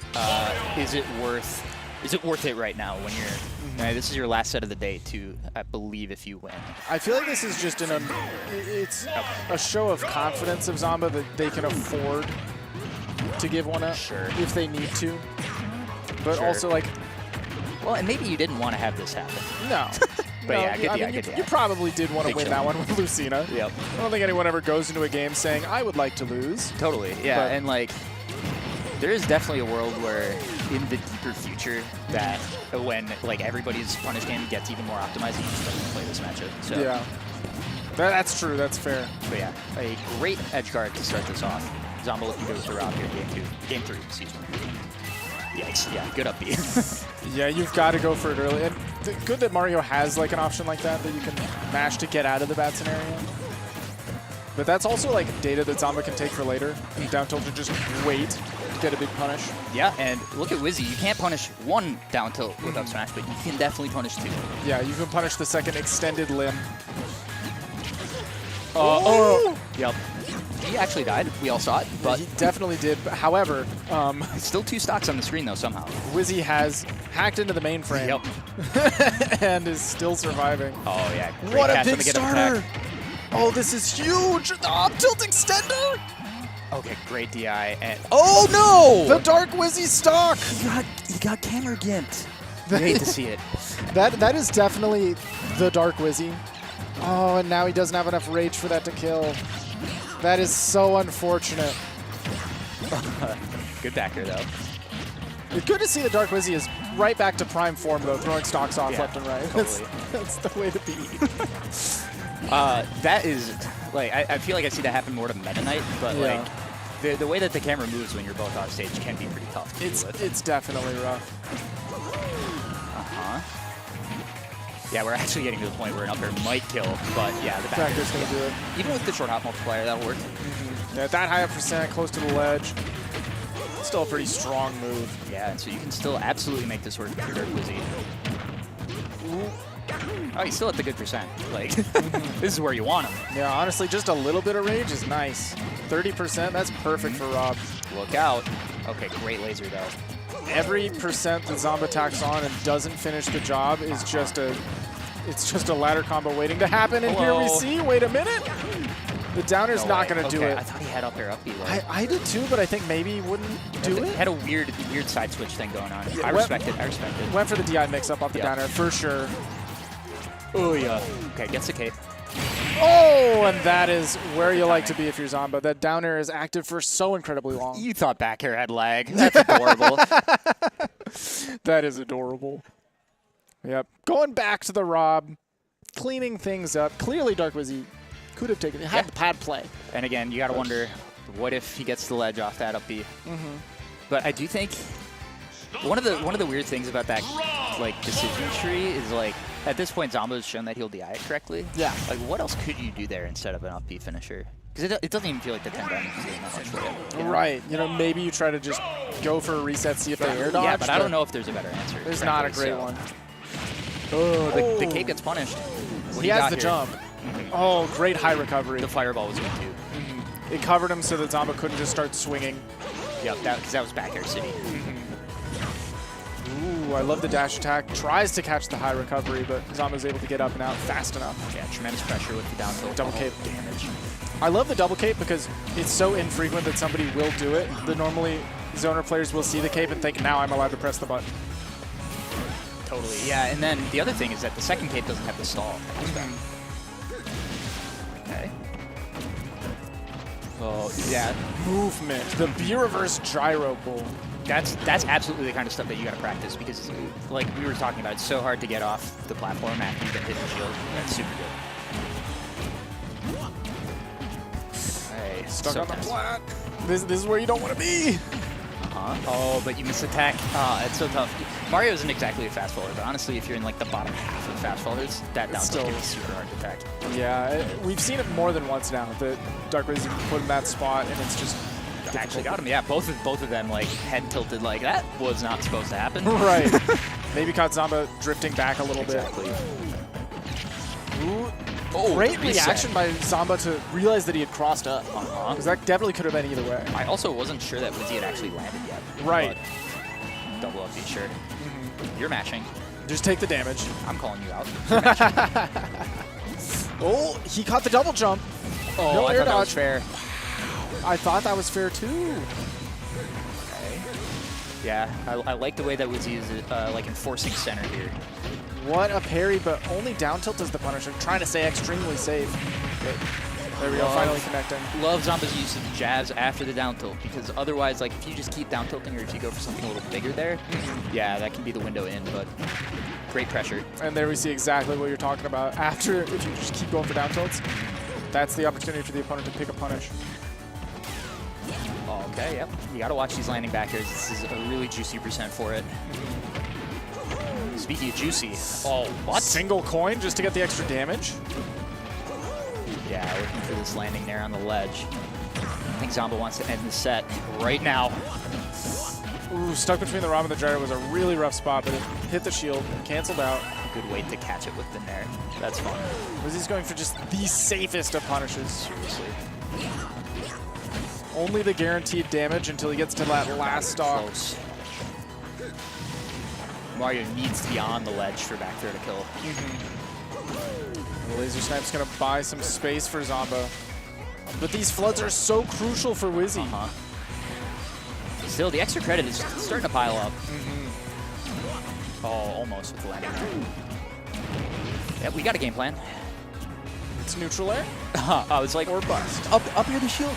is it worth it right now when you're this is your last set of the day to, I believe, if you win. I feel like this is just it's a show of confidence of Zomba that they can afford to give one up if they need to. But also, like... Well, and maybe you didn't want to have this happen. No. But no, yeah, I get the idea. You probably did want to Big win show. that one with Lucina. Yep. I don't think anyone ever goes into a game saying, I would like to lose. Totally, yeah. But and, like, there is definitely a world where in the deeper future that when, like, everybody's punish game gets even more optimized, you can start to play this matchup. So, yeah. That's true. That's fair. But yeah, a great edge guard to start this off. Zomba looking good with the Rob here in game 3, excuse me. Yikes, yeah, good up B. Yeah, you've got to go for it early. And good that Mario has like an option like that you can mash to get out of the bad scenario. But that's also like data that Zomba can take for later. Down tilt to just wait to get a big punish. Yeah, and look at Wizzy. You can't punish one down tilt with up smash, but you can definitely punish 2. Yeah, you can punish the second extended limb. Yep. He actually died. We all saw it, but he definitely did. However, still 2 stocks on the screen though somehow. Wizzy has hacked into the mainframe. Yep. And is still surviving. Oh yeah. Great What a catch on big the get up starter! attack. Oh, this is huge! The up tilt extender! Okay, great DI and Oh no! The Dark Wizzy stock! he got camera gimped. You hate to see it. That is definitely the Dark Wizzy. Oh, and now he doesn't have enough rage for that to kill. That is so unfortunate. Good backer though. It's good to see the Dark Wizzy is right back to prime form though, throwing stocks off left and right. Totally. That's the way to be. That is, like, I feel like I see that happen more to Meta Knight, but like, the way that the camera moves when you're both on stage can be pretty tough to deal with. It's definitely rough. Yeah, we're actually getting to the point where an up air might kill, but yeah, the back Cracker's gonna do it. Even with the short hop multiplier, that'll work. Yeah, that high up percent, close to the ledge. Still a pretty strong move. Yeah, and so you can still absolutely make this work with your Dark Wizzy. Oh, he's still at the good percent. Like, this is where you want him. Yeah, honestly, just a little bit of rage is nice. 30%, that's perfect for Rob. Look out. Okay, great laser though. Every percent that Zomba tacks on and doesn't finish the job is just a ladder combo waiting to happen. And here we see, wait a minute. The downer's not going to do it. I thought he had up air up B though. I did too, but I think maybe he wouldn't do it. He had a weird side switch thing going on. Yeah, I respect it. Went for the DI mix up off the downer for sure. Oh yeah. Okay, gets the cape. Oh, and that is where you like to be if you're Zomba. That downer is active for so incredibly long. You thought back air had lag. That's adorable. That is adorable. Yep. Going back to the Rob, cleaning things up. Clearly Dark Wizzy could have taken it. Had the pad play. And again, you got to wonder, what if he gets the ledge off that up B? But I do think one of the weird things about that like decision tree is like at this point Zomba has shown that he'll DI it correctly. Yeah. Like what else could you do there instead of an up B finisher? Because it doesn't even feel like the 10 damage is doing that much for him. You know? Right. You know, maybe you try to just go for a reset, see if they air dodge. Yeah, but I don't know if there's a better answer. There's not a great one. Oh, the cape gets punished. He has the jump. Oh, great high recovery. The fireball was good too. It covered him so that Zomba couldn't just start swinging. Yep, that was back air city. Ooh, I love the dash attack. Tries to catch the high recovery, but Zomba's able to get up and out fast enough. Yeah, tremendous pressure with the down tilt. Double cape damage. I love the double cape because it's so infrequent that somebody will do it. The normally zoner players will see the cape and think, now I'm allowed to press the button. Totally, yeah, and then the other thing is that the second cape doesn't have the stall. Okay. Oh, yeah. Movement. The B-reverse gyro pull. That's absolutely the kind of stuff that you got to practice because, like we were talking about, it's so hard to get off the platform after you've been hitting the shield. That's super good. Hey, Stuck on the plat. This is where you don't want to be. Oh, but you miss attack. It's so tough. Mario isn't exactly a fast follower, but honestly, if you're in like the bottom half of fast followers, that down tilt is super hard to attack. Yeah, we've seen it more than once now. The Dark Wizzy put in that spot, and it's just actually got him. Yeah, both of them like head tilted like that was not supposed to happen. Right. Maybe caught Zomba drifting back a little bit. Ooh. Great the reset. reaction by Zamba to realize that he had crossed up. Because that definitely could have been either way. I also wasn't sure that Wizzy had actually landed yet. Right. But double up feature. You're matching. Just take the damage. I'm calling you out. You're matching. Oh, he caught the double jump. Oh, No I air thought that was dodge. fair. I thought that was fair too. Okay. Yeah, I like the way that Wizzy is like enforcing center here. What a parry, but only down tilt is the punish. I'm trying to say extremely safe. Okay. There we go, finally connecting. Love Zamba's use of jabs after the down tilt, because otherwise, like, if you just keep down tilting or if you go for something a little bigger there, yeah, that can be the window in, but great pressure. And there we see exactly what you're talking about. After, if you just keep going for down tilts, that's the opportunity for the opponent to pick a punish. Okay, yep. You got to watch these landing back airs. This is a really juicy percent for it. Speaking of juicy, oh, what? Single coin just to get the extra damage? Yeah, looking for this landing there on the ledge. I think Zamba wants to end the set right now. Ooh, stuck between the Ram and the gyro was a really rough spot, but it hit the shield and canceled out. Good way to catch it with the nair. That's fun. Wizzy's going for just the safest of punishes. Seriously. Only the guaranteed damage until he gets to that last stock. Close. Mario needs to be on the ledge for back throw to kill. The laser snipe's gonna buy some space for Zamba. But these floods are so crucial for Wizzy. Still, the extra credit is starting to pile up. Oh, almost with the landing. Yeah, we got a game plan. It's neutral air I was like, or bust. up here the shield.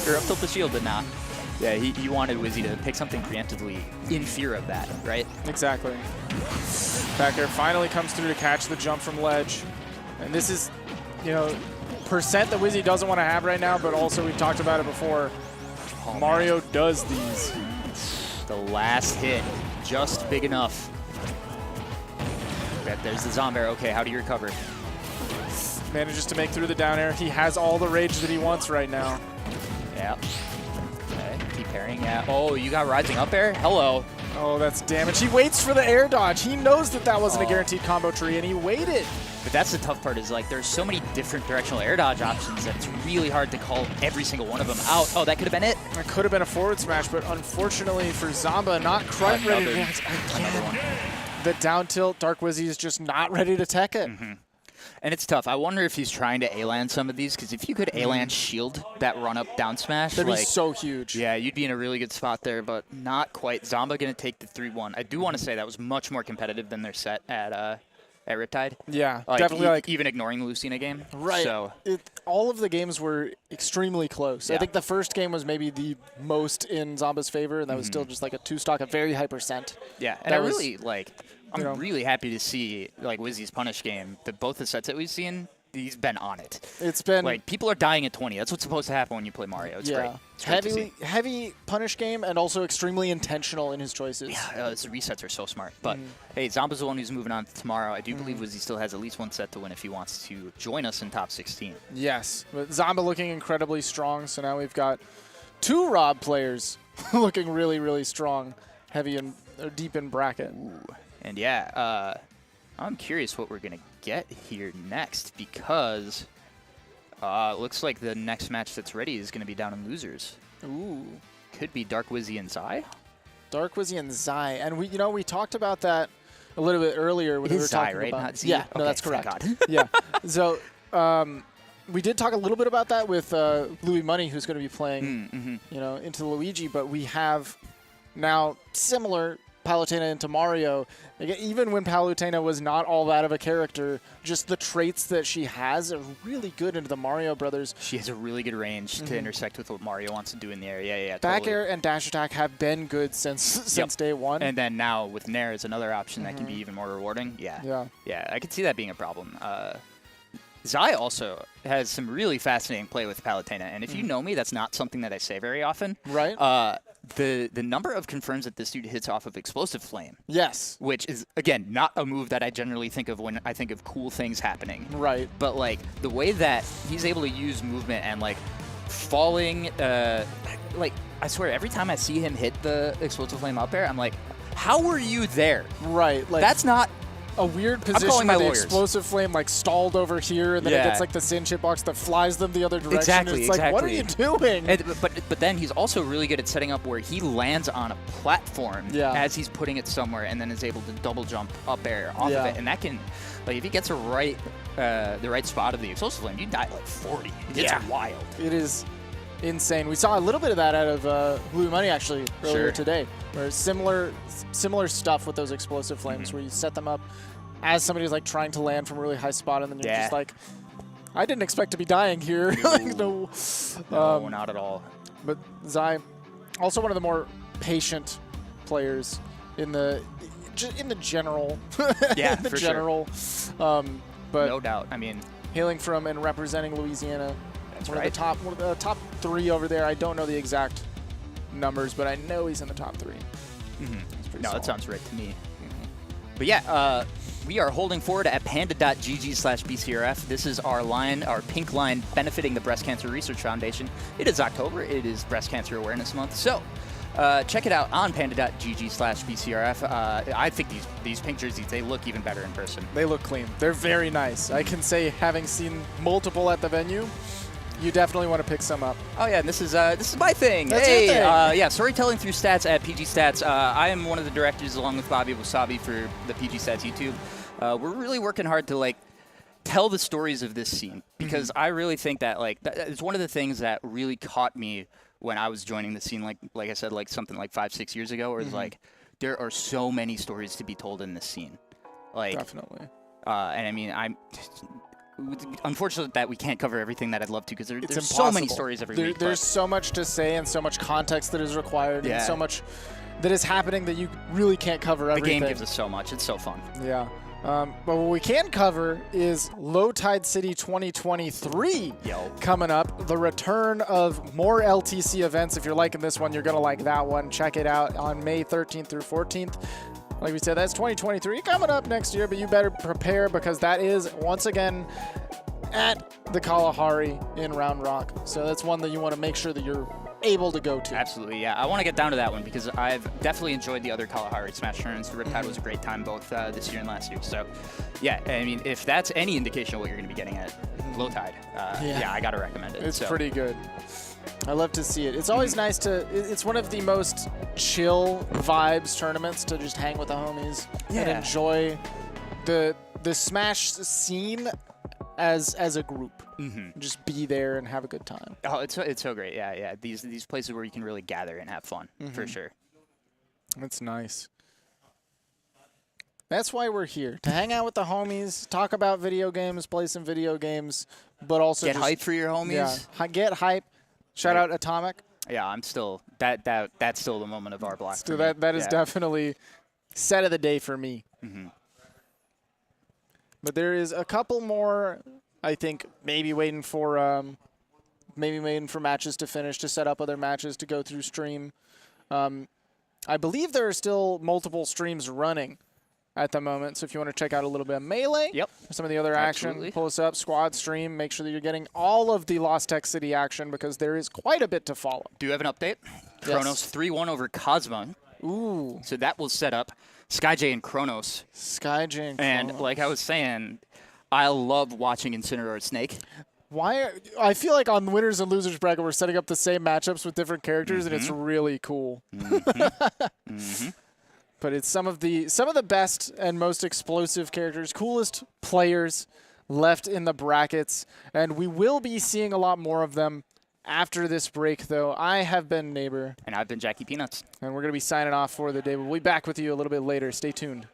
Or up tilt the shield, but nah. Yeah, he wanted Wizzy to pick something preemptively in fear of that, right? Exactly. Back air finally comes through to catch the jump from ledge. And this is, you know, percent that Wizzy doesn't want to have right now, but also we've talked about it before. Oh, Mario does these. The last hit, just big enough. There's the Zombair. Okay, how do you recover? Manages to make through the down air. He has all the rage that he wants right now. Yeah. Okay, keep parrying. Yeah. Oh, you got rising up air? Hello. Oh, that's damage. He waits for the air dodge. He knows that that wasn't a guaranteed combo tree, and he waited. But that's the tough part is, like, there's so many different directional air dodge options that it's really hard to call every single one of them out. Oh, that could have been it. It could have been a forward smash, but unfortunately for Zamba, not quite ready to dance again. The down tilt, Dark Wizzy is just not ready to tech it. And it's tough. I wonder if he's trying to A-land some of these, because if you could A-land shield that run-up down smash, That'd like, be so huge. Yeah, you'd be in a really good spot there, but not quite. Zamba going to take the 3-1. I do want to say that was much more competitive than their set at Riptide. Yeah, Like, definitely. Like even ignoring the Lucina game. right. So All of the games were extremely close. I Yeah. think the first game was maybe the most in Zamba's favor, and that was still just like a 2-stock, a very high percent. yeah, and That I was, really like. I'm you know, really happy to see like Wizzy's punish game. Both the sets that we've seen, he's been on it. It's been Like people are dying at 20. That's what's supposed to happen when you play Mario. It's great. It's great to see. heavy punish game, and also extremely intentional in his choices. Yeah, the resets are so smart. But hey, Zamba's the one who's moving on to tomorrow. I do believe Wizzy still has at least one set to win if he wants to join us in top 16. Yes, but Zamba looking incredibly strong. So now we've got 2 Rob players looking really, really strong, heavy and deep in bracket. Ooh. And yeah, I'm curious what we're going to get here next, because it looks like the next match that's ready is going to be down in losers. Ooh. Could be Dark Wizzy and Zai. Dark Wizzy and Zai. And we talked about that a little bit earlier when we were Zai, talking right? about Not Z? Yeah, no, Okay, that's thank correct. God. Yeah. So we did talk a little bit about that with Louis Money, who's going to be playing into Luigi, but we have now similar Palutena into Mario. Even when Palutena was not all that of a character, just the traits that she has are really good into the Mario Brothers. She has a really good range to intersect with what Mario wants to do in the air. Yeah, Back totally. air and dash attack have been good since day one. And then now with Nair is another option that can be even more rewarding. Yeah, I could see that being a problem. Zai also has some really fascinating play with Palutena, and if you know me, that's not something that I say very often. Right. The number of confirms that this dude hits off of Explosive Flame. Yes. Which is, again, not a move that I generally think of when I think of cool things happening. Right. But, like, the way that he's able to use movement and, like, falling, like, I swear, every time I see him hit the Explosive Flame up air, I'm like, how were you there? Right. Like That's not a weird calling position my where the lawyers. explosive flame like stalled over here, and then it Yeah. gets like the Sin hitbox that flies them the other direction. Exactly, It's like, what are you doing? But then he's also really good at setting up where he lands on a platform as he's putting it somewhere, and then is able to double jump up air off of it, and that can, like, if he gets the right spot of the explosive flame, you die at like 40. It's wild. It is insane. We saw a little bit of that out of Blue Money actually earlier today, where similar stuff with those explosive flames, where you set them up as somebody's like trying to land from a really high spot, and then you're just like, I didn't expect to be dying here. Like, no, not at all. But Zai, also one of the more patient players in the general. Yeah, the for general. But no doubt. I mean, hailing from and representing Louisiana. That's one of the top 3 over there. I don't know the exact numbers, but I know he's in the top 3. No, that sounds right to me. But yeah, we are holding forward at panda.gg/BCRF. This is our line, our pink line, benefiting the Breast Cancer Research Foundation. It is October. It is Breast Cancer Awareness Month. So check it out on panda.gg/BCRF. I think these pink jerseys, they look even better in person. They look clean. They're very nice. I can say, having seen multiple at the venue, you definitely want to pick some up. Oh yeah, and this is my thing. That's hey, your thing. Yeah, storytelling through stats at PG Stats. I am one of the directors, along with Bobby Wasabi, for the PG Stats YouTube. We're really working hard to like tell the stories of this scene, because I really think that like it's one of the things that really caught me when I was joining the scene. Like I said, like something like 5-6 years ago, where it's like there are so many stories to be told in this scene. Like Definitely. And I mean, I'm unfortunate that we can't cover everything that I'd love to, because there's impossible. so many stories every week. There's so much to say and so much context that is required, and Yeah. so much that is happening that you really can't cover The everything. game gives us so much. It's so fun. Yeah. But what we can cover is Low Tide City 2023 coming up. The return of more LTC events. If you're liking this one, you're going to like that one. Check it out on May 13th through 14th. Like we said, that's 2023 coming up next year, but you better prepare, because that is, once again, at the Kalahari in Round Rock. So that's one that you want to make sure that you're able to go to. Absolutely, yeah. I want to get down to that one, because I've definitely enjoyed the other Kalahari Smash tournaments. The Riptide was a great time both this year and last year. So, yeah, I mean, if that's any indication of what you're going to be getting at Low Tide, yeah, I got to recommend it. It's pretty good. I love to see it. It's always nice to, it's one of the most chill vibes tournaments to just hang with the homies and enjoy the Smash scene as a group. Just be there and have a good time. Oh, it's so great. Yeah. These places where you can really gather and have fun, for sure. That's nice. That's why we're here, to hang out with the homies, talk about video games, play some video games, but also Get hype for your homies. Yeah, get hype. Shout out Atomic. Yeah, I'm still that's still the moment of our block. So that is definitely set of the day for me. But there is a couple more, I think, maybe waiting for matches to finish, to set up other matches to go through stream. I believe there are still multiple streams running at the moment, so if you want to check out a little bit of Melee, some of the other action, pull us up, squad stream, make sure that you're getting all of the Lost Tech City action, because there is quite a bit to follow. Do you have an update? Yes. Kronos 3-1 over Cosmo. Ooh. So that will set up SkyJ and Kronos. SkyJ and Kronos. And like I was saying, I love watching Incineroar Snake. I feel like on winners and losers bracket, we're setting up the same matchups with different characters, and it's really cool. But it's some of the best and most explosive characters, coolest players left in the brackets, and we will be seeing a lot more of them after this break, though. I have been Neighbor. And I've been Jackie Peanuts. And we're going to be signing off for the day. We'll be back with you a little bit later. Stay tuned.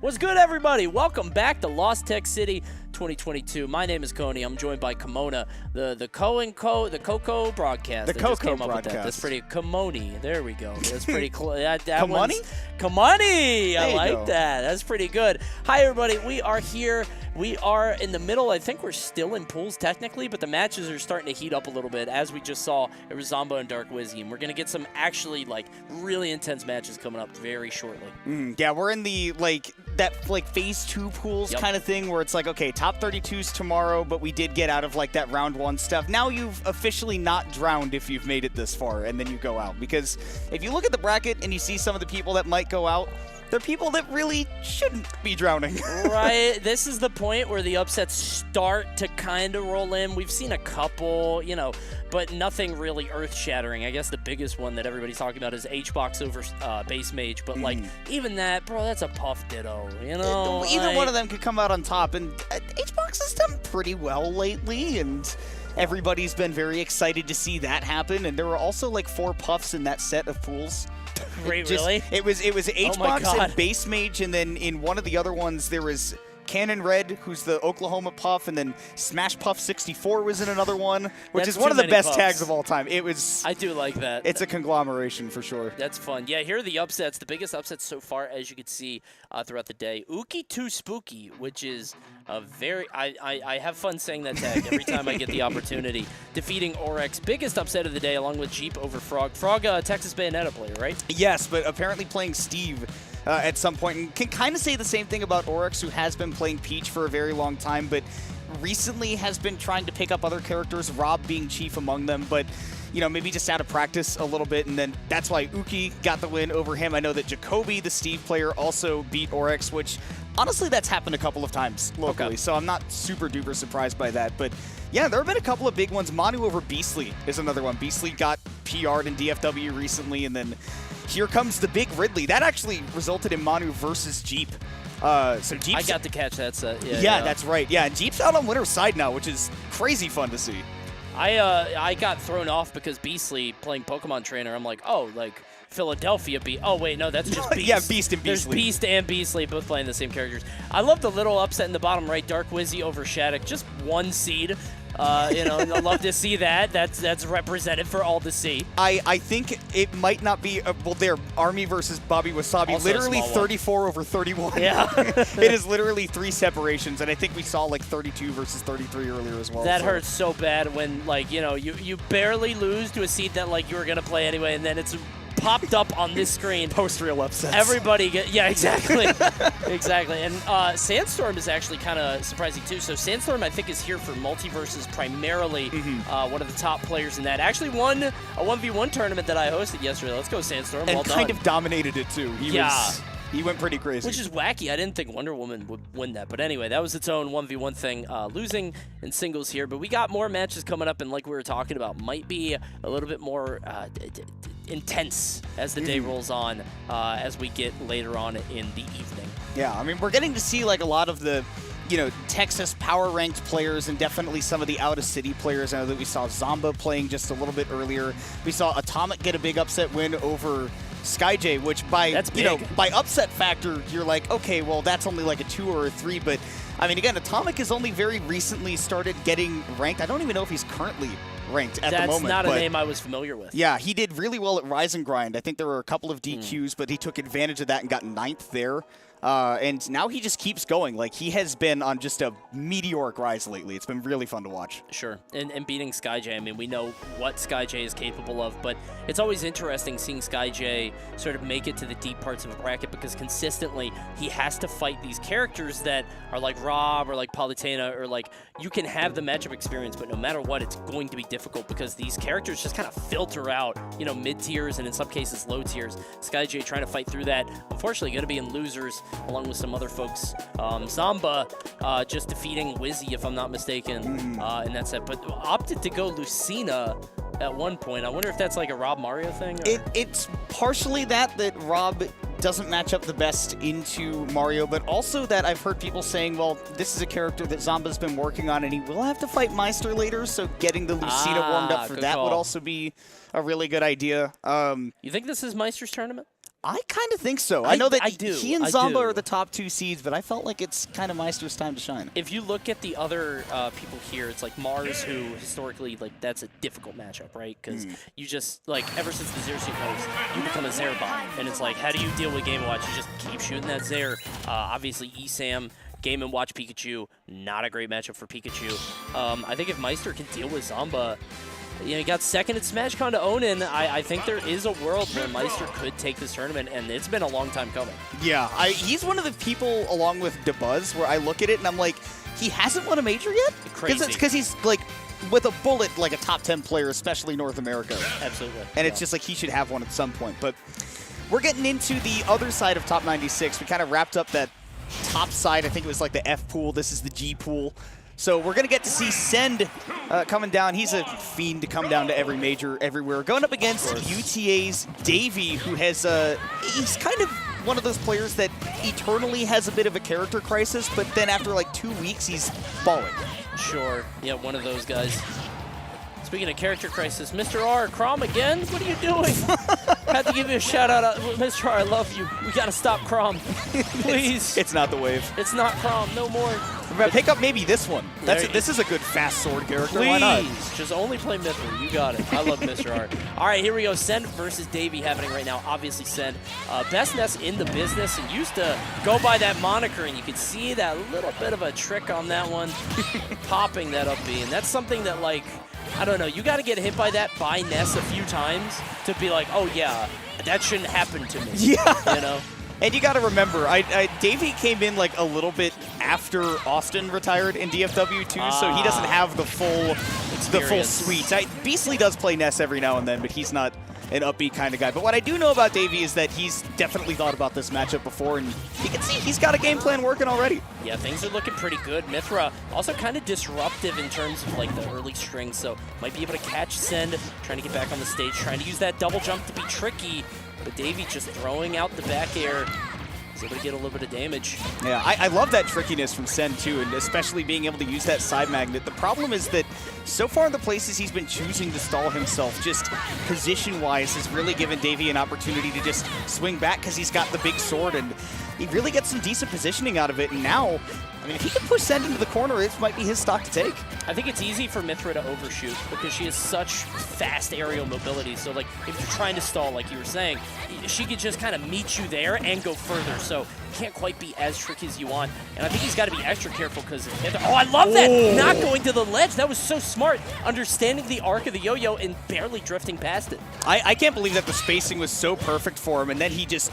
What's good, everybody? Welcome back to Lost Tech City 2022. My name is Coney. I'm joined by Kimona, the Coco broadcast. The Coco broadcast. That's pretty Kimoni. There we go. That's pretty close. Kimoni? Kimoni. I like go. that. That's pretty good. Hi, everybody. We are here. We are in the middle. I think we're still in pools technically, but the matches are starting to heat up a little bit. As we just saw, it was Zombo and Dark Wizzy, and we're going to get some actually really intense matches coming up very shortly. Yeah, we're in the phase 2 pools kind of thing where it's like, okay, top 32's tomorrow, but we did get out of that round 1 stuff. Now you've officially not drowned if you've made it this far, and then you go out. Because if you look at the bracket and you see some of the people that might go out, they're people that really shouldn't be drowning. Right. This is the point where the upsets start to kind of roll in. We've seen a couple, but nothing really earth-shattering. I guess the biggest one that everybody's talking about is H-Box over Base Mage. But, even that, bro, that's a puff ditto, Either one of them could come out on top. And H-Box has done pretty well lately, and everybody's been very excited to see that happen. And there were also 4 puffs in that set of pools. Really? It was H-Box and Base Mage, and then in one of the other ones there was Cannon Red, who's the Oklahoma Puff, and then Smash Puff 64 was in another one, which is one of the best tags of all time. I do like that. It's a conglomeration for sure. That's fun. Yeah, here are the upsets. The biggest upsets so far, as you can see throughout the day. Uki 2 Spooky, which is a very... I have fun saying that tag every time I get the opportunity. Defeating Oryx. Biggest upset of the day, along with Jeep over Frog. Frog, Texas Bayonetta player, right? Yes, but apparently playing Steve at some point, and can kind of say the same thing about Oryx, who has been playing Peach for a very long time, but recently has been trying to pick up other characters, Rob being chief among them, but maybe just out of practice a little bit, and then that's why Uki got the win over him. I know that Jacoby, the Steve player, also beat Oryx, which honestly that's happened a couple of times locally, so I'm not super duper surprised by that. But yeah, there have been a couple of big ones. Manu over Beastly is another one. Beastly got PR'd in DFW recently, and then here comes the big Ridley. That actually resulted in Manu versus Jeep So Jeep's, I got to catch that set. Yeah, that's right. Yeah, and Jeep's out on winner's side now, which is crazy fun to see. I got thrown off because Beastly playing Pokemon Trainer. I'm like, oh, like Philadelphia Beast. Oh wait, no, that's just Beast. Yeah, Beast and There's Beastly. Beast and Beastly both playing the same characters. I love the little upset in the bottom right. Dark Wizzy over Shattuck, just 1 seed. And I love to see that. That's represented for all to see. I think it might not be, well, they're Army versus Bobby Wasabi, Also literally a small 34 over 31. Yeah. It is literally 3 separations, and I think we saw like 32 versus 33 earlier as well. That so. hurts so bad when, like, you barely lose to a seed that, like, you were going to play anyway, and then it's popped up on this screen. Post-real upsets. Everybody yeah, exactly. Exactly. And Sandstorm is actually kind of surprising, too. So Sandstorm, I think, is here for Multiverses primarily. One of the top players in that. Actually won a 1v1 tournament that I hosted yesterday. Let's go, Sandstorm. And well kind done. of dominated it, too. He went pretty crazy. Which is wacky. I didn't think Wonder Woman would win that. But anyway, that was its own 1v1 thing. Losing in singles here. But we got more matches coming up, and like we were talking about, might be a little bit more intense as the day rolls on, as we get later on in the evening. Yeah, I mean, we're getting to see like a lot of the, Texas power-ranked players and definitely some of the out-of-city players. I know that we saw Zomba playing just a little bit earlier. We saw Atomic get a big upset win over SkyJ, which by by upset factor, you're like, okay, well, that's only like a 2 or a 3. But I mean, again, Atomic has only very recently started getting ranked. I don't even know if he's currently ranked at the moment. That's not a name I was familiar with. Yeah, he did really well at Rise and Grind. I think there were a couple of DQs, but he took advantage of that and got 9th there. And now he just keeps going. Like, he has been on just a meteoric rise lately. It's been really fun to watch. Sure. And beating SkyJ, I mean, we know what SkyJ is capable of, but it's always interesting seeing SkyJ sort of make it to the deep parts of a bracket because consistently he has to fight these characters that are like Rob or like Palutena or like you can have the matchup experience, but no matter what, it's going to be difficult because these characters just kind of filter out, mid-tiers and in some cases low tiers. SkyJ trying to fight through that. Unfortunately, going to be in losers along with some other folks. Zomba just defeating Wizzy, if I'm not mistaken, in that set, but opted to go Lucina at one point. I wonder if that's like a Rob Mario thing? It's partially that Rob doesn't match up the best into Mario, but also that I've heard people saying, well, this is a character that Zomba's been working on, and he will have to fight Meister later, so getting the Lucina warmed up for that would also be a really good idea. You think this is Meister's tournament? I kind of think so. I know that he and Zomba are the top 2 seeds, but I felt like it's kind of Meister's time to shine. If you look at the other people here, it's like Mars, who historically, like, that's a difficult matchup, right? Because you just, like, ever since the Zero Suit post, you become a Zare bot. And it's like, how do you deal with Game & Watch? You just keep shooting that Zare. Obviously, ESAM, Game & Watch Pikachu, not a great matchup for Pikachu. I think if Meister can deal with Zomba, he got second at SmashCon to Onin. I think there is a world where Meister could take this tournament, and it's been a long time coming. Yeah, he's one of the people, along with DeBuzz, where I look at it and I'm like, he hasn't won a major yet? Crazy. Because he's, like, with a bullet, like a top 10 player, especially North America. Absolutely. And it's just like he should have one at some point. But we're getting into the other side of Top 96. We kind of wrapped up that top side. I think it was like the F pool. This is the G pool. So we're going to get to see Send coming down. He's a fiend to come down to every major everywhere. Going up against UTA's Davey, who has he's kind of one of those players that eternally has a bit of a character crisis, but then after like 2 weeks, he's balling. Sure. Yeah, one of those guys. Speaking of character crisis, Mr. R, Crom again? What are you doing? Had to give you a shout out. Mr. R, I love you. We got to stop Crom. Please. It's not the wave. It's not Crom. No more. Pick up maybe this one. This is a good fast sword character. Please. Why not? Just only play Mithril. You got it. I love Mr. R. All right, here we go. Send versus Davey happening right now. Obviously, Send. Best Ness in the business and used to go by that moniker, and you can see that little bit of a trick on that one. Popping that up B. And that's something that, like, I don't know. You got to get hit by that by Ness a few times to be like, oh, yeah, that shouldn't happen to me. Yeah. And you got to remember, Davey came in like a little bit after Austin retired in DFW too, so he doesn't have the full suite. Beastly does play Ness every now and then, but he's not an upbeat kind of guy. But what I do know about Davey is that he's definitely thought about this matchup before, and you can see he's got a game plan working already. Yeah, things are looking pretty good. Mithra also kind of disruptive in terms of like the early strings, so might be able to catch Send, trying to get back on the stage, trying to use that double jump to be tricky. But Davey just throwing out the back air. He's able to get a little bit of damage. Yeah, I love that trickiness from Sen, too, and especially being able to use that side magnet. The problem is that so far the places he's been choosing to stall himself, just position-wise, has really given Davey an opportunity to just swing back because he's got the big sword, and he really gets some decent positioning out of it. And now, I mean, if he can push Sen into the corner, it might be his stock to take. I think it's easy for Mithra to overshoot because she has such fast aerial mobility. So, like, if you're trying to stall, like you were saying, she could just kind of meet you there and go further. So, it can't quite be as tricky as you want. And I think he's got to be extra careful because oh, I love that! Not going to the ledge. That was so smart. Understanding the arc of the yo-yo and barely drifting past it. I can't believe that the spacing was so perfect for him, and then he just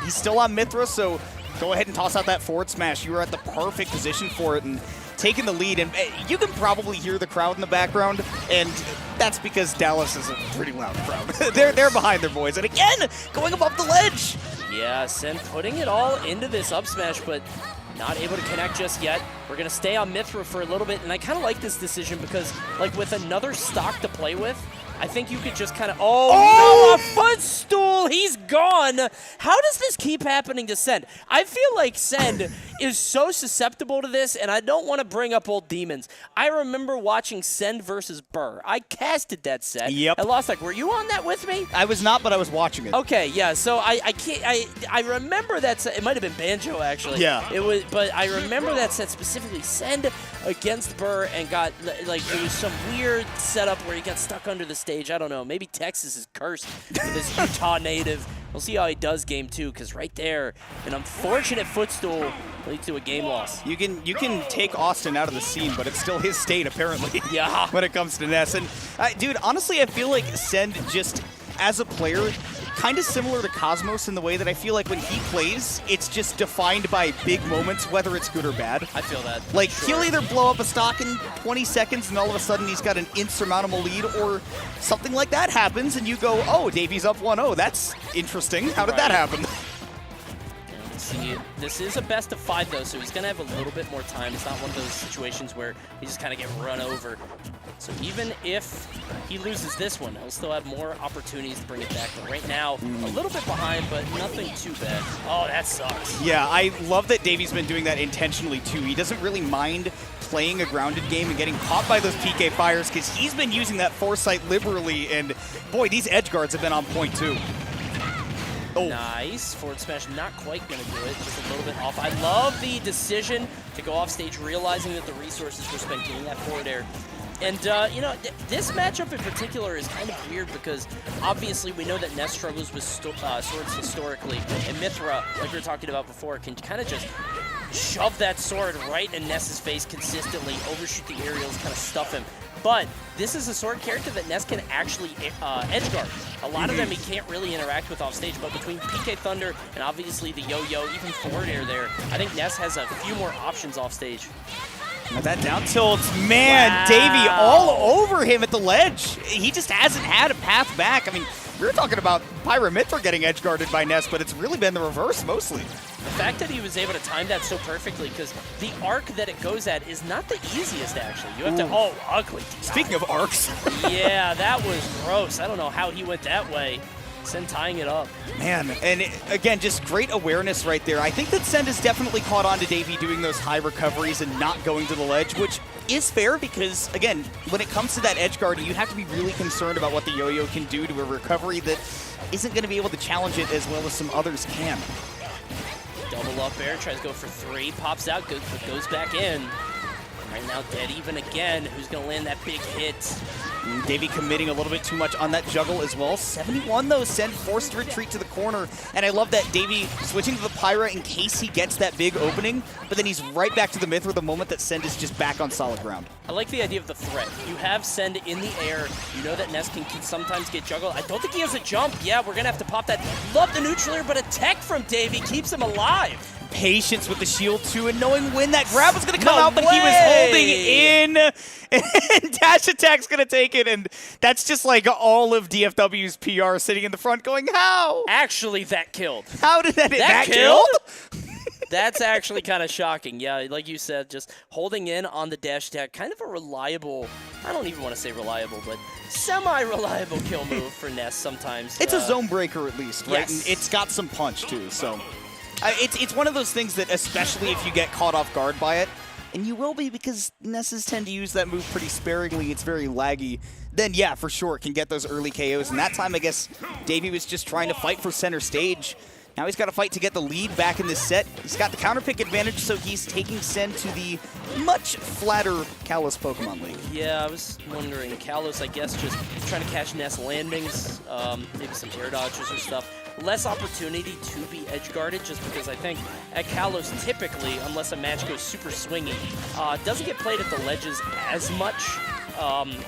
he's still on Mithra, so go ahead and toss out that forward smash. You were at the perfect position for it and taking the lead. And you can probably hear the crowd in the background, and that's because Dallas is a pretty loud crowd. they're behind their boys. And again, going above the ledge. Yeah, Sen putting it all into this up smash, but not able to connect just yet. We're going to stay on Mithra for a little bit, and I kind of like this decision because, like, with another stock to play with, I think you could just kind of, no, a footstool, he's gone. How does this keep happening to Send? I feel like Send is so susceptible to this, and I don't want to bring up old demons. I remember watching Send versus Burr. I casted that set. Yep. I lost, like, were you on that with me? I was not, but I was watching it. Okay, yeah, so I remember that set. It might have been Banjo, actually. Yeah. It was, but I remember that set specifically. Send against Burr and got, like, it was some weird setup where he got stuck under the stage. I don't know. Maybe Texas is cursed with this Utah native. We'll see how he does game 2, because right there, an unfortunate footstool leads to a game loss. You can take Austin out of the scene, but it's still his state, apparently. Yeah. When it comes to Ness. And, dude, honestly, I feel like Send just, as a player, kind of similar to Cosmos in the way that I feel like when he plays, it's just defined by big moments, whether it's good or bad. I feel that. Like, sure. He'll either blow up a stock in 20 seconds and all of a sudden he's got an insurmountable lead, or something like that happens and you go, oh, Davey's up 1-0. That's interesting. How did that happen? See, this is a best of 5 though, so he's gonna have a little bit more time. It's not one of those situations where he just kind of get run over. So even if he loses this one, he'll still have more opportunities to bring it back. But right now, a little bit behind, but nothing too bad. Oh, that sucks. Yeah, I love that Davey's been doing that intentionally too. He doesn't really mind playing a grounded game and getting caught by those PK fires because he's been using that foresight liberally, and boy, these edge guards have been on point too. Oh. Nice. Forward smash not quite going to do it. Just a little bit off. I love the decision to go off stage, realizing that the resources were spent getting that forward air. And, you know, this matchup in particular is kind of weird because obviously we know that Ness struggles with swords historically. And Mithra, like we were talking about before, can kind of just shove that sword right in Ness's face consistently, overshoot the aerials, kind of stuff him. But this is a sword character that Ness can actually edge guard. A lot of them he can't really interact with off stage, but between PK Thunder and obviously the yo-yo, even forward air there, I think Ness has a few more options off stage. That down tilt, man, wow. Davey all over him at the ledge. He just hasn't had a path back. I mean, we were talking about Mithra getting edge guarded by Ness, but it's really been the reverse mostly. The fact that he was able to time that so perfectly, because the arc that it goes at is not the easiest, actually. You have to, ugly. Speaking of arcs. Yeah, that was gross. I don't know how he went that way. Sen tying it up. Man, and again, just great awareness right there. I think that Sen has definitely caught on to Davey doing those high recoveries and not going to the ledge, which is fair because, again, when it comes to that edge guard, you have to be really concerned about what the yo-yo can do to a recovery that isn't going to be able to challenge it as well as some others can. Double up air, tries to go for 3, pops out, goes back in. Right now, dead even again. Who's going to land that big hit? Davey committing a little bit too much on that juggle as well. 71 though, Sen forced to retreat to the corner. And I love that Davey switching to the Pyra in case he gets that big opening, but then he's right back to the Mithra the moment that Send is just back on solid ground. I like the idea of the threat. You have Send in the air. You know that Ness can sometimes get juggled. I don't think he has a jump. Yeah, we're going to have to pop that. Love the neutral air, but a tech from Davey keeps him alive. Patience with the shield too, and knowing when that grab was going to come out, but he was holding in, and dash attack's going to take it, and that's just like all of DFW's PR sitting in the front going, how? Actually, that killed. How did that killed? That's actually kind of shocking. Yeah, like you said, just holding in on the dash attack, kind of a reliable, I don't even want to say reliable, but semi-reliable kill move for Ness sometimes. It's a zone breaker at least, right? Yes. And it's got some punch too, so. It's one of those things that, especially if you get caught off guard by it, and you will be because Nesses tend to use that move pretty sparingly, it's very laggy, then yeah, for sure, it can get those early KOs. And that time, I guess, Davey was just trying to fight for center stage. Now he's got to fight to get the lead back in this set. He's got the counter pick advantage, so he's taking Sen to the much flatter Kalos Pokemon League. Yeah, I was wondering. Kalos, I guess, just trying to catch Nest landings, maybe some air dodges or stuff. Less opportunity to be edge guarded, just because I think at Kalos, typically, unless a match goes super swingy, doesn't get played at the ledges as much.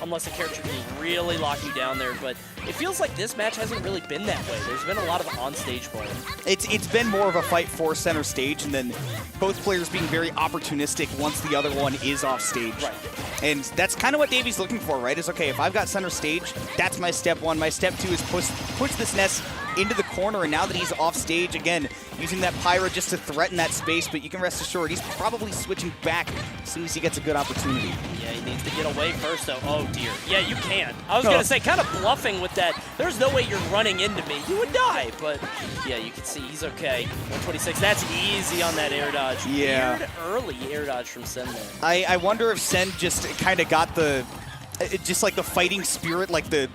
Unless a character can really lock you down there, but it feels like this match hasn't really been that way. There's been a lot of on-stage play. It's been more of a fight for center stage, and then both players being very opportunistic once the other one is off stage. Right. And that's kind of what Davey's looking for, right? Is, okay, if I've got center stage, that's my step one. My step two is push this Nest into the corner, and now that he's off stage, again, using that Pyra just to threaten that space, but you can rest assured he's probably switching back as soon as he gets a good opportunity. Yeah, he needs to get away first, though. Oh, dear. Yeah, you can. I was going to say, kind of bluffing with that. There's no way you're running into me. You would die, but yeah, you can see he's okay. 126, that's easy on that air dodge. Yeah. Weird early air dodge from Sen there. I wonder if Sen just kind of got the, just like the fighting spirit, like the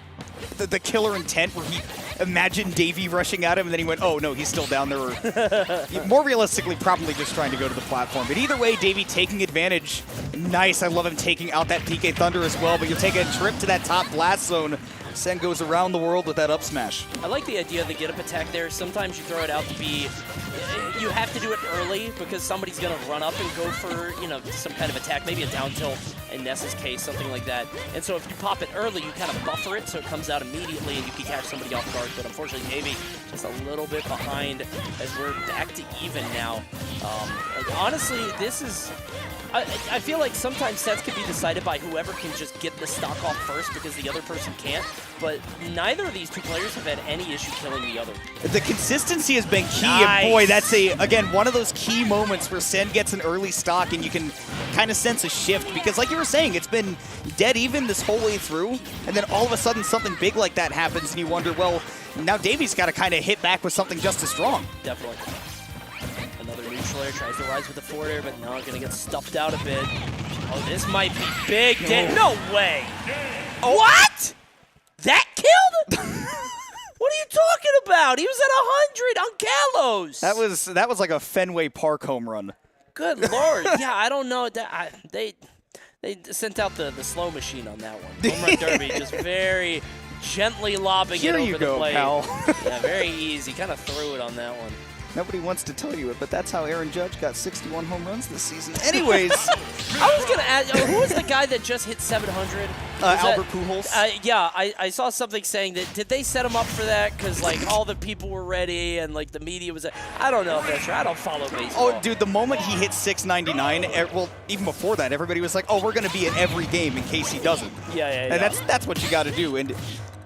killer intent where he imagined Davey rushing at him and then he went, oh no, he's still down there. More realistically, probably just trying to go to the platform. But either way, Davey taking advantage. Nice, I love him taking out that PK Thunder as well, but you'll take a trip to that top blast zone. Sen goes around the world with that up smash. I like the idea of the get-up attack there. Sometimes you throw it out to be, you have to do it early because somebody's going to run up and go for, you know, some kind of attack, maybe a down tilt in Ness's case, something like that. And so if you pop it early, you kind of buffer it so it comes out immediately and you can catch somebody off guard. But unfortunately, Davey just a little bit behind as we're back to even now. Honestly, this is... I feel like sometimes sets can be decided by whoever can just get the stock off first because the other person can't, but neither of these two players have had any issue killing the other. The consistency has been key, Nice. and boy, that's again, one of those key moments where Sen gets an early stock and you can kind of sense a shift, because like you were saying, it's been dead even this whole way through, and then all of a sudden something big like that happens and you wonder, well, now Davey's got to kind of hit back with something just as strong. Definitely. Another neutral air, tries to rise with the forward air, but now going to get stuffed out a bit. Oh, this might be big. No way. What? That killed? What are you talking about? He was at 100 on Kalos. That was like a Fenway Park home run. Good Lord. Yeah, I don't know. They sent out the slow machine on that one. Home run derby, just very gently lobbing Here it over you the go, plate. pal. Yeah, very easy. Kind of threw it on that one. Nobody wants to tell you it, but that's how Aaron Judge got 61 home runs this season. Anyways. I was going to ask, who was the guy that just hit 700? Albert Pujols. Yeah, I saw something saying that, did they set him up for that? Because, like, all the people were ready and, like, the media was, I don't know if that's true. I don't follow baseball. Oh, dude, the moment he hit 699, well, even before that, everybody was like, oh, we're going to be at every game in case he doesn't. Yeah. And that's what you got to do. And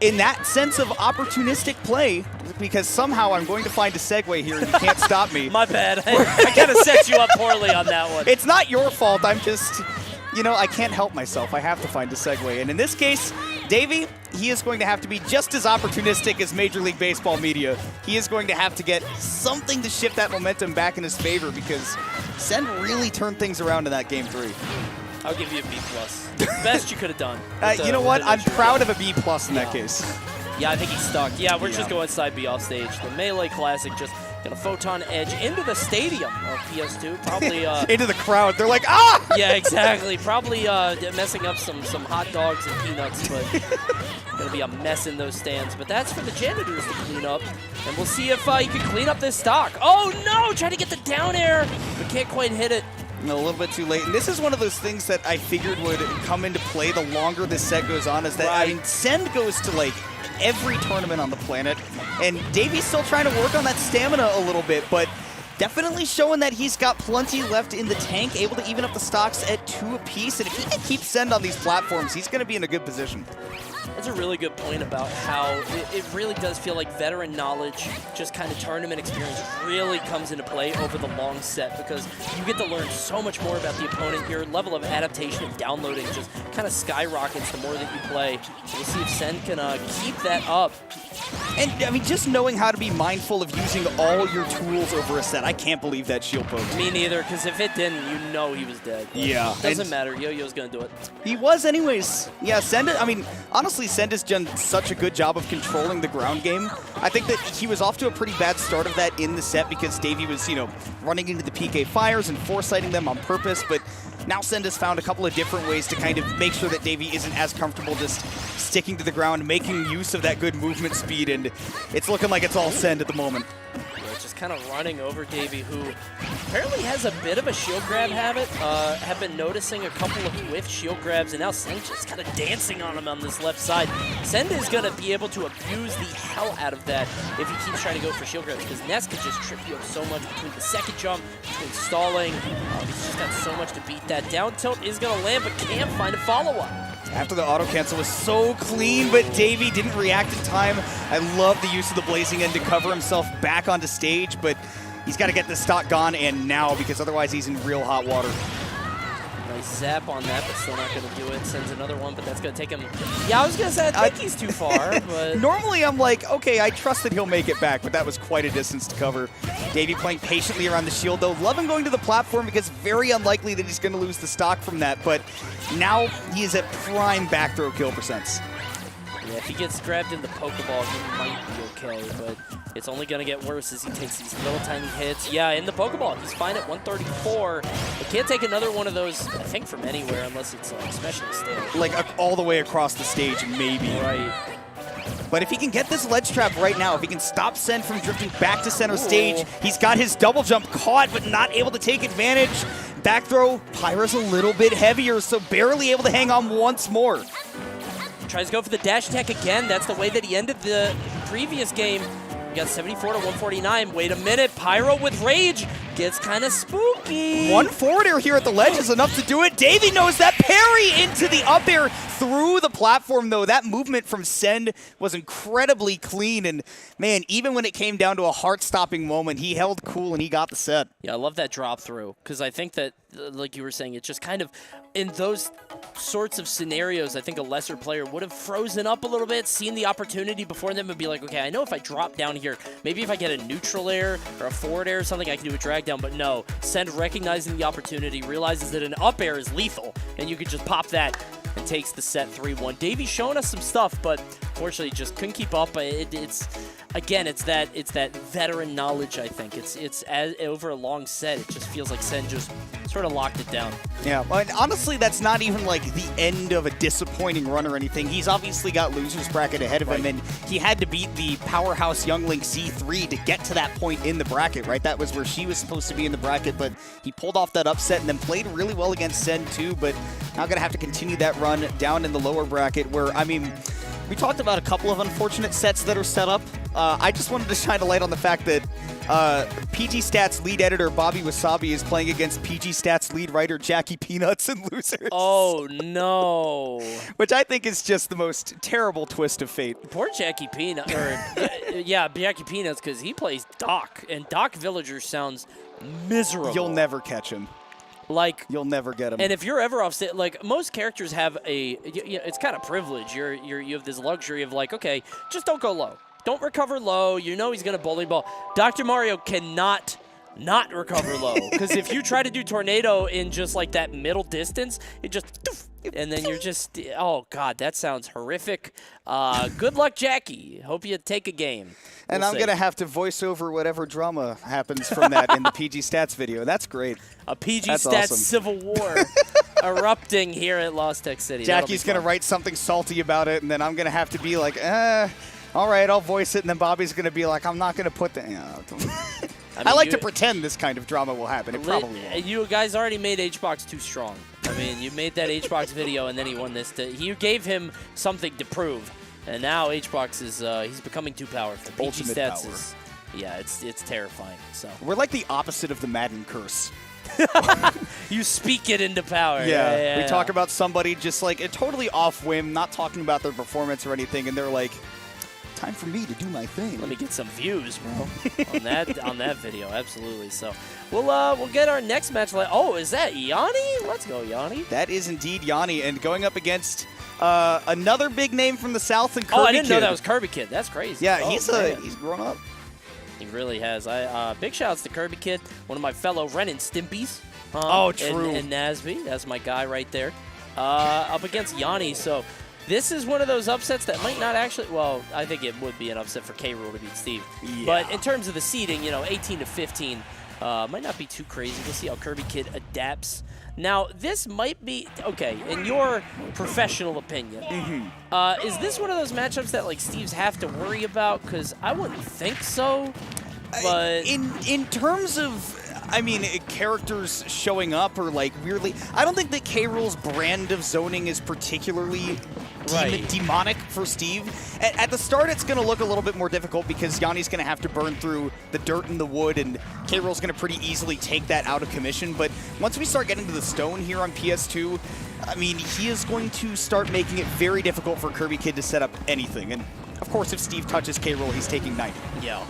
in that sense of opportunistic play, because somehow I'm going to find a segue here and you can't stop me. My bad. I kind of set you up poorly on that one. It's not your fault. I'm just, I can't help myself. I have to find a segue. And in this case, Davey, he is going to have to be just as opportunistic as Major League Baseball media. He is going to have to get something to shift that momentum back in his favor, because Sen really turned things around in that Game 3. I'll give you a B+. Best you could have done. You know what? I'm proud of a B+ in that case. Yeah, I think he's stuck. Yeah, we're just going side B off stage. The Melee Classic just going to Photon Edge into the stadium of PS2. Probably... into the crowd. They're like, ah! Yeah, exactly. Probably messing up some hot dogs and peanuts, but going to be a mess in those stands. But that's for the janitors to clean up. And we'll see if he can clean up this stock. Oh, no! Trying to get the down air, but can't quite hit it. A little bit too late. And this is one of those things that I figured would come into play the longer this set goes on, is that, I mean, Sen goes to, like, every tournament on the planet, and Davey's still trying to work on that stamina a little bit, but definitely showing that he's got plenty left in the tank, able to even up the stocks at 2 apiece, and if he can keep Sen on these platforms, he's going to be in a good position. That's a really good point about how it really does feel like veteran knowledge, just kind of tournament experience, really comes into play over the long set, because you get to learn so much more about the opponent. Your level of adaptation and downloading just kind of skyrockets the more that you play. So we'll see if Sen can keep that up. And, I mean, just knowing how to be mindful of using all your tools over a set, I can't believe that shield poke. Me neither, because if it didn't, you know he was dead. Yeah. Doesn't matter. Yo-Yo's going to do it. He was anyways. Yeah, Senda, I mean, honestly, Senda's done such a good job of controlling the ground game. I think that he was off to a pretty bad start of that in the set because Davey was, you know, running into the PK fires and foresighting them on purpose, but now Senda's found a couple of different ways to kind of make sure that Davey isn't as comfortable just sticking to the ground, making use of that good movement speed, and it's looking like it's all Send at the moment. Just kind of running over Davey, who apparently has a bit of a shield grab habit. Have been noticing a couple of whiff shield grabs, and now Sen's just kind of dancing on him on this left side. Senda is going to be able to abuse the hell out of that if he keeps trying to go for shield grabs, because Ness could just trip you up so much between the second jump, between stalling. He's just got so much to beat that. Down tilt is going to land, but can't find a follow-up. After the auto cancel was so clean, but Davey didn't react in time. I love the use of the Blazing End to cover himself back onto stage, but he's got to get this stock gone and now, because otherwise he's in real hot water. Nice zap on that, but still not going to do it. Sends another one, but that's going to take him. Yeah, I was going to say, I think he's too far, but... Normally I'm like, okay, I trust that he'll make it back, but that was quite a distance to cover. Davey playing patiently around the shield, though. Love him going to the platform because very unlikely that he's going to lose the stock from that, but now he is at prime back throw kill percents. Yeah, if he gets grabbed in the Pokeball, he might be okay, but it's only going to get worse as he takes these little tiny hits. Yeah, in the Pokeball, he's fine at 134. He can't take another one of those, I think, from anywhere unless it's especially stale. Like all the way across the stage, maybe. Right. But if he can get this ledge trap right now, if he can stop Sen from drifting back to center stage, he's got his double jump caught but not able to take advantage. Back throw, Pyra's a little bit heavier, so barely able to hang on once more. Tries to go for the dash attack again. That's the way that he ended the previous game. We got 74 to 149. Wait a minute. Pyro with rage gets kind of spooky. One forward air here at the ledge is enough to do it. Davey knows that parry into the up air through the platform, though. That movement from Send was incredibly clean. And, man, even when it came down to a heart-stopping moment, he held cool and he got the set. Yeah, I love that drop through because I think that, like you were saying, it's just kind of in those sorts of scenarios, I think a lesser player would have frozen up a little bit, seen the opportunity before them and be like, okay, I know if I drop down here, maybe if I get a neutral air or a forward air or something, I can do a drag down. But no, Send recognizing the opportunity, realizes that an up air is lethal and you can just pop that and takes the set 3-1. Davey's showing us some stuff, but fortunately just couldn't keep up. It's that veteran knowledge, I think. It's over a long set, it just feels like Sen just sort of locked it down. Yeah, but honestly, that's not even like the end of a disappointing run or anything. He's obviously got loser's bracket ahead of him, and he had to beat the powerhouse Young Link Z3 to get to that point in the bracket, right? That was where she was supposed to be in the bracket, but he pulled off that upset and then played really well against Sen too, but now going to have to continue that run down in the lower bracket where, I mean, we talked about a couple of unfortunate sets that are set up. I just wanted to shine a light on the fact that PG Stats lead editor Bobby Wasabi is playing against PG Stats lead writer Jackie Peanuts and Losers. Oh, no. Which I think is just the most terrible twist of fate. Poor Jackie Peanuts. Yeah, Jackie Peanuts, because he plays Doc, and Doc Villager sounds miserable. You'll never catch him. Like, you'll never get him. And if you're ever off stage, like most characters have it's kind of privilege. You have this luxury of like, okay, just don't go low. Don't recover low. You know he's going to bowling ball. Dr. Mario cannot not recover low. Because if you try to do tornado in just like that middle distance, it just, and then you're just, oh God, that sounds horrific. Good luck, Jackie. Hope you take a game. And I'm going to have to voice over whatever drama happens from that in the PG Stats video. That's great. A PG Stats awesome. Civil War erupting here at Lost Tech City. Jackie's going to write something salty about it, and then I'm going to have to be like, all right, I'll voice it, and then Bobby's going to be like, I'm not going to put the... I like to pretend this kind of drama will happen. It probably won't. You guys already made HBox too strong. I mean, you made that HBox video, and then he won this. You gave him something to prove, and now HBox is he's becoming too powerful. PG Stats power. Yeah, it's terrifying. So we're like the opposite of the Madden curse. You speak it into power. Yeah, we talk about somebody just like totally off whim, not talking about their performance or anything, and they're like, time for me to do my thing. Let me get some views, bro, on that video. Absolutely. So we'll get our next match. Oh, is that Yanni? Let's go, Yanni. That is indeed Yanni, and going up against Another big name from the South, and Kirby Oh, I didn't know Kid. that was Kirby Kid. That's crazy. Yeah, Oh, he's man. he's grown up. He really has. Big shouts to Kirby Kid, one of my fellow Ren and Stimpies. Oh, true. And Nasby, that's my guy right there. Up against Yanni, so this is one of those upsets that might not actually, well, I think it would be an upset for K-Rool to beat Steve. Yeah. But in terms of the seeding, 18 to 15 might not be too crazy. We'll see how Kirby Kid adapts. Now, this might be, okay, in your professional opinion, is this one of those matchups that, like, Steve's have to worry about? Because I wouldn't think so, but... In terms of, I mean, characters showing up or, like, weirdly, I don't think that K-Rool's brand of zoning is particularly demonic for Steve. At the start, it's going to look a little bit more difficult because Yanni's going to have to burn through the dirt and the wood, and K-Rool's going to pretty easily take that out of commission. But once we start getting to the stone here on PS2, I mean, he is going to start making it very difficult for Kirby Kid to set up anything. And, of course, if Steve touches K-Rool, he's taking 90. Yeah.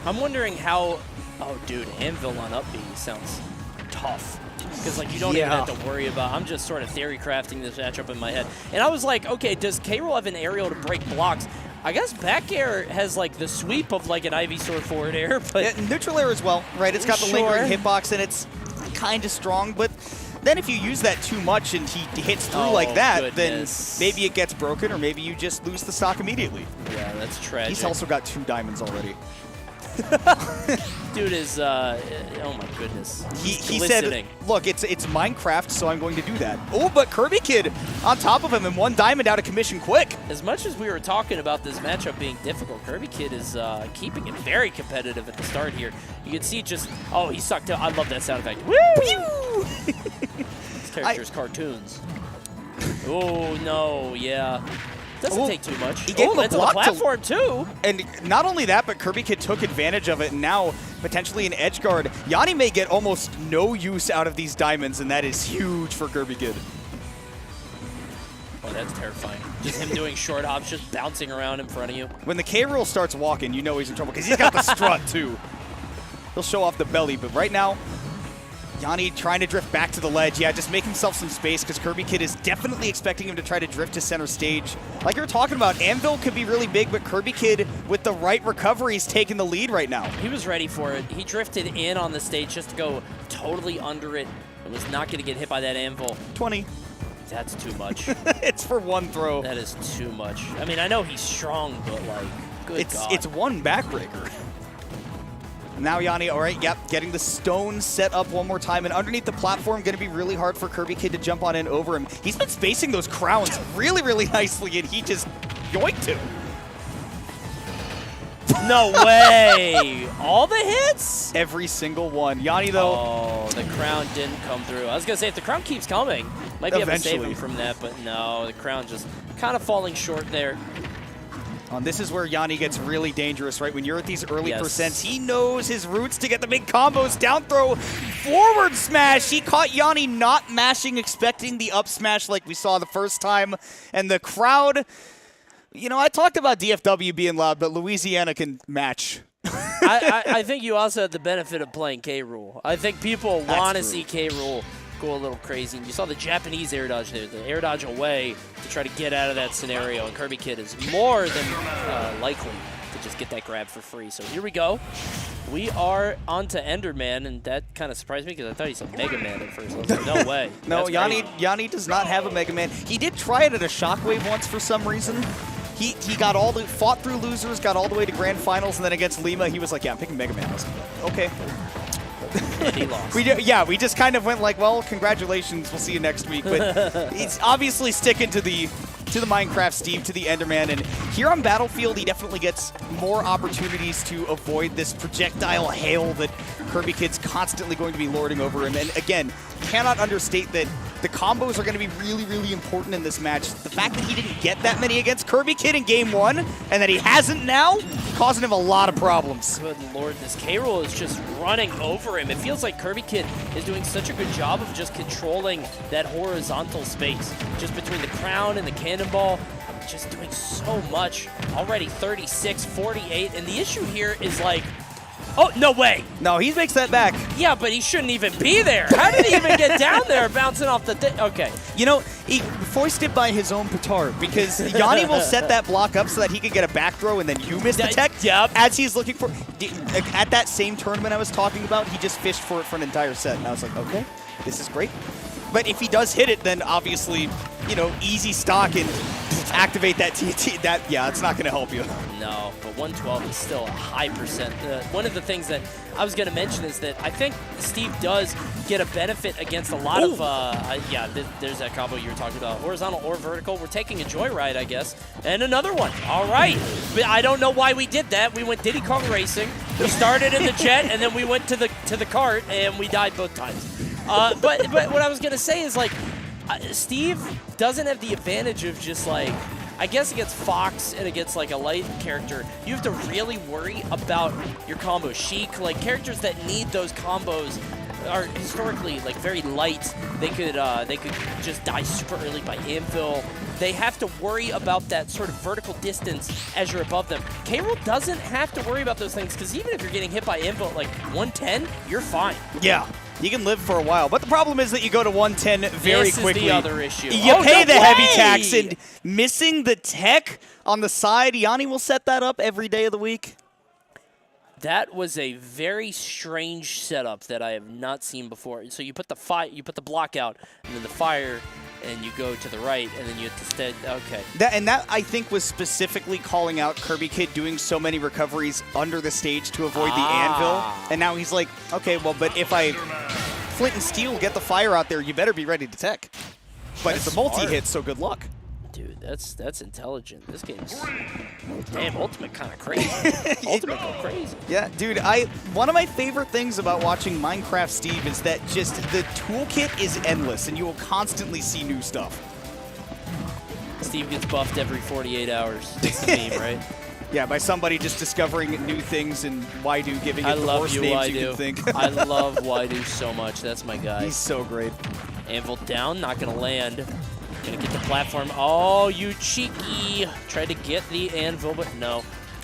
I'm wondering how... Oh, dude, Anvil on up B sounds tough. Because, like, you don't even have to worry about... I'm just sort of theory crafting this matchup in my head. And I was like, okay, does K-Rool have an aerial to break blocks? I guess back air has, like, the sweep of, like, an Ivysaur forward air, but... Yeah, neutral air as well, right? It's got the lingering hitbox, and it's kind of strong, but... Then if you use that too much and he hits through like that, then maybe it gets broken, or maybe you just lose the stock immediately. Yeah, that's tragic. He's also got 2 diamonds already. Dude is, oh my goodness. He said, look, it's Minecraft, so I'm going to do that. Oh, but Kirby Kid on top of him and 1 diamond out of commission quick. As much as we were talking about this matchup being difficult, Kirby Kid is keeping it very competitive at the start here. You can see just, oh, he sucked out. I love that sound effect. Woo! This character's cartoons. Oh, no, yeah. Doesn't take too much. He gave him a it's block on the platform, too. And not only that, but Kirby Kid took advantage of it, and now potentially an edge guard. Yanni may get almost no use out of these diamonds, and that is huge for Kirby Kid. Oh, that's terrifying. Just him doing short hops, just bouncing around in front of you. When the K-Rool starts walking, you know he's in trouble, because he's got the strut, too. He'll show off the belly, but right now, Yanni trying to drift back to the ledge. Yeah, just make himself some space because Kirby Kid is definitely expecting him to try to drift to center stage. Like you were talking about, Anvil could be really big, but Kirby Kid, with the right recovery, is taking the lead right now. He was ready for it. He drifted in on the stage just to go totally under it and was not going to get hit by that Anvil. 20. That's too much. It's for 1 throw. That is too much. I mean, I know he's strong, but, like, good God. It's 1 backbreaker. Now Yanni, all right, yep, getting the stone set up one more time, and underneath the platform, going to be really hard for Kirby Kid to jump on in over him. He's been spacing those crowns really, really nicely, and he just yoinked him. No way! All the hits? Every single one. Yanni, though. Oh, the crown didn't come through. I was going to say, if the crown keeps coming, might be able to save him from that, but no, the crown just kind of falling short there. This is where Yanni gets really dangerous, right? When you're at these early percents, he knows his routes to get the big combos. Down throw, forward smash. He caught Yanni not mashing, expecting the up smash like we saw the first time. And the crowd, you know, I talked about DFW being loud, but Louisiana can match. I think you also had the benefit of playing K-Rool. I think people want to see K-Rool go a little crazy. And you saw the Japanese air dodge there, the air dodge away to try to get out of that scenario, and Kirby Kid is more than likely to just get that grab for free. So here we go. We are on to Enderman, and that kind of surprised me because I thought he said Mega Man at first. I was like, no way. No, Yanni does not have a Mega Man. He did try it at a Shockwave once for some reason. He got fought through losers, got all the way to grand finals, and then against Lima, he was like, yeah, I'm picking Mega Man. I was like, okay. And he lost. We just kind of went like, well, congratulations, we'll see you next week. But he's obviously sticking to the Minecraft Steve, to the Enderman, and here on Battlefield, he definitely gets more opportunities to avoid this projectile hail that Kirby Kid's constantly going to be lording over him. And again, cannot understate that the combos are going to be really, really important in this match. The fact that he didn't get that many against Kirby Kid in Game 1, and that he hasn't now, causing him a lot of problems. Good Lord, this K-Rool is just running over him. It feels like Kirby Kid is doing such a good job of just controlling that horizontal space, just between the crown and the cannonball. Just doing so much. Already 36, 48, and the issue here is like, oh, no way. No, he makes that back. Yeah, but he shouldn't even be there. How did he even get down there bouncing off the thing? Okay. You know, he foisted by his own petard, because Yanni will set that block up so that he can get a back throw, and then you miss the tech. Yep. As he's looking for... At that same tournament I was talking about, he just fished for it for an entire set, and I was like, okay, this is great. But if he does hit it, then obviously, you know, easy stock and activate that TT. Yeah, it's not going to help you. No, but 112 is still a high percent. One of the things that I was going to mention is that I think Steve does get a benefit against a lot of, there's that combo you were talking about, horizontal or vertical. We're taking a joyride, I guess, and another one. All right. But I don't know why we did that. We went Diddy Kong Racing. We started in the jet, and then we went to the cart, and we died both times. But what I was going to say is, like, Steve doesn't have the advantage of just, like, I guess against Fox and against, like, a light character, you have to really worry about your combos. Sheik, like, characters that need those combos are historically, like, very light. They could just die super early by anvil. They have to worry about that sort of vertical distance as you're above them. K-Rool doesn't have to worry about those things, because even if you're getting hit by anvil at, like, 110, you're fine. Yeah. You can live for a while, but the problem is that you go to 110 very quickly. This is the other issue. You pay the heavy tax, and missing the tech on the side, Yanni will set that up every day of the week. That was a very strange setup that I have not seen before. So you put the block out, and then the fire, and you go to the right, and then you have to okay. That I think was specifically calling out Kirby Kid doing so many recoveries under the stage to avoid the anvil. And now he's like, okay, well, but if I Flint and Steel get the fire out there, you better be ready to tech. But it's a multi-hit, so good luck. Dude, that's intelligent. This game's damn Ultimate kind of crazy. Ultimate go crazy. Yeah, dude. One of my favorite things about watching Minecraft Steve is that just the toolkit is endless, and you will constantly see new stuff. Steve gets buffed every 48 hours. That's the meme, right? Yeah, by somebody just discovering new things and Waidu giving it the worst names you can think. I love Waidu so much. That's my guy. He's so great. Anvil down, not gonna land. Gonna get the platform. Oh, you cheeky. Tried to get the anvil, but no.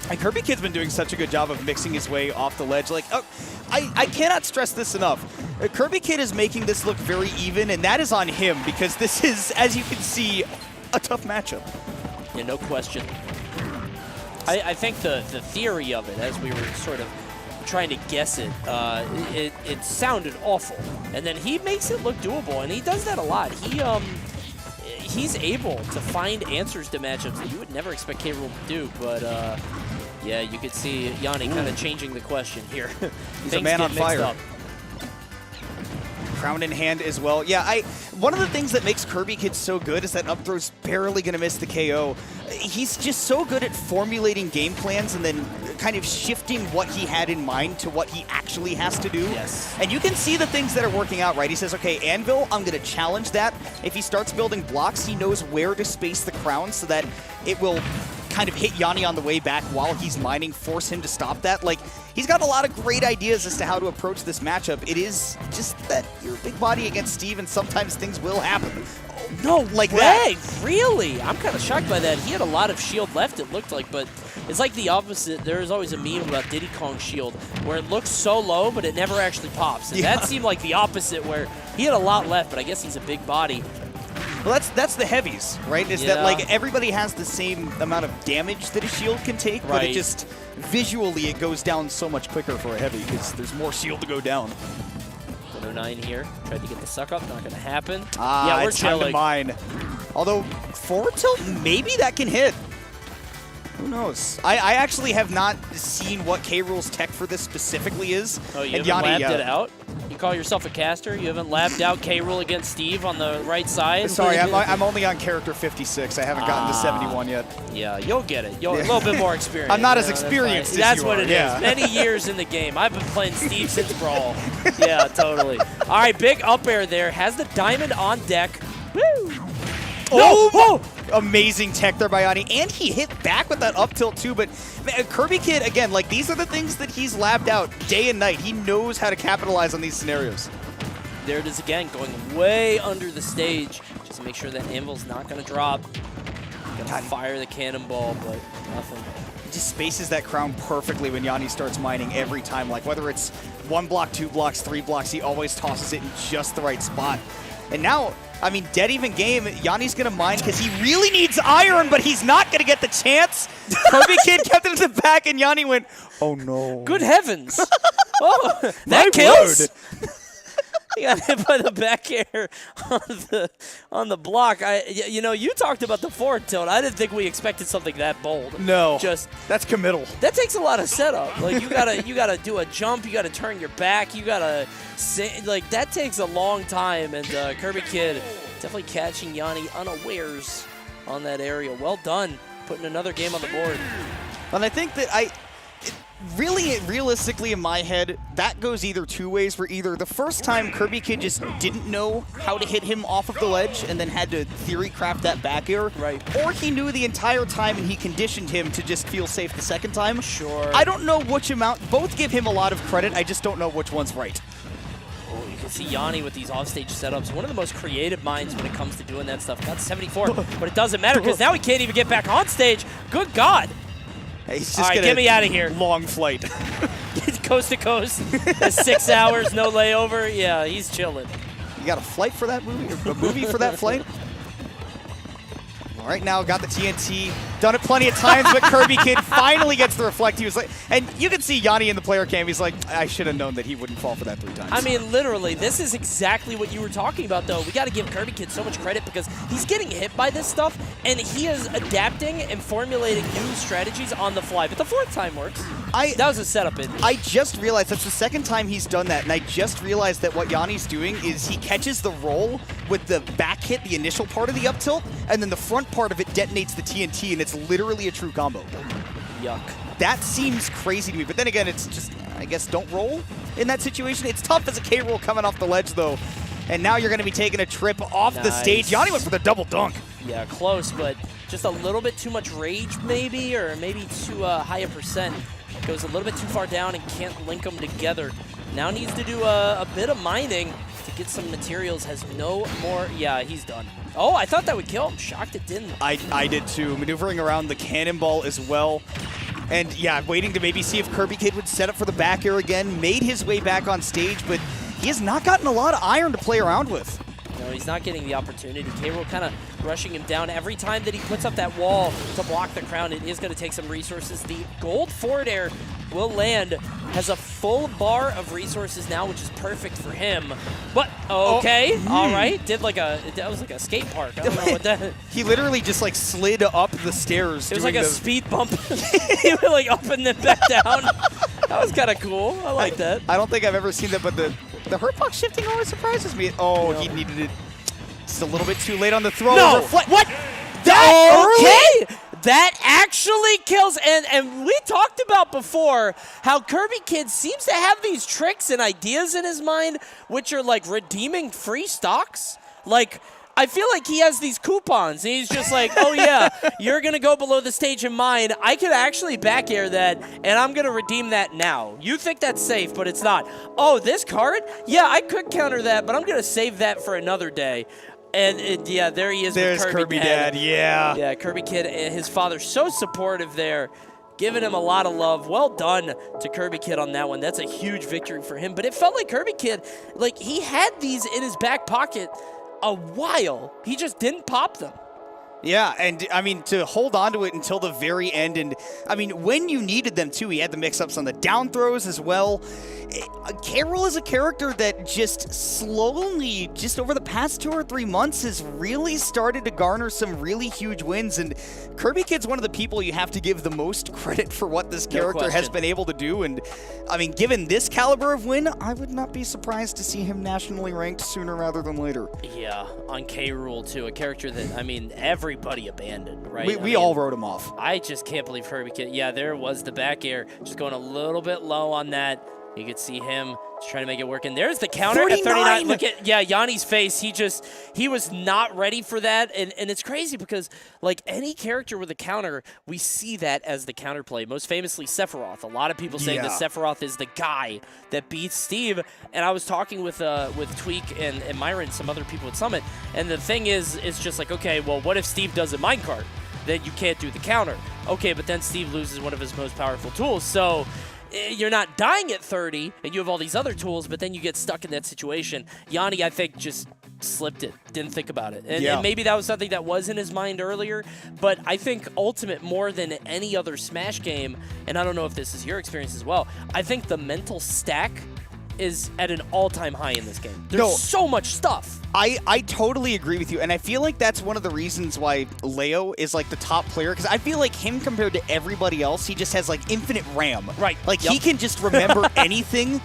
And Kirby Kid's been doing such a good job of mixing his way off the ledge. Like, I cannot stress this enough. Kirby Kid is making this look very even, and that is on him, because this is, as you can see, a tough matchup. Yeah, no question. I think the theory of it, as we were sort of trying to guess it, it sounded awful. And then he makes it look doable, and he does that a lot. He's able to find answers to matchups that you would never expect K-Rool to do, but yeah, you could see Yanni kind of changing the question here. He's a man on fire. Crown in hand as well. Yeah, one of the things that makes Kirby Kid so good is that up throw's barely going to miss the KO. He's just so good at formulating game plans and then kind of shifting what he had in mind to what he actually has to do. Yes. And you can see the things that are working out, right? He says, okay, Anvil, I'm going to challenge that. If he starts building blocks, he knows where to space the crown so that it will kind of hit Yanni on the way back while he's mining, force him to stop that. Like, he's got a lot of great ideas as to how to approach this matchup. It is just that you're a big body against Steve, and sometimes things will happen. Oh, no, like that. Really? I'm kind of shocked by that. He had a lot of shield left, it looked like, but it's like the opposite. There's always a meme about Diddy Kong shield where it looks so low, but it never actually pops. And that seemed like the opposite, where he had a lot left, but I guess he's a big body. Well, that's the heavies, right? Is that, like, everybody has the same amount of damage that a shield can take, but it just, visually, it goes down so much quicker for a heavy because there's more shield to go down. 109 here. Tried to get the suck up. Not going to happen. Yeah, we're chilling. Time to mine. Although, forward tilt, maybe that can hit. Who knows? I actually have not seen what K-Rool's tech for this specifically is. Oh, you haven't labbed it out? You call yourself a caster? You haven't labbed out K-Rool against Steve on the right side? Sorry, I'm only on character 56. I haven't gotten to 71 yet. Yeah, you'll get it. A little bit more experience. I'm not as experienced as That's you what are. it is. Many years in the game. I've been playing Steve since Brawl. Yeah, totally. All right, big up air there. Has the diamond on deck. Woo! Oh! Amazing tech there by Yanni, and he hit back with that up tilt too, but man, Kirby Kid, again, like, these are the things that he's labbed out day and night. He knows how to capitalize on these scenarios. There it is again, going way under the stage, just to make sure that Anvil's not going to drop. Going to fire the cannonball, but nothing. He just spaces that crown perfectly when Yanni starts mining every time, like whether it's 1 block, 2 blocks, 3 blocks, he always tosses it in just the right spot. And now, I mean, dead even game, Yanni's going to mine because he really needs iron, but he's not going to get the chance. Kirby Kid kept it in the back, and Yanni went, oh no. Good heavens. Oh, that kills. He got hit by the back air on the block. You know, you talked about the forward tilt. I didn't think we expected something that bold. No, just that's committal. That takes a lot of setup. Like you gotta do a jump. You gotta turn your back. You gotta like that takes a long time. And Kirby Kid definitely catching Yanni unawares on that area. Well done, putting another game on the board. And I think that realistically in my head, that goes either two ways. For either the first time Kirby Kid just didn't know how to hit him off of the ledge and then had to theory craft that back air. Right. Or he knew the entire time and he conditioned him to just feel safe the second time. Sure. I don't know which amount. Both give him a lot of credit. I just don't know which one's right. Oh, you can see Yanni with these offstage setups. One of the most creative minds when it comes to doing that stuff. Got 74, but it doesn't matter because now he can't even get back on stage. Good God. He's just all right, get me out of here. Long flight. Coast to coast. 6 hours, no layover. Yeah, he's chilling. You got a flight for that movie? A movie for that flight? All right, now got the TNT. Done it plenty of times, but Kirby Kid finally gets the reflect. He was like, and you can see Yanni in the player cam. He's like, I should have known that he wouldn't fall for that 3 times. I mean, literally, this is exactly what you were talking about, though. We got to give Kirby Kid so much credit because he's getting hit by this stuff, and he is adapting and formulating new strategies on the fly. But the 4th time works. That was a setup. I just realized that's the 2nd time he's done that, and I just realized that what Yanni's doing is he catches the roll with the back hit, the initial part of the up tilt, and then the front part of it detonates the TNT, and it's literally a true combo. Yuck. That seems crazy to me, but then again, it's just, I guess, don't roll in that situation. It's tough as a K-roll coming off the ledge, though. And now you're going to be taking a trip off the stage. Yanni went for the double dunk. Yeah, close, but just a little bit too much rage, maybe, or maybe too high a percent. Goes a little bit too far down and can't link them together. Now needs to do a bit of mining to get some materials. Has no more. Yeah, he's done. Oh, I thought that would kill him. Shocked it didn't. I did too. Maneuvering around the cannonball as well. And yeah, waiting to maybe see if Kirby Kid would set up for the back air again. Made his way back on stage, but he has not gotten a lot of iron to play around with. No, he's not getting the opportunity. K-Roll kind of rushing him down. Every time that he puts up that wall to block the crown, it is going to take some resources. The gold forward air will land. Has a full bar of resources now, which is perfect for him. But, okay, all right. That was like a skate park. I don't know what that... He literally just like slid up the stairs. It was like a speed bump. He went like up and then back down. That was kind of cool. I like that. I don't think I've ever seen that, but the hurtbox shifting always surprises me. Oh, he needed it. It's a little bit too late on the throw. No! What? That okay? That actually kills, and we talked about before how Kirby Kid seems to have these tricks and ideas in his mind which are like redeeming free stocks. Like, I feel like he has these coupons. And he's just like, oh yeah, you're going to go below the stage in mine. I could actually back air that, and I'm going to redeem that now. You think that's safe, but it's not. Oh, this card? Yeah, I could counter that, but I'm going to save that for another day. And yeah, there he is. There's with Kirby Dad, yeah. Yeah, Kirby Kid and his father so supportive there, giving him a lot of love. Well done to Kirby Kid on that one. That's a huge victory for him. But it felt like Kirby Kid, like he had these in his back pocket a while. He just didn't pop them. Yeah, and I mean, to hold on to it until the very end, and I mean, when you needed them too, he had the mix-ups on the down throws as well. K-Rool is a character that just slowly, just over the past 2 or 3 months, has really started to garner some really huge wins, and Kirby Kid's one of the people you have to give the most credit for what this character has been able to do, and I mean, given this caliber of win, I would not be surprised to see him nationally ranked sooner rather than later. Yeah, on K-Rool too, a character that, I mean, everybody abandoned, right? We all wrote him off. I just can't believe Kirby Kid. Yeah, there was the back air, just going a little bit low on that. You could see him just trying to make it work. And there's the counter at 39. Look at, yeah, Yanni's face. He was not ready for that. And it's crazy because, like, any character with a counter, we see that as the counterplay. Most famously, Sephiroth. A lot of people say that Sephiroth is the guy that beats Steve. And I was talking with Tweak and Myron, some other people at Summit. And the thing is, it's just like, okay, well, what if Steve does a minecart? Then you can't do the counter. Okay, but then Steve loses one of his most powerful tools. So you're not dying at 30, and you have all these other tools, but then you get stuck in that situation. Yanni, I think, just slipped it, didn't think about it. And maybe that was something that was in his mind earlier, but I think Ultimate, more than any other Smash game, and I don't know if this is your experience as well, I think the mental stack is at an all-time high in this game. There's so much stuff. I totally agree with you, and I feel like that's one of the reasons why Leo is like the top player, because I feel like him compared to everybody else, he just has like infinite RAM. Right. Like he can just remember anything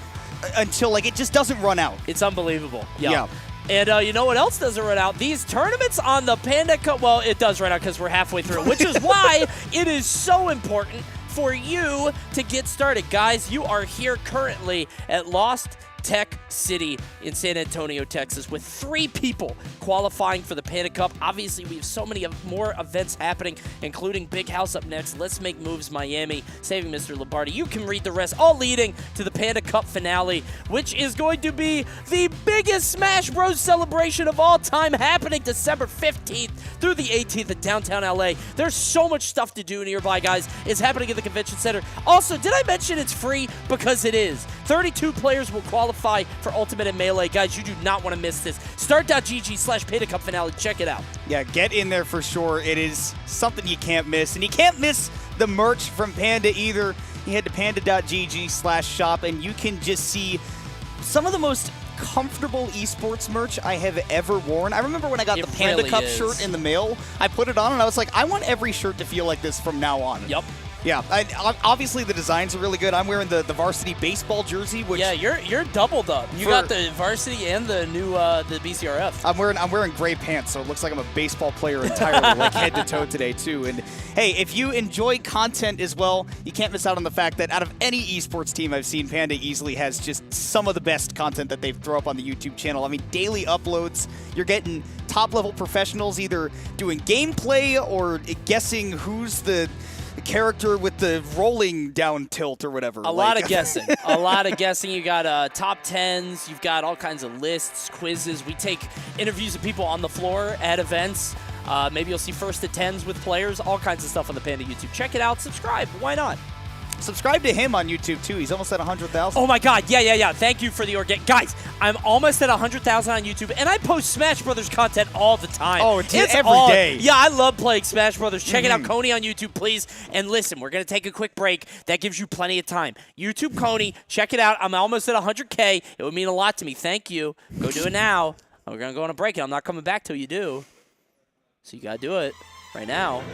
until like it just doesn't run out. It's unbelievable. Yeah. And you know what else doesn't run out? These tournaments on the Panda Cup, well, it does run out because we're halfway through, which is why it is so important for you to get started. Guys, you are here currently at Lost Tech City in San Antonio, Texas, with 3 people qualifying for the Panda Cup. Obviously, we have so many more events happening, including Big House up next, Let's Make Moves Miami, Saving Mr. Lombardi. You can read the rest, all leading to the Panda Cup finale, which is going to be the biggest Smash Bros. Celebration of all time, happening December 15th through the 18th in downtown LA. There's so much stuff to do nearby, guys. It's happening at the convention center. Also, did I mention it's free? Because it is. 32 players will qualify for Ultimate and Melee. Guys, you do not want to miss this. Start.gg/Panda Cup finale. Check it out. Yeah, get in there for sure. It is something you can't miss. And you can't miss the merch from Panda either. You head to panda.gg/shop and you can just see some of the most comfortable esports merch I have ever worn. I remember when I got the Panda really Cup is. shirt in the mail, I put it on and I was like, I want every shirt to feel like this from now on. Yep. Yeah, obviously the designs are really good. I'm wearing the varsity baseball jersey, which you're doubled up. You got the varsity and the new the BCRF. I'm wearing gray pants, so it looks like I'm a baseball player entirely, like head to toe today too. And hey, if you enjoy content as well, you can't miss out on the fact that out of any esports team I've seen, Panda easily has just some of the best content that they've thrown up on the YouTube channel. I mean, daily uploads. You're getting top-level professionals either doing gameplay or guessing who's the character with the rolling down tilt or whatever. A lot of guessing. A lot of guessing. You got top 10s. You've got all kinds of lists, quizzes. We take interviews of people on the floor at events. Maybe you'll see first to 10s with players. All kinds of stuff on the Panda YouTube. Check it out. Subscribe. Why not? Subscribe to him on YouTube, too. He's almost at 100,000. Oh, my God. Yeah. Thank you for the organic. Guys, I'm almost at 100,000 on YouTube, and I post Smash Brothers content all the time. Oh, it's every day. Yeah, I love playing Smash Brothers. Check it out, Coney on YouTube, please. And listen, we're going to take a quick break. That gives you plenty of time. YouTube Coney, check it out. I'm almost at 100K. It would mean a lot to me. Thank you. Go do it now. We're going to go on a break, and I'm not coming back till you do. So you got to do it right now.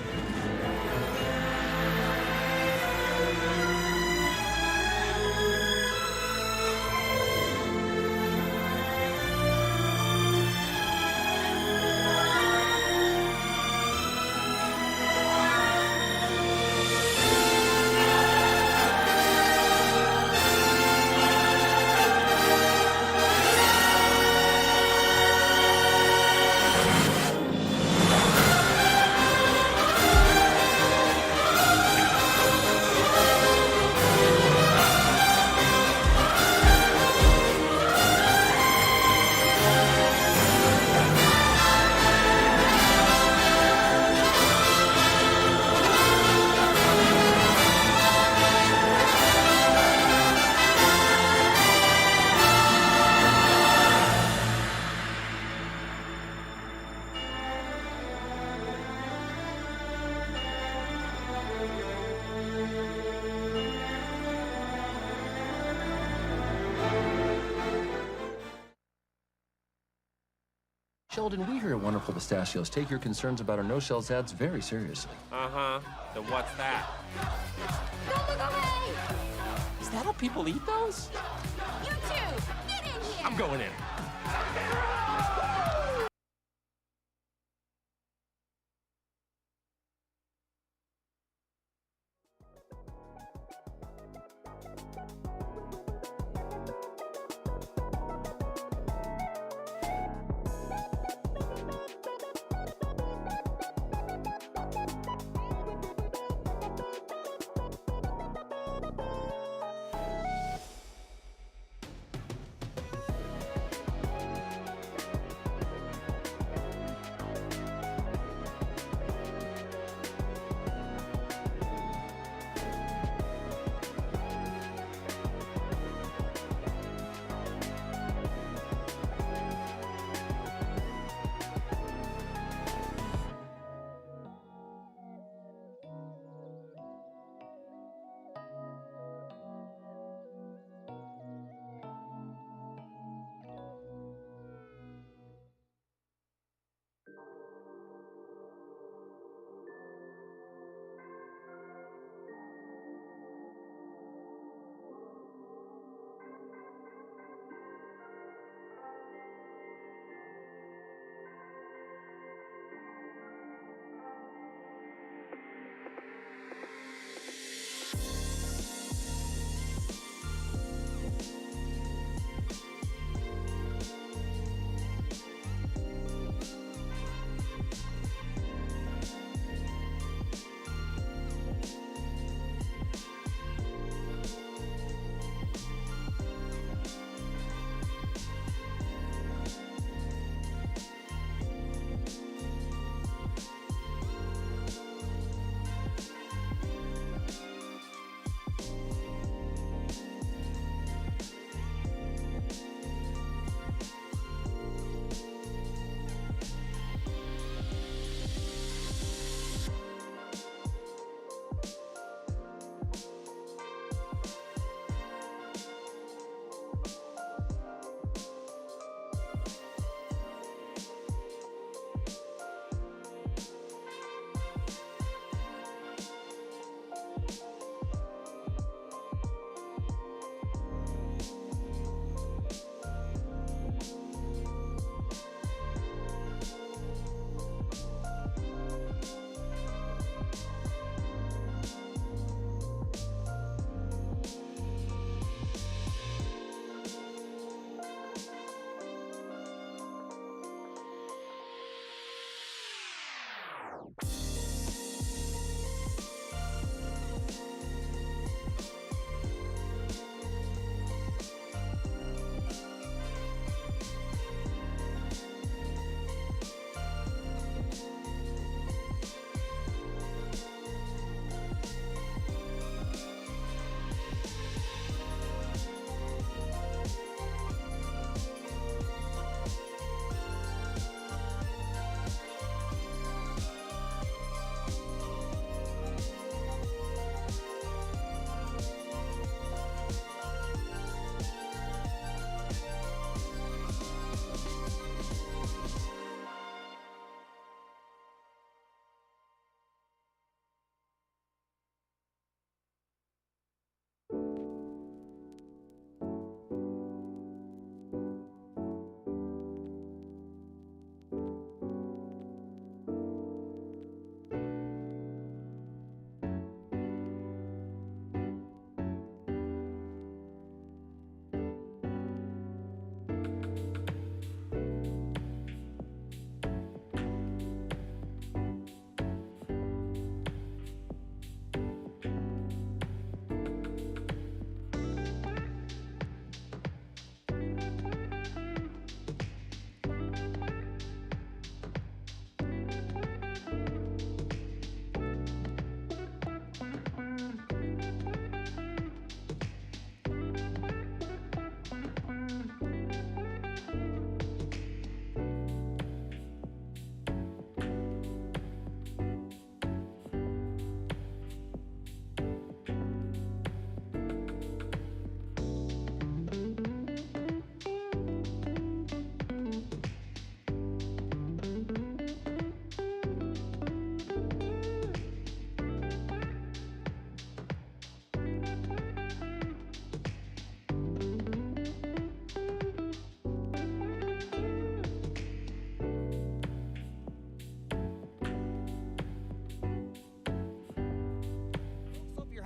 Sheldon, we here at Wonderful Pistachios take your concerns about our no-shells ads very seriously. Uh-huh. Then what's that? Don't look away! Is that how people eat those? You two, get in here! I'm going in.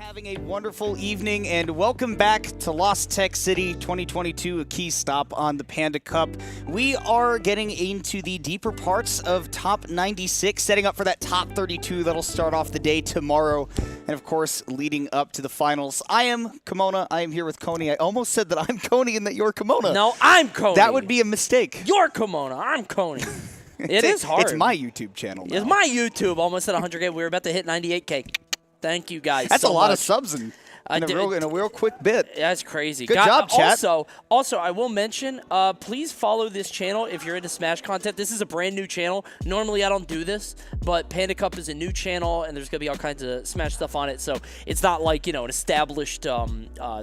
Having a wonderful evening, and welcome back to Lost Tech City 2022, a key stop on the Panda Cup. We are getting into the deeper parts of Top 96, setting up for that Top 32 that'll start off the day tomorrow, and of course, leading up to the finals. I am Kimona. I am here with Coney. I almost said that I'm Coney and that you're Kimona. No, I'm Coney. That would be a mistake. You're Kimona. I'm Coney. It is hard. It's my YouTube channel now. It's my YouTube. Almost at 100K. We were about to hit 98K. Thank you guys. That's so a lot much. of subs in a real quick bit. That's crazy. Good job, chat. Also, I will mention, please follow this channel if you're into Smash content. This is a brand new channel. Normally, I don't do this, but Panda Cup is a new channel, and there's going to be all kinds of Smash stuff on it. So it's not like, an established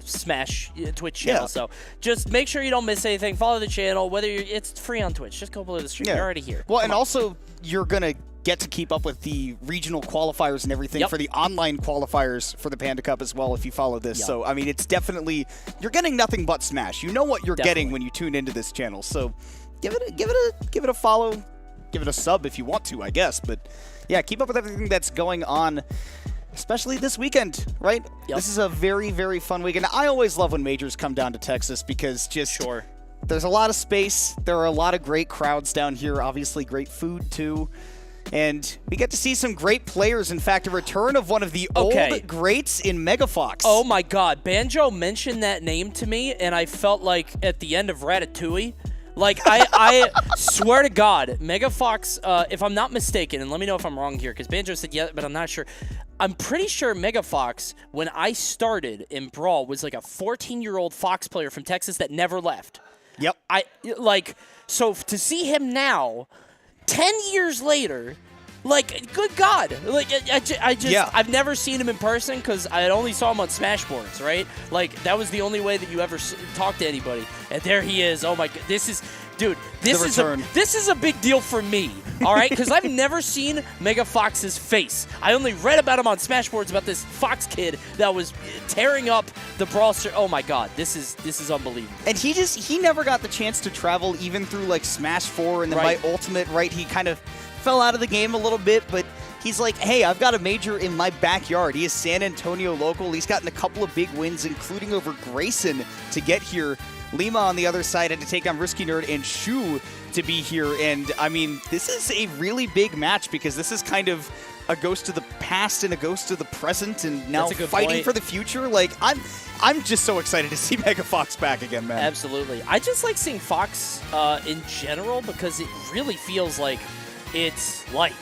Smash Twitch channel. Yeah. So just make sure you don't miss anything. Follow the channel. It's free on Twitch. Just go below the stream. Yeah. You're already here. Well, and also, you're going to get to keep up with the regional qualifiers and everything for the online qualifiers for the Panda Cup as well if you follow this. So, I mean, it's definitely, you're getting nothing but Smash. You know what you're getting when you tune into this channel. So give it a follow, give it a sub if you want to, I guess. But yeah, keep up with everything that's going on, especially this weekend, right? This is a very, very fun weekend. I always love when majors come down to Texas because there's a lot of space. There are a lot of great crowds down here. Obviously, great food too. And we get to see some great players. In fact, a return of one of the old greats in Megafox. Oh my God, Banjo mentioned that name to me, and I felt like at the end of Ratatouille. Like, I swear to God, Megafox, if I'm not mistaken, and let me know if I'm wrong here, because Banjo said yeah, but I'm not sure. I'm pretty sure Megafox, when I started in Brawl, was like a 14-year-old Fox player from Texas that never left. Yep. So to see him now, 10 years later, like, good God. Like, I've never seen him in person because I only saw him on Smashboards, right? Like, that was the only way that you ever talked to anybody. And there he is. Oh, my God. This is a big deal for me, all right? Because I've never seen Mega Fox's face. I only read about him on Smashboards about this Fox kid that was tearing up the Brawl. Oh, my God. This is unbelievable. And he never got the chance to travel even through, like, Smash 4 and then by Ultimate, right? He kind of fell out of the game a little bit, but he's like, hey, I've got a major in my backyard. He is San Antonio local. He's gotten a couple of big wins, including over Grayson to get here. Lima on the other side had to take on Risky Nerd and Shu to be here. And, I mean, this is a really big match because this is kind of a ghost to the past and a ghost to the present and now fighting for the future. Like, I'm just so excited to see Mega Fox back again, man. Absolutely. I just like seeing Fox in general because it really feels like it's light.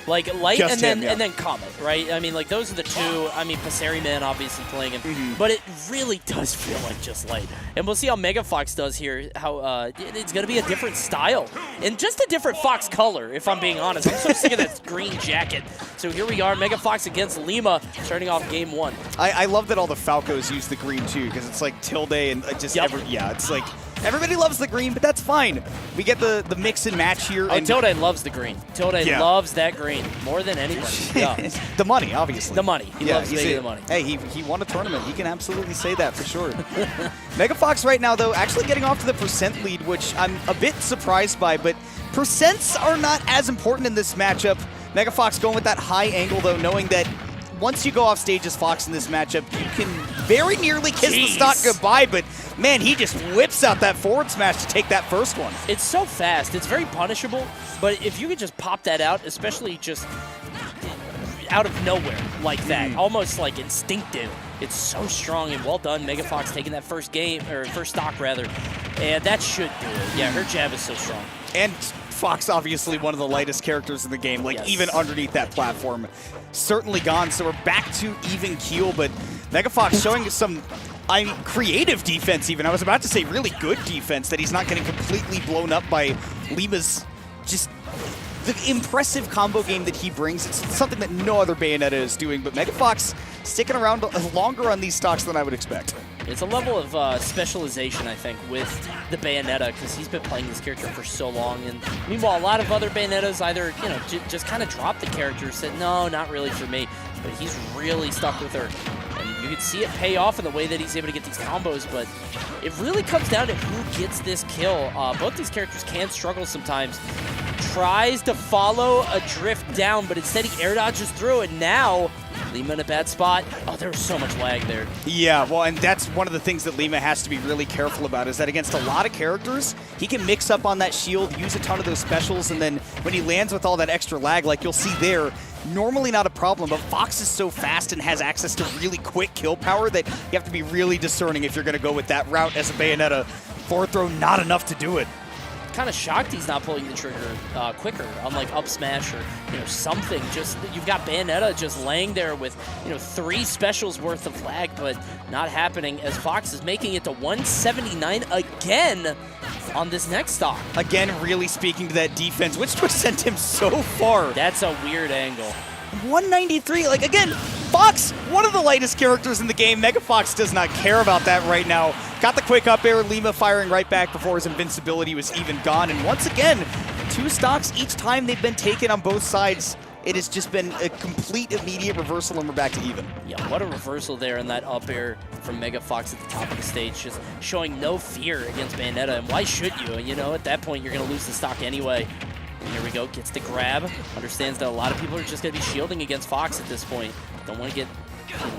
Like light and then Comet, right? I mean, like those are the two. I mean, Passeri Man obviously playing him, but it really does feel like just light. And we'll see how Mega Fox does here. How it's going to be a different style and just a different Fox color. If I'm being honest, I'm so sick of that green jacket. So here we are, Mega Fox against Lima, starting off game one. I love that all the Falcos use the green too, because it's like Tilde and just it's like. Everybody loves the green, but that's fine. We get the mix and match here. Oh, Tilde loves the green. Tilde loves that green more than anybody. The money, obviously. The money. He loves making the money. Hey, he won a tournament. He can absolutely say that for sure. Mega Fox right now, though, actually getting off to the percent lead, which I'm a bit surprised by, but percents are not as important in this matchup. Mega Fox going with that high angle, though, knowing that once you go off stage as Fox in this matchup, you can very nearly kiss the stock goodbye, but man, he just whips out that forward smash to take that first one. It's so fast. It's very punishable, but if you could just pop that out, especially just out of nowhere like that, almost like instinctive, it's so strong and well done. Mega Fox taking that first stock rather, and that should do it. Yeah, her jab is so strong. And Fox, obviously one of the lightest characters in the game, like even underneath that platform, certainly gone. So we're back to even keel, but Mega Fox showing some creative defense even. I was about to say really good defense, that he's not getting completely blown up by Lima's just the impressive combo game that he brings. It's something that no other Bayonetta is doing, but Mega Fox sticking around longer on these stocks than I would expect. It's a level of specialization, I think, with the Bayonetta, because he's been playing this character for so long. And meanwhile, a lot of other Bayonettas either, just kind of dropped the character, said, no, not really for me. But he's really stuck with her. And you can see it pay off in the way that he's able to get these combos, but it really comes down to who gets this kill. Both these characters can struggle sometimes. Tries to follow a drift down, but instead he air dodges through, and now Lima in a bad spot. Oh, there was so much lag there. Yeah, well, and that's one of the things that Lima has to be really careful about, is that against a lot of characters, he can mix up on that shield, use a ton of those specials, and then when he lands with all that extra lag, like you'll see there, normally not a problem, but Fox is so fast and has access to really quick kill power that you have to be really discerning if you're going to go with that route as a Bayonetta. Forward throw, not enough to do it. Kind of shocked he's not pulling the trigger quicker on like up smash or something. Just you've got Bayonetta just laying there with 3 specials worth of lag, but not happening as Fox is making it to 179 again on this next stock. Again, really speaking to that defense, which sent him so far. That's a weird angle. 193, like again, Fox, one of the lightest characters in the game. Mega Fox does not care about that right now. Got the quick up air, Lima firing right back before his invincibility was even gone. And once again, 2 stocks each time they've been taken on both sides. It has just been a complete immediate reversal, and we're back to even. Yeah, what a reversal there in that up air from Mega Fox at the top of the stage, just showing no fear against Bayonetta. And why should you? At that point, you're going to lose the stock anyway. And here we go, gets the grab. Understands that a lot of people are just going to be shielding against Fox at this point. Don't want to get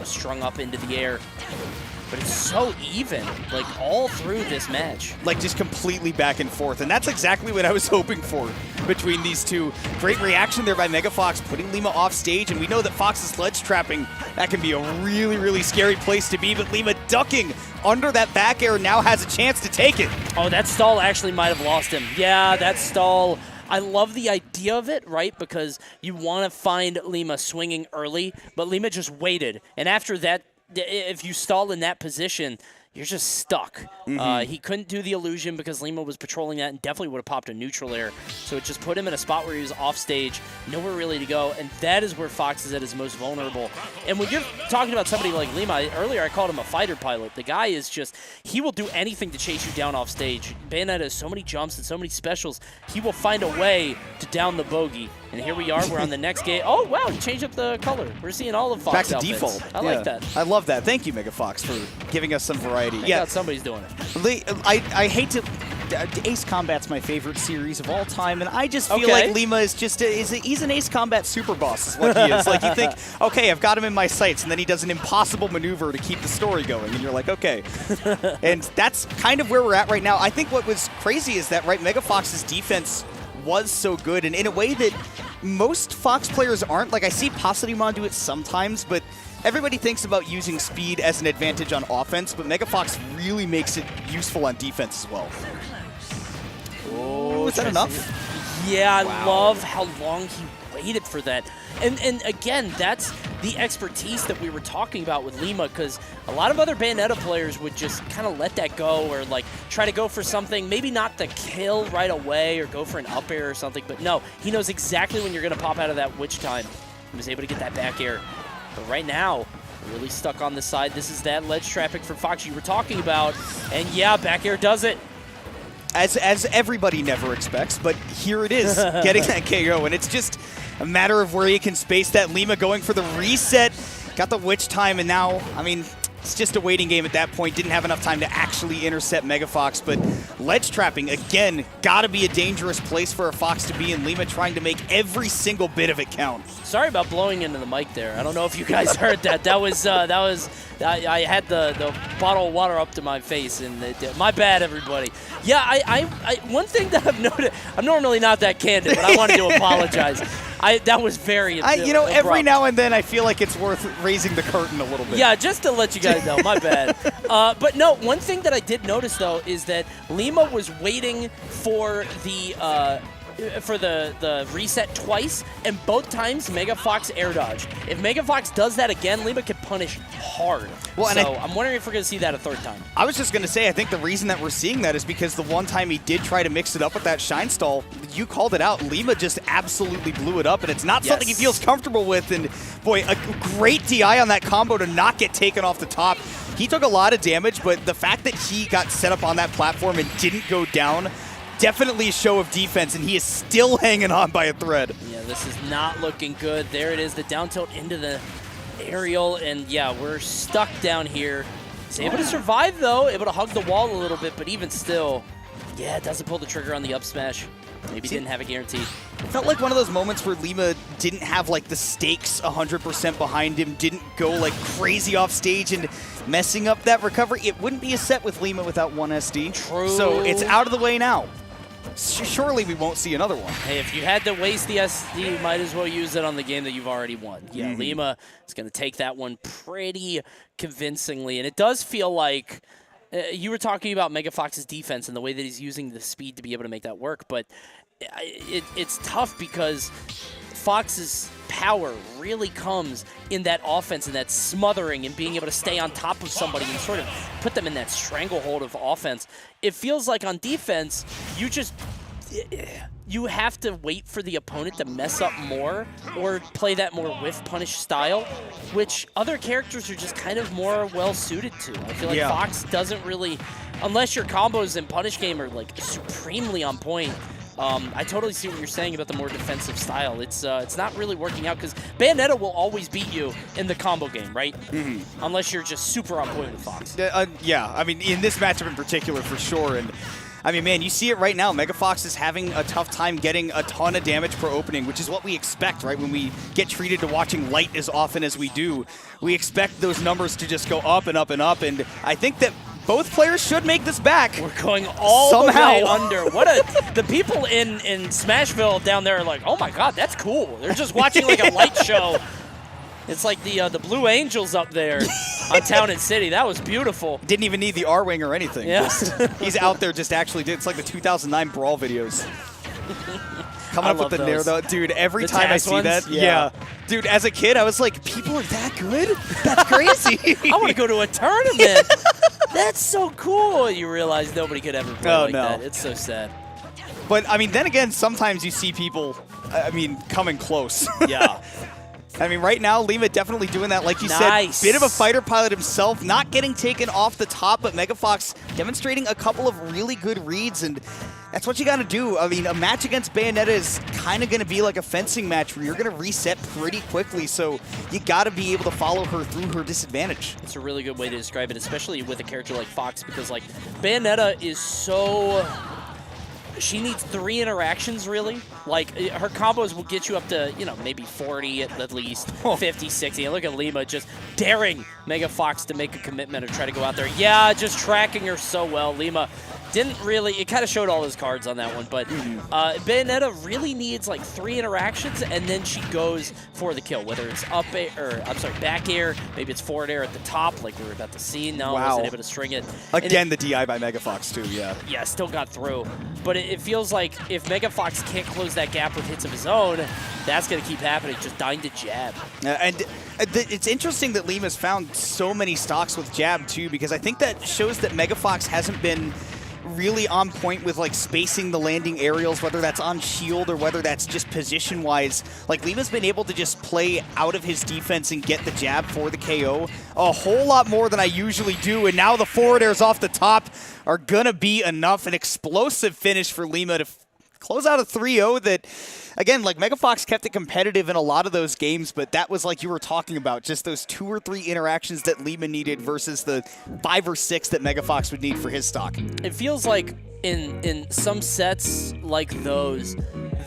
strung up into the air. But it's so even, like all through this match. Like just completely back and forth. And that's exactly what I was hoping for between these two. Great reaction there by Mega Fox, putting Lima off stage. And we know that Fox's ledge trapping, that can be a really, really scary place to be. But Lima ducking under that back air now has a chance to take it. Oh, that stall actually might have lost him. Yeah, that stall. I love the idea of it, right? Because you want to find Lima swinging early, but Lima just waited. And after that, if you stall in that position, you're just stuck. He couldn't do the illusion because Lima was patrolling that and definitely would have popped a neutral air. So it just put him in a spot where he was off stage, nowhere really to go, and that is where Fox is at his most vulnerable. And when you're talking about somebody like Lima, earlier I called him a fighter pilot. The guy is just, he will do anything to chase you down off stage. Bayonetta has so many jumps and so many specials, he will find a way to down the bogey. And here we are, we're on the next game. Oh, wow, he changed up the color. We're seeing all of Fox back to outfits. default. I like that. I love that. Thank you, Mega Fox, for giving us some variety. Thank God somebody's doing it. I hate to... Ace Combat's my favorite series of all time, and I just feel like Lima is just he's an Ace Combat super boss is what he is. Like you think, okay, I've got him in my sights, and then he does an impossible maneuver to keep the story going, and you're like, okay. And that's kind of where we're at right now. I think what was crazy is that Mega Fox's defense was so good, and in a way that most Fox players aren't. Like I see Pasadimon do it sometimes, but everybody thinks about using speed as an advantage on offense, but Mega Fox really makes it useful on defense as well. Oh, is that enough? Yeah, I love how long he waited for that. And again, that's the expertise that we were talking about with Lima, because a lot of other Bayonetta players would just kind of let that go or like try to go for something, maybe not the kill right away or go for an up air or something, but no, he knows exactly when you're going to pop out of that witch time. He was able to get that back air. But right now, really stuck on the side. This is that ledge trapping from Fox you were talking about. And yeah, back air does it. As everybody never expects, but here it is, getting that KO, and it's just a matter of where you can space that. Lima going for the reset, got the witch time, and now, I mean, it's just a waiting game at that point. Didn't have enough time to actually intercept Mega Fox, but ledge trapping, again, gotta be a dangerous place for a Fox to be, and Lima trying to make every single bit of it count. Sorry about blowing into the mic there. I don't know if you guys heard that. I had the bottle of water up to my face, and my bad, everybody. Yeah, I one thing that I've noted, I'm normally not that candid, but I wanted to apologize. That was very abrupt. Every now and then I feel like it's worth raising the curtain a little bit. Yeah, just to let you guys know, my bad. But no, one thing that I did notice, though, is that Lima was waiting for the reset twice, and both times Mega Fox air dodged. If Mega Fox does that again, Lima could punish hard. Well, so I'm wondering if we're going to see that a third time. I was just going to say, I think the reason that we're seeing that is because the one time he did try to mix it up with that Shine Stall, you called it out, Lima just absolutely blew it up, and it's not something he feels comfortable with, and boy, a great DI on that combo to not get taken off the top. He took a lot of damage, but the fact that he got set up on that platform and didn't go down, definitely a show of defense, and he is still hanging on by a thread. Yeah, this is not looking good. There it is, the down tilt into the aerial, and yeah, we're stuck down here. He's able to survive, though, able to hug the wall a little bit, but even still, yeah, it doesn't pull the trigger on the up smash. Maybe didn't have it guaranteed. felt like one of those moments where Lima didn't have like the stakes 100% behind him, didn't go like crazy off stage and messing up that recovery. It wouldn't be a set with Lima without one SD. True. So it's out of the way now. Surely we won't see another one. Hey, if you had to waste the SD, you might as well use it on the game that you've already won. Yeah, Lima is going to take that one pretty convincingly. And it does feel like you were talking about Mega Fox's defense and the way that he's using the speed to be able to make that work. But it's tough because Fox's power really comes in that offense and that smothering and being able to stay on top of somebody and sort of put them in that stranglehold of offense. It feels like on defense, you have to wait for the opponent to mess up more or play that more whiff punish style, which other characters are just kind of more well suited to. I feel like Fox doesn't really, unless your combos in punish game are like supremely on point. I totally see what you're saying about the more defensive style. It's not really working out because Bayonetta will always beat you in the combo game, right? Unless you're just super on point with Fox. Yeah, I mean, in this matchup in particular, for sure. And I mean, man, you see it right now. Mega Fox is having a tough time getting a ton of damage per opening, which is what we expect, right? When we get treated to watching light as often as we do, we expect those numbers to just go up and up and up. And I think that both players should make this back. We're going all the way under. The people in Smashville down there are like, oh my god, that's cool. They're just watching like a light show. It's like the Blue Angels up there on Town and City. That was beautiful. Didn't even need the R-Wing or anything. Yeah. He's out there just actually did. It's like the 2009 Brawl videos. Coming up with the Nair, though. Dude, every time I see that, yeah. Dude, as a kid, I was like, people are that good? That's crazy. I want to go to a tournament. That's so cool. You realize nobody could ever play that. It's so sad. But, I mean, then again, sometimes you see people, I mean, coming close. Yeah. I mean, right now, Lima definitely doing that. Like you said, bit of a fighter pilot himself, not getting taken off the top, but Mega Fox demonstrating a couple of really good reads, and that's what you got to do. I mean, a match against Bayonetta is kind of going to be like a fencing match where you're going to reset pretty quickly, so you got to be able to follow her through her disadvantage. It's a really good way to describe it, especially with a character like Fox, because like Bayonetta is so... She needs 3 interactions, really. Like, her combos will get you up to, you know, maybe 40 at least, 50, 60. And look at Lima just daring Mega Fox to make a commitment or try to go out there. Yeah, just tracking her so well. Lima didn't really, it kind of showed all his cards on that one, but Bayonetta really needs like 3 interactions, and then she goes for the kill, whether it's up air, or I'm sorry, back air, maybe it's forward air at the top, like we were about to see. No, wasn't able to string it. Again, the DI by Mega Fox too, yeah. Yeah, still got through. But it feels like if Mega Fox can't close that gap with hits of his own, that's going to keep happening, just dying to jab. And it's interesting that Lima's found so many stocks with jab too, because I think that shows that Mega Fox hasn't been really on point with like spacing the landing aerials, whether that's on shield or whether that's just position wise. Like Lima's been able to just play out of his defense and get the jab for the KO a whole lot more than I usually do, and now the forward airs off the top are gonna be enough. An explosive finish for Lima to close out a 3-0 that, again, like Mega Fox kept it competitive in a lot of those games, but that was like you were talking about, just those 2 or 3 interactions that Lima needed versus the 5 or 6 that Mega Fox would need for his stock. It feels like in some sets like those,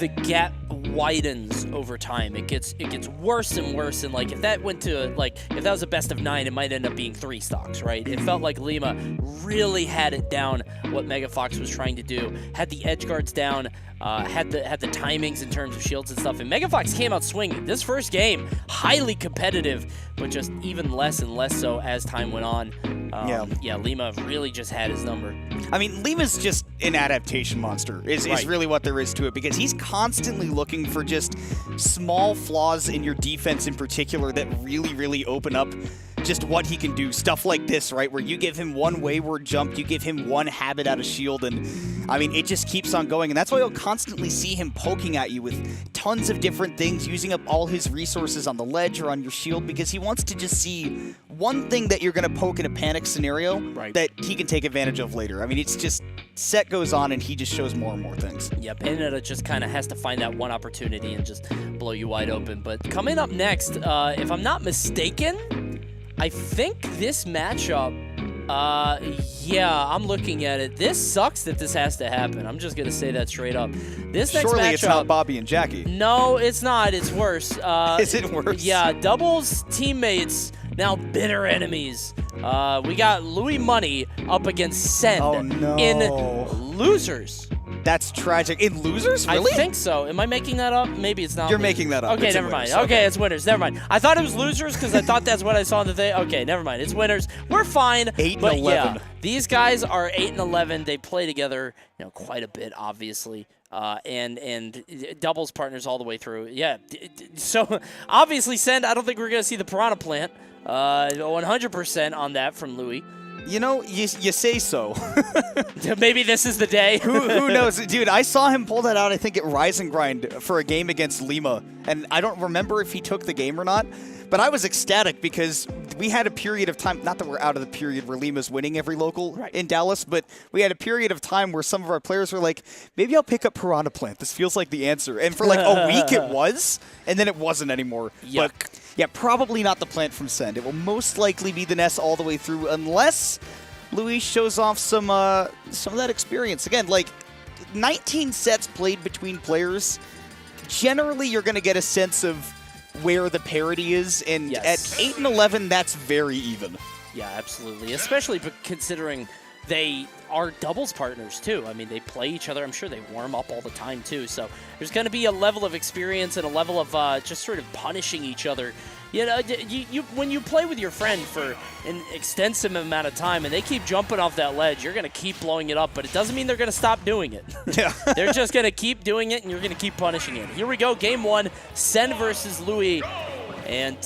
the gap widens over time. It gets worse and worse, and like if that went to like if that was a best of 9, it might end up being 3 stocks, right? It felt like Lima really had it down what Mega Fox was trying to do, had the edge guards down, had the timings in terms of shields and stuff, and Mega Fox came out swinging. This first game, highly competitive, but just even less and less so as time went on. Yeah, Lima really just had his number. I mean, Lima's just an adaptation monster is really what there is to it, because he's constantly looking for just small flaws in your defense in particular that really, really open up just what he can do. Stuff like this, right, where you give him one wayward jump, you give him one habit out of shield, and I mean, it just keeps on going. And that's why you'll constantly see him poking at you with tons of different things, using up all his resources on the ledge or on your shield, because he wants to just see one thing that you're going to poke in a panic scenario that he can take advantage of later. I mean, it's just set goes on and he just shows more and more things. Yeah, Panda just kind of has to find that one opportunity and just blow you wide open. But coming up next, if I'm not mistaken, I think this matchup Yeah, I'm looking at it. This sucks that this has to happen. I'm just going to say that straight up. This next Surely matchup, it's not Bobby and Jackie. No, it's not. It's worse. Is it worse? Yeah, Double's teammates, now bitter enemies. We got Louis Money up against Send in Losers. That's tragic. In Losers? Really? I think so. Am I making that up? Maybe it's not. You're making that up. Okay, It's never in mind. Winners. Okay, it's Winners. Never mind. I thought it was Losers because I thought that's what I saw in the thing. Okay, never mind. It's Winners. We're fine. 8 and but 11. Yeah, these guys are 8 and 11. They play together, quite a bit, obviously. And doubles partners all the way through. Yeah. So obviously, Send. I don't think we're gonna see the Piranha Plant. 100% on that from Louis. You say so. Maybe this is the day. Who knows? Dude, I saw him pull that out, I think, at Rise and Grind for a game against Lima. And I don't remember if he took the game or not. But I was ecstatic because we had a period of time, not that we're out of the period where Lima's winning every local in Dallas, but we had a period of time where some of our players were like, maybe I'll pick up Piranha Plant. This feels like the answer. And for like a week it was, and then it wasn't anymore. Yuck. But yeah, probably not the plant from Send. It will most likely be the Ness all the way through unless Luis shows off some of that experience. Again, like 19 sets played between players, generally you're going to get a sense of where the parity is, and at 8 and 11, that's very even. Yeah, absolutely. Especially considering they are doubles partners, too. I mean, they play each other. I'm sure they warm up all the time, too. So there's going to be a level of experience and a level of just sort of punishing each other. When you play with your friend for an extensive amount of time and they keep jumping off that ledge, you're going to keep blowing it up, but it doesn't mean they're going to stop doing it. Yeah. They're just going to keep doing it, and you're going to keep punishing it. Here we go, game 1, Send versus Louis. And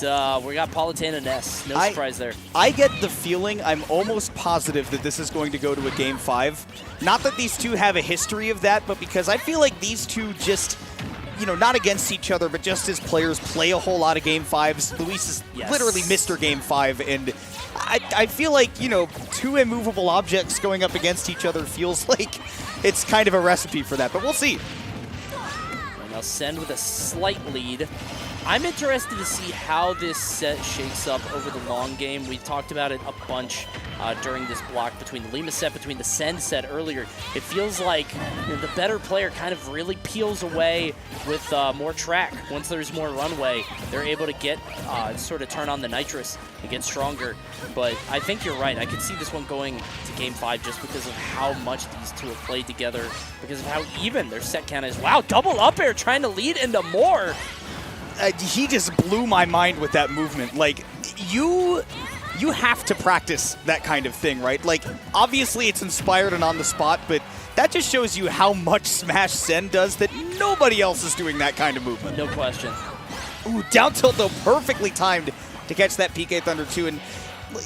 we got Palutena Ness. No surprise there. I get the feeling, I'm almost positive that this is going to go to a Game 5. Not that these two have a history of that, but because I feel like these two just, not against each other, but just as players play a whole lot of Game 5s. Luis is literally Mr. Game 5, and I feel like, two immovable objects going up against each other feels like it's kind of a recipe for that, but we'll see. And now Send with a slight lead. I'm interested to see how this set shakes up over the long game. We talked about it a bunch during this block between the Lima set, between the Send set earlier. It feels like the better player kind of really peels away with more track. Once there's more runway, they're able to get sort of turn on the nitrous and get stronger. But I think you're right. I could see this one going to Game 5 just because of how much these two have played together, because of how even their set count is. Wow, double up air trying to lead into more. He just blew my mind with that movement. Like, you have to practice that kind of thing, right? Like, obviously it's inspired and on the spot, but that just shows you how much Smash Send does that nobody else is doing that kind of movement. No question. Ooh, down tilt though, perfectly timed to catch that PK Thunder 2. And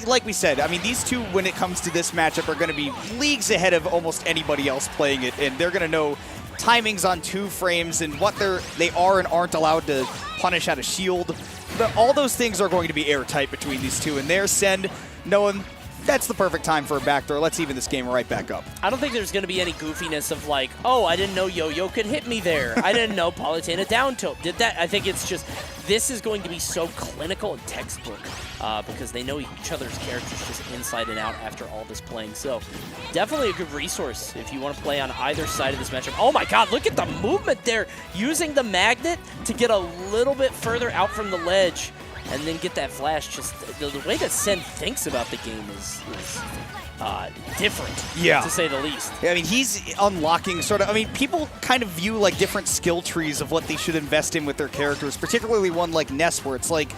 like we said, I mean, these two, when it comes to this matchup, are going to be leagues ahead of almost anybody else playing it, and they're going to know timings on 2 frames and what they are and aren't allowed to punish out of shield. All those things are going to be airtight between these two, and there's Send knowing that's the perfect time for a backdoor. Let's even this game right back up. I don't think there's going to be any goofiness of like, oh, I didn't know Yo-Yo could hit me there. I didn't know Palutena down tilt did that. I think it's just, this is going to be so clinical and textbook because they know each other's characters just inside and out after all this playing. So definitely a good resource if you want to play on either side of this matchup. Oh my god, look at the movement there. Using the magnet to get a little bit further out from the ledge and then get that flash. Just the way that Send thinks about the game is different, to say the least. I mean, he's unlocking sort of, I mean, people kind of view like different skill trees of what they should invest in with their characters, particularly one like Ness, where it's like,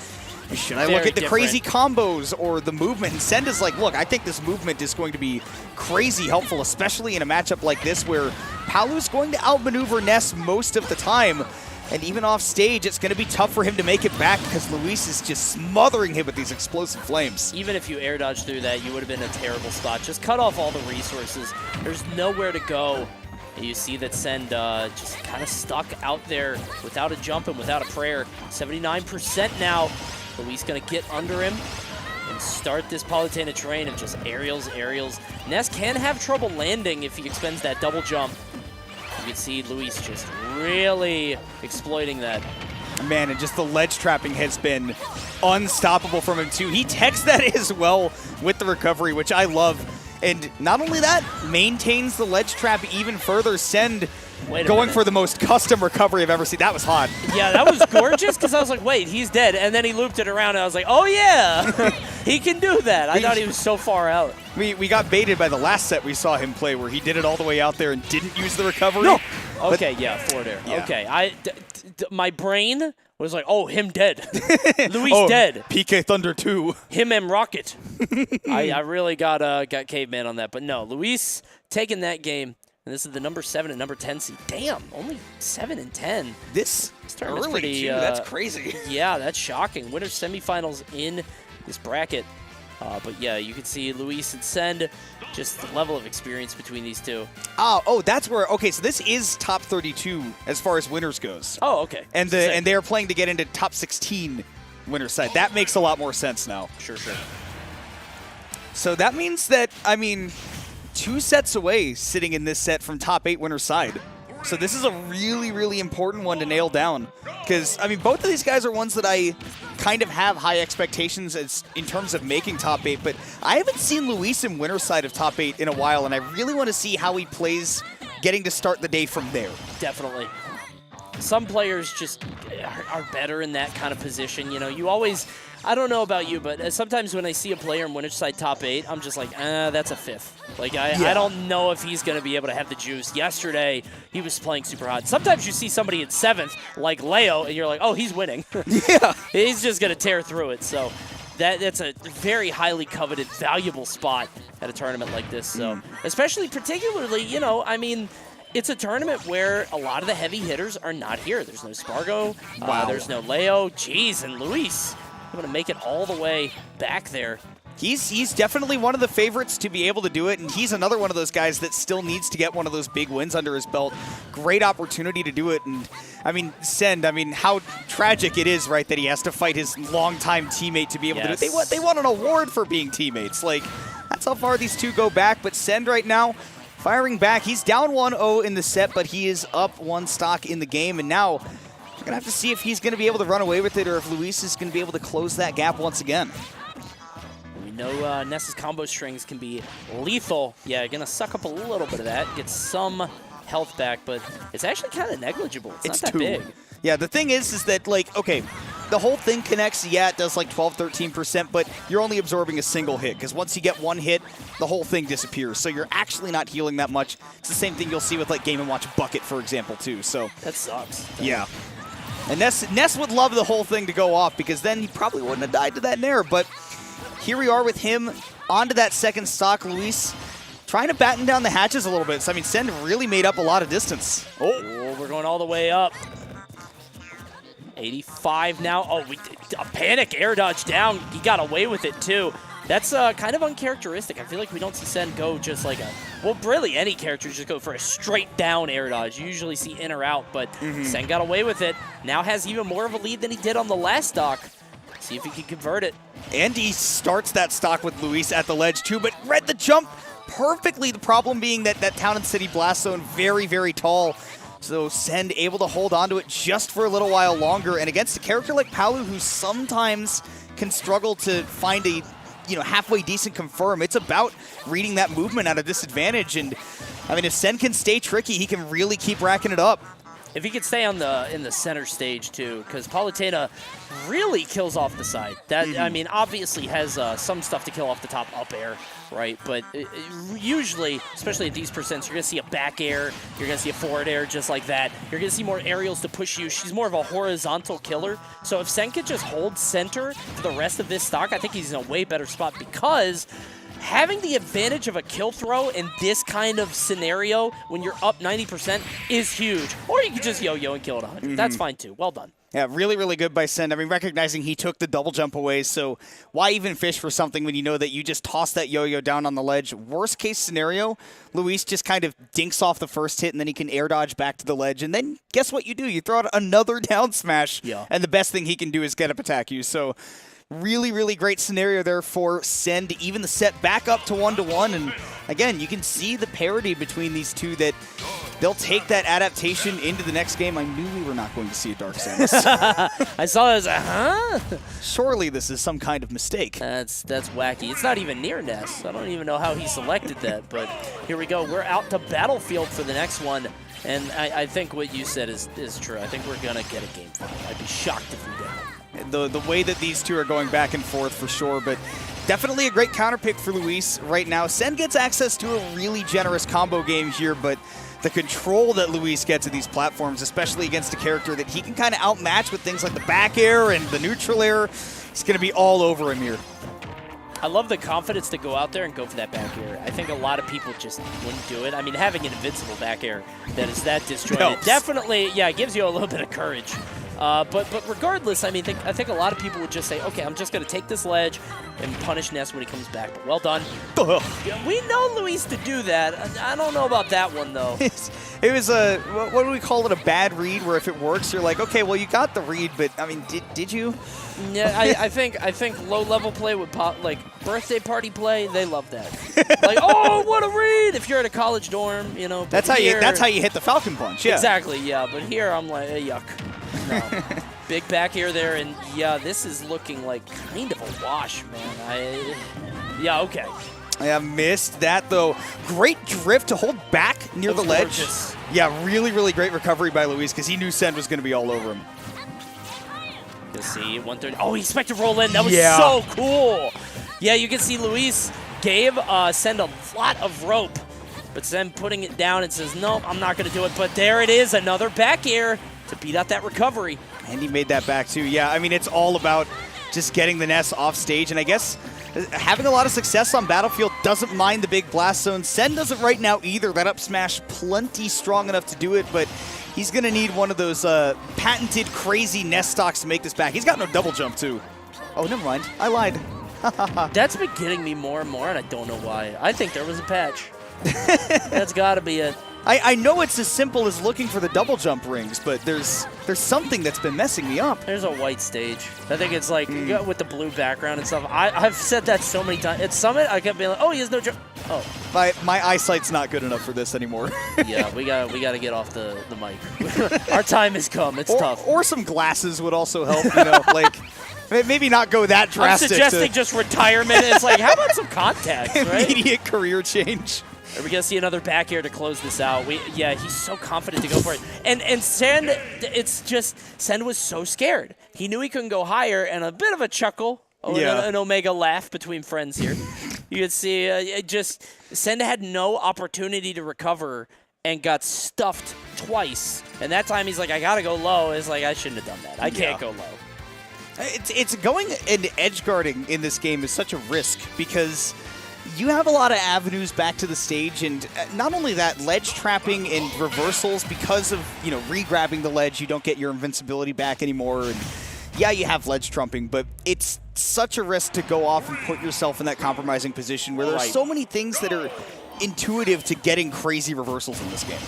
should I look at the crazy combos or the movement? And Send is like, look, I think this movement is going to be crazy helpful, especially in a matchup like this where Palu's going to outmaneuver Ness most of the time. And even off stage, it's going to be tough for him to make it back because Luis is just smothering him with these explosive flames. Even if you air dodge through that, you would have been in a terrible spot. Just cut off all the resources. There's nowhere to go. And you see that Send just kind of stuck out there without a jump and without a prayer. 79% now. Luis going to get under him and start this Palutena train of just aerials. Ness can have trouble landing if he expends that double jump. You can see Luis just really exploiting that. Man, and just the ledge trapping has been unstoppable from him, too. He techs that as well with the recovery, which I love. And not only that, maintains the ledge trap even further. Send going for the most custom recovery I've ever seen. That was hot. Yeah, that was gorgeous because I was like, wait, he's dead. And then he looped it around and I was like, oh yeah, he can do that. I thought he was so far out. We got baited by the last set we saw him play where he did it all the way out there and didn't use the recovery. No. Okay, yeah, forward air. Yeah. Okay, my brain was like, oh, him dead. Luis dead. PK Thunder 2. Him and Rocket. I really got caveman on that. But no, Luis taking that game. And this is the number 7 and number 10 seed. Damn, only 7 and 10. This tournament's early, pretty, too. That's crazy. Yeah, that's shocking. Winner semifinals in this bracket. But yeah, you can see Luis and Send, just the level of experience between these two. Oh, that's where. Okay, so this is top 32 as far as winners goes. Oh, okay. And they are playing to get into top 16 winners side. That makes a lot more sense now. Sure. So that means that, I mean, 2 sets away sitting in this set from top 8 winners side. So this is a really, really important one to nail down. Because, I mean, both of these guys are ones that I kind of have high expectations as in terms of making top 8. But I haven't seen Luis in winner's side of top 8 in a while, and I really want to see how he plays getting to start the day from there. Definitely. Some players just are better in that kind of position. You know, you always... I don't know about you, but sometimes when I see a player in winner's side top 8, I'm just like, that's a 5th. Like, I don't know if he's going to be able to have the juice. Yesterday, he was playing super hot. Sometimes you see somebody in 7th, like Leo, and you're like, oh, he's winning. Yeah. He's just going to tear through it. So that's a very highly coveted, valuable spot at a tournament like this. So especially, particularly, you know, I mean, it's a tournament where a lot of the heavy hitters are not here. There's no Spargo. There's no Leo. Jeez, and Luis. I'm going to make it all the way back there. He's definitely one of the favorites to be able to do it, and he's another one of those guys that still needs to get one of those big wins under his belt. Great opportunity to do it, and I mean, Send, I mean, how tragic it is, right, that he has to fight his longtime teammate to be able to do it. They won an award for being teammates. Like, that's how far these two go back, but Send right now, firing back. He's down 1-0 in the set, but he is up 1 stock in the game, and now we're going to have to see if he's going to be able to run away with it or if Luis is going to be able to close that gap once again. We know Ness's combo strings can be lethal. Yeah, going to suck up a little bit of that, get some health back, but it's actually kind of negligible. It's not that big. Yeah, the thing is that, like, okay, the whole thing connects. Yeah, it does like 12, 13%, but you're only absorbing a single hit because once you get 1 hit, the whole thing disappears. So you're actually not healing that much. It's the same thing you'll see with like Game & Watch Bucket, for example, too. So that sucks. Yeah. And Ness would love the whole thing to go off because then he probably wouldn't have died to that Nair. But here we are with him onto that 2nd stock. Luis trying to batten down the hatches a little bit. So, I mean, Send really made up a lot of distance. Oh, we're going all the way up. 85 now. Oh, a panic air dodge down. He got away with it, too. That's kind of uncharacteristic. I feel like we don't see Send go just like well, really any character just go for a straight down air dodge. You usually see in or out, but Send got away with it. Now has even more of a lead than he did on the last stock. See if he can convert it. And he starts that stock with Luis at the ledge too, but read the jump perfectly. The problem being that Town and City Blast Zone very, very tall. So Send able to hold on to it just for a little while longer. And against a character like Palu, who sometimes can struggle to find a halfway decent confirm. It's about reading that movement at a disadvantage. And, I mean, if Send can stay tricky, he can really keep racking it up. If he could stay in the center stage, too, because Palutena really kills off the side. That I mean, obviously has some stuff to kill off the top up air, right? But usually, especially at these percents, you're going to see a back air. You're going to see a forward air just like that. You're going to see more aerials to push you. She's more of a horizontal killer. So if Send could just hold center for the rest of this stock, I think he's in a way better spot because having the advantage of a kill throw in this kind of scenario when you're up 90% is huge. Or you can just yo-yo and kill it 100. That's fine too. Well done. Yeah, really, really good by Send. I mean, recognizing he took the double jump away, so why even fish for something when you know that you just toss that yo-yo down on the ledge? Worst case scenario, Luis just kind of dinks off the first hit, and then he can air dodge back to the ledge, and then guess what you do? You throw out another down smash, and the best thing he can do is get up attack you. So really, really great scenario there for Send to even the set back up to 1-1. And again, you can see the parity between these two that they'll take that adaptation into the next game. I knew we were not going to see a Dark Samus. I saw it as a, huh? Surely this is some kind of mistake. That's wacky. It's not even near Ness. I don't even know how he selected that, but here we go. We're out to Battlefield for the next one, and I think what you said is true. I think we're going to get a game 5. I'd be shocked if we didn't. The way that these two are going back and forth for sure, but definitely a great counterpick for Luis right now. Sen gets access to a really generous combo game here, but the control that Luis gets at these platforms, especially against a character that he can kind of outmatch with things like the back air and the neutral air, it's going to be all over him here. I love the confidence to go out there and go for that back air. I think a lot of people just wouldn't do it. I mean, having an invincible back air that is that disjointed definitely, yeah, it gives you a little bit of courage. But regardless, I mean, I think a lot of people would just say, okay, I'm just going to take this ledge and punish Ness when he comes back. But well done. We know Luis to do that. I don't know about that one, though. It was a, what do we call it, a bad read, where if it works, you're like, okay, well, you got the read, but, I mean, did you? Yeah, I think low-level play would pop, like, birthday party play, they love that. Like, oh, what a read! If you're at a college dorm, you know. That's how you hit the Falcon Punch, yeah. Exactly, yeah. But here, I'm like, hey, yuck. No. Big back air there, and yeah, this is looking like kind of a wash, man. Yeah, okay. I missed that, though. Great drift to hold back near the ledge. Gorgeous. Yeah, really, really great recovery by Luis because he knew Sen was going to be all over him. You'll see 130. Oh, he expected to roll in. That was so cool. Yeah, you can see Luis gave Sen a lot of rope, but Sen putting it down and says, nope, I'm not going to do it. But there it is, another back air to beat out that recovery. And he made that back, too. Yeah, I mean, it's all about just getting the Ness off stage, and I guess having a lot of success on Battlefield, doesn't mind the big blast zone. Sen doesn't right now either. That up smash plenty strong enough to do it, but he's going to need one of those patented crazy Ness stocks to make this back. He's got no double jump, too. Oh, never mind. I lied. That's been getting me more and more, and I don't know why. I think there was a patch. That's got to be it. I know it's as simple as looking for the double jump rings, but there's something that's been messing me up. There's a white stage. I think it's like with the blue background and stuff. I've said that so many times. At Summit, I kept being like, oh, he has no jump. Oh. My eyesight's not good enough for this anymore. Yeah, we got to get off the mic. Our time has come. It's tough. Or some glasses would also help, you know, like maybe not go that drastic. I'm suggesting just retirement. It's like, how about some contacts, right? Immediate career change. Are we going to see another back air to close this out? Yeah, he's so confident to go for it. And Sen, it's just, Sen was so scared. He knew he couldn't go higher, and a bit of a chuckle, an Omega laugh between friends here. You could see Sen had no opportunity to recover and got stuffed twice. And that time he's like, I got to go low. It's like, I shouldn't have done that. I can't go low. It's going and edge guarding in this game is such a risk because you have a lot of avenues back to the stage, and not only that, ledge trapping and reversals because of, you know, re-grabbing the ledge, you don't get your invincibility back anymore. And yeah, you have ledge trumping, but it's such a risk to go off and put yourself in that compromising position where there's so many things that are intuitive to getting crazy reversals in this game.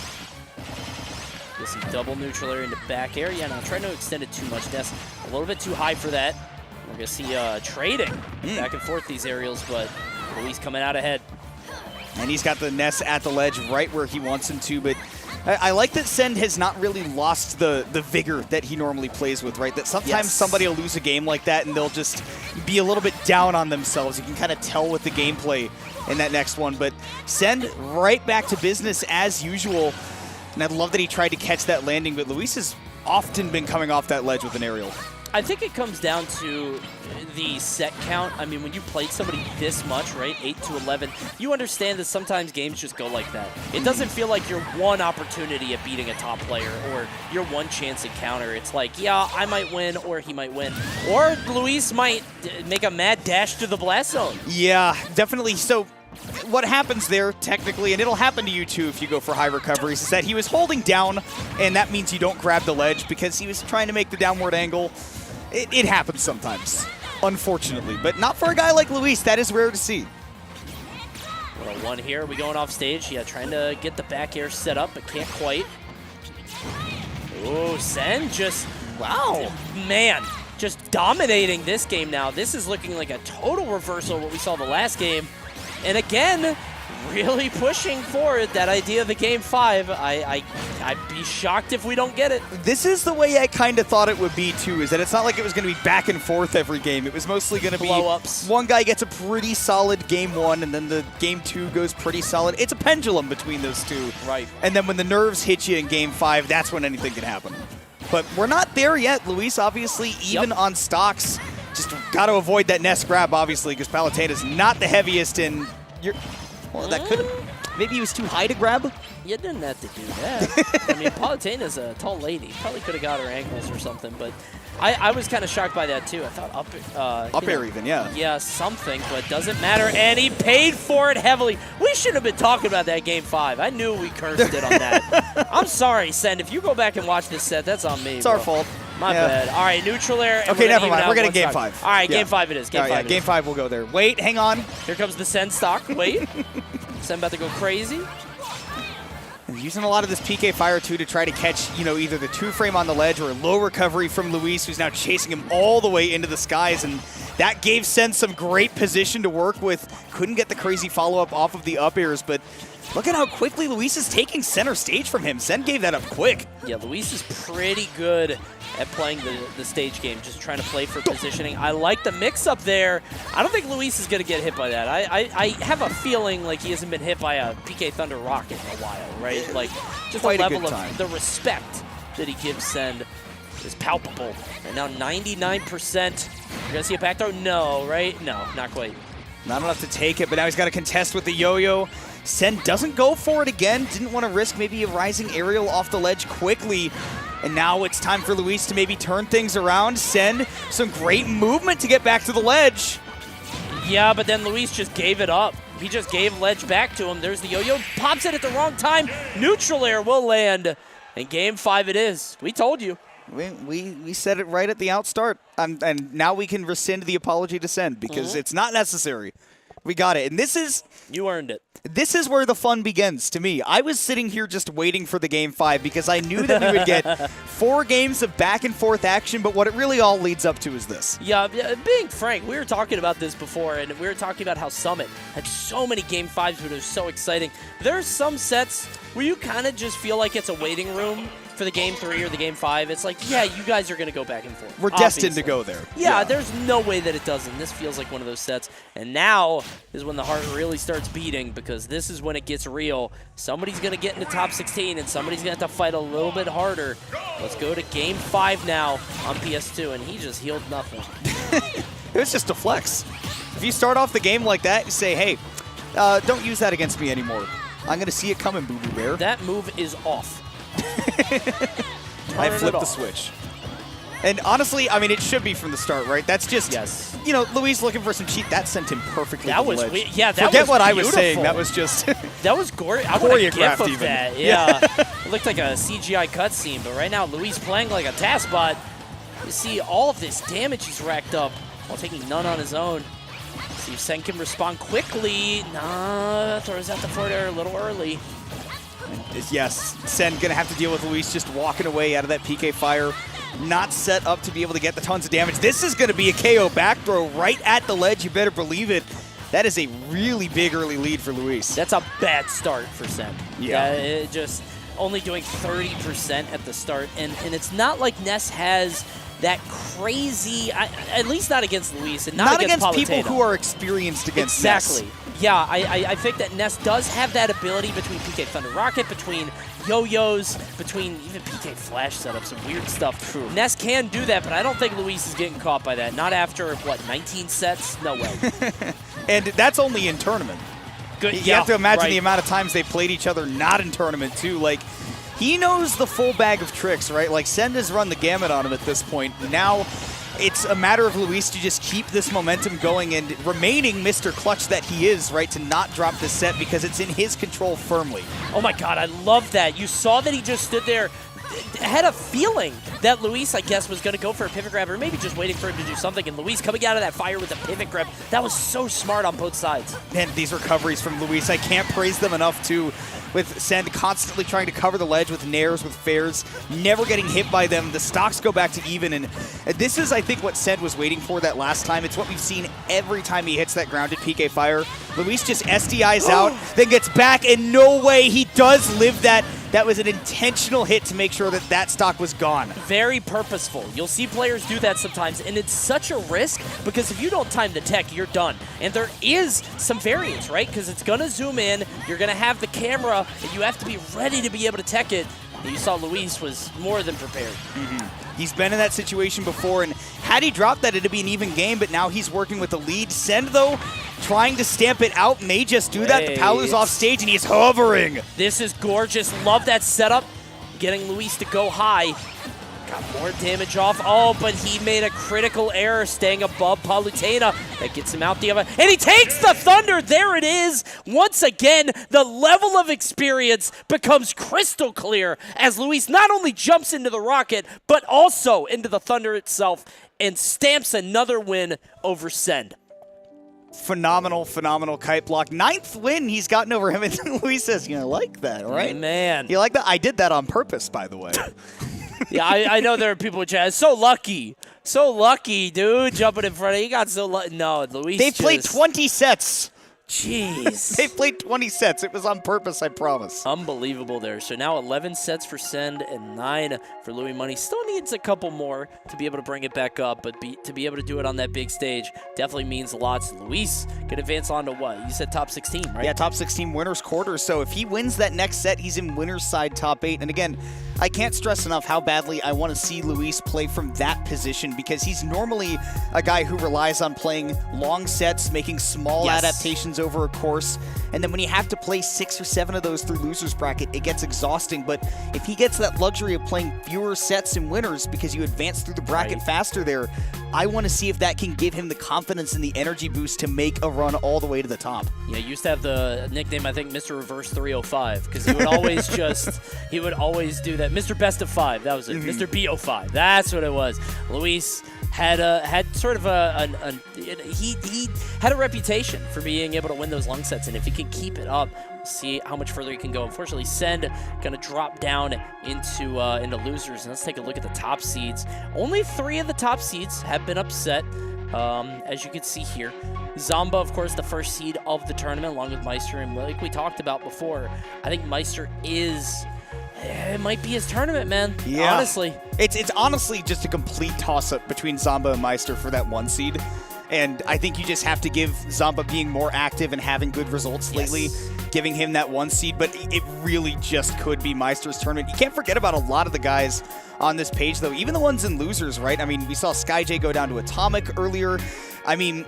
Get some double neutral air into back air. Yeah, now trying to extend it too much. That's a little bit too high for that. We're going to see trading back and forth these aerials, but Luis coming out ahead. And he's got the Ness at the ledge right where he wants him to, but I like that Sen has not really lost the vigor that he normally plays with, right? That sometimes somebody will lose a game like that and they'll just be a little bit down on themselves. You can kind of tell with the gameplay in that next one, but Sen right back to business as usual. And I love that he tried to catch that landing, but Luis has often been coming off that ledge with an aerial. I think it comes down to the set count. I mean, when you played somebody this much, right, 8 to 11, you understand that sometimes games just go like that. It doesn't feel like your one opportunity at beating a top player or your one chance encounter. It's like, yeah, I might win or he might win. Or Luis might make a mad dash to the blast zone. Yeah, definitely. So what happens there, technically, and it'll happen to you too if you go for high recoveries, is that he was holding down, and that means you don't grab the ledge because he was trying to make the downward angle. It happens sometimes, unfortunately, but not for a guy like Luis. That is rare to see. One here. We going off stage. Yeah, trying to get the back air set up, but can't quite. Oh, Sen just, wow, man, just dominating this game now. This is looking like a total reversal of what we saw the last game. And again, really pushing forward that idea of a Game 5. I'd be shocked if we don't get it. This is the way I kind of thought it would be, too, is that it's not like it was going to be back and forth every game. It was mostly going to be blow-ups. One guy gets a pretty solid game 1, and then the game 2 goes pretty solid. It's a pendulum between those two. Right. And then when the nerves hit you in game 5, that's when anything can happen. But we're not there yet. Luis, obviously, even on stocks, just got to avoid that nest grab, obviously, because Palutena's not the heaviest, and well, that could have... Maybe he was too high to grab? You didn't have to do that. I mean, Palutena's a tall lady. Probably could have got her ankles or something, but I was kind of shocked by that, too. I thought up air even, yeah. Yeah, something, but doesn't matter, and he paid for it heavily. We should have been talking about that Game 5. I knew we cursed it on that. I'm sorry, Sen. If you go back and watch this set, that's on me, It's our fault. My bad. All right, neutral air. Okay, never mind. We're getting Game 5. All right, Game 5 it is. Game 5 Game 5 will go there. Wait, hang on. Here comes the Sen stock. Wait. Sen about to go crazy. And using a lot of this PK Fire, too, to try to catch, either the 2-frame on the ledge or a low recovery from Luis, who's now chasing him all the way into the skies. And that gave Sen some great position to work with. Couldn't get the crazy follow-up off of the up airs, but look at how quickly Luis is taking center stage from him. Sen gave that up quick. Yeah, Luis is pretty good at playing the stage game, just trying to play for positioning. I like the mix-up there. I don't think Luis is going to get hit by that. I have a feeling like he hasn't been hit by a PK Thunder Rocket in a while, right? Like, just Quite the a good level time. of the respect that he gives Send is palpable. And now 99%. You're going to see a back throw? No, right? No, not quite. Not enough to take it, but now he's got to contest with the yo-yo. Sen doesn't go for it again. Didn't want to risk maybe a rising aerial off the ledge quickly. And now it's time for Luis to maybe turn things around. Sen, some great movement to get back to the ledge. Yeah, but then Luis just gave it up. He just gave ledge back to him. There's the yo-yo. Pops it at the wrong time. Neutral air will land. And Game 5 it is. We told you. We said it right at the outstart. And now we can rescind the apology to Sen because it's not necessary. We got it. And this is... You earned it. This is where the fun begins to me. I was sitting here just waiting for the Game 5 because I knew that we would get 4 games of back-and-forth action, but what it really all leads up to is this. Yeah, being frank, we were talking about this before, and we were talking about how Summit had so many Game 5s, but it was so exciting. There's some sets where you kind of just feel like it's a waiting room for the Game 3 or the Game 5. It's like, yeah, you guys are going to go back and forth. We're destined to go there. Yeah, there's no way that it doesn't. This feels like one of those sets. And now is when the heart really starts beating because this is when it gets real. Somebody's going to get into top 16 and somebody's going to have to fight a little bit harder. Let's go to Game 5 now on PS2, and he just healed nothing. It was just a flex. If you start off the game like that, you say, hey, don't use that against me anymore. I'm going to see it coming, Boo Boo Bear. That move is off. I flipped the switch. And honestly, I mean, it should be from the start, right? That's just, Luis looking for some cheat. That sent him perfectly to the ledge. Forget what I was saying. That was just... that was gorgeous. I want a gif of even. that. Yeah. It looked like a CGI cutscene, but right now, Luis playing like a task bot. You see all of this damage he's racked up while taking none on his own. See if Sen can respond quickly. Nah, throws out the forward air a little early. Yes, Sen going to have to deal with Luis just walking away out of that PK Fire. Not set up to be able to get the tons of damage. This is going to be a KO back throw right at the ledge. You better believe it. That is a really big early lead for Luis. That's a bad start for Sen. Yeah. It just only doing 30% at the start. And it's not like Ness has that crazy, at least not against Luis and not against people who are experienced against Ness. Exactly. Yeah, I think that Ness does have that ability between PK Thunder Rocket, between yo-yos, between even PK Flash setups and weird stuff. True. Ness can do that, but I don't think Luis is getting caught by that. Not after, 19 sets? No way. And that's only in tournament. Good. You have to imagine the amount of times they played each other not in tournament, too. Like, he knows the full bag of tricks, right? Like, Sen has run the gamut on him at this point. Now, it's a matter of Luis to just keep this momentum going and remaining Mr. Clutch that he is, right, to not drop this set because it's in his control firmly. Oh my god, I love that. You saw that he just stood there, had a feeling that Luis, I guess, was going to go for a pivot grab or maybe just waiting for him to do something, and Luis coming out of that fire with a pivot grab. That was so smart on both sides. Man, these recoveries from Luis, I can't praise them enough, too. with Send constantly trying to cover the ledge with nairs, with fairs, never getting hit by them. The stocks go back to even, and this is, I think, what Send was waiting for that last time. It's what we've seen every time he hits that grounded PK fire. Luis just SDIs out, then gets back, and no way, he does live that. That was an intentional hit to make sure that that stock was gone. Very purposeful. You'll see players do that sometimes, and it's such a risk because if you don't time the tech, you're done. And there is some variance, right? Because it's going to zoom in, you're going to have the camera, and you have to be ready to be able to tech it. And you saw Luis was more than prepared. He's been in that situation before, and had he dropped that, it'd be an even game, but now he's working with the lead. Send, though, trying to stamp it out, may just do that. The Palu's off stage, and he's hovering. This is gorgeous. Love that setup. Getting Luis to go high. Got more damage off. Oh, but he made a critical error staying above Palutena. That gets him out the other. And he takes the Thunder. There it is. Once again, the level of experience becomes crystal clear as Luis not only jumps into the rocket, but also into the Thunder itself and stamps another win over Send. Phenomenal, phenomenal kite block. 9th win he's gotten over him, and Luis says, you like that, right? Man. You like that? I did that on purpose, by the way. Yeah, I know there are people in chat. So lucky. So lucky, dude, jumping in front of you. He got so lucky. No, Luis They played 20 sets. Jeez. They played 20 sets. It was on purpose, I promise. Unbelievable there. So now 11 sets for Send and 9 for Louis Money. Still needs a couple more to be able to bring it back up, but to be able to do it on that big stage definitely means a lot. So Luis can advance on to what? You said top 16, right? Yeah, top 16 winners quarter. So if he wins that next set, he's in winner's side top 8. And again, I can't stress enough how badly I want to see Luis play from that position because he's normally a guy who relies on playing long sets, making small adaptations over a course, and then when you have to play 6 or 7 of those through loser's bracket, it gets exhausting. But if he gets that luxury of playing fewer sets and winners because you advance through the bracket faster there, I want to see if that can give him the confidence and the energy boost to make a run all the way to the top. Yeah, he used to have the nickname, I think, Mr. Reverse 305, because he would always he would always do that. Mr. Best of 5, that was it. Mr. B05, that's what it was. Luis had sort of he had a reputation for being able to win those long sets, and if he can keep it up, we'll see how much further he can go. Unfortunately, Send gonna drop down into losers, and let's take a look at the top seeds. Only 3 of the top seeds have been upset, as you can see here. Zamba, of course, the first seed of the tournament, along with Meister, and like we talked about before, I think Meister is. It might be his tournament, man. Yeah. Honestly. It's honestly just a complete toss-up between Zamba and Meister for that 1 seed. And I think you just have to give Zamba being more active and having good results lately, giving him that 1 seed. But it really just could be Meister's tournament. You can't forget about a lot of the guys on this page, though. Even the ones in losers, right? I mean, we saw SkyJ go down to Atomic earlier. I mean,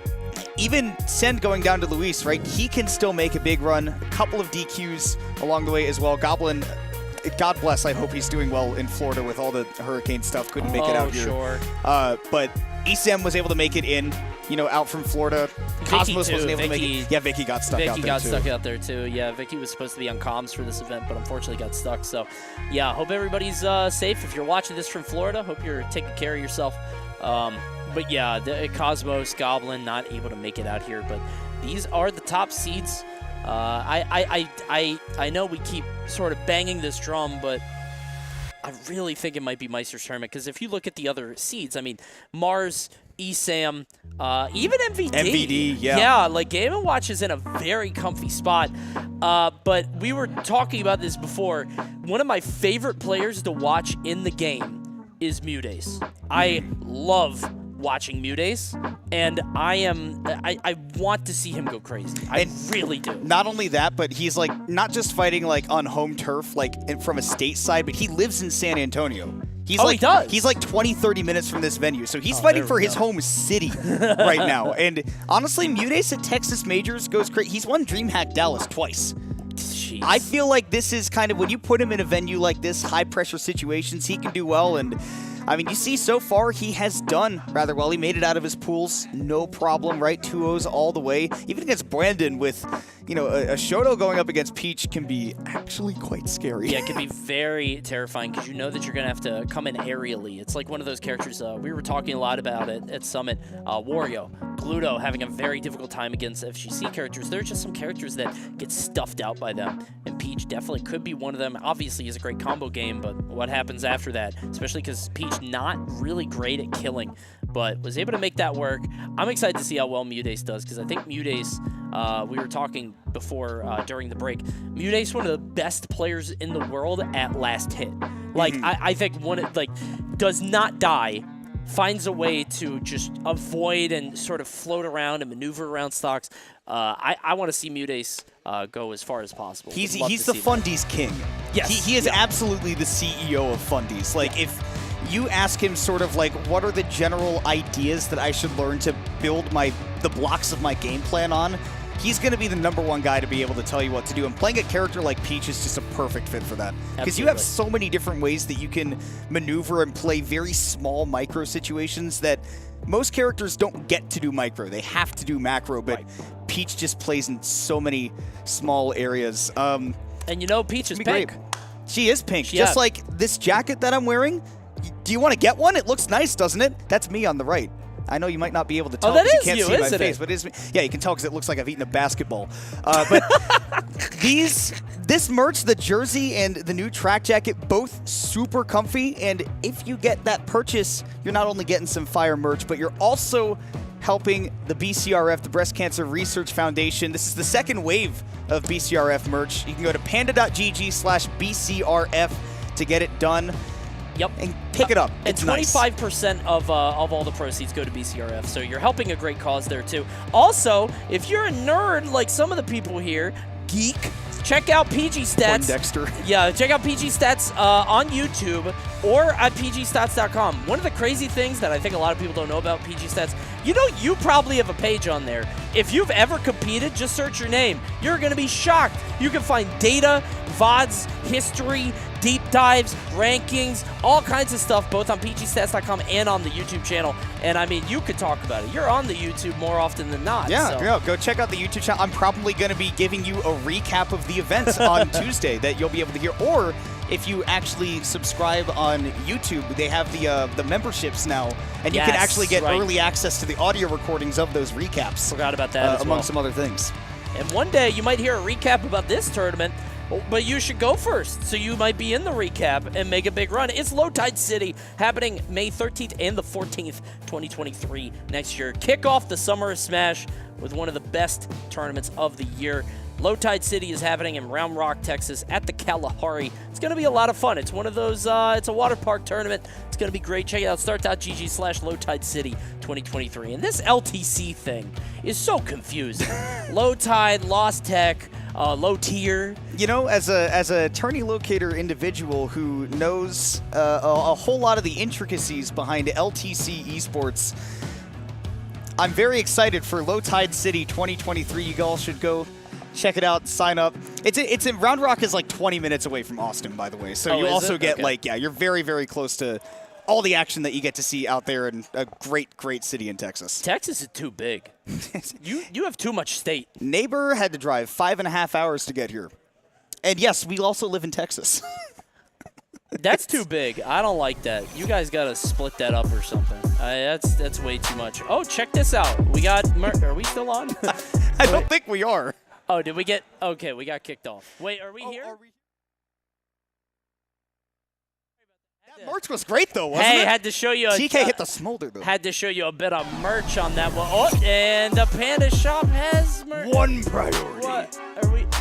even Send going down to Luis, right? He can still make a big run. A couple of DQs along the way as well. Goblin, God bless, I hope he's doing well in Florida with all the hurricane stuff. Couldn't make it out here. Sure. But ESM was able to make it in, out from Florida. Cosmos wasn't able to make it. Yeah, Vicky got stuck out there, too. Vicky got stuck out there, too. Yeah, Vicky was supposed to be on comms for this event, but unfortunately got stuck. So, yeah, hope everybody's safe. If you're watching this from Florida, hope you're taking care of yourself. But, yeah, Cosmos, Goblin, not able to make it out here. But these are the top seeds. I know we keep sort of banging this drum, but I really think it might be Meister's tournament because if you look at the other seeds, I mean, Mars, ESAM, even MVD. MVD, yeah. Yeah, like Game & Watch is in a very comfy spot. But we were talking about this before. One of my favorite players to watch in the game is Mudace. I love watching Mudace, and I want to see him go crazy. I really do. Not only that, but he's like not just fighting like on home turf, like from a state side, but he lives in San Antonio. He's he does. He's like 20, 30 minutes from this venue, so he's fighting for his home city right now. And honestly, Mudace at Texas Majors goes crazy. He's won DreamHack Dallas twice. Jeez. I feel like this is kind of when you put him in a venue like this, high pressure situations, he can do well. And I mean, you see so far he has done rather well. He made it out of his pools, no problem, right? 2-0s all the way. Even against Brandon with, a Shoto going up against Peach can be actually quite scary. Yeah, it can be very terrifying because you know that you're going to have to come in aerially. It's like one of those characters, we were talking a lot about it at Summit, Wario. Gluto having a very difficult time against FGC characters. There are just some characters that get stuffed out by them, and Peach definitely could be one of them. Obviously, he's a great combo game, but what happens after that? Especially because Peach not really great at killing, but was able to make that work. I'm excited to see how well Mudace does, because I think Mudace, we were talking before during the break, Mudace one of the best players in the world at last hit. Like, I think does not die, finds a way to just avoid and sort of float around and maneuver around stocks. I want to see Mudace go as far as possible. He's the Fundies king. Yes. He is absolutely the CEO of Fundies. Like, if you ask him sort of like, what are the general ideas that I should learn to build the blocks of my game plan on, he's going to be the #1 guy to be able to tell you what to do. And playing a character like Peach is just a perfect fit for that. Because you have so many different ways that you can maneuver and play very small micro situations that most characters don't get to do micro. They have to do macro, but Peach just plays in so many small areas. And you know Peach is pink. Great. She is pink. Just like this jacket that I'm wearing. Do you want to get one? It looks nice, doesn't it? That's me on the right. I know you might not be able to tell because you can't see my face, but it is me. Yeah, you can tell because it looks like I've eaten a basketball. But this merch, the jersey and the new track jacket, both super comfy. And if you get that purchase, you're not only getting some fire merch, but you're also helping the BCRF, the Breast Cancer Research Foundation. This is the second wave of BCRF merch. You can go to panda.gg/BCRF to get it done. Yep. And pick it up. And 25% of all the proceeds go to BCRF, so you're helping a great cause there too. Also, if you're a nerd like some of the people here, geek, check out PG Stats. Poindexter. Yeah, check out PG Stats on YouTube or at pgstats.com. One of the crazy things that I think a lot of people don't know about PG Stats, you know, you probably have a page on there. If you've ever competed, just search your name. You're going to be shocked. You can find data, VODs, history, deep dives, rankings, all kinds of stuff, both on pgstats.com and on the YouTube channel. And I mean, you could talk about it. You're on the YouTube more often than not. Yeah, go check out the YouTube channel. I'm probably going to be giving you a recap of the events on Tuesday that you'll be able to hear. Or if you actually subscribe on YouTube, they have the memberships now, and you can actually get early access to the audio recordings of those recaps. Forgot about that among some other things. And one day you might hear a recap about this tournament, but you should go first, so you might be in the recap and make a big run. It's Low Tide City, happening May 13th and the 14th, 2023 next year. Kick off the Summer of Smash with one of the best tournaments of the year. Low Tide City is happening in Round Rock, Texas at the Kalahari. It's going to be a lot of fun. It's one of those, it's a water park tournament. It's going to be great. Check it out, start.gg/Low Tide City 2023. And this LTC thing is so confusing. Low Tide, Lost Tech, low tier. You know, as a tourney locator individual who knows a whole lot of the intricacies behind LTC esports, I'm very excited for Low Tide City 2023. You all should go check it out, sign up. It's in Round Rock is like 20 minutes away from Austin, by the way. So you also get you're very, very close to all the action that you get to see out there in a great, great city in Texas. Texas is too big. you have too much state. Neighbor had to drive 5.5 hours to get here. And yes, we also live in Texas. That's too big. I don't like that. You guys got to split that up or something. That's way too much. Oh, check this out. We got are we still on? I don't think we are. Oh, did we get – okay, we got kicked off. Wait, are we here? That merch was great, though, wasn't it? Hey, had to show you – TK hit the smolder, though. Had to show you a bit of merch on that one. Oh, and the Panda shop has merch. One priority. What? Are we –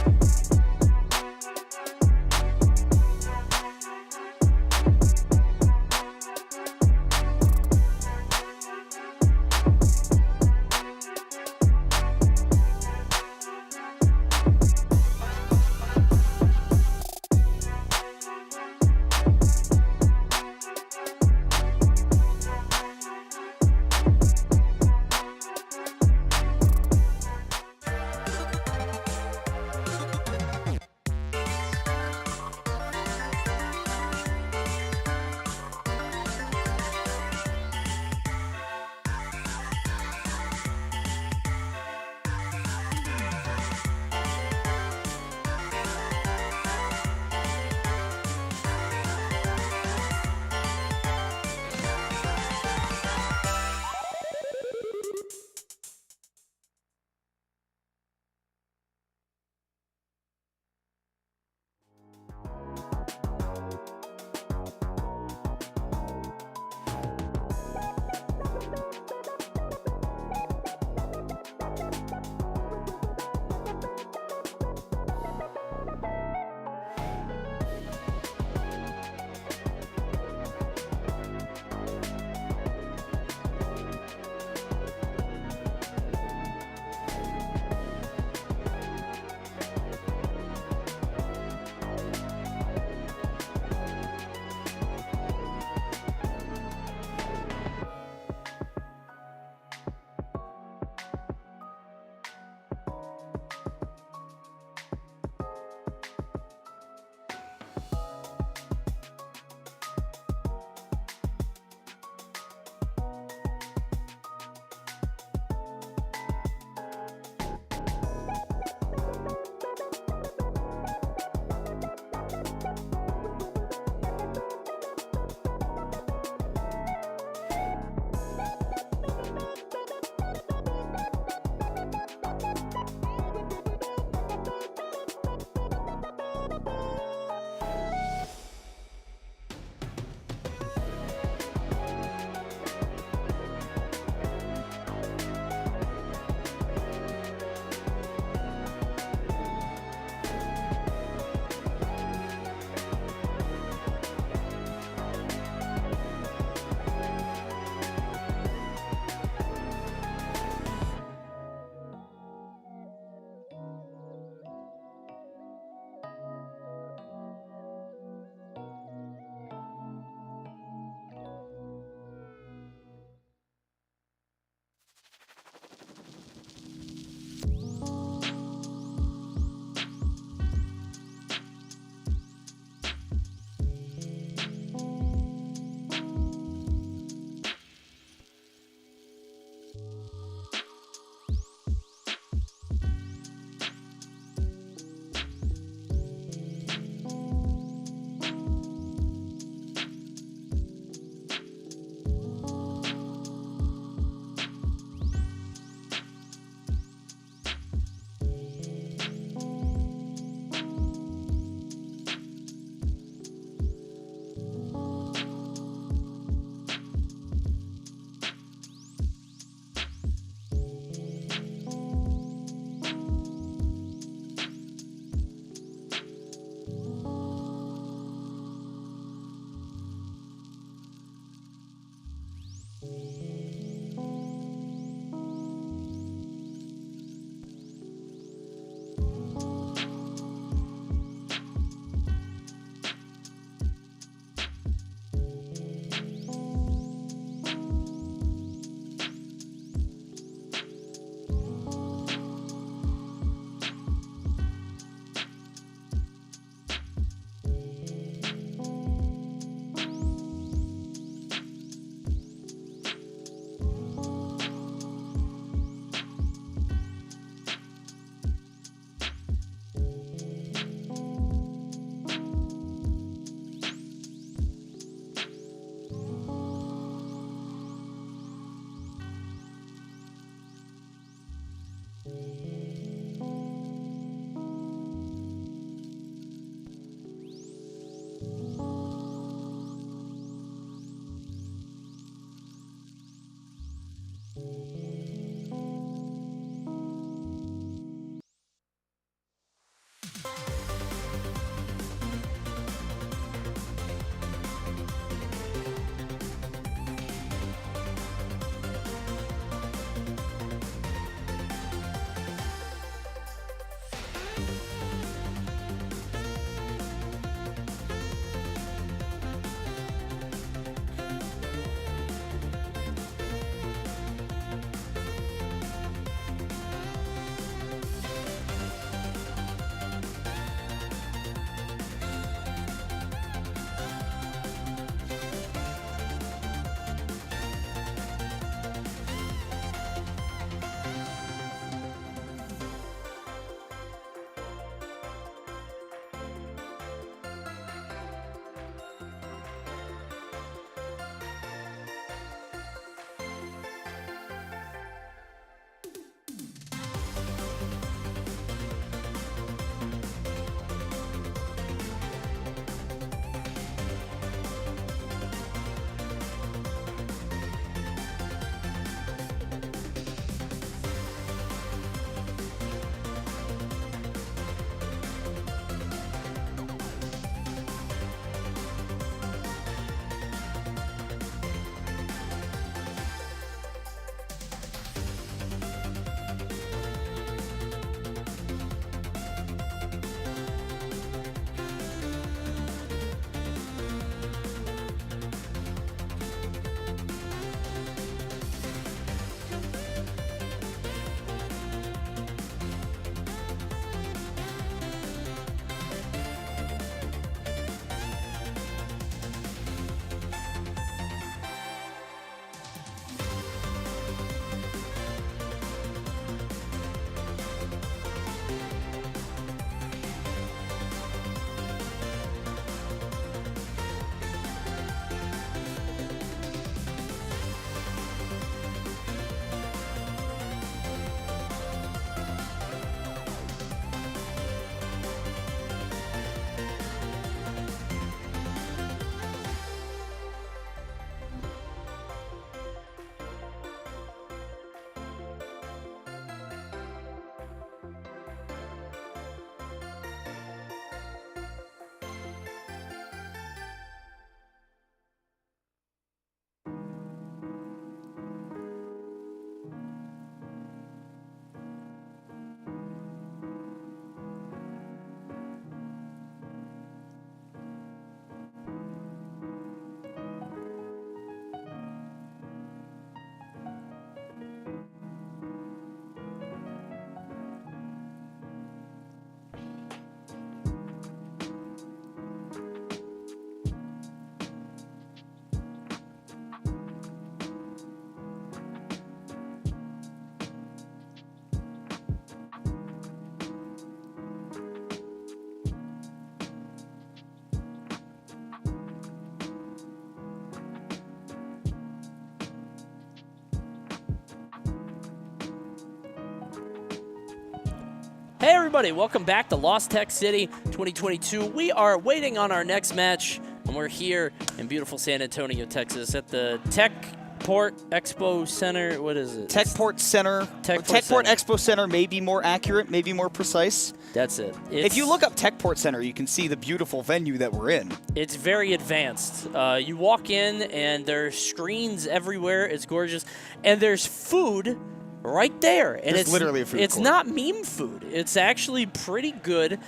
Hey everybody, welcome back to Lost Tech City 2022. We are waiting on our next match, and we're here in beautiful San Antonio, Texas at the Techport Expo Center. What is it? Techport Center. Techport Expo Center may be more accurate, maybe more precise. That's it. If you look up Techport Center, you can see the beautiful venue that we're in. It's very advanced. You walk in, and there's screens everywhere. It's gorgeous. And there's food right there. And There's it's literally a food It's court. not meme food. It's actually pretty good,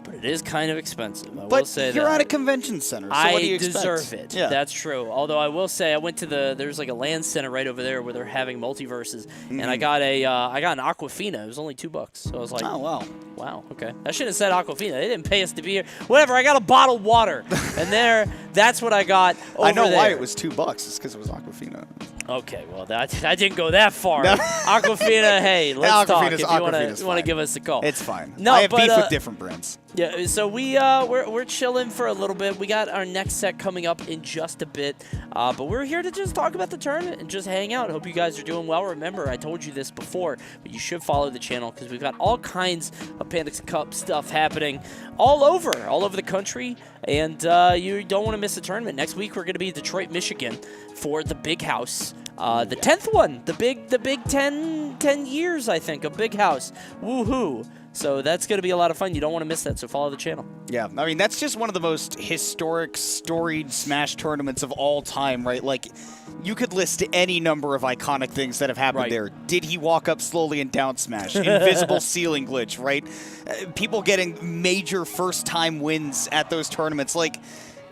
but it is kind of expensive. I will But say you're that. at a convention center, so I what do you expect? deserve it. Yeah. That's true. Although I will say, I went to there's like a land center right over there where they're having multiverses, and I got an Aquafina. It was only $2, so I was like, Oh, wow. wow, okay. I shouldn't have said Aquafina. They didn't pay us to be here. Whatever. I got a bottled water, and that's what I got. Over I know there. why it was $2. It's because it was Aquafina. Okay, well, I didn't go that far. Aquafina, hey, let's talk if you want to give us a call. It's fine. No, I have but, beef with different brands. Yeah, so we're chilling for a little bit. We got our next set coming up in just a bit, but we're here to just talk about the tournament and just hang out. Hope you guys are doing well. Remember, I told you this before, but you should follow the channel because we've got all kinds of Panda Cup stuff happening all over the country, and you don't want to miss the tournament. Next week we're going to be in Detroit, Michigan for the Big House. The 10th one, the big 10 years, I think, of Big House. Woohoo! So that's going to be a lot of fun. You don't want to miss that, so follow the channel. Yeah, I mean, that's just one of the most historic, storied Smash tournaments of all time, right? Like, you could list any number of iconic things that have happened there. Did he walk up slowly and down smash? Invisible ceiling glitch, right? People getting major first-time wins at those tournaments. Like,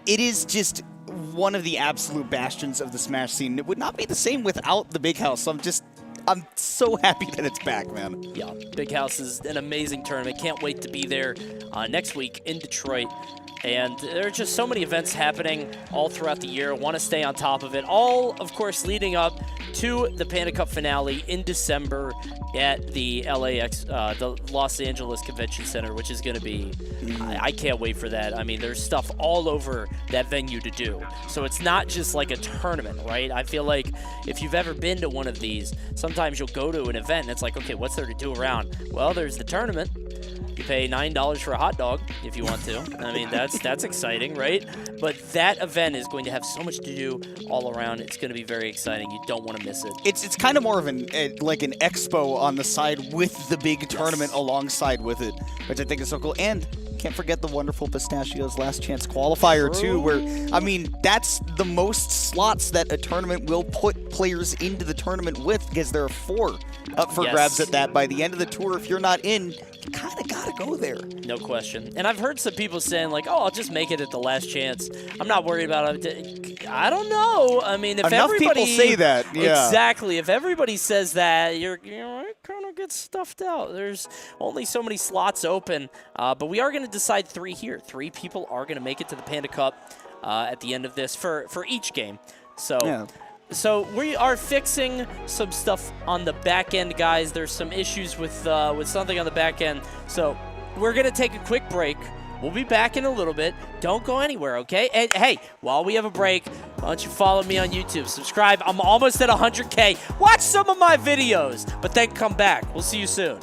it is just one of the absolute bastions of the Smash scene. It would not be the same without the Big House. I'm so happy that it's back, man. Yeah, Big House is an amazing tournament. Can't wait to be there next week in Detroit. And there are just so many events happening all throughout the year. Want to stay on top of it. All, of course, leading up to the Panda Cup finale in December at the the Los Angeles Convention Center, which is going to be, I can't wait for that. I mean, there's stuff all over that venue to do. So it's not just like a tournament, right? I feel like if you've ever been to one of these, sometimes you'll go to an event and it's like, okay, what's there to do around? Well, there's the tournament. You pay $9 for a hot dog if you want to. I mean, that's exciting, right? But that event is going to have so much to do all around. It's going to be very exciting. You don't want to miss it. It's kind of more of like an expo on the side with the big tournament alongside with it, which I think is so cool. And can't forget the wonderful Pistachios Last Chance qualifier too, where, I mean, that's the most slots that a tournament will put players into the tournament with, because there are 4 up for grabs at that. By the end of the tour, if you're not in, you kind of got to go there. No question. And I've heard some people saying, like, oh, I'll just make it at the Last Chance. I'm not worried about it. I don't know. I mean, if Enough everybody... people say that, yeah. Exactly. If everybody says that, you're it kind of gets stuffed out. There's only so many slots open. But we are going to decide 3 here. 3 people are going to make it to the Panda Cup at the end of this for each game. So... Yeah. So we are fixing some stuff on the back end, guys. There's some issues with something on the back end. So we're going to take a quick break. We'll be back in a little bit. Don't go anywhere, okay? And hey, while we have a break, why don't you follow me on YouTube? Subscribe. I'm almost at 100K. Watch some of my videos, but then come back. We'll see you soon.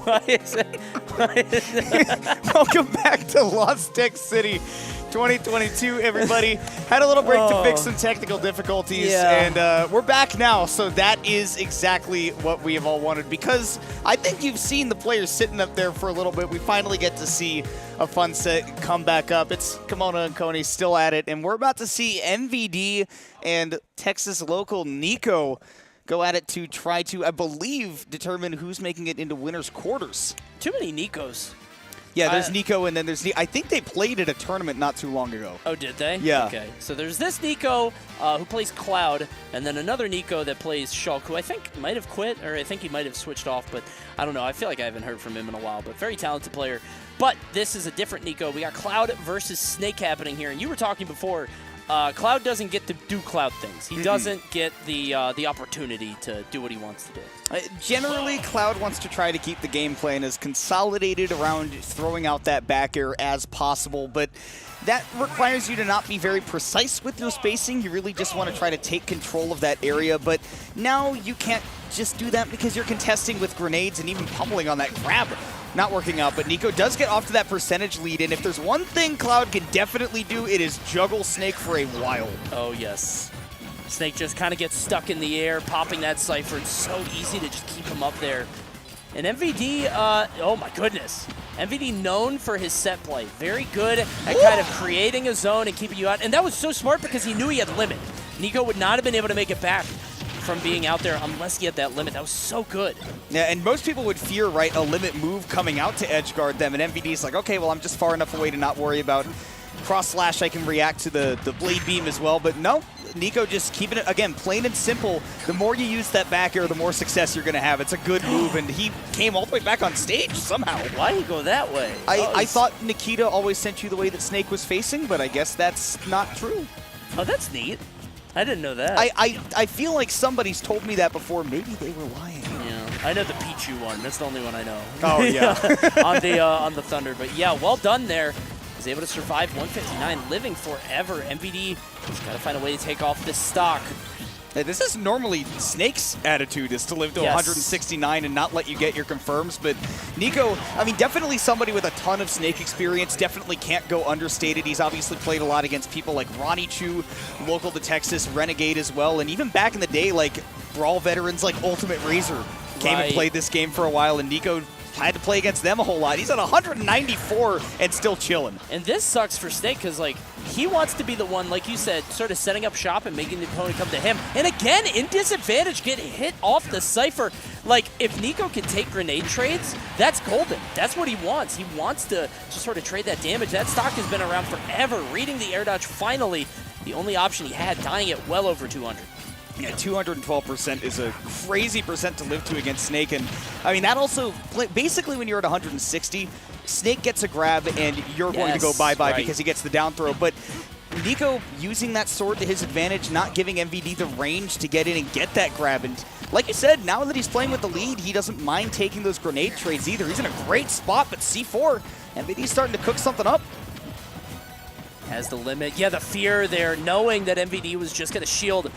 Why is it? Welcome back to Lost Tech City 2022, everybody. Had a little break to fix some technical difficulties, and we're back now, so that is exactly what we have all wanted, because I think you've seen the players sitting up there for a little bit. We finally get to see a fun set come back up. It's Kimona and Coney still at it, and we're about to see MVD and Texas local Nico go at it to try to, I believe, determine who's making it into winner's quarters. Too many Nikos. Yeah, there's Nico, and then there's I think they played at a tournament not too long ago. Oh, did they? Yeah. Okay. So there's this Nico who plays Cloud, and then another Nico that plays Shulk, who I think might have quit, or I think he might have switched off, but I don't know. I feel like I haven't heard from him in a while, but very talented player. But this is a different Nico. We got Cloud versus Snake happening here, and you were talking before. Cloud doesn't get to do Cloud things. He doesn't get the opportunity to do what he wants to do. Generally, Cloud wants to try to keep the game plan as consolidated around throwing out that back air as possible, but that requires you to not be very precise with your spacing. You really just want to try to take control of that area, but now you can't just do that because you're contesting with grenades and even pummeling on that grab. Not working out, but Nico does get off to that percentage lead, and if there's one thing Cloud can definitely do, it is juggle Snake for a while. Oh, yes. Snake just kind of gets stuck in the air, popping that Cypher. It's so easy to just keep him up there. And MVD, oh my goodness. MVD known for his set play. Very good at kind of creating a zone and keeping you out. And that was so smart because he knew he had limit. Nico would not have been able to make it back from being out there unless he had that limit. That was so good. Yeah, and most people would fear, right, a limit move coming out to edge guard them, and MVD's like, okay, well, I'm just far enough away to not worry about cross slash. I can react to the blade beam as well, but no, Nico just keeping it, again, plain and simple. The more you use that back air, the more success you're going to have. It's a good move, and he came all the way back on stage somehow. Why did he go that way? I thought Nikita always sent you the way that Snake was facing, but I guess that's not true. Oh, that's neat. I didn't know that. I feel like somebody's told me that before. Maybe they were lying. Yeah, I know the Pichu one. That's the only one I know. Oh, yeah. on the Thunder. But yeah, well done there. He's able to survive 159, living forever. MVD has got to find a way to take off this stock. This is normally Snake's attitude, is to live to 169 and not let you get your confirms, but Nico, I mean, definitely somebody with a ton of Snake experience, definitely can't go understated. He's obviously played a lot against people like Ronnie Chu, local to Texas, Renegade as well, and even back in the day, like Brawl veterans like Ultimate Razor came and played this game for a while, and Nico had to play against them a whole lot. He's at 194 and still chilling. And this sucks for Snake because, like, he wants to be the one, like you said, sort of setting up shop and making the opponent come to him. And again, in disadvantage, get hit off the Cypher. Like, if Nico can take grenade trades, that's golden. That's what he wants. He wants to just sort of trade that damage. That stock has been around forever. Reading the air dodge, finally, the only option he had, dying at well over 200. Yeah, 212% is a crazy percent to live to against Snake, and I mean that also, basically when you're at 160, Snake gets a grab and you're going to go bye-bye because he gets the down throw, but Nico using that sword to his advantage, not giving MVD the range to get in and get that grab, and like you said, now that he's playing with the lead, he doesn't mind taking those grenade trades either. He's in a great spot, but C4, MVD's starting to cook something up. Has the limit. Yeah, the fear there, knowing that MVD was just going to shield.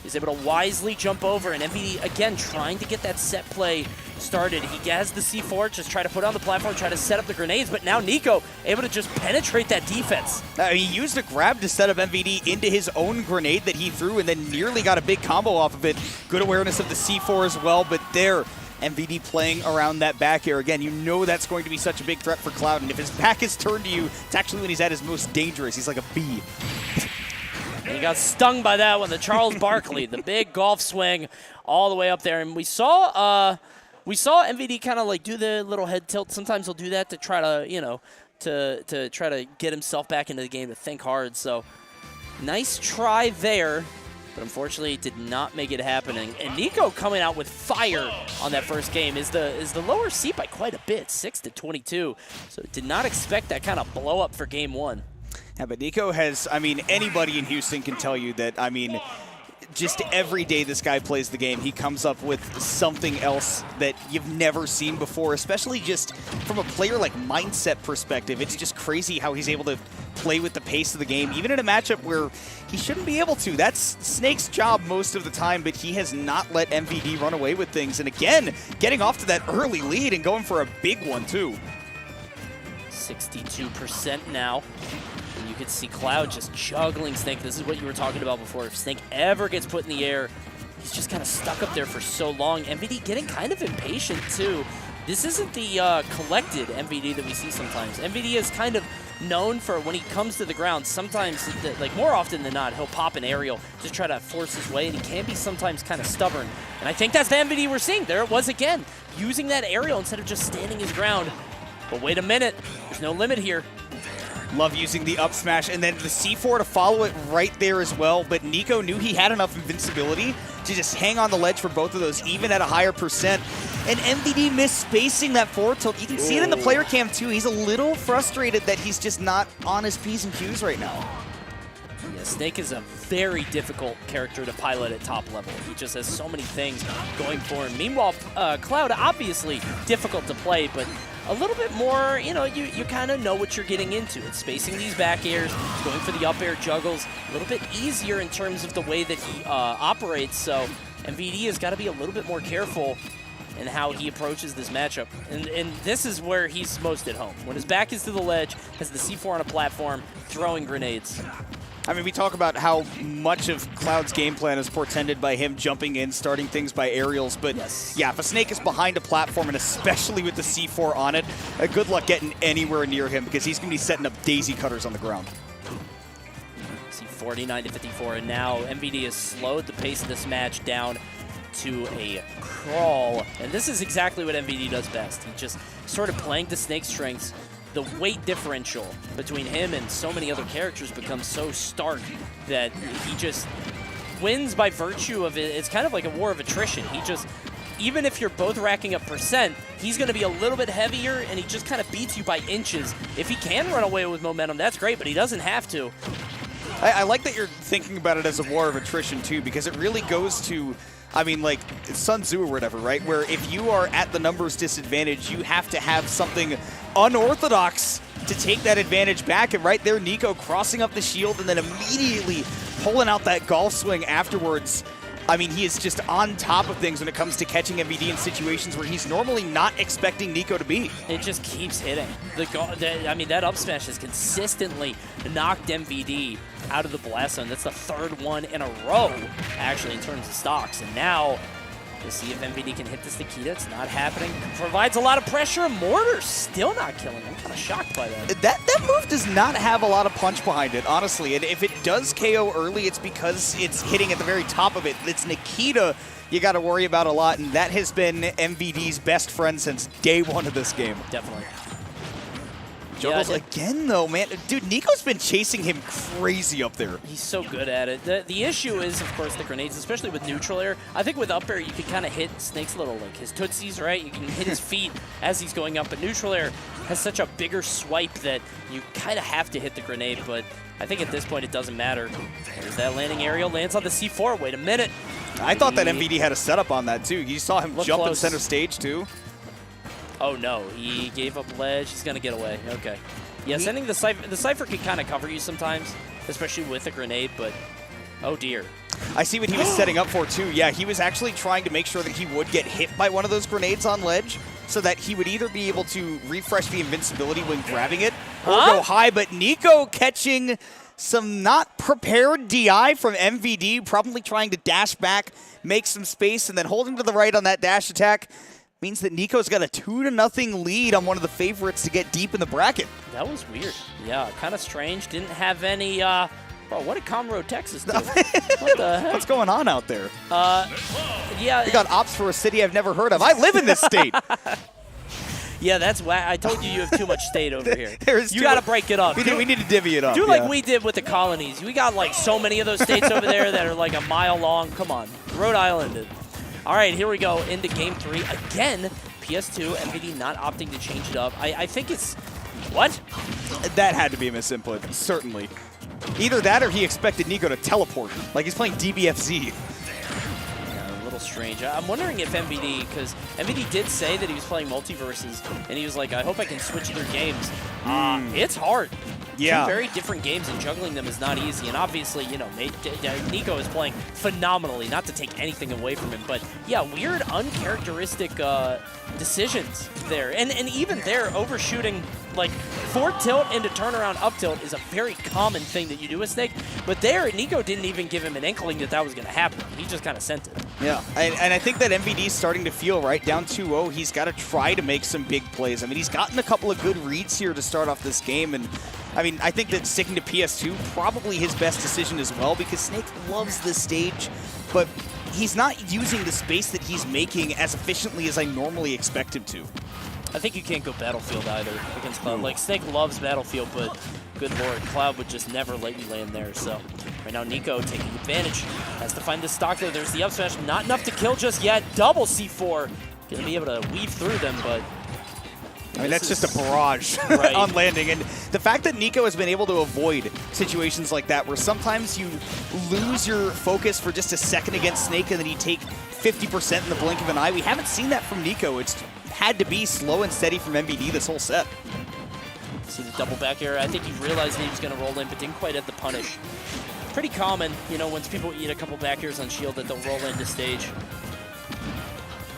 He's able to wisely jump over, and MVD, again, trying to get that set play started. He has the C4, just try to put on the platform, try to set up the grenades, but now Nico able to just penetrate that defense. He used a grab to set up MVD into his own grenade that he threw and then nearly got a big combo off of it. Good awareness of the C4 as well, but there, MVD playing around that back air. Again, you know that's going to be such a big threat for Cloud, and if his back is turned to you, it's actually when he's at his most dangerous. He's like a bee. And he got stung by that one, the Charles Barkley, the big golf swing all the way up there. And we saw MVD kind of like do the little head tilt. Sometimes he'll do that to try to, you know, to try to get himself back into the game, to think hard. So nice try there, but unfortunately did not make it happen. And Nico coming out with fire on that first game is the lower seed by quite a bit, 6-22. So did not expect that kind of blow up for game one. Yeah, but Nico has, I mean, anybody in Houston can tell you that, I mean, just every day this guy plays the game, he comes up with something else that you've never seen before, especially just from a player like mindset perspective. It's just crazy how he's able to play with the pace of the game, even in a matchup where he shouldn't be able to. That's Snake's job most of the time, but he has not let MVD run away with things. And again, getting off to that early lead and going for a big one too. 62% now. And you can see Cloud just juggling Snake. This is what you were talking about before. If Snake ever gets put in the air, he's just kind of stuck up there for so long. MVD getting kind of impatient too. This isn't the collected MVD that we see sometimes. MVD is kind of known for when he comes to the ground, sometimes, like more often than not, he'll pop an aerial, just try to force his way, and he can be sometimes kind of stubborn. And I think that's the MVD we're seeing. There it was again, using that aerial instead of just standing his ground. But wait a minute, there's no limit here. Love using the up smash, and then the C4 to follow it right there as well. But Nico knew he had enough invincibility to just hang on the ledge for both of those, even at a higher percent. And MVD missed spacing that forward tilt. You can see it in the player cam too. He's a little frustrated that he's just not on his P's and Q's right now. Yeah, Snake is a very difficult character to pilot at top level. He just has so many things going for him. Meanwhile, Cloud, obviously difficult to play, but a little bit more, you know, you kind of know what you're getting into. It's spacing these back airs, going for the up air juggles, a little bit easier in terms of the way that he operates. So MVD has got to be a little bit more careful in how he approaches this matchup. And this is where he's most at home. When his back is to the ledge, has the C4 on a platform, throwing grenades. I mean, we talk about how much of Cloud's game plan is portended by him jumping in, starting things by aerials, but yeah, if a Snake is behind a platform, and especially with the C4 on it, good luck getting anywhere near him, because he's going to be setting up daisy cutters on the ground. See 49-54, and now MVD has slowed the pace of this match down to a crawl, and this is exactly what MVD does best. He just sort of playing to Snake's strengths. The weight differential between him and so many other characters becomes so stark that he just wins by virtue of it. It's kind of like a war of attrition. He just, even if you're both racking up percent, he's going to be a little bit heavier, and he just kind of beats you by inches. If he can run away with momentum, that's great, but he doesn't have to. I like that you're thinking about it as a war of attrition, too, because it really goes to, I mean, like Sun Tzu or whatever, right? Where if you are at the numbers disadvantage, you have to have something unorthodox to take that advantage back. And right there, Nico crossing up the shield and then immediately pulling out that golf swing afterwards. I mean, he is just on top of things when it comes to catching MVD in situations where he's normally not expecting Nico to be. It just keeps hitting. I mean, that up smash has consistently knocked MVD out of the blast zone. That's the third one in a row, actually, in terms of stocks. And now, we'll see if MVD can hit this Nikita. It's not happening. Provides a lot of pressure. Mortar's still not killing. I'm kind of shocked by that. That move does not have a lot of punch behind it, honestly. And if it does KO early, it's because it's hitting at the very top of it. It's Nikita you got to worry about a lot, and that has been MVD's best friend since day one of this game. Definitely. Juggles again, though, man. Dude, Nico's been chasing him crazy up there. He's so good at it. The issue is, of course, the grenades, especially with neutral air. I think with up air, you can kind of hit Snake's little, like, his tootsies, right? You can hit his feet as he's going up, but neutral air has such a bigger swipe that you kind of have to hit the grenade, but I think at this point it doesn't matter. There's that landing aerial, lands on the C4. Wait a minute. I thought that MVD had a setup on that, too. You saw him jump in close. center stage, too. Oh no, he gave up ledge. He's gonna get away. Okay. Yeah, sending the Cypher can kind of cover you sometimes, especially with a grenade, but oh dear. I see what he was setting up for too. Yeah, he was actually trying to make sure that he would get hit by one of those grenades on ledge so that he would either be able to refresh the invincibility when grabbing it or go high, but Nico catching some not prepared DI from MVD, probably trying to dash back, make some space, and then holding to the right on that dash attack. Means that Nico's got a 2-0 lead on one of the favorites to get deep in the bracket. That was weird. Yeah, kind of strange. Didn't have any, bro, what did Conroe, Texas do? What the heck? What's going on out there? Yeah. They got ops for a city I've never heard of. I live in this state. Yeah, that's why I told you have too much state over here. You got to break it up. We need to divvy it up. Do like we did with the colonies. We got like so many of those states over there that are like a mile long. Come on. Rhode Island. All right, here we go into Game 3. Again, PS2, MVD not opting to change it up. I think it's... What? That had to be a misimput, certainly. Either that or he expected Nico to teleport. Like he's playing DBFZ. Yeah, a little strange. I'm wondering if MVD, because MVD did say that he was playing multiverses, and he was like, I hope I can switch through games. It's hard. Yeah. Two very different games, and juggling them is not easy. And obviously, you know, Nico is playing phenomenally, not to take anything away from him. But yeah, weird, uncharacteristic decisions there. And even there, overshooting, like, forward tilt into turnaround up tilt is a very common thing that you do with Snake. But there, Nico didn't even give him an inkling that that was going to happen. He just kind of sent it. Yeah, and I think that MVD's starting to feel, right, down 2-0, he's got to try to make some big plays. I mean, he's gotten a couple of good reads here to start off this game, and I mean, I think that sticking to PS2 probably his best decision as well, because Snake loves this stage, but he's not using the space that he's making as efficiently as I normally expect him to. I think you can't go Battlefield either against Cloud. Like, Snake loves Battlefield, but good lord, Cloud would just never let you land there. So right now, Nico taking advantage. Has to find the stock there. There's the up smash. Not enough to kill just yet. Double C4. Gonna be able to weave through them, but I mean, that's just a barrage right on landing. And the fact that Nico has been able to avoid situations like that, where sometimes you lose your focus for just a second against Snake and then you take 50% in the blink of an eye. We haven't seen that from Nico. It's had to be slow and steady from MVD this whole set. See the double back air. I think he realized that he was going to roll in, but didn't quite have the punish. Pretty common, you know, once people eat a couple back airs on shield that they'll roll into stage.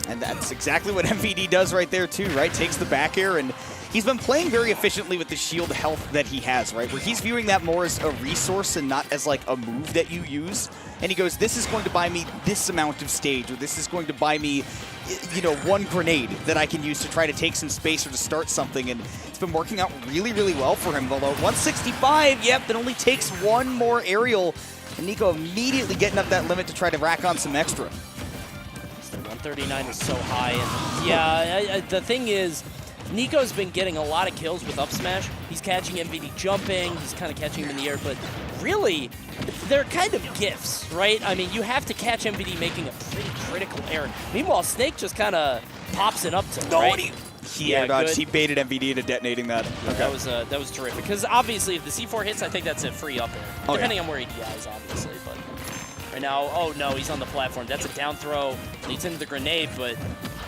And that's exactly what MVD does right there too, right? Takes the back air, and he's been playing very efficiently with the shield health that he has, right? Where he's viewing that more as a resource and not as like a move that you use. And he goes, this is going to buy me this amount of stage, or this is going to buy me, you know, one grenade that I can use to try to take some space or to start something. And it's been working out really, really well for him. Although 165, yep, that only takes one more aerial. And Nico immediately getting up that limit to try to rack on some extra. 139 is so high, and yeah, the thing is, Nico's been getting a lot of kills with up smash. He's catching MVD jumping, he's kind of catching him in the air, but really, they're kind of gifts, right? I mean, you have to catch MVD making a pretty critical error. Meanwhile, Snake just kind of pops it up to him, right? He air dodged. He baited MVD into detonating that. Okay. That was terrific, because obviously if the C4 hits, I think that's a free up air, depending on where he DIs, obviously, but right now, oh no, he's on the platform. That's a down throw. Leads into the grenade, but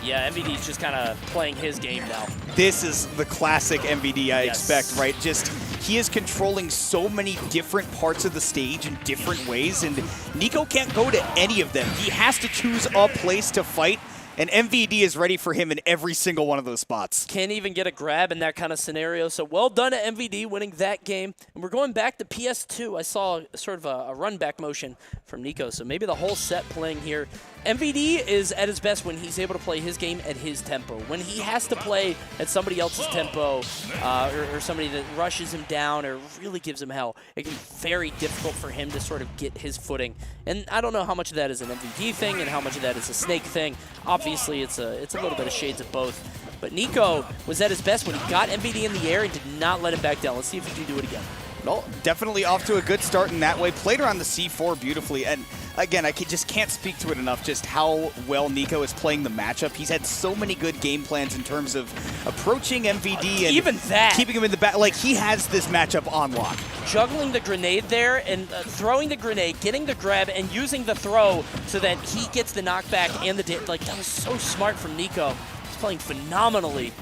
yeah, MVD's just kind of playing his game now. This is the classic MVD I expect, right? Just, he is controlling so many different parts of the stage in different ways, and Nico can't go to any of them. He has to choose a place to fight, and MVD is ready for him in every single one of those spots. Can't even get a grab in that kind of scenario, so well done to MVD winning that game. And we're going back to PS2. I saw sort of a run-back motion from Nico, so maybe the whole set playing here. MVD is at his best when he's able to play his game at his tempo. When he has to play at somebody else's tempo or somebody that rushes him down or really gives him hell, it can be very difficult for him to sort of get his footing. And I don't know how much of that is an MVD thing and how much of that is a Snake thing. Obviously, it's a little bit of shades of both. But Nico was at his best when he got MVD in the air and did not let him back down. Let's see if he can do it again. Well, definitely off to a good start in that way. Played around the C4 beautifully. And again, I just can't speak to it enough, just how well Nico is playing the matchup. He's had so many good game plans in terms of approaching MVD and even that, keeping him in the back. Like, he has this matchup on lock. Juggling the grenade there and throwing the grenade, getting the grab, and using the throw so that he gets the knockback and the like, that was so smart from Nico. He's playing phenomenally.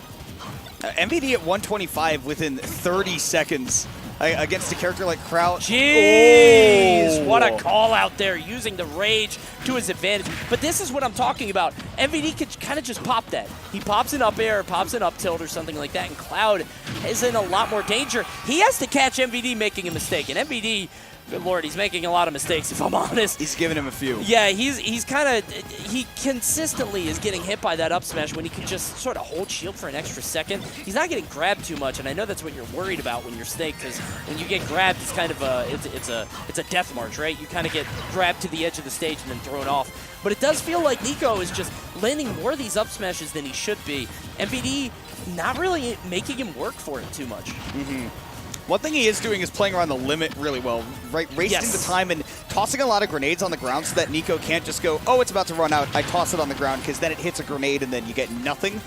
MVD at 125 within 30 seconds. Against a character like Crouch. Jeez, what a call out there, using the rage to his advantage. But this is what I'm talking about. MVD could kind of just pop that. He pops an up air, pops an up tilt or something like that, and Cloud is in a lot more danger. He has to catch MVD making a mistake, and MVD, good lord, he's making a lot of mistakes, if I'm honest. He's giving him a few. Yeah, he consistently is getting hit by that up smash when he can just sort of hold shield for an extra second. He's not getting grabbed too much, and I know that's what you're worried about when you're Snake, because when you get grabbed, it's kind of it's a death march, right? You kind of get grabbed to the edge of the stage and then thrown off. But it does feel like Nico is just landing more of these up smashes than he should be. MVD not really making him work for it too much. One thing he is doing is playing around the limit really well, right? Wasting the time and tossing a lot of grenades on the ground so that Nico can't just go, oh, it's about to run out, I toss it on the ground, because then it hits a grenade and then you get nothing.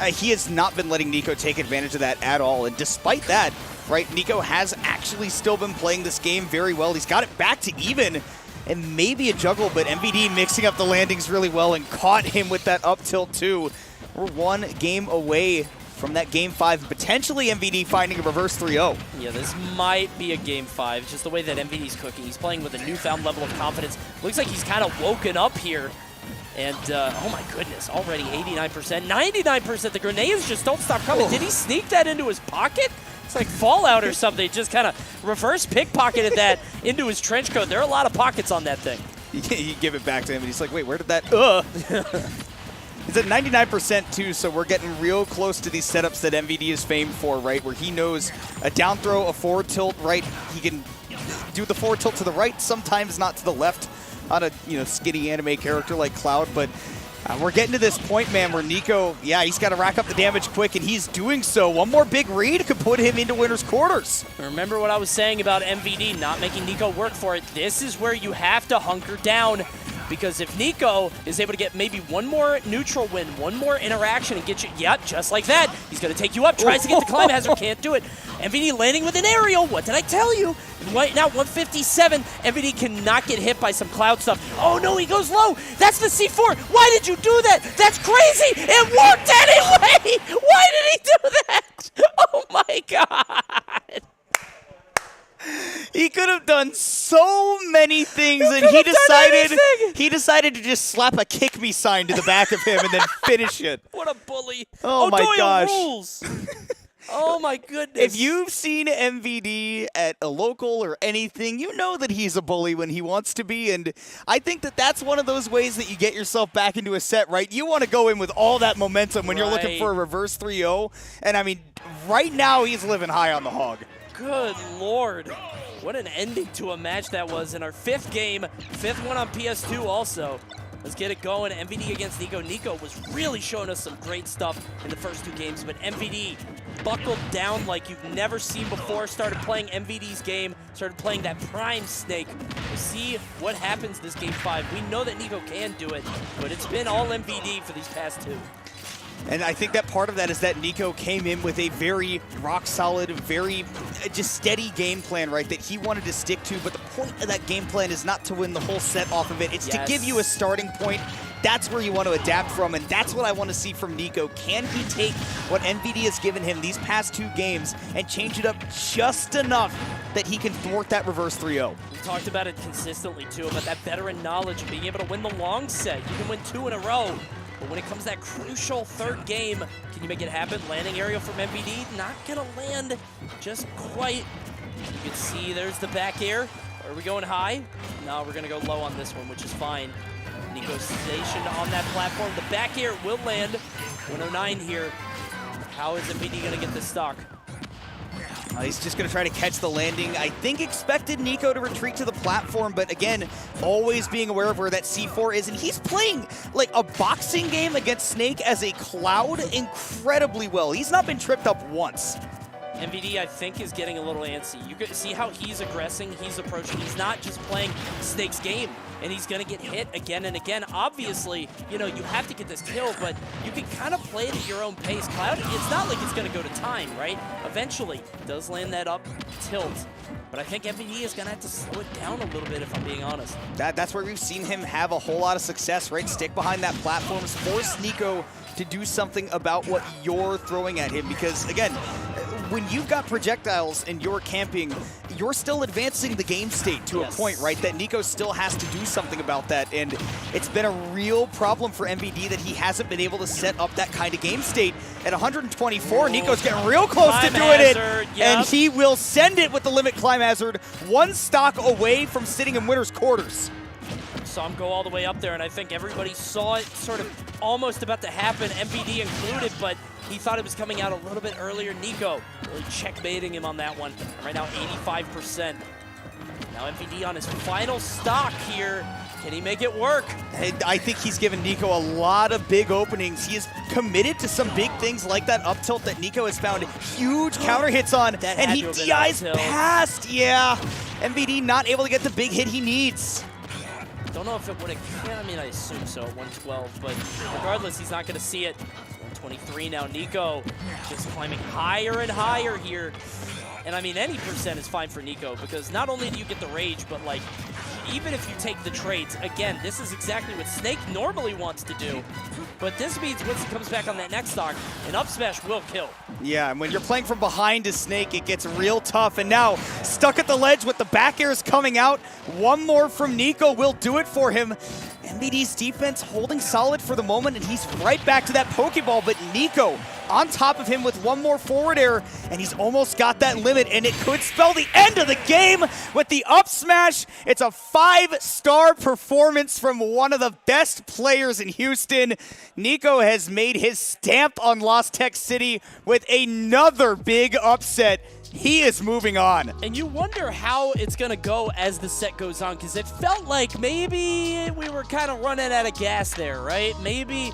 he has not been letting Nico take advantage of that at all. And despite that, right, Nico has actually still been playing this game very well. He's got it back to even and maybe a juggle, but MVD mixing up the landings really well and caught him with that up tilt too. We're one game away from that game 5, potentially MVD finding a reverse 3-0. Yeah, this might be a game 5, just the way that MVD's cooking. He's playing with a newfound level of confidence. Looks like he's kind of woken up here. And, oh my goodness, already 89%, 99%. The grenades just don't stop coming. Did he sneak that into his pocket? It's like Fallout or something. Just kind of reverse pickpocketed that into his trench coat. There are a lot of pockets on that thing. You give it back to him, and he's like, wait, where did that... He's at 99% too, so we're getting real close to these setups that MVD is famed for, right? Where he knows a down throw, a forward tilt, right? He can do the forward tilt to the right, sometimes not to the left on a skinny anime character like Cloud, but we're getting to this point, man, where Nico, yeah, he's got to rack up the damage quick, and he's doing so. One more big read could put him into winner's quarters. Remember what I was saying about MVD not making Nico work for it. This is where you have to hunker down. Because if Nico is able to get maybe one more neutral win, one more interaction, and get you, yep, just like that, he's going to take you up, tries to get the climb hazard, can't do it. MVD landing with an aerial, what did I tell you? Right now, 157, MVD cannot get hit by some Cloud stuff. Oh no, he goes low, that's the C4, why did you do that? That's crazy, it worked anyway! Why did he do that? Oh my God! He could have done so many things, and he decided to just slap a kick me sign to the back of him and then finish it. What a bully! Oh my Doyle gosh! Rules. Oh my goodness! If you've seen MVD at a local or anything, you know that he's a bully when he wants to be, and I think that that's one of those ways that you get yourself back into a set, right? You want to go in with all that momentum when you're looking for a reverse 3-0, and I mean, right now he's living high on the hog. Good Lord. What an ending to a match that was in our 5th game. 5th one on PS2 also. Let's get it going. MVD against Nico. Nico was really showing us some great stuff in the first 2 games, but MVD buckled down like you've never seen before. Started playing MVD's game. Started playing that Prime Snake. We'll see what happens this game 5. We know that Nico can do it, but it's been all MVD for these past 2. And I think that part of that is that Nico came in with a very rock-solid, very just steady game plan, right, that he wanted to stick to. But the point of that game plan is not to win the whole set off of it. It's to give you a starting point. That's where you want to adapt from, and that's what I want to see from Nico. Can he take what MVD has given him these past 2 games and change it up just enough that he can thwart that reverse 3-0? We talked about it consistently, too, about that veteran knowledge of being able to win the long set. You can win 2 in a row. But when it comes to that crucial 3rd game, can you make it happen? Landing aerial from MVD, not gonna land just quite. You can see there's the back air. Are we going high? No, we're gonna go low on this one, which is fine. Nico stationed on that platform. The back air will land. 109 here. How is MVD gonna get this stock? He's just going to try to catch the landing. I think expected Nico to retreat to the platform, but again, always being aware of where that C4 is. And he's playing like a boxing game against Snake as a Cloud incredibly well. He's not been tripped up once. MVD, I think, is getting a little antsy. You can see how he's aggressing, he's approaching. He's not just playing Snake's game, and he's going to get hit again and again. Obviously, you have to get this kill, but you can kind of play it at your own pace. Cloud, it's not like it's going to go to time, right? Eventually, does land that up tilt. But I think MVD is going to have to slow it down a little bit, if I'm being honest. That's where we've seen him have a whole lot of success, right? Stick behind that platform, force Nico to do something about what you're throwing at him. Because, again, when you've got projectiles and you're camping, you're still advancing the game state to a point, right? That Nico still has to do something about that. And it's been a real problem for MVD that he hasn't been able to set up that kind of game state. At 124, Nico's getting real close to doing it. And he will send it with the limit climb hazard, 1 stock away from sitting in winner's quarters. Saw him go all the way up there, and I think everybody saw it sort of almost about to happen, MVD included, but he thought it was coming out a little bit earlier. Nico really checkmating him on that one. Right now, 85%. Now MVD on his final stock here. Can he make it work? I think he's given Nico a lot of big openings. He is committed to some big things like that up tilt that Nico has found huge counter hits on, and he DIs past. Yeah, MVD not able to get the big hit he needs. Don't know if it would have, I mean, I assume so, 112, but regardless, he's not going to see it. 123 now, Nico just climbing higher and higher here. And I mean, any percent is fine for Nico, because not only do you get the rage, but like, even if you take the trades, again, this is exactly what Snake normally wants to do. But this means once he comes back on that next stock, an up smash will kill. Yeah, and when you're playing from behind a Snake, it gets real tough. And now, stuck at the ledge with the back airs coming out. One more from Nico will do it for him. MVD's defense holding solid for the moment, and he's right back to that Pokeball. But Nico on top of him with one more forward air, and he's almost got that limit, and it could spell the end of the game with the up smash. It's a 5-star performance from one of the best players in Houston. Nico has made his stamp on Lost Tech City with another big upset. He is moving on. And you wonder how it's going to go as the set goes on, because it felt like maybe we were kind of running out of gas there, right? Maybe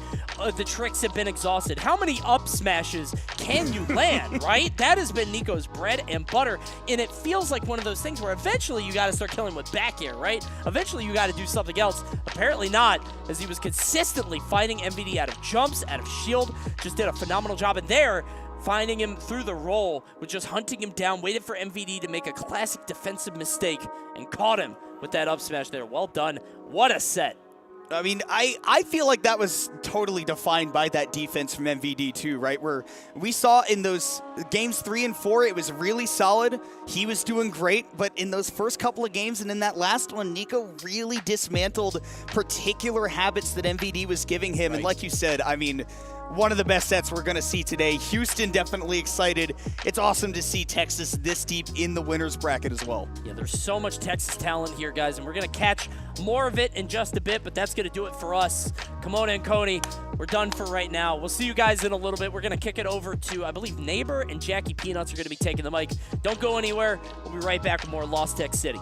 the tricks have been exhausted. How many up smashes can you land, right? That has been Nico's bread and butter, and it feels like one of those things where eventually you got to start killing with back air, right? Eventually you got to do something else. Apparently not, as he was consistently fighting MVD out of jumps, out of shield, just did a phenomenal job. And there, finding him through the roll, with just hunting him down, waited for MVD to make a classic defensive mistake, and caught him with that up smash there. Well done. What a set. I mean, I feel like that was totally defined by that defense from MVD too, right? Where we saw in those games 3 and 4, it was really solid. He was doing great, but in those first couple of games and in that last one, Nico really dismantled particular habits that MVD was giving him. Right. And like you said, I mean, one of the best sets we're going to see today. Houston definitely excited. It's awesome to see Texas this deep in the winner's bracket as well. Yeah, there's so much Texas talent here, guys, and we're going to catch more of it in just a bit, but that's going to do it for us. Kimona and Coney, we're done for right now. We'll see you guys in a little bit. We're going to kick it over to, I believe, Neighbor and Jackie Peanuts are going to be taking the mic. Don't go anywhere. We'll be right back with more Lost Tech City.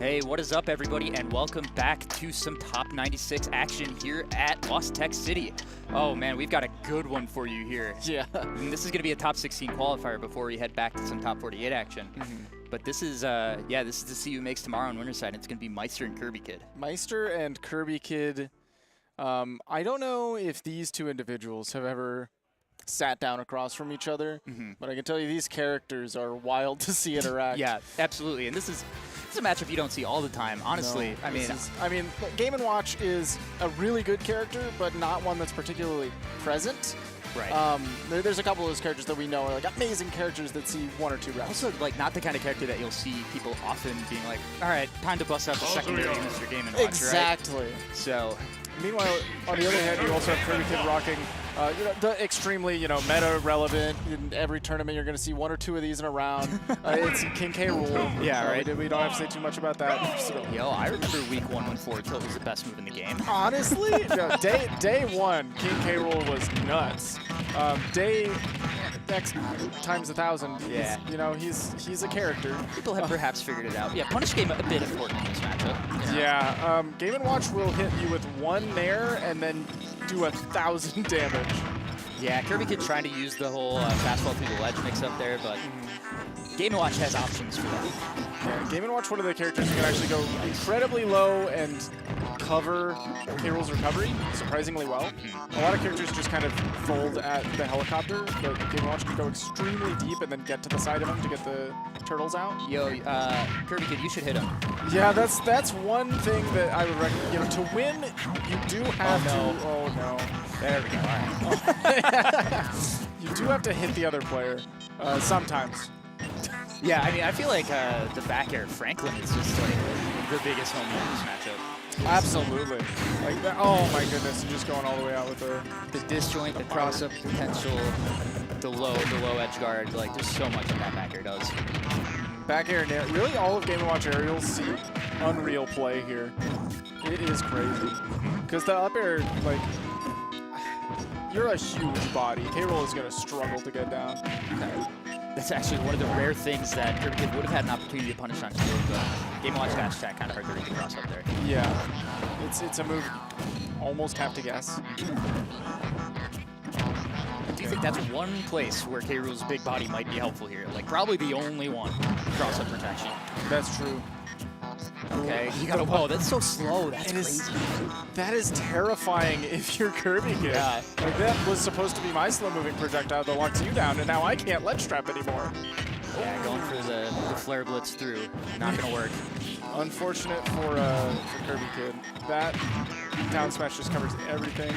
Hey, what is up, everybody, and welcome back to some Top 96 action here at Lost Tech City. Oh man, we've got a good one for you here. Yeah. And this is going to be a Top 16 qualifier before we head back to some Top 48 action. But this is, this is to see who makes tomorrow on winner's side. It's going to be Meister and Kirby Kid. Meister and Kirby Kid. I don't know if these two individuals have ever sat down across from each other, but I can tell you these characters are wild to see interact. Yeah, absolutely. And this is a matchup you don't see all the time, honestly. No, I mean, Game & Watch is a really good character, but not one that's particularly present. Right. There's a couple of those characters that we know are like amazing characters that see one or two reps. Also, like, not the kind of character that you'll see people often being like, all right, time to bust out the secondary Mr. Game & Watch, exactly. Right? So, meanwhile, on the other hand, you also have Kirby Kid rocking the extremely, meta relevant. In every tournament, you're going to see one or two of these in a round. It's King K. Rool. Yeah, right. We don't have to say too much about that. So. Yo, I remember week 1 when forward tilt was the best move in the game. Honestly, day one, King K. Rool was nuts. Day X times 1,000. Yeah. He's a character. People have perhaps figured it out. Yeah, punish game a bit important in this matchup. Yeah. Game & Watch will hit you with one nair and then do 1,000 damage. Yeah, Kirby Kid trying to use the whole fastball through the ledge mix up there, but Game & Watch has options for that. Yeah, Game & Watch, one of the characters who can actually go incredibly low and cover K. Rool's recovery surprisingly well. A lot of characters just kind of fold at the helicopter, but Game & Watch can go extremely deep and then get to the side of him to get the turtles out. Yo, Kirby Kid, you should hit him. Yeah, that's one thing that I would recommend. To win, you do have to. Oh no! There we go. All right. You do have to hit the other player sometimes. Yeah, I mean, I feel like the back air Franklin is just like the biggest home run in this matchup. Absolutely. Like, oh my goodness, just going all the way out with the disjoint, the cross-up potential, the low edge guard. Like, there's so much that back air does. Back air, really all of Game & Watch aerials see unreal play here. It is crazy. Because the up air, like, you're a huge body. K. Rool is going to struggle to get down. That's actually one of the rare things that Kirby Kid would have had an opportunity to punish on field, but Game & Watch dash attack kind of hard to read the cross up there. Yeah, it's a move you almost have to guess. Do you think that's one place where K. Rool's big body might be helpful here? Like, probably the only one. Cross-up protection. That's true. Okay, you gotta, whoa, that's so slow. That's crazy. That is terrifying if you're Kirby Kid. Yeah. Like, that was supposed to be my slow-moving projectile that locks you down, and now I can't ledge trap anymore. Yeah, going for the flare blitz through. Not gonna work. Unfortunate for Kirby Kid. That down smash just covers everything.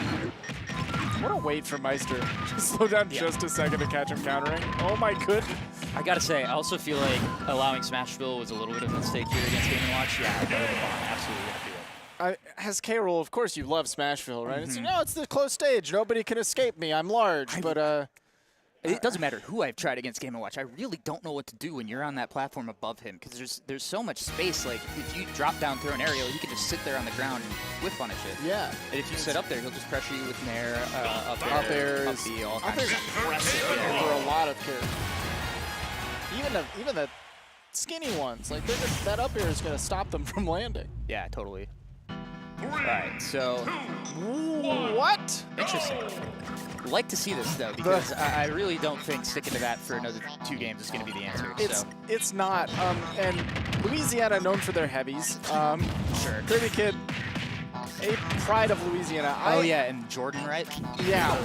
What a wait for Meister. Slow down just a second to catch him countering. Oh my goodness. I gotta say, I also feel like allowing Smashville was a little bit of a mistake here against Game & Watch. Yeah, absolutely gonna do it. As K. Rool, of course you love Smashville, right? It's it's the close stage. Nobody can escape me. I'm large, but it doesn't matter who I've tried against Game & Watch. I really don't know what to do when you're on that platform above him because there's so much space. Like, if you drop down through an aerial, he can just sit there on the ground and whiff punish it. Yeah. And if you sit up there, he'll just pressure you with nair, up air, up B, all up kinds air's of impressive for a lot of characters. Even the skinny ones, like that up air is going to stop them from landing. Yeah, totally. All right, so what? Interesting. Like to see this though, because I really don't think sticking to that for another 2 games is going to be the answer. It's not. And Louisiana known for their heavies. Sure. Kirby Kid, a pride of Louisiana. Yeah, and Jordan, right? Yeah,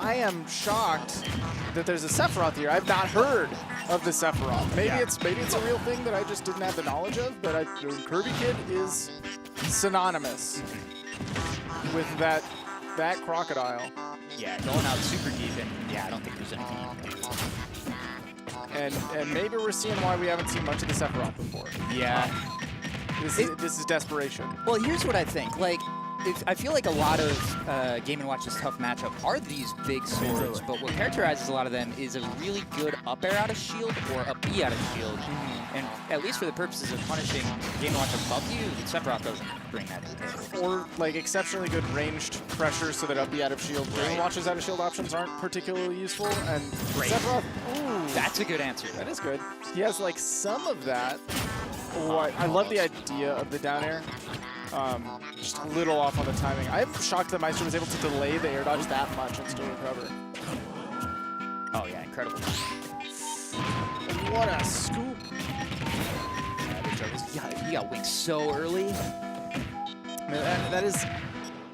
I am shocked that there's a Sephiroth here. I've not heard of the Sephiroth. Maybe it's a real thing that I just didn't have the knowledge of. But Kirby Kid is synonymous with that crocodile. Yeah, going out super deep, and I don't think there's anything you can do. And maybe we're seeing why we haven't seen much of the Sephiroth before. Yeah. This is desperation. Well, here's what I think. Like, I feel like a lot of Game & Watch's tough matchup are these big swords, but what characterizes a lot of them is a really good up air out of shield or a B out of shield. And at least for the purposes of punishing Game & Watch above you, Sephiroth doesn't bring that to the table. Or like exceptionally good ranged pressure so that up B out of shield. Game & Watch's out of shield options aren't particularly useful, and Sephiroth, That's a good answer. That is good. He has like some of that. Oh, I love the idea of the down air. Just a little off on the timing. I'm shocked that Meister was able to delay the air dodge that much and still recover. Oh yeah, incredible. What a scoop. Yeah, he got wings so early. Man, that is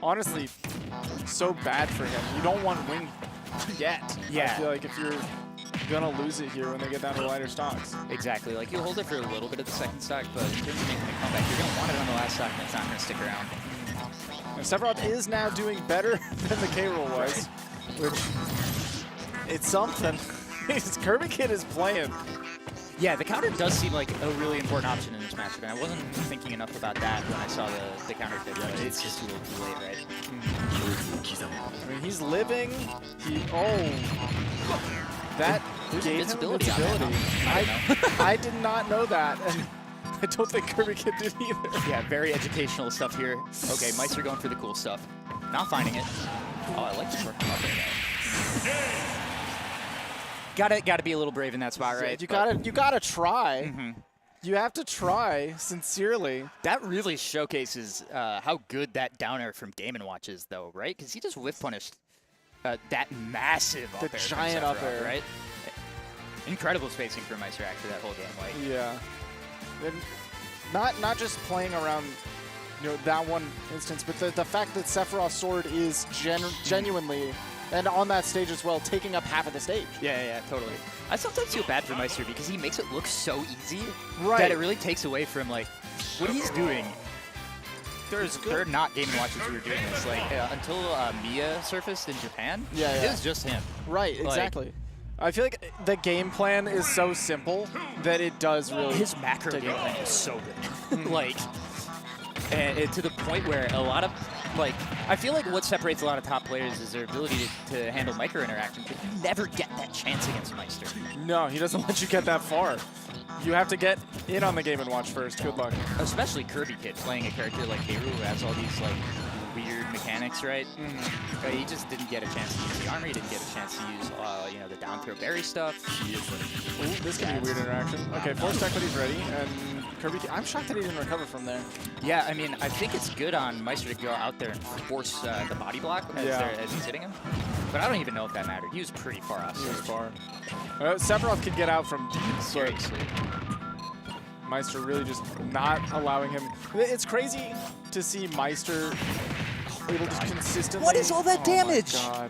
honestly so bad for him. You don't want wing yet. Yeah. I feel like if you're gonna lose it here when they get down to lighter stocks. Exactly. Like, you'll hold it for a little bit of the second stock, but in terms of making a comeback, you're going to want it on the last stock, and it's not going to stick around. And Sephiroth is now doing better than the K-Roll was, which it's something. Kirby Kid is playing. Yeah, the counter does seem like a really important option in this matchup, and I wasn't thinking enough about that when I saw the counter fit, but it's just a little too late, right? I mean, he's living. That There's gave invincibility him on that. I did not know that, and I don't think Kirby Kid did either. Yeah, very educational stuff here. Okay, Meister going for the cool stuff. Not finding it. Oh, I like the short come up there. Gotta be a little brave in that spot, right? You gotta try. You have to try sincerely. That really showcases how good that down air from Game & Watch is, though, right? Because he just whiff punished that massive up air, giant up air, right? Incredible spacing for Meister after that whole game. Like, yeah, and not just playing around, that one instance, but the fact that Sephiroth's sword is genuinely, and on that stage as well, taking up half of the stage. Yeah, totally. I sometimes feel bad for Meister because he makes it look so easy Right. that it really takes away from like what he's doing. There are not Game & Watchers who are doing this. Like until Mia surfaced in Japan, it was just him. Right, exactly. I feel like the game plan is so simple that it does really. His macro game plan is so good. Like, and to the point where a lot of, like, I feel like what separates a lot of top players is their ability to handle micro interactions, but you never get that chance against Meister. No, he doesn't let you get that far. You have to get in on the Game & Watch first. Good luck. Especially Kirby Kid playing a character like Hero who has all these like weird mechanics, right? He just didn't get a chance to use the armor. He didn't get a chance to use, the down throw berry stuff. Ooh, this could be a weird interaction. Okay, force equity's ready, and Kirby. I'm shocked that he didn't recover from there. Yeah, I mean, I think it's good on Meister to go out there and force the body block as he's hitting him. But I don't even know if that mattered. He was pretty far off. He was far. Sephiroth could get out from deep. Seriously. Meister really just not allowing him. It's crazy to see Meister able to consistently. What is all that damage? Oh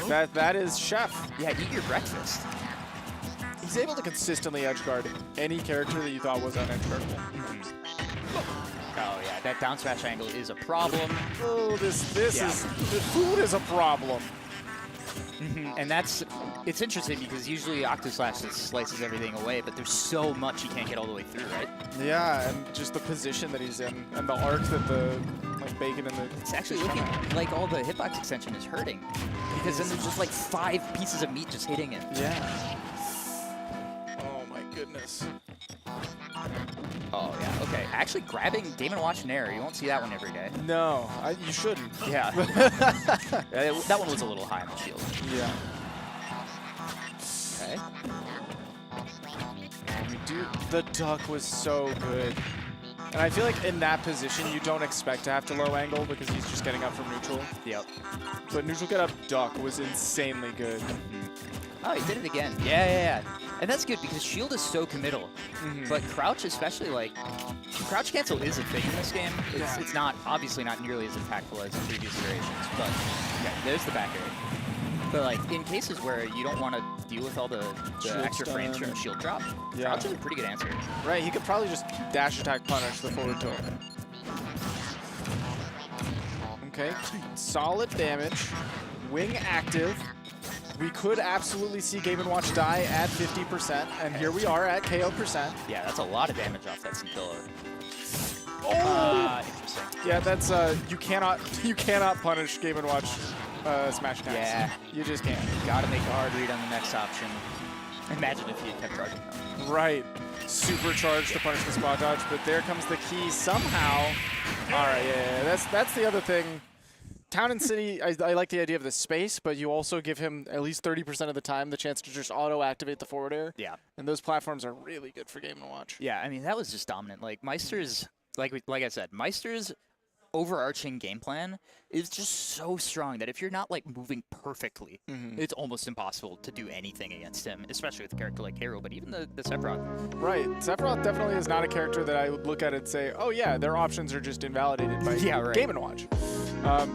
my God. That is Chef. Yeah, eat your breakfast. He's able to consistently edge guard any character that you thought was unedge guardable. Oh yeah, that down smash angle is a problem. Oh, this is the food is a problem. And it's interesting because usually Octoslash just slices everything away, but there's so much he can't get all the way through, right? Yeah, and just the position that he's in, and the arc that the bacon and the. It's actually looking like all the hitbox extension is hurting because then there's just like 5 pieces of meat just hitting it. Yeah. Oh my goodness. Oh yeah. Okay. Actually, grabbing Game & Watch Nair, you won't see that one every day. No, you shouldn't. Yeah. That one was a little high on the shield. Yeah. Okay. Dude, the duck was so good. And I feel like in that position, you don't expect to have to low angle because he's just getting up from neutral. Yep. But neutral get up duck was insanely good. Oh, he did it again. Yeah. And that's good because shield is so committal. But crouch, especially, like, crouch cancel is a thing in this game. It's not, obviously not nearly as impactful as in previous iterations, but yeah, there's the back air. But like in cases where you don't want to deal with all the extra frames from shield drop, crouch is a pretty good answer. Right, he could probably just dash attack punish the forward tilt. Okay, solid damage. Wing active. We could absolutely see Game & Watch die at 50%, and here we are at KO %. Yeah, that's a lot of damage off that Scintilla. Oh! Interesting. Yeah, that's you cannot punish Game & Watch smash attacks. Yeah, you just can't. Gotta make a hard read on the next option. Imagine if he had kept charging. Right, supercharged to punish the spot dodge, but there comes the key somehow. All right, yeah, that's the other thing. Town and City, I like the idea of the space, but you also give him at least 30% of the time the chance to just auto-activate the forward air. Yeah. And those platforms are really good for Game & Watch. Yeah, I mean, that was just dominant. Like, Meister's, like I said, Meister's overarching game plan is just so strong that if you're not, like, moving perfectly, it's almost impossible to do anything against him, especially with a character like Hero, but even the Sephiroth. Right. Sephiroth definitely is not a character that I would look at and say, oh, yeah, their options are just invalidated by Game & Watch.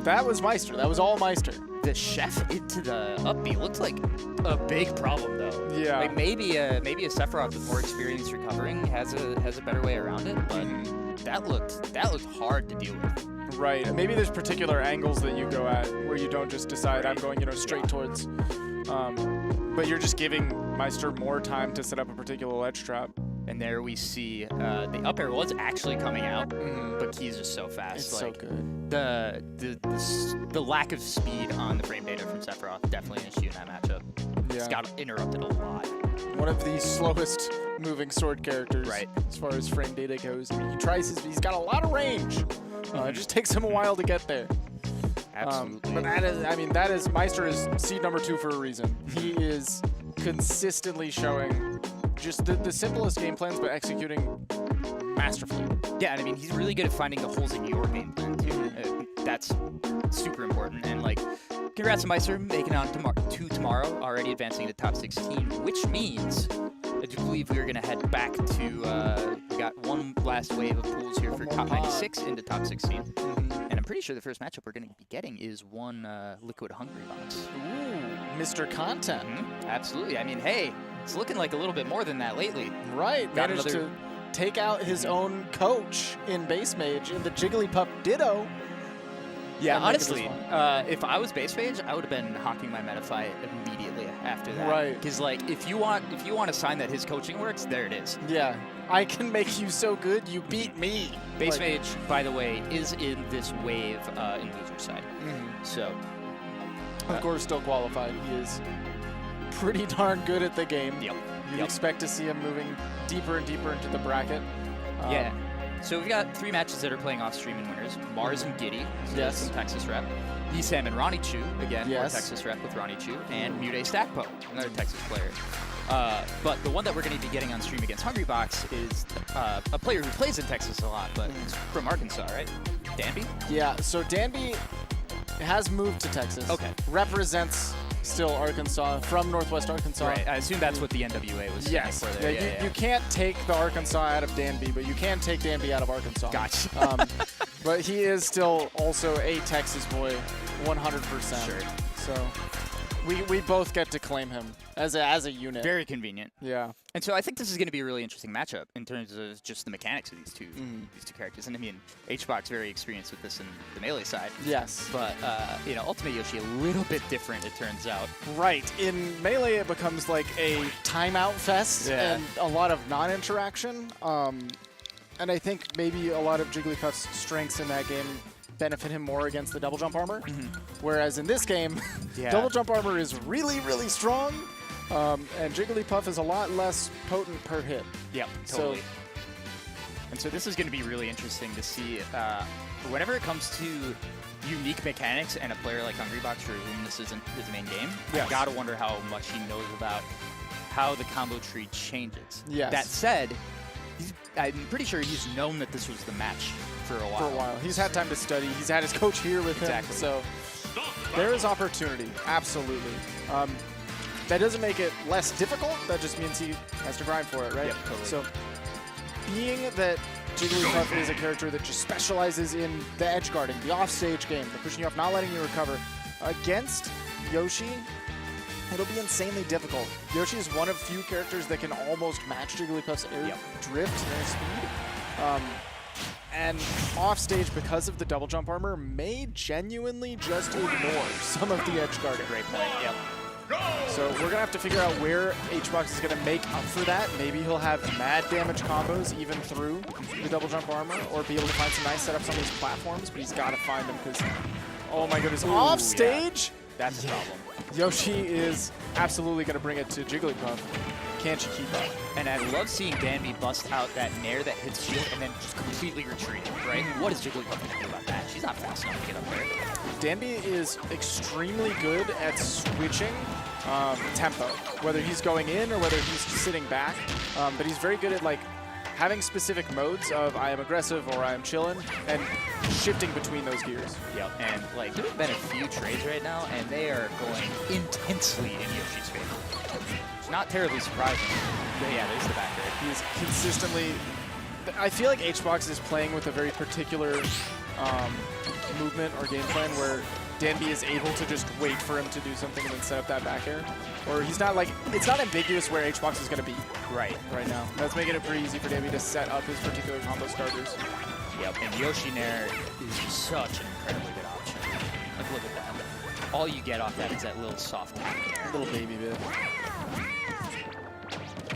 That was Meister. That was all Meister. The chef into the up B looked like a big problem, though. Yeah. Like maybe a Sephiroth with more experience recovering has a better way around it, but that looked hard to deal with. Right. And maybe there's particular angles that you go at where you don't just decide I'm going, straight towards. But you're just giving Meister more time to set up a particular ledge trap. And there we see the up air was actually coming out, but Key's just so fast. It's so good. The lack of speed on the frame data from Sephiroth definitely an issue in that matchup. Yeah. It's got interrupted a lot. One of the slowest moving sword characters as far as frame data goes. I mean, he's got a lot of range. It just takes him a while to get there. Absolutely. But Meister is seed number 2 for a reason. He is consistently showing just the simplest game plans, but executing masterfully. Yeah, and I mean, he's really good at finding the holes in your game plan, too. That's super important. And, like, congrats to Meister making it on to tomorrow, already advancing to top 16, which means I do believe we are going to head back to, we got one last wave of pools here for top 96 into top 16. And I'm pretty sure the first matchup we're going to be getting is one Liquid Hungrybox. Ooh, Mr. Content. Absolutely. I mean, hey, it's looking like a little bit more than that lately. Right. Got Managed to take out his own coach in Base Mage in the Jigglypuff Ditto. Yeah, honestly, if I was Base Mage, I would have been hawking my Metaphy immediately after that. Right. Because, like, if you want a sign that his coaching works, there it is. Yeah. I can make you so good, you beat me. Base Mage, by the way, is in this wave in loser side. So, of course, still qualified. He is pretty darn good at the game. Yep. You'd expect to see him moving deeper and deeper into the bracket. Yeah. So we've got 3 matches that are playing off stream and winners. Mars and Giddy, some Texas rep. Esam and Ronnie Chu, again, more Texas rep with Ronnie Chu. And Mude Stackpo, another Texas player. But the one that we're going to be getting on stream against Hungrybox is a player who plays in Texas a lot, but he's from Arkansas, right? Danby? Yeah, so Danby has moved to Texas. Okay. Represents still Arkansas, from Northwest Arkansas. Right, I assume that's what the NWA was saying for there. Yeah, you can't take the Arkansas out of Danby, but you can take Danby out of Arkansas. Gotcha. But he is still also a Texas boy, 100%. Sure. So we both get to claim him as a unit. Very convenient. Yeah. And so I think this is going to be a really interesting matchup in terms of just the mechanics of these two characters. And I mean, HBox very experienced with this in the melee side. Yes. But Ultimate Yoshi a little bit different, it turns out. Right. In melee, it becomes like a timeout fest and a lot of non-interaction. And I think maybe a lot of Jigglypuff's strengths in that game benefit him more against the double jump armor. Whereas in this game, double jump armor is really, really strong. And Jigglypuff is a lot less potent per hit. Yep, totally. And so this is going to be really interesting to see whenever it comes to unique mechanics and a player like Hungrybox for whom this isn't his main game, I gotta wonder how much he knows about how the combo tree changes. Yes. That said, I'm pretty sure he's known that this was the match for a while. He's had time to study. He's had his coach here with him. So there is opportunity, absolutely. That doesn't make it less difficult. That just means he has to grind for it, right? Yep, totally. So being that Jigglypuff is a character that just specializes in the edge guarding, the offstage game, the pushing you off, not letting you recover, against Yoshi, it'll be insanely difficult. Yoshi is one of few characters that can almost match Jigglypuff's air drift and air speed. And offstage, because of the double jump armor, may genuinely just ignore some of the edge guarding. Great point, yep. So we're going to have to figure out where HBox is going to make up for that. Maybe he'll have mad damage combos even through the double jump armor, or be able to find some nice setups on these platforms, but he's got to find them because, oh my goodness, off stage? That's a problem. Yoshi is absolutely going to bring it to Jigglypuff. can't you keep up? And I love seeing Danby bust out that nair that hits shield and then just completely retreat, right? What is Jigglypuff going to do about that? She's not fast enough to get up there. Danby is extremely good at switching tempo, whether he's going in or whether he's sitting back. But he's very good at like having specific modes of I am aggressive or I am chilling and shifting between those gears. Yep, and like there's been a few trades right now and they are going intensely in Yoshi's favor. It's not terribly surprising. But yeah, there's the back air. He's consistently... I feel like HBox is playing with a very particular movement or game plan where Danby is able to just wait for him to do something and then set up that back air. Or he's not like... It's not ambiguous where HBox is going to be right now. That's making it pretty easy for Danby to set up his particular combo starters. Yep, and Yoshi Nair is such an incredibly good option. Like, look at that. All you get off that is that little soft tap nair. Little baby bit.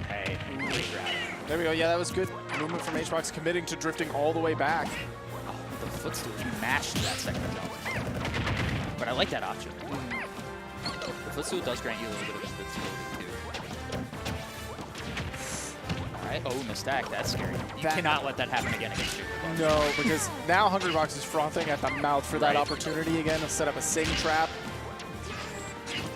Hey, great grab. There we go. Yeah, that was good movement from HBox, committing to drifting all the way back. Oh, the footstool, he mashed that second jump. But I like that option. The footstool does grant you a little bit of invincibility too. Alright, oh, mistake, that's scary. You cannot let that happen again against you. No, because now Hungrybox is frothing at the mouth for that opportunity again to set up a sing trap.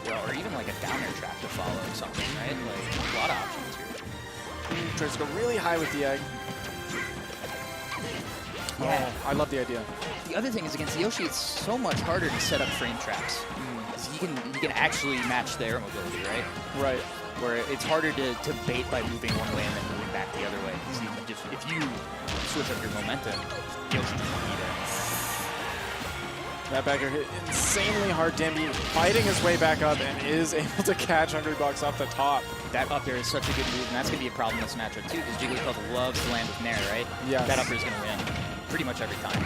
Well, or even like a down air trap to follow or something, right? Like, a lot of options here. Tries to go really high with the egg. Yeah. Oh, I love the idea. The other thing is against Yoshi, it's so much harder to set up frame traps. So you can actually match the air mobility, right? Right. Where it's harder to bait by moving one way and then moving back the other way. So you can just, if you switch up your momentum, Yoshi just won't be there. That back air hit insanely hard. Danby fighting his way back up and is able to catch Hungrybox off the top. That up air is such a good move, and that's going to be a problem in this matchup too, because Jigglypuff loves to land with Nair, right? Yes. That up air is going to win pretty much every time.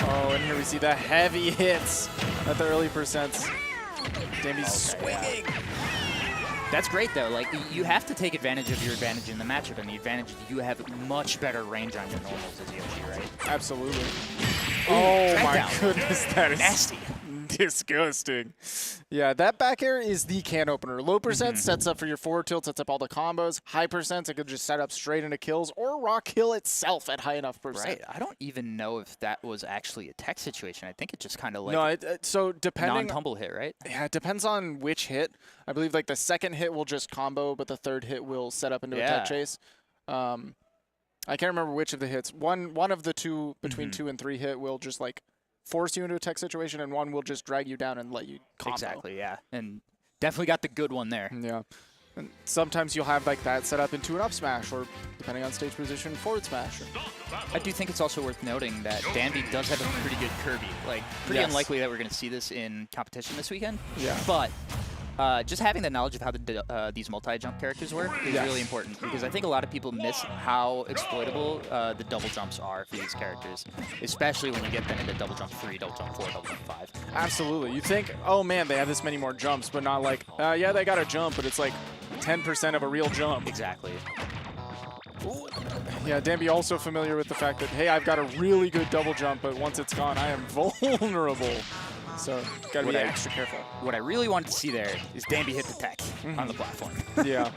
Oh, and here we see the heavy hits at the early percents. Danby's swinging. Yeah. That's great though. Like you have to take advantage of your advantage in the matchup, and the advantage is you have much better range on your normals as Yoshi, right? Absolutely. Ooh, oh my down. goodness, that is Nasty. Disgusting. Yeah, that back air is the can opener. Low percent sets up for your forward tilt, sets up all the combos. High percent, it could just set up straight into kills or rock kill itself at high enough percent. Right. I don't even know if that was actually a tech situation. I think it just kind of like no, so depending non-tumble hit, right? Yeah, it depends on which hit. I believe like the second hit will just combo, but the third hit will set up into a tech chase. I can't remember which of the hits. One of the two between 2 and 3 hit will just like force you into a tech situation, and one will just drag you down and let you combo. Exactly, yeah. And definitely got the good one there. Yeah. And sometimes you'll have like that set up into an up smash, or depending on stage position, forward smash. I do think it's also worth noting that Danby does have a pretty good Kirby. Like, pretty unlikely that we're going to see this in competition this weekend. Yeah. But just having the knowledge of how these multi-jump characters work is really important, because I think a lot of people miss how exploitable the double jumps are for these characters, especially when you get them into double jump 3, double jump 4, double jump 5. Absolutely. You think, oh man, they have this many more jumps, but not like, yeah, they got a jump, but it's like 10% of a real jump. Exactly. Ooh. Yeah, Danby also familiar with the fact that, hey, I've got a really good double jump, but once it's gone, I am vulnerable. So, gotta be extra careful. What I really wanted to see there is Danby hit the tech on the platform. Yeah.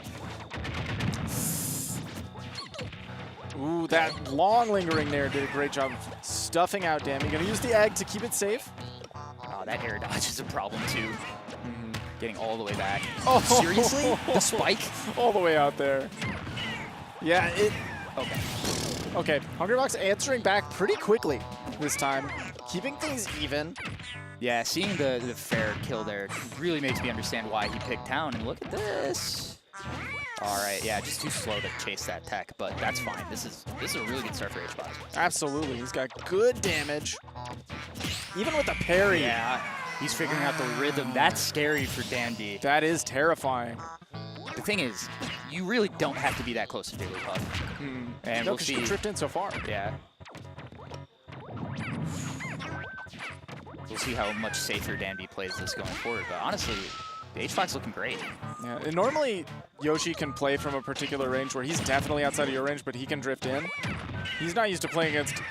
Ooh, that long lingering there did a great job of stuffing out Danby. Gonna use the egg to keep it safe. Oh, that air dodge is a problem too. Getting all the way back. Oh, seriously? The spike? All the way out there. Yeah, it... Okay. Okay, Hungrybox answering back pretty quickly this time. Keeping things even. Yeah, seeing the fair kill there really makes me understand why he picked down. And look at this. All right, yeah, just too slow to chase that tech, but that's fine. This is a really good start for HBox. Absolutely, he's got good damage. Even with the parry. Yeah, he's figuring out the rhythm. That's scary for Danby. That is terrifying. The thing is, you really don't have to be that close to Jigglypuff. And no, we'll see. You can drift in so far. Yeah. We'll see how much safer Danby plays this going forward. But honestly, the HBox looking great. Yeah, and normally Yoshi can play from a particular range where he's definitely outside of your range, but he can drift in. He's not used to playing against,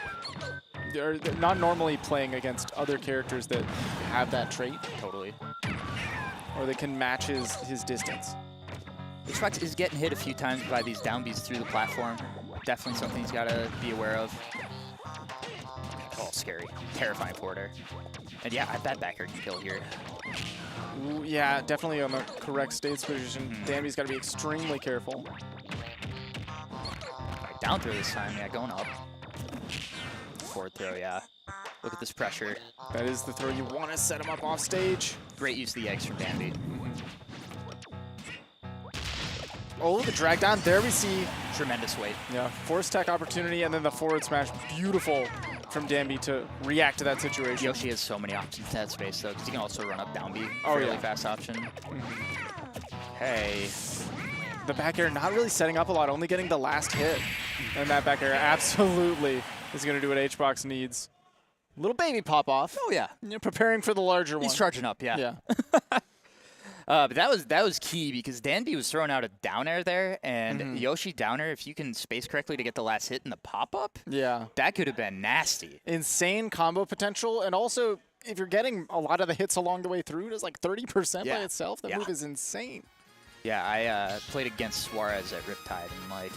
or not normally playing against other characters that have that trait. Totally. Or they can match his distance. Hedgehog is getting hit a few times by these down Bs through the platform. Definitely something he's got to be aware of. Oh, scary. Terrifying forward air. And yeah, that back air can kill here. Ooh, yeah, definitely on the correct stage position. Danby's got to be extremely careful. Right, down throw this time, yeah, going up. Forward throw, yeah. Look at this pressure. That is the throw you want to set him up off stage. Great use of the eggs from Danby. Oh, the drag down. There we see. Tremendous weight. Yeah, force tech opportunity, and then the forward smash. Beautiful from Danby to react to that situation. Yoshi has so many options in that space, though, because he can also run up down B. Really fast option. Hey. The back air not really setting up a lot, only getting the last hit. And that back air absolutely is going to do what H-Box needs. Little baby pop off. Oh, yeah. You're preparing for the larger one. He's charging up, yeah. Yeah. But that was key because Danby was throwing out a down air there, and Yoshi down air, if you can space correctly to get the last hit in the pop-up, that could have been nasty. Insane combo potential, and also if you're getting a lot of the hits along the way through, it's like 30% by itself. That move is insane. Yeah, I played against Suarez at Riptide, and like,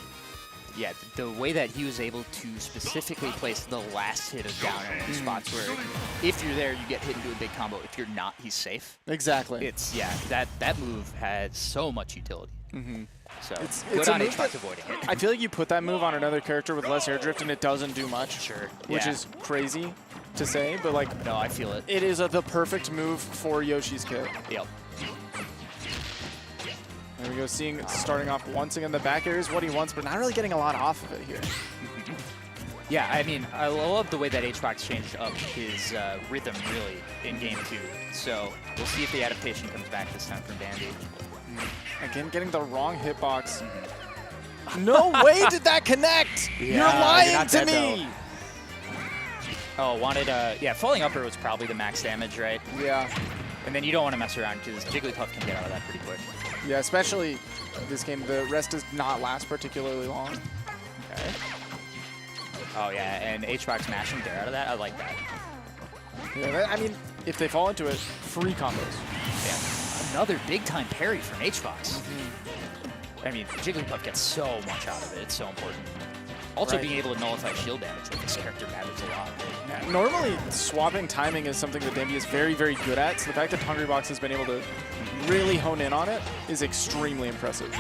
yeah, the way that he was able to specifically place the last hit of down air in spots where if you're there, you get hit into a big combo. If you're not, he's safe. Exactly. It's, yeah, that move has so much utility. So it's good on a move H-Box avoiding it. I feel like you put that move on another character with less air drift and it doesn't do much. Sure. Which is crazy to say, but like, no, I feel it. It is the perfect move for Yoshi's kit. Yep. There we go, starting off once again, the back air is what he wants, but not really getting a lot off of it here. Yeah, I mean, I love the way that H-Box changed up his rhythm, really, in Game 2. So we'll see if the adaptation comes back this time from Danby. Again, getting the wrong hitbox. No way did that connect! Yeah, you're lying to me! Oh, wanted, yeah, falling upper was probably the max damage, right? Yeah. And then you don't want to mess around because Jigglypuff can get out of that pretty quick. Yeah, especially this game, the rest does not last particularly long. Okay. Oh, yeah, and H-Box mashing there out of that, I like that. Yeah, I mean, if they fall into it, free combos. Yeah. Another big-time parry from H-Box. I mean, Jigglypuff gets so much out of it. It's so important. Also, being able to nullify shield damage with this character matters a lot. Yeah, normally, swapping timing is something that Danby is very, very good at, so the fact that Hungrybox has been able to really hone in on it is extremely impressive.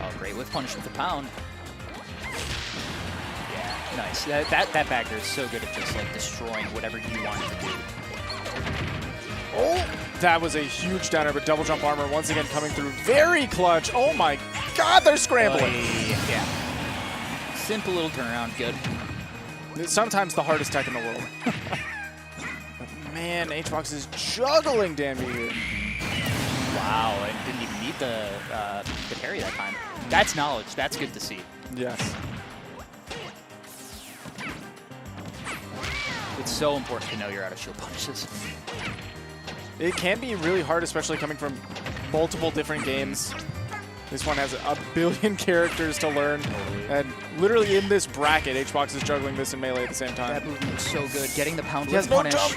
Oh, great whiff punish with the pound. Yeah, nice. That backer is so good at just, like, destroying whatever you want it to do. Oh, that was a huge downer, but double jump armor once again coming through. Very clutch. Oh my god, they're scrambling. Yeah. Simple little turnaround, good. It's sometimes the hardest tech in the world. Man, H-Box is juggling Danby here. Wow, and didn't even need the parry that time. That's knowledge. That's good to see. Yes. It's so important to know you're out of shield punishes. It can be really hard, especially coming from multiple different games. This one has a billion characters to learn, and literally in this bracket, H-Box is juggling this and Melee at the same time. That movement was so good. Getting the pound He has with no punish. jump.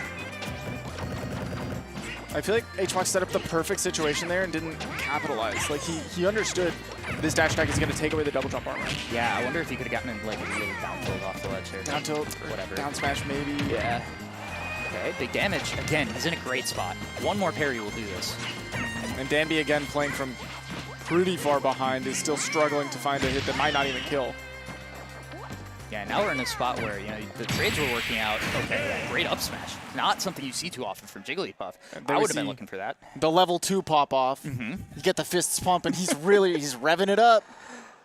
I feel like H-Box set up the perfect situation there and didn't capitalize. Like, he understood this dash attack is going to take away the double jump armor. Yeah, I wonder if he could have gotten like a little down tilt off the ledge there. Down tilt, whatever. Down smash maybe. Yeah. Okay, big damage. Again, he's in a great spot. One more parry will do this. And Danby again playing from pretty far behind is still struggling to find a hit that might not even kill. Yeah, now we're in a spot where, you know, the trades were working out. Okay, yeah, great up smash. Not something you see too often from Jigglypuff. I would have been looking for that. The level 2 pop off. You get the fists pumping. He's revving it up.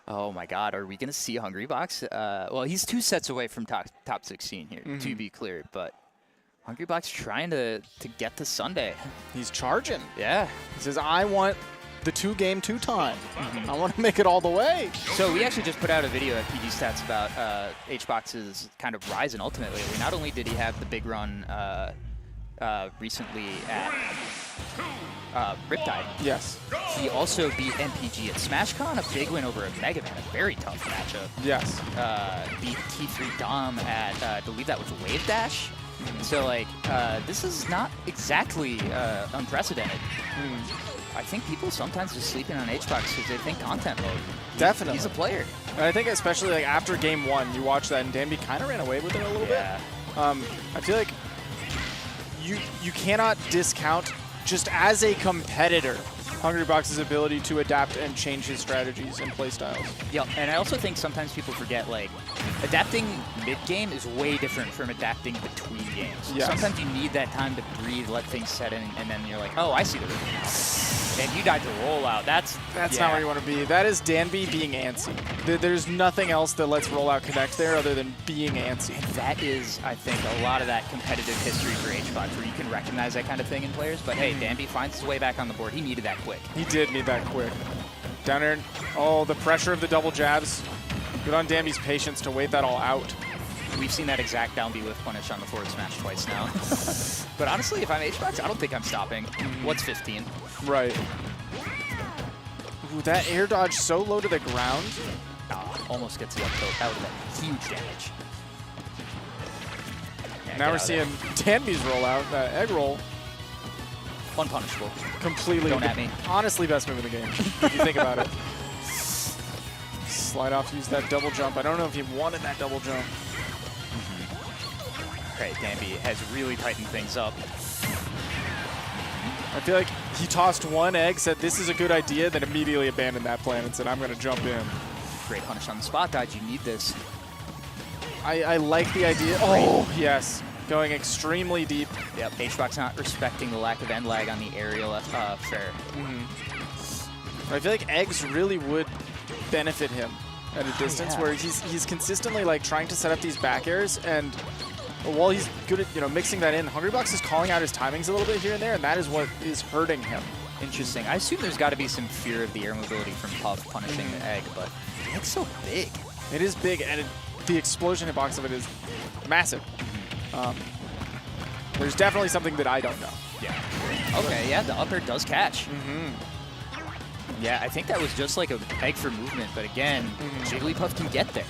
Oh my God, are we gonna see Hungrybox? Well, he's 2 sets away from top 16 here, to be clear, but Hungrybox trying to get the Sunday. He's charging. Yeah. He says, I want the 2-game 2-time. I want to make it all the way. So we actually just put out a video at PG Stats about H-Box's kind of rise in Ultimate lately. Not only did he have the big run recently at Riptide. Yes. He also beat MPG at SmashCon, a big win over a Mega Man, a very tough matchup. Yes. Beat T3 Dom at, I believe that was Wave Dash. So, like, this is not exactly unprecedented. I think people sometimes just sleeping on H-Box because they think content mode. Definitely. He's a player. And I think especially like after game 1, you watch that and Danby kind of ran away with it a little bit. I feel like you cannot discount just as a competitor Hungrybox's ability to adapt and change his strategies and playstyles. Yeah, and I also think sometimes people forget, like, adapting mid-game is way different from adapting between games. Yes. Sometimes you need that time to breathe, let things set in, and then you're like, oh, I see the rhythm now. And you died to rollout. That's not where you want to be. That is Danby being antsy. There's nothing else that lets rollout connect there other than being antsy. And that is, I think, a lot of that competitive history for H-Box where you can recognize that kind of thing in players. But hey, Danby finds his way back on the board. He needed that quick. He did need that quick. Down there, oh, the pressure of the double jabs. Good on Danby's patience to wait that all out. We've seen that exact down B whiff punish on the forward smash twice now. But honestly, if I'm H-Box, I don't think I'm stopping. What's 15? Right. Ooh, that air dodge so low to the ground. Almost gets the up tilt. That would have been huge damage. Yeah, now we're seeing Danby's rollout, that egg roll. Unpunishable. Completely. Don't at me. Honestly, best move in the game, if you think about it. Slide off, use that double jump. I don't know if he wanted that double jump. Right, Danby has really tightened things up. I feel like he tossed one egg, said this is a good idea, then immediately abandoned that plan and said, I'm going to jump in. Great punish on the spot dodge. You need this. I like the idea. Oh, yes. Going extremely deep. Yep, H-Box not respecting the lack of end lag on the aerial fair. I feel like eggs really would benefit him at a distance where he's consistently like trying to set up these back airs, and while he's good at mixing that in, Hungrybox is calling out his timings a little bit here and there, and that is what is hurting him. Interesting. I assume there's got to be some fear of the air mobility from Puff punishing the egg, but the egg's so big. It is big, and the explosion hitbox of it is massive. There's definitely something that I don't know. Yeah. Okay, yeah, the up air does catch. Yeah, I think that was just like an egg for movement, but again, Jigglypuff can get there.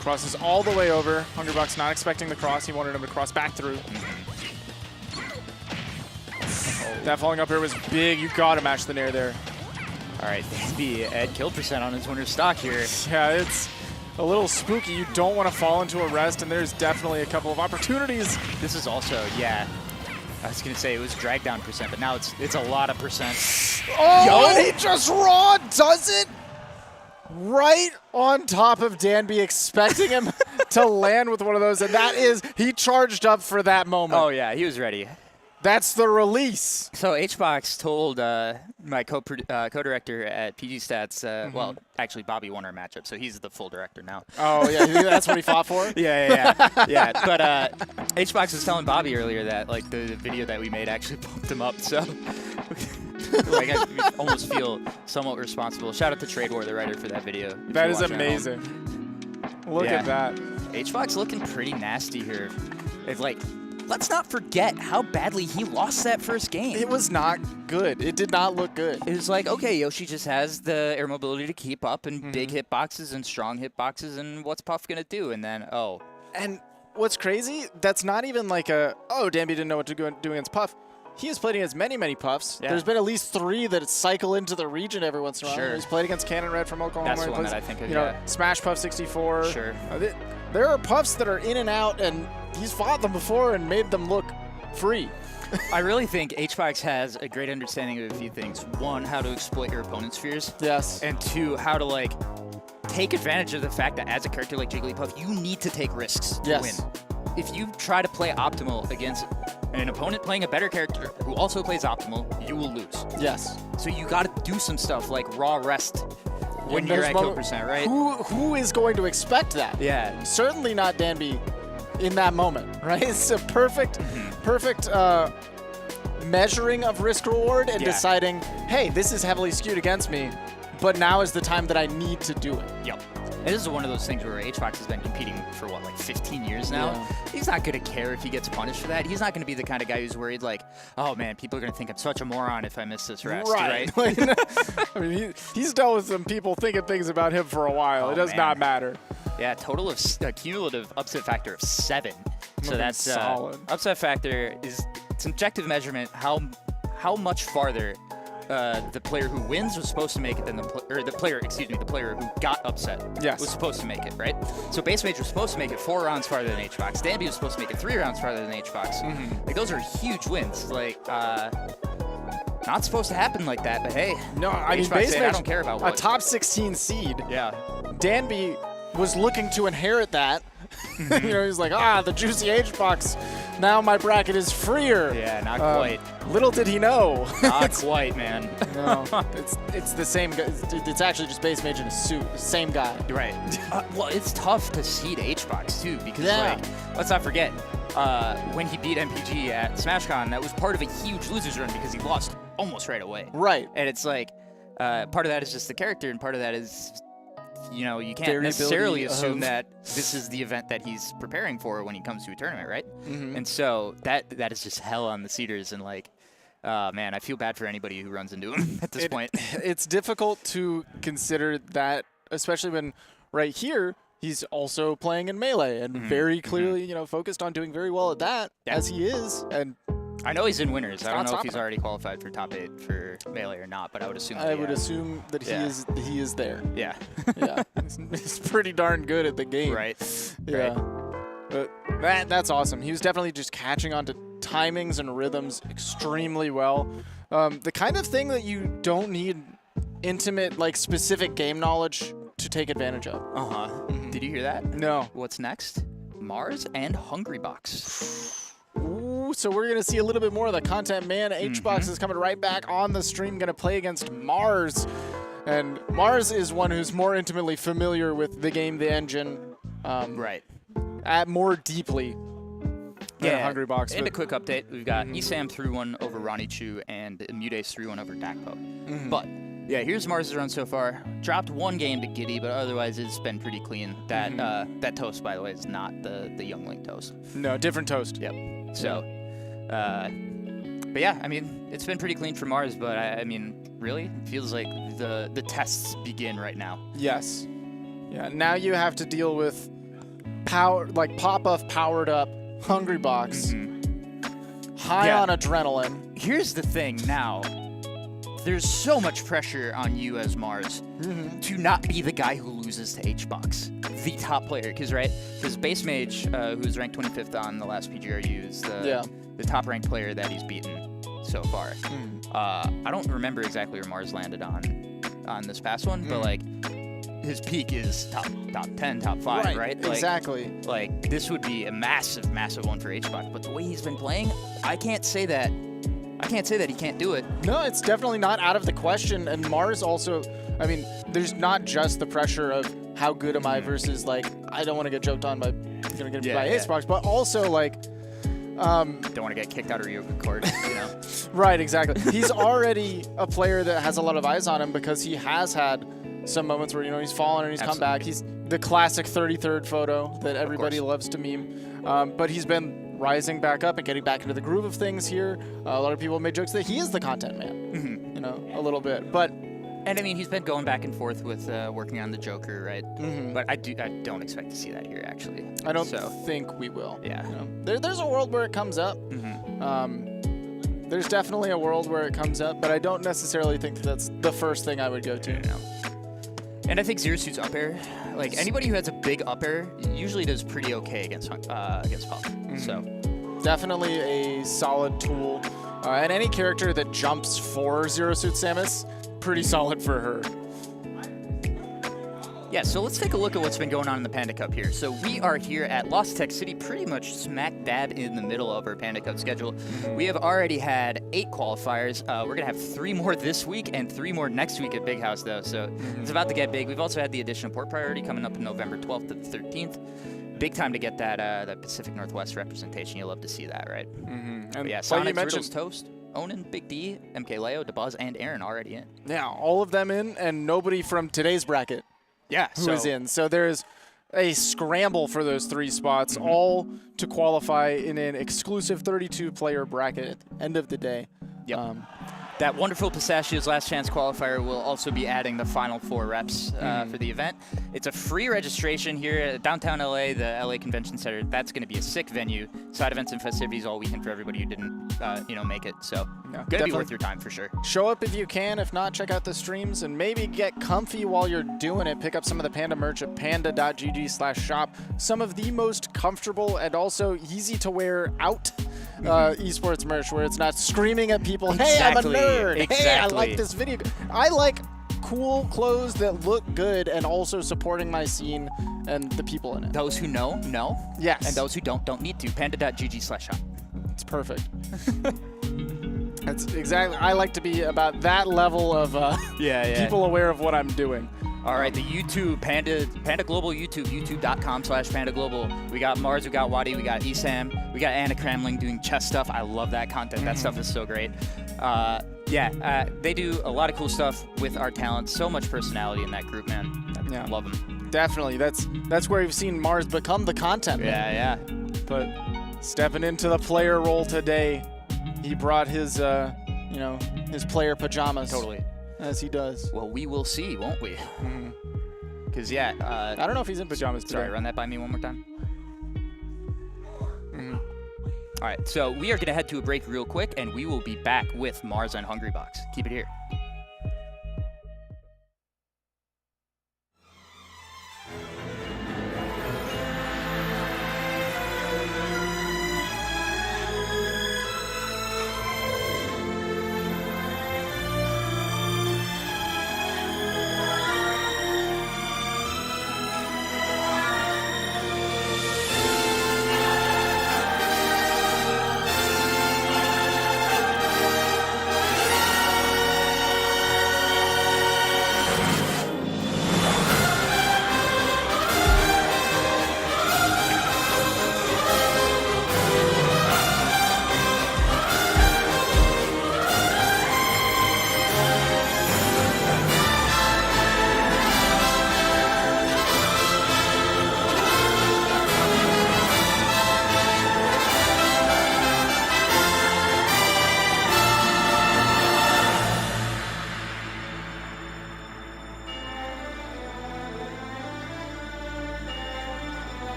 Crosses all the way over. Hungrybox not expecting the cross. He wanted him to cross back through. That falling up air was big. You got to match the nair there. All right, the Ed kill percent on his winner's stock here. Yeah, it's a little spooky. You don't want to fall into a rest, and there's definitely a couple of opportunities. This is also, yeah. I was gonna say it was drag down percent, but now it's a lot of percent. Oh, and he just raw does it right on top of Danby, expecting him to land with one of those, and that is, he charged up for that moment. Oh yeah, he was ready. That's the release. So H-Box told my co-director at PG Stats, well, actually Bobby won our matchup, so he's the full director now. Oh yeah, that's what he fought for? Yeah. But H-Box was telling Bobby earlier that like the video that we made actually bumped him up, so like I almost feel somewhat responsible. Shout out to Trade War, the writer, for that video. That is amazing. Look at that. H-Box looking pretty nasty here. It's like, let's not forget how badly he lost that first game. It was not good. It did not look good. It was like, okay, Yoshi just has the air mobility to keep up and big hitboxes and strong hitboxes, and what's Puff going to do? And then, oh. And what's crazy, that's not even like Danby didn't know what to do against Puff. He has played against many, many Puffs. Yeah. There's been at least 3 that cycle into the region every once in a while. Sure. He's played against Cannon Red from Oklahoma. That's the one that I think of, Smash Puff 64. Sure. There are Puffs that are in and out, and he's fought them before and made them look free. I really think H-Box has a great understanding of a few things. 1, how to exploit your opponent's fears. Yes. And 2, how to like take advantage of the fact that as a character like Jigglypuff, you need to take risks to win. If you try to play optimal against an opponent playing a better character who also plays optimal, you will lose. Yes. So you got to do some stuff like raw rest when you're at kill percent, right? Who is going to expect that? Yeah. Certainly not Danby in that moment, right? It's a perfect measuring of risk reward and deciding, hey, this is heavily skewed against me, but now is the time that I need to do it. Yep. And this is one of those things where H-Box has been competing for, what, like 15 years now? Yeah. He's not going to care if he gets punished for that. He's not going to be the kind of guy who's worried like, oh, man, people are going to think I'm such a moron if I miss this rest, right? I mean, he's dealt with some people thinking things about him for a while. It does not matter. Yeah, total of cumulative upset factor of 7. So that's solid. Upset factor is, it's an objective measurement. How how much farther the player who wins was supposed to make it than the player who got upset was supposed to make it, right? So Base Mage was supposed to make it 4 rounds farther than HBox. Danby was supposed to make it 3 rounds farther than HBox. Like, those are huge wins. Like, not supposed to happen like that, but hey. No, I mean, HBox Base said, Mage, I don't care about what. a top 16 seed. Yeah. Danby was looking to inherit that. You know, he's like, the juicy HBox. Now my bracket is freer. Yeah, not quite. Little did he know. Not quite, man. No, it's the same guy. It's actually just Base Mage in a suit. Same guy. Right. Well, it's tough to seed HBox too, because like, let's not forget, when he beat MPG at SmashCon, that was part of a huge losers run because he lost almost right away. Right. And it's like, part of that is just the character, and part of that is, you know, you can't necessarily assume that this is the event that he's preparing for when he comes to a tournament, right? And so that is just hell on the seeders, and like, man, I feel bad for anybody who runs into him at this point. It's difficult to consider that, especially when right here he's also playing in Melee and very clearly, you know, focused on doing very well at that, as he is. And I know he's in winners. I don't know if he's already qualified for top 8 for Melee or not, but I would assume. I would assume that he is there. Yeah. Yeah. He's pretty darn good at the game. Right. Yeah. But that's awesome. He was definitely just catching on to timings and rhythms extremely well. The kind of thing that you don't need intimate, like, specific game knowledge to take advantage of. Did you hear that? No. What's next? Mars and Hungrybox. Ooh, so we're going to see a little bit more of the content, man. HBox is coming right back on the stream, going to play against Mars. And Mars is one who's more intimately familiar with the game, the engine. Right. More deeply than Hungrybox. And a quick update. We've got Esam through one over Ronnie Chu and Mudace through one over Dakpo. But, yeah, here's Mars' run so far. Dropped 1 game to Giddy, but otherwise it's been pretty clean. That that toast, by the way, is not the Young Link toast. No, different toast. Yep. So, but yeah, I mean, it's been pretty clean for Mars, but I mean, really, it feels like the tests begin right now. Yes. Yeah, now you have to deal with pop-off powered up Hungrybox, high on adrenaline. Here's the thing now. There's so much pressure on you as Mars to not be the guy who loses to HBox, the top player. Because Base Mage, who's ranked 25th on the last PGRU, is the top ranked player that he's beaten so far. I don't remember exactly where Mars landed on this past one, but like his peak is top 10, top 5, right? Like, exactly. Like, this would be a massive, massive one for HBox. But the way he's been playing, I can't say that he can't do it. No, it's definitely not out of the question. And Mars also, I mean, there's not just the pressure of how good am I versus, like, I don't want to get joked on by HBox, but also, like, don't want to get kicked out of Ryoku Court, you know? Right, exactly. He's already a player that has a lot of eyes on him because he has had some moments where, you know, he's fallen and he's come back. He's the classic 33rd photo that everybody loves to meme. But he's been rising back up and getting back into the groove of things here. A lot of people made jokes that he is the content man, you know, a little bit. But and I mean, he's been going back and forth with working on the Joker, right? But I don't expect to see that here, actually. I don't think we will. Yeah. You know? There's a world where it comes up. There's definitely a world where it comes up, but I don't necessarily think that's the first thing I would go to. No. And I think Zero Suit's up air, like anybody who has a big up air usually does pretty okay against Pop. So definitely a solid tool. And any character that jumps for Zero Suit Samus, pretty solid for her. Yeah, so let's take a look at what's been going on in the Panda Cup here. So we are here at Lost Tech City, pretty much smack dab in the middle of our Panda Cup schedule. We have already had 8 qualifiers. We're going to have 3 more this week and 3 more next week at Big House, though. So it's about to get big. We've also had the addition of Port Priority coming up in November 12th to the 13th. Big time to get that Pacific Northwest representation. You'll love to see that, right? And yeah, Sonic, Riddles, Toast, Onan, Big D, MK Leo, DeBuzz, and Aaron already in. Yeah, all of them in, and nobody from today's bracket. Yeah, who is in. So there's a scramble for those 3 spots, all to qualify in an exclusive 32-player bracket at the end of the day. Yep. That wonderful Pistachios Last Chance qualifier will also be adding the final 4 reps for the event. It's a free registration here at downtown LA, the LA Convention Center. That's going to be a sick venue. Side events and festivities all weekend for everybody who didn't, make it. So, going to be worth your time for sure. Show up if you can. If not, check out the streams and maybe get comfy while you're doing it. Pick up some of the Panda merch at panda.gg/shop. Some of the most comfortable and also easy to wear out esports merch, where it's not screaming at people, hey, I'm a nerd. Exactly. Hey, I like this video. I like cool clothes that look good and also supporting my scene and the people in it. Those who know. Yes. And those who don't need to. Panda.gg/shop. It's perfect. That's exactly. I like to be about that level of people aware of what I'm doing. All right, the YouTube, Panda Global YouTube, youtube.com/Panda Global. We got Mars, we got Wadi, we got Esam, we got Anna Kramling doing chess stuff. I love that content. That stuff is so great. They do a lot of cool stuff with our talent. So much personality in that group, man. I love them. Definitely. That's where we've seen Mars become the content man. Yeah. But stepping into the player role today, he brought his, his player pajamas. Totally. As he does. Well, we will see, won't we? Because, I don't know if he's in pajamas today. Sorry, run that by me one more time. All right, so we are going to head to a break real quick, and we will be back with Mars and Hungrybox. Keep it here.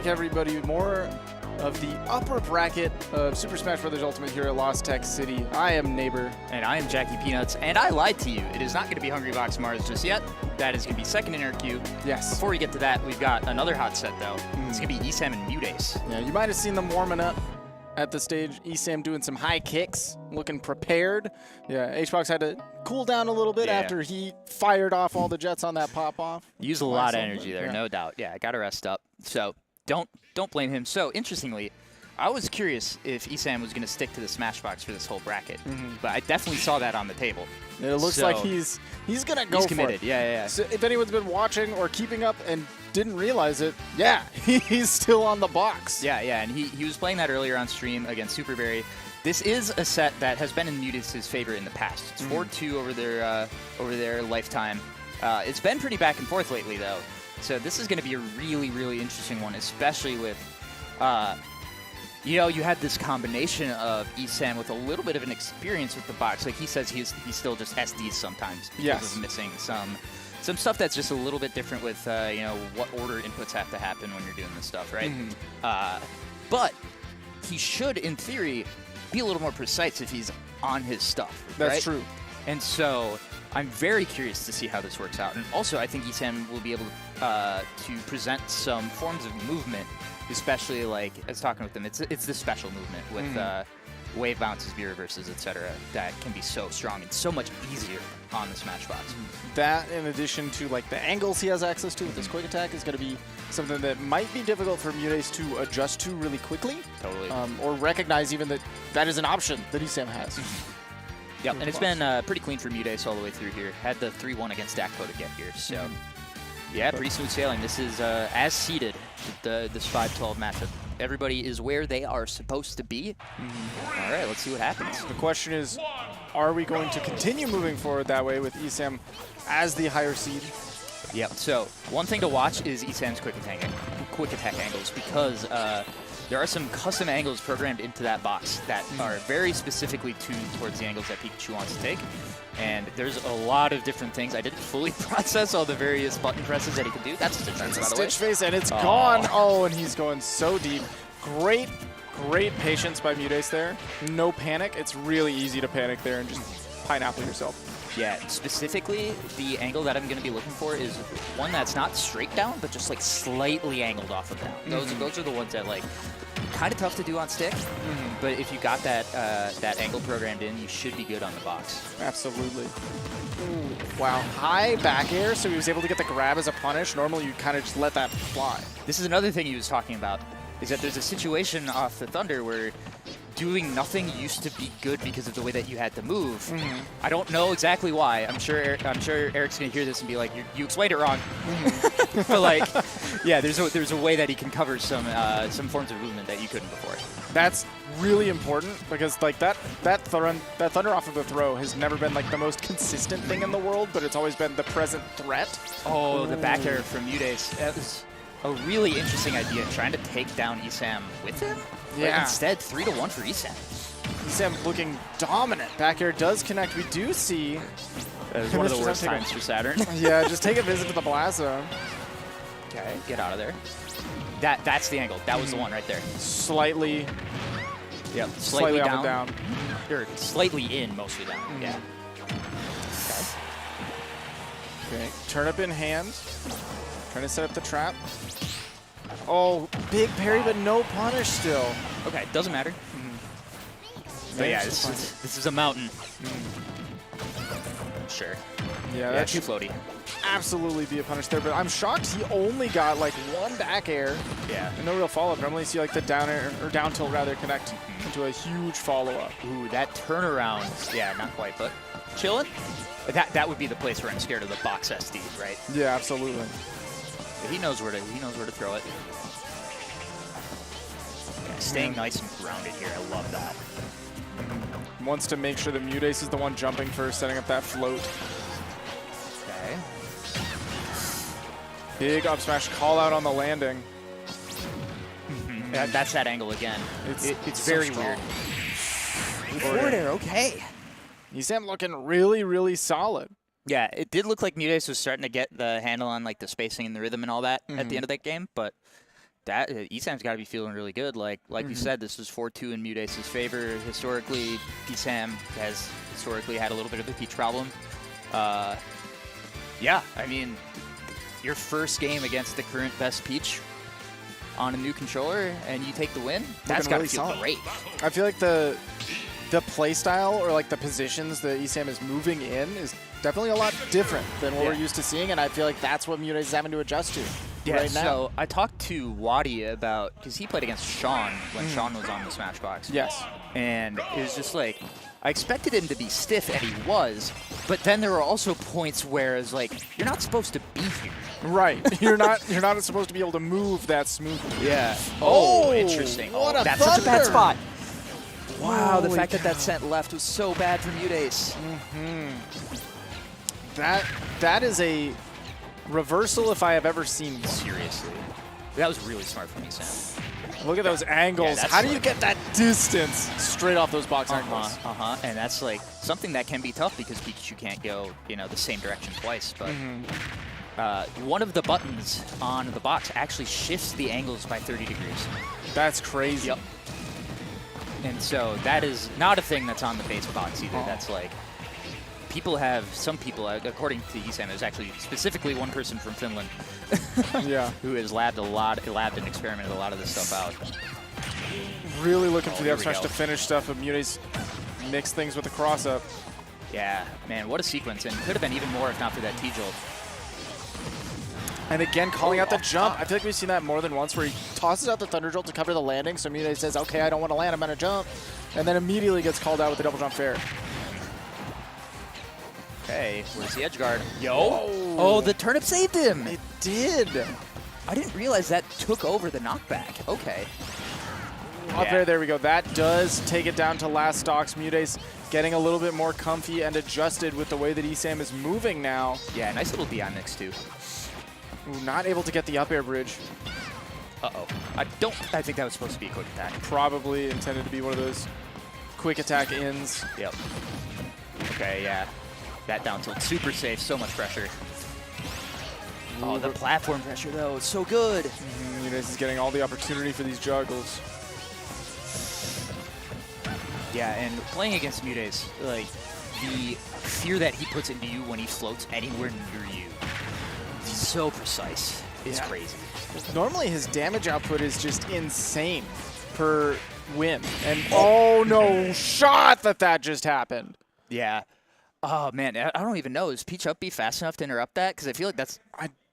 back, everybody. More of the upper bracket of Super Smash Bros. Ultimate here at Lost Tech City. I am Neighbor. And I am Jackie Peanuts, and I lied to you. It is not going to be Hungrybox Mars just yet. That is going to be second in our queue. Yes. Before we get to that, we've got another hot set, though. It's going to be Esam and Mudace. Yeah, you might have seen them warming up at the stage. Esam doing some high kicks, looking prepared. Yeah, Hbox had to cool down a little bit after he fired off all the jets on that pop-off. Used a lot of energy there, no doubt. Yeah, got to rest up. So don't blame him. So interestingly, I was curious if Esam was going to stick to the Smashbox for this whole bracket, but I definitely saw that on the table. It looks like he's gonna go he's for committed. it. Yeah. So if anyone's been watching or keeping up and didn't realize it, yeah, he's still on the box. Yeah, and he was playing that earlier on stream against Superberry. This is a set that has been in Mudace's favor in the past. It's 4-2 over their lifetime. It's been pretty back and forth lately, though. So this is going to be a really, really interesting one, especially with, you had this combination of Esam with a little bit of an experience with the box. Like he says, he's still just SDs sometimes because of missing some stuff that's just a little bit different with, what order inputs have to happen when you're doing this stuff, right? But he should, in theory, be a little more precise if he's on his stuff. That's true. And so I'm very curious to see how this works out. And also, I think Esam will be able to present some forms of movement, especially like, I was talking with them, it's the special movement with wave bounces, V reverses, etc. that can be so strong and so much easier on the Smashbox. That, in addition to like the angles he has access to with his quick attack, is going to be something that might be difficult for Mudace to adjust to really quickly. Totally. Or recognize even that is an option that Esam has. Yep, and it's been pretty clean for Mudace all the way through here. Had the 3-1 against Dakpo to get here, so yeah, pretty smooth sailing. This is as seeded, this 5-12 matchup. Everybody is where they are supposed to be. All right, let's see what happens. The question is, are we going to continue moving forward that way with Esam as the higher seed? Yep, so one thing to watch is Esam's quick attack angles, because there are some custom angles programmed into that box that are very specifically tuned towards the angles that Pikachu wants to take. And there's a lot of different things. I didn't fully process all the various button presses that he can do. That's a Stitch Face, by the way. Stitch Face, and it's gone. Oh, and he's going so deep. Great patience by Mudace there. No panic. It's really easy to panic there and just pineapple yourself. Yeah, specifically, the angle that I'm going to be looking for is one that's not straight down, but just like slightly angled off of down. Those are the ones that like kind of tough to do on stick, but if you got that angle programmed in, you should be good on the box. Absolutely. Ooh, wow, high back air, so he was able to get the grab as a punish. Normally, you kind of just let that fly. This is another thing he was talking about, is that there's a situation off the Thunder where doing nothing used to be good because of the way that you had to move. I don't know exactly why. I'm sure Eric's gonna hear this and be like, "You explained it wrong." But like, yeah, there's a way that he can cover some forms of movement that you couldn't before. That's really important because like that thunder off of the throw has never been like the most consistent thing in the world, but it's always been the present threat. Oh, the back air from Mudace. That was a really interesting idea, trying to take down Esam with him. Yeah. But instead, 3-1 for Esam. Esam looking dominant. Back air does connect. We do see. That was one of the worst times for Saturn. Yeah, just take a visit to the blast zone. Okay, get out of there. That's the angle. That was the one right there. Slightly. Yep. Slightly down. down. Or slightly in, mostly down. Yeah. Okay. Turnip in hand. Trying to set up the trap. Oh, big parry, but no punish still. Okay, doesn't matter. But yeah, this is a mountain. Sure. Yeah, that too floaty. Absolutely be a punish there, but I'm shocked he only got like one back air. Yeah. And no real follow-up. Normally you see like the down air, or down tilt rather, connect into a huge follow-up. Ooh, that turnaround. Yeah, not quite, but chillin'. That would be the place where I'm scared of the box SD, right? Yeah, absolutely. He knows where to throw it. Yeah, staying nice and grounded here. I love that. Wants to make sure that Mudace is the one jumping first, setting up that float. Okay. Big up smash call out on the landing. That's that angle again. It's so very weird. Forward air, okay. Esam looking really, really solid. Yeah, it did look like Mudace was starting to get the handle on like the spacing and the rhythm and all that at the end of that game, but that Esam's got to be feeling really good. Like you said, this was 4-2 in Mudace's favor. Historically, Esam has historically had a little bit of a Peach problem. Yeah, I mean, your first game against the current best Peach on a new controller, and you take the win. That's got to feel great. I feel like the play style or like the positions that Esam is moving in is definitely a lot different than what we're used to seeing, and I feel like that's what Mudace is having to adjust to right now. So I talked to Wadi about, because he played against Sean when Sean was on the Smashbox. Yes. And it was just like, I expected him to be stiff, and he was, but then there were also points where it's like, you're not supposed to be here. Right. You're not supposed to be able to move that smoothly. Yeah. Oh, interesting. What a that's thunder. such a bad spot. Wow, Holy the fact cow. that sent left was so bad for Mudace. That is a reversal if I have ever seen one. Seriously. That was really smart from Esam. Look at those angles. Yeah, How do you get that distance straight off those box angles? And that's like something that can be tough because Pikachu can't go, the same direction twice. But one of the buttons on the box actually shifts the angles by 30 degrees. That's crazy. Yep. And so that is not a thing that's on the base box either. That's like, some people, according to Esam, there's actually specifically one person from Finland who has labbed and experimented a lot of this stuff out. Really looking for the here up we smash go. to finish stuff, but Mudace mix things with the cross up. Yeah, man, what a sequence. And could have been even more if not for that T-Jolt. And again, calling out the jump. I feel like we've seen that more than once where he tosses out the Thunder Jolt to cover the landing, so Mudace says, okay, I don't want to land, I'm going to jump. And then immediately gets called out with the double jump fair. Okay, where's the edge guard? Oh, the turnip saved him. It did. I didn't realize that took over the knockback. Okay. Up there we go. That does take it down to last stocks. Mudace getting a little bit more comfy and adjusted with the way that Esam is moving now. Yeah, nice little DI mix too. Ooh, not able to get the up air bridge. Uh-oh. I think that was supposed to be a quick attack. Probably intended to be one of those quick attack ins. Yep. Okay, yeah. That down tilt, super safe, so much pressure. Oh, the platform pressure though, it's so good. Mudace is getting all the opportunity for these juggles. Yeah, and playing against Mudace, like, the fear that he puts into you when he floats anywhere near you, so precise. It's crazy. Normally his damage output is just insane per win. And oh no, shot that just happened. Yeah. Oh man, I don't even know. Is Peach up B fast enough to interrupt that? Because I feel like that's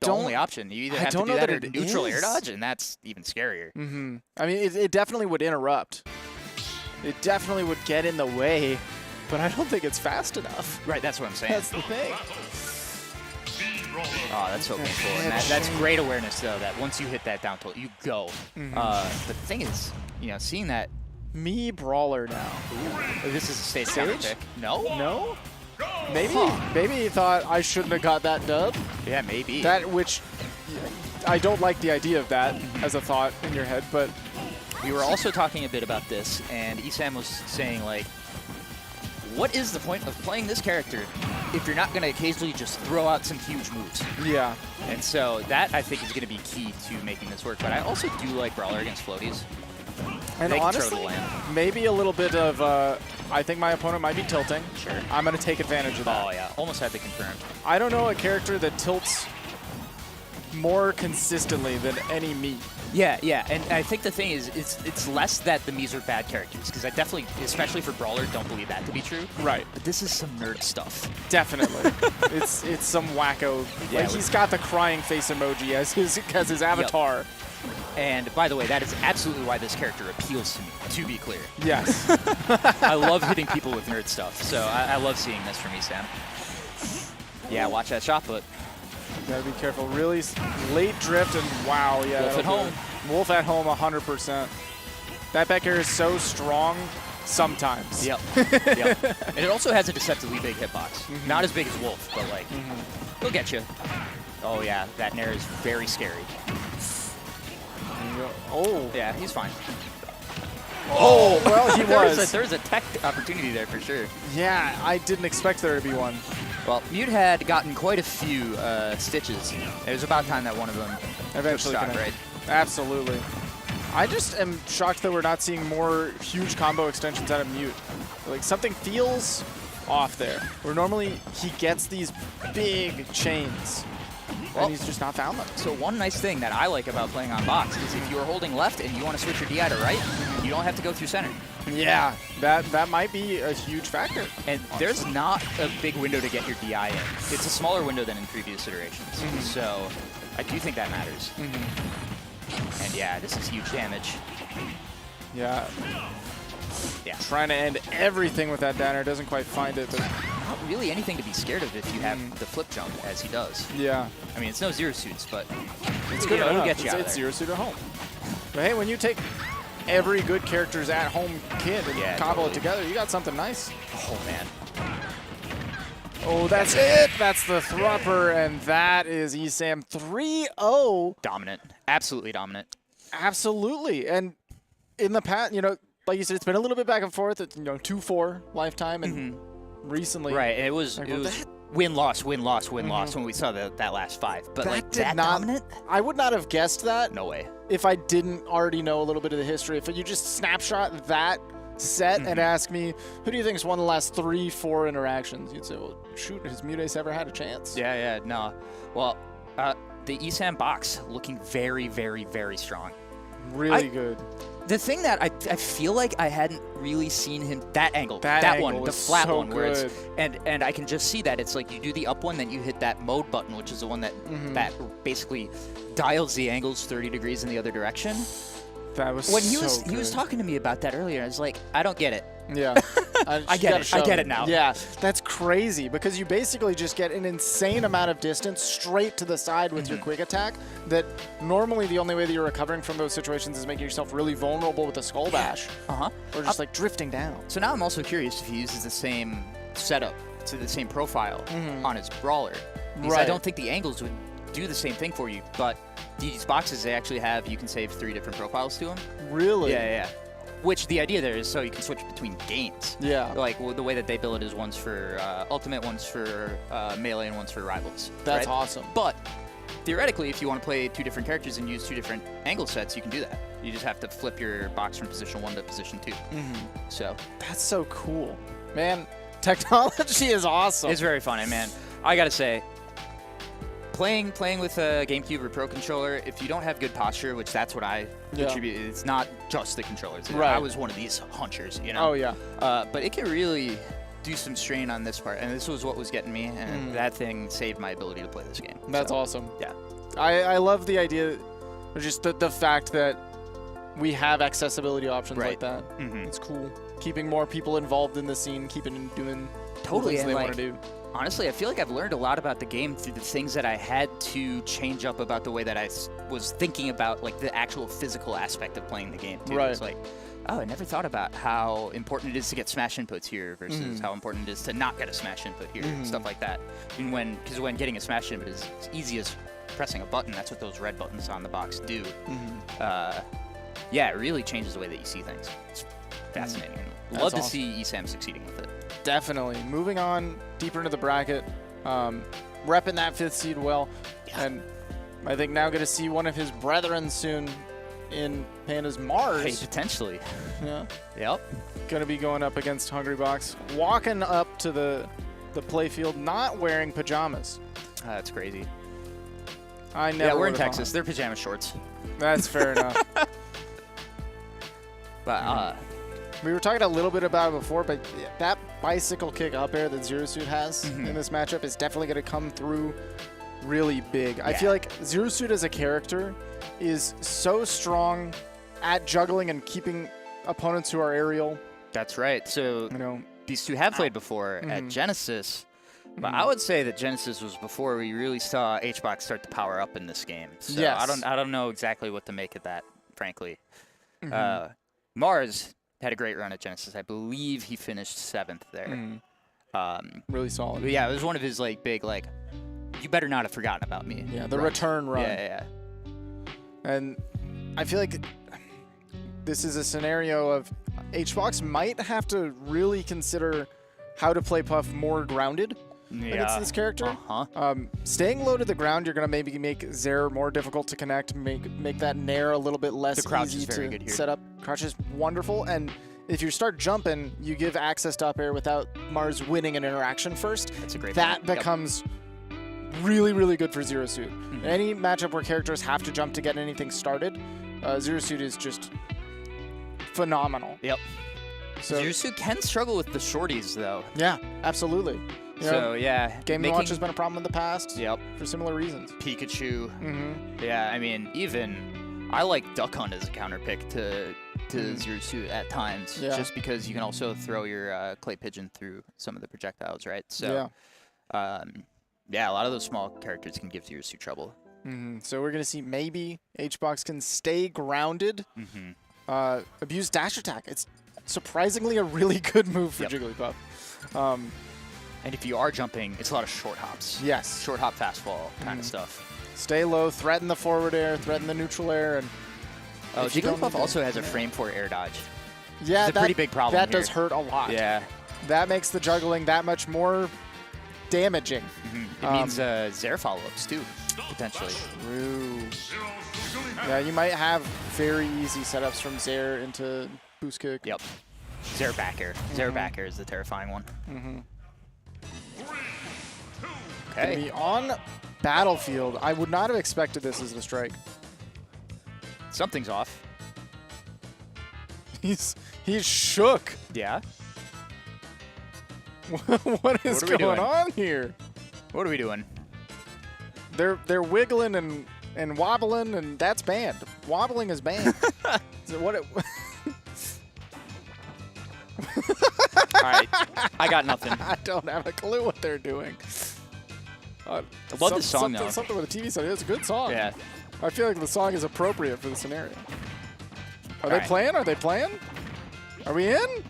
the only option. You either have to do that or neutral air dodge, and that's even scarier. I mean, it definitely would interrupt. It definitely would get in the way, but I don't think it's fast enough. Right, that's what I'm saying. That's the thing. Oh, that's so painful. And that's great awareness, though, that once you hit that down tilt, you go. But the thing is, seeing that... Me Brawler now. Ooh. This is a stage counter pick. No? No? Maybe he thought I shouldn't have got that dub. Yeah, maybe. Which I don't like the idea of that as a thought in your head, but we were also talking a bit about this, and Esam was saying, like, what is the point of playing this character if you're not going to occasionally just throw out some huge moves? Yeah. And so that, I think, is going to be key to making this work. But I also do like Brawler against floaties. And honestly, maybe a little bit of, I think my opponent might be tilting. Sure. I'm going to take advantage of that. Oh, yeah. Almost had to confirm. I don't know a character that tilts more consistently than any Mii. Yeah. And I think the thing is, it's less that the Mii's are bad characters, because I definitely, especially for Brawler, don't believe that to be true. Right. But this is some nerd stuff. Definitely. it's some wacko. Yeah, like, he's got the crying face emoji as his avatar. Yep. And by the way, that is absolutely why this character appeals to me, to be clear. Yes. I love hitting people with nerd stuff, so I love seeing this from Esam. Yeah, watch that shot put. Gotta be careful. Really late drift and wow, yeah. Wolf at home. Wolf at home 100%. That back air is so strong sometimes. Yep. And it also has a deceptively big hitbox. Not as big as Wolf, but like, he'll get you. Oh yeah, that nair is very scary. Oh. Yeah, he's fine. Oh, well, he was. There's a tech opportunity there for sure. Yeah, I didn't expect there to be one. Well, Mute had gotten quite a few stitches. It was about time that one of them eventually shot, right? Absolutely. I just am shocked that we're not seeing more huge combo extensions out of Mute. Like, something feels off there. Where normally he gets these big chains, and he's just not found them. So one nice thing that I like about playing on box is if you are holding left and you want to switch your DI to right, you don't have to go through center. Yeah, that might be a huge factor. And there's not a big window to get your DI in. It's a smaller window than in previous iterations. So I do think that matters. And yeah, this is huge damage. Yeah. Yeah. Trying to end everything with that downer, doesn't quite find it, but not really anything to be scared of if you have the flip jump as he does. Yeah. I mean, it's no Zero Suits, but it's good enough. It'll get you out It's of there. Zero Suit at home. But hey, when you take every good character's at-home kit and combo it together, you got something nice. Oh, man. Oh, that's it. That's the Thrupper, and that is ESAM 3-0. Dominant. Absolutely dominant. Absolutely. And in the past, you know, like you said, it's been a little bit back and forth. It's, you know, 2-4 lifetime, and recently. Right, and it was win-loss, win-loss, win-loss when we saw that last 5. But like that dominant? I would not have guessed that. No way. If I didn't already know a little bit of the history. If you just snapshot that set and ask me, who do you think has won the last 3-4 interactions? You'd say, well, shoot, has Mutace ever had a chance? Yeah, no. Well, the ESAM box looking very, very, very strong. Really good. The thing that I feel like I hadn't really seen him, that angle, that one, the flat so one, where good. it's, and I can just see that it's like you do the up one, then you hit that mode button, which is the one that that basically dials the angles 30 degrees in the other direction. That was when so he was talking to me about that earlier, I was like, I don't get it. Yeah. I get it. I get it now. Yeah, that's crazy because you basically just get an insane amount of distance straight to the side with your quick attack that normally the only way that you're recovering from those situations is making yourself really vulnerable with a Skull Bash. Or just like drifting down. So now I'm also curious if he uses the same setup, to the same profile on his brawler. Because I don't think the angles would do the same thing for you, but these boxes, they actually have, you can save 3 different profiles to them. Really? Yeah. Which the idea there is so you can switch between games. Yeah. Like the way that they build it is one's for Ultimate, one's for Melee, and one's for Rivals. That's right? awesome. But theoretically, if you want to play 2 different characters and use 2 different angle sets, you can do that. You just have to flip your box from position 1 to position 2. So that's so cool. Man, technology is awesome. It's very fun, and man, I gotta say, playing with a GameCube or Pro controller, if you don't have good posture, which that's what I attribute, it's not just the controllers. Right. I was one of these hunchers, you know? Oh, yeah. But it can really do some strain on this part, and this was what was getting me, and that thing saved my ability to play this game. That's awesome. Yeah. I love the idea, just the fact that we have accessibility options like that. It's cool. Keeping more people involved in the scene, keeping them doing the things they want to do. Honestly, I feel like I've learned a lot about the game through the things that I had to change up about the way that I was thinking about, like, the actual physical aspect of playing the game, too. Right. It's like, oh, I never thought about how important it is to get smash inputs here versus how important it is to not get a smash input here, stuff like that. And because when getting a smash input is as easy as pressing a button, that's what those red buttons on the box do. Yeah, it really changes the way that you see things. It's fascinating. Love to see ESAM succeeding with it. Definitely. Moving on deeper into the bracket, repping that 5th seed well, and I think now going to see one of his brethren soon in Panda's Mars. Hey, potentially. Yeah. Yep. Going to be going up against Hungrybox, walking up to the playfield, not wearing pajamas. That's crazy. I never. Yeah, we're in would've Texas. thought. They're pajama shorts. That's fair enough. But we were talking a little bit about it before, but that bicycle kick up air that Zero Suit has in this matchup is definitely going to come through really big. I feel like Zero Suit as a character is so strong at juggling and keeping opponents who are aerial. That's right. So You know, these two have played before at Genesis, but I would say that Genesis was before we really saw HBox start to power up in this game. So Yes. I don't know exactly what to make of that, frankly. Mars had a great run at Genesis. I believe he finished 7th there. really solid. But yeah, it was one of his like big like, you better not have forgotten about me. Yeah, the return run. Yeah. And I feel like this is a scenario of HBox might have to really consider how to play Puff more grounded, against this character. Staying low to the ground, you're going to maybe make Zair more difficult to connect, make that nair a little bit less The crouch easy is very to good here. set up. Crouch is wonderful, and if you start jumping, you give access to up air without Mars winning an interaction first. That's a great That point. becomes really, really good for Zero Suit. Any matchup where characters have to jump to get anything started, Zero Suit is just phenomenal. Yep. So Zero Suit can struggle with the shorties, though. yeah, absolutely. You know, So, yeah. Game & Watch has been a problem in the past. Yep. For similar reasons. Pikachu. Mm-hmm. Yeah, I mean, even I like Duck Hunt as a counter pick to Zero Suit at times, Yeah. just because you can also throw your Clay Pigeon through some of the projectiles, right? So, yeah, a lot of those small characters can give Zero Suit trouble. So we're going to see maybe HBox can stay grounded, abuse dash attack. It's surprisingly a really good move for Jigglypuff. And if you are jumping, it's a lot of short hops. Yes. Short hop, fast fall kind of stuff. Stay low, threaten the forward air, threaten the neutral air, and Jigglypuff also has a frame 4 air dodge. yeah, it's a pretty big problem That here. does hurt a lot. Yeah. That makes the juggling that much more damaging. It means Zair follow-ups, too, potentially. True. Yeah, you might have very easy setups from Zair into boost kick. Yep. Zair back air. Zair back air is the terrifying one. Gonna be on Battlefield. I would not have expected this as a strike. Something's off. He's shook. Yeah. What is What are we going doing? on here? What are we doing? They're wiggling and wobbling, and that's banned. Wobbling is banned. So what? All right. I got nothing. I don't have a clue what they're doing. I love this song, though. Something with a TV song. It's a good song. Yeah. I feel like the song is appropriate for the scenario. Are they right. playing? Are they playing? Are we in?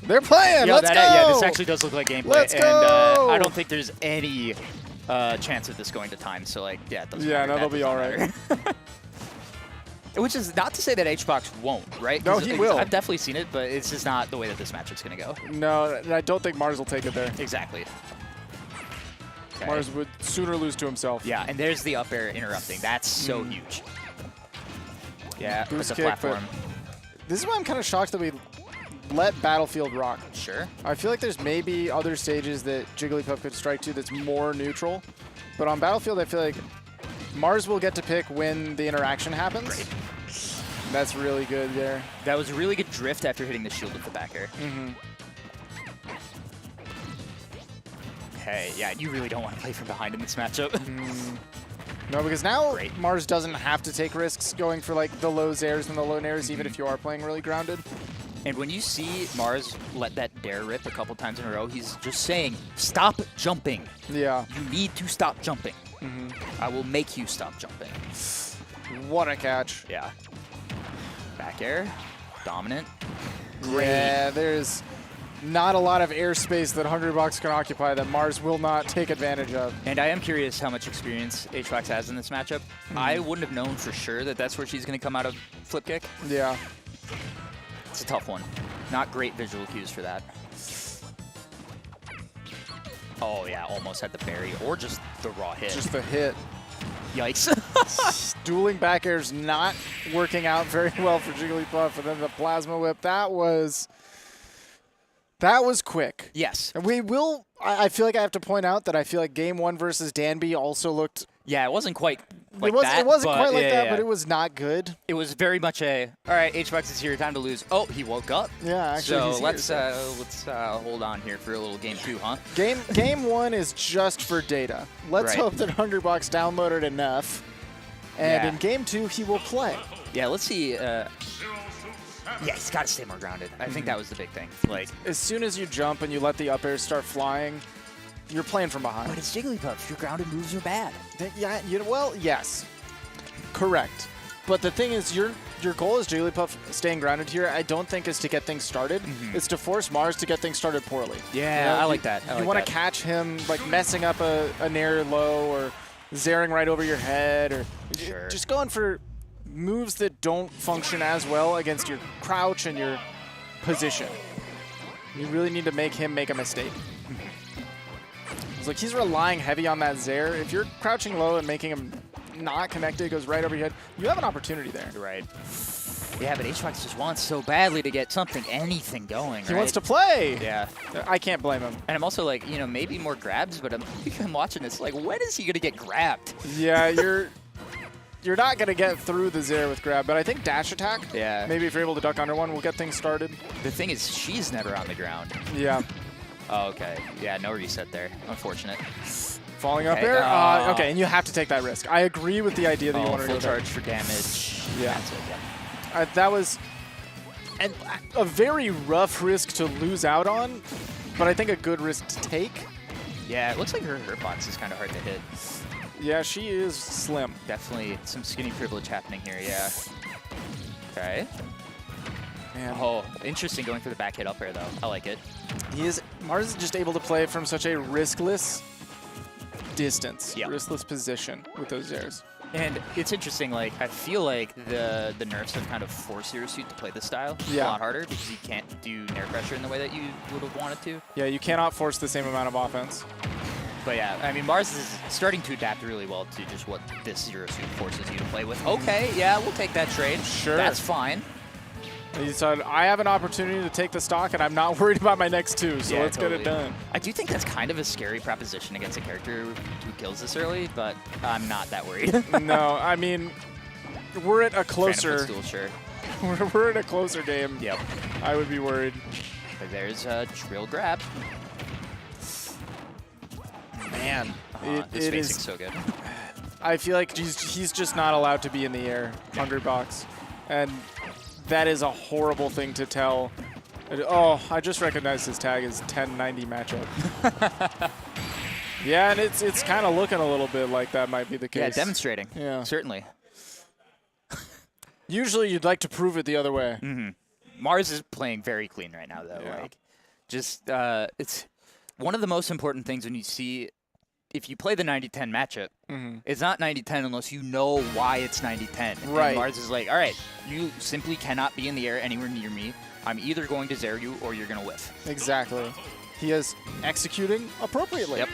They're playing. Yeah, Let's go. Yeah, this actually does look like gameplay. Let's and go. I don't think there's any chance of this going to time. So, like, yeah, it doesn't Yeah, matter. no, That they'll be doesn't all right. matter. Which is not to say that HBox won't, right? No, 'Cause he will. I've definitely seen it, but it's just not the way that this matchup's going to go. No, I don't think Mars will take it there. Exactly. Okay. Mars would sooner lose to himself. Yeah, and there's the up air interrupting. That's so huge. Yeah, Boost it's a kick, but platform. this is why I'm kind of shocked that we let Battlefield rock. Sure. I feel like there's maybe other stages that Jigglypuff could strike to that's more neutral. But on Battlefield, I feel like Mars will get to pick when the interaction happens. Great. That's really good there. That was a really good drift after hitting the shield with the back air. Okay, yeah, you really don't want to play from behind in this matchup. No, because now Mars doesn't have to take risks going for like the low airs and the low nairs, even if you are playing really grounded. And when you see Mars let that dare rip a couple times in a row, he's just saying, stop jumping. Yeah. You need to stop jumping. I will make you stop jumping. What a catch. Yeah. Back air. Dominant. Yeah, there's not a lot of airspace that Hungrybox can occupy that Mars will not take advantage of. And I am curious how much experience HBox has in this matchup. I wouldn't have known for sure that that's where she's going to come out of flip kick. Yeah. It's a tough one. Not great visual cues for that. Oh, yeah, almost had the berry or just the raw hit. Just the hit. Yikes. Dueling back air's not working out very well for Jigglypuff, and then the plasma whip, that was quick. Yes. And we will, I feel like I have to point out that I feel like game 1 versus Danby also looked. Yeah, it wasn't quite like it that. wasn't but quite like yeah, that, yeah. but it was not good. It was very much a, all right, HBox is here, time to lose. Oh, he woke up. Yeah, actually, So he's here, let's hold on here for a little game 2, huh? Game 1 is just for data. Let's Right. hope that Hungrybox downloaded enough. And Yeah. in game 2, he will play. Yeah, let's see. Yeah, he's got to stay more grounded. I think that was the big thing. Like, As soon as you jump and you let the up air start flying, you're playing from behind. but it's Jigglypuff. Your grounded moves are bad. Yeah, well, yes. Correct. But the thing is, your goal as Jigglypuff staying grounded here, I don't think is to get things started. It's to force Mars to get things started poorly. Yeah, I like that. You want to catch him like messing up a nair low or zaring right over your head, or just going for moves that don't function as well against your crouch and your position. You really need to make him make a mistake. It's like he's relying heavy on that Zair. If you're crouching low and making him not connected, it goes right over your head, you have an opportunity there. Right. Yeah, but HBox just wants so badly to get anything going. He wants to play. Yeah. I can't blame him. And I'm also like, you know, maybe more grabs, but I'm watching this like, when is he going to get grabbed? Yeah, you're not going to get through the Zair with grab, but I think dash attack, Yeah. maybe if you're able to duck under one, we'll get things started. The thing is, she's never on the ground. Yeah. Oh, okay. Yeah, no reset there. Unfortunate. Falling up Okay, there? Okay, and you have to take that risk. I agree with the idea that you want to full go charge for damage. Yeah. That's it, yeah. That was a very rough risk to lose out on, but I think a good risk to take. Yeah, it looks like her box is kind of hard to hit. Yeah, she is slim. Definitely some skinny privilege happening here, yeah. Okay. Man. Oh, interesting going for the back hit up air, though. I like it. Mars is just able to play from such a riskless distance, Yep. riskless position with those airs. And it's interesting, like, I feel like the nerfs have kind of forced Zero Suit to play this style Yeah. a lot harder because you can't do nair pressure in the way that you would have wanted to. Yeah, you cannot force the same amount of offense. But yeah, I mean, Mars is starting to adapt really well to just what this Zero Suit forces you to play with. Okay, yeah, we'll take that trade. Sure. That's fine. He said, I have an opportunity to take the stock, and I'm not worried about my next two, so Yeah, let's get it done. I do think that's kind of a scary proposition against a character who kills this early, but I'm not that worried. No, I mean, we're at a Phantom closer. Footstool, sure. We're at a closer game. Yep. I would be worried. But there's a drill grab. Man, This it facing is so good. I feel like he's just not allowed to be in the air, Hungrybox, and that is a horrible thing to tell. Oh, I just recognized his tag as 1090 matchup. Yeah, and it's kind of looking a little bit like that might be the case. Yeah, demonstrating. Yeah. Certainly. Usually you'd like to prove it the other way. Mm-hmm. Mars is playing very clean right now, though. Yeah. Like, just it's one of the most important things when you see if you play the 90-10 matchup. It's not 90-10 unless you know why it's 90-10. Right. And Mars is like, all right, you simply cannot be in the air anywhere near me. I'm either going to Zair you or you're going to whiff. Exactly. He is executing appropriately. Yep.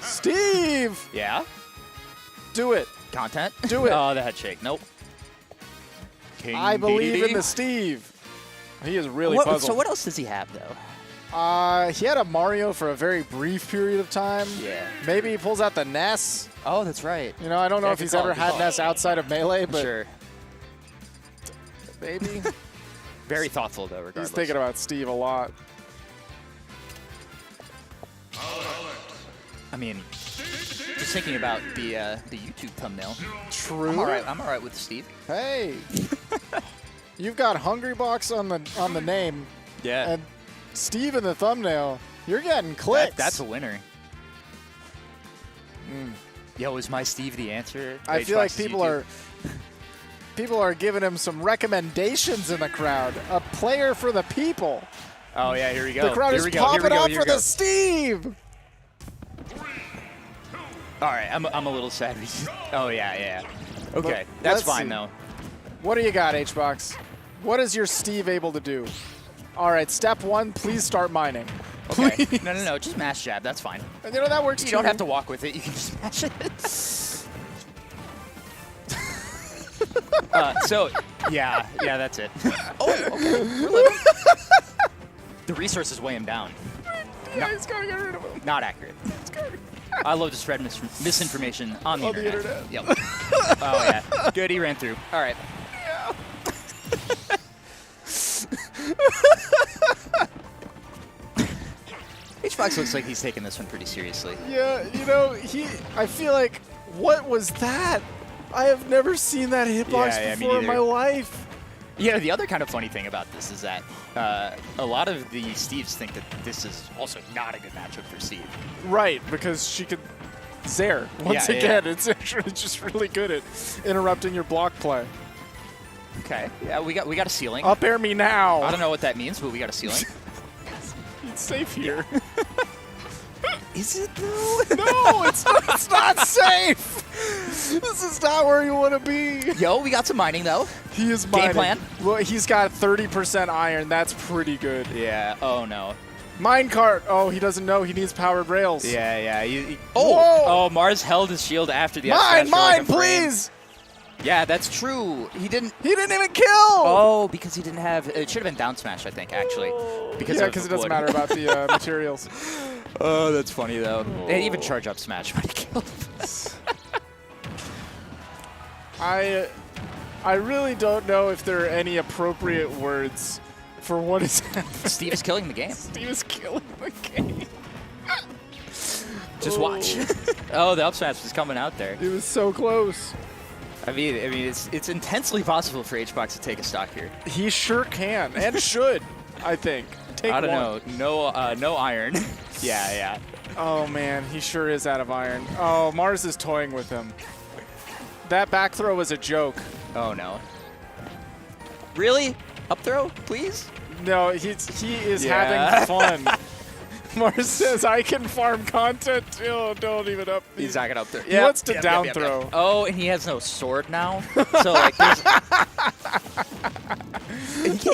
Steve! Yeah? Do it. Content? Do it. Oh, the head shake. Nope. King I believe DDD. in the Steve. He is really What- puzzled. So what else does he have, though? He had a Mario for a very brief period of time. Yeah. Maybe he pulls out the Ness. Oh, that's right. You know, I don't know Yeah, if good he's call, ever good had call. Ness outside of Melee, but Sure. maybe. Very thoughtful, though, regardless. He's thinking about Steve a lot. I mean, just thinking about the YouTube thumbnail. True. I'm all right with Steve. Hey. You've got Hungrybox on the name. Yeah. And Steve in the thumbnail. You're getting clicks. That's a winner. Yo, is my Steve the answer? I feel like Xbox people YouTube? are giving him some recommendations in the crowd. A player for the people. Oh yeah, here we go. The crowd here is we go. Here we popping go. up Here for we go. the Steve. All right, I'm a little sad. Oh yeah. Okay, But that's let's fine see. though. What do you got, HBox? What is your Steve able to do? All right, step one, please start mining. Okay. Please. No, just mash jab. That's fine. And you know, that works You too. don't have to walk with it. You can just mash it. So, yeah, that's it. Oh, okay. We're living. The resources weigh him down. Yeah, he's gotta get rid of him. Not accurate. I love to spread misinformation on the internet. Yep. Oh, yeah. Good, he ran through. All right. HBox looks like he's taking this one pretty seriously. Yeah, you know, I feel like, what was that? I have never seen that hitbox Yeah, me before in my neither. life. Yeah, the other kind of funny thing about this is that a lot of the Steves think that this is also not a good matchup for Steve. Right, because she could Zair. Once Yeah, again, it's actually just really good at interrupting your block play. Okay. Yeah, we got a ceiling. Up air me now. I don't know what that means, but we got a ceiling. It's safe here. Is it though? No, it's not safe. This is not where you want to be. Yo, we got some mining though. He is Game mining. plan? Well, he's got 30% iron. That's pretty good. Yeah. Oh no. Minecart. Oh, he doesn't know. He needs powered rails. Yeah. Oh! Oh, Mars held his shield after the Mine, up smash for like a frame. please! Yeah, that's true. He didn't even kill! Oh, because he didn't have... It should have been down smash, I think, actually. Because it doesn't matter about the materials. Oh, that's funny, though. They even charge up smash when he killed him. I really don't know if there are any appropriate words for what is happening. Steve is killing the game. Steve is killing the game. Just watch. Oh, the up smash was coming out there. It was so close. I mean, it's intensely possible for HBox to take a stock here. He sure can and should, I think. I don't know. No iron. Yeah. Oh man, he sure is out of iron. Oh, Mars is toying with him. That back throw was a joke. Oh no. Really? Up throw, please? No, he is having fun. Mars says, I can farm content too. Don't even up. He's not gonna up throw. He wants to down throw. Oh, and he has no sword now. So like,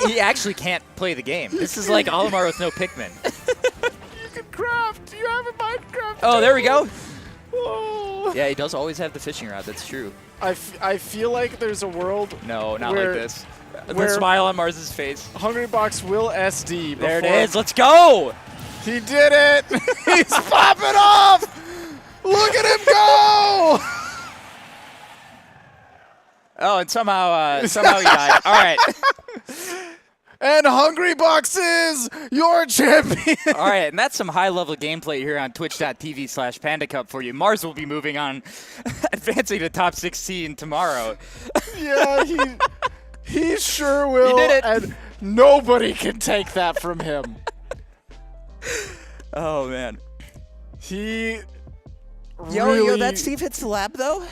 he actually can't play the game. This is like Olimar with no Pikmin. You can craft. You have a Minecraft. Oh, there we go. Oh. Yeah, he does always have the fishing rod. That's true. I feel like there's a world. No, not where, like this. The smile on Mars's face. Hungrybox will SD. There it is. Let's go. He did it. He's popping off. Look at him go. Oh, and somehow he died. All right. And Hungrybox is your champion. All right, and that's some high-level gameplay here on twitch.tv/Panda Cup for you. Mars will be moving on, advancing to top 16 tomorrow. Yeah, he sure will. He did it. And nobody can take that from him. Oh, man. He Yo, that Steve hits the lab, though?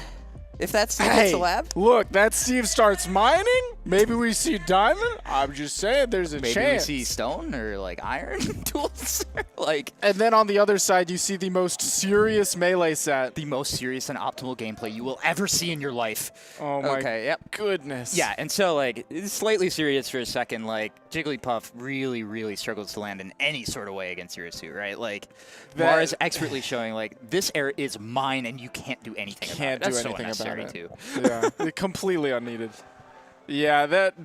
If that Steve hits the lab? Look, that Steve starts mining. Maybe we see diamond. I'm just saying there's a chance. Maybe we see stone or, like, iron tools. Like, and then on the other side, you see the most serious melee set. The most serious and optimal gameplay you will ever see in your life. Oh, my goodness. Yeah, and so, like, it's slightly serious for a second. Like, Jigglypuff really, really struggles to land in any sort of way against Urisu, right? Like, Mars expertly showing, like, this air is mine and you can't do anything about it. That's so unnecessary, too. Yeah, completely unneeded. Yeah, that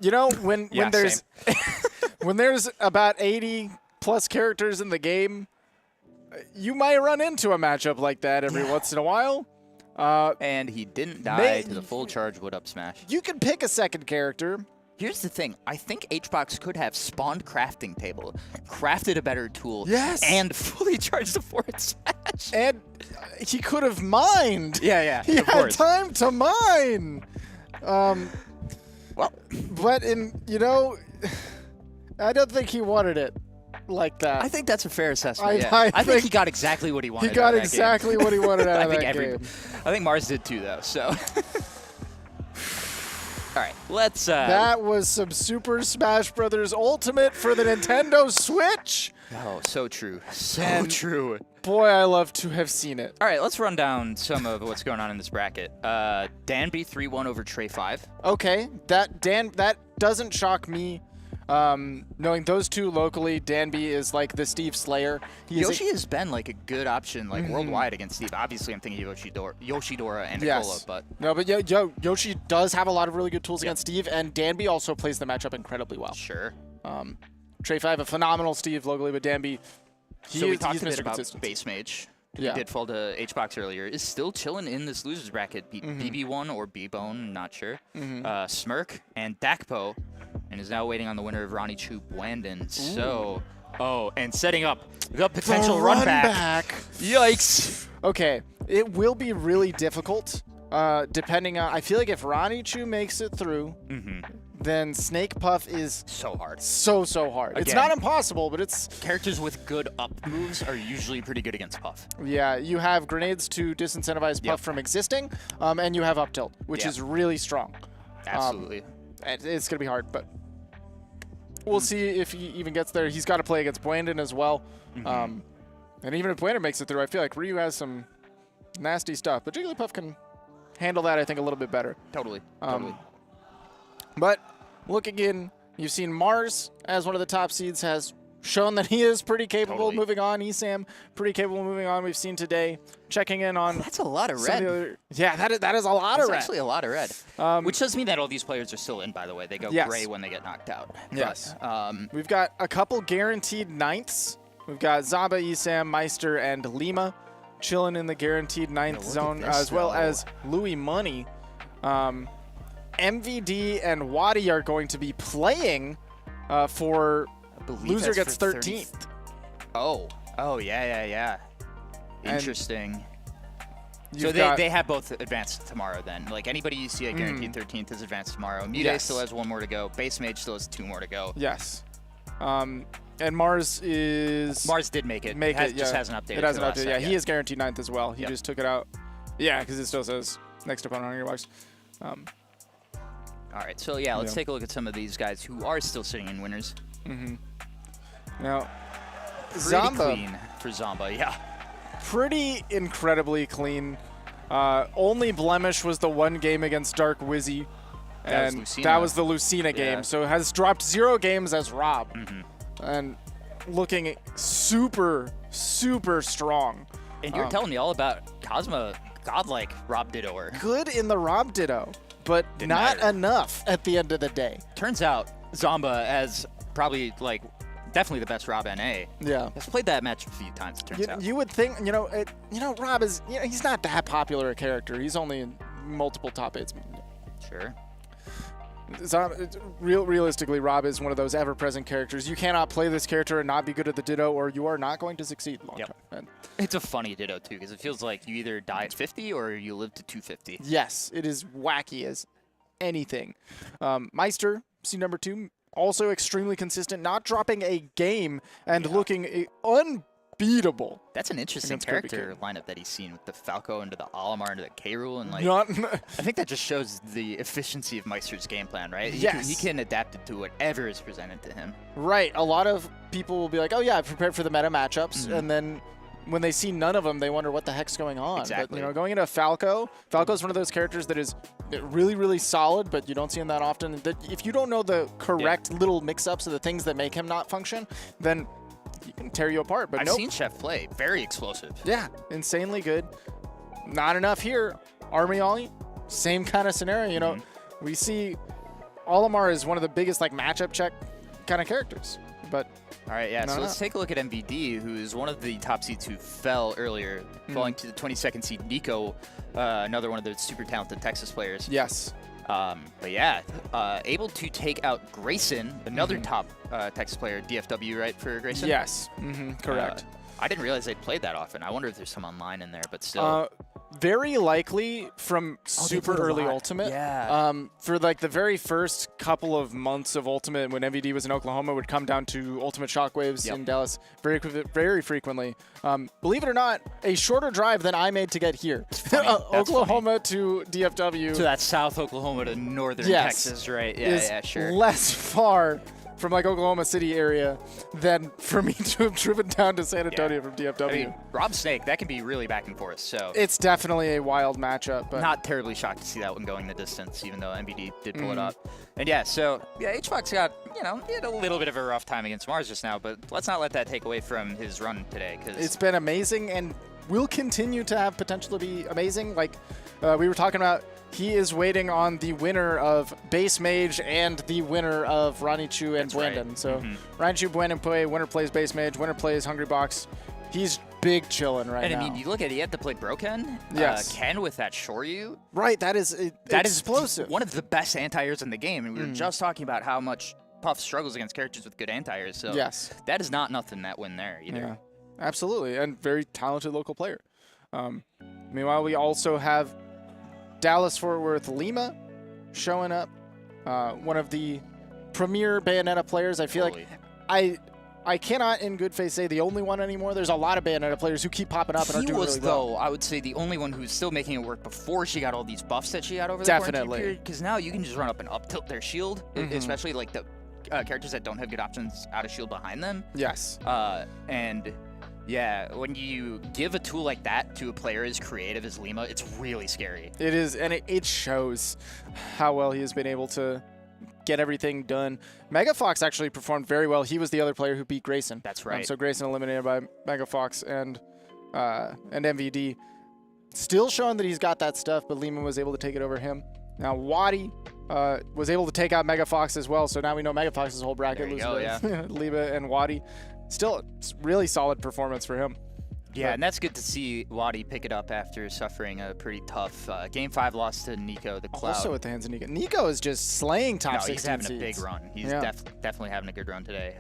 you know, when there's when there's about 80 plus characters in the game, you might run into a matchup like that every once in a while. And he didn't die to the full charge wood up smash. You can pick a second character. Here's the thing. I think HBox could have spawned crafting table, crafted a better tool, and fully charged the forward smash. And he could have mined. Yeah, He had time to mine. Well, but I don't think he wanted it like that. I think that's a fair assessment. I think he got exactly what he wanted. He got exactly what he wanted out of that game. I think Mars did too, though. So. All right, let's... That was some Super Smash Bros. Ultimate for the Nintendo Switch. Oh, so true. So true. Boy, I love to have seen it. All right, let's run down some of what's going on in this bracket. Danby 3-1 over Trey 5. Okay, that doesn't shock me. Knowing those two locally, Danby is like the Steve Slayer. Yoshi has been like a good option, like worldwide against Steve. Obviously, I'm thinking of Yoshidora and Nicola, but no, but Yoshi does have a lot of really good tools against Steve, and Danby also plays the matchup incredibly well. Sure. Trey 5, a phenomenal Steve locally, but Danby. We talked a bit about Base Mage. He did fall to HBox earlier. Is still chilling in this losers bracket. BB1 or B-Bone, not sure. Smirk and Dakpo. And is now waiting on the winner of Ronnie Chu Blandon. So, and setting up the potential run back. Yikes. Okay, it will be really difficult, depending on. I feel like if Ronnie Chu makes it through, then Snake Puff is so hard. So hard. Again, it's not impossible, but it's characters with good up moves are usually pretty good against Puff. Yeah, you have grenades to disincentivize Puff from existing, and you have up tilt, which is really strong. Absolutely. It's gonna be hard, but. We'll see if he even gets there. He's got to play against Blandon as well. And even if Blandon makes it through, I feel like Ryu has some nasty stuff. But Jigglypuff can handle that, I think, a little bit better. Totally. But looking in You've seen Mars as one of the top seeds has shown that he is pretty capable of moving on. Esam, pretty capable of moving on. We've seen today checking in on. That's a lot of some red. of the other, yeah, that is a lot of red. That's actually a lot of red. Which does mean that all these players are still in, by the way. They go gray when they get knocked out. Yes. But, we've got a couple guaranteed ninths. We've got Zaba, Esam, Meister, and Lima chilling in the guaranteed ninth zone, as well as Louis Money. MVD and Wadi are going to be playing for loser gets 13th. Oh, yeah. Interesting. So got- they have both advanced tomorrow then. Like anybody you see at guaranteed 13th is advanced tomorrow. Mude still has 1 more to go. Base Mage still has 2 more to go. Yes. And Mars did make it. Just hasn't updated. It hasn't updated. Yeah, he is guaranteed 9th as well. He just took it out. Yeah, because it still says next opponent on Hungrybox. All right, so yeah, let's take a look at some of these guys who are still sitting in winners. Now, Pretty clean for Zamba, yeah. Pretty incredibly clean. Only blemish was the 1 game against Dark Wizzy. And that was the Lucina game. So has dropped 0 games as Rob. And looking super, super strong. And you're telling me all about Cosma Godlike Rob Dittoer. Good in the Rob Ditto, but not enough at the end of the day. Turns out Zamba, as probably definitely the best Rob NA. Yeah. Has played that match a few times, it turns out. You would think, Rob is, he's not that popular a character. He's only in multiple top 8s. Sure. Realistically, Rob is one of those ever-present characters. You cannot play this character and not be good at the Ditto, or you are not going to succeed long term. It's a funny Ditto, too, because it feels like you either die at 50 or you live to 250. Yes, it is wacky as anything. Meister, seed number 2, also extremely consistent, not dropping a game and looking unbeatable. That's an interesting character lineup that he's seen with the Falco into the Olimar into the K. Rool. And I think that just shows the efficiency of Meister's game plan, right? Yes. He can adapt it to whatever is presented to him. Right. A lot of people will be like, oh, yeah, I've prepared for the meta matchups. And then when they see none of them, they wonder what the heck's going on. Exactly. But, going into Falco's one of those characters that is really, really solid, but you don't see him that often. If you don't know the correct little mix-ups of the things that make him not function, then he can tear you apart. But I've seen Chef play. Very explosive. Yeah, insanely good. Not enough here. Army Ollie, same kind of scenario. We see Olimar is one of the biggest matchup check kind of characters. But all right, yeah. So let's take a look at MVD, who is one of the top seeds who fell earlier, falling to the 22nd seed. Nico, another one of the super talented Texas players. Yes. But yeah, able to take out Grayson, another top Texas player, DFW, right, for Grayson? Yes, correct. I didn't realize they played that often. I wonder if there's some online in there, but still. Very likely from super early Ultimate. Yeah. For the very first couple of months of Ultimate, when MVD was in Oklahoma, would come down to Ultimate Shockwaves in Dallas very frequently. Believe it or not, a shorter drive than I made to get here. Oklahoma to DFW. So that's South Oklahoma to northern Texas, right? Yeah, sure. Less far from Oklahoma City area than for me to have driven down to San Antonio from DFW. I mean, Rob Snake, that can be really back and forth. So it's definitely a wild matchup. But not terribly shocked to see that one going the distance, even though MBD did pull it up. And yeah, so HFox got, he had a little bit of a rough time against Mars just now, but let's not let that take away from his run today. Cause it's been amazing and will continue to have potential to be amazing. We were talking about, he is waiting on the winner of Base Mage and the winner of Ranichu and Blandon. Right. So Ranichu, Blandon play, winner plays Base Mage, winner plays Hungrybox. He's big chilling right now. And I mean, you look at it, he had to play Broken. Yes. Ken with that Shoryu. Right, that is explosive. One of the best anti-airs in the game. And we were just talking about how much Puff struggles against characters with good anti-airs. So that is not nothing that win there either. Yeah, absolutely. And very talented local player. Meanwhile, we also have Dallas-Fort Worth Lima showing up. One of the premier Bayonetta players. I feel like I cannot in good faith say the only one anymore. There's a lot of Bayonetta players who keep popping up and are doing really well. Though, I would say the only one who's still making it work before she got all these buffs that she got over the quarantine period. Because now you can just run up and up-tilt their shield, especially the characters that don't have good options out of shield behind them. Yes. And yeah, when you give a tool like that to a player as creative as Lima, it's really scary. It is, and it shows how well he has been able to get everything done. Mega Fox actually performed very well. He was the other player who beat Grayson. That's right. So Grayson eliminated by Mega Fox and MVD. Still showing that he's got that stuff, but Lehman was able to take it over him. Now Waddy was able to take out Mega Fox as well, so now we know Mega Fox's whole bracket was Liba and Waddy. Still, really solid performance for him. Yeah, and that's good to see Waddy pick it up after suffering a pretty tough Game 5 loss to Nico the Cloud. Also at the hands of Nico. Nico is just slaying top 16 he's having seeds. a big run. He's definitely having a good run today.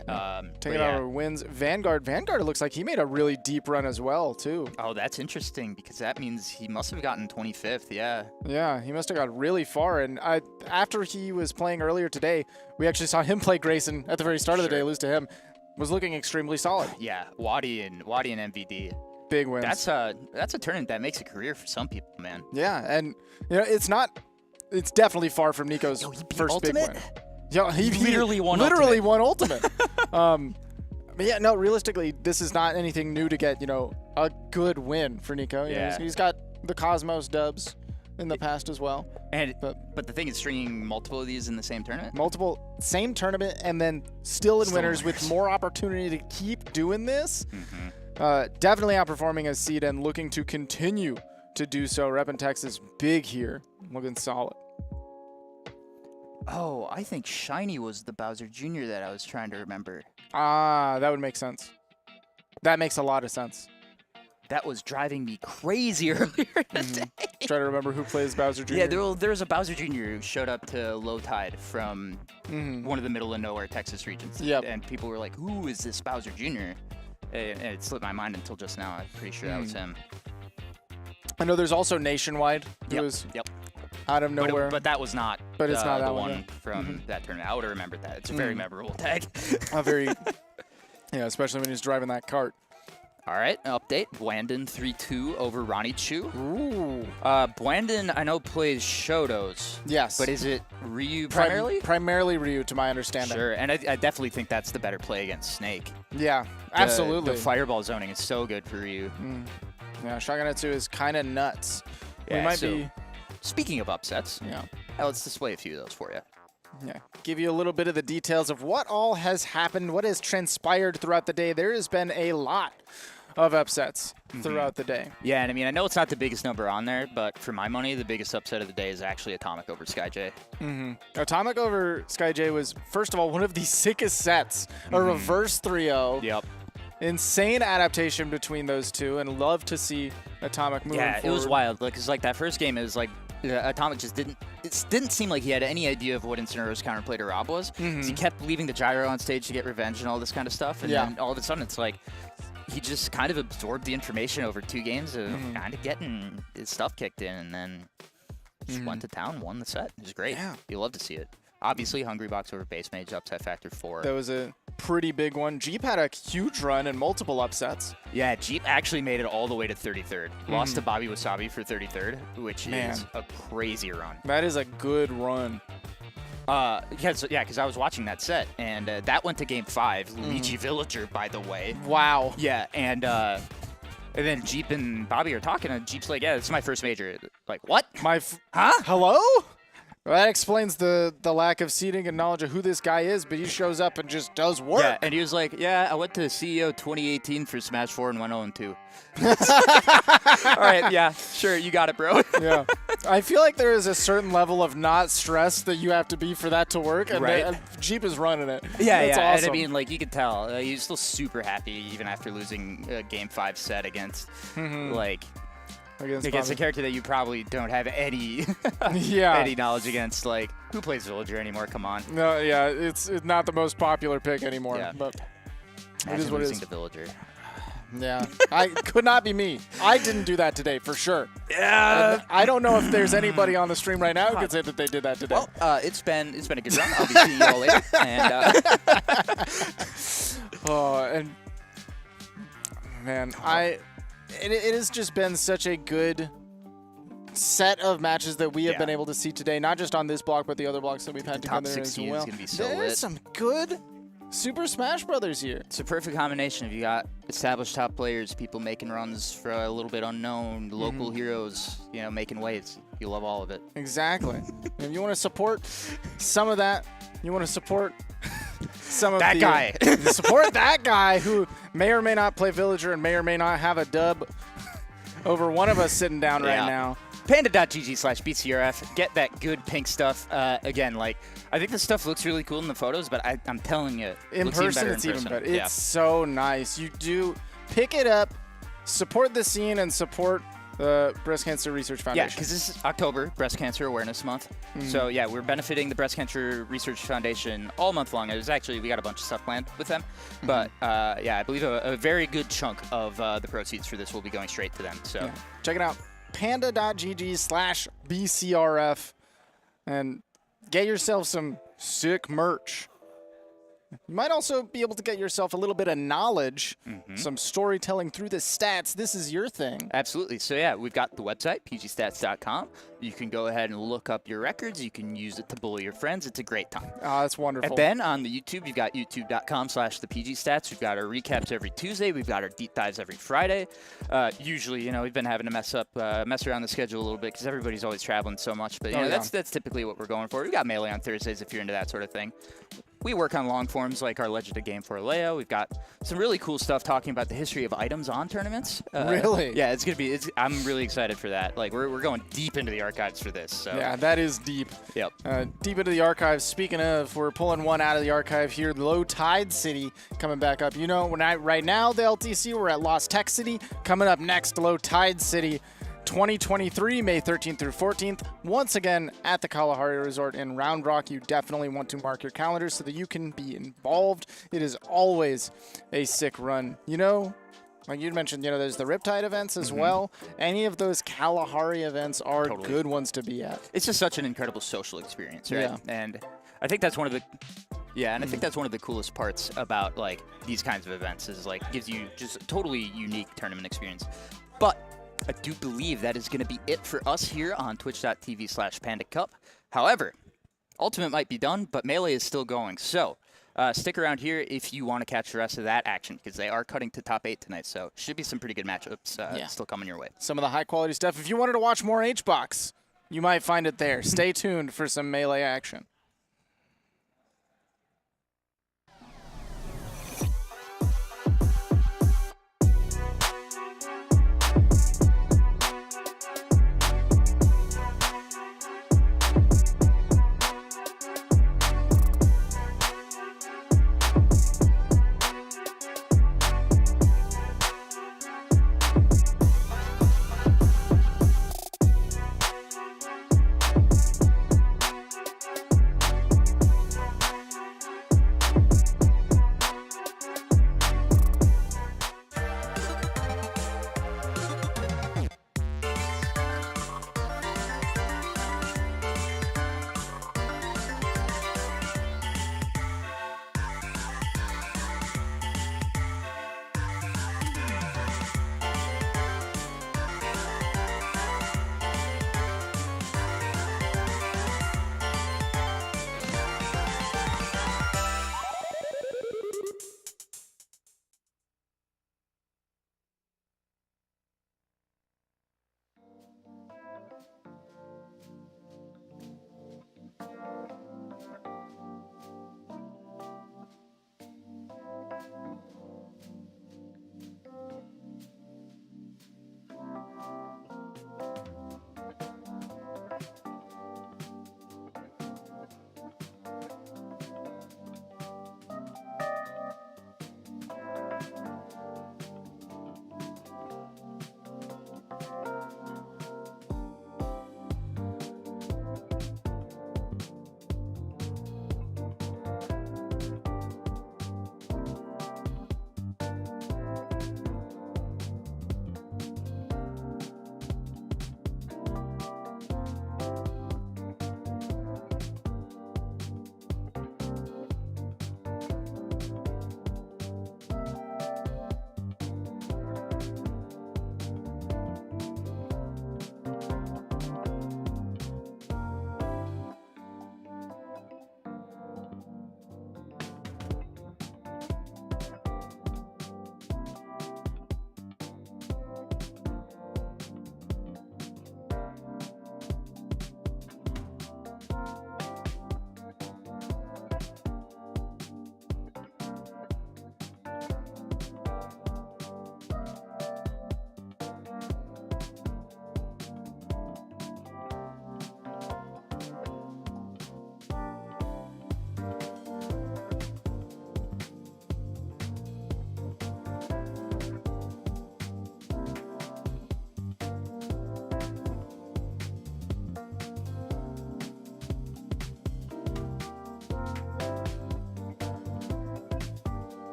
Taking out wins. Vanguard looks like he made a really deep run as well, too. Oh, that's interesting because that means he must have gotten 25th, yeah. Yeah, he must have got really far. And after he was playing earlier today, we actually saw him play Grayson at the very start of the day, lose to him. Was looking extremely solid. Yeah, Waddy and MVD. Big wins. That's a tournament that makes a career for some people, man. Yeah, and it's definitely far from Nico's first Ultimate? big win. Yeah, he literally won Ultimate. But yeah, no, realistically, this is not anything new to get, a good win for Nico. Yeah. He's got the Cosmos dubs in the past as well. And but the thing is stringing multiple of these in the same tournament? Same tournament, and then still in winners with more opportunity to keep doing this. Definitely outperforming as seed and looking to continue to do so. Reppin' Texas big here, looking solid. Oh, I think Shiny was the Bowser Jr. that I was trying to remember. Ah, that would make sense. That makes a lot of sense. That was driving me crazy earlier in the day. Try to remember who plays Bowser Jr. Yeah, there was a Bowser Jr. who showed up to Low Tide from one of the middle of nowhere Texas regions. Yep. And people were like, who is this Bowser Jr.? And it slipped my mind until just now. I'm pretty sure that was him. I know there's also Nationwide, who was out of nowhere. But that was not But it's not the that one from that tournament. I would have remembered that. It's a very memorable tag. Especially when he's driving that cart. All right, update. Blandon 3-2 over Ronnie Chu. Ooh. Blandon, I know, plays Shotos. Yes. But is it Ryu primarily? Primarily Ryu, to my understanding. Sure, and I definitely think that's the better play against Snake. Yeah, absolutely. The fireball zoning is so good for Ryu. Yeah, Shogunetsu is kind of nuts. Yeah, we might be... Speaking of upsets, let's display a few of those for you. Yeah, give you a little bit of the details of what all has happened, what has transpired throughout the day. There has been a lot of upsets throughout the day. Yeah, and I mean, I know it's not the biggest number on there, but for my money, the biggest upset of the day is actually Atomic over SkyJ. Atomic over SkyJ was, first of all, one of the sickest sets. A reverse 3-0. Yep. Insane adaptation between those two, and love to see Atomic moving forward. Yeah, it was wild. Because that first game, it was like, Atomic just didn't seem like he had any idea of what Incineroar's counterplay to Rob was. He kept leaving the gyro on stage to get revenge and all this kind of stuff. And then all of a sudden, it's like, he just kind of absorbed the information over 2 games of kind of getting his stuff kicked in, and then just went to town, won the set. It was great. Yeah. You love to see it. Obviously, Hungrybox over Base Mage, upset factor 4. That was a pretty big one. Jeep had a huge run and multiple upsets. Yeah, Jeep actually made it all the way to 33rd. Lost to Bobby Wasabi for 33rd, which is a crazy run. That is a good run. Because I was watching that set, and that went to Game 5. Luigi Villager, by the way. Wow. Yeah, and then Jeep and Bobby are talking, and Jeep's like, yeah, this is my first major. Like, what? Hello? Well, that explains the lack of seeding and knowledge of who this guy is, but he shows up and just does work. Yeah, and he was like, yeah, I went to CEO 2018 for Smash 4 and went 0-2. All right, yeah, sure, you got it, bro. Yeah. I feel like there is a certain level of not stress that you have to be for that to work, and Jeep is running it. Yeah, That's awesome. awesome. And I mean, like, you could tell. He was still super happy even after losing a Game 5 set against, against a character that you probably don't have any any knowledge against. Like, who plays Villager anymore? Come on. No, yeah, it's not the most popular pick anymore. Yeah. But it is Imagine what it losing is. to Villager. Yeah, could not be me. I didn't do that today, for sure. Yeah. And I don't know if there's anybody on the stream right now who could say that they did that today. Well, it's been a good run. I'll be seeing you all later. And, man, it has just been such a good set of matches that we have been able to see today, not just on this block, but the other blocks that we've had top together as 16 well. is going to be so There's lit. some good Super Smash Brothers here. It's a perfect combination. If you got established top players, people making runs for a little bit unknown, local heroes, making waves. You love all of it. Exactly. If you want to support some of that, You want to support some of That guy. Support that guy who may or may not play Villager and may or may not have a dub over one of us sitting down right now. Panda.gg/BCRF. Get that good pink stuff. Again, like, I think this stuff looks really cool in the photos, but I'm telling you, In looks even person, better it's in even person. better. It's so nice. You do pick it up, support the scene, and support the Breast Cancer Research Yeah, Foundation. because this is October, Breast Cancer Awareness Month. So, yeah, we're benefiting the Breast Cancer Research Foundation all month long. It was actually, we got a bunch of stuff planned with them. But, yeah, I believe a very good chunk of the proceeds for this will be going straight to them. So, Check it out. Panda.gg/BCRF and get yourself some sick merch. You might also be able to get yourself a little bit of knowledge, some storytelling through the stats. This is your thing. absolutely. So, yeah, we've got the website, pgstats.com. You can go ahead and look up your records. You can use it to bully your friends. It's a great time. Oh, that's wonderful. And then on the YouTube, you've got youtube.com/thepgstats. We've got our recaps every Tuesday. We've got our deep dives every Friday. Usually, you know, we've been having to mess around the schedule a little bit because everybody's always traveling so much. But, you know, that's typically what we're going for. We've got Melee on Thursdays if you're into that sort of thing. We work on long forms like our Legend of Game for Leo. We've got some really cool stuff talking about the history of items on tournaments. Really? Yeah, it's gonna be. I'm really excited for that. Like we're going deep into the archives for this. So. Yeah, that is deep. Yep. Deep into the archives. Speaking of, we're pulling one out of the archive here. Low Tide City coming back up. You know, right now, the LTC, we're at Lost Tech City. Coming up next, Low Tide City 2023, May 13th through 14th. Once again, at the Kalahari Resort in Round Rock. You definitely want to mark your calendars so that you can be involved. It is always a sick run. You know, like you mentioned, you know, there's the Riptide events as well. Any of those Kalahari events are good ones to be at. It's just such an incredible social experience, right? Yeah. And I think that's one of the I think that's one of the coolest parts about like these kinds of events is like gives you just a totally unique tournament experience. But I do believe that is going to be it for us here on twitch.tv/PandaCup. However, Ultimate might be done, but Melee is still going. So stick around here if you want to catch the rest of that action because they are cutting to top 8 tonight. So should be some pretty good matchups still coming your way. Some of the high quality stuff. If you wanted to watch more HBox, you might find it there. Stay tuned for some Melee action.